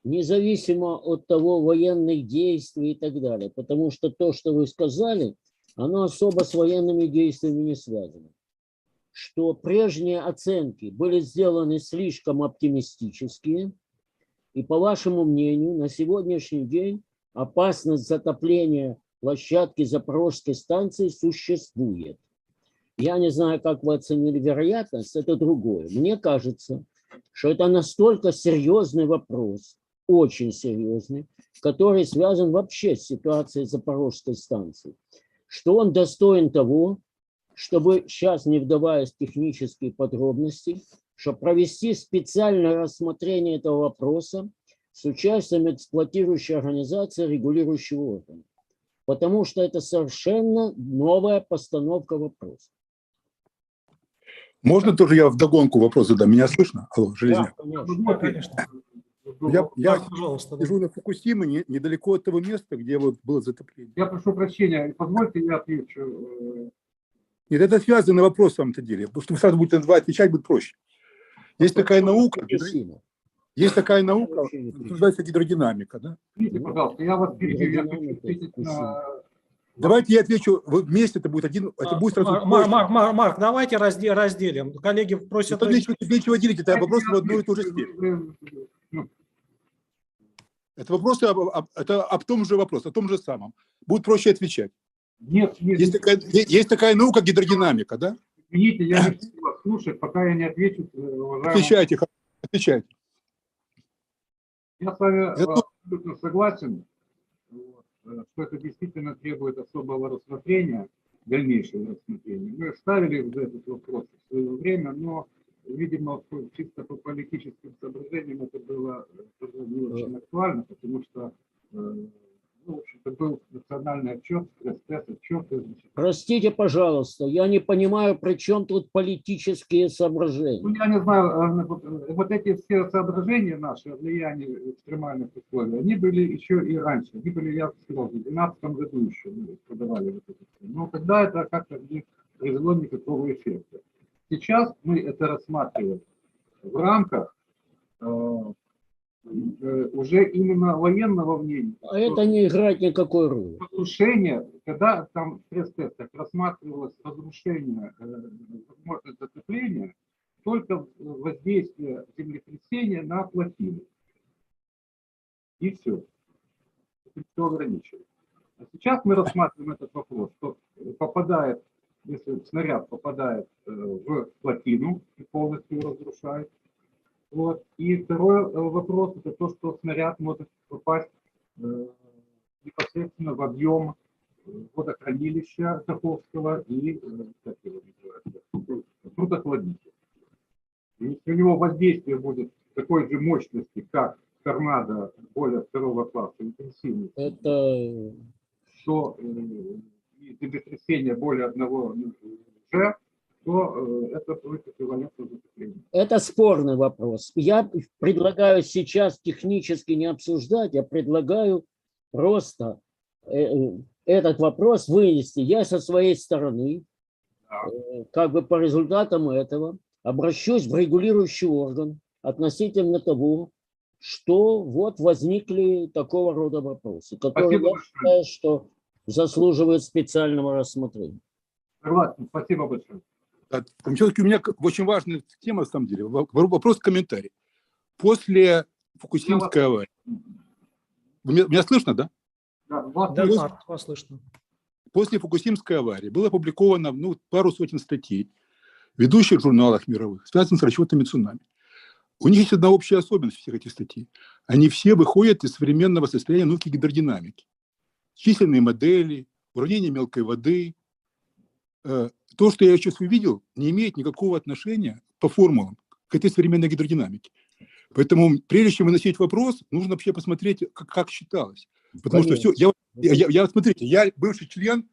независимо от того военных действий и так далее, потому что то, что вы сказали, оно особо с военными действиями не связано, что прежние оценки были сделаны слишком оптимистические, и, по вашему мнению, на сегодняшний день опасность затопления площадки Запорожской станции существует. Я не знаю, как вы оценили вероятность, это другое. Мне кажется, что это настолько серьезный вопрос, очень серьезный, который связан вообще с ситуацией Запорожской станции, что он достоин того, чтобы, сейчас не вдаваясь в технические подробности, чтобы провести специальное рассмотрение этого вопроса с участием эксплуатирующей организации, регулирующего органа. Потому что это совершенно новая постановка вопроса. Можно тоже я вдогонку вопрос задам? Меня слышно? Алло, Железняк. Да, конечно. Я сижу на Фукусиме, недалеко от того места, где вот было затопление. Я прошу прощения, позвольте, я отвечу. Нет, это связанный вопрос в самом-то деле, потому что вы сразу будете на два отвечать, будет проще. Есть такая наука, Есть такая наука, называется гидродинамика, да? Извините, пожалуйста, я вас перебью, я хочу ответить на... Давайте я отвечу, вот вместе это будет один, это будет сразу позже. Марк, давайте разделим. Коллеги просят... Это нечего делить, это вопросы в одну и ту же степень. Это вопросы об том же вопросе, о том же самом. Будет проще отвечать. Нет, есть такая наука гидродинамика, да? Извините, я не буду вас слушать, пока я не отвечу. Отвечайте, отвечайте. Я с вами абсолютно согласен, что это действительно требует особого рассмотрения, дальнейшего рассмотрения. Мы ставили этот вопрос в свое время, но, видимо, чисто по политическим соображениям это было не очень актуально, потому что, в общем-то, был национальный отчет, стресс-тест, отчет. Простите, пожалуйста, я не понимаю, при чем тут политические соображения. Ну, я не знаю, вот эти все соображения наши о влиянии экстремальных условий, они были еще и раньше, они были, я сказал, в 2012 году еще подавали вот это все. Но тогда это как-то не произвело никакого эффекта. Сейчас мы это рассматриваем в рамках уже именно военного мнения. А это не играет никакой роли. Разрушение, когда там в стресс-тестах рассматривалось разрушение, возможность затопления, только воздействие землетрясения на плотину. И все. Это все ограничивает. А сейчас мы рассматриваем этот вопрос, что попадает, если снаряд попадает в плотину и полностью разрушает. Вот. И второй вопрос, это то, что снаряд может попасть непосредственно в объем водохранилища Каховского и трудохладителя. Если у него воздействие будет такой же мощности, как торнадо более второго класса интенсивности, то землетрясение более 1 G, то это будет эквивалентно затоплению. Это спорный вопрос. Я предлагаю сейчас технически не обсуждать, я предлагаю просто этот вопрос вынести. Я со своей стороны, как бы по результатам этого, обращусь в регулирующий орган относительно того, что вот возникли такого рода вопросы, которые я считаю, что заслуживают специального рассмотрения. Согласен, спасибо большое. Все-таки у меня очень важная тема, на самом деле. Вопрос, комментарий. После Фукусимской аварии. Меня слышно, да? Да, вас слышно. После Фукусимской аварии было опубликовано пару сотен статей в ведущих журналах мировых, связанных с расчетами цунами. У них есть одна общая особенность всех этих статей. Они все выходят из современного состояния науки гидродинамики. Численные модели, уравнения мелкой воды. То, что я сейчас увидел, не имеет никакого отношения по формулам к этой современной гидродинамике. Поэтому, прежде чем выносить вопрос, нужно вообще посмотреть, как считалось. Потому что все, смотрите, я бывший член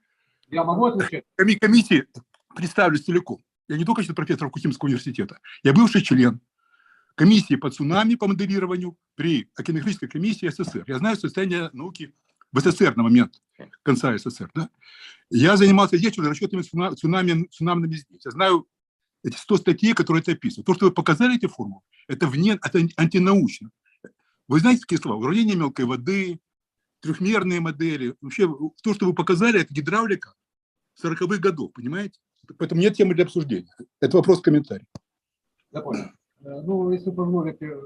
комиссии, представлюсь целиком. Я не только профессор Фукусимского университета, я бывший член комиссии по цунами, по моделированию при океанографической комиссии СССР. Я знаю состояние науки в СССР на момент конца СССР. Да? Я занимался здесь уже расчетами цунамными здесь. Я знаю эти 100 статей, которые это описывают. То, что вы показали эти формулы, это антинаучно. Вы знаете такие слова? Уравнение мелкой воды, трехмерные модели. Вообще, то, что вы показали, это гидравлика 40-х годов, понимаете? Поэтому нет темы для обсуждения. Это вопрос-комментарий. Я понял. Ну, если позволите,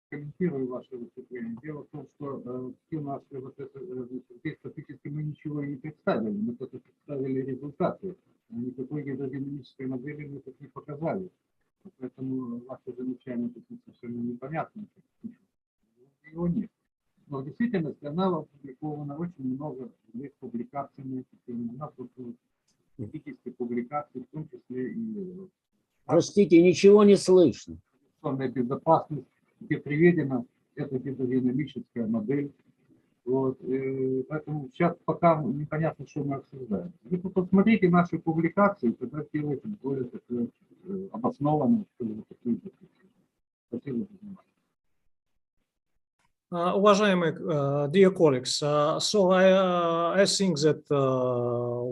комментирую ваше выступление. Дело в том, что все наши здесь фактически мы ничего и не представили. Мы только представили результаты. Никакой гидродинамической модели мы тут не показали. Поэтому ваше замечание тут совершенно непонятно. Его нет. Но в действительности она опубликована очень много, есть публикаций на эту тему. У нас вот критические публикации, в том числе и... Простите, ничего не слышно. Безопасность, где приведена эта гидродинамическая модель. Вот. Поэтому сейчас пока непонятно, что мы обсуждаем. Вы посмотрите наши публикации, тогда делайте более обоснованные. Спасибо за внимание. Уважаемые, dear colleagues, so I think that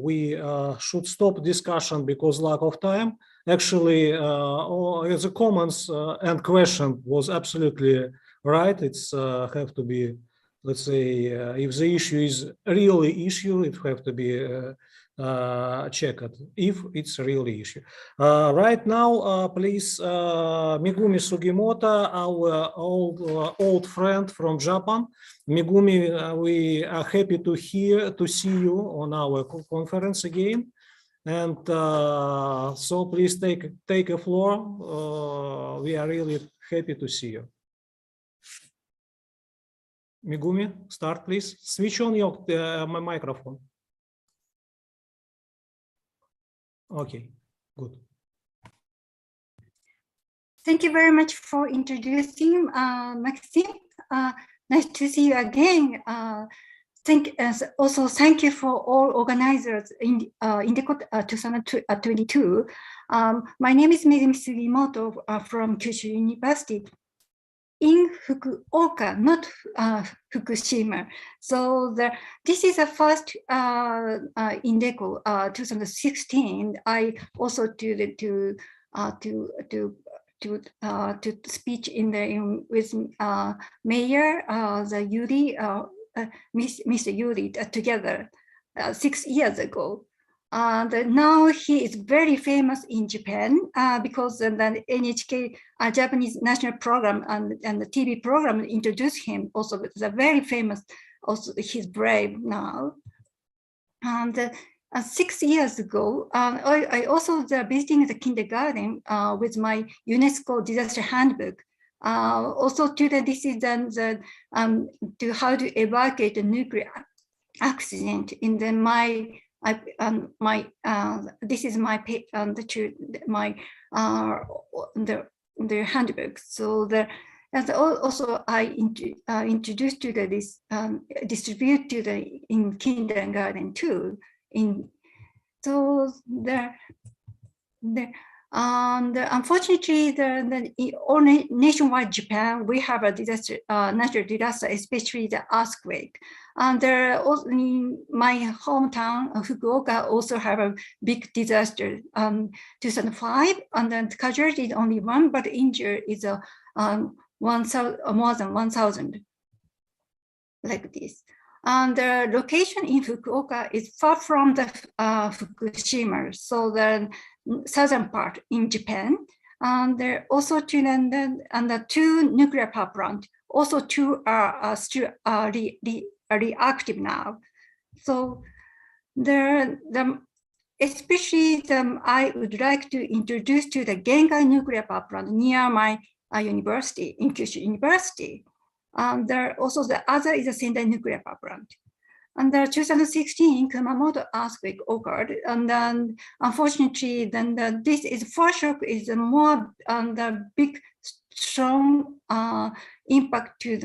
we should stop discussion because lack of time. Actually, the comments and question was absolutely right. It's have to be, let's say, if the issue is really issue, it have to be checked if it's a real issue. Right now, please, Megumi Sugimoto, our old friend from Japan. Megumi, we are happy to see you on our conference again. And so please take a floor. We are really happy to see you. Megumi, start please. Switch on your my microphone. Okay, good. Thank you very much for introducing Maxime. Nice to see you again. Also thank you for all organizers in Indeco 2022. My name is Megumi Sugimoto from Kyushu University in Fukuoka, not Fukushima. So this is the first Indeco 2016. I also to speech with Mayor the Yuri, Mr. Yuri together 6 years ago. And now he is very famous in Japan because the NHK Japanese national program and the TV program introduced him. Also, it's a very famous. Also, he's brave now. And 6 years ago, I also visiting the kindergarten with my UNESCO disaster handbook. Also, this is to how to evacuate a nuclear accident in this is my the handbook. So also I introduced to this distribute to in kindergarten too. So unfortunately, only nationwide Japan, we have a disaster, natural disaster, especially the earthquake. And there also in my hometown, Fukuoka, also have a big disaster. 2005, and then casualty is only one, but injured is more than 1,000, like this. And the location in Fukuoka is far from the Fukushima, so the southern part in Japan. And there also the two nuclear power plants. Also, two are still reactive now. So especially I would like to introduce to the Gengai nuclear power plant near my university, in Kyushu University. And there also the other is a Sendai nuclear power plant. And the 2016 Kumamoto earthquake occurred, and then unfortunately, this is foreshock is a more the big strong impact to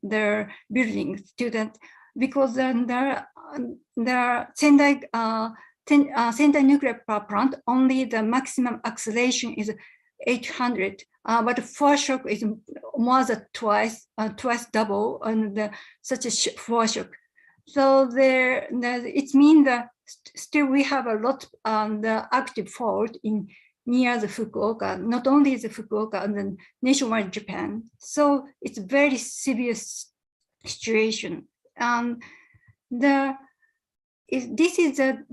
their buildings because then there Sendai nuclear power plant only the maximum acceleration is 800. But foreshock is more than twice double, and such a foreshock. So it means that still we have a lot the active fault near the Fukuoka, not only the Fukuoka and then nationwide Japan. So it's a very severe situation. This is the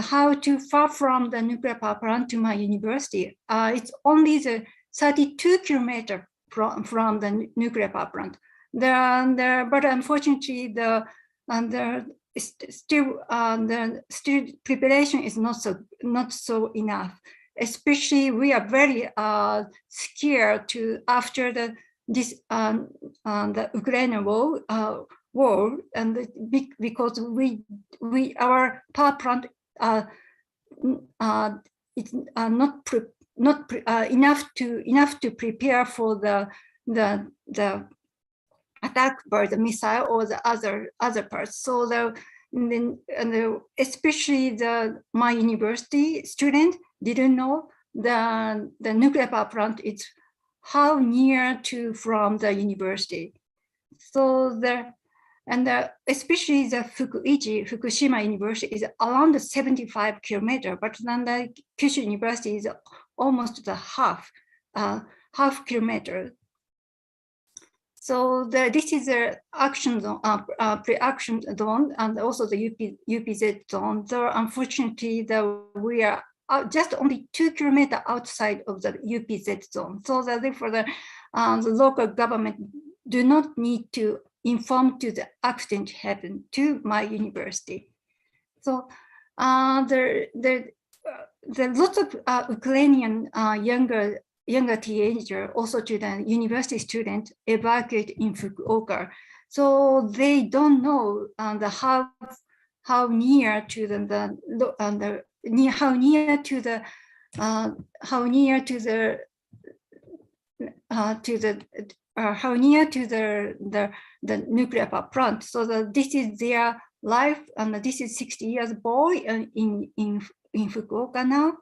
how to far from the nuclear power plant to my university. It's only the 32 kilometers from the nuclear power plant. But unfortunately, still preparation is not so enough. Especially, we are very scared to after the Ukrainian war, and because our power plant it's not enough to prepare for the attack by the missile or the other parts. So especially my university student didn't know the nuclear power plant is how near to from the university. So especially the Fukushima University is around 75 kilometers, but then the Kyushu University is almost the half kilometer. So this is the action zone, pre-action zone, and also the UPZ zone. So unfortunately, we are just only 2 kilometers outside of the UPZ zone. So that therefore the local government do not need to inform to the accident happened to my university. So there lots of Ukrainian younger teenager, also to the university student, evacuate in Fukuoka. So they don't know how near to the nuclear power plant. So this is their life, and this is 60 years boy in Fukuoka now.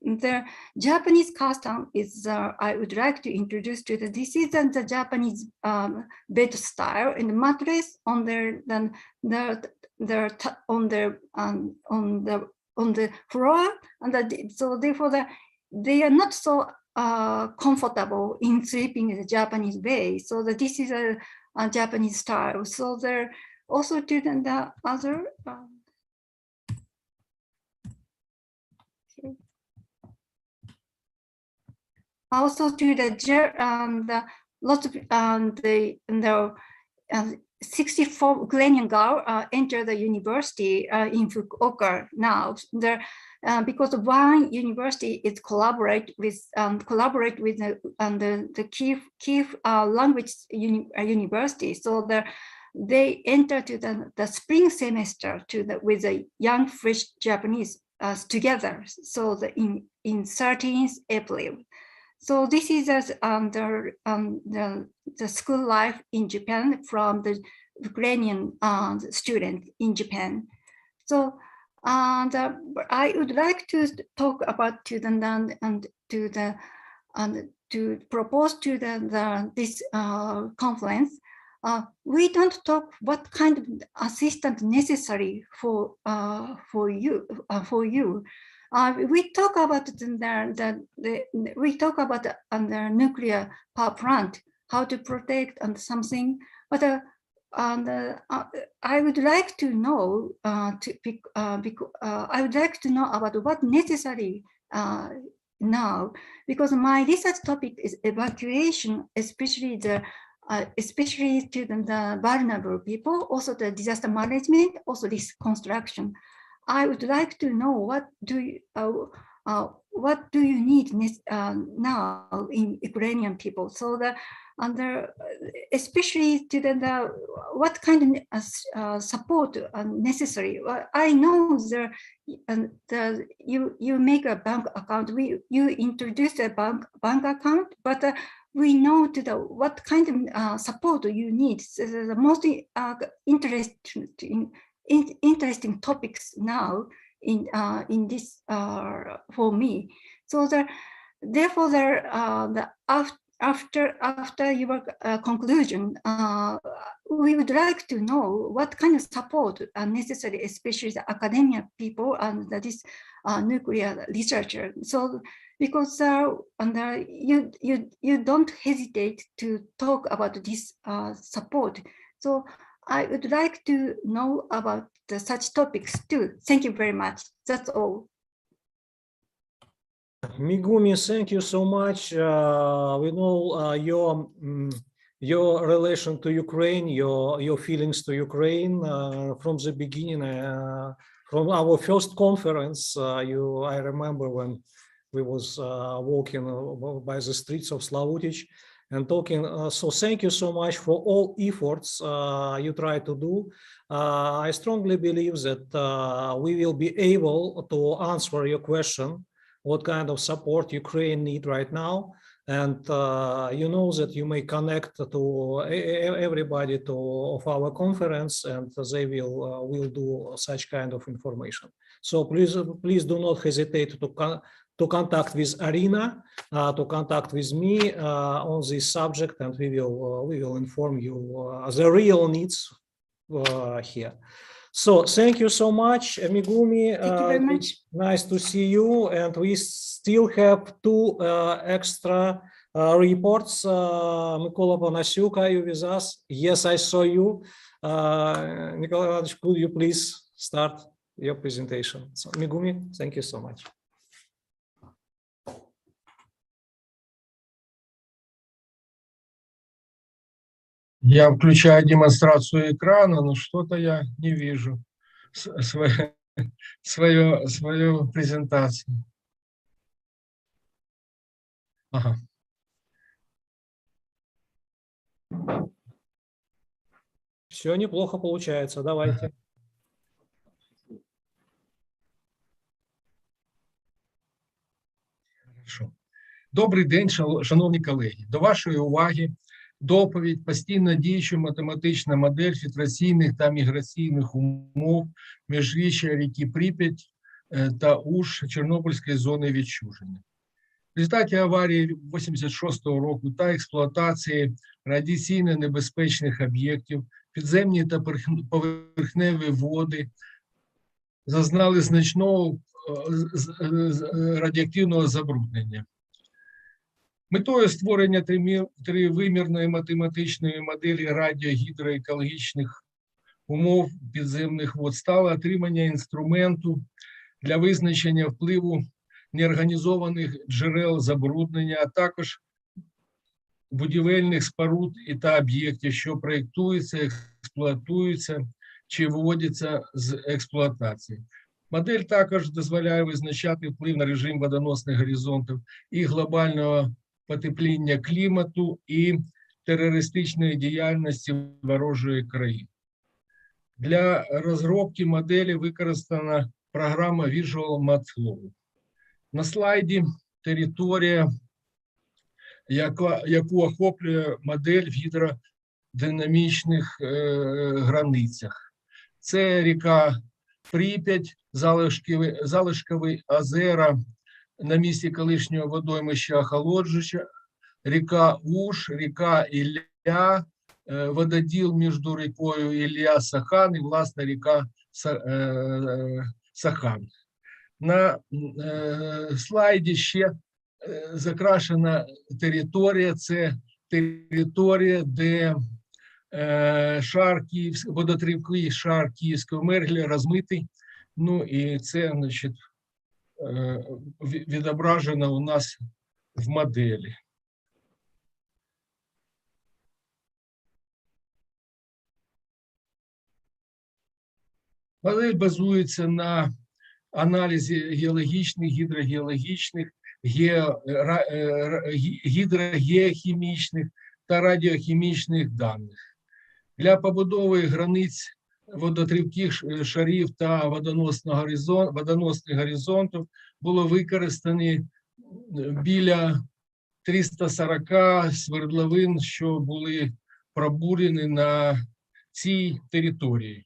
The Japanese custom is I would like to introduce to this is the Japanese bed style and mattress on on the floor, and so therefore they are not so comfortable in sleeping in the Japanese way. So this is a Japanese style. So there also to the other. Also to the lots of the 64 Ukrainian girls enter the university in Fukuoka now. Because one university is collaborate with the Kiev language university. So they enter to the spring semester with the young fresh Japanese together. So in 13th April. So this is the school life in Japan from the Ukrainian student in Japan. So I would like to talk about to propose to this conference. We don't talk what kind of assistance necessary for you. We talk about the nuclear power plant, how to protect and something, but I would like to know I would like to know about what necessary now, because my research topic is evacuation, especially to the vulnerable people, also the disaster management, also this construction. I would like to know what do you need now in Ukrainian people, so that especially to what kind of support necessary. I know you make a bank account, you introduce a bank account, but we know what kind of support you need. So the most interesting topics now in this for me. So therefore after your conclusion, we would like to know what kind of support are necessary, especially the academia people and this nuclear researcher. So because you don't hesitate to talk about this support. So I would like to know about such topics too. Thank you very much. That's all. Megumi, thank you so much. We know your relation to Ukraine, your feelings to Ukraine from the beginning, from our first conference. I remember when we was walking by the streets of Slavutich and talking. So thank you so much for all efforts you try to do. I strongly believe that we will be able to answer your question, what kind of support Ukraine need right now. And you know that you may connect to everybody of our conference, and they will do such kind of information. So please do not hesitate to to contact with Arina, to contact with me on this subject, and we will inform you the real needs here. So thank you so much, Megumi. Thank you very much. Nice to see you. And we still have 2 extra reports. Mykola Panasiuk, are you with us? Yes, I saw you. Nikolai Ivановich, could you please start your presentation? So, Megumi, thank you so much. Я включаю демонстрацию экрана, но что-то я не вижу свою презентацию. Ага. Все неплохо получается. Давайте. Хорошо. Добрий день, шановні колеги. До вашої уваги доповідь постійно діюча математична модель фільтраційних та міграційних умов міжріччя ріки Прип'ять та Уж Чорнобильської зони відчуження. В результаті аварії 86-го року та експлуатації радіаційно небезпечних об'єктів підземні та поверхневі води зазнали значного радіоактивного забруднення. Метою створення тривимірної математичної моделі радіогідроекологічних умов підземних вод стало отримання інструменту для визначення впливу неорганізованих джерел забруднення, а також будівельних споруд та об'єктів, що проєктуються, експлуатуються чи виводяться з експлуатації. Модель також дозволяє визначати вплив на режим водоносних горизонтів і глобального потепління клімату і терористичної діяльності ворожої країни. Для розробки моделі використана програма Visual Matflow. На слайді територія, яку охоплює модель в гідродинамічних границях. Це ріка Прип'ять, залишкові озера на місці колишнього водоймища охолоджувача, ріка Уж, ріка Ілля, вододіл між рікою Ілля-Сахан і, власне, ріка Сахан. На слайді ще закрашена територія, це територія, де водотривкий шар Київського мергеля розмитий, ну і це, значить, відображено у нас в моделі. Модель базується на аналізі геологічних, гідрогеологічних, гідрогеохімічних та радіохімічних даних. Для побудови границь водотривких шарів та водоносних горизонтів було використані біля 340 свердловин, що були пробурені на цій території.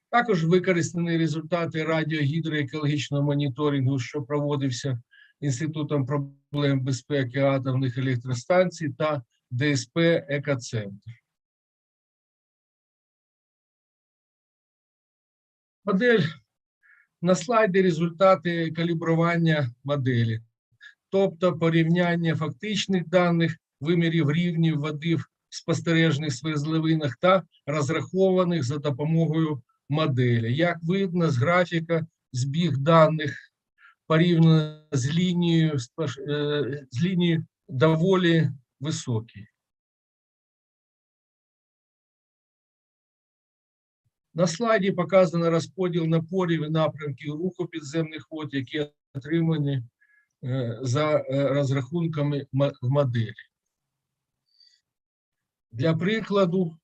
Також використані результати радіогідроекологічного моніторингу, що проводився Інститутом проблем безпеки атомних електростанцій та ДСП «Екоцентр». Модель на слайді результати калібрування моделі, тобто порівняння фактичних даних, вимірів рівнів води в спостережних свердловинах та розрахованих за допомогою моделі. Як видно з графіка, збіг даних порівняно з лінією доволі високий. На слайді показано розподіл напорів і напрямків руху підземних вод, які отримані за розрахунками в моделі. Для прикладу,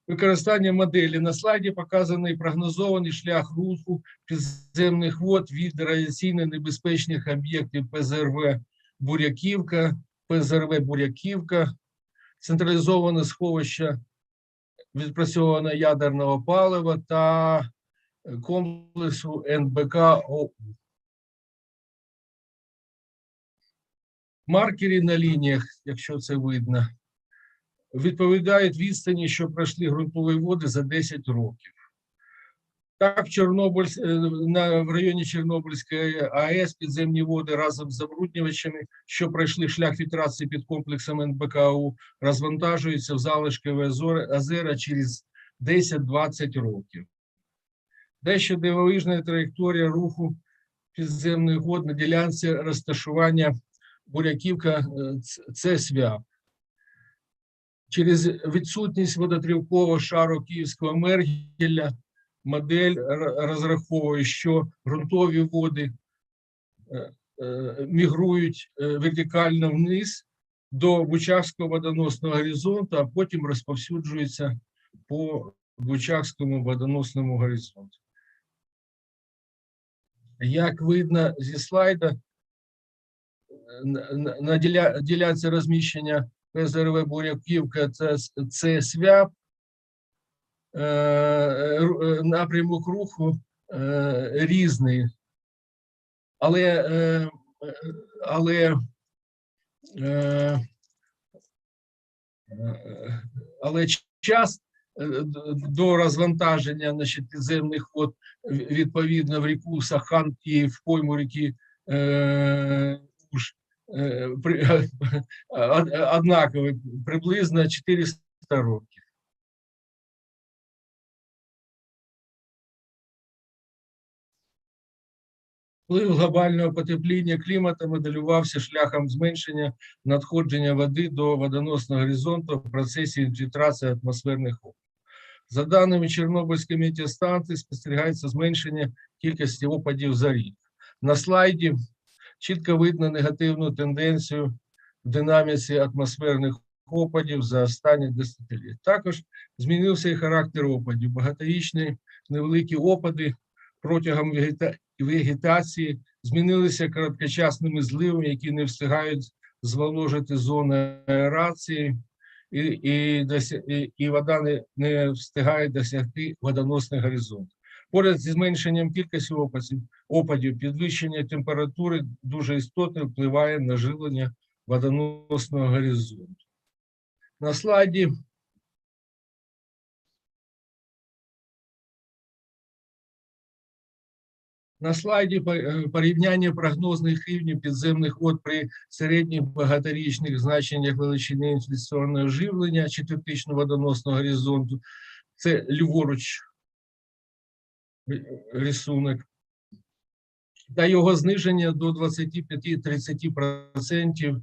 використання моделі на слайді показаний прогнозований шлях руху підземних вод від радіаційно небезпечних об'єктів ПЗРВ Буряківка, централізоване сховище відпрацьованого ядерного палива та комплексу НБК-ОУ. Маркери на лініях, якщо це видно, відповідають відстані, що пройшли ґрунтові води за 10 років. Так, в районі Чорнобильської АЕС підземні води разом з забруднювачами, що пройшли шлях фільтрації під комплексом НБКУ, розвантажуються в залишкові озера через 10-20 років. Дещо дивовижна траєкторія руху підземних вод на ділянці розташування Буряківка – це СВЯП. Через відсутність водотривкового шару Київського Мергеля модель розраховує, що ґрунтові води мігрують вертикально вниз до Бучакського водоносного горизонту, а потім розповсюджуються по Бучакському водоносному горизонту. Як видно зі слайда, на ділянці розміщення ПЗРВ Буряківка це СВЯП, напрямок руху різний, але час до розвантаження підземних вод відповідно в ріку Сахан і в пойму ріки Уж однаковий, приблизно 400 років. Вплив глобального потепління клімату моделювався шляхом зменшення надходження води до водоносного горизонту в процесі інфільтрації атмосферних опадів. За даними Чорнобильської метеостанції, спостерігається зменшення кількості опадів за рік. На слайді чітко видно негативну тенденцію в динаміці атмосферних опадів за останні десятиліття. Також змінився і характер опадів. Багаторічні невеликі опади протягом вегетації змінилися короткочасними зливами, які не встигають зволожити зони аерації, і вода не встигає досягти водоносних горизонтів. Поряд зі зменшенням кількості опадів, підвищення температури дуже істотно впливає на живлення водоносного горизонту. На слайді порівняння прогнозних рівнів підземних вод при середніх багаторічних значеннях величини інфляційного живлення четвертичного водоносного горизонту. Це ліворуч рисунок. Та його зниження до 25-30%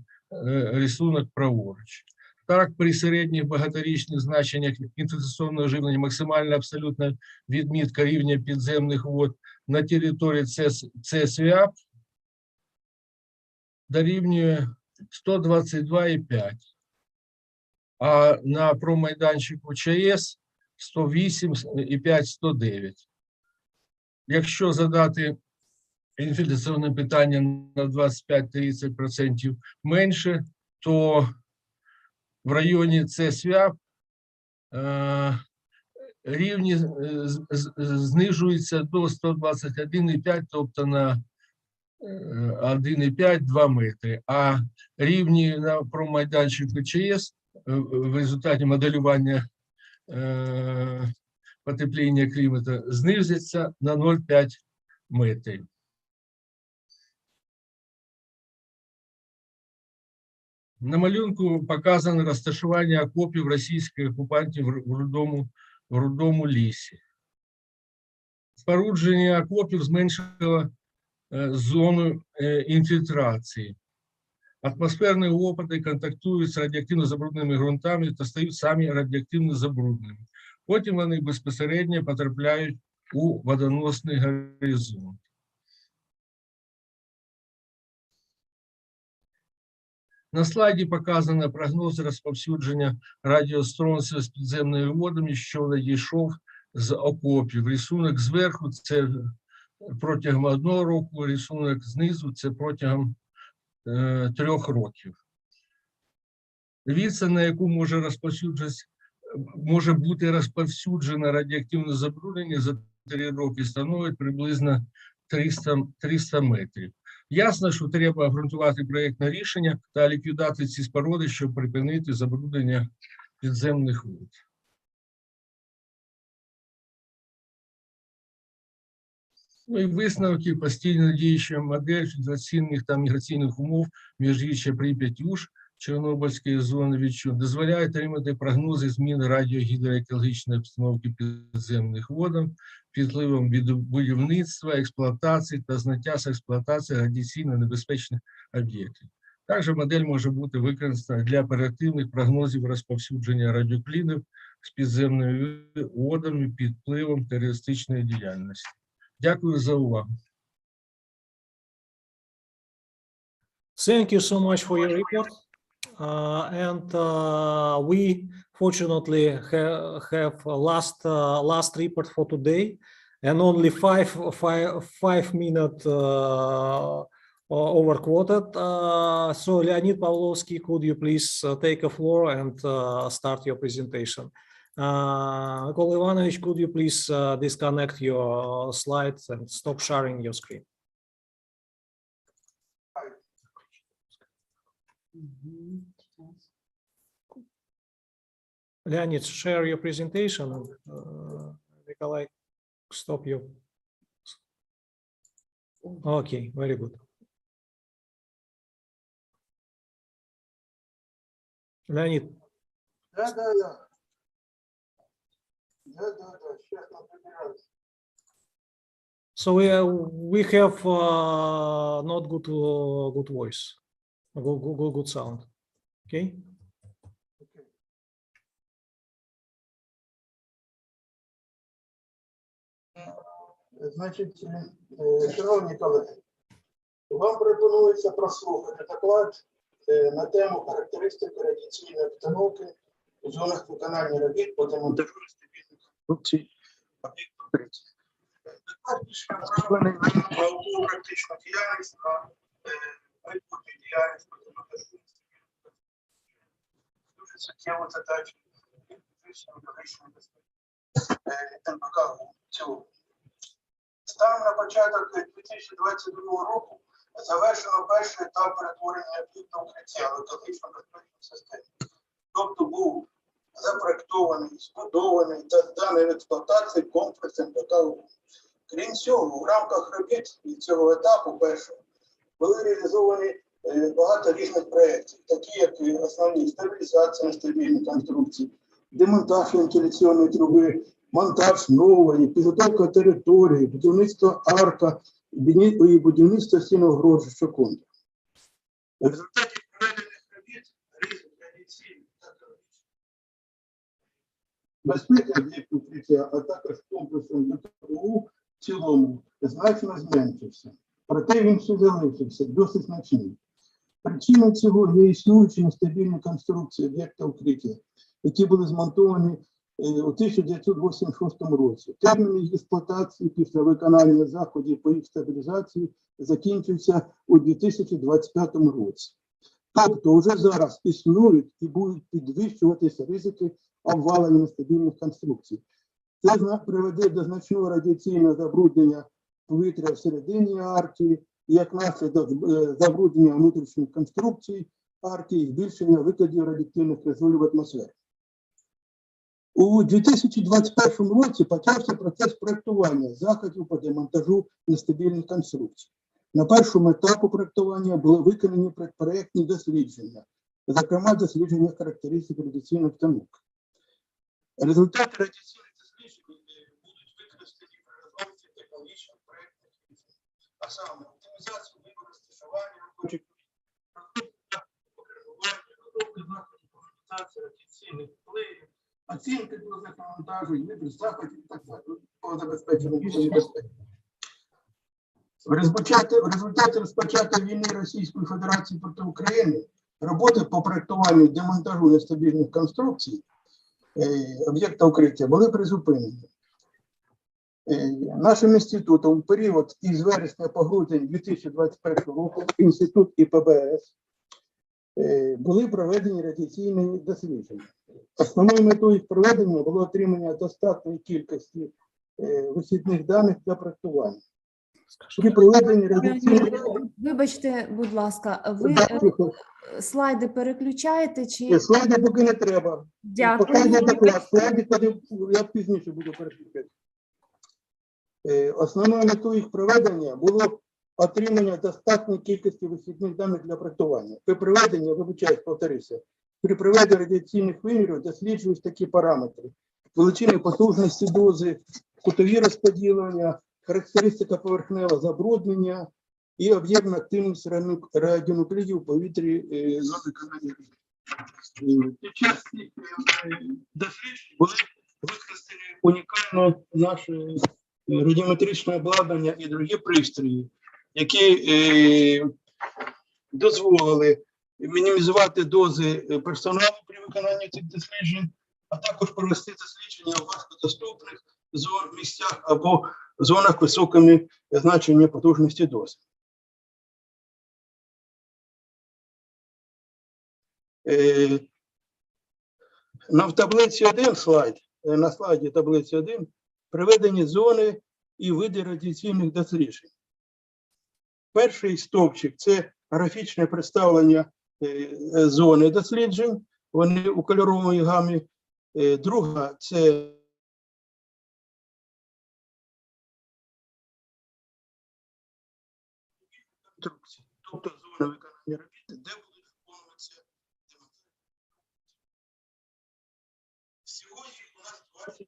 рисунок праворуч. Так, при середніх багаторічних значеннях інфляційного живлення максимальна абсолютна відмітка рівня підземних вод на території ЦСВАП дорівнює 122,5, а на промайданчику ЧАЕС 108,5-109. Якщо задати інфляційне питання на 25-30% менше, то в районі ЦСВАП рівні знижуються до 121,5, тобто на 1,5-2 метри, а рівні на промайданчику ЧАЕС в результаті моделювання потепління клімату знизяться на 0,5 метрів. На малюнку показано розташування окопів російських окупантів в Рудому лісі. Спорудження окопів зменшило зону інфільтрації. Атмосферні опади контактують з радіоактивно забрудненими ґрунтами та стають самі радіоактивно забрудненими. Потім вони безпосередньо потрапляють у водоносний горизонт. На слайді показано прогноз розповсюдження радіостронців з підземними водами, що надійшов з окопів. Рисунок зверху – це протягом 1 року, рисунок знизу – це протягом 3 років. Відстань, на яку може бути розповсюджено радіоактивне забруднення за 3 роки, становить приблизно 300 метрів. Ясно, що треба обґрунтувати проєктне рішення та ліквідати ці споруди, щоб припинити забруднення підземних вод. Ну і висновки: постійно діюча модель фільтраційних та міграційних умов міжріччя Прип'ять-Уж Чорнобильської зони відчув дозволяє отримати прогнози зміни радіогідроекологічної обстановки підземних вод під впливом від будівництва, експлуатації та зняття з експлуатації радіаційно небезпечних об'єктів. Також модель може бути використана для оперативних прогнозів розповсюдження радіоклінів з підземними водами під впливом терористичної діяльності. Дякую за увагу. Thank you so much for your report. We fortunately have a last report for today, and only five minutes overquoted. So Leonid Pavlovsky, could you please take a floor and start your presentation? Mykola Ivanovich, could you please disconnect your slides and stop sharing your screen? Leonid, share your presentation. Nikolai, stop you. Okay, very good. Leonid. So we have not good voice, good sound. Okay. Значить, шановні колеги, вам пропонується прослухати доклад на тему характеристики радіаційної обстановки у зонах виконання робіт по демонтажу стабільних конструкцій об'єктів укриття. Доклад більше направлений на наукову практичну діяльність, на майбутню діяльність по демонтажу стабільних конструкцій. Дуже суттєво задачі фізичної екологічної безпеки НПК в цілому. Станом на початок 2022 року завершено перший етап перетворення об'єкта укриття в екологічно безпечну систему. Тобто був запроектований, збудований та зданий в експлуатацію комплекс НПК. Крім цього, в рамках робіт від цього етапу першого були реалізовані багато різних проєктів, такі як основні стабілізація нестабільних конструкцій, демонтаж вентиляційної труби, монтаж нової, підготовка території, будівництво арка і будівництво стіногорожі контур. В результаті проведених робіт ризик радіаційних та екологічних безпеки об'єкту укриття, а також комплексом ДКУ в цілому значно зменшився. Проте він ще залишився досить значним. Причиною цього є існуючі нестабільні конструкції об'єкта укриття, які були змонтовані у 1986 році. Термін їх експлуатації після виконання заходів по їх стабілізації закінчується у 2025 році. Тобто вже зараз існують і будуть підвищуватися ризики обвалення нестабільних конструкцій. Це приведе до значного радіаційного забруднення повітря всередині арки, і як наслідок забруднення внутрішніх конструкцій арки і збільшення викидів радіоактивних резолів в атмосферу. У 2021 році почався процес проєктування заходів по демонтажу нестабільних конструкцій. На першому етапі проєктування були виконані предпроєктні дослідження, зокрема дослідження характеристик радіаційної обстановки. Результати радіаційних досліджень будуть використані при розробці технологічних проєктних рішень, а саме оптимізацію виду розташування робочих розробки заходів по організації радіаційних впливів, оцінки дозних навантажень, видів заходів і так далі, по забезпеченню безпеки. В результаті розпочатої війни Російської Федерації проти України роботи по проєктуванню і демонтажу нестабільних конструкцій об'єкта укриття були призупинені. Нашим інститутом в період із вересня по грудень 2021 року інститут ІПБС були проведені радіаційні дослідження. Основною метою їх проведення було отримання достатньої кількості вихідних даних для проєктування. При проведенні радіаційних... Вибачте, будь ласка, ви слайди переключаєте чи... Слайди поки не треба. Дякую. Поки йде доклад. Слайди я пізніше буду переключати. Основною метою їх проведення було отримання достатньої кількості висвітних даних для проектування. При проведенні, вибачаюсь, повторюся, при проведенні радіаційних вимірів досліджують такі параметри: величини потужності дози, кутові розподілення, характеристика поверхневого забруднення і об'єктна активність радіонуклідів у повітрі за виконання. Під час цих досліджень були використані унікально наші радіометричне обладнання і другі пристрої, які дозволили мінімізувати дози персоналу при виконанні цих досліджень, а також провести дослідження у важкодоступних місцях або зонах високими значеннями потужності доз. В таблиці 1 на слайді таблиці 1 приведені зони і види радіаційних досліджень. Перший стовпчик – це графічне представлення зони досліджень, вони у кольоровій гамі. Друга – це інструкції, тобто зона виконання робіт, де будуть виконуватися демонстрації. Сьогодні у нас 20.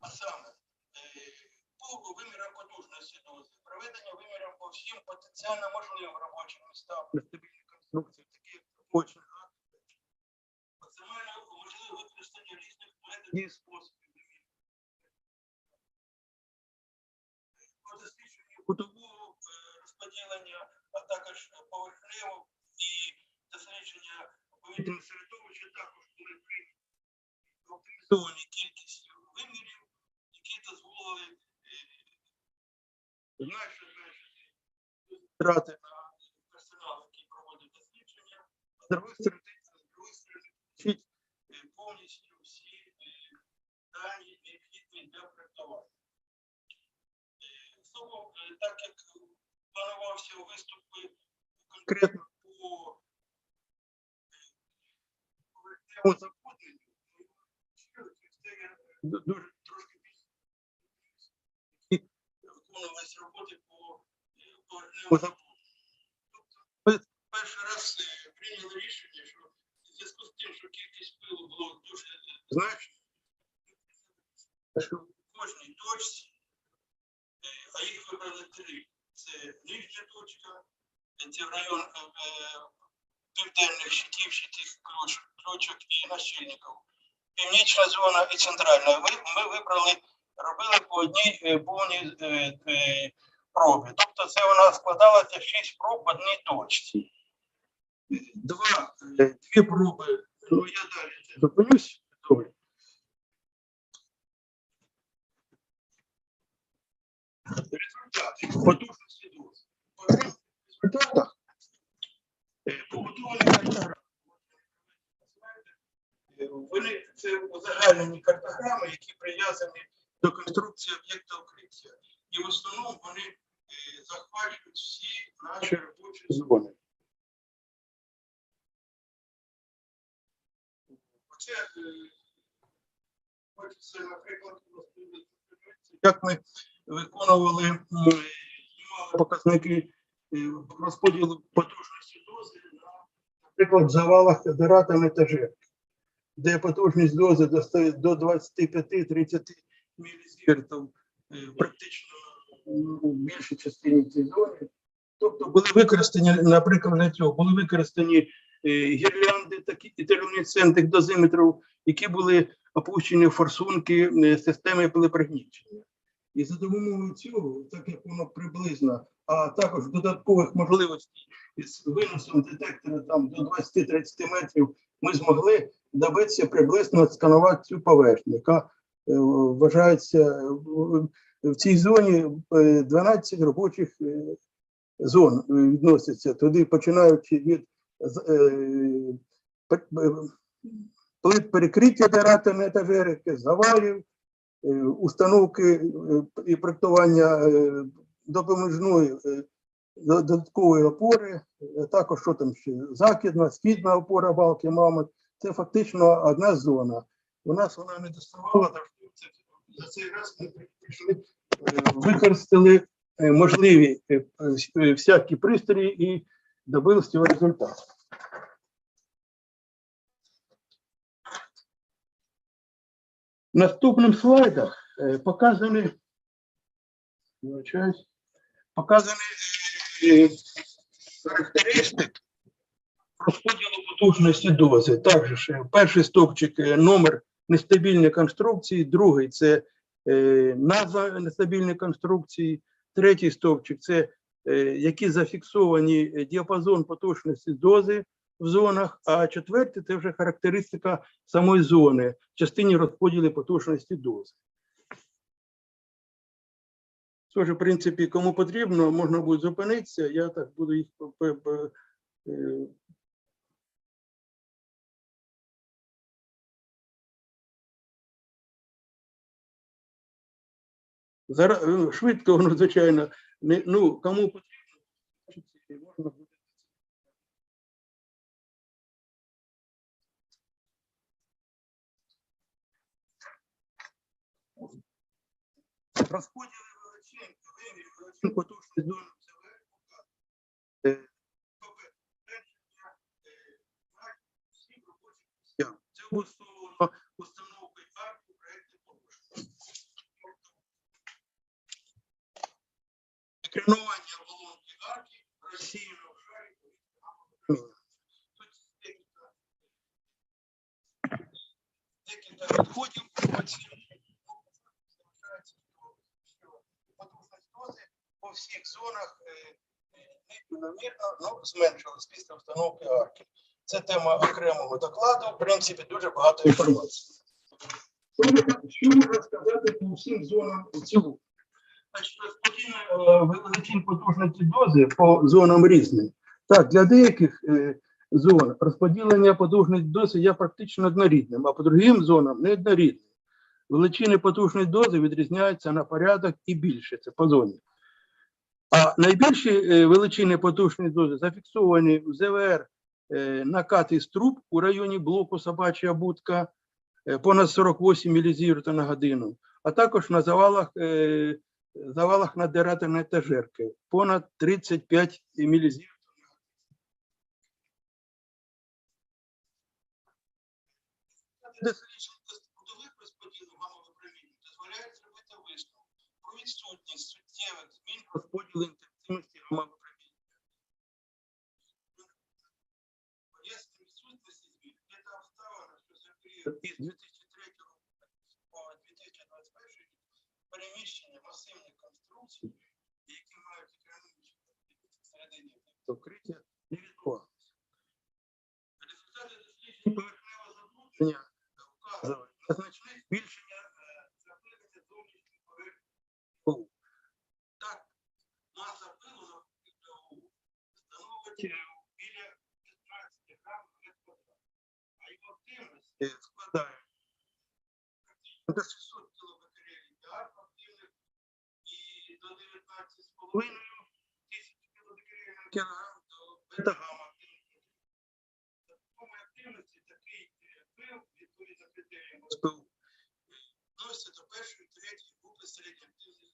А саме, по вимірам потужності дози, проведення вимірів по всім потенціально можливим робочим містам при стабільній конструкції, такі як робочий акт, максимально можливе використання різних методів і способів вимірів. По дослідженню кутового розподілення, а також поверхневого і дослідження повітряного середовища також були прийняті оптимізовані кількістю вимірів, які дозволили зменшити втрати на персонал, який проводить дослідження, а з другої сторони, включити повністю всі дані, необхідні для проектування. Словом, так як планувався виступ конкретно по поверхневому забрудненню, дуже трошки більше виконувалися роботи по поверхневому забрудненню. Тобто ми перший раз прийняли рішення, що в зв'язку з тим, що кількість пилу було дуже значна, що в кожній точці, а їх вибрали 3. Це нижня точка, це в район південних щитів, щитів ключок і нащільників. Північна зона і центральна. Ми вибрали, робили по одній повній пробі. Тобто це у нас складалося 6 проб в одній точці. Дві проби, ну я далі зупинюсь. Добре. Результати потужності доз. По результатах побудовані картограми. Вони це узагальнені картограми, які прив'язані до конструкції об'єкта укриття. І в основному вони захвачують всі наші робочі зони. Оце, наприклад, як ми виконували показники розподілу потужності дози на, наприклад, завалах федератами та жертв, де потужність дози достає до 25-30 мілізівертів практично в більшій частині цієї зони. Тобто були використані, наприклад, для цього були використані гірлянди, такі термоцентних дозиметрів, які були опущені в форсунки системи пилепригнічення. І за допомогою цього, так як воно приблизно, а також додаткових можливостей з виносом детектора там до 20-30 метрів, ми змогли добитися приблизно сканувати цю поверхню, яка вважається в цій зоні 12 робочих зон відносяться. Туди починаючи від плит перекриття дератами етажерики, завалів, установки і проектування допоміжної додаткової опори, також що там ще, закидна, східна опора балки мамонт. Це фактично одна зона. У нас вона не доставала, за цей раз ми прийшли, використали можливі всякі пристрої і добилися цього результату. В наступних слайдах показані характеристики розподілу потужності дози. Також перший стовпчик номер нестабільної конструкції, другий це назва нестабільної конструкції, третій стовпчик це які зафіксовані діапазон потужності дози в зонах, а четвертий це вже характеристика самої зони в частині розподілу потужності дози. Тож, в принципі, кому потрібно, можна буде зупинитися, я так буду їх зараз швидко, воно, звичайно, ну, кому потрібно, можна буде. Розподіли величин потужної зони це обов'язково установкою акту проєкту порушення. Екранування оболонки арки розсіяно в шарі повітряного. Декілька підходів по всіх зонах нерівномірно зменшилась після встановки арки. Це тема окремого докладу, в принципі, дуже багато інформації. Що можна сказати по всім зонам в цілому? Значить, розподіл величин потужності дози по зонам різним. Так, для деяких зон розподілення потужності дози є практично однорідним, а по другим зонам не однорідним. Величини потужної дози відрізняються на порядок і більше, це по зоні. А найбільші величини потужної дози зафіксовані в ЗВР накати з труб у районі блоку Собача будка понад 48 мілізіверт на годину, а також на завалах надзирательної етажерки понад 35 мілізіверт. Про відсутність суттєвих змін розподілу інтенсивності гамма-випромінювання. Пояснення відсутності змін – це обставина, що за період із 2003 по 2021 рік переміщення масивних конструкцій, які мають економічні всередині вкриття, не відбувалося. Результати досліджень поверхневого забруднення вказують на значне збільшення забруднення зовнішньої поверхні. Так, маса пилу становить біля 15 грам на метр квадратний, а його активність складає до 600 кілобактерій діарно активних і до 19,5 тисяч кілобактерій на кілограм до бета-гамма активних. За такої активності такий пил, відповідно критеріям СПУ, відноситься до першої, третьої групи середньоактивних.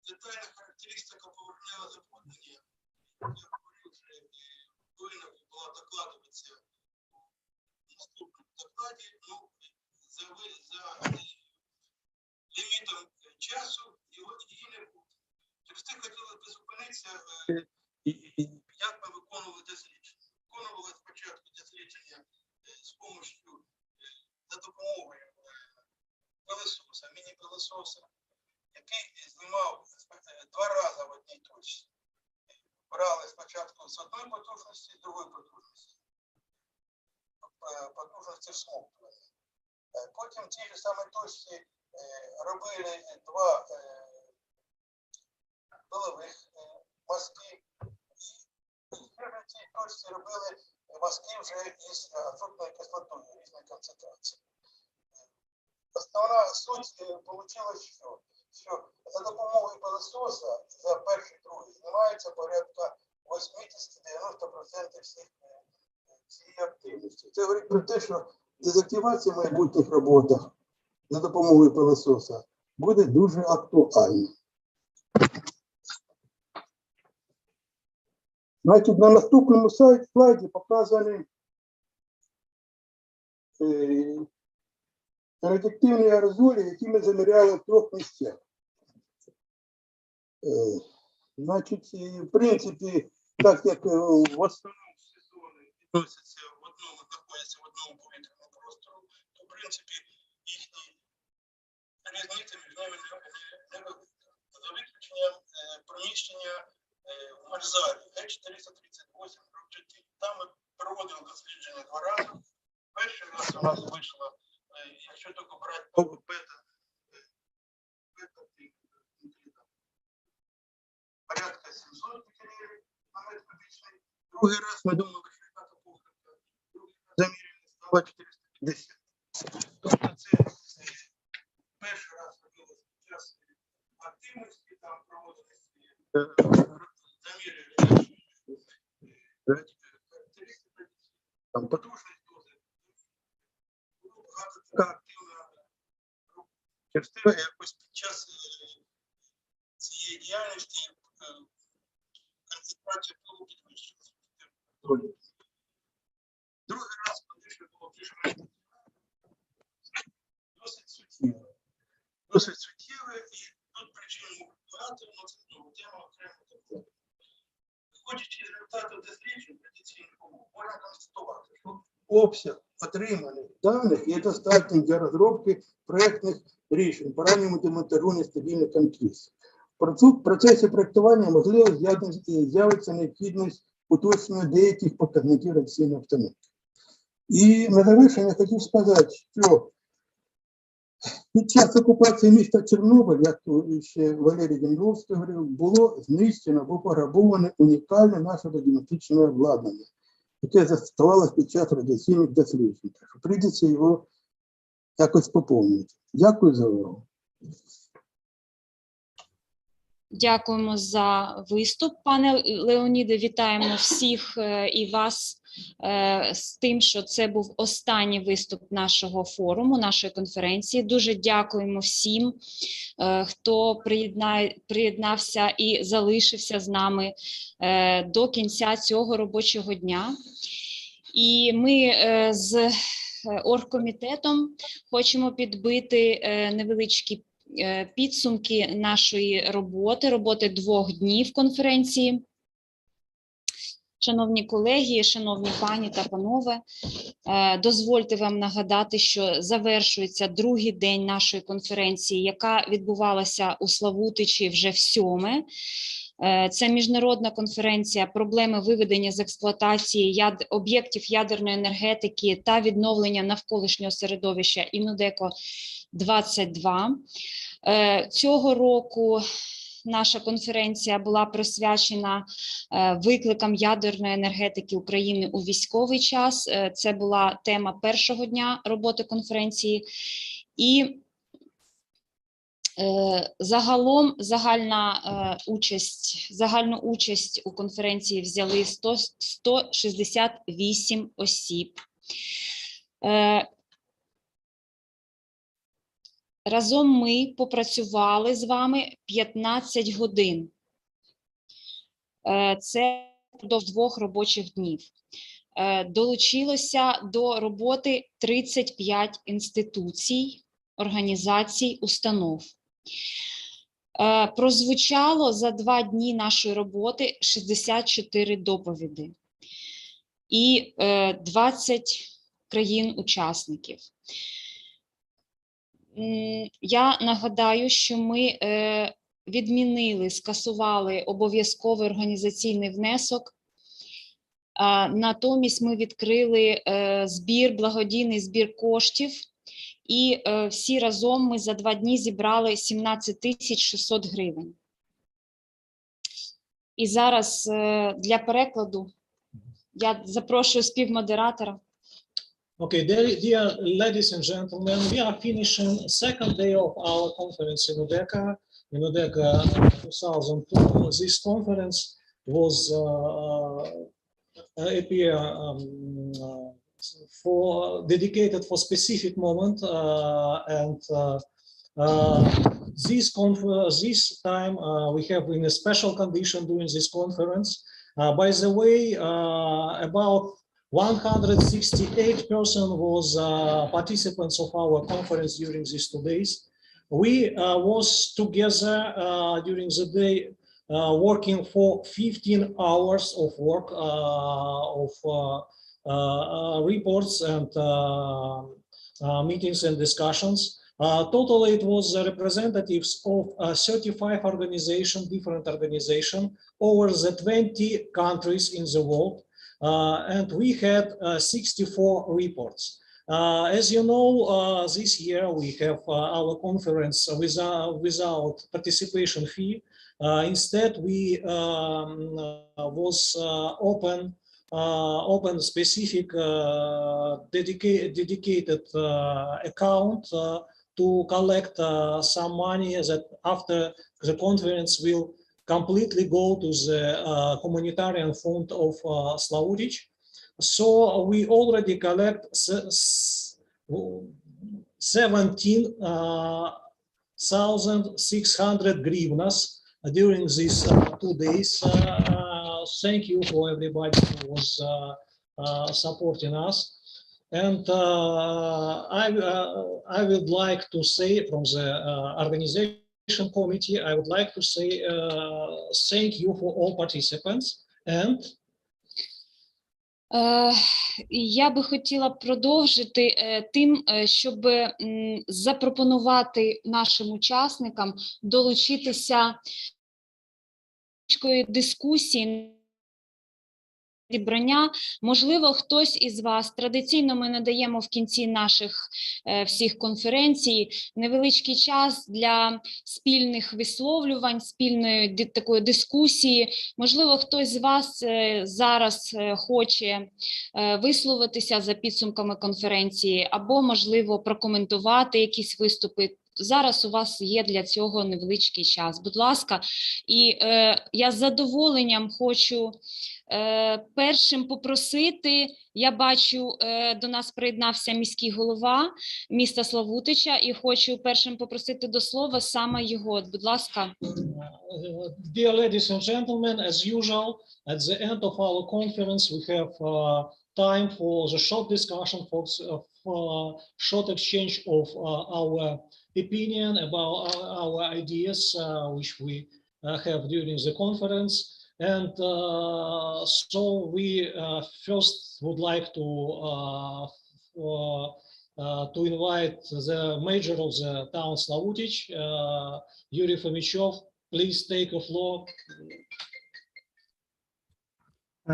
Детальна характеристика поверхневого забруднення, як я говорив, повинна була докладуватися в наступному докладі, за лімітом часу її не буде. Через те хотілося б зупинитися, як ми виконуємо допомогою пилососа, міні-пилососа, який знімав 2 рази в одній точці. Брали спочатку з одної потужності, з другої потужності. Потужності всмоктування. Потім в тій же самій точці робили 2 пилових мазки. І в цій точці робили мазки вже із азотною кислотою різної концентрації. Основна суть вийшла, що за допомогою пилососа за перший, другий знімається порядка 80-90% всіх цієї активності. Це говорить про те, що дезактивація в майбутніх роботах за допомогою пилососа буде дуже актуальна. Значить, на наступному слайді показані радіоактивні аерозолі, які ми заміряли в 3 місцях. Значить, в принципі, так як в основному сезони відносяться знаходяться в одному повітряному простору, то, в принципі, їхні різниця між ними невелика. За виключенням приміщення в Мальзарі, Г438 РГТ. Там ми проводили дослідження 2 рази. Перший раз у нас вийшло, якщо тільки брати порядка 700 бактерій на метр кубічний. Другий раз ми думали, що яка похибка. Другий раз заміряли, стало 450. Тобто це перший раз робилося під час активності, там проводились заміри характеристики, там потужність дози. Було багато така активна група. Через те якось під час цієї діяльності концентрація було підвищилася. Другий раз контрольне було прийшло досить суттєве. Досить суттєве, і тут причин багато, але це знову тема окремо такого. Виходячи з результату досліджень радіаційних умов, можна констатувати, що обсяг отриманих даних є достатнім для розробки проєктних рішень по ранньому демонтажу нестабільних конфліктів. В процесі проєктування, можливо, з'явиться необхідність уточнення деяких показників радіаційної обстановки. І на завершення хотів сказати, що під час окупації міста Чорнобиль, як ще Валерій Дембровський говорив, було знищено або пограбоване унікальне наше радіометричне обладнання, яке застосувалося під час радіаційних досліджень. Так, прийдеться його якось поповнити. Дякую за увагу. Дякуємо за виступ, пане Леоніде. Вітаємо всіх і вас з тим, що це був останній виступ нашого форуму, нашої конференції. Дуже дякуємо всім, хто приєднався і залишився з нами до кінця цього робочого дня. І ми з оргкомітетом хочемо підбити невеличкі підсумки нашої роботи 2 днів конференції. Шановні колеги, шановні пані та панове, дозвольте вам нагадати, що завершується 2-й день нашої конференції, яка відбувалася у Славутичі вже в 7-ме. Це міжнародна конференція «Проблеми виведення з експлуатації об'єктів ядерної енергетики та відновлення навколишнього середовища Inudeco 22. Цього року наша конференція була присвячена викликам ядерної енергетики України у військовий час. Це була тема першого дня роботи конференції. І загалом загальну участь у конференції взяли 168 осіб. Разом ми попрацювали з вами 15 годин. Це впродовж 2 робочих днів. Долучилося до роботи 35 інституцій, організацій, установ. Прозвучало за 2 дні нашої роботи 64 доповіді і 20 країн-учасників. я нагадаю, що ми відмінили, скасували обов'язковий організаційний внесок. Натомість ми відкрили благодійний збір коштів, і всі разом ми за 2 дні зібрали 17 600 гривень. І зараз для перекладу я запрошую співмодератора. Okay, dear ladies and gentlemen, we are finishing second day of our conference in Inudeco 2002. This conference was dedicated for specific moment, and this time we have in a special condition doing this conference. By the way, about 168 persons was participants of our conference during these 2 days. We was together during the day working for 15 hours of work of reports and meetings and discussions. Totally, it was representatives of 35 organizations, different organizations, over the 20 countries in the world. And we had 64 reports. As you know, this year we have our conference without participation fee. Instead, we was open specific dedicated account to collect some money that after the conference will completely go to the humanitarian fund of Slavutic. So we already collect 17,600 hryvnias during these 2 days. Thank you for everybody who was supporting us. And I would like to say from the organization committee, I would like to say thank you for all participants. And я би хотіла продовжити тим, щоб запропонувати нашим учасникам долучитися до дискусії, зібрання. Можливо, хтось із вас, традиційно ми надаємо в кінці наших всіх конференцій невеличкий час для спільних висловлювань, спільної такої дискусії. Можливо, хтось з вас зараз хоче висловитися за підсумками конференції, або, можливо, прокоментувати якісь виступи. Зараз у вас є для цього невеличкий час. Будь ласка, і я з задоволенням хочу першим попросити, я бачу, до нас приєднався міський голова міста Славутича, і хочу першим попросити до слова саме його. Будь ласка. Dear ladies and gentlemen, as usual, at the end of our conference, we have time for the short discussion, for short exchange of our opinion about our ideas, which we have during the conference. And so we first would like to invite the mayor of the town Slavutic, Yuri Fomichov. Please take the floor.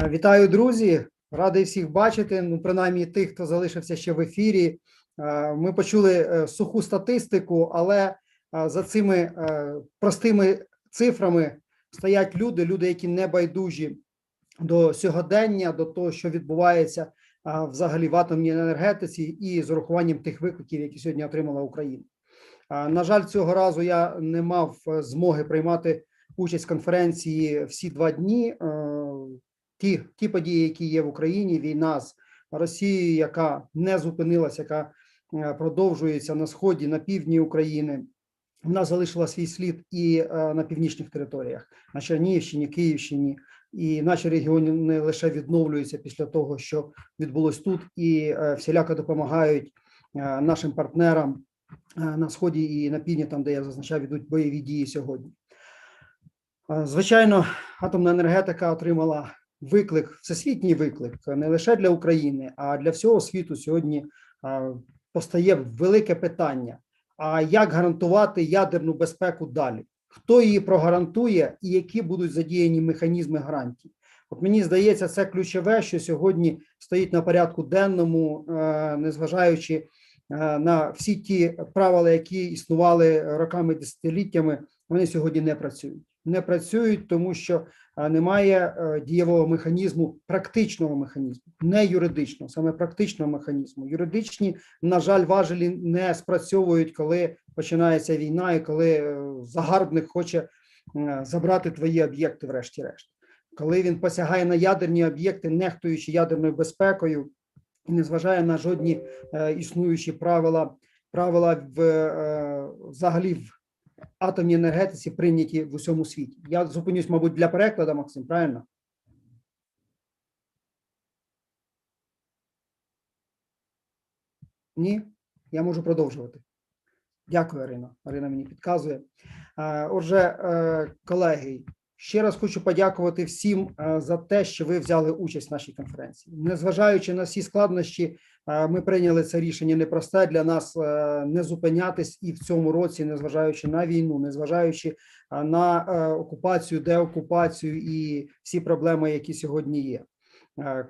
Вітаю, друзі! Радий всіх бачити, ну, принаймні тих, хто залишився ще в ефірі. Ми почули суху статистику, але за цими простими цифрами стоять люди, які не байдужі до сьогодення, до того, що відбувається взагалі в атомній енергетиці і з урахуванням тих викликів, які сьогодні отримала Україна. На жаль, цього разу я не мав змоги приймати участь в конференції всі 2 дні. Ті події, які є в Україні, війна з Росією, яка не зупинилася, яка продовжується на сході, на півдні України, вона залишила свій слід і на північних територіях, на Чернігівщині, Київщині, і наші регіони не лише відновлюються після того, що відбулось тут, і всіляко допомагають нашим партнерам на сході і на півдні, там, де я зазначав, ідуть бойові дії сьогодні. Звичайно, атомна енергетика отримала виклик, всесвітній виклик, не лише для України, а для всього світу сьогодні постає велике питання. а як гарантувати ядерну безпеку далі. Хто її прогарантує і які будуть задіяні механізми гарантій. От мені здається, це ключове, що сьогодні стоїть на порядку денному, незважаючи на всі ті правила, які існували роками, десятиліттями, вони сьогодні не працюють. Не працюють, тому що немає дієвого механізму, практичного механізму, не юридичного, саме практичного механізму. Юридичні, на жаль, важелі не спрацьовують, коли починається війна і коли загарбник хоче забрати твої об'єкти врешті-решт. Коли він посягає на ядерні об'єкти, нехтуючи ядерною безпекою, і не зважає на жодні існуючі правила взагалі в атомній енергетиці, прийняті в усьому світі. Я зупинюсь, мабуть, для перекладу, Максим, правильно? Ні? Я можу продовжувати. Дякую, Ірина. Ірина мені підказує. Отже, колеги, ще раз хочу подякувати всім за те, що ви взяли участь в нашій конференції. Незважаючи на всі складнощі, ми прийняли це рішення непросте для нас не зупинятись і в цьому році, незважаючи на війну, незважаючи на окупацію, деокупацію і всі проблеми, які сьогодні є.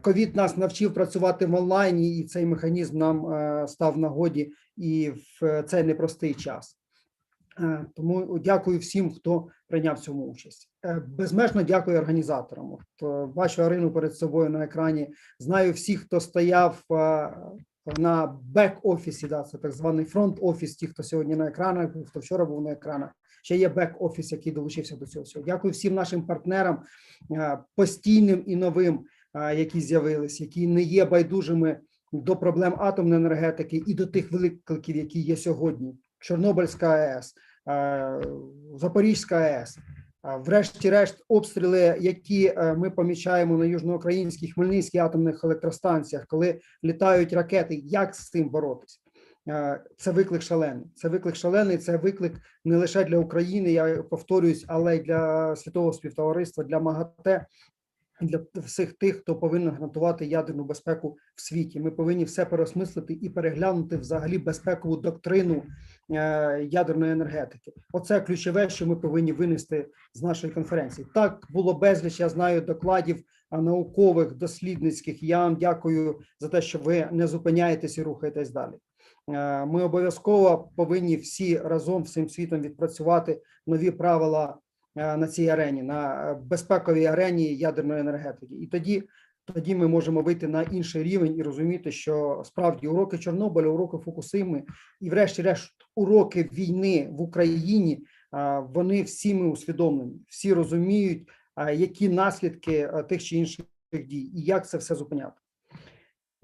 ковід нас навчив працювати в онлайні, і цей механізм нам став в нагоді і в цей непростий час. Тому дякую всім, хто прийняв в цьому участь. Безмежно дякую організаторам. От, бачу Арину перед собою на екрані. Знаю всіх, хто стояв на бек-офісі, да, це так званий фронт-офіс, ті, хто сьогодні на екранах, хто вчора був на екранах. Ще є бек-офіс, який долучився до цього всього. Дякую всім нашим партнерам, постійним і новим, які з'явились, які не є байдужими до проблем атомної енергетики і до тих викликів, які є сьогодні. Чорнобильська АЕС, Запорізька АЕС, врешті-решт обстріли, які ми помічаємо на Южноукраїнській, Хмельницькій атомних електростанціях, коли літають ракети, як з цим боротись? Це виклик шалений. Це виклик шалений, це виклик не лише для України, я повторююсь, але й для світового співтовариства, для МАГАТЕ, для всіх тих, хто повинен гарантувати ядерну безпеку в світі. Ми повинні все переосмислити і переглянути взагалі безпекову доктрину ядерної енергетики. Оце ключове, що ми повинні винести з нашої конференції. Так, було безліч, я знаю, докладів наукових, дослідницьких. Я вам дякую за те, що ви не зупиняєтесь і рухаєтесь далі. Ми обов'язково повинні всі разом всім світом відпрацювати нові правила на цій арені, на безпековій арені ядерної енергетики. І тоді ми можемо вийти на інший рівень і розуміти, що справді уроки Чорнобиля, уроки Фукусими і врешті-решт уроки війни в Україні, вони всі ми усвідомлені, всі розуміють, які наслідки тих чи інших дій і як це все зупиняти.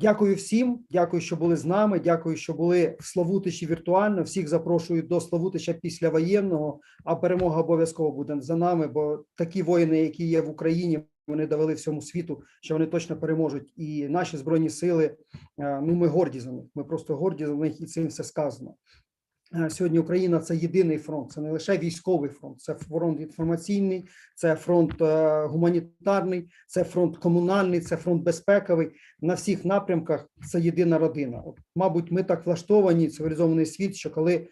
Дякую всім, дякую, що були з нами, дякую, що були в Славутичі віртуально. Всіх запрошую до Славутича післявоєнного, а перемога обов'язково буде за нами, бо такі воїни, які є в Україні, вони довели всьому світу, що вони точно переможуть. І наші Збройні сили, ну ми горді за них, ми просто горді за них, і цим все сказано. Сьогодні Україна – це єдиний фронт, це не лише військовий фронт, це фронт інформаційний, це фронт гуманітарний, це фронт комунальний, це фронт безпековий. На всіх напрямках це єдина родина. От, мабуть, ми так влаштовані, цивілізований світ, що коли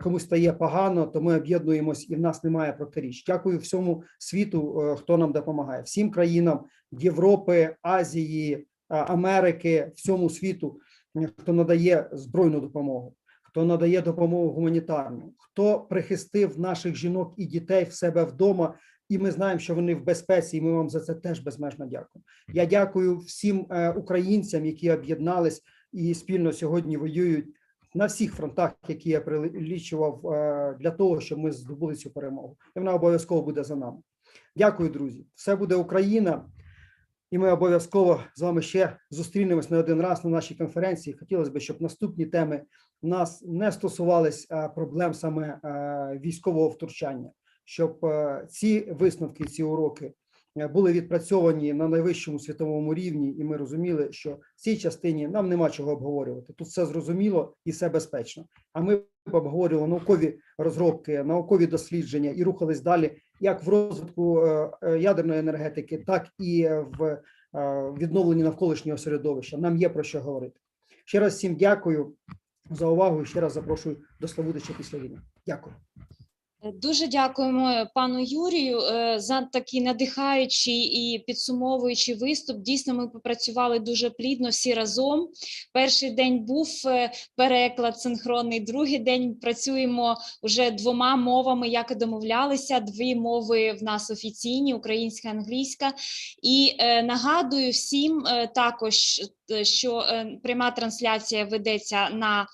комусь стає погано, то ми об'єднуємось і в нас немає протиріч. Дякую всьому світу, хто нам допомагає, всім країнам Європи, Азії, Америки, всьому світу, хто надає збройну допомогу, хто надає допомогу гуманітарну, хто прихистив наших жінок і дітей в себе вдома, і ми знаємо, що вони в безпеці, і ми вам за це теж безмежно дякуємо. Я дякую всім українцям, які об'єднались і спільно сьогодні воюють на всіх фронтах, які я перелічував, для того, щоб ми здобули цю перемогу. І вона обов'язково буде за нами. Дякую, друзі. Все буде Україна. І ми обов'язково з вами ще зустрінемось не один раз на нашій конференції. Хотілося б, щоб наступні теми у нас не стосувались проблем саме військового втручання, щоб ці висновки, ці уроки були відпрацьовані на найвищому світовому рівні, і ми розуміли, що в цій частині нам нема чого обговорювати. Тут все зрозуміло і все безпечно. А ми обговорювали наукові розробки, наукові дослідження і рухались далі, як в розвитку ядерної енергетики, так і в відновленні навколишнього середовища. Нам є про що говорити. Ще раз всім дякую. за увагу і ще раз запрошую до Славутича після війни. Дякую. Дуже дякуємо пану Юрію за такий надихаючий і підсумовуючий виступ. Дійсно, ми попрацювали дуже плідно всі разом. Перший день був переклад синхронний, другий день працюємо вже двома мовами, як і домовлялися. Дві мови в нас офіційні, українська, англійська. І нагадую всім також, що пряма трансляція ведеться на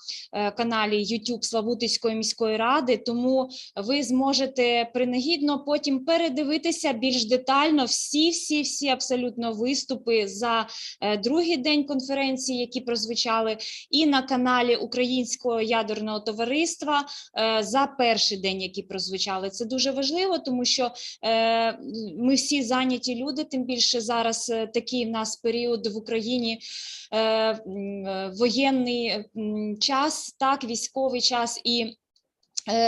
каналі YouTube Славутицької міської ради, тому ви зможете принагідно потім передивитися більш детально всі абсолютно виступи за другий день конференції, які прозвучали, і на каналі Українського ядерного товариства за перший день, які прозвучали. Це дуже важливо, тому що ми всі зайняті люди, тим більше зараз такий в нас період в Україні, воєнний час, так, військовий час, і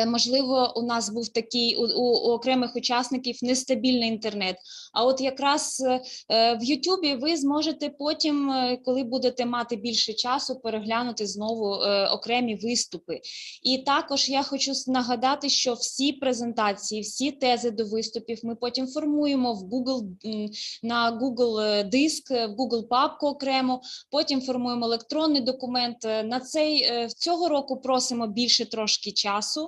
можливо, у нас був такий у окремих учасників нестабільний інтернет. А от якраз в Ютубі ви зможете потім, коли будете мати більше часу, переглянути знову окремі виступи. І також я хочу нагадати, що всі презентації, всі тези до виступів ми потім формуємо в Google, на Google диск, в Google папку окремо, потім формуємо електронний документ. Цього року просимо більше трошки часу,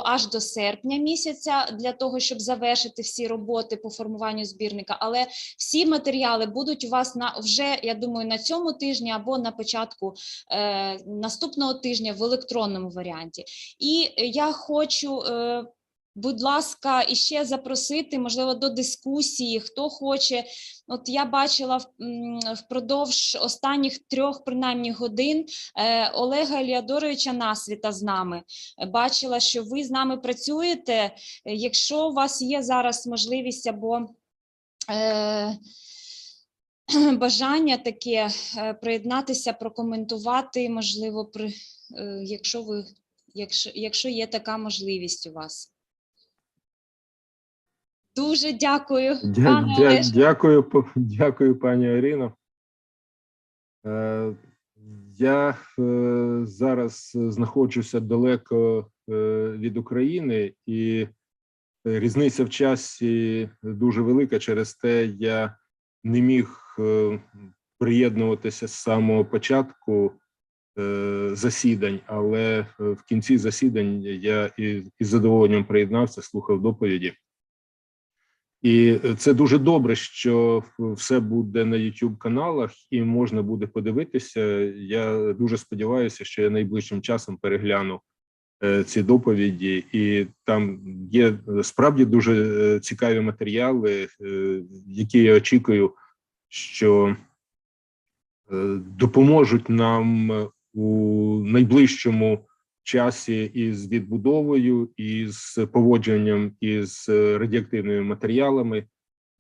аж до серпня місяця, для того, щоб завершити всі роботи по формуванню збірника, але всі матеріали будуть у вас вже, я думаю, на цьому тижні або на початку наступного тижня в електронному варіанті. І я хочу, будь ласка, іще запросити, можливо, до дискусії, хто хоче. От я бачила впродовж останніх 3, принаймні, годин Олега Еліадоровича Насвіта з нами. Бачила, що ви з нами працюєте. Якщо у вас є зараз можливість або бажання таке приєднатися, прокоментувати, можливо, якщо є така можливість у вас. Дуже дякую, пане Олеже. Дякую, пані Ірино. Я зараз знаходжуся далеко від України, і різниця в часі дуже велика. Через те я не міг приєднуватися з самого початку засідань, але в кінці засідань я із задоволенням приєднався, слухав доповіді. І це дуже добре, що все буде на YouTube-каналах і можна буде подивитися. Я дуже сподіваюся, що я найближчим часом перегляну ці доповіді. І там є справді дуже цікаві матеріали, які я очікую, що допоможуть нам у найближчому часі із відбудовою, із поводженням із радіоактивними матеріалами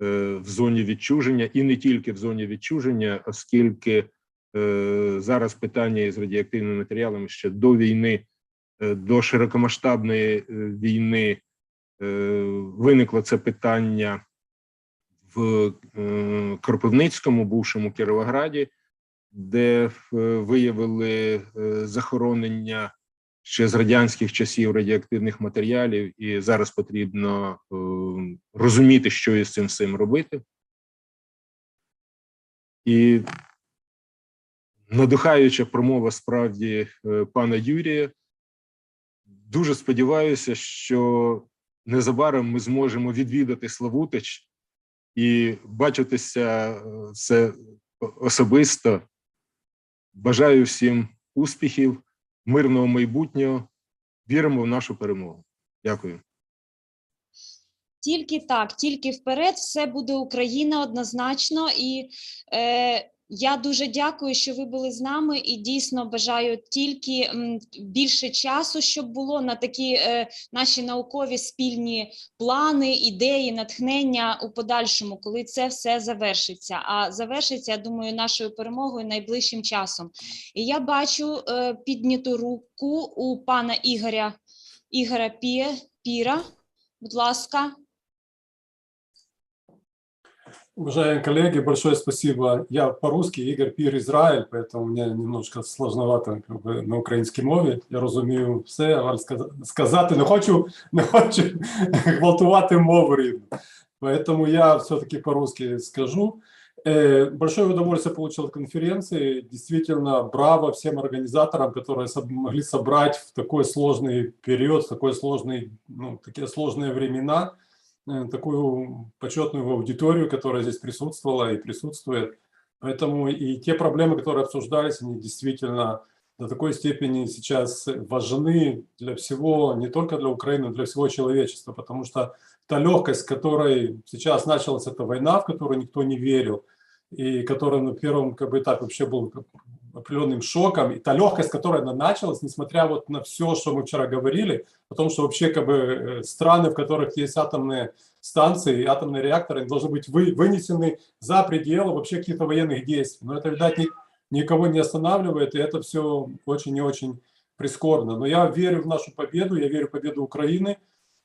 в зоні відчуження, і не тільки в зоні відчуження, оскільки зараз питання із радіоактивними матеріалами ще до війни, до широкомасштабної війни виникло це питання в Кропивницькому, бувшому Кіровограді, де виявили захоронення ще з радянських часів радіоактивних матеріалів, і зараз потрібно розуміти, що із цим всім робити. І надихаюча промова справді пана Юрія. Дуже сподіваюся, що незабаром ми зможемо відвідати Славутич і бачитися все особисто. Бажаю всім успіхів, мирного майбутнього. Віримо в нашу перемогу. Дякую. Тільки так, тільки вперед, все буде Україна однозначно. І я дуже дякую, що ви були з нами, і дійсно бажаю тільки більше часу, щоб було на такі наші наукові спільні плани, ідеї, натхнення у подальшому, коли це все завершиться. А завершиться, я думаю, нашою перемогою найближчим часом. І я бачу підняту руку у пана Ігоря Піра. Будь ласка. Уважаемые коллеги, большое спасибо. Я по-русски, Игорь Пир, Израиль, поэтому мне немножко сложновато на українській мові. Я розумію все, але сказати не хочу гвалтувати мову рідну. Поэтому я все-таки по-русски скажу. Большое удовольствие получил от конференции. Действительно, браво всем организаторам, которые могли собрать в такой сложный период, в такой сложный, такие сложные времена, такую почетную аудиторию, которая здесь присутствовала и присутствует. Поэтому и те проблемы, которые обсуждались, они действительно до такой степени сейчас важны для всего, не только для Украины, но для всего человечества, потому что та легкость, с которой сейчас началась эта война, в которую никто не верил, и которая на первом этапе вообще был определенным шоком, и та легкость, с которой она началась, несмотря вот на все, что мы вчера говорили, о том, что вообще страны, в которых есть атомные станции, атомные реакторы, они должны быть вынесены за пределы вообще каких-то военных действий. Но это, видать, никого не останавливает, и это все очень и очень прискорбно. Но я верю в нашу победу, я верю в победу Украины.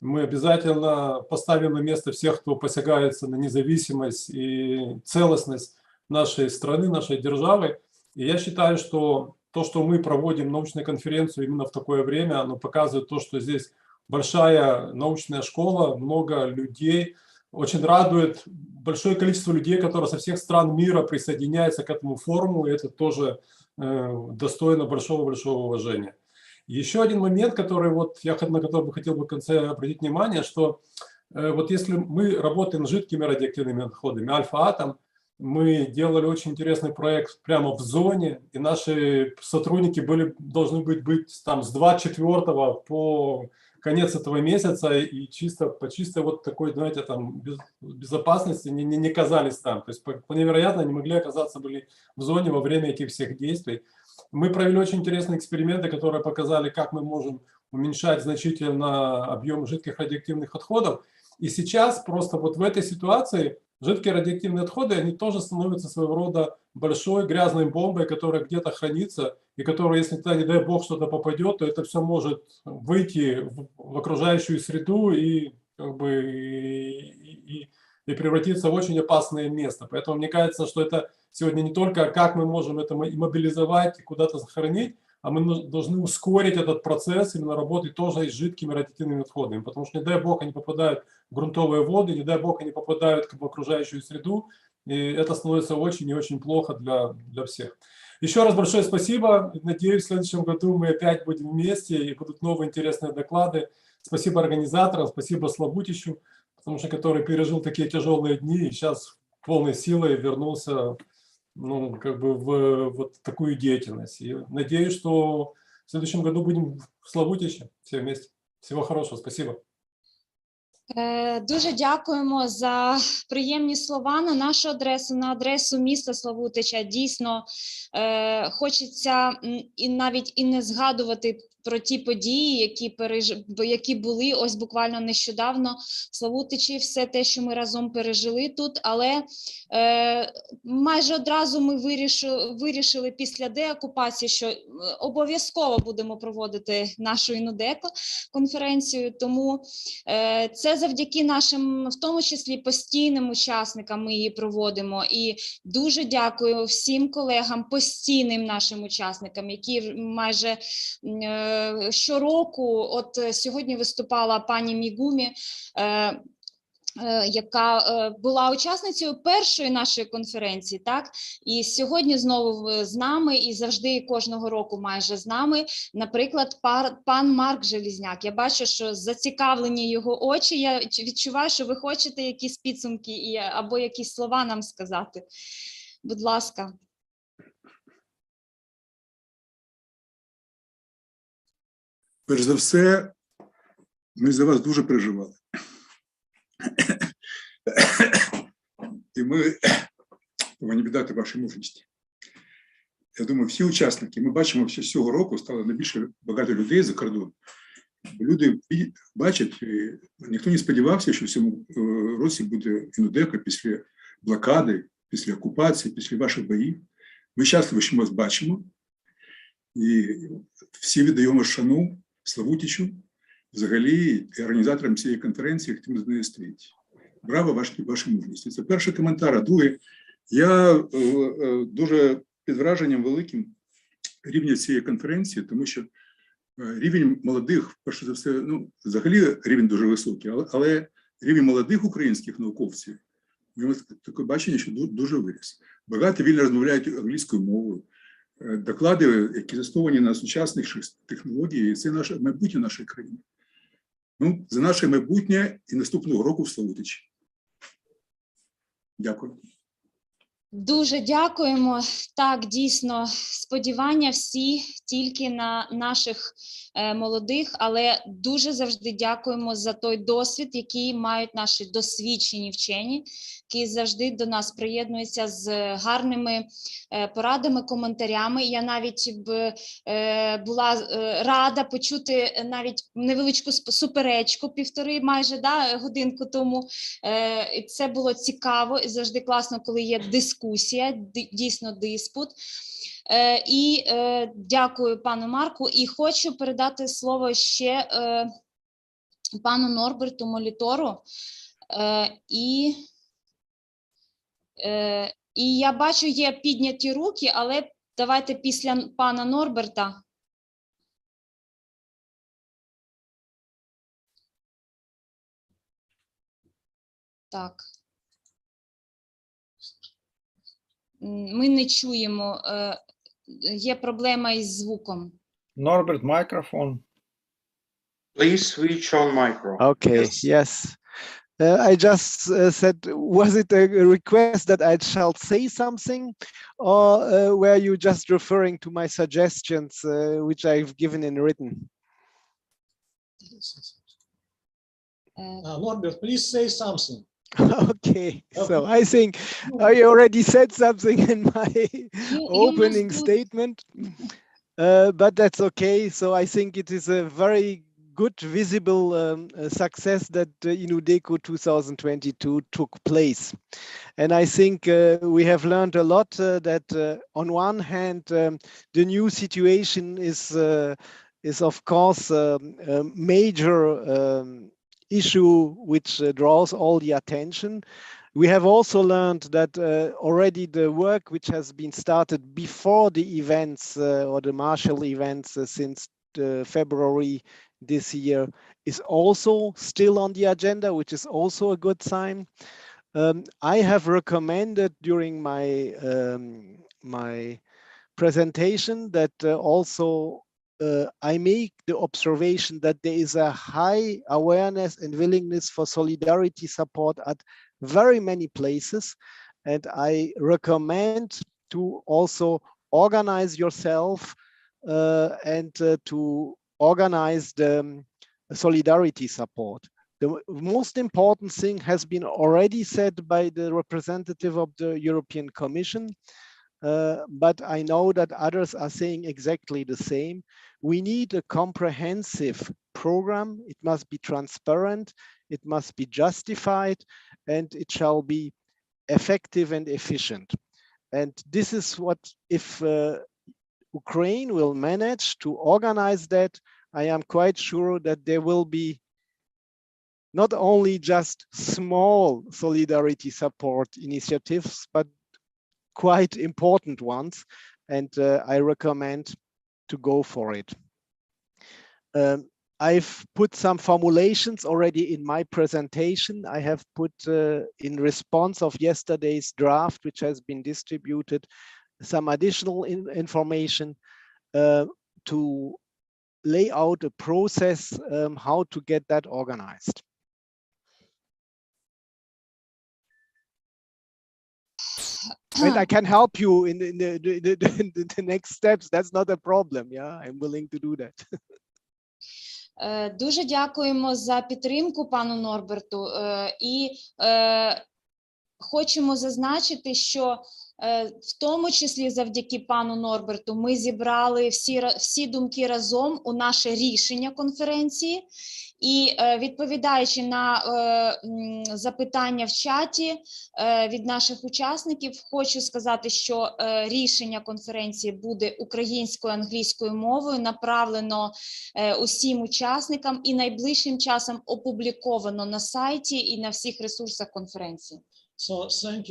Мы обязательно поставим на место всех, кто посягается на независимость и целостность нашей страны, нашей державы. И я считаю, что то, что мы проводим научную конференцию именно в такое время, оно показывает то, что здесь большая научная школа, много людей. Очень радует большое количество людей, которые со всех стран мира присоединяются к этому форуму, и это тоже достойно большого-большого уважения. Еще один момент, на который бы хотел бы в конце обратить внимание, что вот если мы работаем с жидкими радиоактивными отходами, альфа-атом, мы делали очень интересный проект прямо в зоне, и наши сотрудники должны быть там с 24 по конец этого месяца, и по чистой вот такой, знаете, там безопасности не оказались там. То есть невероятно они могли оказаться были в зоне во время этих всех действий. Мы провели очень интересные эксперименты, которые показали, как мы можем уменьшать значительно объем жидких радиоактивных отходов. И сейчас просто вот в этой ситуации жидкие радиоактивные отходы, они тоже становятся своего рода большой грязной бомбой, которая где-то хранится, и которая, если туда, не дай бог, что-то попадет, то это все может выйти в окружающую среду и превратиться в очень опасное место. Поэтому мне кажется, что это сегодня не только как мы можем это мобилизовать и куда-то сохранить, а мы должны ускорить этот процесс, именно работать тоже с жидкими радиоактивными отходами, потому что, не дай бог, они попадают в грунтовые воды, не дай бог, они попадают в окружающую среду, и это становится очень и очень плохо для всех. Еще раз большое спасибо. Надеюсь, в следующем году мы опять будем вместе, и будут новые интересные доклады. Спасибо организаторам, спасибо Славутичу, потому что который пережил такие тяжелые дни и сейчас полной силой вернулся в вот такую деятельность. И надеюсь, что в следующем году будем в Славутиче все вместе. Всего хорошего, спасибо. Дуже дякуємо за приємні слова на нашу адресу, на адресу міста Славутича. Дійсно, хочеться і навіть і не згадувати про ті події, які були ось буквально нещодавно в Славутичі, все те, що ми разом пережили тут, але майже одразу ми вирішили після деокупації, що обов'язково будемо проводити нашу Inudeco конференцію, тому це завдяки нашим, в тому числі постійним учасникам ми її проводимо, і дуже дякую всім колегам, постійним нашим учасникам, які майже щороку, от сьогодні виступала пані Мігумі, яка була учасницею першої нашої конференції, так? І сьогодні знову з нами, і завжди кожного року майже з нами, наприклад, пан Марк Желізняк. Я бачу, що зацікавлені його очі, я відчуваю, що ви хочете якісь підсумки або якісь слова нам сказати. Будь ласка. Перш за все, ми за вас дуже переживали. І ми повинні віддати вашій мужності. Я думаю, всі учасники, ми бачимо, що цього року стало найбільше багато людей за кордон. Люди бачать, ніхто не сподівався, що в цьому році буде Inudeco після блокади, після окупації, після ваших боїв. Ми щасливі, що ми вас бачимо. І всі віддаємо шану Славутичу, взагалі, і організаторам цієї конференції, хто з нею стоїть. Браво вашій мужності. Це перший коментар. А другий, я дуже під враженням великим рівня цієї конференції, тому що рівень молодих, перше за все, ну, взагалі рівень дуже високий, але рівень молодих українських науковців, таке бачення, що дуже виріс. Багато вільно розмовляють англійською мовою. Доклади, які засновані на сучасних технологіях, це наше майбутнє нашої країни. Ну, за наше майбутнє і наступного року в Славутичі. Дякую. Дуже дякуємо. Так, дійсно, сподівання всі тільки на наших молодих, але дуже завжди дякуємо за той досвід, який мають наші досвідчені вчені, які завжди до нас приєднуються з гарними порадами, коментарями. Я навіть була рада почути навіть невеличку суперечку, півтори майже годинку тому. Це було цікаво і завжди класно, коли є дискусія, дійсно диспут. І дякую пану Марку. І хочу передати слово ще пану Норберту Молітору. І я бачу, є підняті руки, але давайте після пана Норберта. Так. Ми не чуємо. Є проблема із звуком. Norbert, microphone. Please switch on micro. Okay, yes. I just said, was it a request that I shall say something, or were you just referring to my suggestions, which I've given in written? Norbert, please say something. Okay, so I think I already said something in my opening statement, but that's okay. So I think it is a very good visible success that Inudeco 2022 took place. And I think we have learned a lot that on one hand, the new situation is of course a major issue which draws all the attention. We have also learned that already the work which has been started before the events or the Marshall events since February this year is also still on the agenda, which is also a good sign. I have recommended during my presentation that also I make the observation that there is a high awareness and willingness for solidarity support at very many places. And I recommend to also organize yourself and to organize the solidarity support. The most important thing has been already said by the representative of the European Commission. But I know that others are saying exactly the same. We need a comprehensive program. It must be transparent, it must be justified, and it shall be effective and efficient. And this is what, if Ukraine will manage to organize that, I am quite sure that there will be not only just small solidarity support initiatives, but quite important ones, and I recommend to go for it. I've put some formulations already in my presentation. I have put in response of yesterday's draft, which has been distributed, some additional information to lay out a process how to get that organized. And I can help you in the next steps. That's not a problem. Yeah, I'm willing to do that. Дуже дякуємо за підтримку пану Норберту. І хочемо зазначити, що В тому числі завдяки пану Норберту ми зібрали всі думки разом у наше рішення конференції. І відповідаючи на запитання в чаті від наших учасників, хочу сказати, що рішення конференції буде українською, англійською мовою, направлено усім учасникам і найближчим часом опубліковано на сайті і на всіх ресурсах конференції. So thank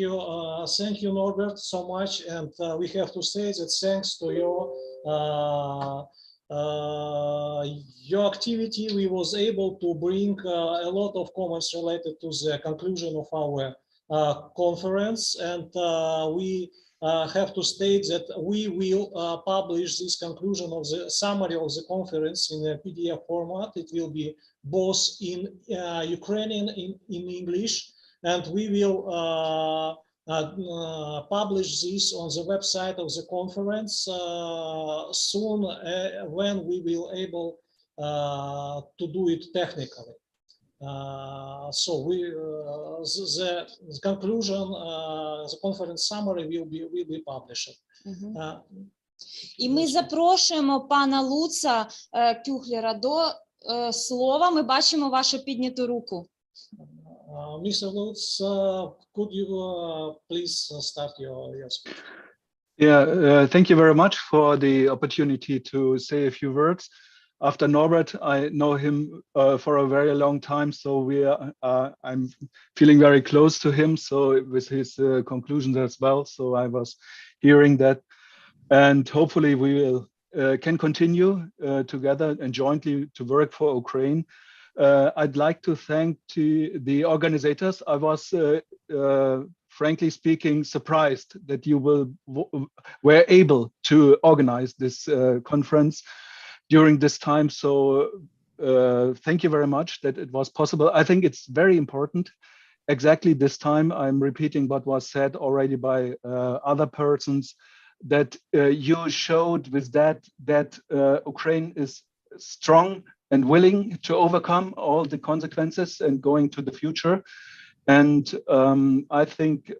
you, Norbert, so much, and we have to say that thanks to your activity, we was able to bring a lot of comments related to the conclusion of our conference, and we have to state that we will publish this conclusion of the summary of the conference in a PDF format. It will be both in Ukrainian and in English. And we will publish this on the website of the conference soon when we will able to do it technically. So the conclusion, the conference summary will be published. І ми запрошуємо пана Луца Кюхлера до слова. Ми бачимо вашу підняту руку. Mr. Lutz, could you please start your speech? Yeah, thank you very much for the opportunity to say a few words. After Norbert, I know him for a very long time, so I'm feeling very close to him. So with his conclusions as well, so I was hearing that, and hopefully we will can continue together and jointly to work for Ukraine. I'd like to thank the organizers. I was, frankly speaking, surprised that you were able to organize this conference during this time. So thank you very much that it was possible. I think it's very important. Exactly this time, I'm repeating what was said already by other persons, that you showed with that Ukraine is strong and willing to overcome all the consequences and going to the future. And I think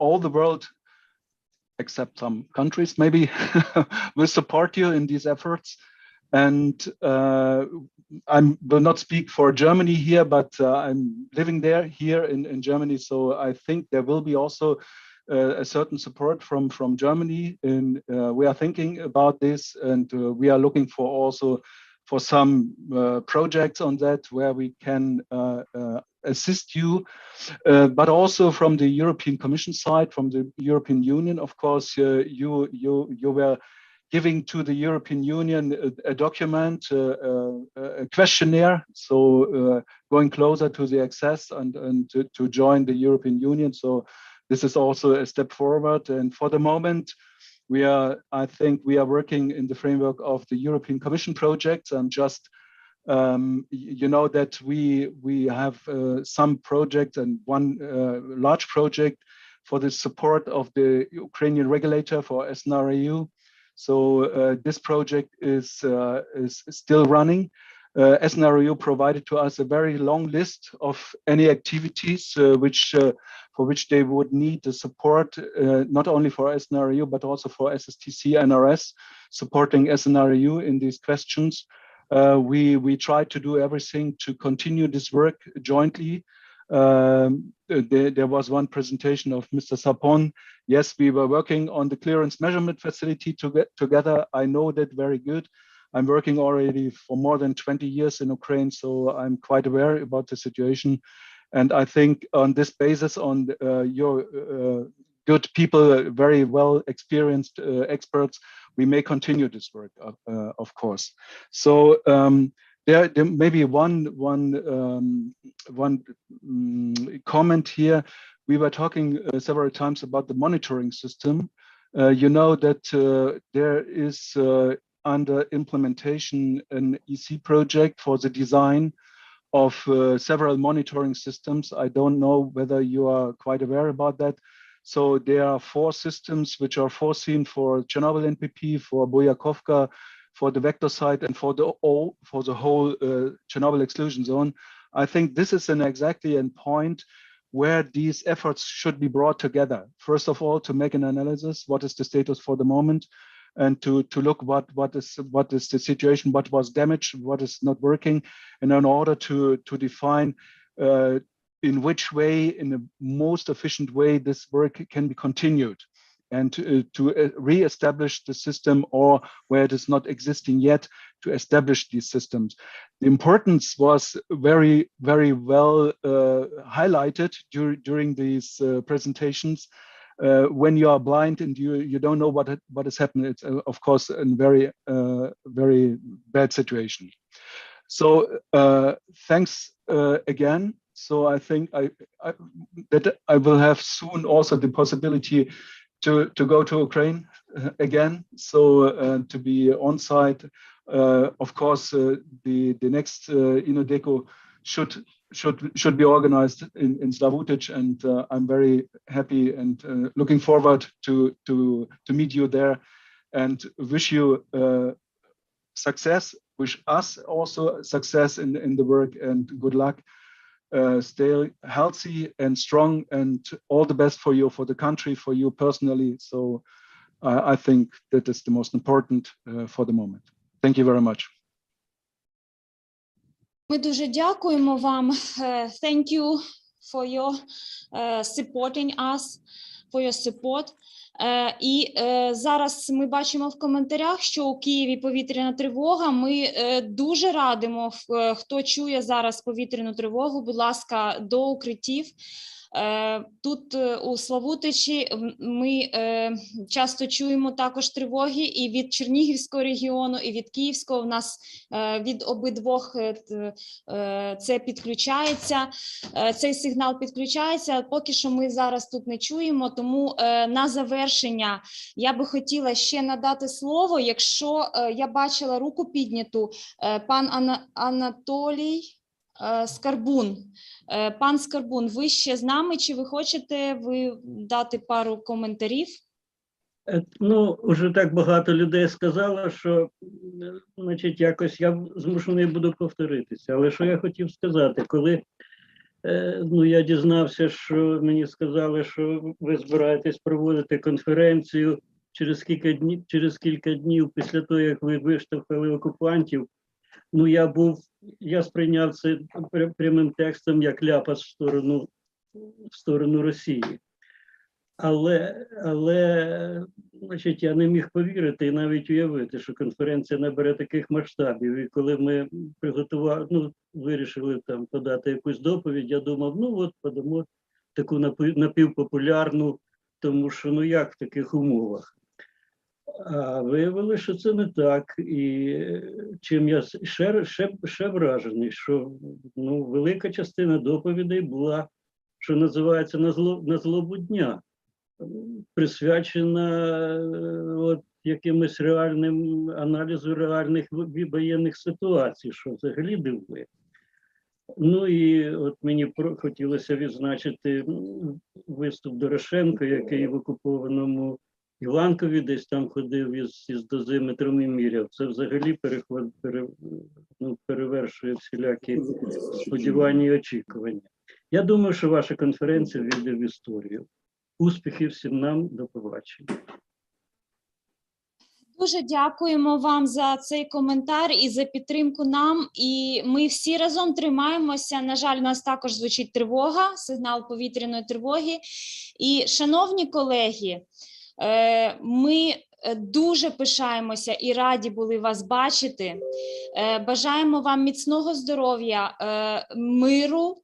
all the world, except some countries maybe, will support you in these efforts. And I will not speak for Germany here, but I'm living here in Germany. So I think there will be also a certain support from Germany. And we are thinking about this, and we are looking for also for some projects on that where we can assist you, but also from the European Commission side, from the European Union. Of course, you were giving to the European Union a document, a questionnaire, so going closer to the access and to join the European Union. So this is also a step forward. And for the moment, I think we are working in the framework of the European Commission projects. And just, you know that we have some projects, and one large project for the support of the Ukrainian regulator for SNRAU. So this project is still running. SNRAU provided to us a very long list of any activities for which they would need the support, not only for SNRAU, but also for SSTC NRS, supporting SNRAU in these questions. We try to do everything to continue this work jointly. There was one presentation of Mr. Sapon. Yes, we were working on the clearance measurement facility together. I know that very good. I'm working already for more than 20 years in Ukraine, so I'm quite aware about the situation. And I think on this basis, on your good people, very well experienced experts, we may continue this work, of course. So there may be one comment here. We were talking several times about the monitoring system. You know that there is under implementation an EC project for the design of several monitoring systems. I don't know whether you are quite aware about that. So there are 4 systems which are foreseen for Chernobyl NPP, for Boyakovka, for the vector site, and for the whole Chernobyl exclusion zone. I think this is exactly a point where these efforts should be brought together. First of all, to make an analysis, what is the status for the moment, and to look what is the situation, what was damaged, what is not working, and in order to define in which way, in the most efficient way, this work can be continued, and to re-establish the system, or where it is not existing yet, to establish these systems. The importance was very, very well highlighted during these presentations. When you are blind and you don't know what has happened, it's of course a very, very bad situation. So thanks again. So I think that I will have soon also the possibility to go to Ukraine again. So to be on site. Of course, the next Inudeco should be organized in Slavutic, and I'm very happy and looking forward to meet you there, and wish you success. Wish us also success in the work, and good luck. Stay healthy and strong, and all the best for you, for the country, for you personally. So I think that is the most important for the moment. Thank you very much. Ми дуже дякуємо вам. Thank you for your supporting us, for your support. І зараз ми бачимо в коментарях, що у Києві повітряна тривога. Ми дуже радимо, хто чує зараз повітряну тривогу, будь ласка, до укриттів. Тут у Славутичі ми часто чуємо також тривоги і від Чернігівського регіону, і від Київського. У нас від обидвох це підключається, цей сигнал підключається. Поки що ми зараз тут не чуємо, тому на завершення я би хотіла ще надати слово, якщо я бачила руку підняту, пан Анатолій Скарбун. Пан Скарбун, ви ще з нами, чи ви хочете дати пару коментарів? Ну, вже так багато людей сказало, що, значить, якось я змушений буду повторитися. Але що я хотів сказати, коли я дізнався, що мені сказали, що ви збираєтесь проводити конференцію через кілька днів після того, як ви виштовхали окупантів, я сприйняв це прямим текстом як ляпас в сторону Росії. Але значить, я не міг повірити і навіть уявити, що конференція набере таких масштабів. І коли ми вирішили там подати якусь доповідь, я думав, подамо таку напівпопулярну, тому що як в таких умовах. А виявили, що це не так. І чим я ще вражений, що велика частина доповідей була, що називається, на злобу дня, присвячена якимось реальним аналізу реальних воєнних ситуацій, що взагалі дивує. І от мені хотілося відзначити виступ Дорошенка, який в окупованому Іванкові десь там ходив із дозиметром і міряв. Це взагалі перевершує всілякі сподівання і очікування. Я думаю, що ваша конференція війде в історію. Успіхів всім нам, до побачення. Дуже дякуємо вам за цей коментар і за підтримку нам. І ми всі разом тримаємося. На жаль, у нас також звучить тривога, сигнал повітряної тривоги. І, шановні колеги, ми дуже пишаємося і раді були вас бачити. Бажаємо вам міцного здоров'я, миру,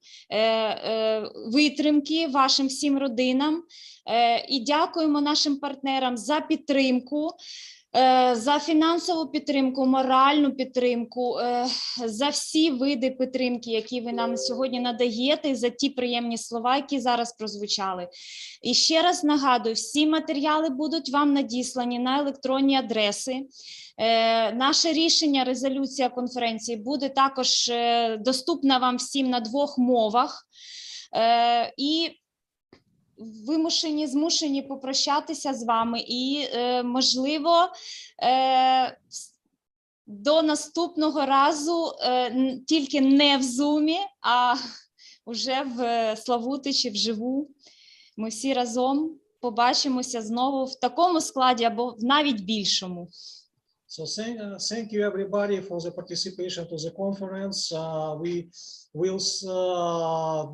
витримки вашим всім родинам. І дякуємо нашим партнерам за підтримку, за фінансову підтримку, моральну підтримку, за всі види підтримки, які ви нам сьогодні надаєте, за ті приємні слова, які зараз прозвучали. І ще раз нагадую, всі матеріали будуть вам надіслані на електронні адреси. Наше рішення, резолюція конференції буде також доступна вам всім на 2 мовах. І змушені попрощатися з вами і, можливо, до наступного разу, тільки не в Zoom, а уже в Славутичі вживу. Ми всі разом побачимося знову в такому складі або в навіть більшому. So thank you everybody for the participation to the conference. We will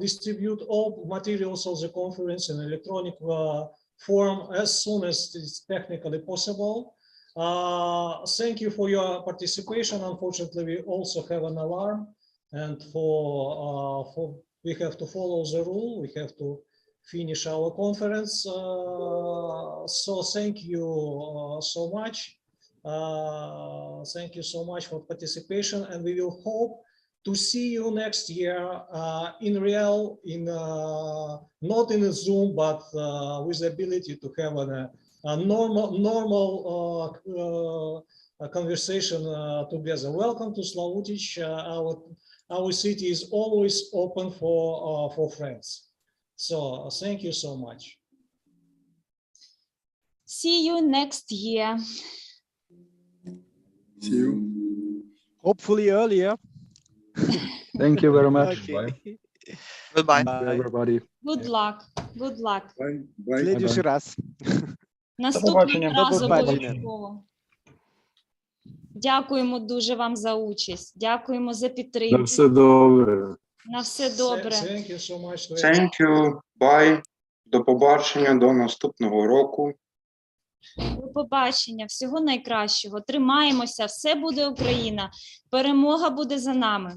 distribute all materials of the conference in electronic form as soon as it's technically possible. Thank you for your participation. Unfortunately, we also have an alarm, and we have to follow the rule. We have to finish our conference. So thank you so much. Thank you so much for participation, and we will hope to see you next year in real, not in a Zoom, but with the ability to have a normal conversation together. Welcome to Slavutic. Our city is always open for friends. So thank you so much. See you next year. See you. Hopefully earlier. Thank you very much. Okay. Goodbye. Thank you, everybody. Good luck. Good luck. Bye. В следующий раз. Наступного разу побачення. обов'язково. Дякуємо дуже вам за участь. Дякуємо за підтримку. На все добре. На все добре. Thank you so much. Thank you. Bye. До побачення, до наступного року. До побачення. Всього найкращого. Тримаємося. Все буде Україна. Перемога буде за нами.